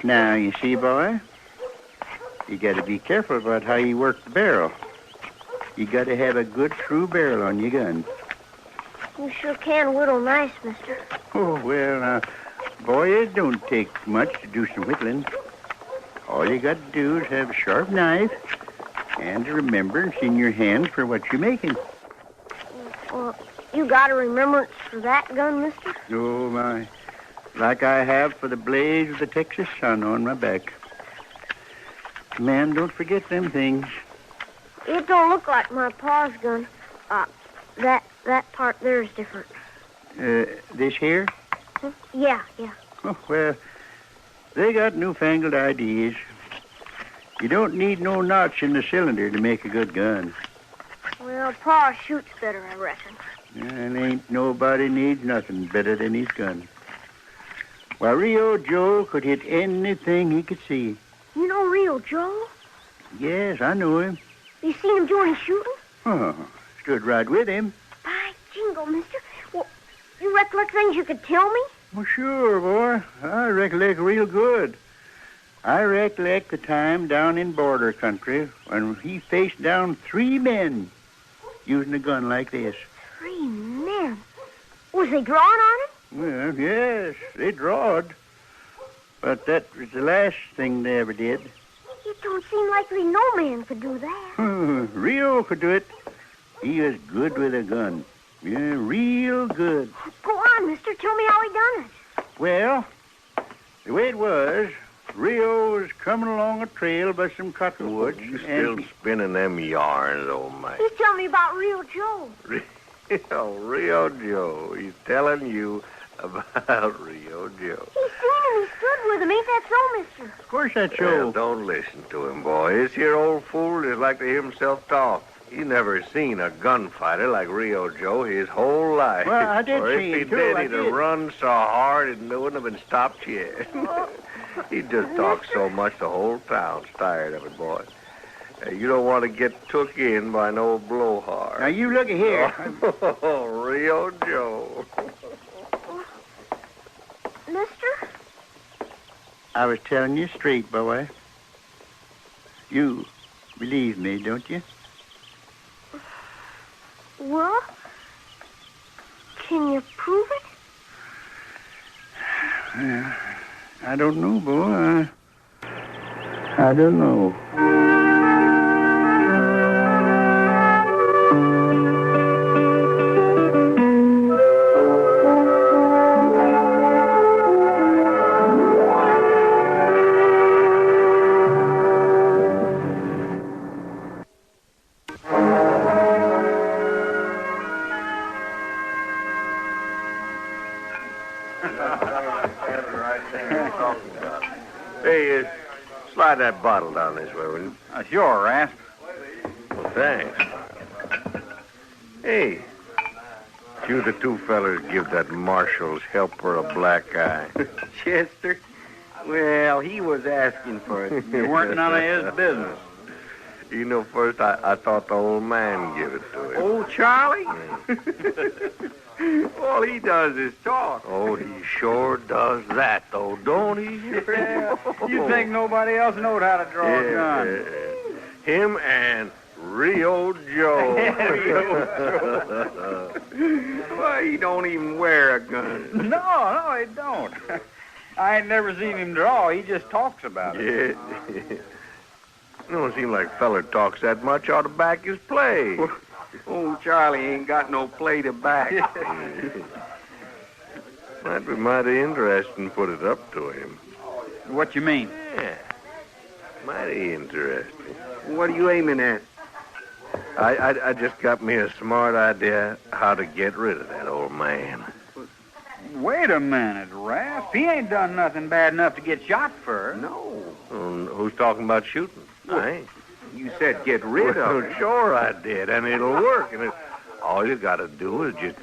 Now, you see, boy, you got to be careful about how you work the barrel. You got to have a good, true barrel on your gun. You sure can whittle nice, mister. Oh, well, boy, it don't take much to do some whittling. All you got to do is have a sharp knife and a remembrance in your hand for what you're making. Well, you got a remembrance for that gun, mister? Oh, my. Like I have for the blaze of the Texas sun on my back. Man, don't forget them things. It don't look like my pa's gun. That part there is different. This here? Yeah. Oh, well, they got newfangled ideas. You don't need no notch in the cylinder to make a good gun. Well, pa shoots better, I reckon. And ain't nobody needs nothing better than his gun. Why, Rio Joe could hit anything he could see. You know Rio Joe? Yes, I know him. You seen him doing shooting? Oh, stood right with him. By jingo, mister. Well, you recollect things you could tell me? Well, sure, boy. I recollect real good. I recollect the time down in border country when he faced down 3 men using a gun like this. 3 men? Was they drawing on him? Well, yes, they drawed. But that was the last thing they ever did. It don't seem likely no man could do that. Rio could do it. He was good with a gun. Yeah, real good. Go on, mister. Tell me how he done it. Well, the way it was, Rio was coming along a trail by some cottonwoods. You still spinning them yarns, old man. He's telling me about Rio Joe. Rio Joe. He's telling you about Rio Joe. He's seen him. He stood with him. Ain't that so, mister? Of course that's so. Well, don't listen to him, boy. This here old fool is like to hear himself talk. He never seen a gunfighter like Rio Joe his whole life. Well, I did or see if he him, too. did, I he'd did. have run so hard it wouldn't have been stopped yet. He just talks so much the whole town's tired of it, boy. You don't want to get took in by no blowhard. Now, you look here. Oh, Rio Joe. Mister? I was telling you straight, boy. You believe me, don't you? Well, can you prove it? Yeah, I don't know, boy. I don't know. Hey, slide that bottle down this way, will you? Sure, Rasp. Well, thanks. Hey, you the two fellers give that marshal's helper a black eye? Chester? Well, he was asking for it. It weren't none of his business. You know, first I thought the old man gave it to him. Old Charlie? All he does is talk. Oh, he sure does that, though, don't he? You think nobody else knowed how to draw a gun? Him and Rio Joe. Why, he don't even wear a gun. No, he don't. I ain't never seen him draw. He just talks about it. Yeah. It don't seem like feller talks that much ought to back his play. Old Charlie ain't got no play to back. Might be mighty interesting put it up to him. What you mean? Yeah, mighty interesting. What are you aiming at? I just got me a smart idea how to get rid of that old man. Wait a minute, Raph. He ain't done nothing bad enough to get shot for. No. Who's talking about shooting? I ain't. You said get rid of him. Sure I did, and it'll work. And all you got to do is just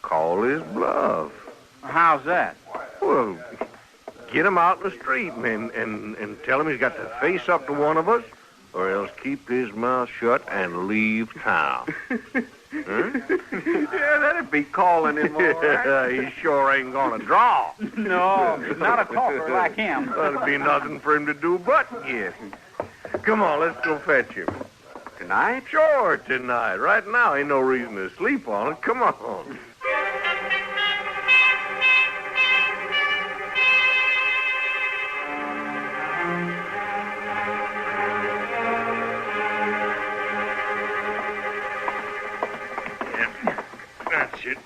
call his bluff. How's that? Well, get him out in the street and tell him he's got to face up to one of us, or else keep his mouth shut and leave town. Huh? Yeah, that'd be calling him all right. He sure ain't gonna draw. No, not a talker like him. That'd be nothing for him to do but get. Come on, let's go fetch him. Tonight? Sure, tonight. Right now, ain't no reason to sleep on it. Come on. That's it.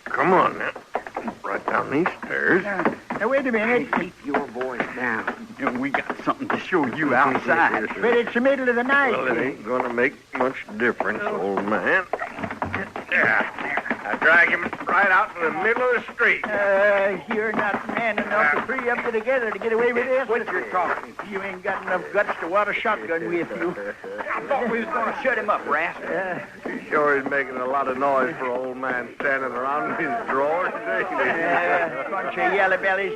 Come on now. Right down these stairs. Now, wait a minute. Keep your voice down. We got something to show you outside. But it's the middle of the night. Well, it ain't gonna make much difference, old man. Yeah. I drag him right out in the middle of the street. You're not man enough to three up together to get away with this. What you're talking? You ain't got enough guts to wad a shotgun with you. I thought we was going to shut him up, Rascal. He sure is making a lot of noise for an old man standing around in his drawers, ain't he? Bunch of yellow bellies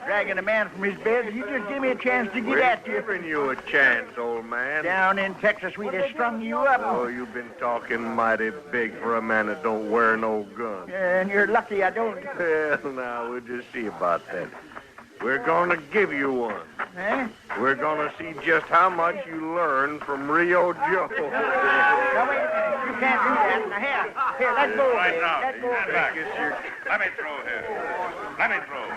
dragging a man from his bed. You just give me a chance to get at you. We're giving you a chance, old man. Down in Texas, we just strung you up. Oh, you've been talking mighty big for a man that don't wear no gun. And you're lucky I don't. Well, now, we'll just see about that. We're going to give you one. Eh? We're going to see just how much you learn from Rio Joe. Now, wait a minute. You can't do that. Now, here, let go. Right now. Let go. Stand back. Let me through here. Let me through.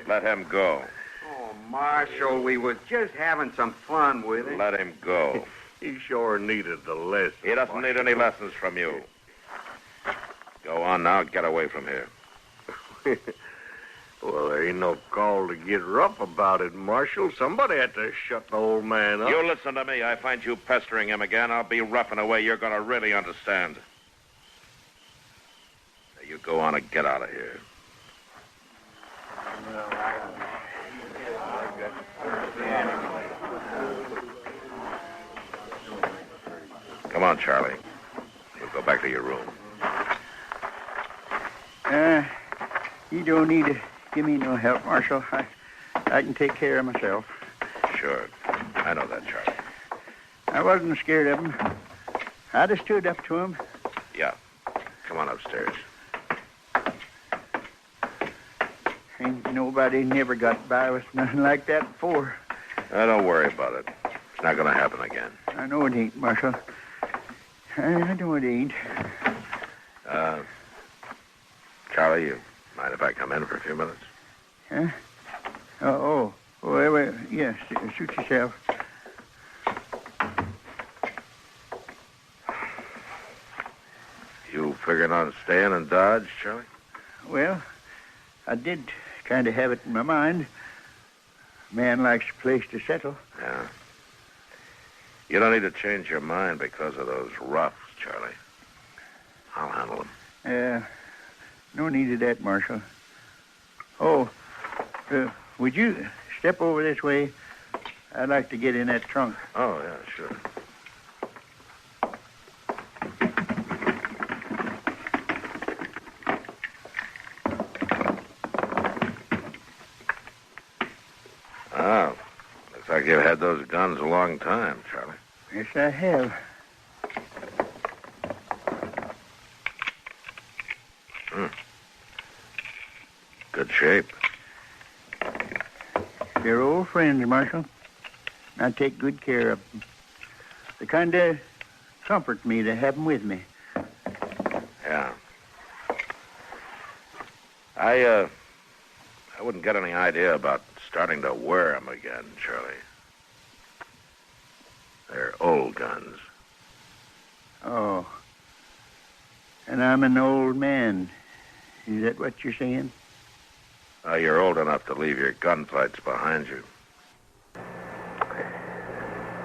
Let him go. Oh, Marshal, we was just having some fun with it. Let him go. He sure needed the lesson. He doesn't need any lessons from you. Go on now. Get away from here. Well, there ain't no call to get rough about it, Marshal. Somebody had to shut the old man up. You listen to me. I find you pestering him again, I'll be rough in a way you're going to really understand. Now, you go on and get out of here. Come on, Charlie. We'll go back to your room. You don't need to give me no help, Marshal. I can take care of myself. Sure. I know that, Charlie. I wasn't scared of him. I just stood up to him. Yeah. Come on upstairs. Ain't nobody never got by with nothing like that before. Don't worry about it. It's not going to happen again. I know it ain't, Marshal. I know it ain't. Charlie, you mind if I come in for a few minutes? Huh? Wait. Yes, suit yourself. You figuring on staying in Dodge, Charlie? Well, I did kind of have it in my mind. Man likes a place to settle. Yeah. You don't need to change your mind because of those roughs, Charlie. I'll handle them. No need of that, Marshal. Would you step over this way? I'd like to get in that trunk. Oh, yeah, sure. like you've had those guns a long time, Charlie. Yes, I have. Good shape. They're old friends, Marshal. I take good care of them. They kind of comfort me to have them with me. Yeah. I wouldn't get any idea about starting to wear them again, Charlie. They're old guns. Oh. And I'm an old man. Is that what you're saying? You're old enough to leave your gunfights behind you.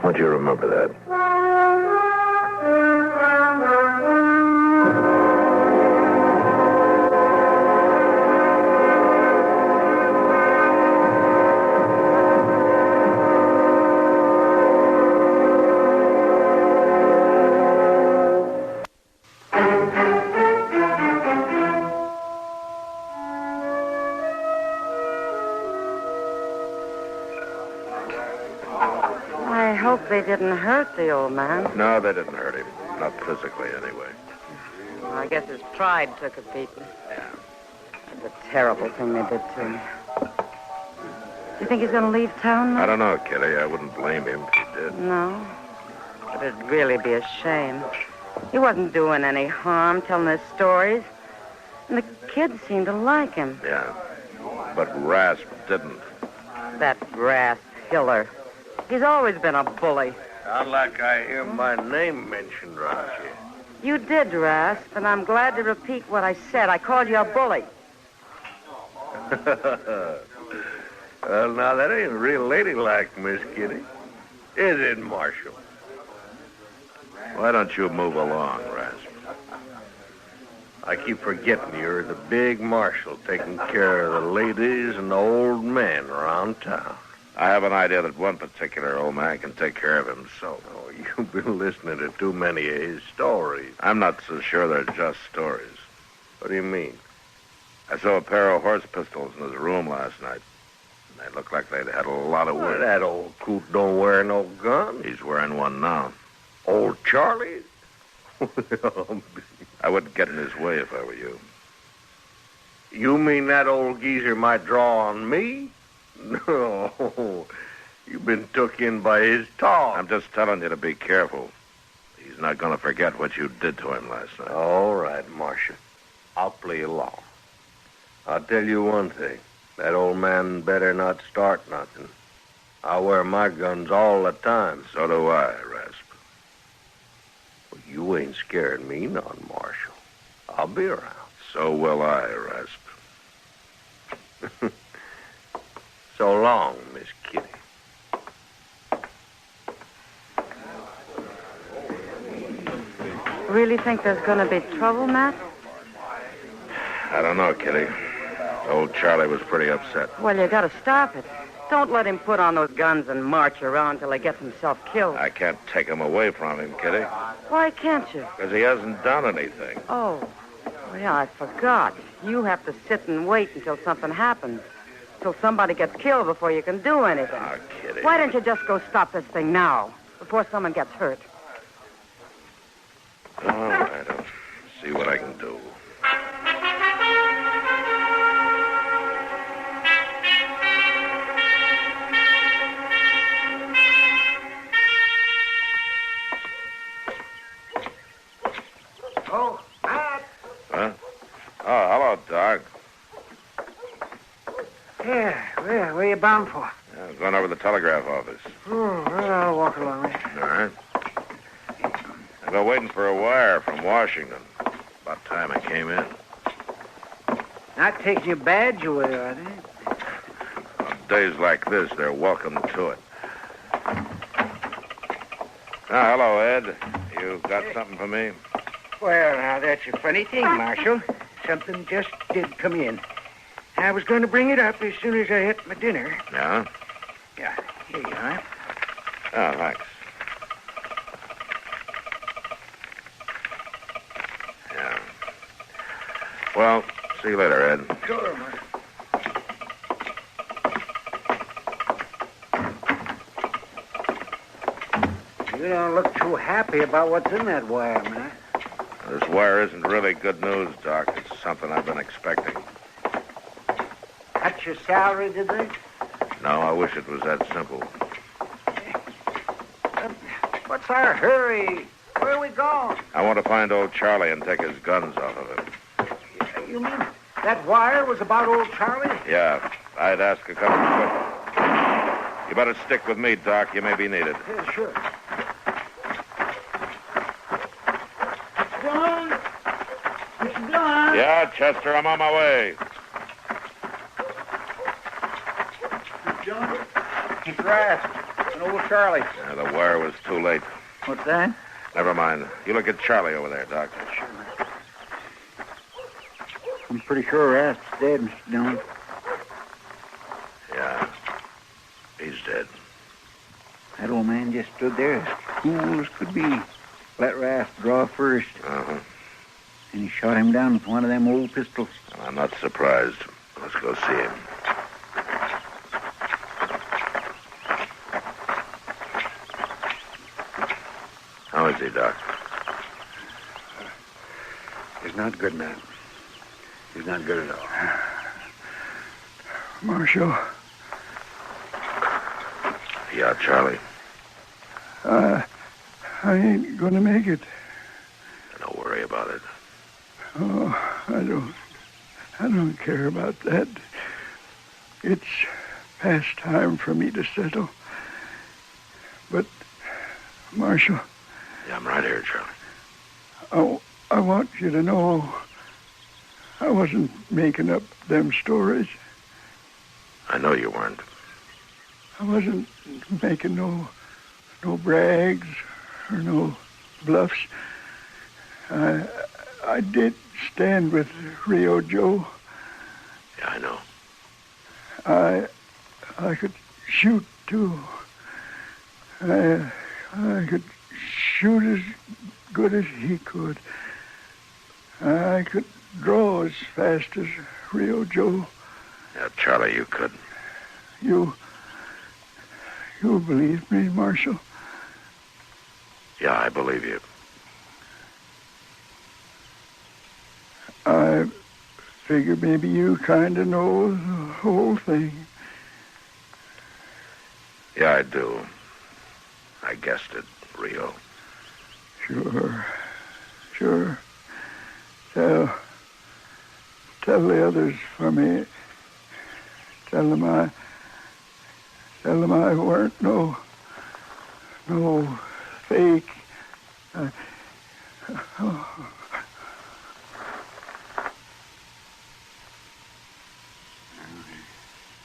Won't you remember that? I hope they didn't hurt the old man. No, they didn't hurt him. Not physically, anyway. Well, I guess his pride took a beating. Yeah. That's a terrible thing they did to him. You think he's going to leave town now? I don't know, Kitty. I wouldn't blame him if he did. No. But it'd really be a shame. He wasn't doing any harm, telling his stories. And the kids seemed to like him. Yeah. But Rasp didn't. That Rasp Hiller. He's always been a bully. Not like I hear my name mentioned around here. You did, Rasp, and I'm glad to repeat what I said. I called you a bully. Well, now, that ain't real ladylike, Miss Kitty. Is it, Marshal? Why don't you move along, Rasp? I keep forgetting you're the big marshal taking care of the ladies and the old men around town. I have an idea that one particular old man can take care of himself. Oh, you've been listening to too many of his stories. I'm not so sure they're just stories. What do you mean? I saw a pair of horse pistols in his room last night. They looked like they'd had a lot of work. Well, that old coot don't wear no gun. He's wearing one now. Old Charlie? I wouldn't get in his way if I were you. You mean that old geezer might draw on me? No. You've been took in by his talk. I'm just telling you to be careful. He's not going to forget what you did to him last night. All right, Marshal. I'll play along. I'll tell you one thing. That old man better not start nothing. I wear my guns all the time. So do I, Rasp. Well, you ain't scaring me none, Marshal. I'll be around. So will I, Rasp. So long, Miss Kitty. Really think there's going to be trouble, Matt? I don't know, Kitty. Old Charlie was pretty upset. Well, you got to stop it. Don't let him put on those guns and march around till he gets himself killed. I can't take him away from him, Kitty. Why can't you? Because he hasn't done anything. Oh, yeah, I forgot. You have to sit and wait until something happens. Till somebody gets killed before you can do anything. Oh, Kitty. Why don't you just go stop this thing now, before someone gets hurt? All right, I'll see what I can do. Oh, Matt. Huh? Oh, hello, Doc. Yeah, well, where you bound for? I'm going over to the telegraph office. Oh, well, I'll walk along with you. All right. I've been waiting for a wire from Washington. About time I came in. Not taking your badge away, are they? On days like this, they're welcome to it. Hello, Ed. You got something for me? Well, now, that's a funny thing, Marshal. Something just did come in. I was going to bring it up as soon as I ate my dinner. Yeah? Yeah, here you are. Oh, thanks. Yeah. Well, see you later, Ed. Sure, Marshal. You don't look too happy about what's in that wire, man. This wire isn't really good news, Doc. It's something I've been expecting. Cut your salary, did they? No, I wish it was that simple. What's our hurry? Where are we going? I want to find old Charlie and take his guns off of him. You mean that wire was about old Charlie? Yeah, I'd ask a couple of questions. You better stick with me, Doc. You may be needed. Yeah, sure. Dillon? Mr. Dillon? Yeah, Chester, I'm on my way. Mr. Dillon? He's grasped. And old Charlie. Yeah, the wire was too late. What's that? Never mind. You look at Charlie over there, Doc. Sure. I'm pretty sure Rasp's dead, Mr. Dillon. Yeah, he's dead. That old man just stood there as cool as could be. Let Rasp draw first. Uh-huh. And he shot him down with one of them old pistols. Well, I'm not surprised. Let's go see him. How is he, Doc? He's not good, man. He's not good at all. Marshal, Yeah, Charlie. I ain't gonna make it. Don't worry about it. Oh, I don't care about that. It's past time for me to settle. But, Marshal... Yeah, I'm right here, Charlie. I want you to know I wasn't making up them stories. I know you weren't. I wasn't making no brags or no bluffs. I did stand with Rio Joe. Yeah, I know. I could shoot, too. I could shoot as good as he could. I could draw as fast as Rio Joe. Yeah, Charlie, you could. You believe me, Marshal? Yeah, I believe you. I figure maybe you kind of know the whole thing. Yeah, I do. I guessed it, Rio. Sure. Tell the others for me. Tell them I weren't no fake.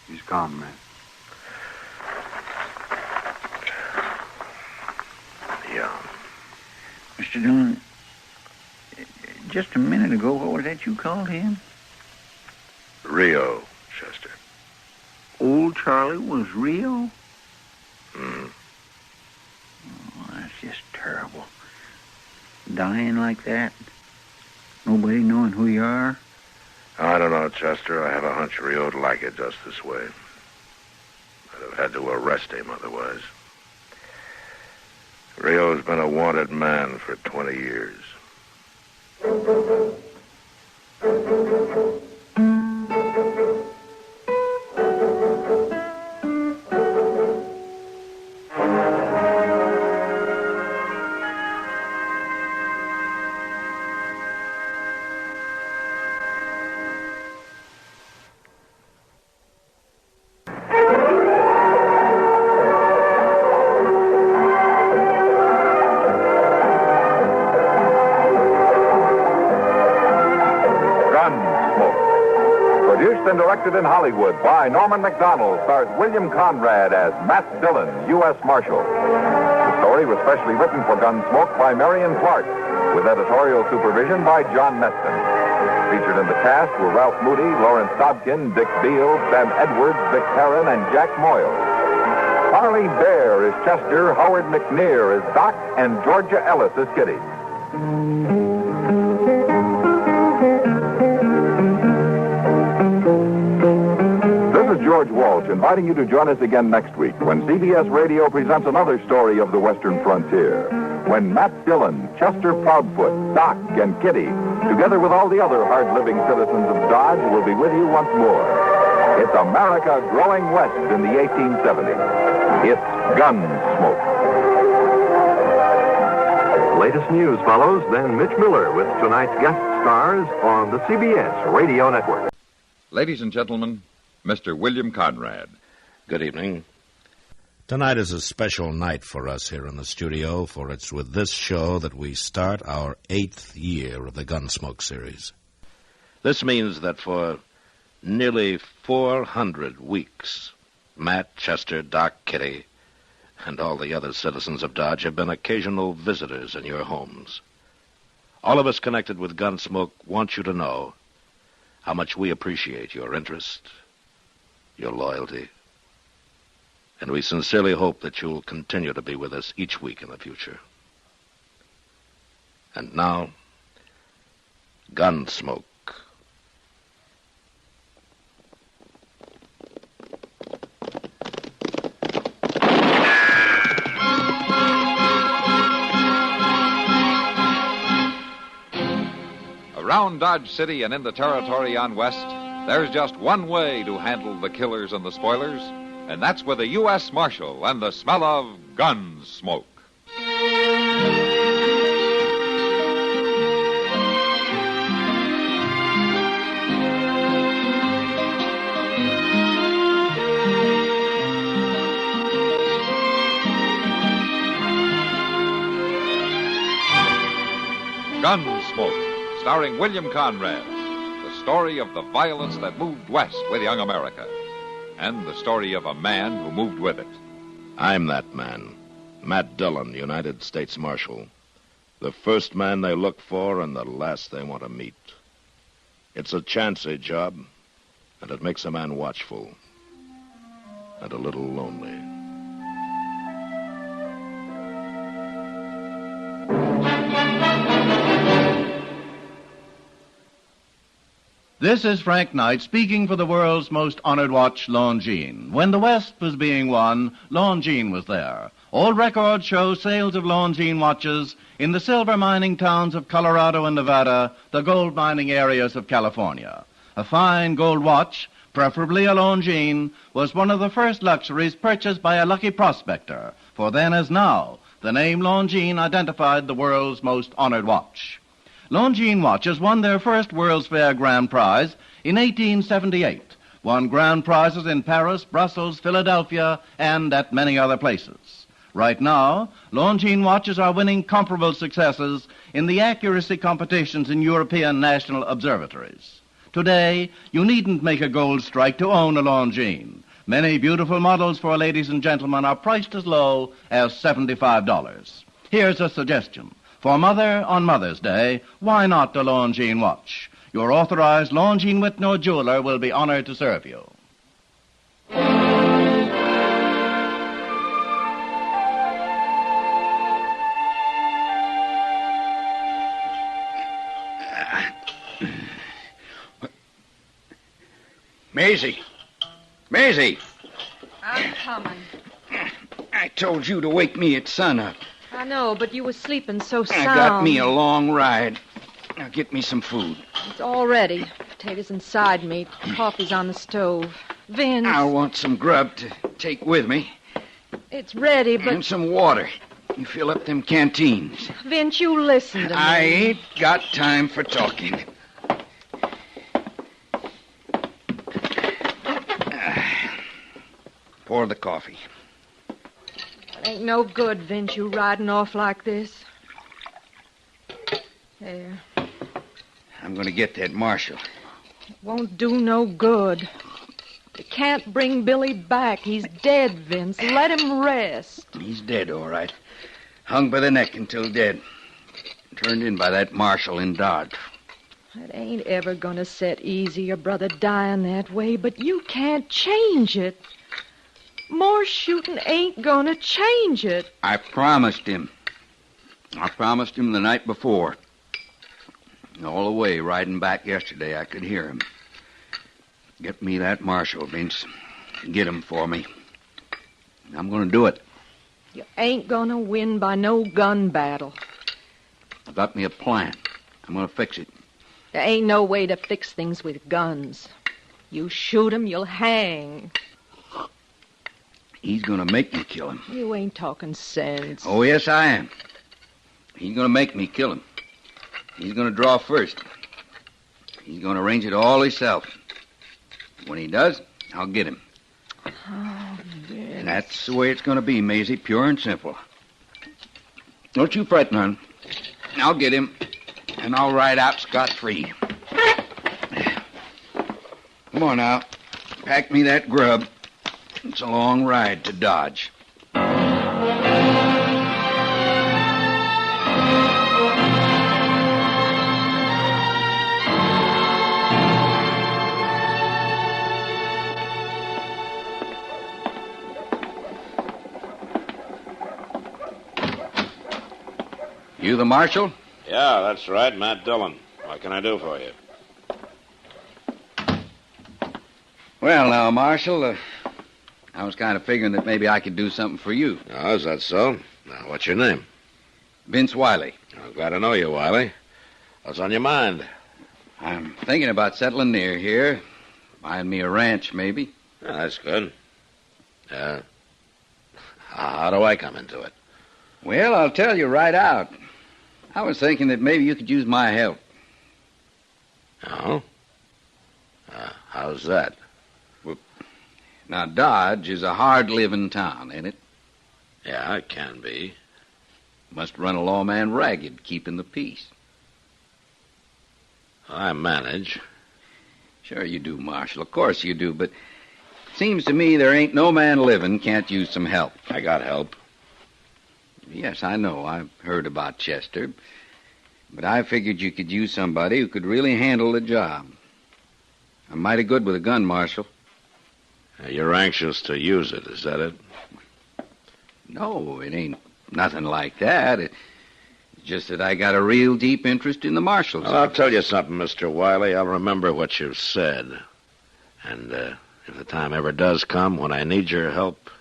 He's gone, man. Yeah. Mr. Dillon, just a minute ago, what was that you called him? Rio, Chester. Old Charlie was Rio? Hmm. Oh, that's just terrible. Dying like that. Nobody knowing who you are. I don't know, Chester. I have a hunch Rio'd like it just this way. I'd have had to arrest him otherwise. Rio's been a wanted man for 20 years. And directed in Hollywood by Norman Macdonald, stars William Conrad as Matt Dillon, U.S. Marshal. The story was specially written for Gunsmoke by Marion Clark, with editorial supervision by John Meston. Featured in the cast were Ralph Moody, Lawrence Dobkin, Dick Beale, Sam Edwards, Vic Perrin, and Jack Moyle. Harley Bear is Chester, Howard McNear is Doc, and Georgia Ellis is Kitty. George Walsh, inviting you to join us again next week when CBS Radio presents another story of the Western frontier. When Matt Dillon, Chester Proudfoot, Doc, and Kitty, together with all the other hard-living citizens of Dodge, will be with you once more. It's America growing west in the 1870s. It's Gunsmoke. Latest news follows, then Mitch Miller with tonight's guest stars on the CBS Radio Network. Ladies and gentlemen, Mr. William Conrad. Good evening. Tonight is a special night for us here in the studio, for it's with this show that we start our 8th year of the Gunsmoke series. This means that for nearly 400 weeks, Matt, Chester, Doc, Kitty, and all the other citizens of Dodge have been occasional visitors in your homes. All of us connected with Gunsmoke want you to know how much we appreciate your interest, your loyalty, and we sincerely hope that you'll continue to be with us each week in the future. And now, Gunsmoke. Around Dodge City and in the territory on west, there's just one way to handle the killers and the spoilers, and that's with a U.S. Marshal and the smell of Gunsmoke. Gunsmoke, starring William Conrad, the story of the violence that moved west with young America, and the story of a man who moved with it. I'm that man, Matt Dillon, United States Marshal. The first man they look for and the last they want to meet. It's a chancy job, and it makes a man watchful and a little lonely. This is Frank Knight speaking for the world's most honored watch, Longines. When the West was being won, Longines was there. Old records show sales of Longines watches in the silver mining towns of Colorado and Nevada, the gold mining areas of California. A fine gold watch, preferably a Longines, was one of the first luxuries purchased by a lucky prospector, for then as now, the name Longines identified the world's most honored watch. Longines watches won their first World's Fair Grand Prize in 1878, won grand prizes in Paris, Brussels, Philadelphia, and at many other places. Right now, Longines watches are winning comparable successes in the accuracy competitions in European national observatories. Today, you needn't make a gold strike to own a Longines. Many beautiful models for ladies and gentlemen are priced as low as $75. Here's a suggestion. For Mother on Mother's Day, why not the Longines watch? Your authorized Longines Whitney jeweler will be honored to serve you. Maisie! Maisie! I'm coming. I told you to wake me at sunup. I know, but you were sleeping so sound. I got me a long ride. Now get me some food. It's all ready. Potatoes and side meat. Coffee's on the stove. Vince. I want some grub to take with me. It's ready, but... And some water. You fill up them canteens. Vince, you listen to me. I ain't got time for talking. Pour the coffee. Ain't no good, Vince, you riding off like this. There. I'm going to get that marshal. It won't do no good. You can't bring Billy back. He's dead, Vince. Let him rest. He's dead, all right. Hung by the neck until dead. Turned in by that marshal in Dodge. It ain't ever going to set easy, your brother dying that way, but you can't change it. More shooting ain't gonna change it. I promised him. I promised him the night before. All the way riding back yesterday, I could hear him. Get me that marshal, Vince. Get him for me. I'm going to do it. You ain't gonna win by no gun battle. I've got me a plan. I'm going to fix it. There ain't no way to fix things with guns. You shoot him, you'll hang. He's going to make me kill him. You ain't talking sense. Oh, yes, I am. He's going to make me kill him. He's going to draw first. He's going to arrange it all himself. When he does, I'll get him. Oh, Vince. That's the way it's going to be, Maisie, pure and simple. Don't you fret none. I'll get him, and I'll ride out scot-free. Come on now. Pack me that grub. It's a long ride to Dodge. You the marshal? Yeah, that's right, Matt Dillon. What can I do for you? Well, now, Marshal, I was kind of figuring that maybe I could do something for you. Oh, is that so? Now, what's your name? Vince Wiley. I'm glad to know you, Wiley. What's on your mind? I'm thinking about settling near here. Buying me a ranch, maybe. Yeah, that's good. How do I come into it? Well, I'll tell you right out. I was thinking that maybe you could use my help. Oh? How's that? Well, now, Dodge is a hard-living town, ain't it? Yeah, it can be. Must run a lawman ragged, keeping the peace. I manage. Sure you do, Marshal. Of course you do, but it seems to me there ain't no man living can't use some help. I got help. Yes, I know. I've heard about Chester. But I figured you could use somebody who could really handle the job. I'm mighty good with a gun, Marshal. You're anxious to use it, is that it? No, it ain't nothing like that. It's just that I got a real deep interest in the marshals. Well, I'll tell you something, Mr. Wiley. I'll remember what you've said. And if the time ever does come when I need your help,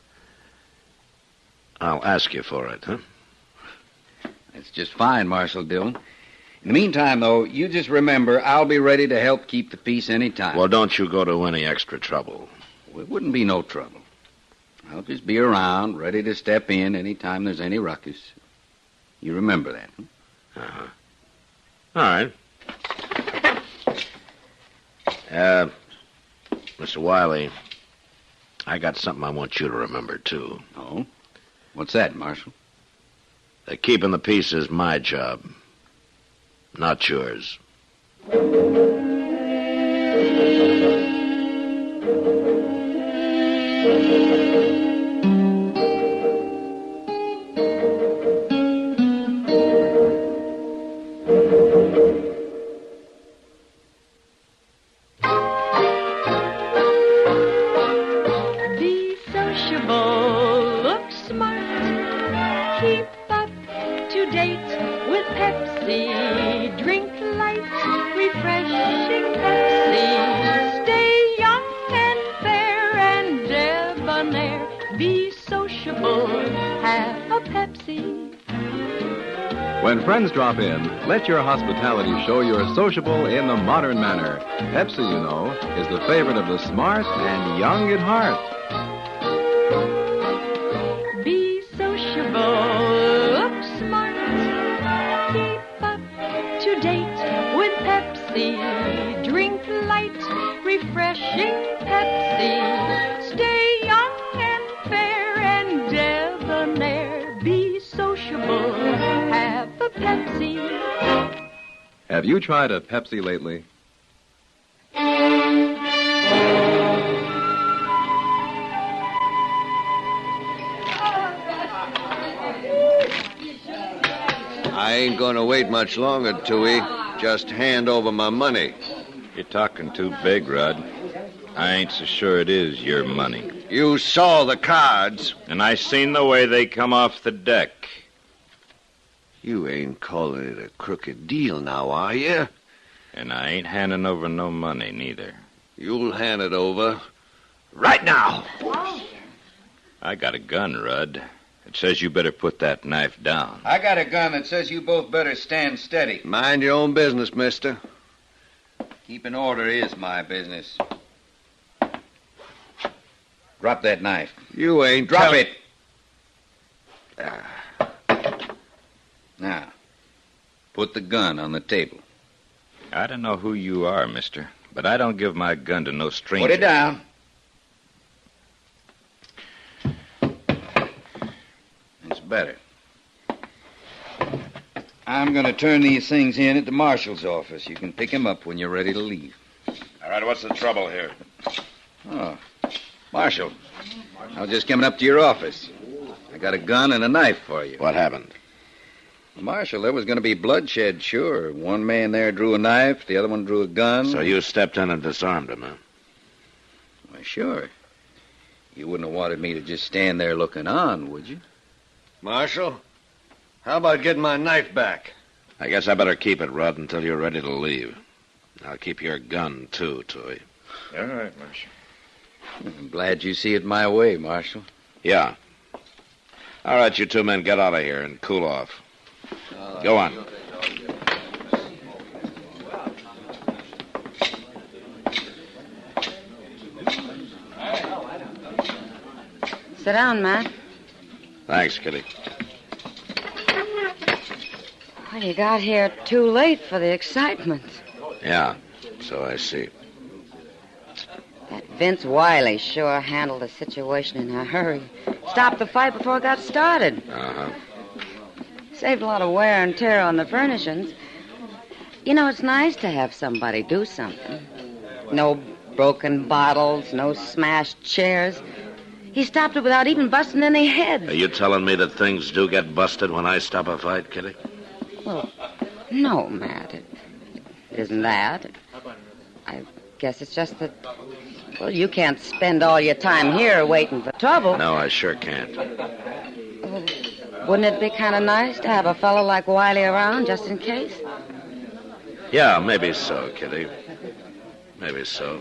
I'll ask you for it, huh? That's just fine, Marshal Dillon. In the meantime, though, you just remember I'll be ready to help keep the peace any time. Well, don't you go to any extra trouble. Well, it wouldn't be no trouble. I'll just be around, ready to step in any time there's any ruckus. You remember that, huh? Uh-huh. All right. Mr. Wiley, I got something I want you to remember, too. Oh? What's that, Marshal? That keeping the peace is my job, not yours. Be sociable, look smart, keep up to date with Pepsi, drink light, refreshing Pepsi, stay young and fair and debonair, be sociable, have a Pepsi. When friends drop in, let your hospitality show you're sociable in the modern manner. Pepsi, you know, is the favorite of the smart and young at heart. Be sociable, look smart, keep up to date with Pepsi, drink light, refreshing Pepsi, stay young and fair and debonair, be sociable, have a Pepsi. Have you tried a Pepsi lately? I ain't gonna wait much longer, Tooey. Just hand over my money. You're talking too big, Rod. I ain't so sure it is your money. You saw the cards. And I seen the way they come off the deck. You ain't calling it a crooked deal now, are you? And I ain't handing over no money, neither. You'll hand it over. Right now. I got a gun, Rudd. It says you better put that knife down. I got a gun that says you both better stand steady. Mind your own business, mister. Keeping order is my business. Drop that knife. You ain't... Drop it. Now, put the gun on the table. I don't know who you are, mister, but I don't give my gun to no stranger. Put it down. It's better. I'm going to turn these things in at the marshal's office. You can pick him up when you're ready to leave. All right, what's the trouble here? Oh, Marshal, I was just coming up to your office. I got a gun and a knife for you. What happened? Marshal, there was going to be bloodshed, sure. One man there drew a knife, the other one drew a gun. So you stepped in and disarmed him, huh? Why, sure. You wouldn't have wanted me to just stand there looking on, would you? Marshal, how about getting my knife back? I guess I better keep it, Rudd, until you're ready to leave. I'll keep your gun, too, Tooey. All right, Marshal. I'm glad you see it my way, Marshal. Yeah. All right, you two men, get out of here and cool off. Go on. Sit down, Matt. Thanks, Kitty. Well, you got here too late for the excitement. Yeah, so I see. That Vince Wiley sure handled the situation in a hurry. Stopped the fight before it got started. Uh-huh. Saved a lot of wear and tear on the furnishings. You know, it's nice to have somebody do something. No broken bottles, no smashed chairs. He stopped it without even busting any heads. Are you telling me that things do get busted when I stop a fight, Kitty? Well, no, Matt. It isn't that. I guess it's just that, well, you can't spend all your time here waiting for trouble. No, I sure can't. Well, wouldn't it be kind of nice to have a fellow like Wiley around just in case? Yeah, maybe so, Kitty. Maybe so.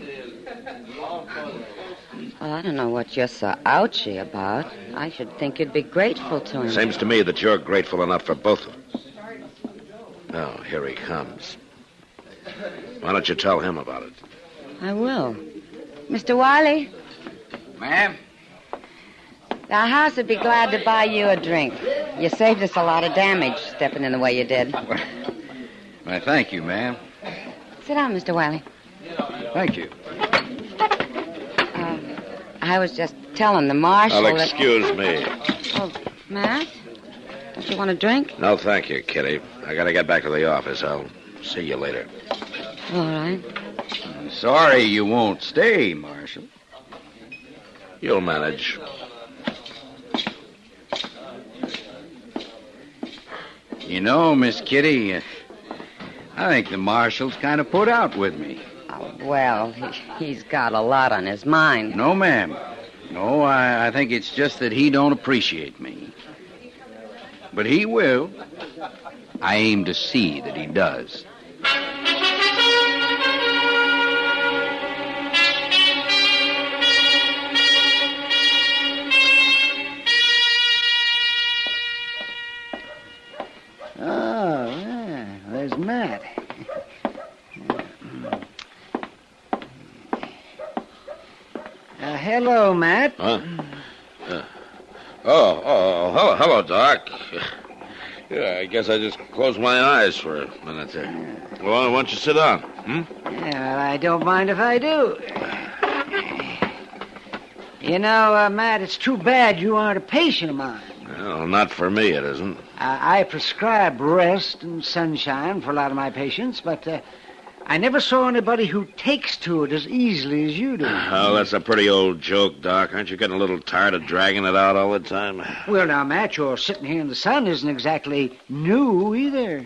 Well, I don't know what you're so ouchy about. I should think you'd be grateful to him. Seems to me that you're grateful enough for both of them. Oh, here he comes. Why don't you tell him about it? I will. Mr. Wiley? Ma'am? The house would be glad to buy you a drink. You saved us a lot of damage stepping in the way you did. Why, thank you, ma'am. Sit down, Mr. Wiley. Thank you. I was just telling the marshal Excuse me. Oh, Matt? Don't you want a drink? No, thank you, Kitty. I gotta get back to the office. I'll see you later. All right. I'm sorry you won't stay, Marshal. You'll manage. You know, Miss Kitty, I think the Marshal's kind of put out with me. Oh, well, he's got a lot on his mind. No, ma'am. No, I think it's just that he don't appreciate me. But he will. I aim to see that he does. Oh, yeah, there's Matt. Hello, Matt. Huh? Hello, Doc. Yeah, I guess I just closed my eyes for a minute there. Well, why don't you sit down? Yeah, well, I don't mind if I do. You know, Matt, it's too bad you aren't a patient of mine. Well, not for me, it isn't. I prescribe rest and sunshine for a lot of my patients, but I never saw anybody who takes to it as easily as you do. Oh, that's a pretty old joke, Doc. Aren't you getting a little tired of dragging it out all the time? Well, now, Matt, your sitting here in the sun isn't exactly new either.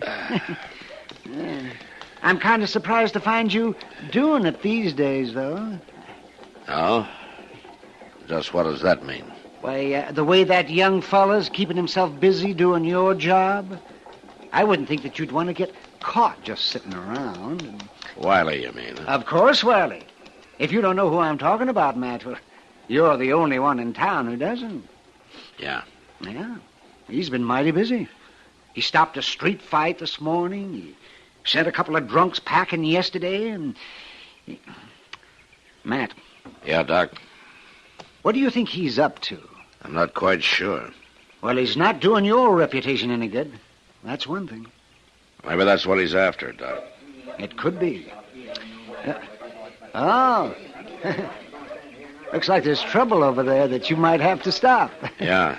Yeah. I'm kind of surprised to find you doing it these days, though. Oh? Just what does that mean? Why, the way that young fella's keeping himself busy doing your job, I wouldn't think that you'd want to get caught just sitting around. Wiley, you mean? Huh? Of course, Wiley. If you don't know who I'm talking about, Matt, well, You're the only one in town who doesn't. Yeah. Yeah. He's been mighty busy. He stopped a street fight this morning. He sent a couple of drunks packing yesterday, and... Matt. Yeah, Doc? What do you think he's up to? I'm not quite sure. Well, he's not doing your reputation any good. That's one thing. Maybe that's what he's after, Doc. It could be. Oh. Looks like there's trouble over there that you might have to stop. Yeah.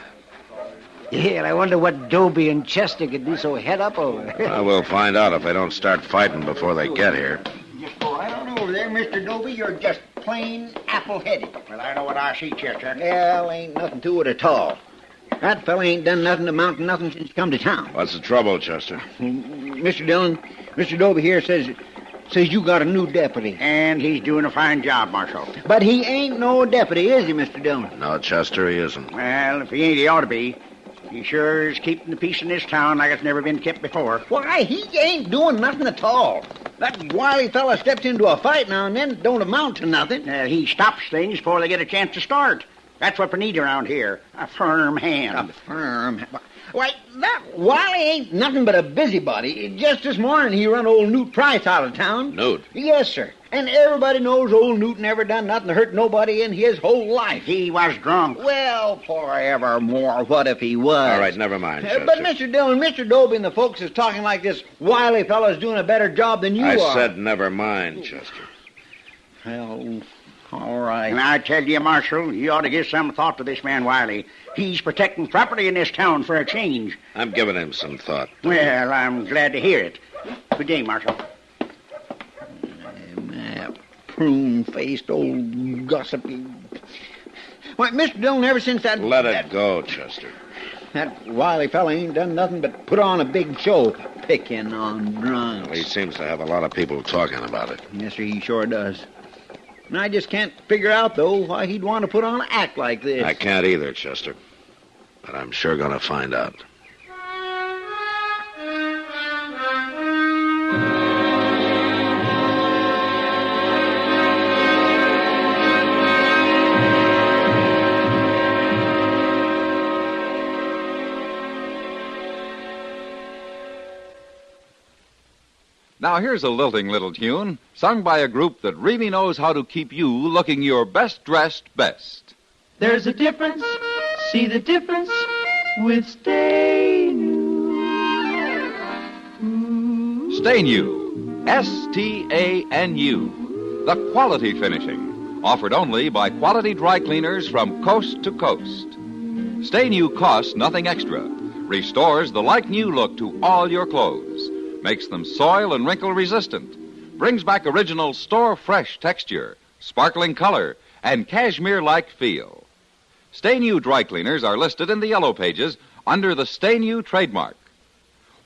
Yeah, and I wonder what Dobie and Chester could be so head up over. Well, we'll find out if they don't start fighting before they get here. Just go right on over there, Mr. Dobie. You're just plain apple-headed. Well, I know what I see, Chester. Well, ain't nothing to it at all. That fella ain't done nothing to amount to nothing since he come to town. What's the trouble, Chester? Mr. Dillon, Mr. Dobie here says you got a new deputy. And he's doing a fine job, Marshal. But he ain't no deputy, is he, Mr. Dillon? No, Chester, he isn't. Well, if he ain't, he ought to be. He sure is keeping the peace in this town like it's never been kept before. Why, he ain't doing nothing at all. That wily fella steps into a fight now and then, don't amount to nothing. He stops things before they get a chance to start. That's what we need around here, a firm hand. A firm hand? Why, that Wally ain't nothing but a busybody. Just this morning he run old Newt Price out of town. Newt? Yes, sir. And everybody knows old Newt never done nothing to hurt nobody in his whole life. He was drunk. Well, forevermore, what if he was? All right, never mind, Chester. But Mr. Dillon, Mr. Dobie and the folks is talking like this wily fellow's doing a better job than you are. I said never mind, Chester. Well, all right. And I tell you, Marshal, you ought to give some thought to this man Wiley. He's protecting property in this town for a change. I'm giving him some thought. Well, I'm glad to hear it. Good day, Marshal. That prune-faced old gossipy... Why, Mr. Dillon, ever since that... Let it go, Chester. That wily fella ain't done nothing but put on a big show, picking on drunks. Well, he seems to have a lot of people talking about it. Yes, sir, he sure does. And I just can't figure out, though, why he'd want to put on an act like this. I can't either, Chester. But I'm sure going to find out. Now here's a lilting little tune sung by a group that really knows how to keep you looking your best dressed best. There's a difference, see the difference with Stay New. Stay New, S-T-A-N-U, the quality finishing, offered only by quality dry cleaners from coast to coast. Stay New costs nothing extra, restores the like-new look to all your clothes, makes them soil and wrinkle resistant, brings back original store-fresh texture, sparkling color, and cashmere-like feel. Stay New dry cleaners are listed in the yellow pages under the Stay New trademark.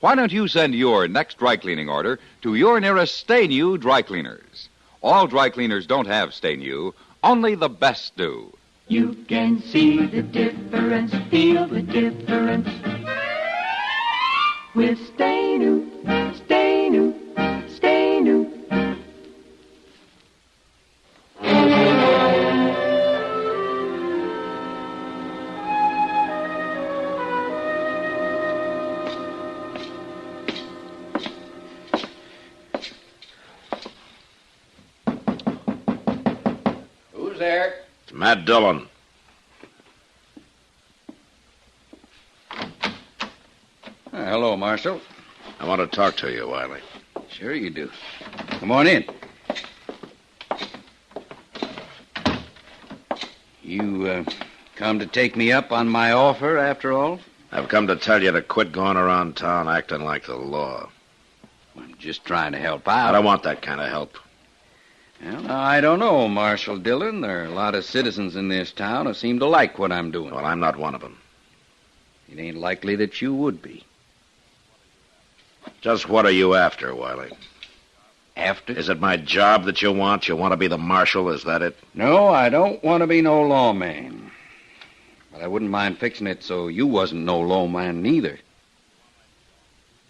Why don't you send your next dry cleaning order to your nearest Stay New dry cleaners? All dry cleaners don't have Stay New, only the best do. You can see the difference, feel the difference with Stay New, Stay New, Stay New. Who's there? It's Matt Dillon. Hello, Marshal. I want to talk to you, Wiley. Sure you do. Come on in. You, come to take me up on my offer, after all? I've come to tell you to quit going around town acting like the law. I'm just trying to help out. I don't want that kind of help. Well, I don't know, Marshal Dillon. There are a lot of citizens in this town who seem to like what I'm doing. Well, I'm not one of them. It ain't likely that you would be. Just what are you after, Wiley? After? Is it my job that you want? You want to be the marshal, is that it? No, I don't want to be no lawman. But I wouldn't mind fixing it so you wasn't no lawman neither.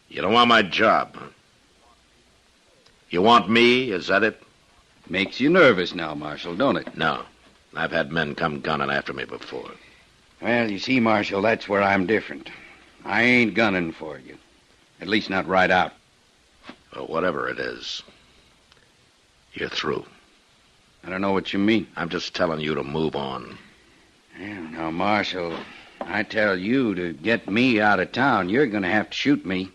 You don't want my job, huh? You want me, is that it? Makes you nervous now, Marshal, don't it? No. I've had men come gunning after me before. Well, you see, Marshal, that's where I'm different. I ain't gunning for you. At least not right out. Well, whatever it is, you're through. I don't know what you mean. I'm just telling you to move on. Yeah, now, Marshal, I tell you to get me out of town, you're going to have to shoot me.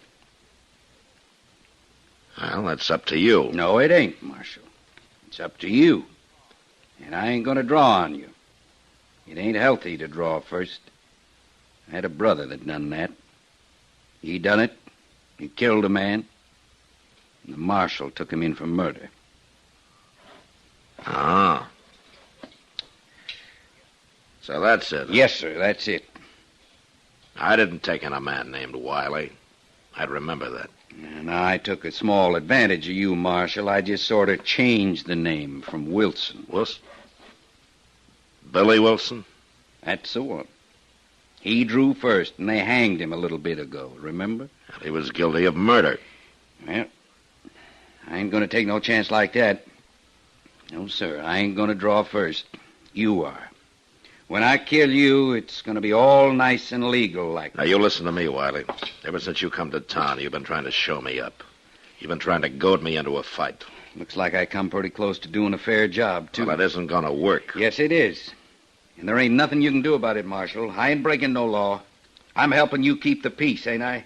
Well, that's up to you. No, it ain't, Marshal. It's up to you. And I ain't going to draw on you. It ain't healthy to draw first. I had a brother that done that. He done it. He killed a man. And the marshal took him in for murder. Ah. So that's it. Yes, sir, that's it. I didn't take in a man named Wiley. I'd remember that. And I took a small advantage of you, Marshal. I just sort of changed the name from Wilson. Wilson? Billy Wilson? That's the one. He drew first, and they hanged him a little bit ago, remember? He was guilty of murder. Well, I ain't going to take no chance like that. No, sir, I ain't going to draw first. You are. When I kill you, it's going to be all nice and legal like Now, you listen to me, Wiley. Ever since you come to town, you've been trying to show me up. You've been trying to goad me into a fight. Looks like I come pretty close to doing a fair job, too. Well, that isn't going to work. Yes, it is. And there ain't nothing you can do about it, Marshal. I ain't breaking no law. I'm helping you keep the peace, ain't I?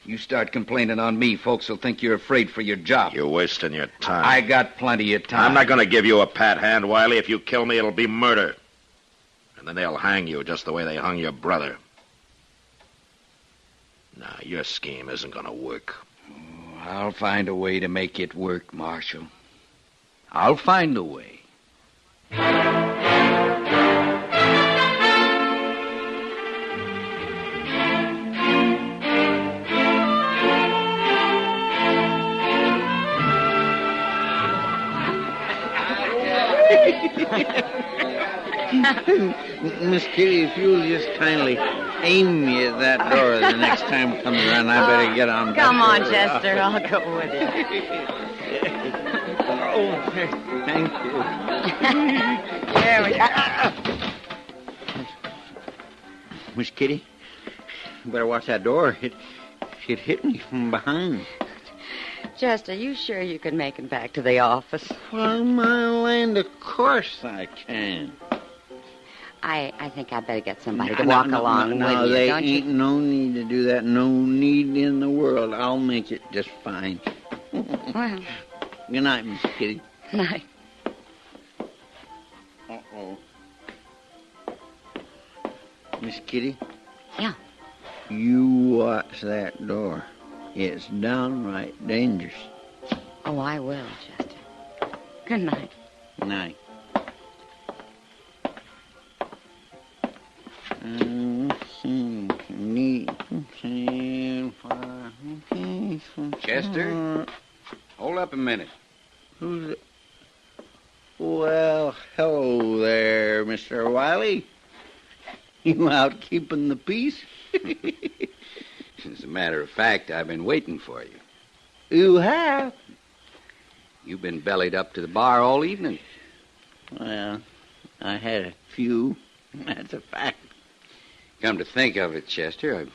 You start complaining on me, folks will think you're afraid for your job. You're wasting your time. I got plenty of time. I'm not going to give you a pat hand, Wiley. If you kill me, it'll be murder. And then they'll hang you just the way they hung your brother. Now, your scheme isn't going to work. Oh, I'll find a way to make it work, Marshal. I'll find a way. Miss Kitty, if you'll just kindly aim me at that door the next time it comes around, I better get on. Come on, Chester. I'll go with you. Oh, thank you. There we go. Miss Kitty, you better watch that door. It hit me from behind. Chester, you sure you can make it back to the office? Well, my land, of course I can. I think I better get somebody to walk along with you, there don't ain't you? no need to do that. No need in the world. I'll make it just fine. Well. Good night, Miss Kitty. Night. Uh-oh. Miss Kitty? Yeah? You watch that door. It's downright dangerous. Oh, I will, Chester. Good night. Good night. Chester? Hold up a minute. Who's it? Well, hello there, Mr. Wiley. You out keeping the peace? As a matter of fact, I've been waiting for you. You have? You've been bellied up to the bar all evening. Well, I had a few. That's a fact. Come to think of it, Chester,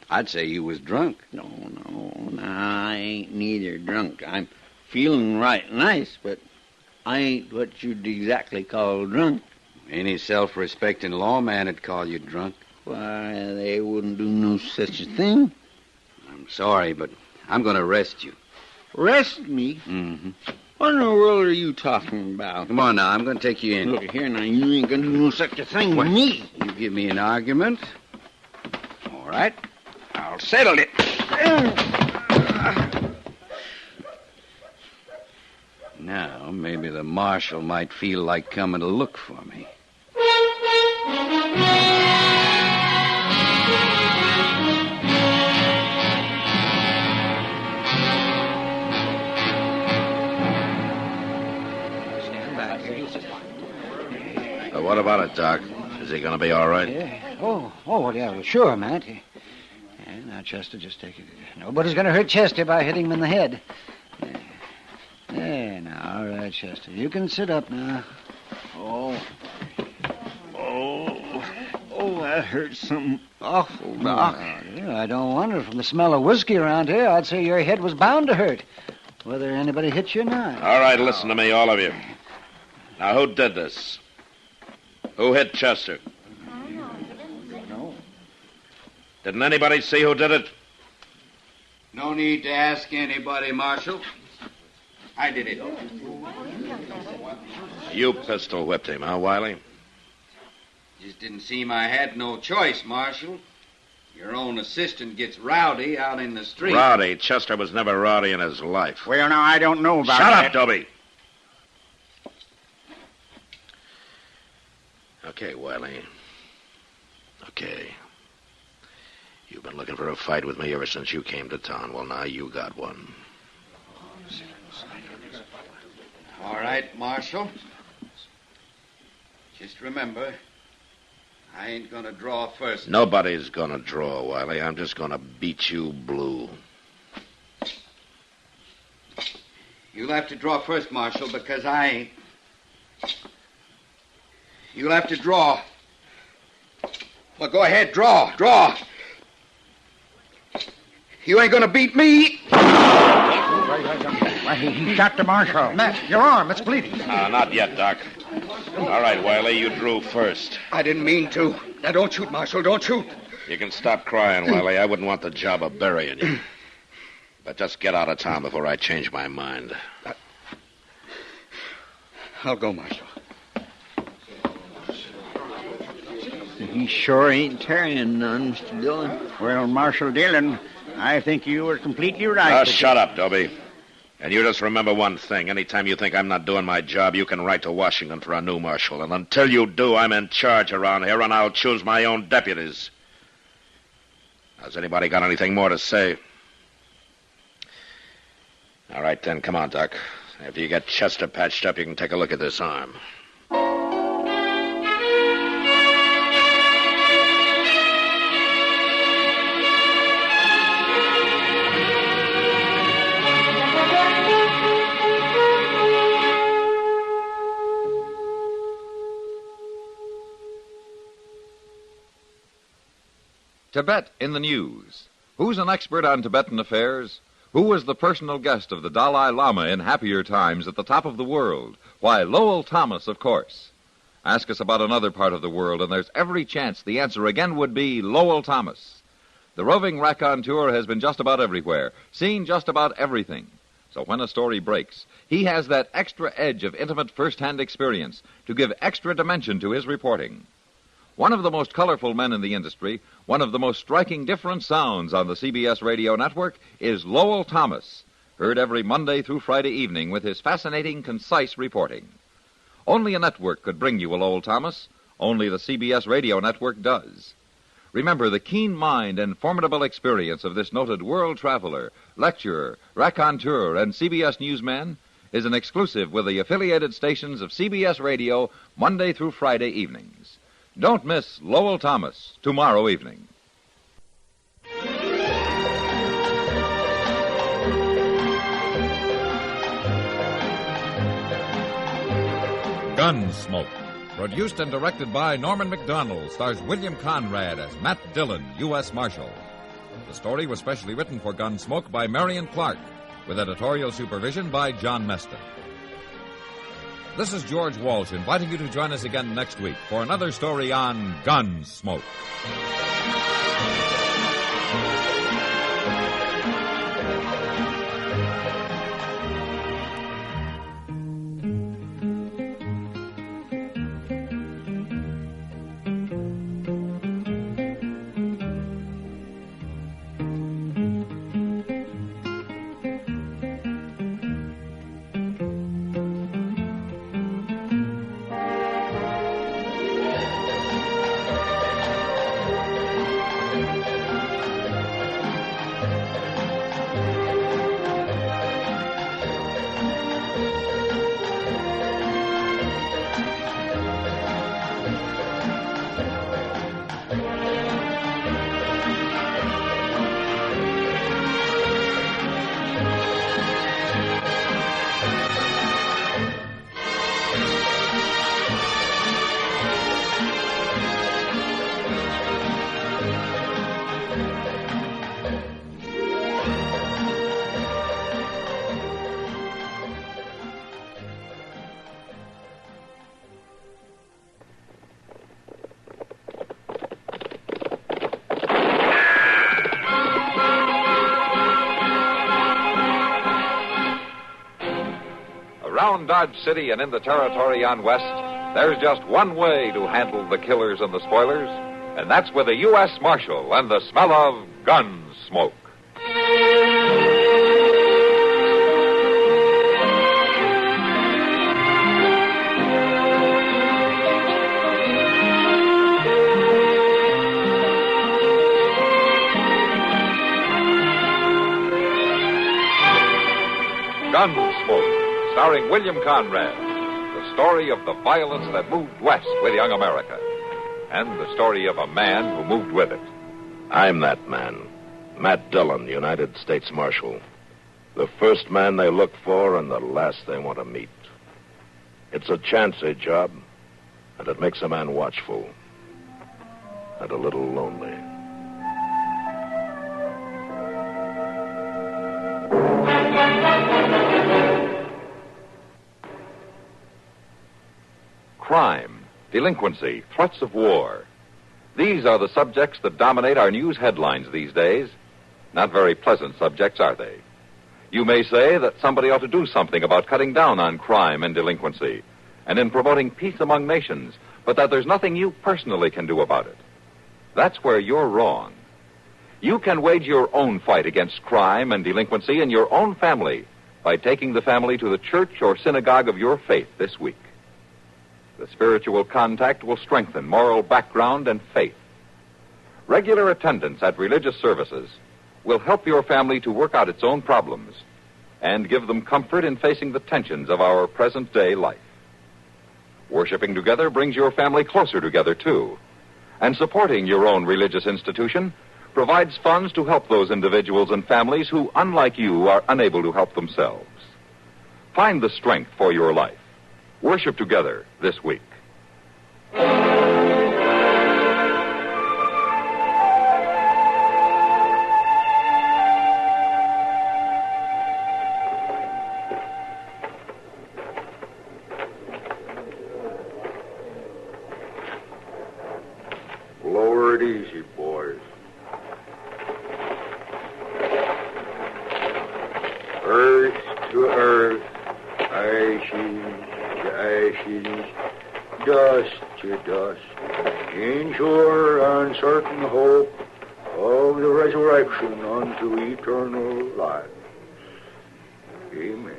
I'd say you was drunk. No, I ain't neither drunk. I'm feeling right nice, but I ain't what you'd exactly call drunk. Any self-respecting lawman would call you drunk. Why, they wouldn't do no such a thing. I'm sorry, but I'm going to arrest you. Arrest me? Mm-hmm. What in the world are you talking about? Come on now, I'm going to take you in. Look here now, you ain't going to do no such a thing with me. You give me an argument. All right. I'll settle it. Now, maybe the marshal might feel like coming to look for me. What about it, Doc? Is he going to be all right? Yeah. Oh, yeah, sure, Matt. Yeah, now, Chester, just take it. Nobody's going to hurt Chester by hitting him in the head. There, now, all right, Chester. You can sit up now. Oh, that hurts something awful, Doc. Yeah, I don't wonder. From the smell of whiskey around here, I'd say your head was bound to hurt, whether anybody hit you or not. All right, listen to me, all of you. Now, who did this? Who hit Chester? No. Didn't anybody see who did it? No need to ask anybody, Marshal. I did it. You pistol whipped him, huh, Wiley? Just didn't seem I had no choice, Marshal. Your own assistant gets rowdy out in the street. Rowdy? Chester was never rowdy in his life. Well, now, I don't know about Shut that. up, Dobie. Okay, Wiley. Okay. You've been looking for a fight with me ever since you came to town. Well, now you got one. All right, Marshal. Just remember, I ain't gonna draw first. Nobody's gonna draw, Wiley. I'm just gonna beat you blue. You'll have to draw first, Marshal, because I ain't. You'll have to draw. Well, go ahead, draw. You ain't gonna beat me. Why, he shot the marshal. Matt, your arm, it's bleeding. Not yet, Doc. All right, Wiley, you drew first. I didn't mean to. Now, don't shoot, Marshal, don't shoot. You can stop crying, Wiley. I wouldn't want the job of burying you. But just get out of town before I change my mind. I'll go, Marshal. He sure ain't carrying none, Mr. Dillon. Well, Marshal Dillon, I think you were completely right. Shut up, Dobie. And you just remember one thing. Anytime you think I'm not doing my job, you can write to Washington for a new marshal. And until you do, I'm in charge around here, and I'll choose my own deputies. Has anybody got anything more to say? All right, then. Come on, Doc. After you get Chester patched up, you can take a look at this arm. Tibet in the news. Who's an expert on Tibetan affairs? Who was the personal guest of the Dalai Lama in happier times at the top of the world? Why, Lowell Thomas, of course. Ask us about another part of the world, and there's every chance the answer again would be Lowell Thomas. The roving raconteur has been just about everywhere, seen just about everything. So when a story breaks, he has that extra edge of intimate first-hand experience to give extra dimension to his reporting. One of the most colorful men in the industry, one of the most striking different sounds on the CBS radio network is Lowell Thomas, heard every Monday through Friday evening with his fascinating, concise reporting. Only a network could bring you a Lowell Thomas. Only the CBS radio network does. Remember, the keen mind and formidable experience of this noted world traveler, lecturer, raconteur, and CBS newsman is an exclusive with the affiliated stations of CBS radio Monday through Friday evenings. Don't miss Lowell Thomas tomorrow evening. Gunsmoke, produced and directed by Norman Macdonald, stars William Conrad as Matt Dillon, U.S. Marshal. The story was specially written for Gunsmoke by Marion Clark, with editorial supervision by John Meston. This is George Walsh inviting you to join us again next week for another story on Gunsmoke. Around Dodge City and in the territory on West, there's just one way to handle the killers and the spoilers, and that's with a U.S. Marshal and the smell of Gunsmoke. Gunsmoke, starring William Conrad. The story of the violence that moved west with young America. And the story of a man who moved with it. I'm that man. Matt Dillon, United States Marshal. The first man they look for and the last they want to meet. It's a chancy job, and it makes a man watchful. And a little lonely. Crime, delinquency, threats of war. These are the subjects that dominate our news headlines these days. Not very pleasant subjects, are they? You may say that somebody ought to do something about cutting down on crime and delinquency and in promoting peace among nations, but that there's nothing you personally can do about it. That's where you're wrong. You can wage your own fight against crime and delinquency in your own family by taking the family to the church or synagogue of your faith this week. The spiritual contact will strengthen moral background and faith. Regular attendance at religious services will help your family to work out its own problems and give them comfort in facing the tensions of our present-day life. Worshiping together brings your family closer together, too. And supporting your own religious institution provides funds to help those individuals and families who, unlike you, are unable to help themselves. Find the strength for your life. Worship together this week. Lower it easy, boys. Earth to earth, ashes to ashes, dust to dust, in sure uncertain hope of the resurrection unto eternal life. Amen.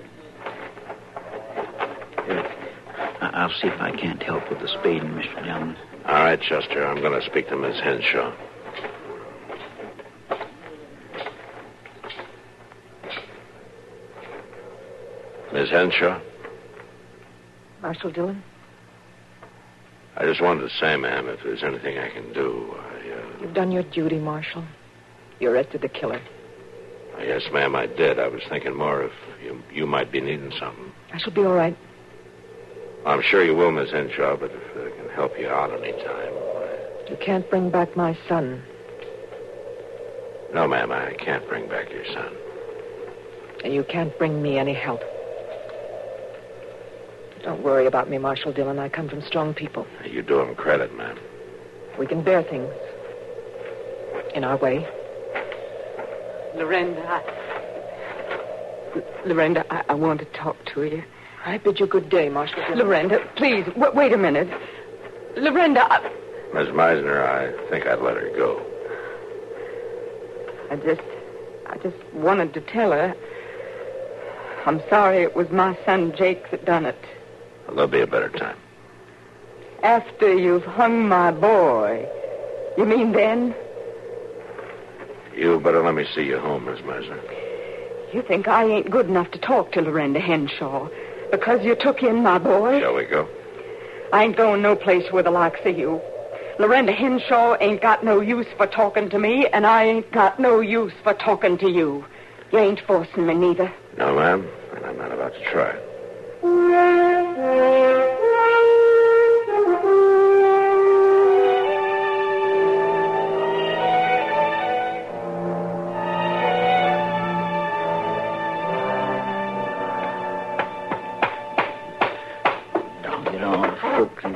I'll see if I can't help with the spading, Mr. Dillon. All right, Chester. I'm going to speak to Miss Henshaw. Miss Henshaw? Marshal Dillon? I just wanted to say, ma'am, if there's anything I can do, You've done your duty, Marshal. You arrested the killer. Yes, ma'am, I did. I was thinking more if you might be needing something. I shall be all right. I'm sure you will, Miss Henshaw, but if I can help you out any time. You can't bring back my son. No, ma'am, I can't bring back your son. And you can't bring me any help. Don't worry about me, Marshal Dillon. I come from strong people. You do him credit, ma'am. We can bear things. In our way. Lorenda, I want to talk to you. I bid you good day, Marshal Dillon. Lorenda, please, wait a minute. Lorenda, Miss Meisner, I think I'd let her go. I just wanted to tell her I'm sorry it was my son Jake that done it. Well, there'll be a better time. After you've hung my boy. You mean then? You better let me see you home, Miss Meisner. You think I ain't good enough to talk to Lorenda Henshaw because you took in my boy? Shall we go? I ain't going no place with the likes of you. Lorenda Henshaw ain't got no use for talking to me, and I ain't got no use for talking to you. You ain't forcing me neither. No, ma'am, and I'm not about to try.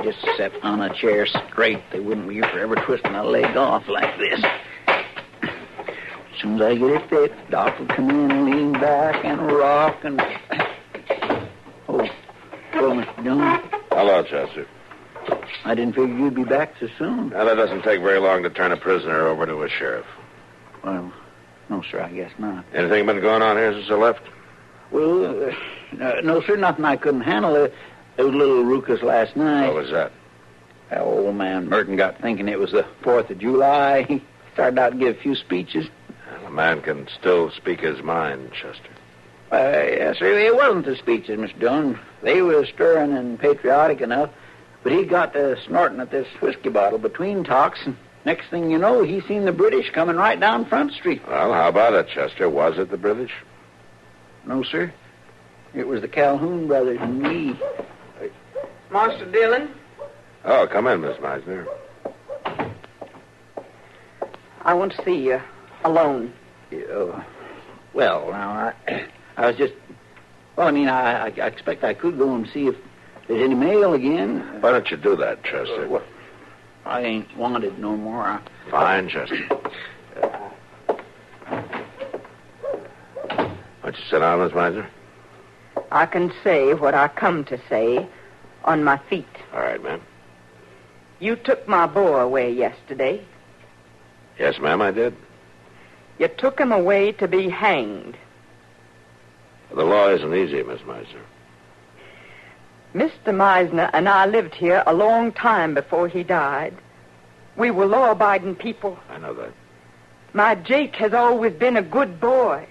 Just sat on a chair straight. They wouldn't be forever twisting a leg off like this. As soon as I get it fixed, Doc will come in and lean back and rock and... Oh, Hello, Mr. Dillon. Hello, Chester. I didn't figure you'd be back so soon. Now, that doesn't take very long to turn a prisoner over to a sheriff. Well, no, sir, I guess not. Anything been going on here since I left? Well, no, sir, nothing I couldn't handle. There was a little ruckus last night. What was that? That old man Merton got thinking it was the 4th of July. He started out to give a few speeches. Well, a man can still speak his mind, Chester. Yes, sir, it wasn't the speeches, Mr. Dillon. They were stirring and patriotic enough. But he got to snorting at this whiskey bottle between talks, and next thing you know, he seen the British coming right down Front Street. Well, how about it, Chester? Was it the British? No, sir. It was the Calhoun brothers and me. Marshal Dillon? Oh, come in, Miss Meisner. I want to see you alone. Well, now, I was just... Well, I mean, I expect I could go and see if there's any mail again. Why don't you do that, Chester? Well, I ain't wanted no more. Fine, Chester. Why don't you sit down, Miss Meisner? I can say what I come to say on my feet. All right, ma'am. You took my boy away yesterday. Yes, ma'am, I did. You took him away to be hanged. The law isn't easy, Miss Meisner. Mr. Meisner and I lived here a long time before he died. We were law-abiding people. I know that. My Jake has always been a good boy.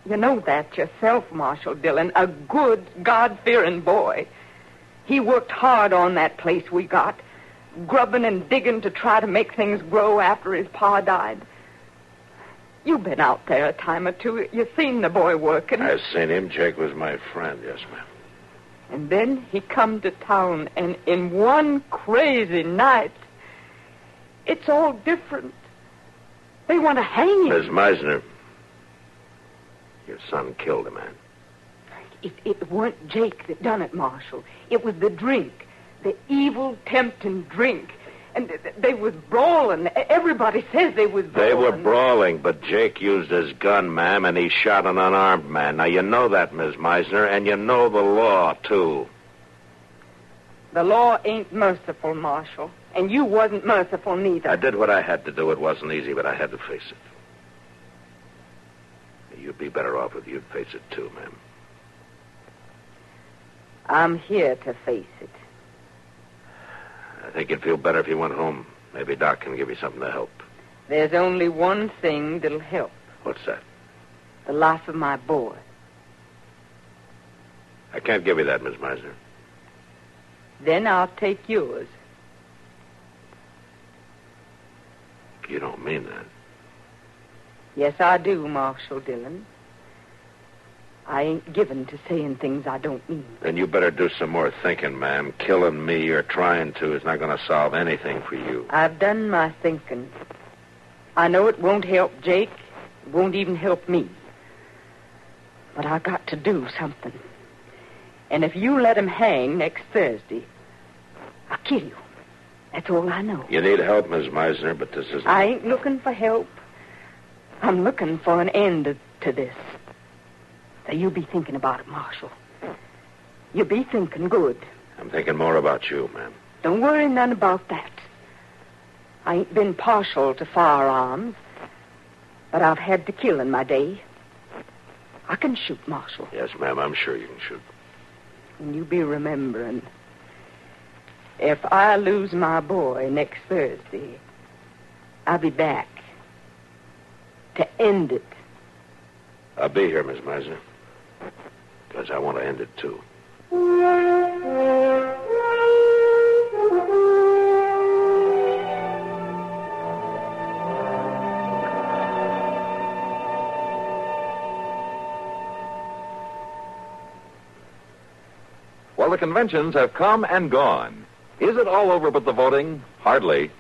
You know that yourself, Marshal Dillon, a good, God-fearing boy. He worked hard on that place we got, grubbing and digging to try to make things grow after his pa died. You've been out there a time or two. You've seen the boy working. I've seen him. Jake was my friend, yes, ma'am. And then he come to town, and in one crazy night, it's all different. They want to hang him. Miss Meisner, your son killed a man. It weren't Jake that done it, Marshal. It was the drink, the evil, tempting drink. And they was brawling. Everybody says they was brawling. They were brawling, but Jake used his gun, ma'am, and he shot an unarmed man. Now, you know that, Miss Meisner, and you know the law, too. The law ain't merciful, Marshal, and you wasn't merciful neither. I did what I had to do. It wasn't easy, but I had to face it. You'd be better off if you'd face it, too, ma'am. I'm here to face it. I think you'd feel better if you went home. Maybe Doc can give you something to help. There's only one thing that'll help. What's that? The life of my boy. I can't give you that, Miss Meisner. Then I'll take yours. You don't mean that. Yes, I do, Marshal Dillon. I ain't given to saying things I don't mean. Then you better do some more thinking, ma'am. Killing me or trying to is not going to solve anything for you. I've done my thinking. I know it won't help Jake. It won't even help me. But I got to do something. And if you let him hang next Thursday, I'll kill you. That's all I know. You need help, Miss Meisner, but this isn't... I ain't looking for help. I'm looking for an end to this. So you be thinking about it, Marshal. You be thinking good. I'm thinking more about you, ma'am. Don't worry none about that. I ain't been partial to firearms, but I've had to kill in my day. I can shoot, Marshal. Yes, ma'am, I'm sure you can shoot. And you be remembering, if I lose my boy next Thursday, I'll be back to end it. I'll be here, Miss Meisner. Because I want to end it, too. Well, the conventions have come and gone. Is it all over but the voting? Hardly.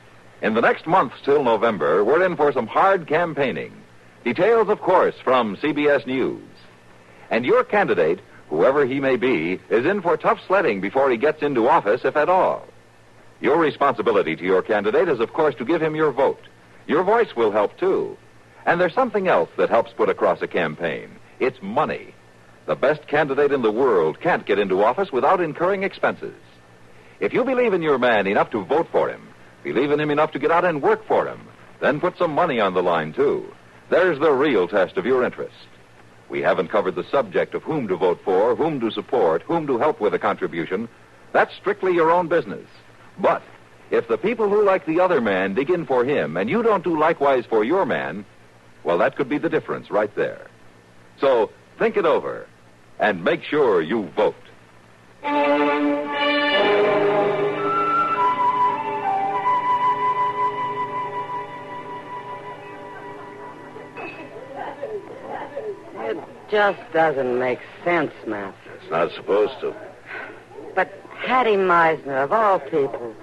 In the next month till November, we're in for some hard campaigning. Details, of course, from CBS News. And your candidate, whoever he may be, is in for tough sledding before he gets into office, if at all. Your responsibility to your candidate is, of course, to give him your vote. Your voice will help, too. And there's something else that helps put across a campaign. It's money. The best candidate in the world can't get into office without incurring expenses. If you believe in your man enough to vote for him, believe in him enough to get out and work for him, then put some money on the line, too. There's the real test of your interest. We haven't covered the subject of whom to vote for, whom to support, whom to help with a contribution. That's strictly your own business. But if the people who like the other man dig in for him and you don't do likewise for your man, well, that could be the difference right there. So think it over and make sure you vote. It just doesn't make sense, Matt. It's not supposed to. But Hattie Meisner, of all people,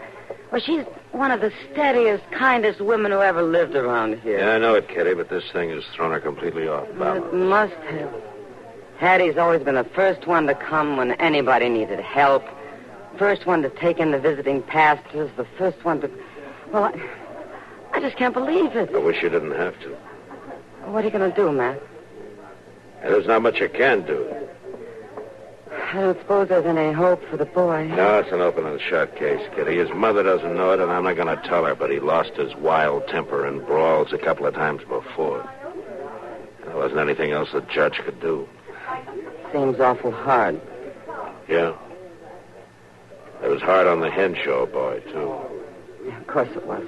well, she's one of the steadiest, kindest women who ever lived around here. Yeah, I know it, Kitty, but this thing has thrown her completely off balance. It must have. Hattie's always been the first one to come when anybody needed help. First one to take in the visiting pastors. The first one to... Well, I just can't believe it. I wish you didn't have to. What are you going to do, Matt? There's not much I can do. I don't suppose there's any hope for the boy. No, it's an open and shut case, Kitty. His mother doesn't know it, and I'm not going to tell her, but he lost his wild temper in brawls a couple of times before. There wasn't anything else the judge could do. Seems awful hard. Yeah. It was hard on the Henshaw boy, too. Yeah, of course it was.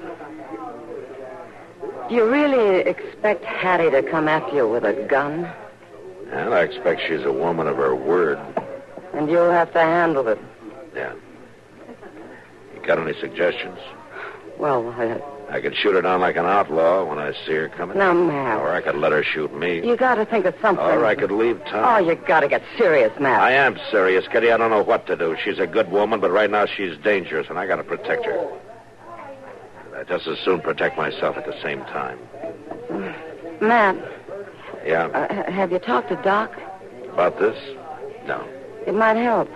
Do you really expect Hattie to come after you with a gun? And I expect she's a woman of her word. And you'll have to handle it. Yeah. You got any suggestions? Well, I could shoot her down like an outlaw when I see her coming. Now, Matt. Or I could let her shoot me. You got to think of something. Or I could leave town. Oh, you got to get serious, Matt. I am serious, Kitty. I don't know what to do. She's a good woman, but right now she's dangerous, and I got to protect her. I'd just as soon protect myself at the same time. Matt. Yeah? Have you talked to Doc? About this? No. It might help.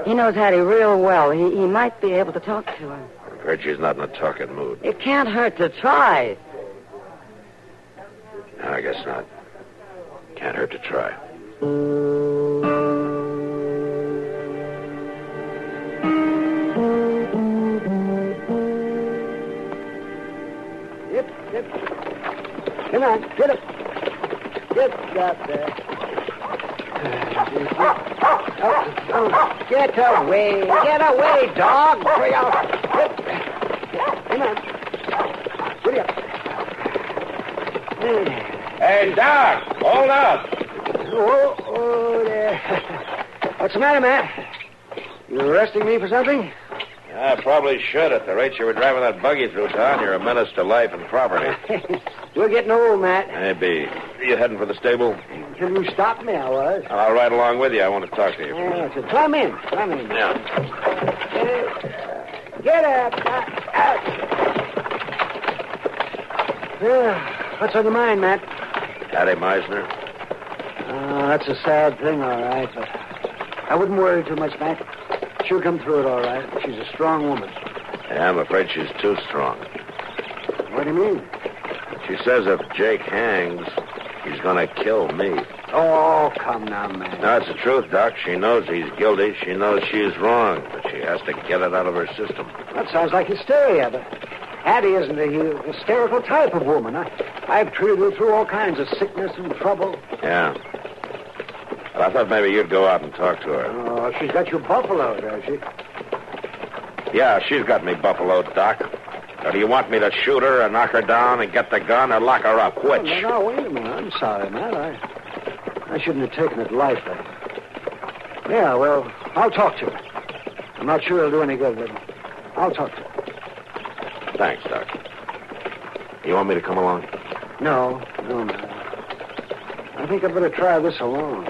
He knows Hattie real well. He might be able to talk to her. I've heard she's not in a talking mood. It can't hurt to try. No, I guess not. Can't hurt to try. Yep. Come on, get up. Get up there. Get away. Get away, dog. Hurry up. Come on. Hurry up. Hey, Doc, hold up. Oh, there. What's the matter, Matt? You arresting me for something? I probably should. At the rate you were driving that buggy through town, you're a menace to life and property. You're getting old, Matt. Maybe. Are you heading for the stable? Until you stopped me, I was. I'll ride along with you. I want to talk to you. Yeah, so climb in. Climb in. Yeah. Get up. What's on your mind, Matt? Hattie Meisner. That's a sad thing, all right, but I wouldn't worry too much, Matt. She'll come through it all right. She's a strong woman. Yeah, I'm afraid she's too strong. What do you mean? She says if Jake hangs, he's going to kill me. Oh, come now, man. No, it's the truth, Doc. She knows he's guilty. She knows she's wrong, but she has to get it out of her system. That sounds like hysteria, but Hattie isn't a hysterical type of woman. I've treated her through all kinds of sickness and trouble. Yeah. Well, I thought maybe you'd go out and talk to her. Oh, she's got you buffaloed, has she? Yeah, she's got me buffaloed, Doc. Or do you want me to shoot her and knock her down and get the gun or lock her up? Which? Oh, no, wait a minute. I'm sorry, Matt. I shouldn't have taken it lightly. Yeah, well, I'll talk to her. I'm not sure it'll do any good, but I'll talk to her. Thanks, Doc. You want me to come along? No, Matt. I think I'd better try this alone.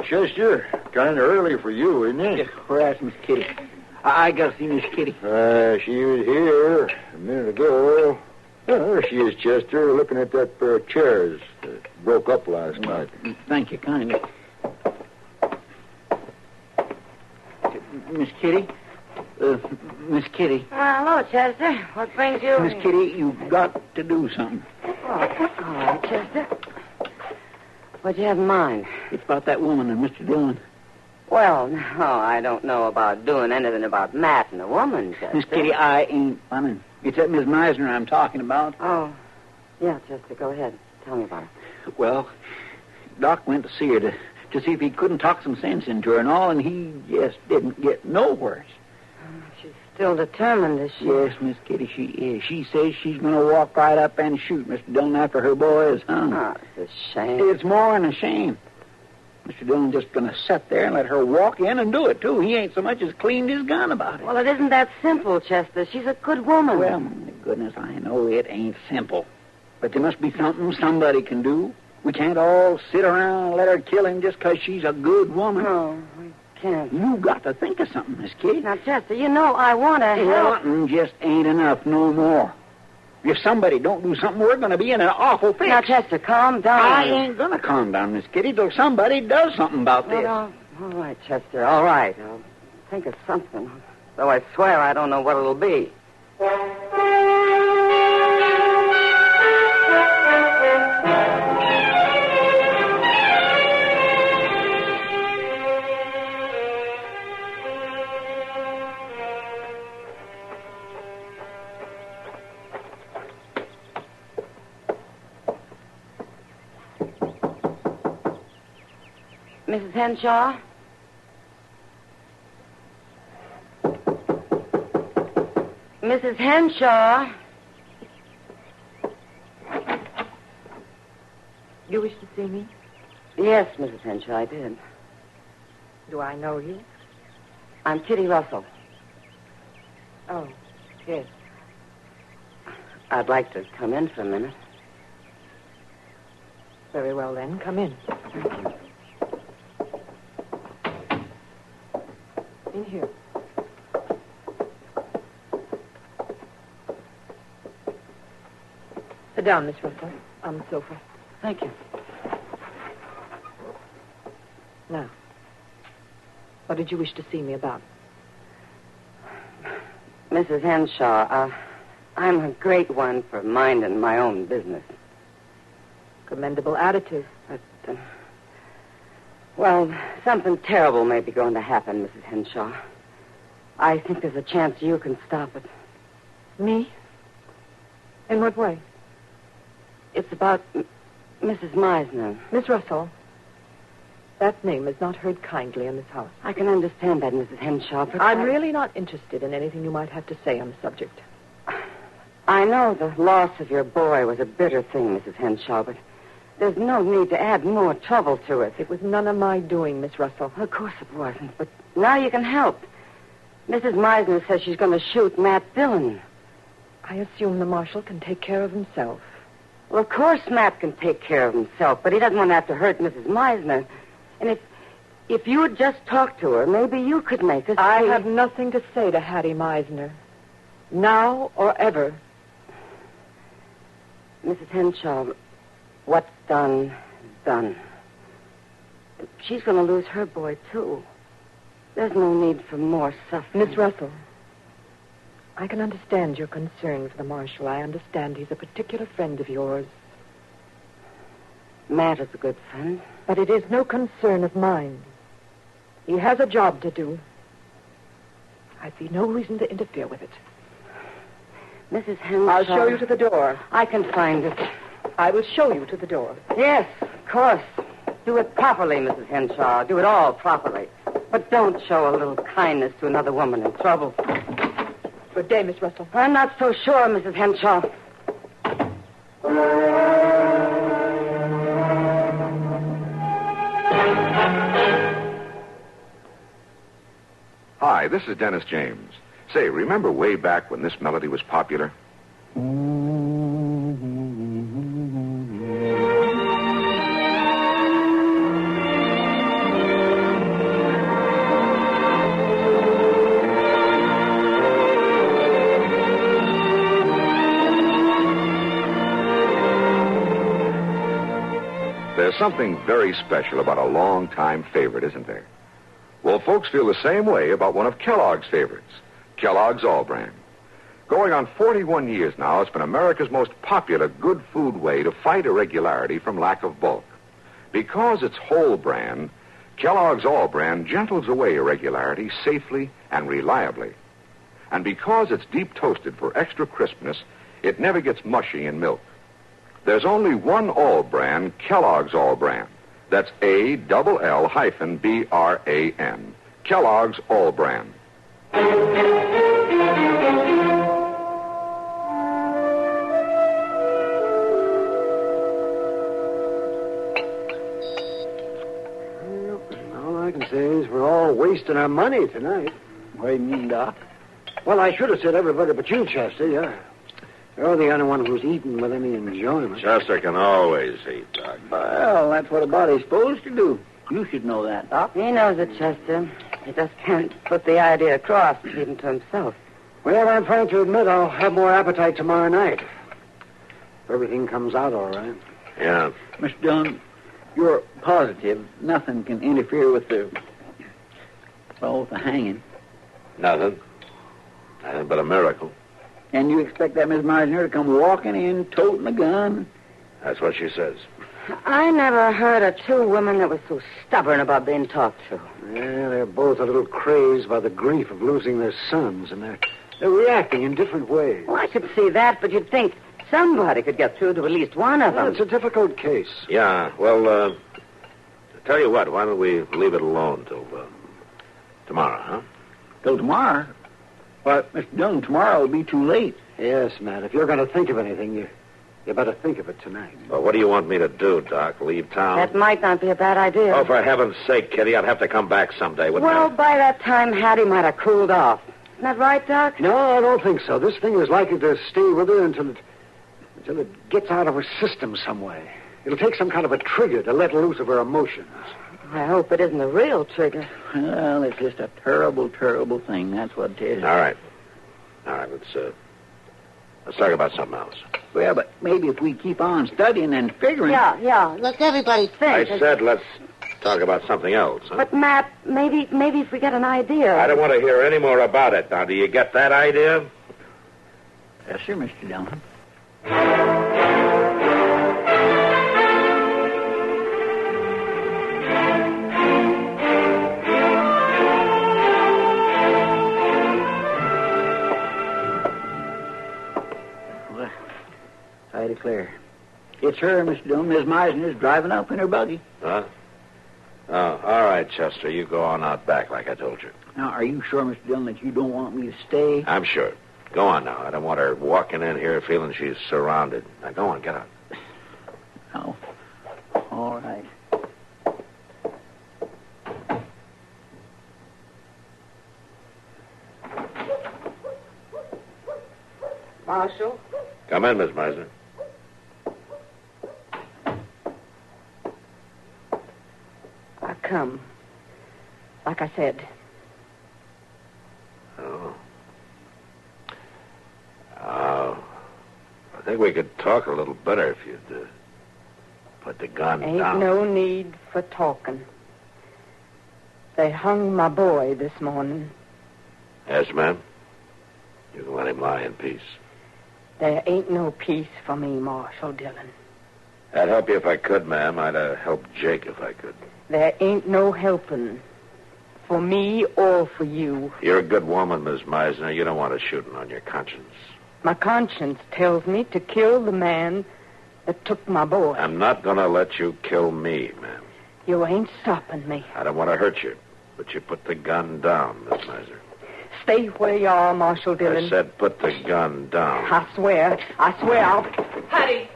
Chester, kind of early for you, isn't it? Yeah, where's Miss Kitty? I got to see Miss Kitty. She was here a minute ago. Oh, there she is, Chester, looking at that pair of chairs that broke up last night. Thank you kindly. Miss Kitty? Miss Kitty. Hello, Chester. What brings you? Miss Kitty, you've got to do something. Oh, all right, Chester. What do you have in mind? It's about that woman and Mr. Dillon. Well, no, I don't know about doing anything about Matt and a woman, Chester. Miss Kitty, I ain't funning. It's that Miss Meisner I'm talking about. Oh, yeah, Chester, go ahead. Tell me about it. Well, Doc went to see her to see if he couldn't talk some sense into her and all, and he just didn't get nowhere. She's still determined, is she? Yes, Miss Kitty, she is. She says she's going to walk right up and shoot Mr. Dillon after her boy is hung. Oh, it's a shame. It's more than a shame. Mr. Dillon's just going to sit there and let her walk in and do it, too. He ain't so much as cleaned his gun about it. Well, it isn't that simple, Chester. She's a good woman. Well, my goodness, I know it ain't simple. But there must be something somebody can do. We can't all sit around and let her kill him just 'cause she's a good woman. No, we can't. You got to think of something, Miss Kitty. Now, Chester, you know I want to help. Wanting just ain't enough no more. If somebody don't do something, we're going to be in an awful fix. Now, Chester, calm down. I ain't going to calm down, Miss Kitty, till somebody does something about this. All right, Chester, all right. I'll think of something. Though I swear I don't know what it'll be. Mrs. Henshaw? Mrs. Henshaw? You wish to see me? Yes, Mrs. Henshaw, I did. Do I know you? I'm Kitty Russell. Oh, yes. I'd like to come in for a minute. Very well, then. Come in. Thank you. In here. Sit down, Miss Russell, on the sofa. Thank you. Now, what did you wish to see me about? Mrs. Henshaw, I'm a great one for minding my own business. Commendable attitude. But, well, something terrible may be going to happen, Mrs. Henshaw. I think there's a chance you can stop it. Me? In what way? It's about Mrs. Meisner. Miss Russell, that name is not heard kindly in this house. I can understand that, Mrs. Henshaw, but I'm really not interested in anything you might have to say on the subject. I know the loss of your boy was a bitter thing, Mrs. Henshaw, but there's no need to add more trouble to it. It was none of my doing, Miss Russell. Of course it wasn't, but now you can help. Mrs. Meisner says she's going to shoot Matt Dillon. I assume the marshal can take care of himself. Well, of course Matt can take care of himself, but he doesn't want to have to hurt Mrs. Meisner. And if you would just talk to her, maybe you could make us I see... have nothing to say to Hattie Meisner. Now or ever. Mrs. Henshaw, what's done is done. She's going to lose her boy, too. There's no need for more suffering. Miss Russell, I can understand your concern for the marshal. I understand he's a particular friend of yours. Matt is a good friend. But it is no concern of mine. He has a job to do. I see no reason to interfere with it. Mrs. Henshaw... I'll show you to the door. I can find it. I will show you to the door. Yes, of course. Do it properly, Mrs. Henshaw. Do it all properly. But don't show a little kindness to another woman in trouble. Good day, Miss Russell. I'm not so sure, Mrs. Henshaw. Hi, this is Dennis James. Say, remember way back when this melody was popular? There's something very special about a long-time favorite, isn't there? Well, folks feel the same way about one of Kellogg's favorites, Kellogg's All Bran. Going on 41 years now, it's been America's most popular good food way to fight irregularity from lack of bulk. Because it's whole bran, Kellogg's All Bran gentles away irregularity safely and reliably. And because it's deep toasted for extra crispness, it never gets mushy in milk. There's only one All Bran, Kellogg's All Bran. That's ALL-BRAN. Kellogg's All Bran. All I can say is we're all wasting our money tonight. What do you mean, Doc? Well, I should have said everybody but you, Chester. You're the only one who's eating with any enjoyment. Chester can always eat, Doc. Well, that's what a body's supposed to do. You should know that, Doc. He knows it, Chester. He just can't put the idea across, even to himself. Well, I'm frank to admit I'll have more appetite tomorrow night. If everything comes out all right. Yeah. Mr. Dillon, you're positive nothing can interfere with the hanging. Nothing but a miracle. And you expect that Miss Meisner to come walking in, toting a gun? That's what she says. I never heard of two women that were so stubborn about being talked to. Yeah, they're both a little crazed by the grief of losing their sons, and they're reacting in different ways. Well, I could see that, but you'd think somebody could get through to at least one of them. It's a difficult case. Yeah, well, tell you what, why don't we leave it alone till tomorrow, huh? Till tomorrow? But, Mr. Dillon, tomorrow will be too late. Yes, Matt. If you're going to think of anything, you better think of it tonight. Well, what do you want me to do, Doc? Leave town? That might not be a bad idea. Oh, for heaven's sake, Kitty, I'd have to come back someday, wouldn't Well, by that time, Hattie might have cooled off. Isn't that right, Doc? No, I don't think so. This thing is likely to stay with her until it gets out of her system some way. It'll take some kind of a trigger to let loose of her emotions. I hope it isn't a real trigger. Well, it's just a terrible, terrible thing. That's what it is. All right, let's talk about something else. Well, but maybe if we keep on studying and figuring... Yeah, let everybody think. I said let's talk about something else, huh? But, Matt, maybe if we get an idea... I don't want to hear any more about it. Now, do you get that idea? Yes, sir, Mr. Dillon. I declare. It's her, Mr. Dillon. Miss Meisner's driving up in her buggy. Huh? Oh, all right, Chester. You go on out back like I told you. Now, are you sure, Mr. Dillon, that you don't want me to stay? I'm sure. Go on now. I don't want her walking in here feeling she's surrounded. Now, go on. Get out. Oh. All right. Marshal? Come in, Miss Meisner. I come. Like I said. Oh. I think we could talk a little better if you'd put the gun Ain't down. no need for talking. They hung my boy this morning. Yes, ma'am. You can let him lie in peace. There ain't no peace for me, Marshal Dillon. I'd help you if I could, ma'am. I'd help Jake if I could. There ain't no helping. For me or for you. You're a good woman, Miss Meisner. You don't want a shooting on your conscience. My conscience tells me to kill the man that took my boy. I'm not going to let you kill me, ma'am. You ain't stopping me. I don't want to hurt you, but you put the gun down, Miss Meisner. Stay where you are, Marshal Dillon. I said put the gun down. I swear I'll... Hattie!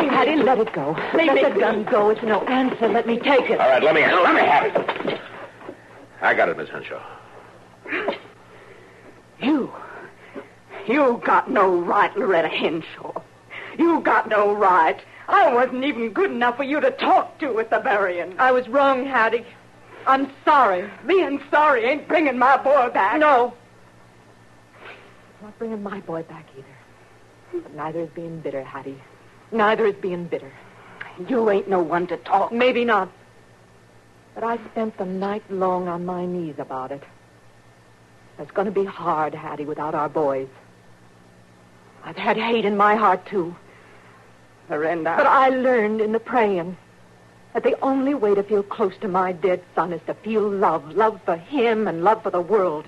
Hattie, let it go. Let the gun go. It's no answer. Let me take it. All right, let me have it. I got it, Miss Henshaw. You got no right, Loretta Henshaw. You got no right. I wasn't even good enough for you to talk to at the burying. I was wrong, Hattie. I'm sorry. Being sorry ain't bringing my boy back. No. Not bringing my boy back either. But neither is being bitter, Hattie. Neither is being bitter. You ain't no one to talk. Maybe not. But I spent the night long on my knees about it. It's going to be hard, Hattie, without our boys. I've had hate in my heart, too. Miranda. But I learned in the praying that the only way to feel close to my dead son is to feel love. Love for him and love for the world.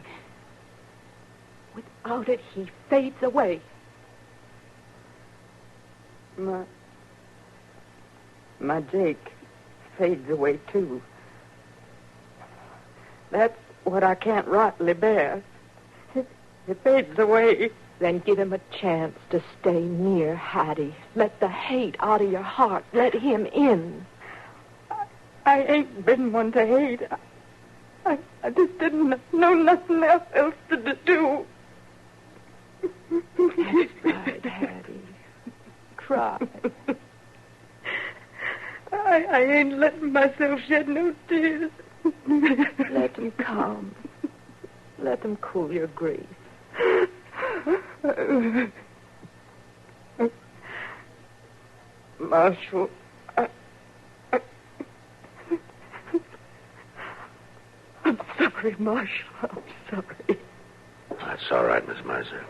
Without it, he fades away. My Jake fades away, too. That's what I can't rightly bear. It fades away. Then give him a chance to stay near Hattie. Let the hate out of your heart. Let him in. I ain't been one to hate. I just didn't know nothing else to do. That's right, Hattie. Cry. I ain't letting myself shed no tears. Let them come. Let them cool your grief. Marshal, I'm sorry, Marshal. I'm sorry. That's all right, Miss Miser.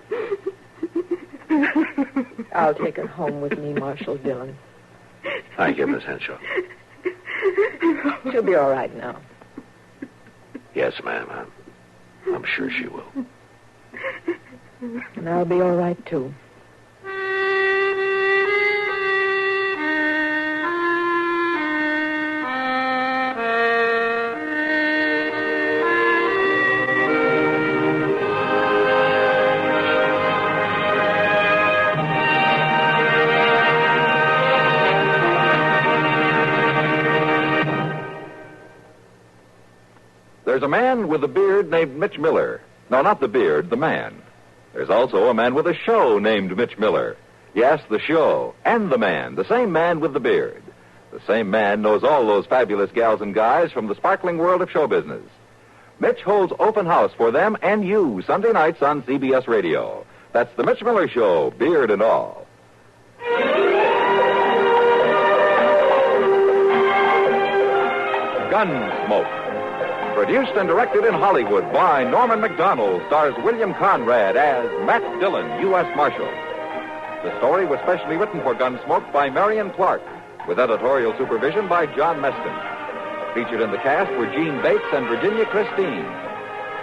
I'll take her home with me, Marshal Dillon. Thank you, Miss Henshaw. She'll be all right now. Yes, ma'am. I'm sure she will. And I'll be all right, too. There's a man with a beard named Mitch Miller. No, not the beard, the man. There's also a man with a show named Mitch Miller. Yes, the show and the man, the same man with the beard. The same man knows all those fabulous gals and guys from the sparkling world of show business. Mitch holds open house for them and you Sunday nights on CBS Radio. That's the Mitch Miller Show, beard and all. Gunsmoke. Produced and directed in Hollywood by Norman Macdonald, stars William Conrad as Matt Dillon, U.S. Marshal. The story was specially written for Gunsmoke by Marion Clark, with editorial supervision by John Meston. Featured in the cast were Gene Bates and Virginia Christine.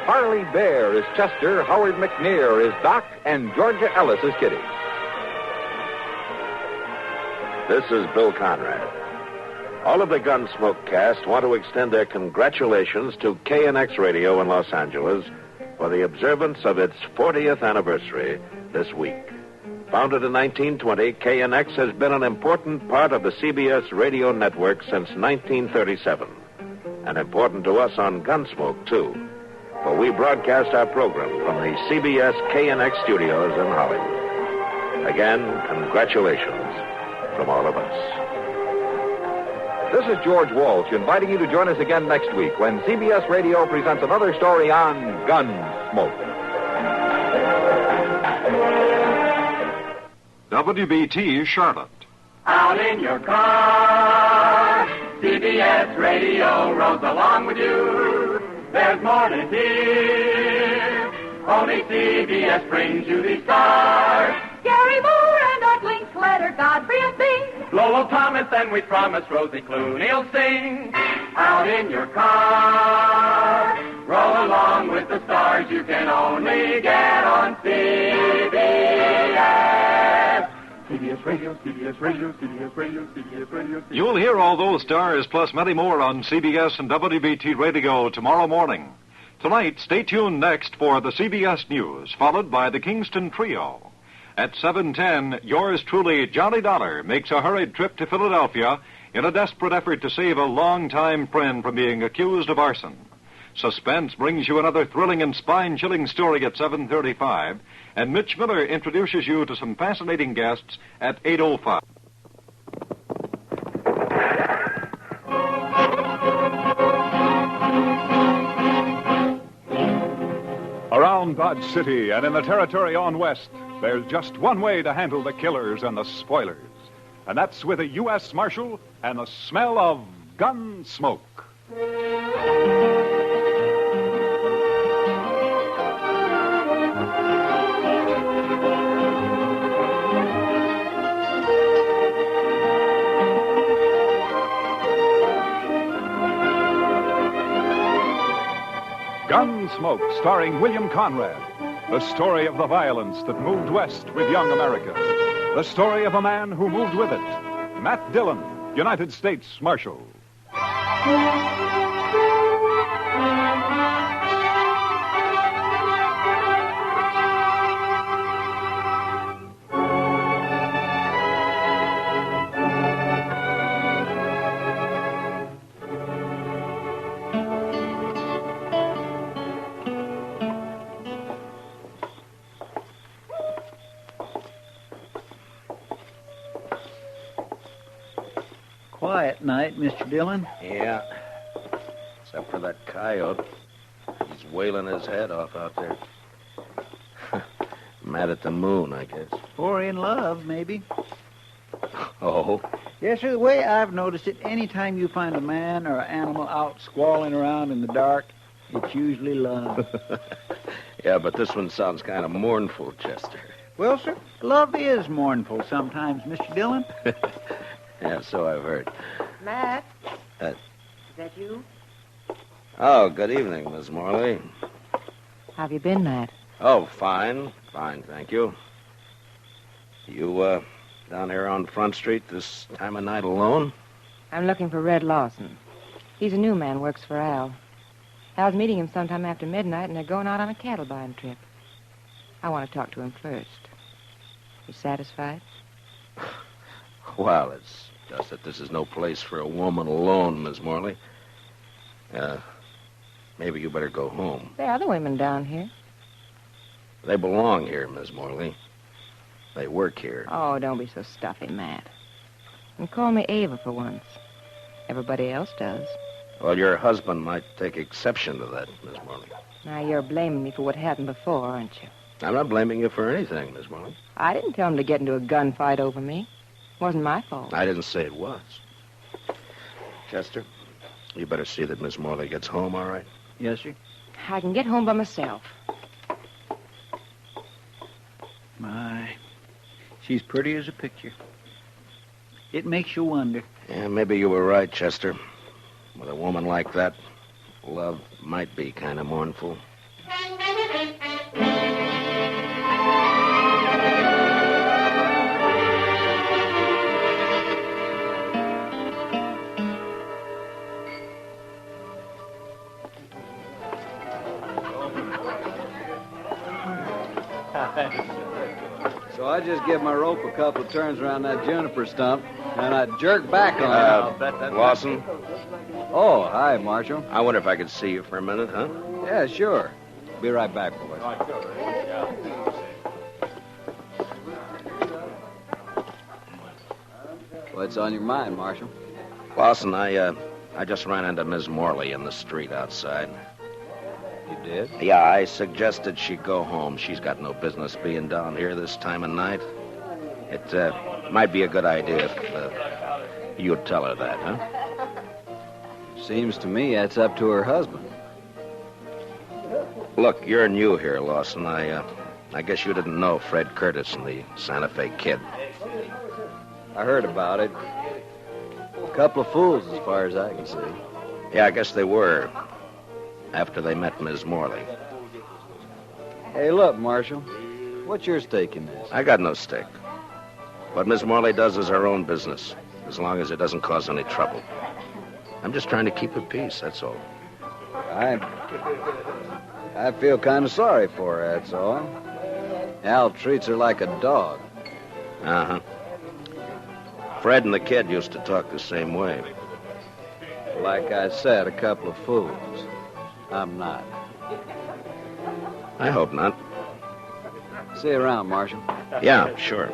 Harley Bear is Chester, Howard McNear is Doc, and Georgia Ellis is Kitty. This is Bill Conrad. All of the Gunsmoke cast want to extend their congratulations to KNX Radio in Los Angeles for the observance of its 40th anniversary this week. Founded in 1920, KNX has been an important part of the CBS radio network since 1937. And important to us on Gunsmoke, too. For we broadcast our program from the CBS KNX studios in Hollywood. Again, congratulations from all of us. This is George Walsh inviting you to join us again next week when CBS Radio presents another story on Gunsmoke. WBT Charlotte. Out in your car, CBS Radio rolls along with you. There's more to hear. Only CBS brings you these stars. Gary Moore and Art Linkletter, Godfrey and Bing. Lolo Thomas and we promise Rosie Clooney'll sing. Out in your car, roll along with the stars you can only get on CBS. CBS Radio, CBS Radio, CBS Radio, CBS Radio. You'll hear all those stars plus many more on CBS and WBT Radio tomorrow morning. Tonight, stay tuned next for the CBS News, followed by the Kingston Trio. At 7:10, yours truly, Johnny Dollar, makes a hurried trip to Philadelphia in a desperate effort to save a longtime friend from being accused of arson. Suspense brings you another thrilling and spine-chilling story at 7:35, and Mitch Miller introduces you to some fascinating guests at 8:05. Around Dodge City and in the territory on west, there's just one way to handle the killers and the spoilers. And that's with a U.S. Marshal and the smell of Gunsmoke. Gunsmoke, starring William Conrad. The story of the violence that moved west with young America. The story of a man who moved with it. Matt Dillon, United States Marshal. Quiet night, Mr. Dillon. Yeah. Except for that coyote. He's wailing his head off out there. Mad at the moon, I guess. Or in love, maybe. Oh? Yes, sir. The way I've noticed it, any time you find a man or an animal out squalling around in the dark, it's usually love. Yeah, but this one sounds kind of mournful, Chester. Well, sir, love is mournful sometimes, Mr. Dillon. Yeah, so I've heard. Matt? Uh, Is that you? Oh, good evening, Miss Morley. How have you been, Matt? Oh, fine. Fine, thank you. You, down here on Front Street this time of night alone? I'm looking for Red Lawson. He's a new man, works for Al. Al's meeting him sometime after midnight, and they're going out on a cattle buying trip. I want to talk to him first. You satisfied? Well, it's just that this is no place for a woman alone, Miss Morley. Maybe you better go home. There are other women down here. They belong here, Miss Morley. They work here. Oh, don't be so stuffy, Matt. And call me Ava for once. Everybody else does. Well, your husband might take exception to that, Miss Morley. Now, you're blaming me for what happened before, aren't you? I'm not blaming you for anything, Miss Morley. I didn't tell him to get into a gunfight over me. It wasn't my fault. I didn't say it was. Chester, you better see that Miss Morley gets home, all right? Yes, sir. I can get home by myself. My, she's pretty as a picture. It makes you wonder. Yeah, maybe you were right, Chester. With a woman like that, love might be kind of mournful. So I just give my rope a couple of turns around that juniper stump, and I jerk back on it. Lawson? Oh, hi, Marshal. I wonder if I could see you for a minute, huh? Yeah, sure. Be right back, boys. What's on your mind, Marshal? Lawson, I just ran into Miss Morley in the street outside. You did? Yeah, I suggested she go home. She's got no business being down here this time of night. It might be a good idea if you'd tell her that, huh? Seems to me that's up to her husband. Look, you're new here, Lawson. I guess you didn't know Fred Curtis and the Santa Fe Kid. I heard about it. A couple of fools, as far as I can see. Yeah, I guess they were. After they met Miss Morley. Hey, look, Marshal. What's your stake in this? I got no stake. What Miss Morley does is her own business, as long as it doesn't cause any trouble. I'm just trying to keep her peace, that's all. I feel kind of sorry for her, that's all. Al treats her like a dog. Uh-huh. Fred and the kid used to talk the same way. Like I said, a couple of fools. I'm not. I hope not. See you around, Marshal. Yeah, sure.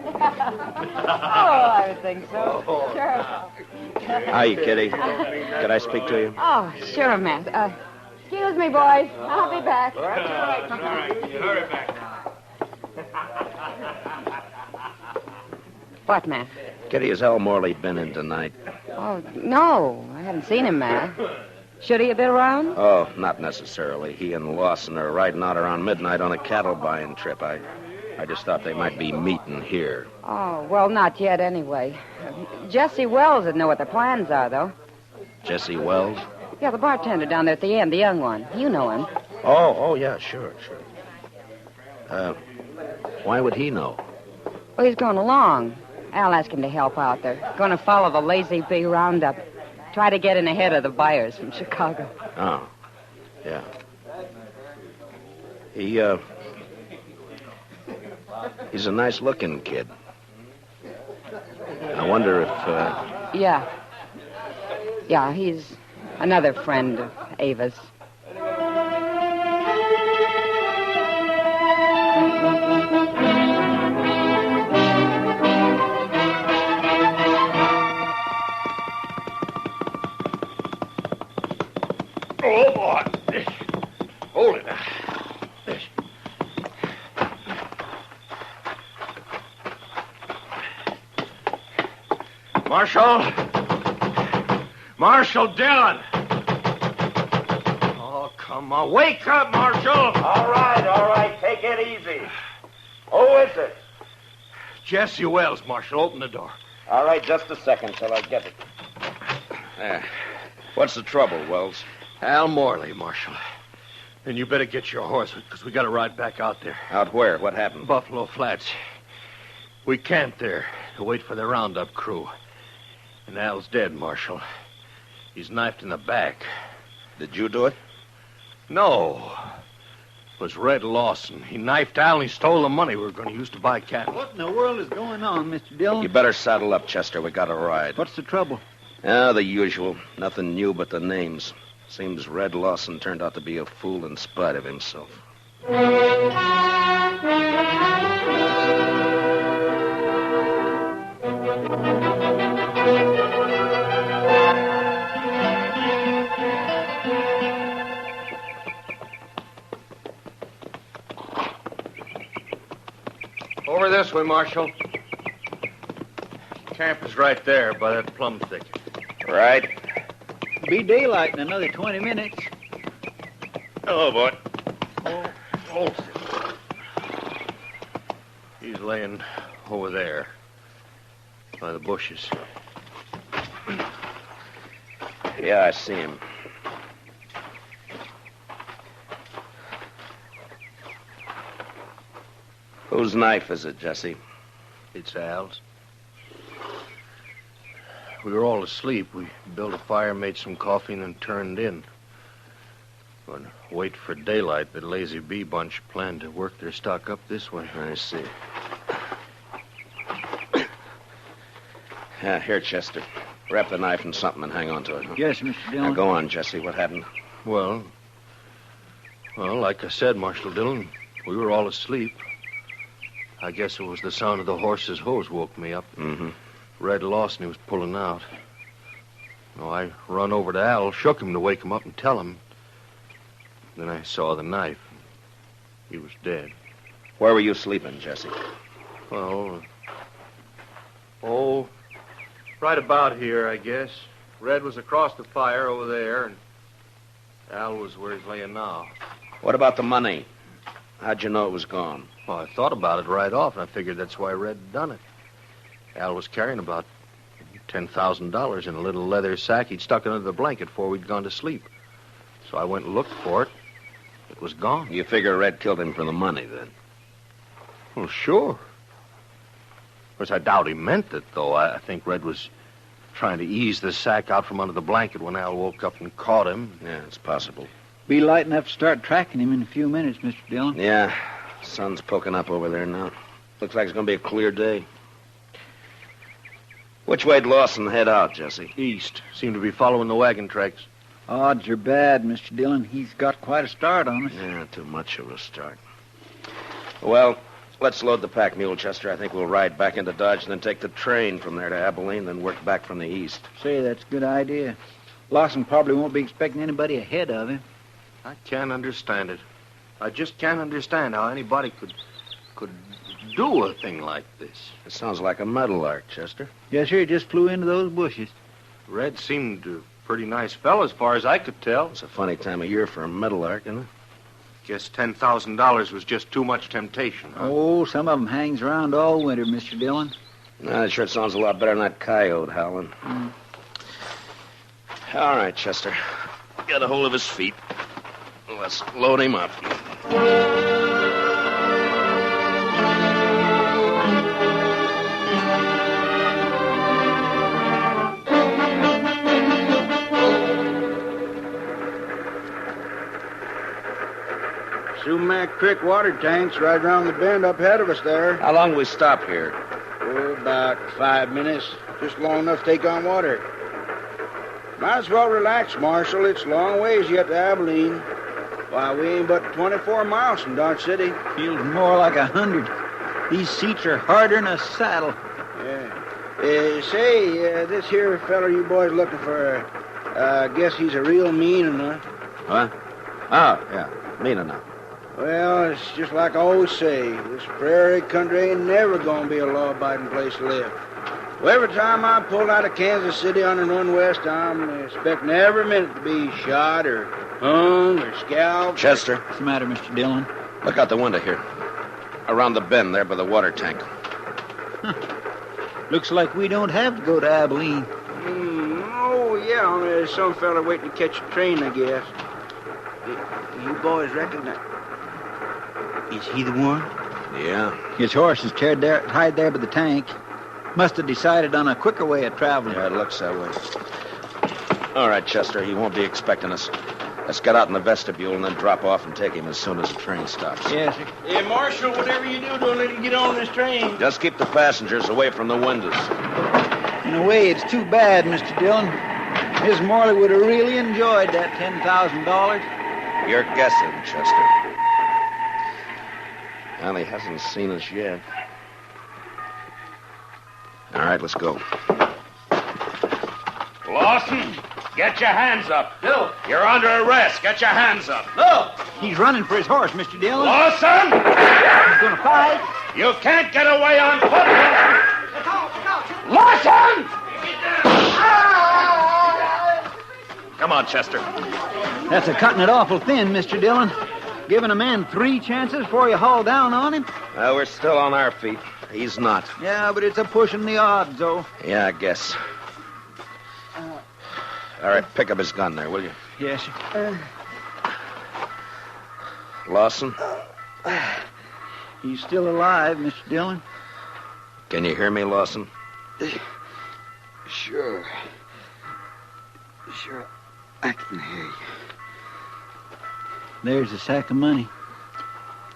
Oh, I would think so. Sure. Hi, Kitty. Could I speak to you? Oh, sure, Matt. Excuse me, boys. I'll be back. All right. You hurry back now. What, Matt? Kitty, has Al Morley been in tonight? Oh, no. I haven't seen him, Matt. Should he have been around? Oh, not necessarily. He and Lawson are riding out around midnight on a cattle buying trip. I just thought they might be meeting here. Oh, well, not yet anyway. Jesse Wells would know what their plans are, though. Jesse Wells? Yeah, the bartender down there at the end, the young one. You know him. Oh, yeah, sure. Why would he know? Well, he's going along. Al asked him to help out. They're going to follow the Lazy Bee roundup. Try to get in ahead of the buyers from Chicago. Oh, yeah. He's a nice-looking kid. I wonder if... Yeah. Yeah, he's another friend of Ava's. Oh, boy. Hold it now. Marshal Dillon. Oh, come on. Wake up, Marshal. All right. Take it easy. Who is it? Jesse Wells, Marshal. Open the door. All right, just a second till I get it. There. What's the trouble, Wells? Al Morley, Marshal. And you better get your horse, because we got to ride back out there. Out where? What happened? Buffalo Flats. We camped there to wait for the roundup crew. And Al's dead, Marshal. He's knifed in the back. Did you do it? No. It was Red Lawson. He knifed Al and he stole the money we were going to use to buy cattle. What in the world is going on, Mr. Dillon? You better saddle up, Chester. We got to ride. What's the trouble? The usual. Nothing new but the names. Seems Red Lawson turned out to be a fool in spite of himself. Over this way, Marshal. Camp is right there by that plum thicket. Right. Be daylight in another 20 minutes. Hello, boy. Oh. He's laying over there by the bushes. Yeah, I see him. Whose knife is it, Jesse? It's Al's. We were all asleep. We built a fire, made some coffee, and then turned in. But wait for daylight, the Lazy Bee bunch planned to work their stock up this way. I see. Yeah, here, Chester. Wrap the knife in something and hang on to it. Huh? Yes, Mr. Dillon. Now, go on, Jesse. What happened? Well, like I said, Marshal Dillon, we were all asleep. I guess it was the sound of the horse's hose woke me up. Mm-hmm. Red Lawson, he was pulling out. I run over to Al, shook him to wake him up and tell him. Then I saw the knife. He was dead. Where were you sleeping, Jesse? Well, right about here, I guess. Red was across the fire over there, and Al was where he's laying now. What about the money? How'd you know it was gone? Well, I thought about it right off, and I figured that's why Red had done it. Al was carrying about $10,000 in a little leather sack he'd stuck under the blanket before we'd gone to sleep. So I went and looked for it. It was gone. You figure Red killed him for the money, then? Well, sure. Of course, I doubt he meant it, though. I think Red was trying to ease the sack out from under the blanket when Al woke up and caught him. Yeah, it's possible. Be light enough to start tracking him in a few minutes, Mr. Dillon. Yeah, sun's poking up over there now. Looks like it's going to be a clear day. Which way'd Lawson head out, Jesse? East. Seemed to be following the wagon tracks. Odds are bad, Mr. Dillon. He's got quite a start on us. Yeah, too much of a start. Well, let's load the pack mule, Chester. I think we'll ride back into Dodge and then take the train from there to Abilene, then work back from the east. Say, that's a good idea. Lawson probably won't be expecting anybody ahead of him. I can't understand it. I just can't understand how anybody could could do a thing like this. It sounds like a meadowlark, Chester. Yes, sir. It just flew into those bushes. Red seemed a pretty nice fellow as far as I could tell. It's a funny time of year for a meadowlark, isn't it? Guess $10,000 was just too much temptation. Huh? Oh, some of them hangs around all winter, Mr. Dillon. No, that sure sounds a lot better than that coyote howling. All right, Chester. Get a hold of his feet. Let's load him up. Sumac Creek water tank's right around the bend up ahead of us there. How long we stop here? Oh, about 5 minutes. Just long enough to take on water. Might as well relax, Marshal. It's a long ways yet to Abilene. Why, we ain't but 24 miles from Dodge City. Feels more like 100. These seats are harder than a saddle. Yeah. Say, this here feller you boys looking for, I guess he's a real mean enough. What? Oh, yeah. Mean enough. Well, it's just like I always say. This prairie country ain't never gonna be a law-abiding place to live. Well, every time I pull out of Kansas City on the run west, I'm expecting every minute to be shot or hung or scalped. Chester. What's the matter, Mr. Dillon? Look out the window here. Around the bend there by the water tank. Looks like we don't have to go to Abilene. Oh, yeah. There's some fella waiting to catch a train, I guess. You boys reckon that... Is he the one? Yeah. His horse is tied there by the tank. Must have decided on a quicker way of traveling. Yeah, it looks that way. All right, Chester, he won't be expecting us. Let's get out in the vestibule and then drop off and take him as soon as the train stops. Yes, sir. Hey, Marshal, whatever you do, don't let him get on this train. Just keep the passengers away from the windows. In a way, it's too bad, Mr. Dillon. Miss Morley would have really enjoyed that $10,000. You're guessing, Chester. Well, he hasn't seen us yet. All right, let's go. Lawson, get your hands up. No. You're under arrest. Get your hands up. No. He's running for his horse, Mr. Dillon. Lawson! He's going to fight. You can't get away on foot. Lawson! Come on, Chester. That's a cutting it awful thin, Mr. Dillon. Giving a man 3 chances before you haul down on him. Well, we're still on our feet. He's not. Yeah, but it's a pushing the odds, though. Yeah, I guess. All right, pick up his gun there, will you? Yes, sir. Lawson? He's still alive, Mr. Dillon. Can you hear me, Lawson? Sure. Sure, I can hear you. There's a sack of money.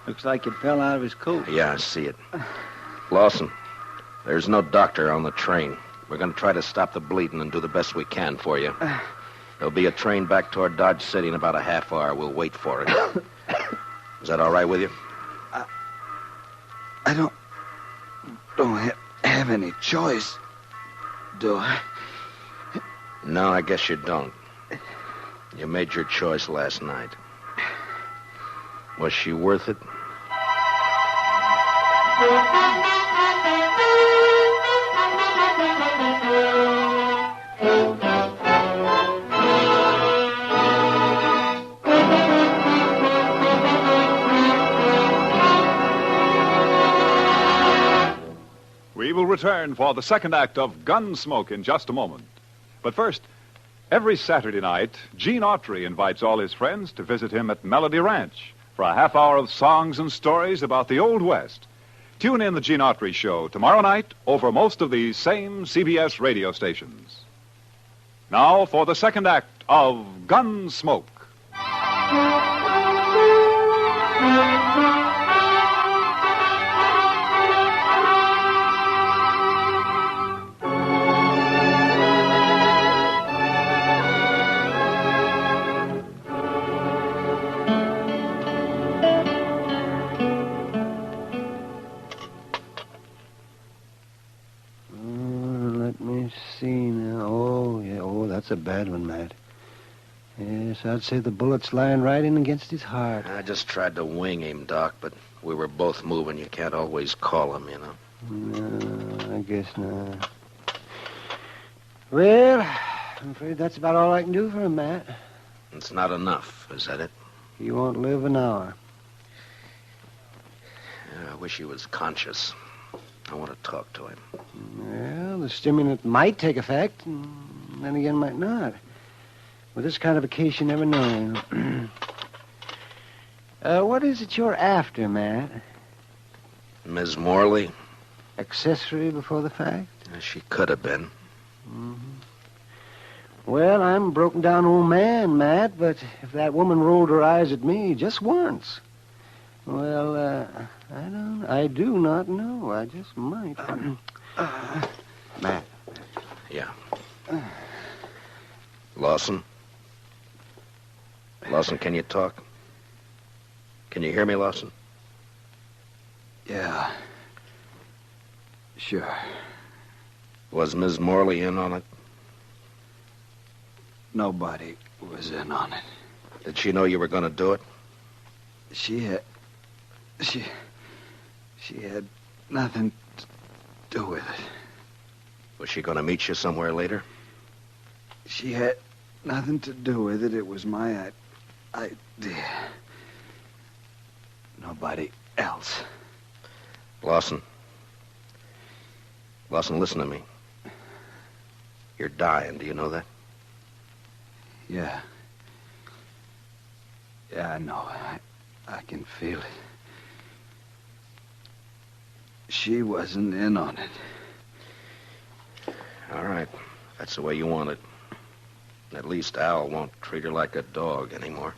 Looks like it fell out of his coat. Yeah, I see it. Lawson, there's no doctor on the train. We're going to try to stop the bleeding and do the best we can for you. There'll be a train back toward Dodge City in about a half hour. We'll wait for it. Is that all right with you? I don't have any choice, do I? No, I guess you don't. You made your choice last night. Was she worth it? We will return for the second act of Gunsmoke in just a moment. But first, every Saturday night, Gene Autry invites all his friends to visit him at Melody Ranch for a half hour of songs and stories about the Old West. Tune in the Gene Autry Show tomorrow night over most of these same CBS radio stations. Now for the second act of Gunsmoke. That's a bad one, Matt. Yes, I'd say the bullet's lying right in against his heart. I just tried to wing him, Doc, but we were both moving, you can't always call him, you know. No, I guess not. Well, I'm afraid that's about all I can do for him, Matt. It's not enough, is that it? He won't live an hour. Yeah, I wish he was conscious. I want to talk to him. Well, the stimulant might take effect, and then again might not. With this kind of a case, you never know. What is it you're after, Matt? Ms. Morley? Accessory before the fact? She could have been. Mm-hmm. Well, I'm a broken down old man, Matt, but if that woman rolled her eyes at me just once, well, I do not know. I just might. Matt. Yeah. Lawson? Lawson, can you talk? Can you hear me, Lawson? Yeah. Sure. Was Ms. Morley in on it? Nobody was in on it. Did she know you were going to do it? She had nothing to do with it. Was she going to meet you somewhere later? She had nothing to do with it. It was my idea. Nobody else. Lawson. Lawson, listen to me. You're dying. Do you know that? Yeah. Yeah, I know. I can feel it. She wasn't in on it. All right. That's the way you want it. At least Al won't treat her like a dog anymore.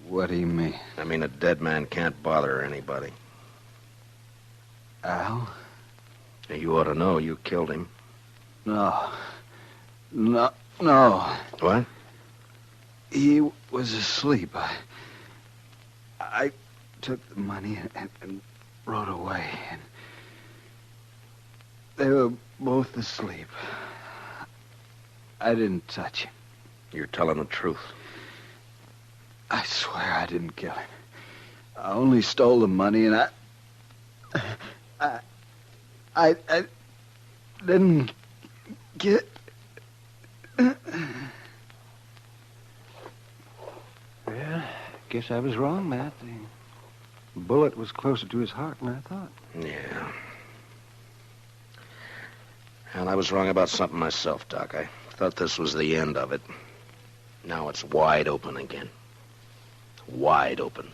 What do you mean? I mean, a dead man can't bother anybody. Al? You ought to know you killed him. No. What? He was asleep. I took the money and rode away. And they were both asleep. I didn't touch him. You're telling the truth. I swear I didn't kill him. I only stole the money, and I didn't get... Well, guess I was wrong, Matt. The bullet was closer to his heart than I thought. Yeah. And I was wrong about something myself, Doc. I thought this was the end of it. Now it's wide open again. Wide open.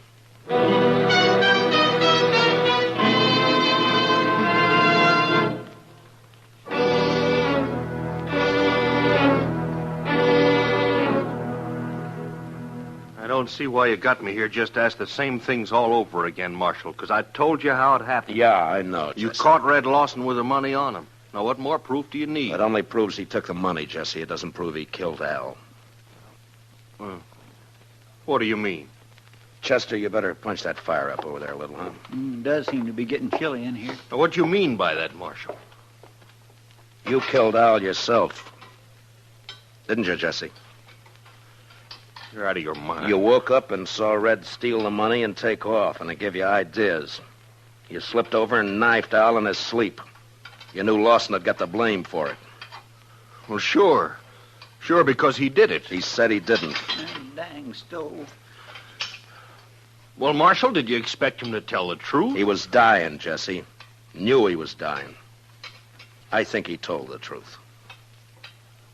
I don't see why you got me here just to ask the same things all over again, Marshal, because I told you how it happened. Yeah, I know, Jesse. You caught Red Lawson with the money on him. Now, what more proof do you need? It only proves he took the money, Jesse. It doesn't prove he killed Al. What do you mean? Chester, you better punch that fire up over there a little, huh? It does seem to be getting chilly in here. Now, what do you mean by that, Marshal? You killed Al yourself. Didn't you, Jesse? You're out of your mind. You woke up and saw Red steal the money and take off, and it gave you ideas. You slipped over and knifed Al in his sleep. You knew Lawson had got the blame for it. Well, sure. Sure, because he did it. He said he didn't. Dang stove. Well, Marshal, did you expect him to tell the truth? He was dying, Jesse. Knew he was dying. I think he told the truth.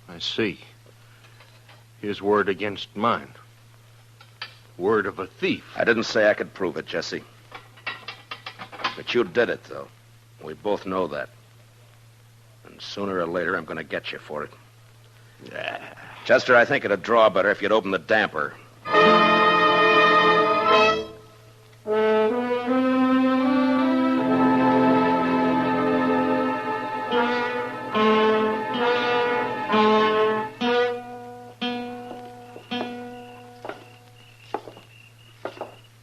I see. His word against mine. Word of a thief. I didn't say I could prove it, Jesse. But you did it, though. We both know that. And sooner or later, I'm going to get you for it. Chester, I think it'd draw better if you'd open the damper.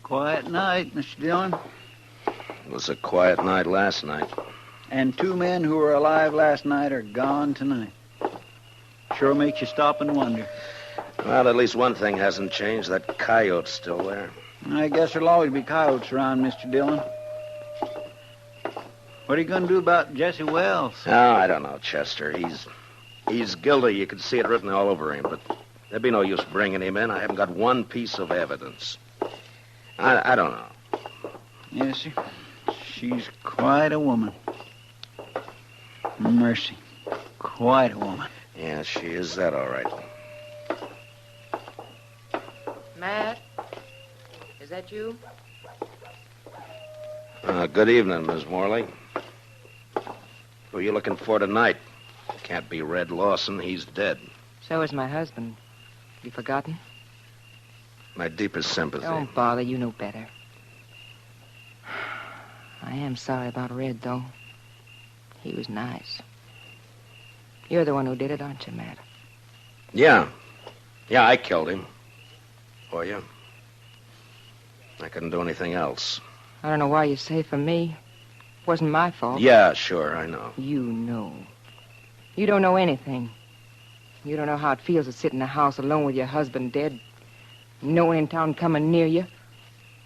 Quiet night, Mr. Dillon. It was a quiet night last night. And 2 men who were alive last night are gone tonight. Sure makes you stop and wonder. Well, at least one thing hasn't changed. That coyote's still there. I guess there'll always be coyotes around, Mr. Dillon. What are you going to do about Jesse Wells? Oh, I don't know, Chester. He's guilty. You can see it written all over him, but there'd be no use bringing him in. I haven't got one piece of evidence. I don't know. Yes, sir. She's quite a woman. Mercy. Quite a woman. Yeah, she is that all right. Matt? Is that you? Good evening, Miss Morley. Who are you looking for tonight? Can't be Red Lawson. He's dead. So is my husband. You forgotten? My deepest sympathy. Don't bother. You know better. I am sorry about Red, though. He was nice. You're the one who did it, aren't you, Matt? Yeah. Yeah, I killed him. For you. I couldn't do anything else. I don't know why you say for me. It wasn't my fault. Yeah, sure, I know. You know. You don't know anything. You don't know how it feels to sit in a house alone with your husband dead. No one in town coming near you.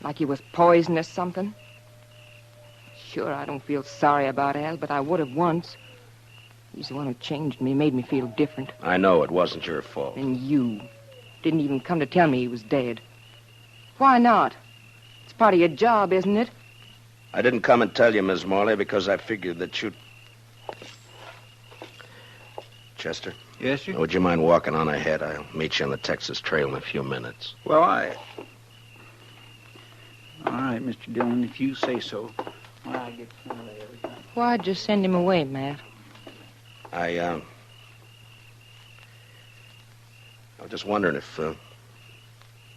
Like he was poisoned or something. Sure, I don't feel sorry about Al, but I would have once. He's the one who changed me, made me feel different. I know it wasn't your fault. And you didn't even come to tell me he was dead. Why not? It's part of your job, isn't it? I didn't come and tell you, Miss Morley, because I figured that you'd... Chester? Yes, sir? Would you mind walking on ahead? I'll meet you on the Texas Trail in a few minutes. Well, All right, Mr. Dillon, if you say so. Well, I get some of that every time. Why just send him away, Matt? I was just wondering if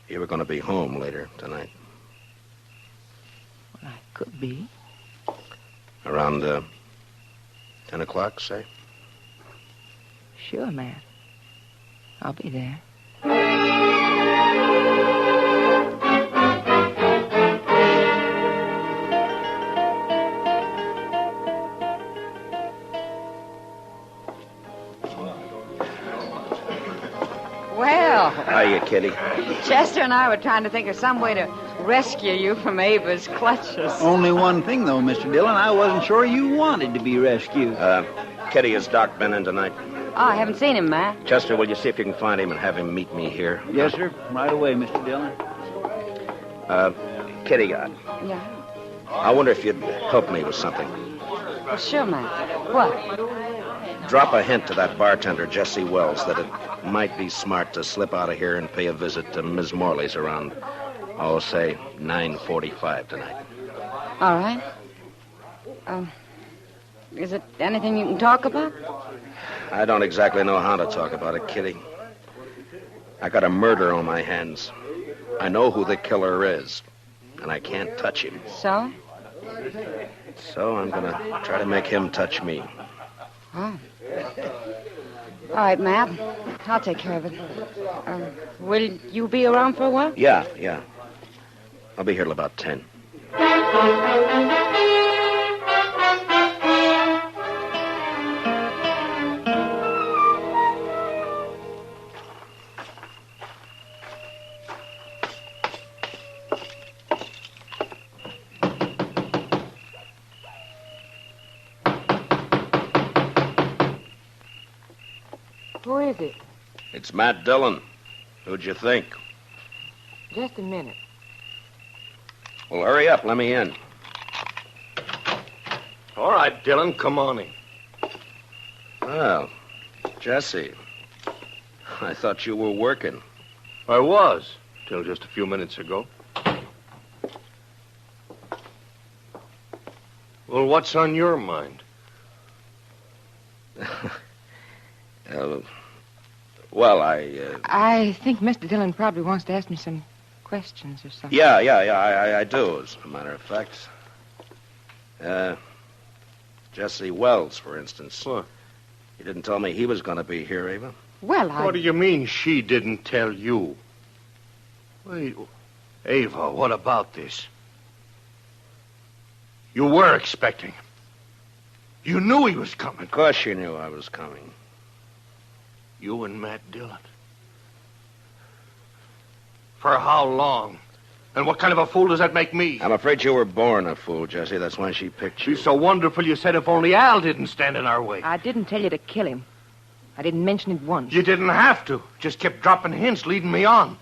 you were going to be home later tonight. Well, I could be. Around 10 o'clock, say? Sure, Matt. I'll be there. Well. Hiya, Kitty. Chester and I were trying to think of some way to rescue you from Ava's clutches. Only one thing, though, Mr. Dillon. I wasn't sure you wanted to be rescued. Kitty, has Doc been in tonight? Oh, I haven't seen him, Matt. Chester, will you see if you can find him and have him meet me here? Yes, sir. Right away, Mr. Dillon. Kitty, Yeah. I wonder if you'd help me with something. Well, sure, Matt. What? Drop a hint to that bartender, Jesse Wells, that it might be smart to slip out of here and pay a visit to Ms. Morley's around, say, 9:45 tonight. All right. Is it anything you can talk about? I don't exactly know how to talk about it, Kitty. I got a murder on my hands. I know who the killer is, and I can't touch him. So? So I'm going to try to make him touch me. Oh. All right, Matt. I'll take care of it. Will you be around for a while? Yeah. I'll be here till about 10. Who is it? It's Matt Dillon. Who'd you think? Just a minute. Well, hurry up. Let me in. All right, Dillon, come on in. Well, Jesse, I thought you were working. I was, till just a few minutes ago. Well, what's on your mind? I think Mr. Dillon probably wants to ask me some questions or something. Yeah, I do, as a matter of fact. Jesse Wells, for instance. What? You didn't tell me he was going to be here, Ava. Well, What do you mean she didn't tell you? Wait, Ava, what about this? You were expecting him. You knew he was coming. Of course you knew I was coming. You and Matt Dillon. For how long? And what kind of a fool does that make me? I'm afraid you were born a fool, Jesse. That's why she picked you. She's so wonderful, you said if only Al didn't stand in our way. I didn't tell you to kill him. I didn't mention it once. You didn't have to. Just kept dropping hints, leading me on.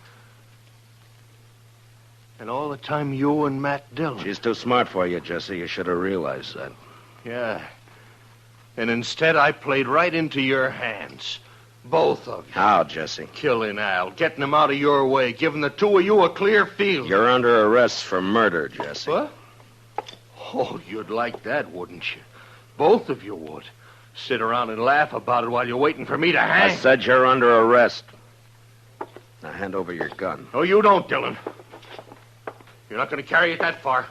And all the time, you and Matt Dillon. She's too smart for you, Jesse. You should have realized that. Yeah. And instead, I played right into your hands. Both of you. How, Jesse? Killing Al, getting him out of your way, giving the two of you a clear field. You're under arrest for murder, Jesse. What? Oh, you'd like that, wouldn't you? Both of you would. Sit around and laugh about it while you're waiting for me to hang. I said you're under arrest. Now hand over your gun. No, you don't, Dillon. You're not going to carry it that far.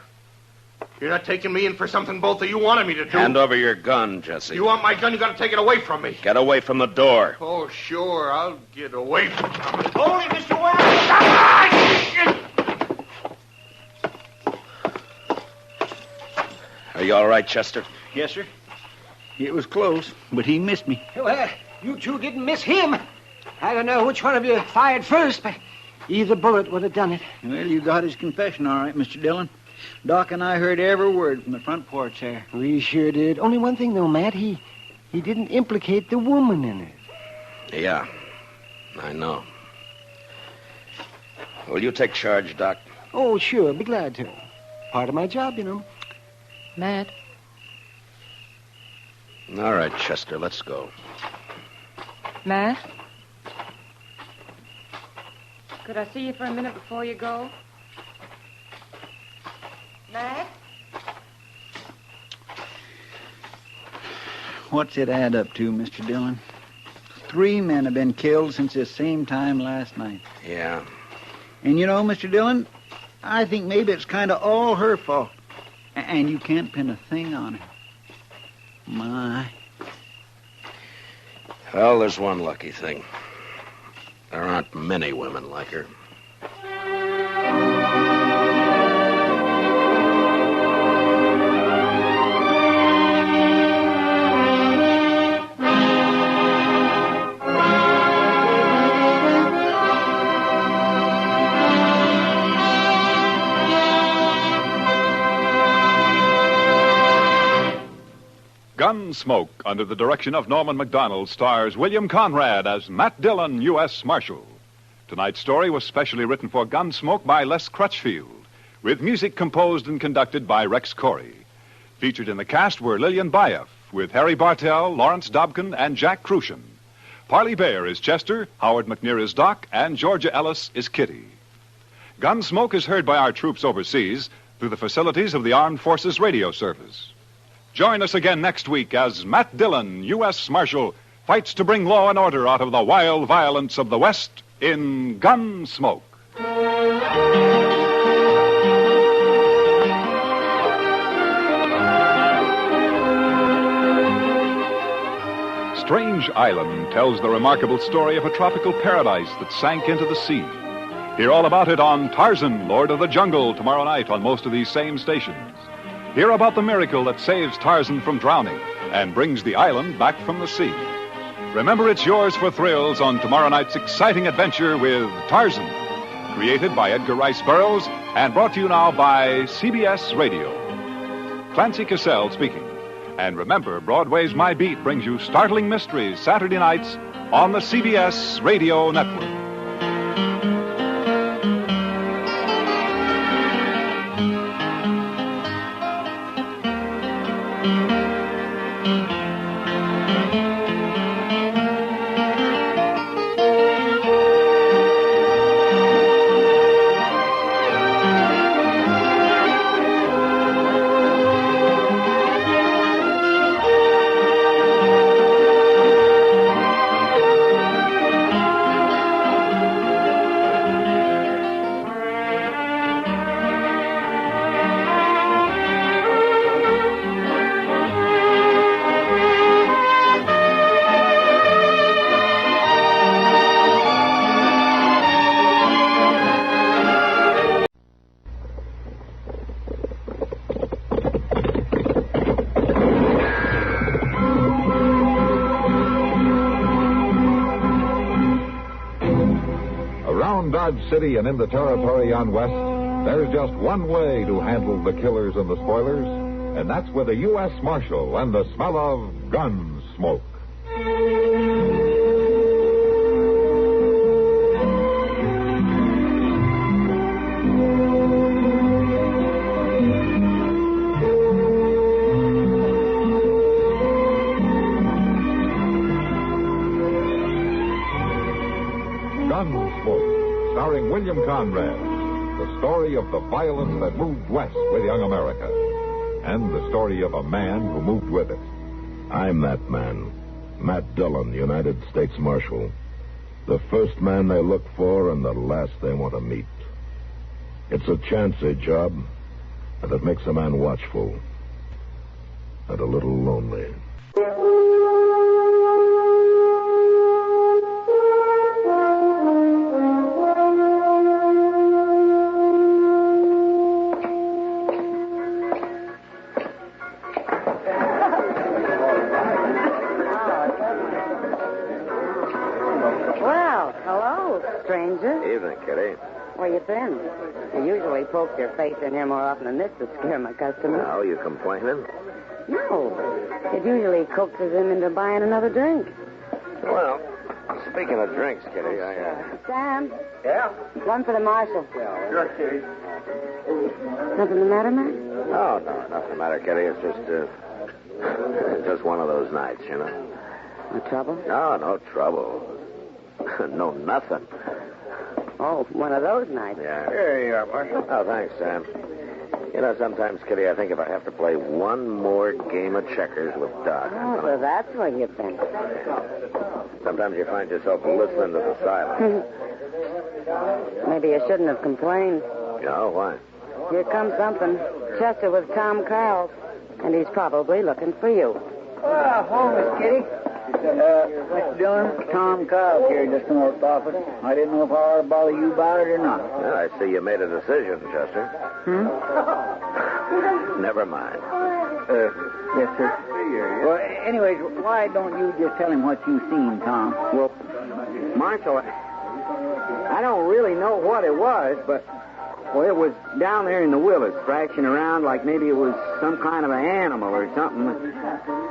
You're not taking me in for something both of you wanted me to do. Hand over your gun, Jesse. You want my gun, you got to take it away from me. Get away from the door. Oh, sure, I'll get away from you. Hold it, Mr. Wells! Are you all right, Chester? Yes, sir. It was close, but he missed me. Well, you two didn't miss him. I don't know which one of you fired first, but either bullet would have done it. Well, you got his confession all right, Mr. Dillon. Doc and I heard every word from the front porch there. We sure did. Only one thing, though, Matt. He didn't implicate the woman in it. Yeah, I know. Will you take charge, Doc? Oh, sure. Be glad to. Part of my job, you know. Matt. All right, Chester, let's go. Matt? Could I see you for a minute before you go? Matt? What's it add up to, Mr. Dillon? 3 men have been killed since this same time last night. Yeah. And you know, Mr. Dillon, I think maybe it's kind of all her fault. And you can't pin a thing on her. My. Well, there's one lucky thing. There aren't many women like her. Gunsmoke, under the direction of Norman MacDonald, stars William Conrad as Matt Dillon, U.S. Marshal. Tonight's story was specially written for Gunsmoke by Les Crutchfield, with music composed and conducted by Rex Corey. Featured in the cast were Lillian Bayef, with Harry Bartell, Lawrence Dobkin, and Jack Crucian. Parley Baer is Chester, Howard McNear is Doc, and Georgia Ellis is Kitty. Gunsmoke is heard by our troops overseas through the facilities of the Armed Forces Radio Service. Join us again next week as Matt Dillon, U.S. Marshal, fights to bring law and order out of the wild violence of the West in Gunsmoke. Strange Island tells the remarkable story of a tropical paradise that sank into the sea. Hear all about it on Tarzan, Lord of the Jungle, tomorrow night on most of these same stations. Hear about the miracle that saves Tarzan from drowning and brings the island back from the sea. Remember, it's yours for thrills on tomorrow night's exciting adventure with Tarzan, created by Edgar Rice Burroughs and brought to you now by CBS Radio. Clancy Cassell speaking. And remember, Broadway's My Beat brings you startling mysteries Saturday nights on the CBS Radio Network. Dodge City and in the territory on west, There's just one way to handle the killers and the spoilers, and that's with a U.S. Marshal and the smell of Gunsmoke. Gunsmoke, starring William Conrad. The story of the violence that moved west with young America. And the story of a man who moved with it. I'm that man. Matt Dillon, United States Marshal. The first man they look for and the last they want to meet. It's a chancy job, and it makes a man watchful. And a little lonely. Evening, Kitty. Where you been? You usually poke your face in here more often than this to scare my customers. Oh, you complaining? No. It usually coaxes him into buying another drink. Well, speaking of drinks, Kitty, Sam? Yeah? One for the marshal. Sure, Kitty. Nothing the matter, Matt? Oh, no, nothing the matter, Kitty. It's just one of those nights, you know. No trouble? No, no trouble. No, nothing. Oh, one of those nights. Yeah. Here you are, Marshal. Oh, thanks, Sam. You know, sometimes, Kitty, I think if I have to play one more game of checkers with Doc. Oh, so that's where you've been. Sometimes you find yourself listening to the silence. Maybe you shouldn't have complained. You know, why? Here comes something. Chester with Tom Carl's, and he's probably looking for you. Home is Kitty. Mr. Dillon, Tom Carl here just north office. I didn't know if I ought to bother you about it or not. Well, I see you made a decision, Chester. Never mind. Yes, sir. Well, anyways, why don't you just tell him what you've seen, Tom? Well, Marshal, I don't really know what it was, but, well, it was down there in the willows, thrashing around like maybe it was some kind of an animal or something.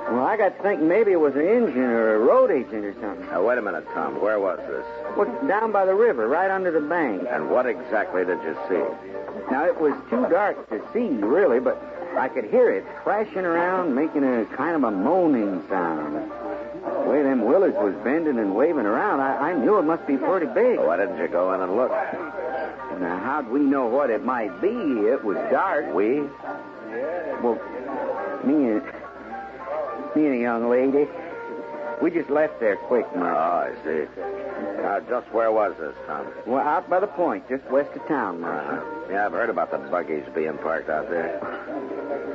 Well, I got to thinking maybe it was an engine or a road agent or something. Now, wait a minute, Tom. Where was this? Well, down by the river, right under the bank. And what exactly did you see? Now, it was too dark to see, really, but I could hear it thrashing around, making a kind of a moaning sound. The way them willows was bending and waving around, I knew it must be pretty big. Well, why didn't you go in and look? Now, how'd we know what it might be? It was dark. We? Well, me and a young lady. We just left there quick, Mark. Oh, I see. Now, just where was this, Tom? Well, out by the point, just west of town, Mark. Yeah, I've heard about the buggies being parked out there.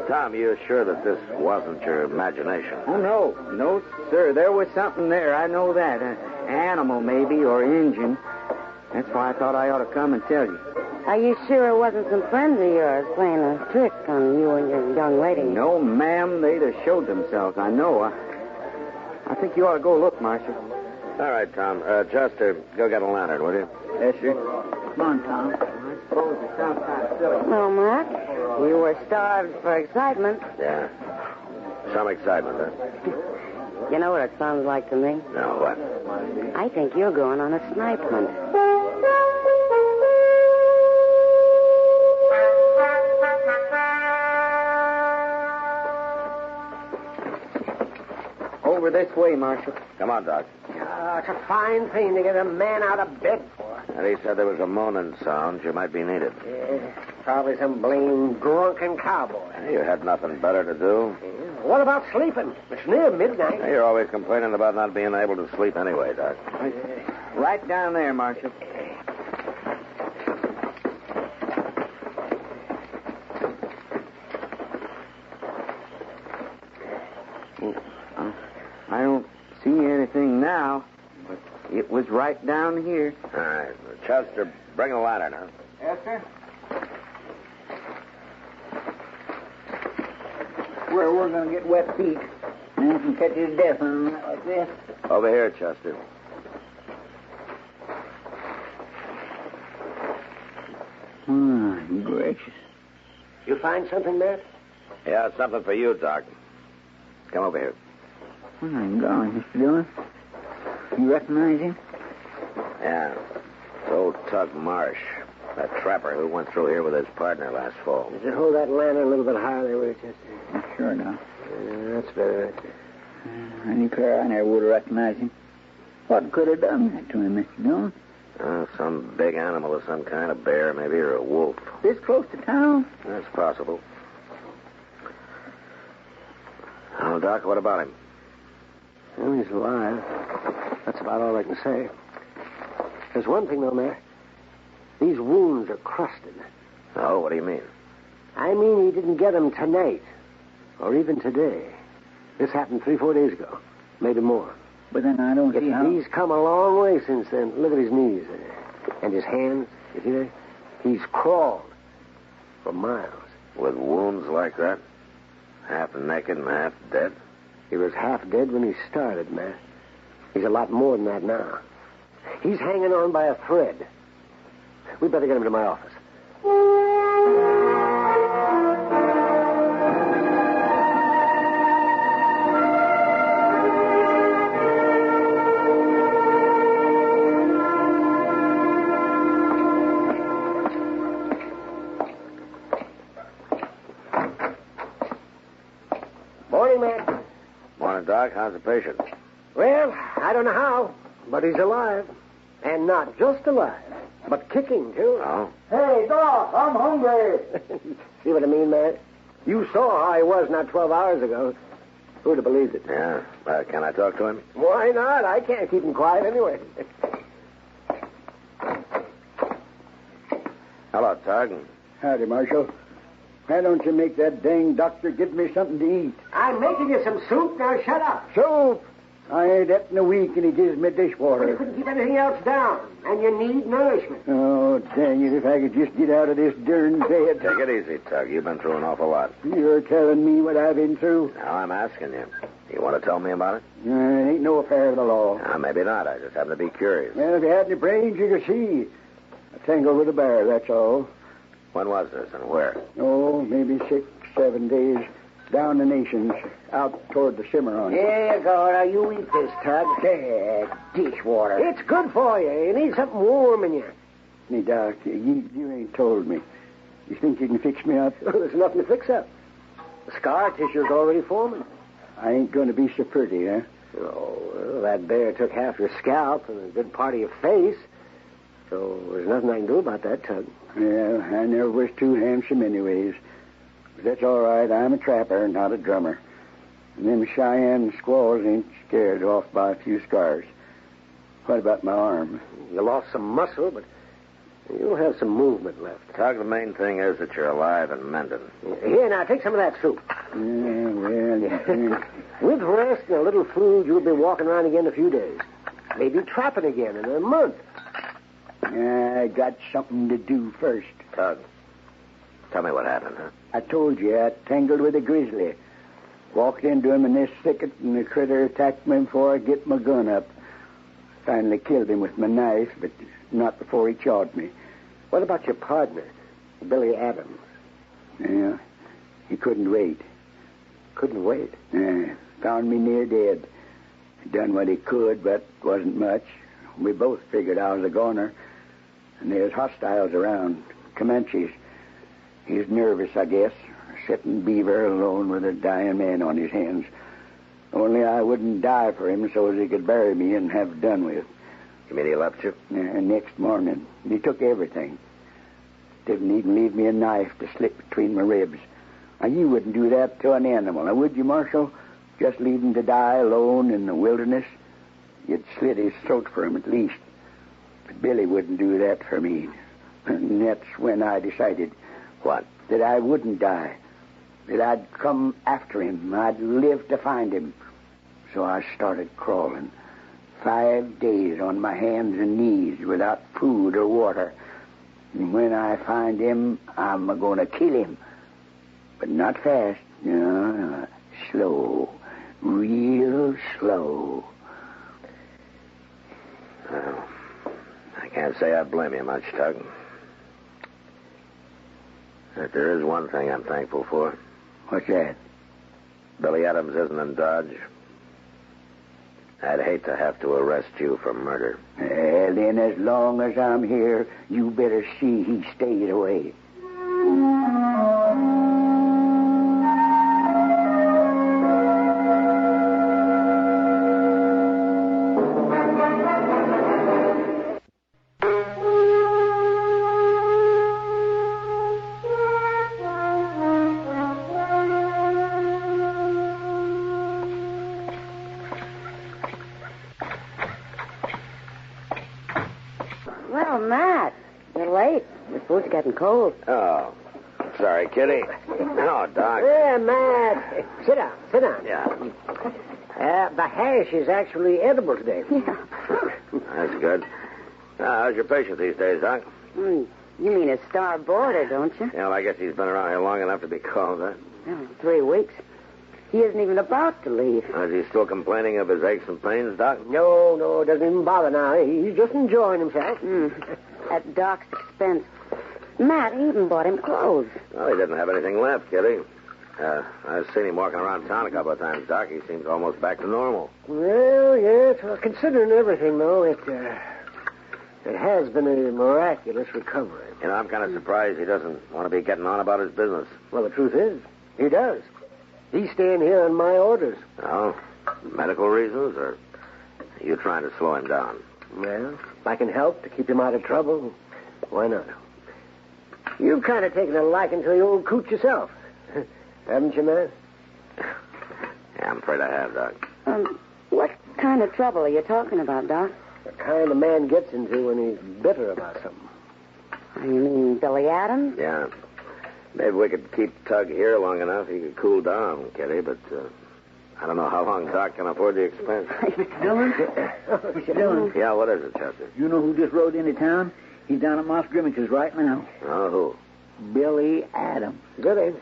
Tom, you sure that this wasn't your imagination? Oh, no. No, sir. There was something there. I know that. An animal, maybe, or engine. That's why I thought I ought to come and tell you. Are you sure it wasn't some friends of yours playing a trick on you and your young lady? No, ma'am. They'd have showed themselves. I know. I think you ought to go look, Marshal. All right, Tom. Chester, go get a lantern, will you? Yes, sir. Come on, Tom. I suppose it sounds kind of silly. Well, Mac, you were starved for excitement. Yeah. Some excitement, huh? You know what it sounds like to me? No, what? I think you're going on a snipe hunt. Over this way, Marshal. Come on, Doc. It's a fine thing to get a man out of bed for. And he said there was a moaning sound. You might be needed. Yeah, probably some blame drunken cowboy. You had nothing better to do. Yeah. What about sleeping? It's near midnight. You're always complaining about not being able to sleep anyway, Doc. Right down there, Marshal. I don't see anything now, but it was right down here. All right. Chester, bring a lantern, huh? Yes, sir. Where we're going to get wet feet. Man can catch his death on a night like this. Over here, Chester. Gracious. You find something, Matt? Yeah, something for you, Doc. Come over here. Where I'm going, Mr. Dillon? You recognize him? Yeah. It's old Tug Marsh, that trapper who went through here with his partner last fall. Does it hold that lantern a little bit higher there, Winchester? Sure now. That's better. Any pair I never would have recognized him. What could have done that to him, Mr. Dillon? Some big animal of some kind, a bear maybe, or a wolf. This close to town? That's possible. Oh, Doc, what about him? Well, he's alive. That's about all I can say. There's one thing, though, Matt. These wounds are crusted. Oh, what do you mean? I mean he didn't get them tonight. Or even today. This happened 3-4 days ago. Maybe more. But then I don't see how... He's come a long way since then. Look at his knees there. And his hands. You see that? He's crawled for miles. With wounds like that? Half naked and half dead? He was half dead when he started, Matt. He's a lot more than that now. He's hanging on by a thread. We better get him to my office. Morning, Matt. Morning, Doc. How's the patient? Well, I don't know how, but he's alive. And not just alive, but kicking, too. Oh? Hey, Doc, I'm hungry. See what I mean, Matt? You saw how he was not 12 hours ago. Who'd have believed it? Yeah. Can I talk to him? Why not? I can't keep him quiet anyway. Hello, Tug. Howdy, Marshal. Why don't you make that dang doctor give me something to eat? I'm making you some soup. Now shut up. Soup? I ain't that in a week, and he gives me Well, you dishwater. couldn't keep anything else down, and you need nourishment. Oh, dang it, if I could just get out of this darn bed. Take it easy, Tug. You've been through an awful lot. You're telling me what I've been through? Now I'm asking you. You want to tell me about it? It ain't no affair of the law. Maybe not. I just happen to be curious. Well, if you had any brains, you could see. I tangled with a bear, that's all. When was this and where? Oh, maybe 6-7 days down the nations, out toward the Cimarron. Here you go. Now you eat this, Tug. Dishwater. It's good for you. You need something warm in you. Hey, Doc, you ain't told me. You think you can fix me up? There's nothing to fix up. The scar tissue's already forming. I ain't going to be so pretty, huh? Oh, well, that bear took half your scalp and a good part of your face. So there's nothing I can do about that, Tug. Yeah, I never was too handsome anyways. But that's all right. I'm a trapper, not a drummer. And them Cheyenne squaws ain't scared off by a few scars. What about my arm? You lost some muscle, but you'll have some movement left. Tug, the main thing is that you're alive and mending. Here, now, take some of that soup. Yeah. With rest and a little food, you'll be walking around again in a few days. Maybe trapping again in a month. I got something to do first. Tug, tell me what happened, huh? I told you I tangled with a grizzly. Walked into him in this thicket, and the critter attacked me before I get my gun up. Finally killed him with my knife, but not before he chawed me. What about your partner, Billy Adams? Yeah, he couldn't wait. Couldn't wait? Yeah, found me near dead. Done what he could, but wasn't much. We both figured I was a goner. And there's hostiles around, Comanches. He's nervous, I guess, sitting beaver alone with a dying man on his hands. Only I wouldn't die for him so as he could bury me and have done with. You mean he left you? Yeah, next morning. He took everything. Didn't even leave me a knife to slip between my ribs. Now, you wouldn't do that to an animal, now would you, Marshal? Just leave him to die alone in the wilderness? You'd slit his throat for him at least. But Billy wouldn't do that for me. And that's when I decided. What? That I wouldn't die. That I'd come after him. I'd live to find him. So I started crawling. 5 days on my hands and knees without food or water. And when I find him, I'm going to kill him. But not fast. No. Slow. Real slow. Well, I can't say I blame you much, Tug. But there is one thing I'm thankful for. What's that? Billy Adams isn't in Dodge. I'd hate to have to arrest you for murder. Then as long as I'm here, you better see he stays away. Well, Matt, you're late. The food's getting cold. Oh, sorry, Kitty. No, Doc. Yeah, Matt. Sit down. Yeah. The hash is actually edible today. That's good. How's your patient these days, Doc? You mean a star boarder, don't you? Yeah, well, I guess he's been around here long enough to be called that. Oh, 3 weeks. He isn't even about to leave. Is he still complaining of his aches and pains, Doc? No, it doesn't even bother now. He's just enjoying himself. At Doc's expense. Matt, he even bought him clothes. Well, he didn't have anything left, Kitty. I've seen him walking around town a couple of times, Doc. He seems almost back to normal. Well, yes. Well, considering everything, though, it has been a miraculous recovery. You know, I'm kind of surprised he doesn't want to be getting on about his business. Well, the truth is, he does. He's staying here on my orders. Oh? Medical reasons, or are you trying to slow him down? Well, if I can help to keep him out of trouble, why not? You've kind of taken a liking to the old coot yourself. Haven't you, Matt? Yeah, I'm afraid I have, Doc. What kind of trouble are you talking about, Doc? The kind a man gets into when he's bitter about something. You mean Billy Adams? Yeah. Maybe we could keep Tug here long enough. He could cool down, Kitty, but I don't know how long Doc can afford the expense. Dillon? Dillon? Yeah, what is it, Chester? You know who just rode into town? He's down at Moss Grimmich's right now. Oh, who? Billy Adams. Good,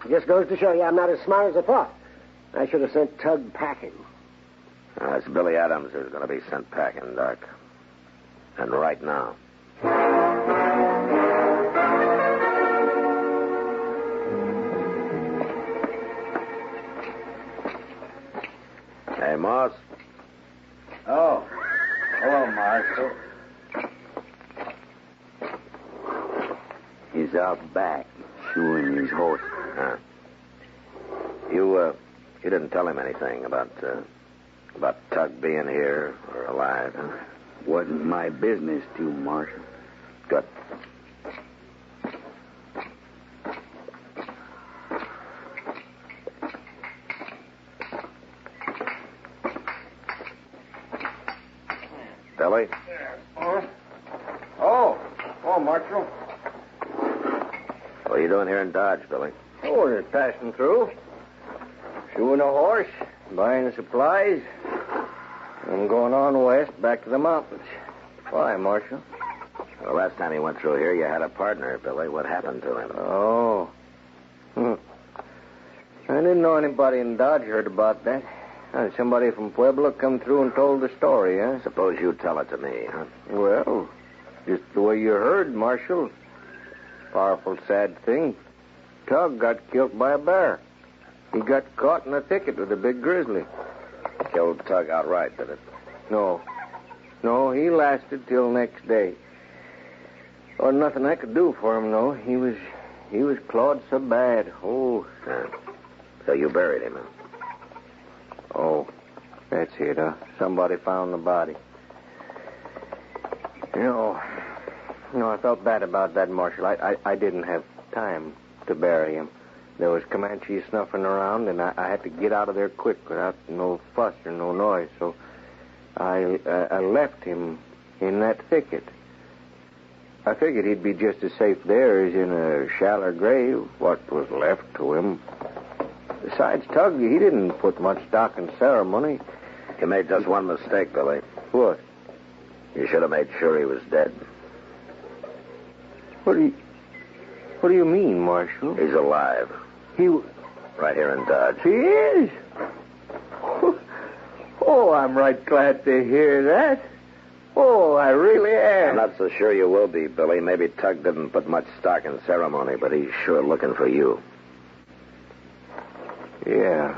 just goes to show you I'm not as smart as I thought. I should have sent Tug packing. It's Billy Adams who's going to be sent packing, Doc. And right now. Hey, Moss. Oh. Hello, Marshal. He's out back, shoeing his horse. Huh. You didn't tell him anything about Tug being here or alive, huh? Wasn't my business to, Marshal. Good. Billy? Oh, Marshal. What are you doing here in Dodge, Billy? Oh, just passing through. Shoeing a horse, buying supplies. I'm going on west, back to the mountains. Why, Marshal? Well, last time he went through here, you had a partner, Billy. What happened to him? Oh. I didn't know anybody in Dodge heard about that. Somebody from Pueblo come through and told the story, huh? Suppose you tell it to me, huh? Well, just the way you heard, Marshal. Powerful sad thing. Tug got killed by a bear. He got caught in a thicket with a big grizzly. Killed Tug outright, did it? No, he lasted till next day. Oh, nothing I could do for him, no. He was clawed so bad. Oh. So you buried him, huh? Oh, that's it, huh? Somebody found the body. You know, I felt bad about that, Marshal. I didn't have time to bury him. There was Comanches snuffing around, and I had to get out of there quick without no fuss or no noise. So I left him in that thicket. I figured he'd be just as safe there as in a shallow grave, what was left to him. Besides, Tug, he didn't put much stock in ceremony. You made just one mistake, Billy. What? You should have made sure he was dead. What do you mean, Marshal? He's alive. Right here in Dodge. He is? Oh, I'm right glad to hear that. Oh, I really am. I'm not so sure you will be, Billy. Maybe Tug didn't put much stock in ceremony, but he's sure looking for you. Yeah.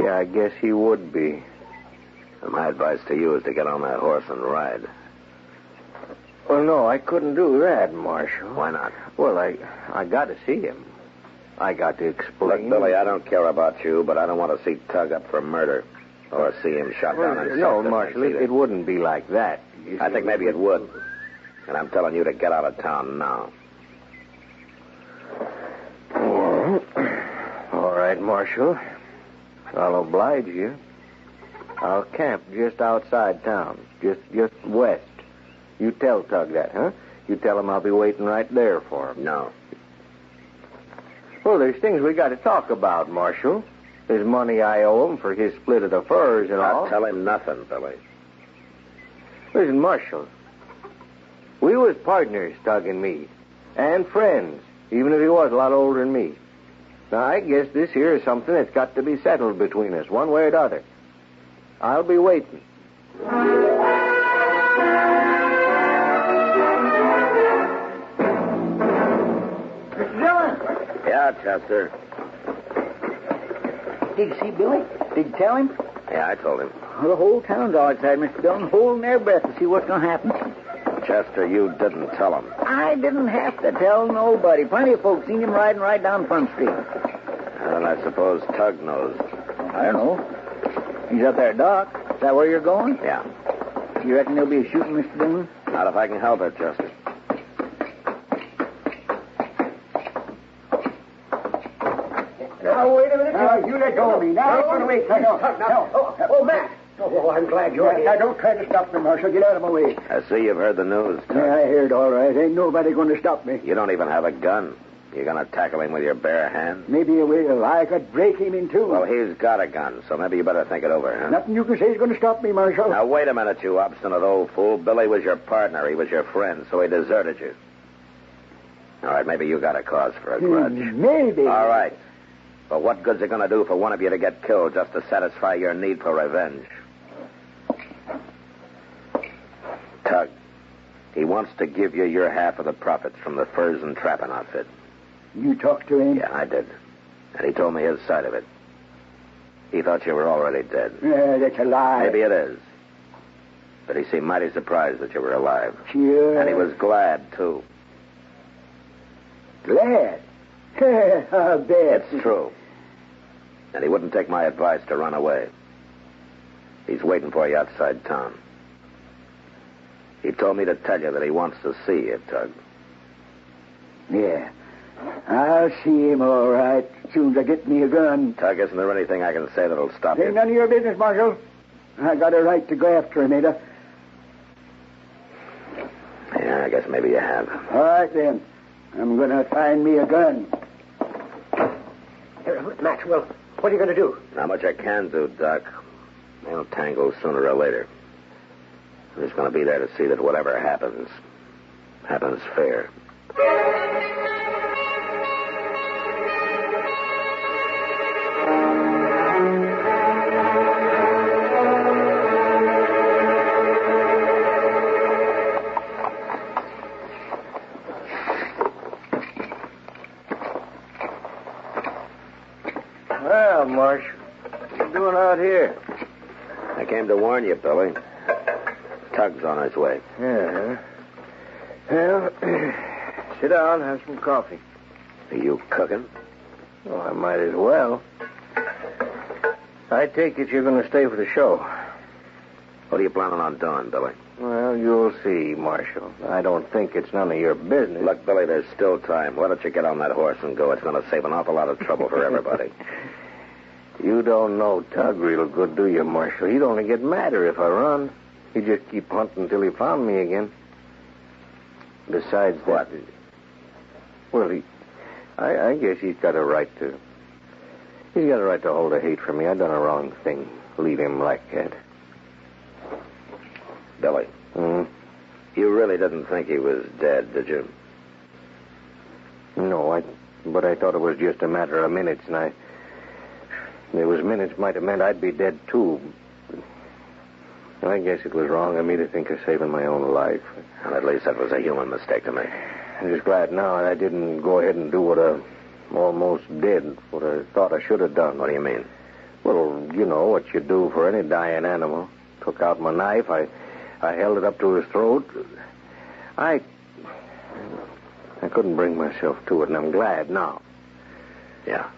Yeah, I guess he would be. And my advice to you is to get on that horse and ride. Well, no, I couldn't do that, Marshal. Why not? Well, I got to see him. I got to explain. Look, Billy, I don't care about you, but I don't want to see Tug up for murder or see him shot down in No, self-defense Marshal, either. it wouldn't be like that. I think maybe it would. And I'm telling you to get out of town now. All right, Marshal. I'll oblige you. I'll camp just outside town, just west. You tell Tug that, huh? You tell him I'll be waiting right there for him. No. Well, there's things we got to talk about, Marshal. There's money I owe him for his split of the furs and all. I'll tell him nothing, Billy. Listen, Marshal. We was partners, Tug and me. And friends, even if he was a lot older than me. Now, I guess this here is something that's got to be settled between us, one way or the other. I'll be waiting. Mr. Dillon! Yeah, Chester. Did you see Billy? Did you tell him? Yeah, I told him. Well, the whole town's outside, Mr. Dillon, holding their breath to see what's going to happen. Chester, you didn't tell him. I didn't have to tell nobody. Plenty of folks seen him riding right down Front Street. Well, I suppose Tug knows. I don't know. He's up there at dock. Is that where you're going? Yeah. You reckon there'll be a shooting, Mr. Dillon? Not if I can help it, Chester. Now, wait a minute. You let go of me. Now, run away. No. Oh, Matt. Oh, I'm glad you're here. Now, don't try to stop me, Marshal. Get out of my way. I see you've heard the news, Tug. Yeah, I heard all right. Ain't nobody going to stop me. You don't even have a gun. You're going to tackle him with your bare hand? Maybe you will. I could break him in two. Well, he's got a gun, so maybe you better think it over, huh? Nothing you can say is going to stop me, Marshal. Now, wait a minute, you obstinate old fool. Billy was your partner. He was your friend, so he deserted you. All right, maybe you got a cause for a grudge. Maybe. All right. But what good's it going to do for one of you to get killed just to satisfy your need for revenge? Tug, he wants to give you your half of the profits from the furs and trapping outfit. You talked to him? Yeah, I did. And he told me his side of it. He thought you were already dead. Yeah, that's a lie. Maybe it is. But he seemed mighty surprised that you were alive. Sure. And he was glad, too. Glad? I bet. It's true. And he wouldn't take my advice to run away. He's waiting for you outside town. He told me to tell you that he wants to see you, Tug. Yeah. I'll see him all right as soon as I get me a gun. Tug, isn't there anything I can say that'll stop Ain't you? none of your business, Marshal. I got a right to go after him, ain't I? Yeah, I guess maybe you have. All right, then. I'm going to find me a gun. Maxwell, what are you going to do? Not much I can do, Doc. They'll tangle sooner or later. I'm just going to be there to see that whatever happens fair. Well, Marshal, what are you doing out here? I came to warn you, Billy. Tug's on his way. Yeah. Well, sit down, have some coffee. Are you cooking? Oh, I might as well. I take it you're going to stay for the show. What are you planning on doing, Billy? Well, you'll see, Marshal. I don't think it's none of your business. Look, Billy, there's still time. Why don't you get on that horse and go? It's going to save an awful lot of trouble for everybody. You don't know Tug real good, do you, Marshal? He'd only get madder if I run. He'd just keep hunting until he found me again. Besides that... Well, I guess he's got a right to... He's got a right to hold a hate for me. I done a wrong thing. Leave him like that. Billy. You really didn't think he was dead, did you? No, but I thought it was just a matter of minutes, and there was minutes might have meant I'd be dead, too. I guess it was wrong of me to think of saving my own life. Well, at least that was a human mistake to make. I'm just glad now I didn't go ahead and do what I almost did, what I thought I should have done. What do you mean? Well, you know what you do for any dying animal. Took out my knife. I held it up to his throat. I couldn't bring myself to it, and I'm glad now. Yeah.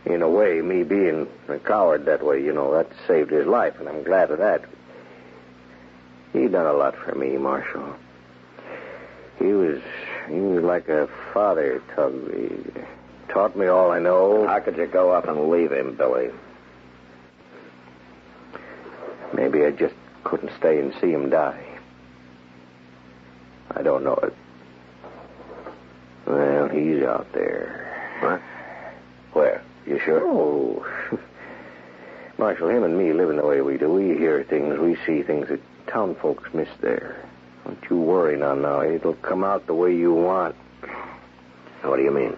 In a way, me being a coward that way, that saved his life, and I'm glad of that. He done a lot for me, Marshal. He was like a father, Tug. He taught me all I know. How could you go up and leave him, Billy? Maybe I just couldn't stay and see him die. I don't know it. Well, he's out there. What? Where? You sure? Oh. Marshal, him and me living the way we do, we hear things, we see things that town folks miss there. Don't you worry now. It'll come out the way you want. What do you mean?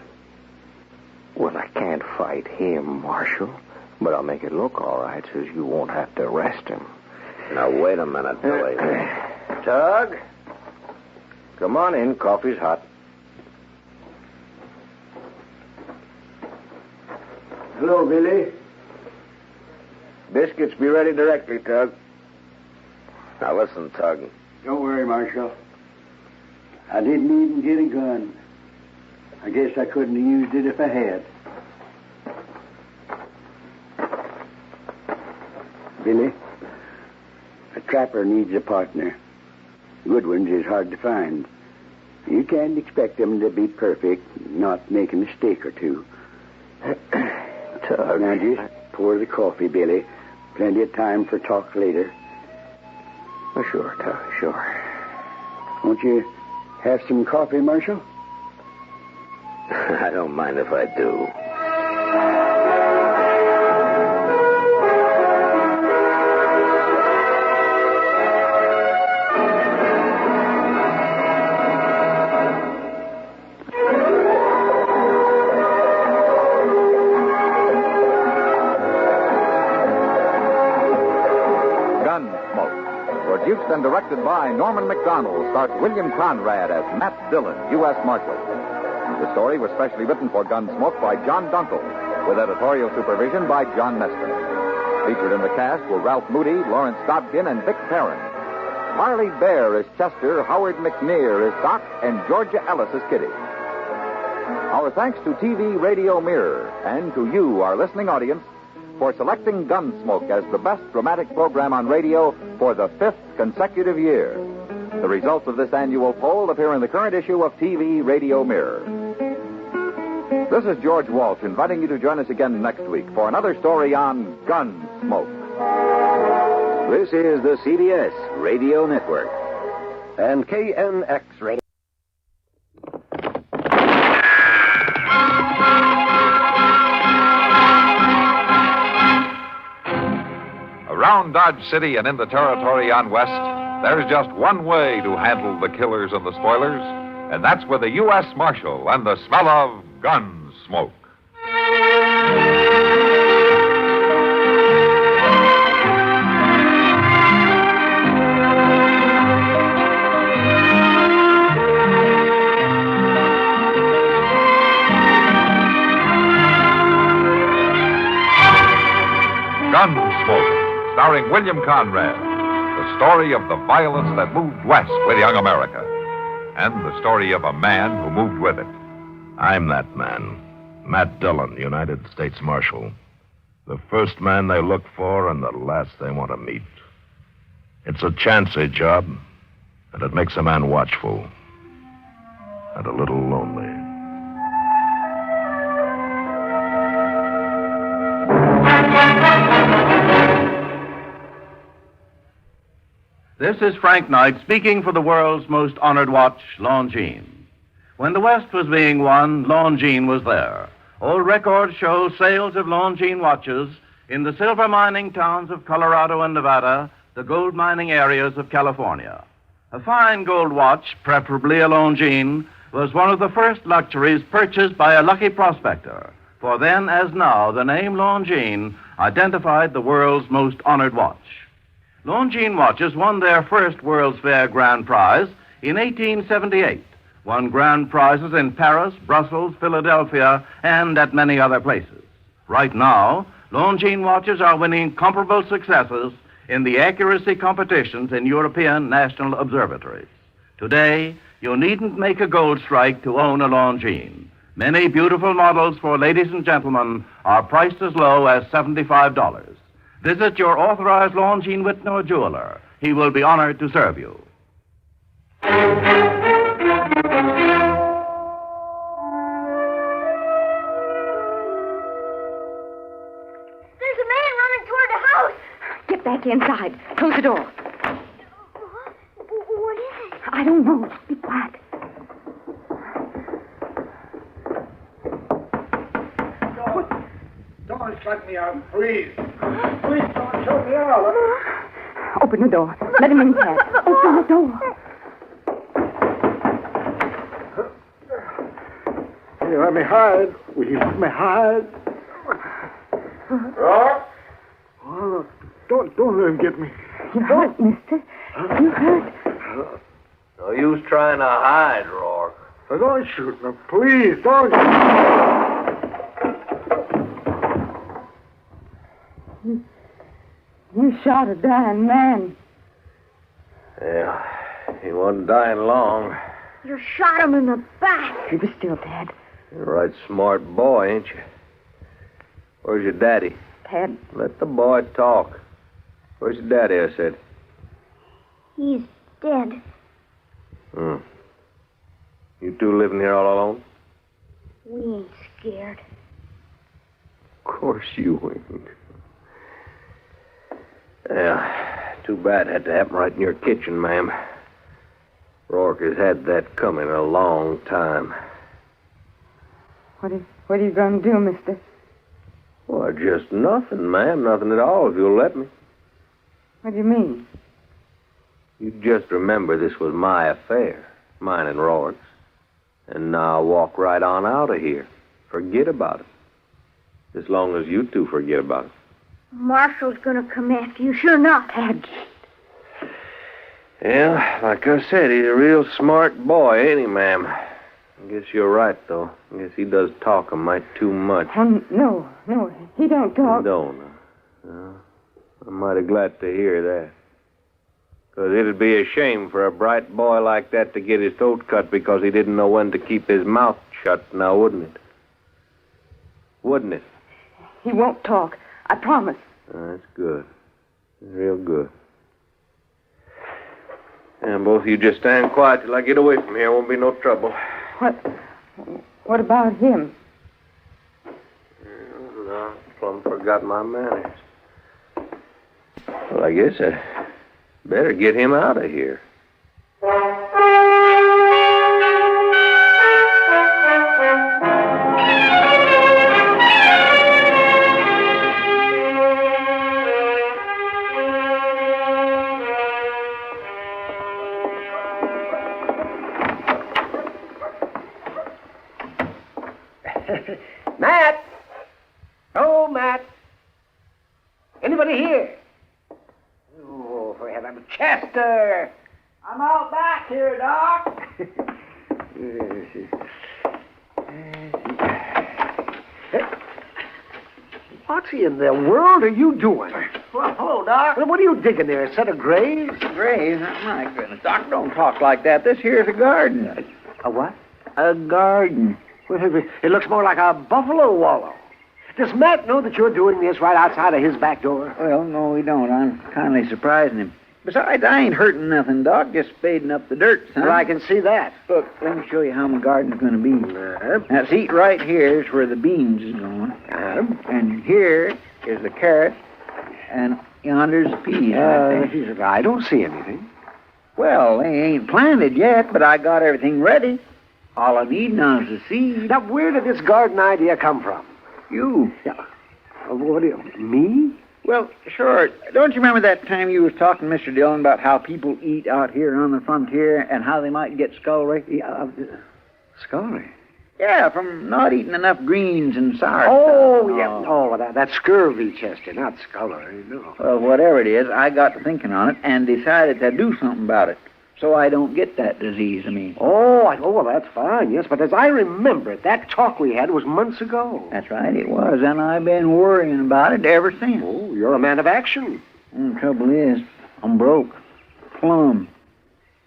Well, I can't fight him, Marshal. But I'll make it look all right so you won't have to arrest him. Now, wait a minute, Billy. Tug? Come on in. Coffee's hot. Hello, Billy. Biscuits be ready directly, Tug. Now, listen, Tug. Don't worry, Marshal. I didn't even get a gun. I guess I couldn't have used it if I had. Billy, a trapper needs a partner. Good ones is hard to find. You can't expect them to be perfect, not make a mistake or two. Tug. Now, just pour the coffee, Billy. Plenty of time for talk later. Oh, sure, Tug, sure. Won't you have some coffee, Marshal? I don't mind if I do. Gunsmoke, produced and directed by Norman McDonald, stars William Conrad as Matt Dillon, U.S. Marshal. The story was specially written for Gunsmoke by John Dunkel, with editorial supervision by John Meston. Featured in the cast were Ralph Moody, Lawrence Dobkin, and Vic Perrin. Marley Bear as Chester, Howard McNear as Doc, and Georgia Ellis as Kitty. Our thanks to TV Radio Mirror and to you, our listening audience, for selecting Gunsmoke as the best dramatic program on radio for the 5th consecutive year. The results of this annual poll appear in the current issue of TV Radio Mirror. This is George Walsh inviting you to join us again next week for another story on Gunsmoke. This is the CBS Radio Network and KNX Radio. Around Dodge City and in the territory on West, there's just one way to handle the killers and the spoilers, and that's with a U.S. Marshal and the smell of gun smoke. Gunsmoke, starring William Conrad. The story of the violence that moved west with young America. And the story of a man who moved with it. I'm that man. Matt Dillon, United States Marshal. The first man they look for and the last they want to meet. It's a chancy job, and it makes a man watchful. And a little lonely. This is Frank Knight speaking for the world's most honored watch, Longines. When the West was being won, Longines was there. Old records show sales of Longines watches in the silver mining towns of Colorado and Nevada, the gold mining areas of California. A fine gold watch, preferably a Longines, was one of the first luxuries purchased by a lucky prospector. For then, as now, the name Longines identified the world's most honored watch. Longines watches won their first World's Fair grand prize in 1878. Won grand prizes in Paris, Brussels, Philadelphia, and at many other places. Right now, Longines watches are winning comparable successes in the accuracy competitions in European national observatories. Today, you needn't make a gold strike to own a Longines. Many beautiful models for ladies and gentlemen are priced as low as $75. Visit your authorized Longines Whitney jeweler. He will be honored to serve you. Get back inside. Close the door. What is it? I don't know. Be quiet. Don't shut me out, please. Please don't shut me out. Open the door. Let him in, Tad. Open the door. Here, let me hide. Will you let me hide? Rock? Oh, don't let him get me. You hurt, mister. You hurt. No use trying to hide, Rourke. Now, don't shoot me, please. Don't. You shot a dying man. Yeah, he wasn't dying long. You shot him in the back. He was still dead. You're a right smart boy, ain't you? Where's your daddy? Tad. Let the boy talk. Where's your daddy, I said? He's dead. Hmm. You two living here all alone? We ain't scared. Of course you ain't. Yeah, too bad it had to happen right in your kitchen, ma'am. Rourke has had that coming a long time. What are you going to do, mister? Well, just nothing, ma'am. Nothing at all, if you'll let me. What do you mean? You just remember this was my affair, mine and Rourke's. And now walk right on out of here. Forget about it. As long as you two forget about it. Marshal's gonna come after you, sure enough. Tad. Yeah, like I said, he's a real smart boy, ain't he, ma'am? I guess you're right, though. I guess he does talk a mite too much. No, he don't talk. He don't. No. I'm mighty glad to hear that. Because it'd be a shame for a bright boy like that to get his throat cut because he didn't know when to keep his mouth shut, now wouldn't it? Wouldn't it? He won't talk. I promise. That's good. Real good. And both of you just stand quiet till I get away from here. Won't be no trouble. What about him? No, plumb forgot my manners. Well, I guess I better get him out of here. Matt! Oh, Matt! Anybody here? Oh, for heaven. Chester! I'm out back here, Doc. What in the world are you doing? Well, hello, Doc. What are you digging there? A set of graves? Graves? My goodness, Doc, don't talk like that. This here's a garden. A what? A garden. Well, it looks more like a buffalo wallow. Does Matt know that you're doing this right outside of his back door? Well, no, we don't. I'm kindly surprising him. Besides, I ain't hurting nothing, Doc. Just spading up the dirt, son. Well, I can see that. Look, let me show you how my garden's going to be. Now, see, right here is where the beans is going. And here is the carrot. And yonder's the peas. I don't see anything. Well, they ain't planted yet, but I got everything ready. All I need now is the seed. Now, where did this garden idea come from? You. Yeah. What do you... Me? Well, sure. Don't you remember that time you was talking to Mr. Dillon about how people eat out here on the frontier and how they might get scullery? Scullery? Yeah, from not eating enough greens and sour Oh, stuff. yeah. Oh, that's scurvy, Chester, not scullery. No. Well, whatever it is, I got to thinking on it and decided to do something about it so I don't get that disease, I mean. Oh, well, that's fine, yes. But as I remember it, that talk we had was months ago. That's right, it was, and I've been worrying about it ever since. Oh, you're a man of action. The trouble is, I'm broke. Plumb.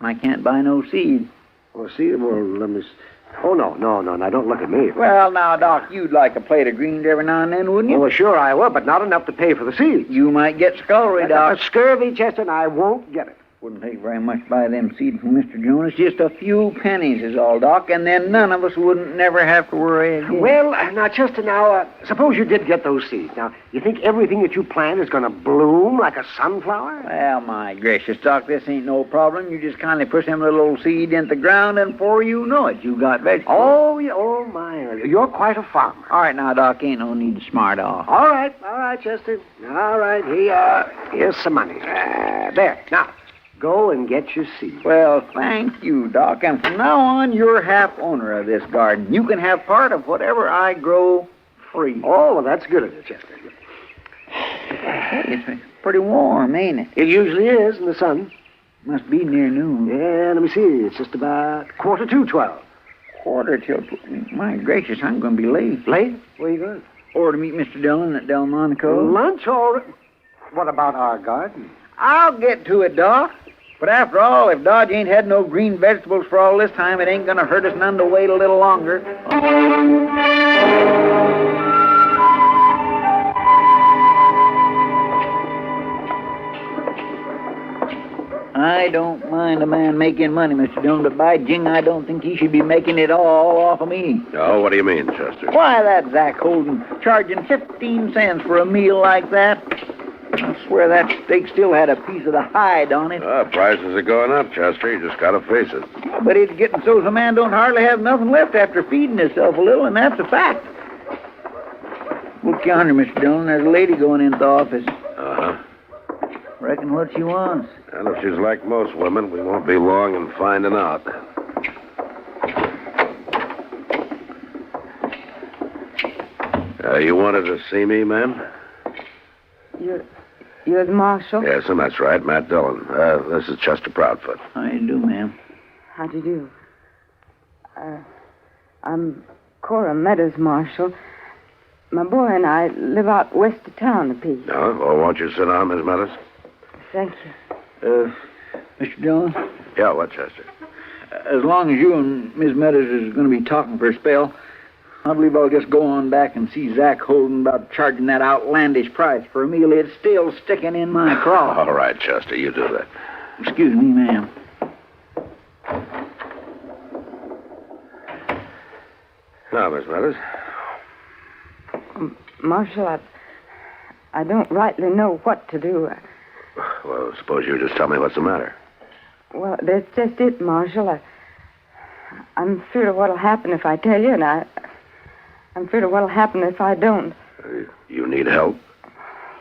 I can't buy no seed. Well, let me... Oh, no, don't look at me. Well, now, Doc, you'd like a plate of greens every now and then, wouldn't you? Well, sure I will, but not enough to pay for the seeds. You might get scullery, Doc. Scurvy, Chester, and I won't get it. Wouldn't take very much to buy them seeds from Mr. Jonas. Just a few pennies is all, Doc, and then none of us wouldn't never have to worry again. Well, now, Chester, suppose you did get those seeds. Now, you think everything that you plant is going to bloom like a sunflower? Well, my gracious, Doc, this ain't no problem. You just kindly push them little old seed into the ground, and before you know it, you got vegetables. Oh, yeah, oh, my. You're quite a farmer. All right, now, Doc, ain't no need to smart off. All right, Chester. All right, here's some money. There, now. Go and get your seed. Well, thank you, Doc. And from now on, you're half owner of this garden. You can have part of whatever I grow free. Oh, well, that's good of you, Chester. Hey, it's pretty warm, ain't it? It usually is in the sun. Must be near noon. Yeah, let me see. It's just about 12:45. 12:45? My gracious, I'm going to be late. Late? Where are you going? Or to meet Mr. Dillon at Delmonico. Lunch or... What about our garden? I'll get to it, Doc. But after all, if Dodge ain't had no green vegetables for all this time, it ain't gonna hurt us none to wait a little longer. I don't mind a man making money, Mr. Dillon, but by jing, I don't think he should be making it all off of me. Oh, what do you mean, Chester? Why, that Zach Holden charging 15 cents for a meal like that. I swear that steak still had a piece of the hide on it. Prices are going up, Chester. You just gotta face it. But it's getting so the man don't hardly have nothing left after feeding himself a little, and that's a fact. Look yonder, Mr. Dillon. There's a lady going into the office. Uh-huh. Reckon what she wants. Well, if she's like most women, we won't be long in finding out. You wanted to see me, ma'am? You're the marshal? Yes, and that's right, Matt Dillon. This is Chester Proudfoot. How do you do, ma'am? How do you do? I'm Cora Meadows, Marshal. My boy and I live out west of town a piece. No? Well, won't you sit down, Miss Meadows? Thank you. Mr. Dillon? Yeah, what, Chester? As long as you and Miss Meadows is going to be talking for a spell, I believe I'll just go on back and see Zach Holden about charging that outlandish price for a meal. It's still sticking in my craw. All right, Chester, you do that. Excuse me, ma'am. Now, Miss Meadows. Marshal, I don't rightly know what to do. Well, suppose you just tell me what's the matter. Well, that's just it, Marshal. I'm afraid of what'll happen if I tell you, and I'm afraid of what'll happen if I don't. You need help?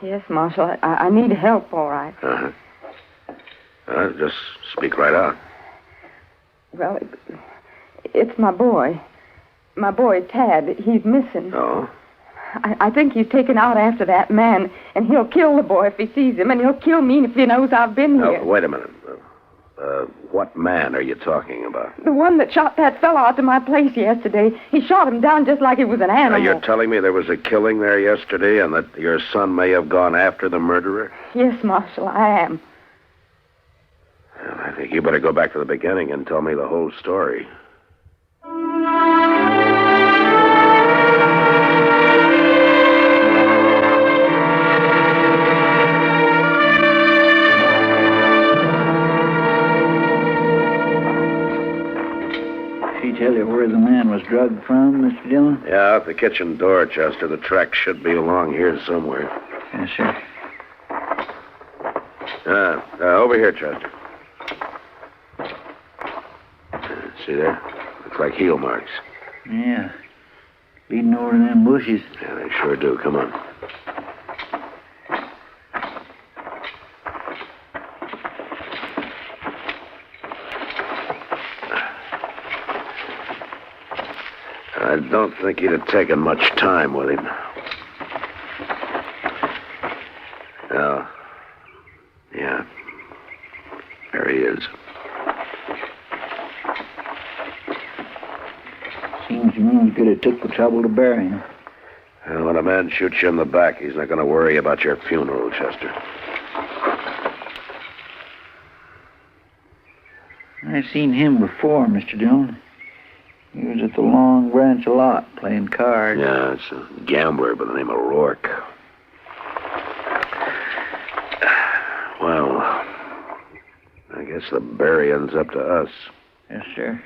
Yes, Marshal. I need help, all right. Uh-huh. Just speak right out. Well, it's my boy. My boy, Tad. He's missing. Oh? I think he's taken out after that man, and he'll kill the boy if he sees him, and he'll kill me if he knows I've been here. Wait a minute. What man are you talking about? The one that shot that fellow out to my place yesterday. He shot him down just like he was an animal. You're telling me there was a killing there yesterday and that your son may have gone after the murderer? Yes, Marshal, I am. Well, I think you better go back to the beginning and tell me the whole story. Tell you where the man was drugged from, Mr. Dillon? Yeah, out the kitchen door, Chester. The track should be along here somewhere. Yes, sir. Over here, Chester. See there? Looks like heel marks. Yeah. Leading over to them bushes. Yeah, they sure do. Come on. don't think he'd have taken much time with him. Oh. Yeah. There he is. Seems to me you could have took the trouble to bury him. Well, when a man shoots you in the back, he's not going to worry about your funeral, Chester. I've seen him before, Mr. Dillon. He was at the Long Branch a lot, playing cards. Yeah, it's a gambler by the name of Rourke. Well, I guess the burying's up to us. Yes, sir.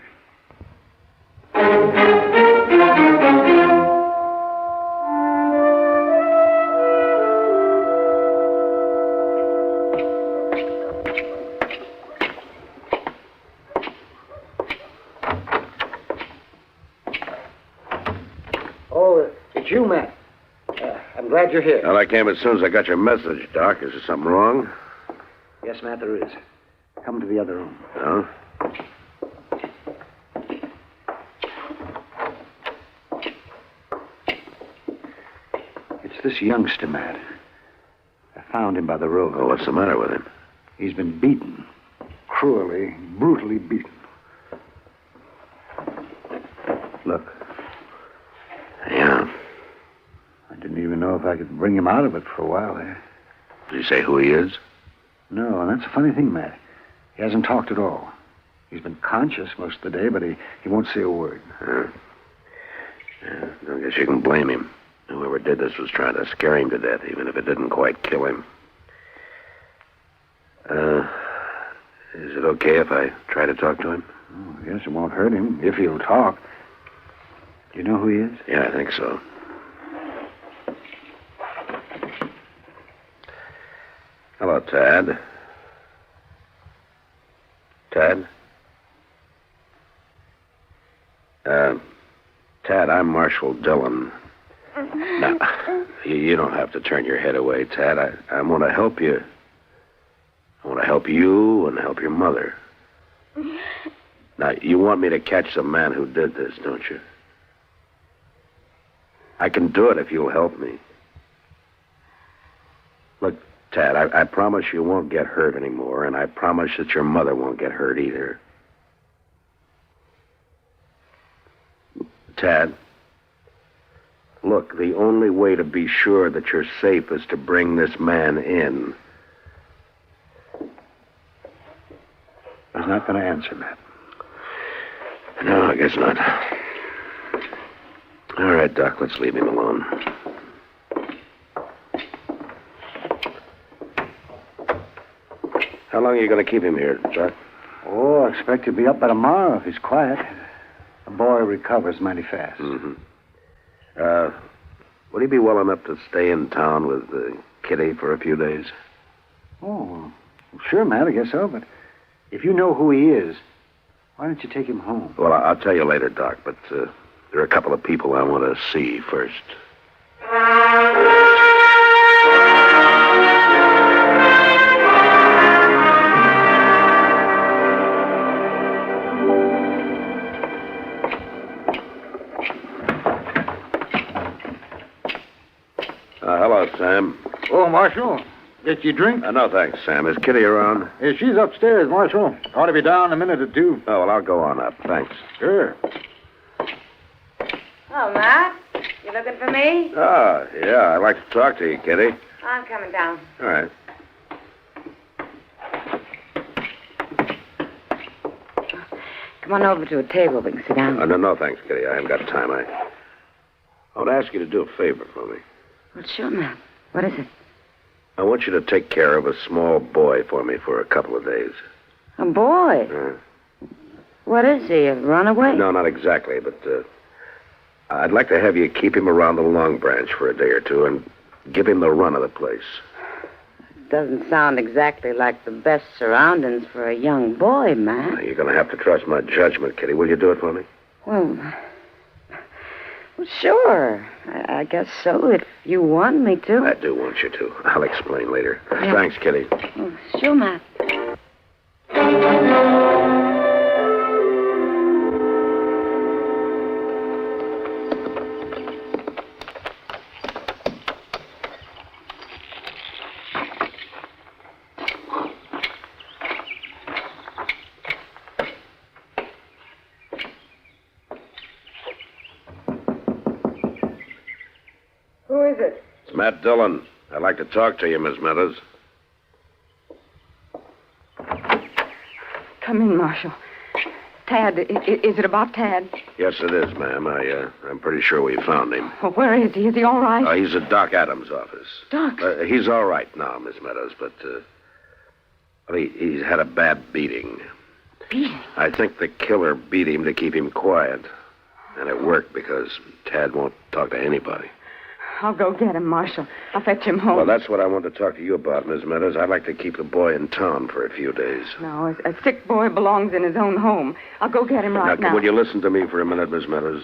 You, Matt. I'm glad you're here. Well, I came as soon as I got your message, Doc. Is there something wrong? Yes, Matt, there is. Come to the other room. Oh? It's this youngster, Matt. I found him by the road. Oh, what's the matter with him? He's been beaten. Cruelly, brutally beaten. Look. Yeah. I didn't even know if I could bring him out of it for a while there. Did he say who he is? No, and that's a funny thing, Matt. He hasn't talked at all. He's been conscious most of the day, but he won't say a word. Yeah, I guess you can blame him. Whoever did this was trying to scare him to death, even if it didn't quite kill him. Is it okay if I try to talk to him? Oh, I guess it won't hurt him, if he'll talk. Do you know who he is? Yeah, I think so. Hello, Tad. Tad? Tad, I'm Marshal Dillon. Now, you don't have to turn your head away, Tad. I want to help you. I want to help you and help your mother. Now, you want me to catch the man who did this, don't you? I can do it if you'll help me. Look, Tad, I promise you won't get hurt anymore, and I promise that your mother won't get hurt either. Tad, look, the only way to be sure that you're safe is to bring this man in. He's not going to answer, Matt. No, I guess not. All right, Doc, let's leave him alone. How long are you going to keep him here, Doc? Oh, I expect he'll be up by tomorrow if he's quiet. The boy recovers mighty fast. Mm-hmm. Would he be well enough to stay in town with Kitty for a few days? Oh, sure, Matt, I guess so, but if you know who he is, why don't you take him home? Well, I'll tell you later, Doc, but there are a couple of people I want to see first. Hello, Sam. Oh, Marshal. Get you a drink? No, thanks, Sam. Is Kitty around? Yeah, she's upstairs, Marshal. Ought to be down in a minute or two. Oh, well, I'll go on up. Thanks. Sure. Oh, Matt, you looking for me? Ah, yeah, I'd like to talk to you, Kitty. I'm coming down. All right. Come on over to a table. We can sit down. No, thanks, Kitty. I haven't got time. I want to ask you to do a favor for me. Well, sure, Matt. What is it? I want you to take care of a small boy for me for a couple of days. A boy? What is he, a runaway? No, not exactly, but I'd like to have you keep him around the Long Branch for a day or two and give him the run of the place. Doesn't sound exactly like the best surroundings for a young boy, Matt. You're going to have to trust my judgment, Kitty. Will you do it for me? Well, sure. I guess so, if you want me to. I do want you to. I'll explain later. Yeah. Thanks, Kitty. Oh, sure, Matt. is it? It's Matt Dillon. I'd like to talk to you, Miss Meadows. Come in, Marshal. Tad, is it about Tad? Yes, it is, ma'am. I'm pretty sure we found him. Well, where is he? Is he all right? He's at Doc Adams' office. Doc? He's all right now, Miss Meadows, but he's had a bad beating. Beating? I think the killer beat him to keep him quiet. And it worked because Tad won't talk to anybody. I'll go get him, Marshal. I'll fetch him home. Well, that's what I want to talk to you about, Miss Meadows. I'd like to keep the boy in town for a few days. No, a sick boy belongs in his own home. I'll go get him right now. Will you listen to me for a minute, Miss Meadows?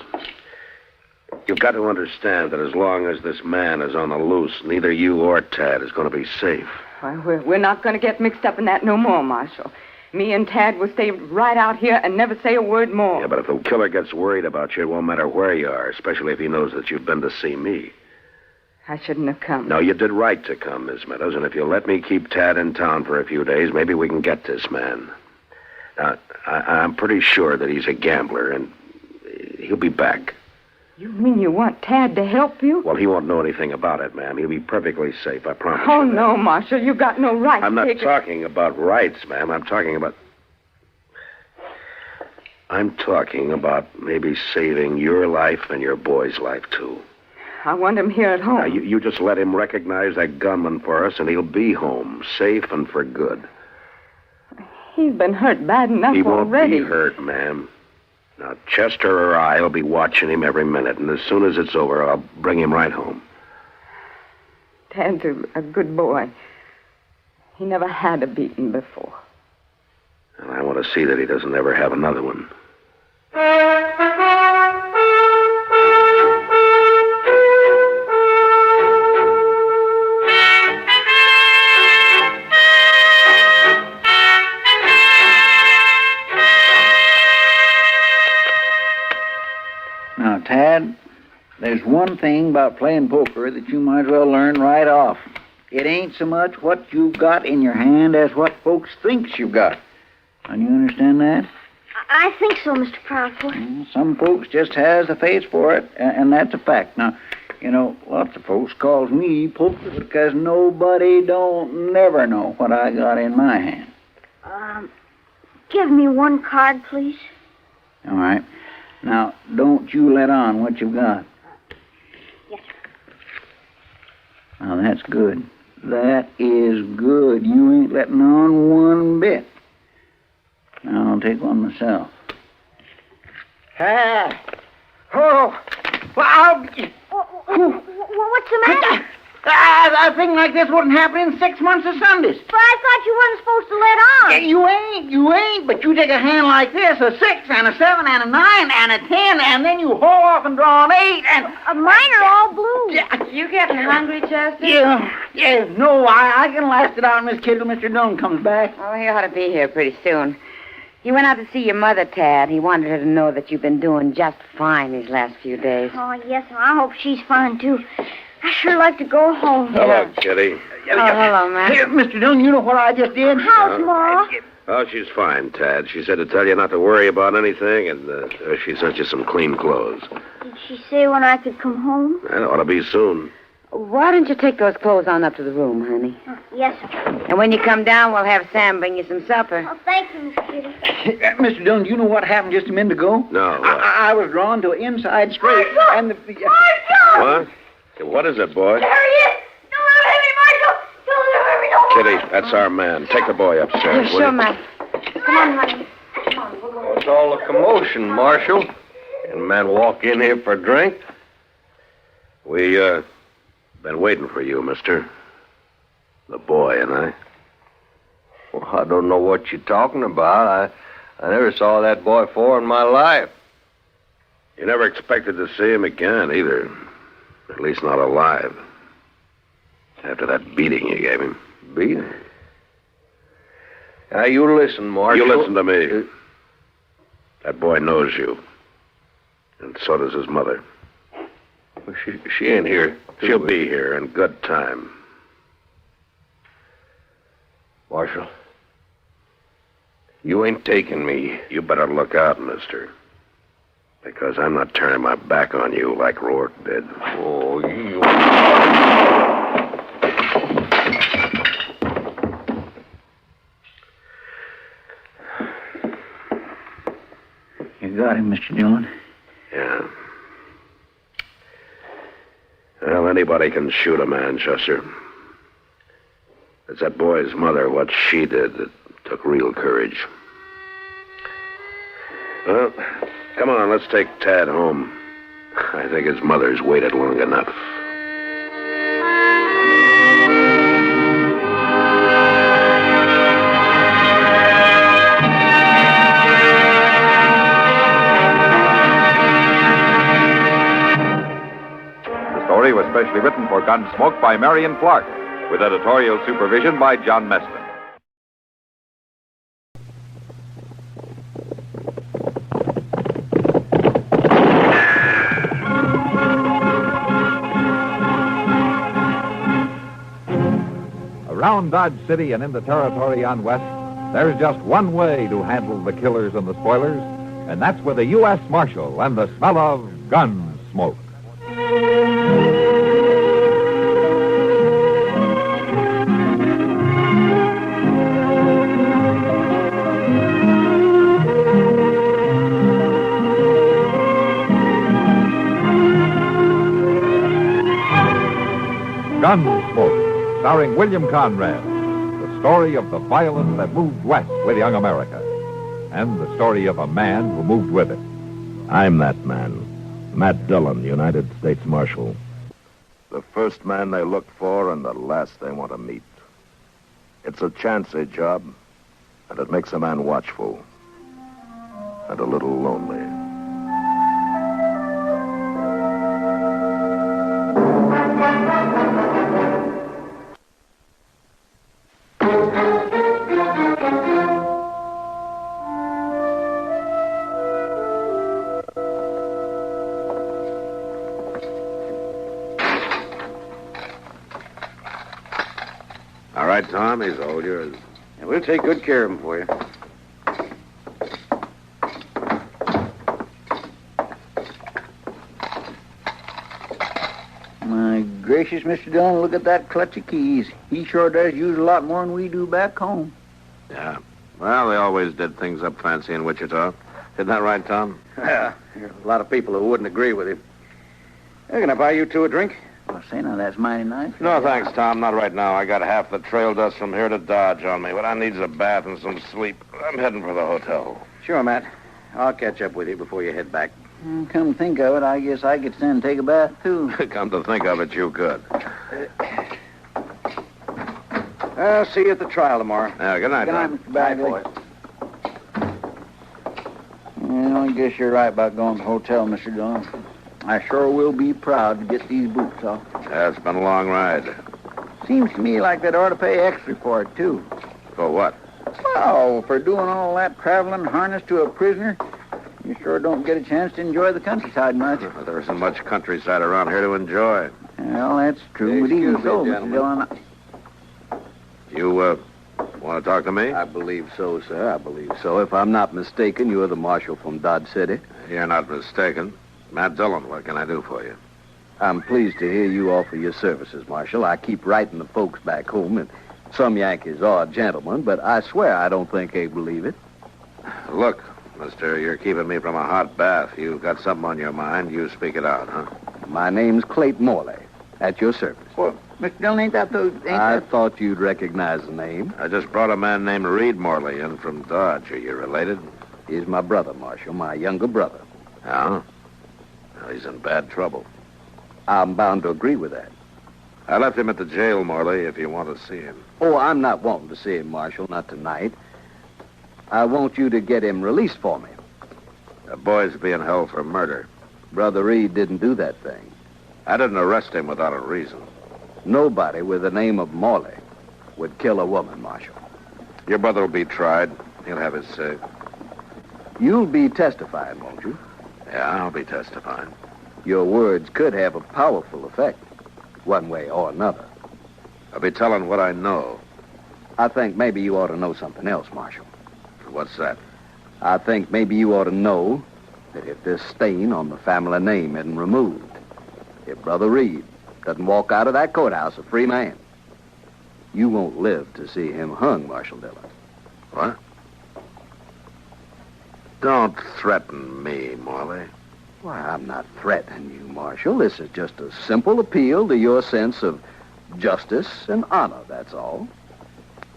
You've got to understand that as long as this man is on the loose, neither you or Tad is going to be safe. Well, we're not going to get mixed up in that no more, Marshal. Me and Tad will stay right out here and never say a word more. Yeah, but if the killer gets worried about you, it won't matter where you are, especially if he knows that you've been to see me. I shouldn't have come. No, you did right to come, Miss Meadows, and if you'll let me keep Tad in town for a few days, maybe we can get this man. Now, I'm pretty sure that he's a gambler, and he'll be back. You mean you want Tad to help you? Well, he won't know anything about it, ma'am. He'll be perfectly safe, I promise Oh, you that. no, Marshal, you've got no right I'm to not take talking about rights, ma'am. I'm talking about maybe saving your life and your boy's life, too. I want him here at home. Now, you just let him recognize that gunman for us, and he'll be home, safe and for good. He's been hurt bad enough He won't already. be hurt, ma'am. Now, Chester or I will be watching him every minute, and as soon as it's over, I'll bring him right home. Tad's a good boy. He never had a beating before. And I want to see that he doesn't ever have another one. Now, Tad, there's one thing about playing poker that you might as well learn right off. It ain't so much what you've got in your hand as what folks thinks you've got. And you understand that? I think so, Mr. Proudfoot. Some folks just has a face for it, and that's a fact. Now, you know, lots of folks calls me poker because nobody don't never know what I got in my hand. Give me one card, please. All right. Now, don't you let on what you've got. Yes, sir. Now, that's good. That is good. You ain't letting on one bit. Now, I'll take one myself. What's the matter? A thing like this wouldn't happen in 6 months of Sundays. But I thought you weren't supposed to let on. Yeah, you ain't. But you take a hand like this, a 6 and a 7 and a 9 and a 10, and then you haul off and draw an 8 and... Mine are all blue. You getting hungry, Chester? Yeah. No, I can last it out, Miss Kid, till Mr. Dillon comes back. Oh, he ought to be here pretty soon. He went out to see your mother, Tad. He wanted her to know that you've been doing just fine these last few days. Oh, yes, sir. I hope she's fine, too. I sure like to go home. Hello, Kitty. Hello, Matt. Here, Mr. Dillon, you know what I just did? How's Ma? Oh, she's fine, Tad. She said to tell you not to worry about anything, and she sent you some clean clothes. Did she say when I could come home? That ought to be soon. Why don't you take those clothes on up to the room, honey? Yes, sir. And when you come down, we'll have Sam bring you some supper. Oh, thank you, Miss Kitty. Mr. Dillon, do you know what happened just a minute ago? No. I was drawn to an inside straight, and the... What? What is it, boy? There he is! Don't let him hit me, Marshal! Don't let me, no more! Kitty, that's our man. Take the boy upstairs, will Sure, you? Matt. Come on, honey. Come on, we'll go. What's all the commotion, Marshal? Can men walk in here for a drink? We, been waiting for you, mister. The boy and I. Well, I don't know what you're talking about. I never saw that boy before in my life. You never expected to see him again, either. At least not alive. After that beating you gave him. Beating? Now, you listen, Marshal. You listen to me. That boy knows you. And so does his mother. Well, she ain't here. She'll be here in good time. Marshal, you ain't taking me. You better look out, mister. Because I'm not turning my back on you like Rourke did. Oh, you... You got him, Mr. Dillon. Yeah. Well, anybody can shoot a man, Chester. It's that boy's mother, what she did, that took real courage. Well, come on, let's take Tad home. I think his mother's waited long enough. The story was specially written for Gunsmoke by Marion Clark, with editorial supervision by John Meston. Around Dodge City and in the territory on West, there's just one way to handle the killers and the spoilers, and that's with a U.S. Marshal and the smell of Gunsmoke. Gunsmoke, starring William Conrad, the story of the violence that moved west with young America, and the story of a man who moved with it. I'm that man, Matt Dillon, United States Marshal. The first man they look for and the last they want to meet. It's a chancy job, and it makes a man watchful and a little lonely. All right, Tom, he's all yours. And we'll take good care of him for you. My gracious, Mr. Dillon, look at that clutch of keys. He sure does use a lot more than we do back home. Yeah. Well, they always did things up fancy in Wichita. Isn't that right, Tom? Yeah, there's a lot of people who wouldn't agree with him. Hey, can I buy you two a drink? Well, say now, that's mighty nice. No, thanks, Tom. Not right now. I got half the trail dust from here to Dodge on me. What I need's a bath and some sleep. I'm heading for the hotel. Sure, Matt. I'll catch up with you before you head back. Come to think of it, I guess I could stand and take a bath, too. Come to think of it, you could. I'll see you at the trial tomorrow. Yeah, good night, Good night, Tom. Mr. Bagley. Well, I guess you're right about going to the hotel, Mr. Dillon. I sure will be proud to get these boots off. Yeah, it's been a long ride. Seems to me like they'd ought to pay extra for it, too. For what? Well, for doing all that traveling harnessed to a prisoner, you sure don't get a chance to enjoy the countryside much. Well, there isn't much countryside around here to enjoy. Well, that's true, but even so, Mr. Dillon... You, want to talk to me? I believe so, sir. I believe so. If I'm not mistaken, you're the marshal from Dodge City. You're not mistaken. Matt Dillon, what can I do for you? I'm pleased to hear you offer your services, Marshal. I keep writing the folks back home, and some Yankees are gentlemen, but I swear I don't think they believe it. Look, mister, you're keeping me from a hot bath. You've got something on your mind. You speak it out, huh? My name's Clayton Morley. At your service. Well, Mr. Dillon, ain't that the... I thought you'd recognize the name. I just brought a man named Reed Morley in from Dodge. Are you related? He's my brother, Marshal, my younger brother. Oh? Well, he's in bad trouble. I'm bound to agree with that. I left him at the jail, Morley, if you want to see him. Oh, I'm not wanting to see him, Marshal, not tonight. I want you to get him released for me. The boy's being held for murder. Brother Reed didn't do that thing. I didn't arrest him without a reason. Nobody with the name of Morley would kill a woman, Marshal. Your brother will be tried. He'll have his say. You'll be testifying, won't you? Yeah, I'll be testifying. Your words could have a powerful effect, one way or another. I'll be telling what I know. I think maybe you ought to know something else, Marshal. What's that? I think maybe you ought to know that if this stain on the family name isn't removed, if Brother Reed doesn't walk out of that courthouse a free man, you won't live to see him hung, Marshal Dillon. What? Don't threaten me, Morley. Why, I'm not threatening you, Marshal. This is just a simple appeal to your sense of justice and honor, that's all.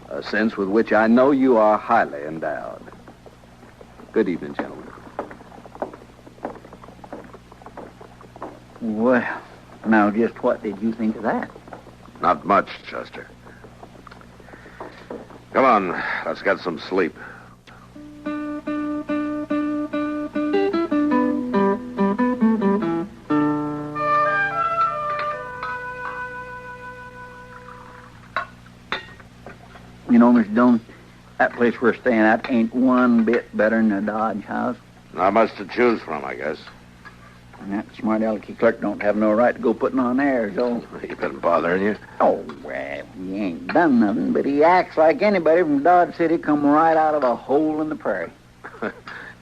A sense with which I know you are highly endowed. Good evening, gentlemen. Well, now just what did you think of that? Not much, Chester. Come on, let's get some sleep. You know, Mr. Dillon, that place we're staying at ain't one bit better than the Dodge house. Not much to choose from, I guess. And that smart alecky clerk don't have no right to go putting on airs, though. He been bothering you? Oh, well, he ain't done nothing, but he acts like anybody from Dodge City come right out of a hole in the prairie.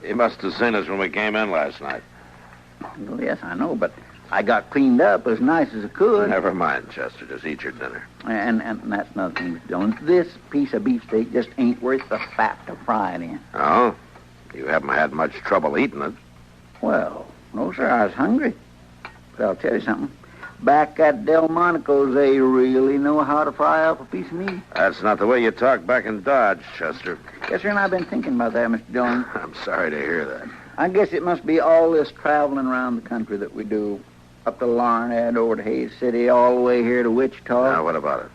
He must have seen us when we came in last night. Well, yes, I know, but I got cleaned up as nice as I could. Never mind, Chester. Just eat your dinner. And that's nothing, Mr. Dillon. This piece of beefsteak just ain't worth the fat to fry it in. Oh? You haven't had much trouble eating it. Well, no, sir, I was hungry. But I'll tell you something. Back at Delmonico's, they really know how to fry up a piece of meat. That's not the way you talk back in Dodge, Chester. Yes, sir, and I've been thinking about that, Mr. Dillon. I'm sorry to hear that. I guess it must be all this traveling around the country that we do. Up to Larned, over to Hays City, all the way here to Wichita. Now, what about it?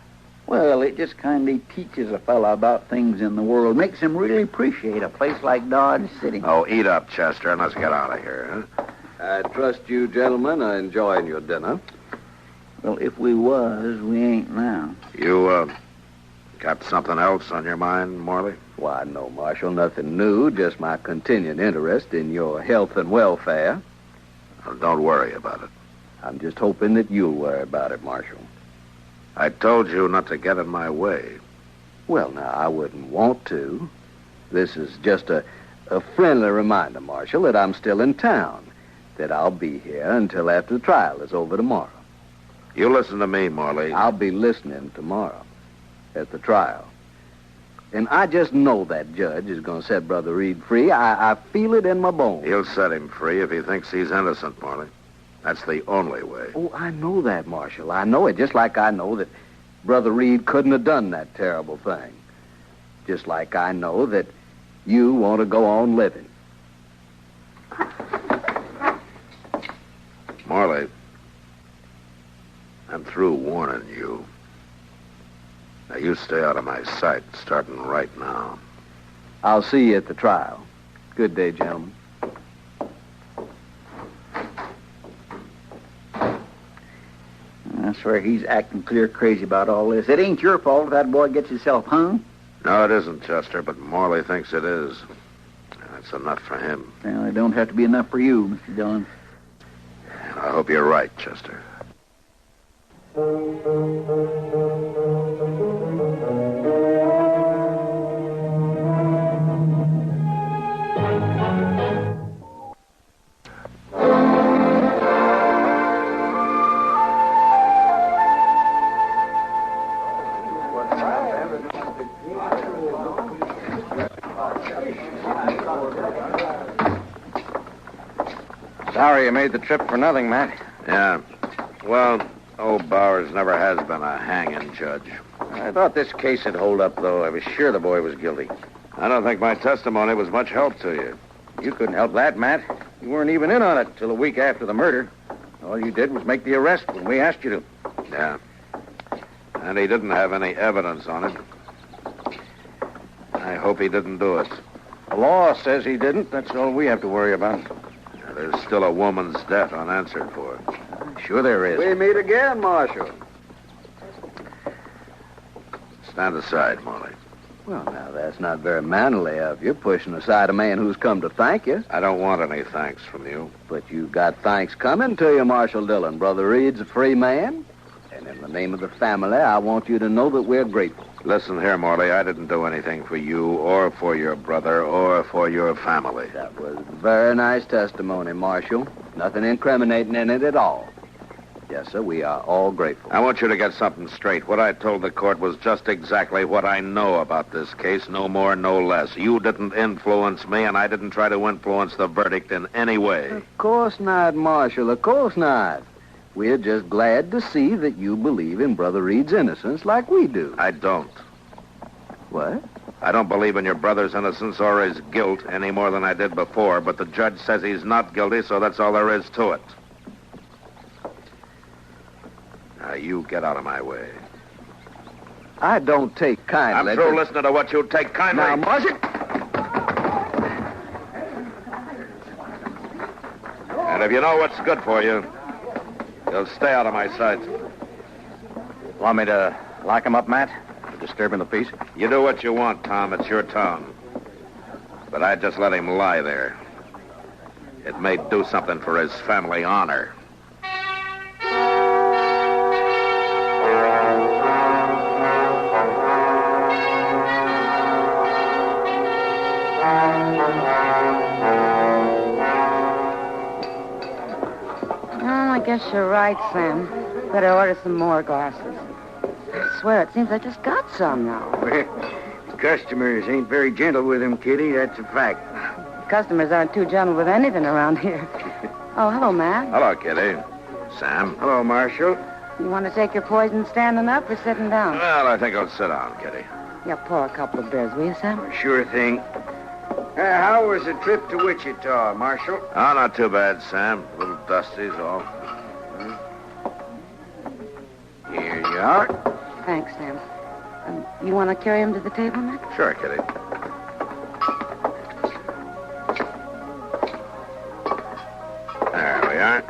Well, it just kind of teaches a fella about things in the world. Makes him really appreciate a place like Dodge City. Oh, eat up, Chester, and let's get out of here, huh? I trust you gentlemen are enjoying your dinner. Well, if we was, we ain't now. You, got something else on your mind, Morley? Why, no, Marshal, nothing new, just my continued interest in your health and welfare. Well, don't worry about it. I'm just hoping that you'll worry about it, Marshal. I told you not to get in my way. Well, now, I wouldn't want to. This is just a friendly reminder, Marshal, that I'm still in town, that I'll be here until after the trial is over tomorrow. You listen to me, Morley. I'll be listening tomorrow at the trial. And I just know that judge is going to set Brother Reed free. I feel it in my bones. He'll set him free if he thinks he's innocent, Morley. That's the only way. Oh, I know that, Marshal. I know it, just like I know that Brother Reed couldn't have done that terrible thing. Just like I know that you want to go on living. Morley, I'm through warning you. Now, you stay out of my sight, starting right now. I'll see you at the trial. Good day, gentlemen. I swear he's acting clear crazy about all this. It ain't your fault if that boy gets himself hung. No, it isn't, Chester, but Morley thinks it is. That's enough for him. Well, it don't have to be enough for you, Mr. Dillon. And I hope you're right, Chester. Sorry you made the trip for nothing, Matt. Yeah. Well, old Bowers never has been a hanging judge. I thought this case would hold up, though. I was sure the boy was guilty. I don't think my testimony was much help to you. You couldn't help that, Matt. You weren't even in on it till a week after the murder. All you did was make the arrest when we asked you to. Yeah. And he didn't have any evidence on it. I hope he didn't do it. The law says he didn't. That's all we have to worry about. There's still a woman's death unanswered for. Sure there is. We meet again, Marshal. Stand aside, Morley. Well, now, that's not very manly of you, pushing aside a man who's come to thank you. I don't want any thanks from you. But you've got thanks coming to you, Marshal Dillon. Brother Reed's a free man. And in the name of the family, I want you to know that we're grateful. Listen here, Morley, I didn't do anything for you or for your brother or for your family. That was very nice testimony, Marshal. Nothing incriminating in it at all. Yes, sir, we are all grateful. I want you to get something straight. What I told the court was just exactly what I know about this case, no more, no less. You didn't influence me, and I didn't try to influence the verdict in any way. Of course not, Marshal, of course not. We're just glad to see that you believe in Brother Reed's innocence like we do. I don't. What? I don't believe in your brother's innocence or his guilt any more than I did before, but the judge says he's not guilty, so that's all there is to it. Now, you get out of my way. I don't take kindly. I'm through listening to what you take kindly. Now, Marshal. And if you know what's good for you, you'll stay out of my sight. Want me to lock him up, Matt? For disturbing the peace? You do what you want, Tom. It's your town. But I'd just let him lie there. It may do something for his family honor. I guess you're right, Sam. Better order some more glasses. I swear, it seems I just got some now. Well, customers ain't very gentle with him, Kitty. That's a fact. Customers aren't too gentle with anything around here. Oh, hello, Matt. Hello, Kitty. Sam. Hello, Marshal. You want to take your poison standing up or sitting down? Well, I think I'll sit down, Kitty. Yeah, pour a couple of beers, will you, Sam? Sure thing. How was the trip to Wichita, Marshal? Oh, not too bad, Sam. A little dusty's all. Here you are. Thanks, Sam. You want to carry him to the table, Matt? Sure, Kitty. There we are.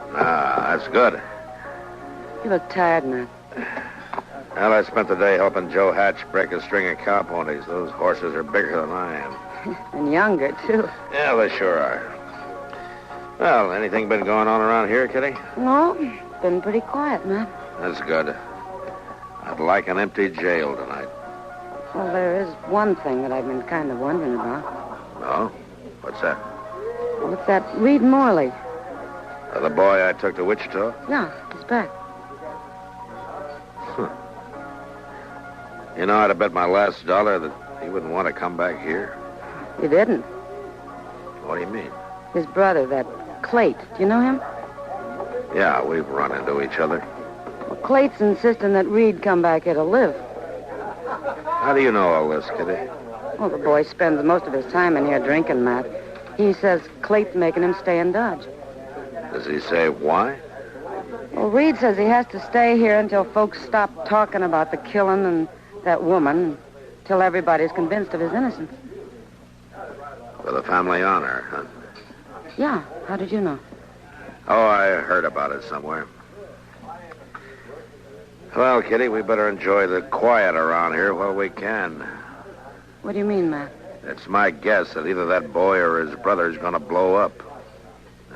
That's good. You look tired, Matt. Well, I spent the day helping Joe Hatch break a string of cow ponies. Those horses are bigger than I am. And younger, too. Yeah, they sure are. Well, anything been going on around here, Kitty? No, been pretty quiet, Matt. That's good. I'd like an empty jail tonight. Well, there is one thing that I've been kind of wondering about. Oh? What's that? Well, it's that Reed Morley. The boy I took to Wichita? Yeah, he's back. You know, I'd have bet my last dollar that he wouldn't want to come back here. You didn't? What do you mean? His brother, that Clayt. Do you know him? Yeah, we've run into each other. Well, Clayt's insisting that Reed come back here to live. How do you know all this, Kitty? Well, the boy spends most of his time in here drinking, Matt. He says Clayt's making him stay in Dodge. Does he say why? Well, Reed says he has to stay here until folks stop talking about the killing and that woman, till everybody's convinced of his innocence. For the family honor, huh? Yeah, how did you know? Oh, I heard about it somewhere. Well, Kitty, we better enjoy the quiet around here while we can. What do you mean, Matt? It's my guess that either that boy or his brother's going to blow up.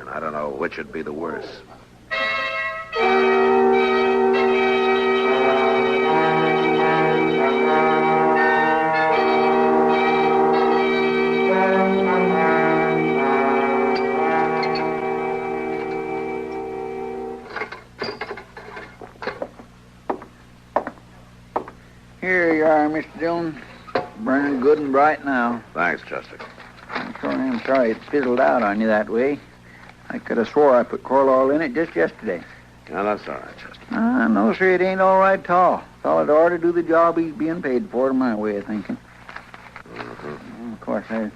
And I don't know which would be the worst. Here you are, Mr. Dillon. Burning good and bright now. Thanks, Chester. I'm sure am sorry it fizzled out on you that way. I could have swore I put coral oil in it just yesterday. No, that's all right, Chester. No, sir, it ain't all right at all. Fellow ought to do the job he's being paid for, to my way of thinking. Mm-hmm. Of course, there's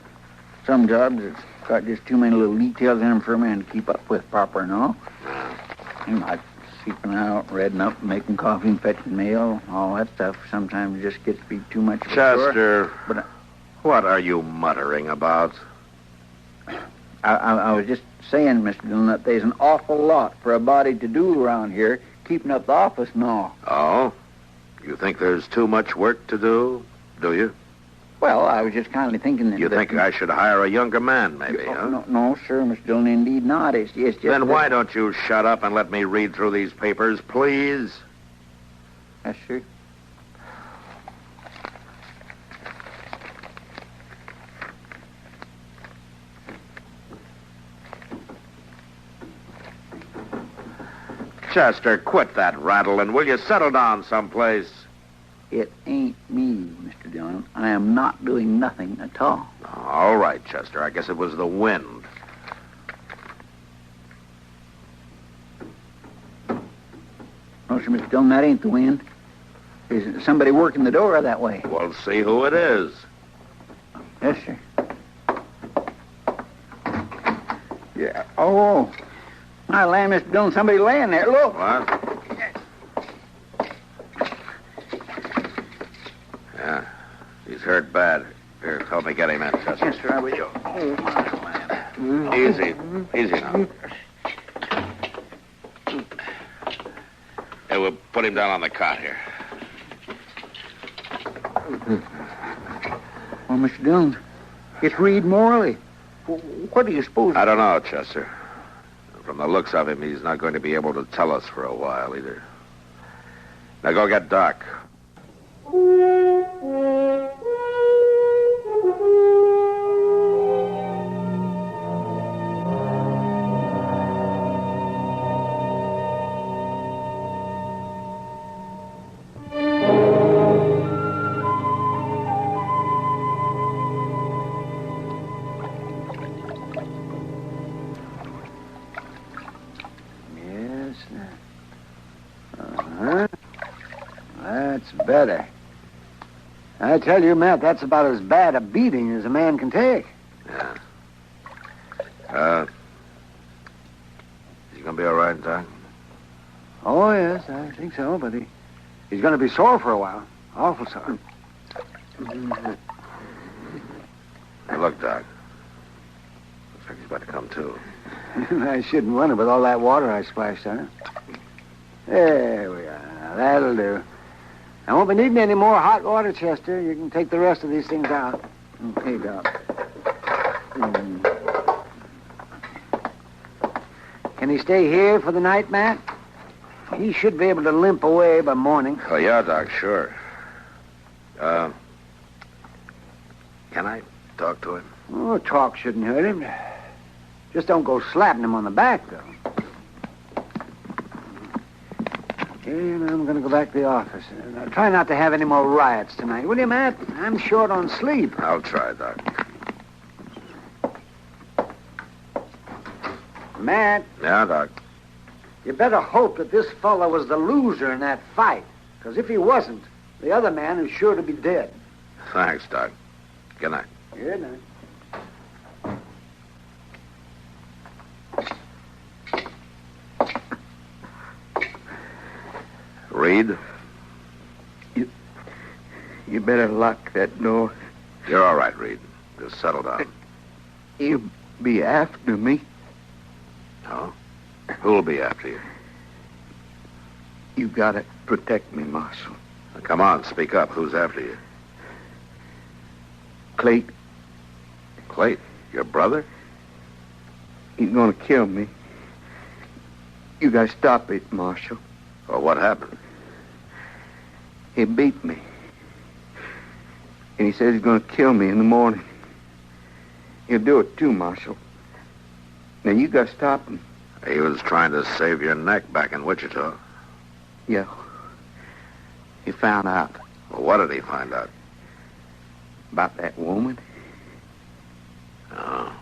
some jobs that's got just too many little details in them for a man to keep up with proper and all. Like sleeping out, reading up, making coffee, and fetching mail, all that stuff. Sometimes just gets to be too much of a chore. Chester, But what are you muttering about? I was just saying, Mr. Dillon, that there's an awful lot for a body to do around here, keeping up the office and all. Oh? You think there's too much work to do you? Well, I was just kind of thinking that... You think I should hire a younger man, maybe, huh? No, sir, Mr. Dillon, indeed not. It's just... Then why don't you shut up and let me read through these papers, please? Yes, sir. Chester, quit that rattling. Will you settle down someplace? It ain't me, Mr. Dillon. I am not doing nothing at all. All right, Chester. I guess it was the wind. No, sir, Mr. Dillon, that ain't the wind. There's somebody working the door that way. We'll see who it is. Yes, sir. Yeah. Oh. My land, Mr. Dillon, somebody laying there. Look. What? Yeah. He's hurt bad. Here, help me get him in, Chester. Yes, sir, I will. Oh, my land. Easy. Easy now. Hey, we'll put him down on the cot here. Well, Mr. Dillon, it's Reed Morley. What do you suppose? I don't know, Chester. From the looks of him, he's not going to be able to tell us for a while, either. Now go get Doc. That's better. I tell you, Matt, that's about as bad a beating as a man can take. Yeah. Is he going to be all right, Doc? Oh, yes, I think so, but he's going to be sore for a while. Awful sore. Hey, look, Doc. Looks like he's about to come to. I shouldn't wonder with all that water I splashed on it. There we are. Now, that'll do. I won't be needing any more hot water, Chester. You can take the rest of these things out. Okay, Doc. Can he stay here for the night, Matt? He should be able to limp away by morning. Oh, yeah, Doc, sure. Can I talk to him? Oh, talk shouldn't hurt him. Just don't go slapping him on the back, though. And I'm going to go back to the office. Now, try not to have any more riots tonight, will you, Matt? I'm short on sleep. I'll try, Doc. Matt. Yeah, Doc. You better hope that this fella was the loser in that fight. Because if he wasn't, the other man is sure to be dead. Thanks, Doc. Good night. Good night. Reed? You better lock that door. You're all right, Reed. Just settle down. You'll be after me. Oh? Who'll be after you? You gotta protect me, Marshal. Now, come on, speak up. Who's after you? Clayt. Clayt? Your brother? He's gonna kill me. You gotta stop it, Marshal. Well, what happened? He beat me. And he says he's gonna kill me in the morning. He'll do it too, Marshal. Now you gotta stop him. He was trying to save your neck back in Wichita. Yeah. He found out. Well, what did he find out? About that woman. Oh.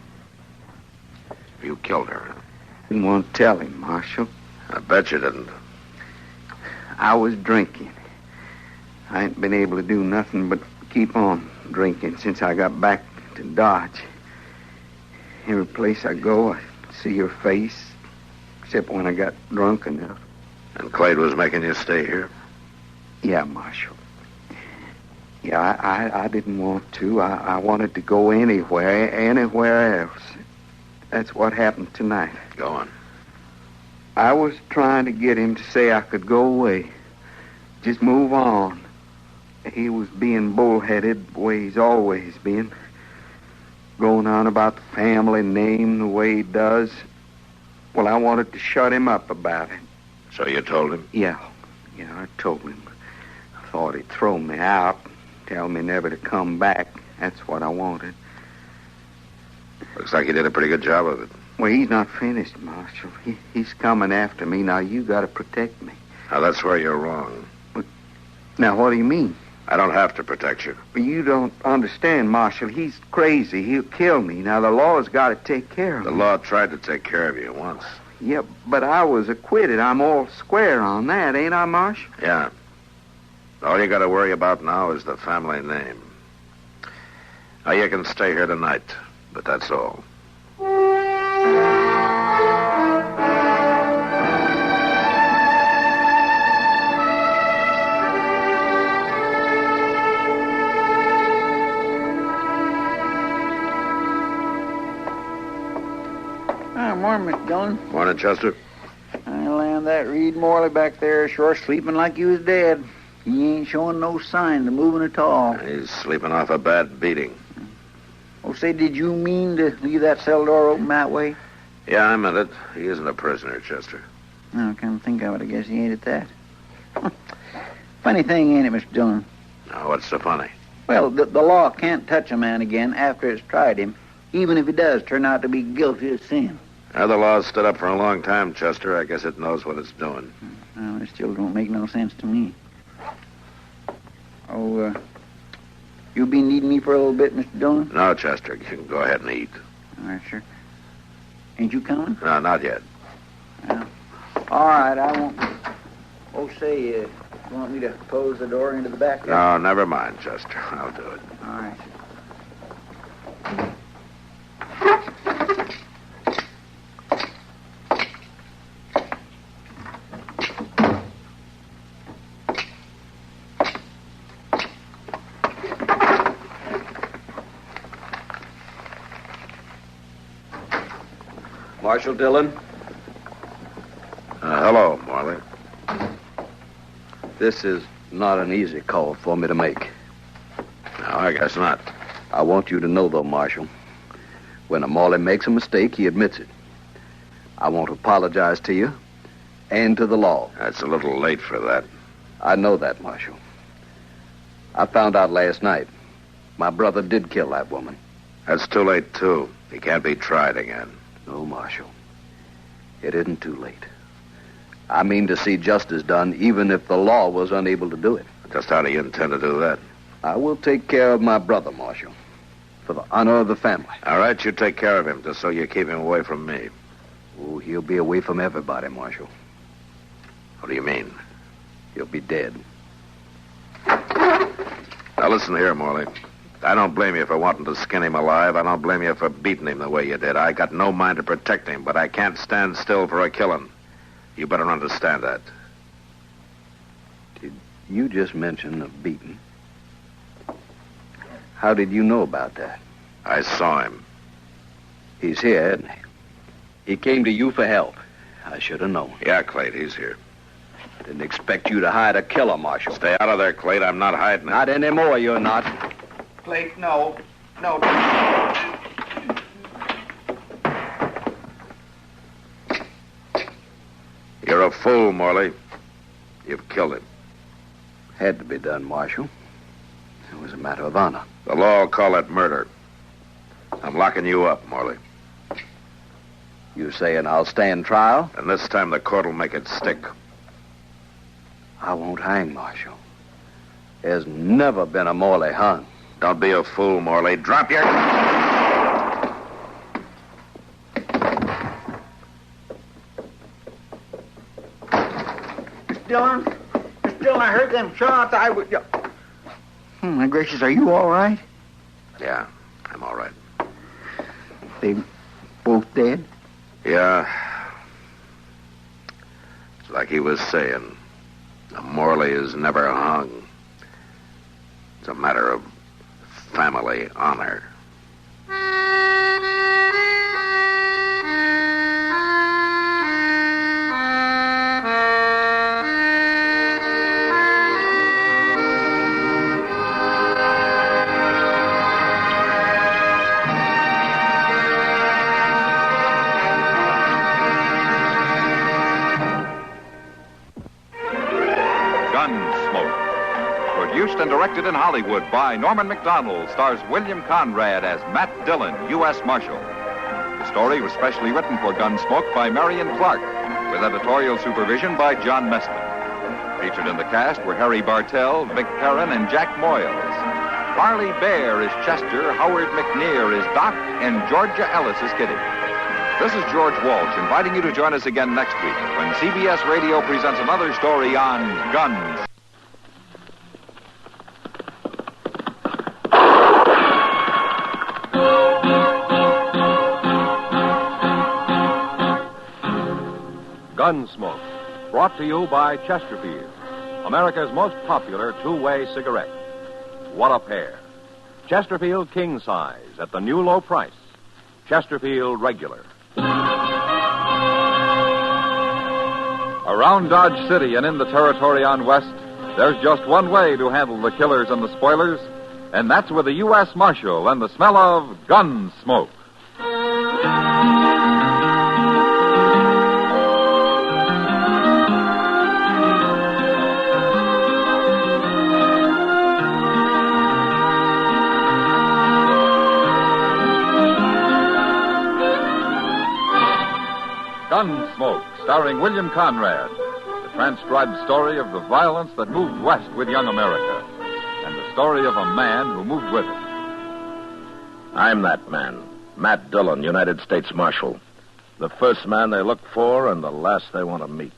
You killed her. Didn't want to tell him, Marshal. I bet you didn't. I was drinking. I ain't been able to do nothing but keep on drinking since I got back to Dodge. Every place I go, I see her face, except when I got drunk enough. And Clayt was making you stay here? Yeah, Marshal. Yeah, I didn't want to. I wanted to go anywhere else. That's what happened tonight. Go on. I was trying to get him to say I could go away. Just move on. He was being bullheaded the way he's always been. Going on about the family name the way he does. Well, I wanted to shut him up about it. So you told him? Yeah, I told him. I thought he'd throw me out, tell me never to come back. That's what I wanted. Looks like he did a pretty good job of it. Well, he's not finished, Marshal. He's coming after me. Now, you got to protect me. Now, that's where you're wrong. Now, what do you mean? I don't have to protect you. You don't understand, Marshal. He's crazy. He'll kill me. Now, the law's got to take care of me. The law tried to take care of you once. Yeah, but I was acquitted. I'm all square on that, ain't I, Marshal? Yeah. All you got to worry about now is the family name. Now, you can stay here tonight, but that's all. Morning, Mr. Dillon. Morning, Chester. I land that Reed Morley back there sure sleeping like he was dead. He ain't showing no sign of moving at all. He's sleeping off a bad beating. Oh, say, did you mean to leave that cell door open that way? Yeah, I meant it. He isn't a prisoner, Chester. No, come to think of it, I guess he ain't at that. Funny thing, ain't it, Mr. Dillon? Now, what's so funny? Well, the law can't touch a man again after it's tried him, even if he does turn out to be guilty of sin. The law's stood up for a long time, Chester. I guess it knows what it's doing. Well, it still don't make no sense to me. Oh, you been needing me for a little bit, Mr. Dillon? No, Chester. You can go ahead and eat. All right, sure. Ain't you coming? No, not yet. Well, all right, I won't. Oh, say, you want me to close the door into the back there? No, never mind, Chester. I'll do it. All right. Marshal Dillon? Hello, Morley. This is not an easy call for me to make. No, I guess not. I want you to know, though, Marshal, when a Morley makes a mistake, he admits it. I want to apologize to you and to the law. That's a little late for that. I know that, Marshal. I found out last night my brother did kill that woman. That's too late, too. He can't be tried again. No, Marshal. It isn't too late. I mean to see justice done, even if the law was unable to do it. Just how do you intend to do that? I will take care of my brother, Marshal, for the honor of the family. All right, you take care of him, just so you keep him away from me. Oh, he'll be away from everybody, Marshal. What do you mean? He'll be dead. Now, listen here, Morley. I don't blame you for wanting to skin him alive. I don't blame you for beating him the way you did. I got no mind to protect him, but I can't stand still for a killing. You better understand that. Did you just mention a beating? How did you know about that? I saw him. He's here, isn't he? He came to you for help. I should have known. Yeah, Clayt, he's here. Didn't expect you to hide a killer, Marshal. Stay out of there, Clayt. I'm not hiding it. Not anymore, you're not. Clayt, no. No. You're a fool, Morley. You've killed him. Had to be done, Marshal. It was a matter of honor. The law will call it murder. I'm locking you up, Morley. You saying I'll stand trial? And this time the court will make it stick. I won't hang, Marshal. There's never been a Morley hung. Don't be a fool, Morley. Drop your... Mr. Dillon? Mr. Dillon, I heard them shots. I would... my gracious, are you all right? Yeah, I'm all right. They both dead? Yeah. It's like he was saying. A Morley is never hung. It's a matter of family honor. and directed in Hollywood by Norman Macdonald, stars William Conrad as Matt Dillon, U.S. Marshal. The story was specially written for Gunsmoke by Marion Clark, with editorial supervision by John Meston. Featured in the cast were Harry Bartell, Vic Perrin, and Jack Moyles. Barley Bear is Chester, Howard McNear is Doc, and Georgia Ellis is Kitty. This is George Walsh inviting you to join us again next week when CBS Radio presents another story on guns. Gunsmoke, brought to you by Chesterfield, America's most popular two-way cigarette. What a pair. Chesterfield King Size at the new low price. Chesterfield Regular. Around Dodge City and in the territory on West, there's just one way to handle the killers and the spoilers, and that's with a U.S. Marshal and the smell of Gunsmoke. Gunsmoke, starring William Conrad, the transcribed story of the violence that moved west with young America, and the story of a man who moved with it. I'm that man, Matt Dillon, United States Marshal. The first man they look for and the last they want to meet.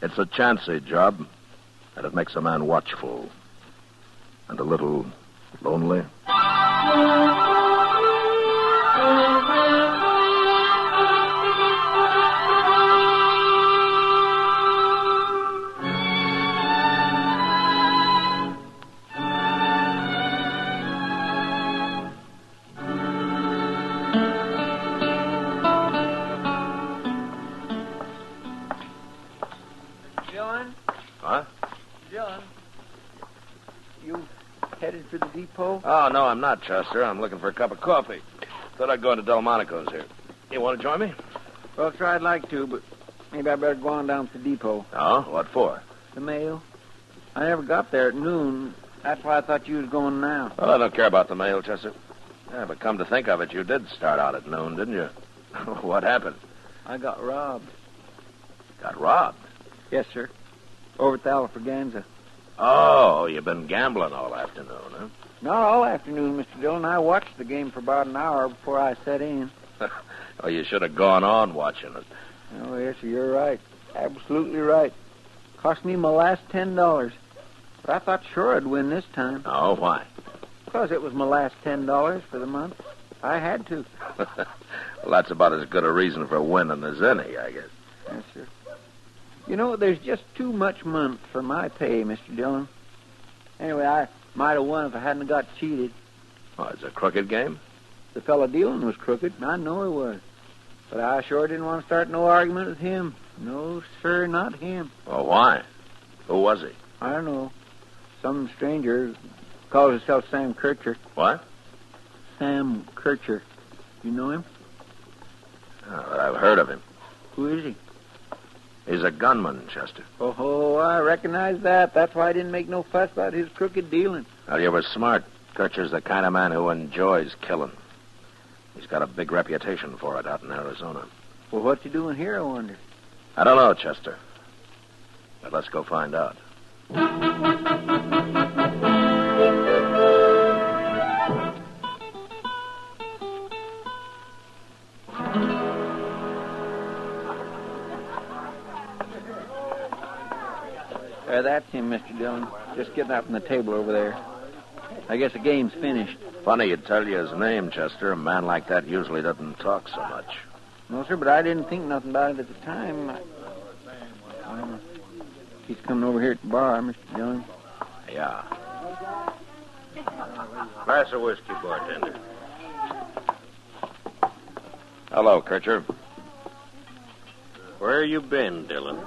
It's a chancy job, and it makes a man watchful and a little lonely. Headed for the depot? Oh, no, I'm not, Chester. I'm looking for a cup of coffee. Thought I'd go into Delmonico's here. You want to join me? Well, sure, I'd like to, but maybe I better go on down to the depot. Oh, what for? The mail. I never got there at noon. That's why I thought you was going now. Well, I don't care about the mail, Chester. Yeah, but come to think of it, you did start out at noon, didn't you? What happened? I got robbed. Got robbed? Yes, sir. Over at the Alfraganza. Oh, you've been gambling all afternoon, huh? Not all afternoon, Mr. Dillon. I watched the game for about an hour before I set in. Oh, you should have gone on watching it. Oh, yes, sir, you're right. Absolutely right. Cost me my last $10. But I thought sure I'd win this time. Oh, why? Because it was my last $10 for the month. I had to. Well, that's about as good a reason for winning as any, I guess. Yes, sir. You know, there's just too much month for my pay, Mr. Dillon. Anyway, I might have won if I hadn't got cheated. Oh, it's a crooked game? The fellow dealing was crooked. I know he was. But I sure didn't want to start no argument with him. No, sir, not him. Well, why? Who was he? I don't know. Some stranger. Calls himself Sam Kircher. What? Sam Kircher. You know him? Oh, but I've heard of him. Who is he? He's a gunman, Chester. Oh, I recognize that. That's why I didn't make no fuss about his crooked dealing. Well, you were smart. Kircher's the kind of man who enjoys killing. He's got a big reputation for it out in Arizona. Well, what's he doing here, I wonder? I don't know, Chester. But let's go find out. That's him, Mr. Dillon. Just getting up from the table over there. I guess the game's finished. Funny you'd tell you his name, Chester. A man like that usually doesn't talk so much. No, sir, but I didn't think nothing about it at the time. He's coming over here at the bar, Mr. Dillon. Yeah. Glass of whiskey, bartender. Hello, Kircher. Where you been, Dillon?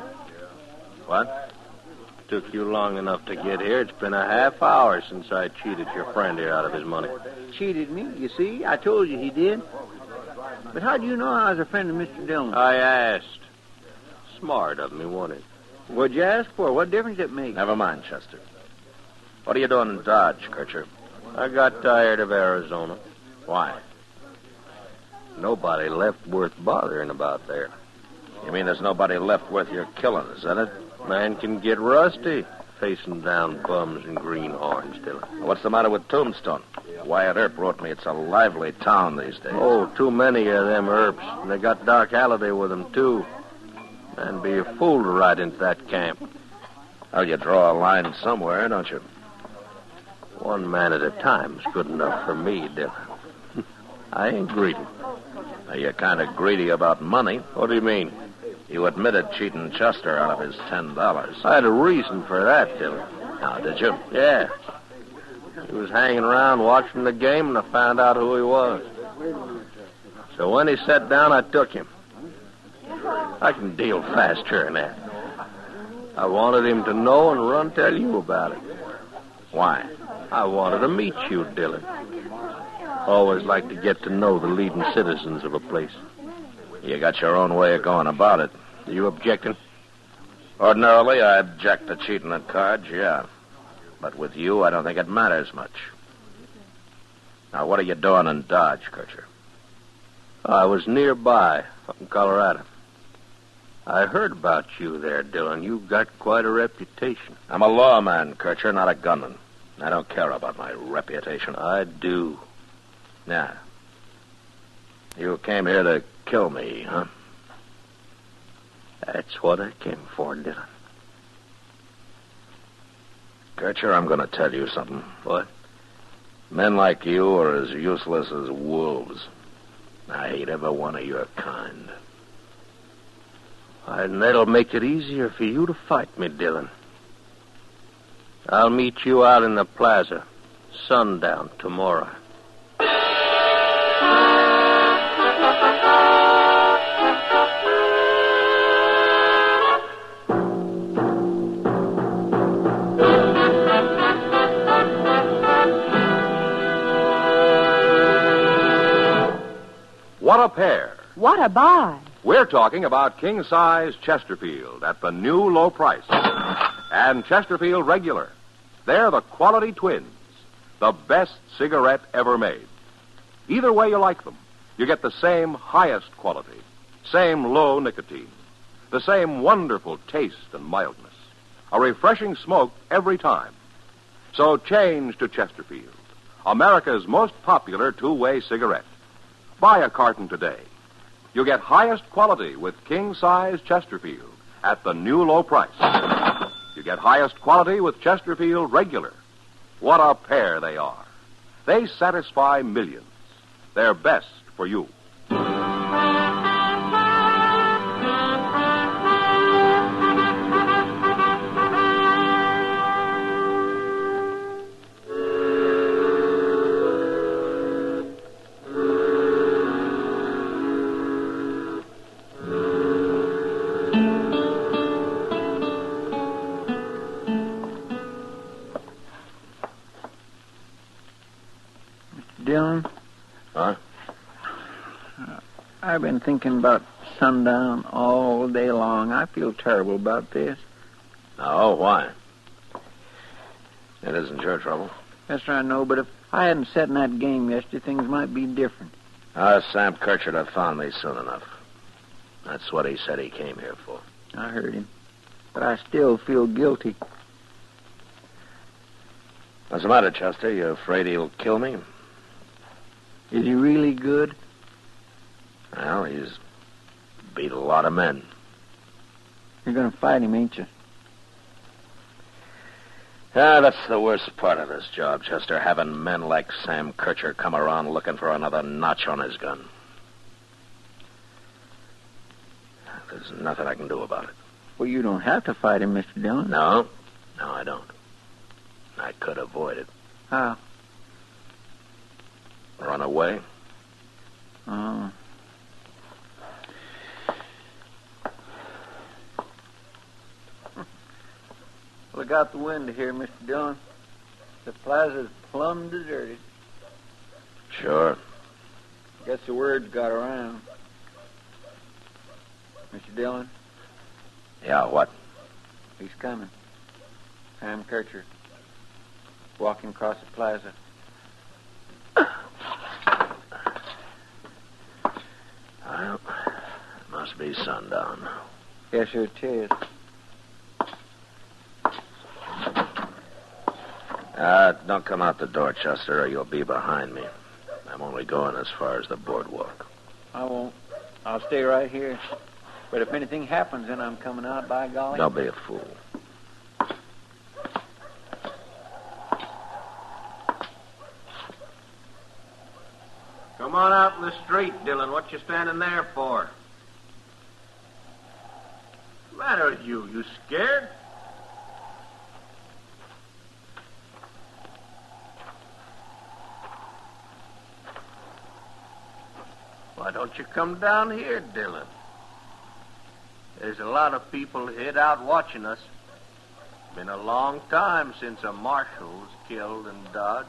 What? Took you long enough to get here. It's been a half hour since I cheated your friend here out of his money. Cheated me, you see? I told you he did. But how do you know I was a friend of Mr. Dillon? I asked. Smart of me, wasn't it? What'd you ask for? What difference it make? Never mind, Chester. What are you doing in Dodge, Kircher? I got tired of Arizona. Why? Nobody left worth bothering about there. You mean there's nobody left worth your killing, is that it? Man can get rusty facing down bums and greenhorns, Dillon. What's the matter with Tombstone? Wyatt Earp wrote me it's a lively town these days. Oh, too many of them Earps. And they got Doc Halliday with them, too. Man, be a fool to ride into that camp. Well, you draw a line somewhere, don't you? One man at a time's good enough for me, Dillon. I ain't greedy. Now, you're kind of greedy about money. What do you mean? You admitted cheating Chester out of his $10. I had a reason for that, Dillon. Now, did you? Yeah. He was hanging around watching the game, and I found out who he was. So when he sat down, I took him. I can deal faster than that. I wanted him to know and run tell you about it. Why? I wanted to meet you, Dillon. Always like to get to know the leading citizens of a place. You got your own way of going about it. Are you objecting? Ordinarily, I object to cheating at cards, yeah. But with you, I don't think it matters much. Now, what are you doing in Dodge, Kircher? I was nearby, up in Colorado. I heard about you there, Dillon. You've got quite a reputation. I'm a lawman, Kircher, not a gunman. I don't care about my reputation. I do. Now, you came here to kill me, huh? That's what I came for, Dillon. Kircher, I'm going to tell you something. What? Men like you are as useless as wolves. I hate every one of your kind. And that'll make it easier for you to fight me, Dillon. I'll meet you out in the plaza, sundown tomorrow. What a pair. What a buy. We're talking about king-size Chesterfield at the new low price. And Chesterfield Regular. They're the quality twins. The best cigarette ever made. Either way you like them, you get the same highest quality, same low nicotine, the same wonderful taste and mildness. A refreshing smoke every time. So change to Chesterfield, America's most popular two-way cigarette. Buy a carton today. You get highest quality with king-size Chesterfield at the new low price. You get highest quality with Chesterfield Regular. What a pair they are. They satisfy millions. They're best for you. Dillon? Huh? I've been thinking about sundown all day long. I feel terrible about this. Oh, why? It isn't your trouble. Yes, sir, I know, but if I hadn't sat in that game yesterday, things might be different. Sam Kirchard have found me soon enough. That's what he said he came here for. I heard him. But I still feel guilty. What's the matter, Chester? You afraid he'll kill me? Is he really good? Well, he's beat a lot of men. You're going to fight him, ain't you? Yeah, that's the worst part of this job, Chester, having men like Sam Kircher come around looking for another notch on his gun. There's nothing I can do about it. Well, you don't have to fight him, Mr. Dillon. No, I don't. I could avoid it. How? Run away. Oh. Look out the window here, Mr. Dillon. The plaza's plumb deserted. Sure. Guess the word's got around. Mr. Dillon? Yeah, what? He's coming. Sam Kircher. walking across the plaza. Well, it must be sundown. Yes, sir, it is. Don't come out the door, Chester, or you'll be behind me. I'm only going as far as the boardwalk. I won't. I'll stay right here. But if anything happens, then I'm coming out, by golly. Don't be a fool. Come on out in the street, Dillon. What you standing there for? What's the matter with you? You scared? Why don't you come down here, Dillon? There's a lot of people hid out watching us. Been a long time since a marshal was killed in Dodge.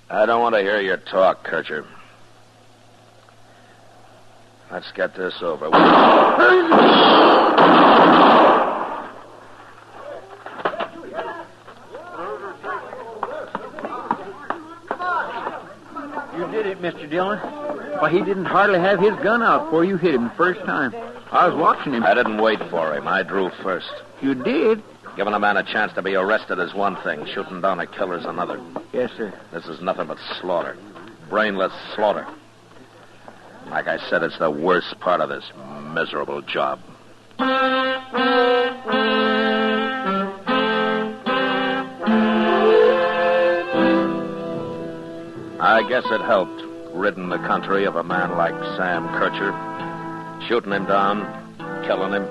I don't want to hear your talk, Kircher. Let's get this over with. You did it, Mr. Dillon. Why, he didn't hardly have his gun out before you hit him the first time. I was watching him. I didn't wait for him. I drew first. You did? Giving a man a chance to be arrested is one thing. Shooting down a killer's another. Yes, sir. This is nothing but slaughter. Brainless slaughter. Like I said, it's the worst part of this miserable job. I guess it helped, ridding the country of a man like Sam Kircher. Shooting him down, killing him.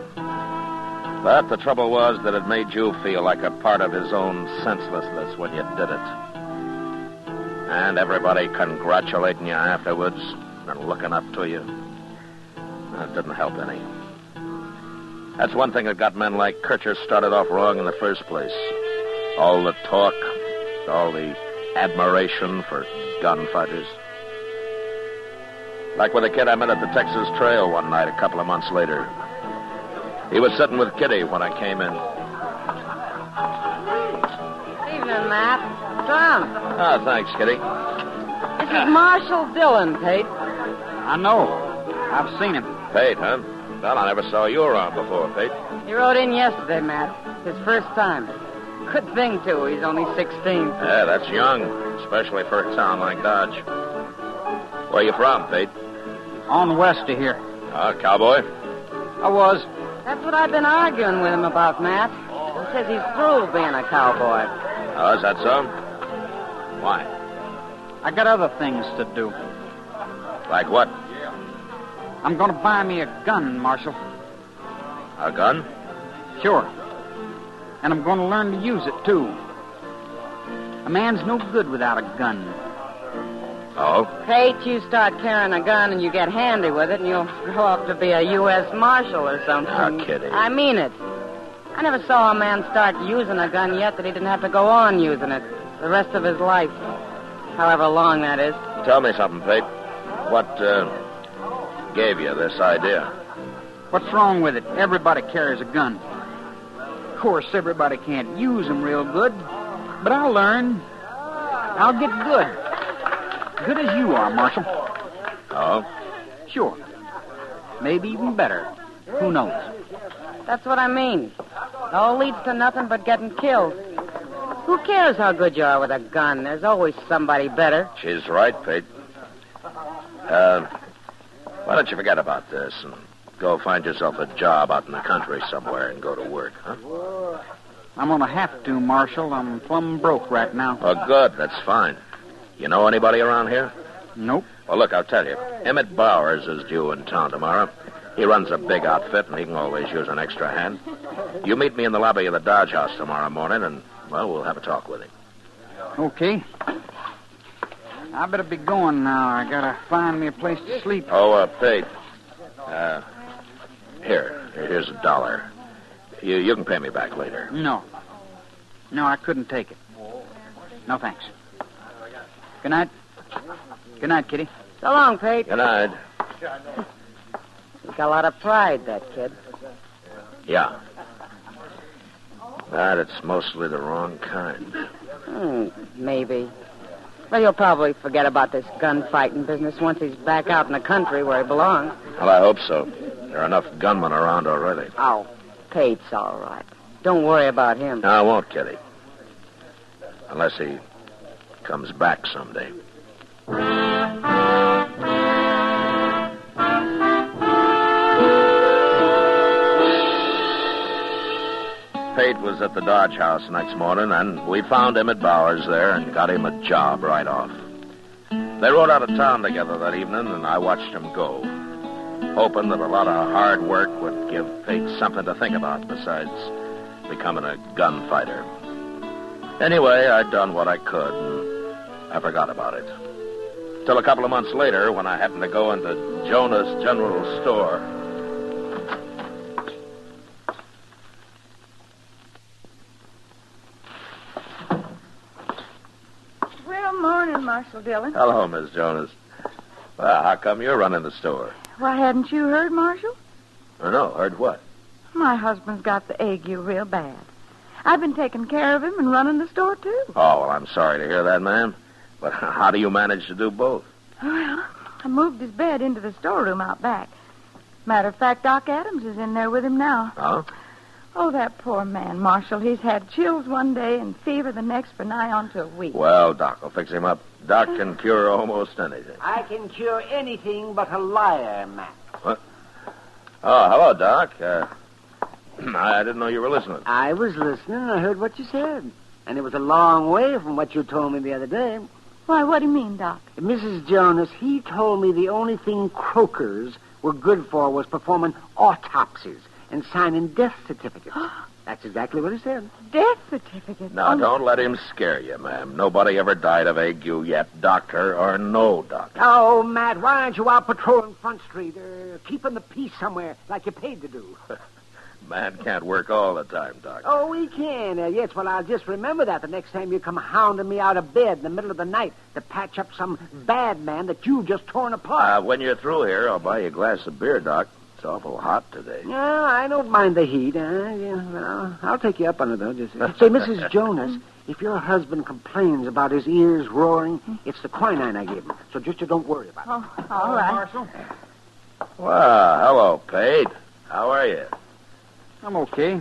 But the trouble was that it made you feel like a part of his own senselessness when you did it. And everybody congratulating you afterwards and looking up to you. That didn't help any. That's one thing that got men like Kircher started off wrong in the first place. All the talk, all the admiration for gunfighters. Like with a kid I met at the Texas Trail one night a couple of months later. He was sitting with Kitty when I came in. Evening, Matt. Tom. Ah, thanks, Kitty. This is Marshal Dillon, Pate. I know. I've seen him. Pate, huh? Well, I never saw you around before, Pate. He rode in yesterday, Matt. His first time. Good thing, too. He's only 16. Yeah, that's young, especially for a town like Dodge. Where you from, Pete? On west of here. Cowboy? I was. That's what I've been arguing with him about, Matt. He says he's through being a cowboy. Oh, is that so? Why? I got other things to do. Like what? I'm going to buy me a gun, Marshal. A gun? Sure. And I'm going to learn to use it, too. A man's no good without a gun. Oh? Pate, you start carrying a gun and you get handy with it and you'll grow up to be a U.S. Marshal or something. Ah, Kitty. I mean it. I never saw a man start using a gun yet that he didn't have to go on using it the rest of his life. However long that is. Tell me something, Pate. What, gave you this idea? What's wrong with it? Everybody carries a gun. Of course, everybody can't use them real good. But I'll learn. I'll get good. Good as you are, Marshal. Oh? Sure. Maybe even better. Who knows? That's what I mean. It all leads to nothing but getting killed. Who cares how good you are with a gun? There's always somebody better. She's right, Pete. Why don't you forget about this and go find yourself a job out in the country somewhere and go to work, huh? I'm going to have to, Marshal. I'm plumb broke right now. Oh, good. That's fine. You know anybody around here? Nope. Well, look, I'll tell you. Emmett Bowers is due in town tomorrow. He runs a big outfit, and he can always use an extra hand. You meet me in the lobby of the Dodge House tomorrow morning, and, well, we'll have a talk with him. Okay. I better be going now. I gotta find me a place to sleep. Oh, Pete. Here's $1. You can pay me back later. No, I couldn't take it. No, thanks. Good night. Good night, Kitty. So long, Pete. Good night. He's got a lot of pride, that kid. Yeah. That it's mostly the wrong kind. Maybe. Well, he'll probably forget about this gunfighting business once he's back out in the country where he belongs. Well, I hope so. There are enough gunmen around already. Oh, Pate's all right. Don't worry about him. No, I won't, Kitty. Unless he comes back someday. Pate was at the Dodge house next morning, and we found him at Bowers there and got him a job right off. They rode out of town together that evening, and I watched him go, hoping that a lot of hard work would give Pate something to think about besides becoming a gunfighter. Anyway, I'd done what I could, and I forgot about it. Till a couple of months later, when I happened to go into Jonah's General Store. Well, morning, Marshal Dillon. Hello, Miss Jonas. Well, how come you're running the store? Why, hadn't you heard, Marshal? Oh, no, heard what? My husband's got the ague real bad. I've been taking care of him and running the store, too. Oh, well, I'm sorry to hear that, ma'am. But how do you manage to do both? Well, I moved his bed into the storeroom out back. Matter of fact, Doc Adams is in there with him now. Oh? Oh, that poor man, Marshal. He's had chills one day and fever the next for nigh on to a week. Well, Doc will fix him up. Doc can cure almost anything. I can cure anything but a liar, Matt. What? Oh, hello, Doc. I didn't know you were listening. I was listening and I heard what you said. And it was a long way from what you told me the other day. Why, what do you mean, Doc? Mrs. Jonas, he told me the only thing croakers were good for was performing autopsies and signing death certificates. That's exactly what he said. Death certificate? Now, don't let him scare you, ma'am. Nobody ever died of ague yet, doctor or no doctor. Oh, Matt, why aren't you out patrolling Front Street or keeping the peace somewhere like you're paid to do? Man can't work all the time, Doc. Oh, we can. Yes, well, I'll just remember that the next time you come hounding me out of bed in the middle of the night to patch up some bad man that you've just torn apart. When you're through here, I'll buy you a glass of beer, Doc. It's awful hot today. No, I don't mind the heat. I'll take you up on it, though. Just say, Mrs. Jonas, if your husband complains about his ears roaring, it's the quinine I gave him. So just you don't worry about it. Oh, all right. Marshal. Well, hello, Pate. How are you? I'm okay.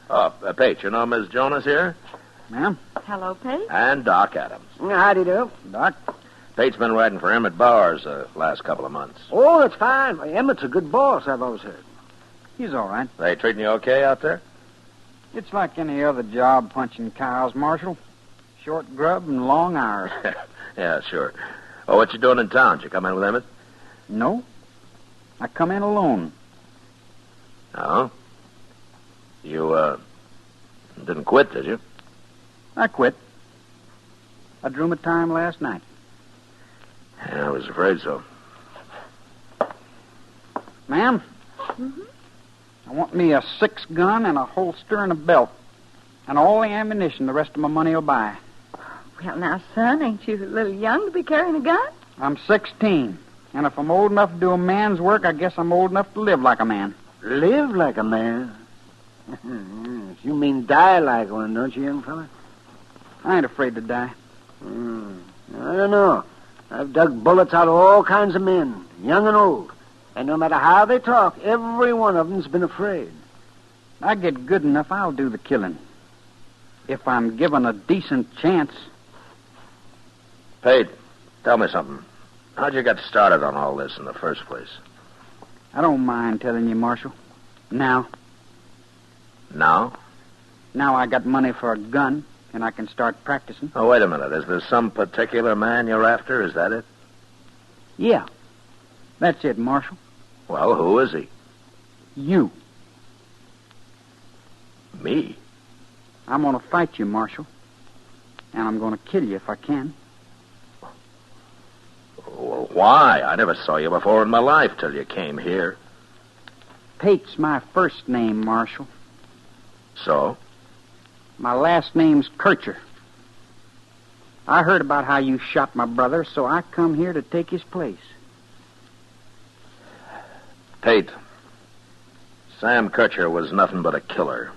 Oh, Pate, you know Miss Jonas here? Ma'am? Hello, Pate. And Doc Adams. Howdy do. Doc? Pate's been riding for Emmett Bowers the last couple of months. Oh, that's fine. Emmett's a good boss, I've always heard. He's all right. They treating you okay out there? It's like any other job punching cows, Marshal. Short grub and long hours. Yeah, sure. Oh, what you doing in town? Did you come in with Emmett? No. I come in alone. Oh? You, didn't quit, did you? I quit. I drew my time last night. Yeah, I was afraid so. Ma'am? Mm-hmm. I want me a 6-gun and a holster and a belt. And all the ammunition the rest of my money will buy. Well, now, son, ain't you a little young to be carrying a gun? I'm 16. And if I'm old enough to do a man's work, I guess I'm old enough to live like a man. Live like a man? You mean die like one, don't you, young fella? I ain't afraid to die. I don't know. I've dug bullets out of all kinds of men, young and old. And no matter how they talk, every one of them's been afraid. I get good enough, I'll do the killing. If I'm given a decent chance. Pate, tell me something. How'd you get started on all this in the first place? I don't mind telling you, Marshal. Now? Now I got money for a gun, and I can start practicing. Oh, wait a minute. Is there some particular man you're after? Is that it? Yeah. That's it, Marshal. Well, who is he? You. Me? I'm going to fight you, Marshal. And I'm going to kill you if I can. Well, why? I never saw you before in my life till you came here. Pate's my first name, Marshal. So? My last name's Kircher. I heard about how you shot my brother, so I come here to take his place. Pate, Sam Kircher was nothing but a killer.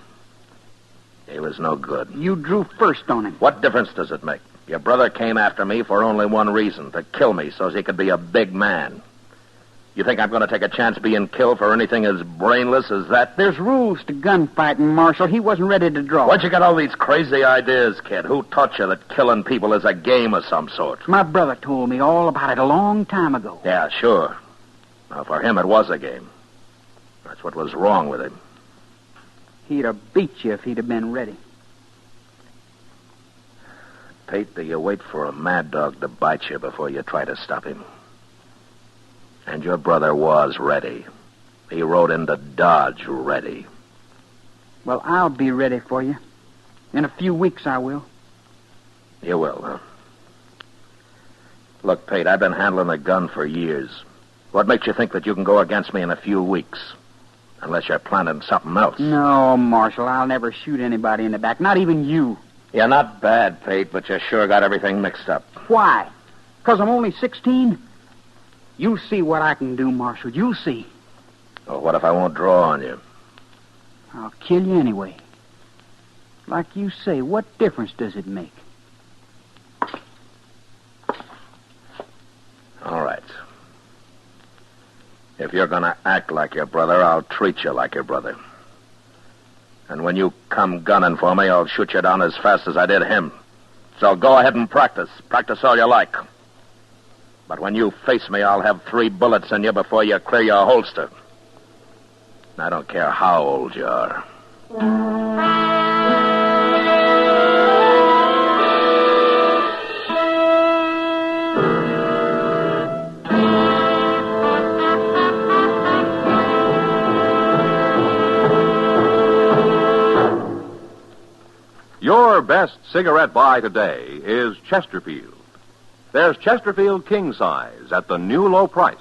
He was no good. You drew first on him. What difference does it make? Your brother came after me for only one reason, to kill me so he could be a big man. You think I'm going to take a chance being killed for anything as brainless as that? There's rules to gunfighting, Marshal. He wasn't ready to draw. Where'd you get all these crazy ideas, kid? Who taught you that killing people is a game of some sort? My brother told me all about it a long time ago. Yeah, sure. Now, for him, it was a game. That's what was wrong with him. He'd have beat you if he'd have been ready. Pate, do you wait for a mad dog to bite you before you try to stop him? And your brother was ready. He rode into Dodge ready. Well, I'll be ready for you. In a few weeks, I will. You will, huh? Look, Pate, I've been handling a gun for years. What makes you think that you can go against me in a few weeks? Unless you're planning something else. No, Marshal, I'll never shoot anybody in the back, not even you. You're not bad, Pate, but you sure got everything mixed up. Why? 'Cause I'm only 16? You'll see what I can do, Marshal. You'll see. Well, what if I won't draw on you? I'll kill you anyway. Like you say, what difference does it make? All right. If you're going to act like your brother, I'll treat you like your brother. And when you come gunning for me, I'll shoot you down as fast as I did him. So go ahead and practice. Practice all you like. But when you face me, I'll have 3 bullets in you before you clear your holster. I don't care how old you are. Your best cigarette buy today is Chesterfield. There's Chesterfield King Size at the new low price.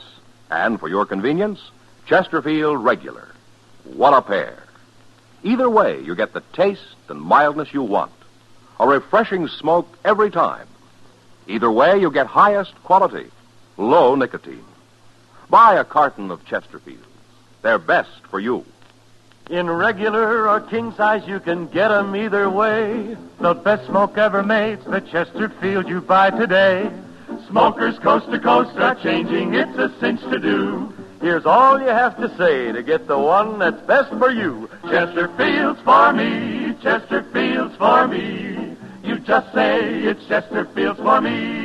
And for your convenience, Chesterfield Regular. What a pair. Either way, you get the taste and mildness you want. A refreshing smoke every time. Either way, you get highest quality, low nicotine. Buy a carton of Chesterfields. They're best for you. In regular or king size, you can get 'em either way. The best smoke ever made's the Chesterfield you buy today. Smokers coast to coast are changing, it's a cinch to do. Here's all you have to say to get the one that's best for you. Chesterfield's for me, Chesterfield's for me. You just say it's Chesterfield's for me.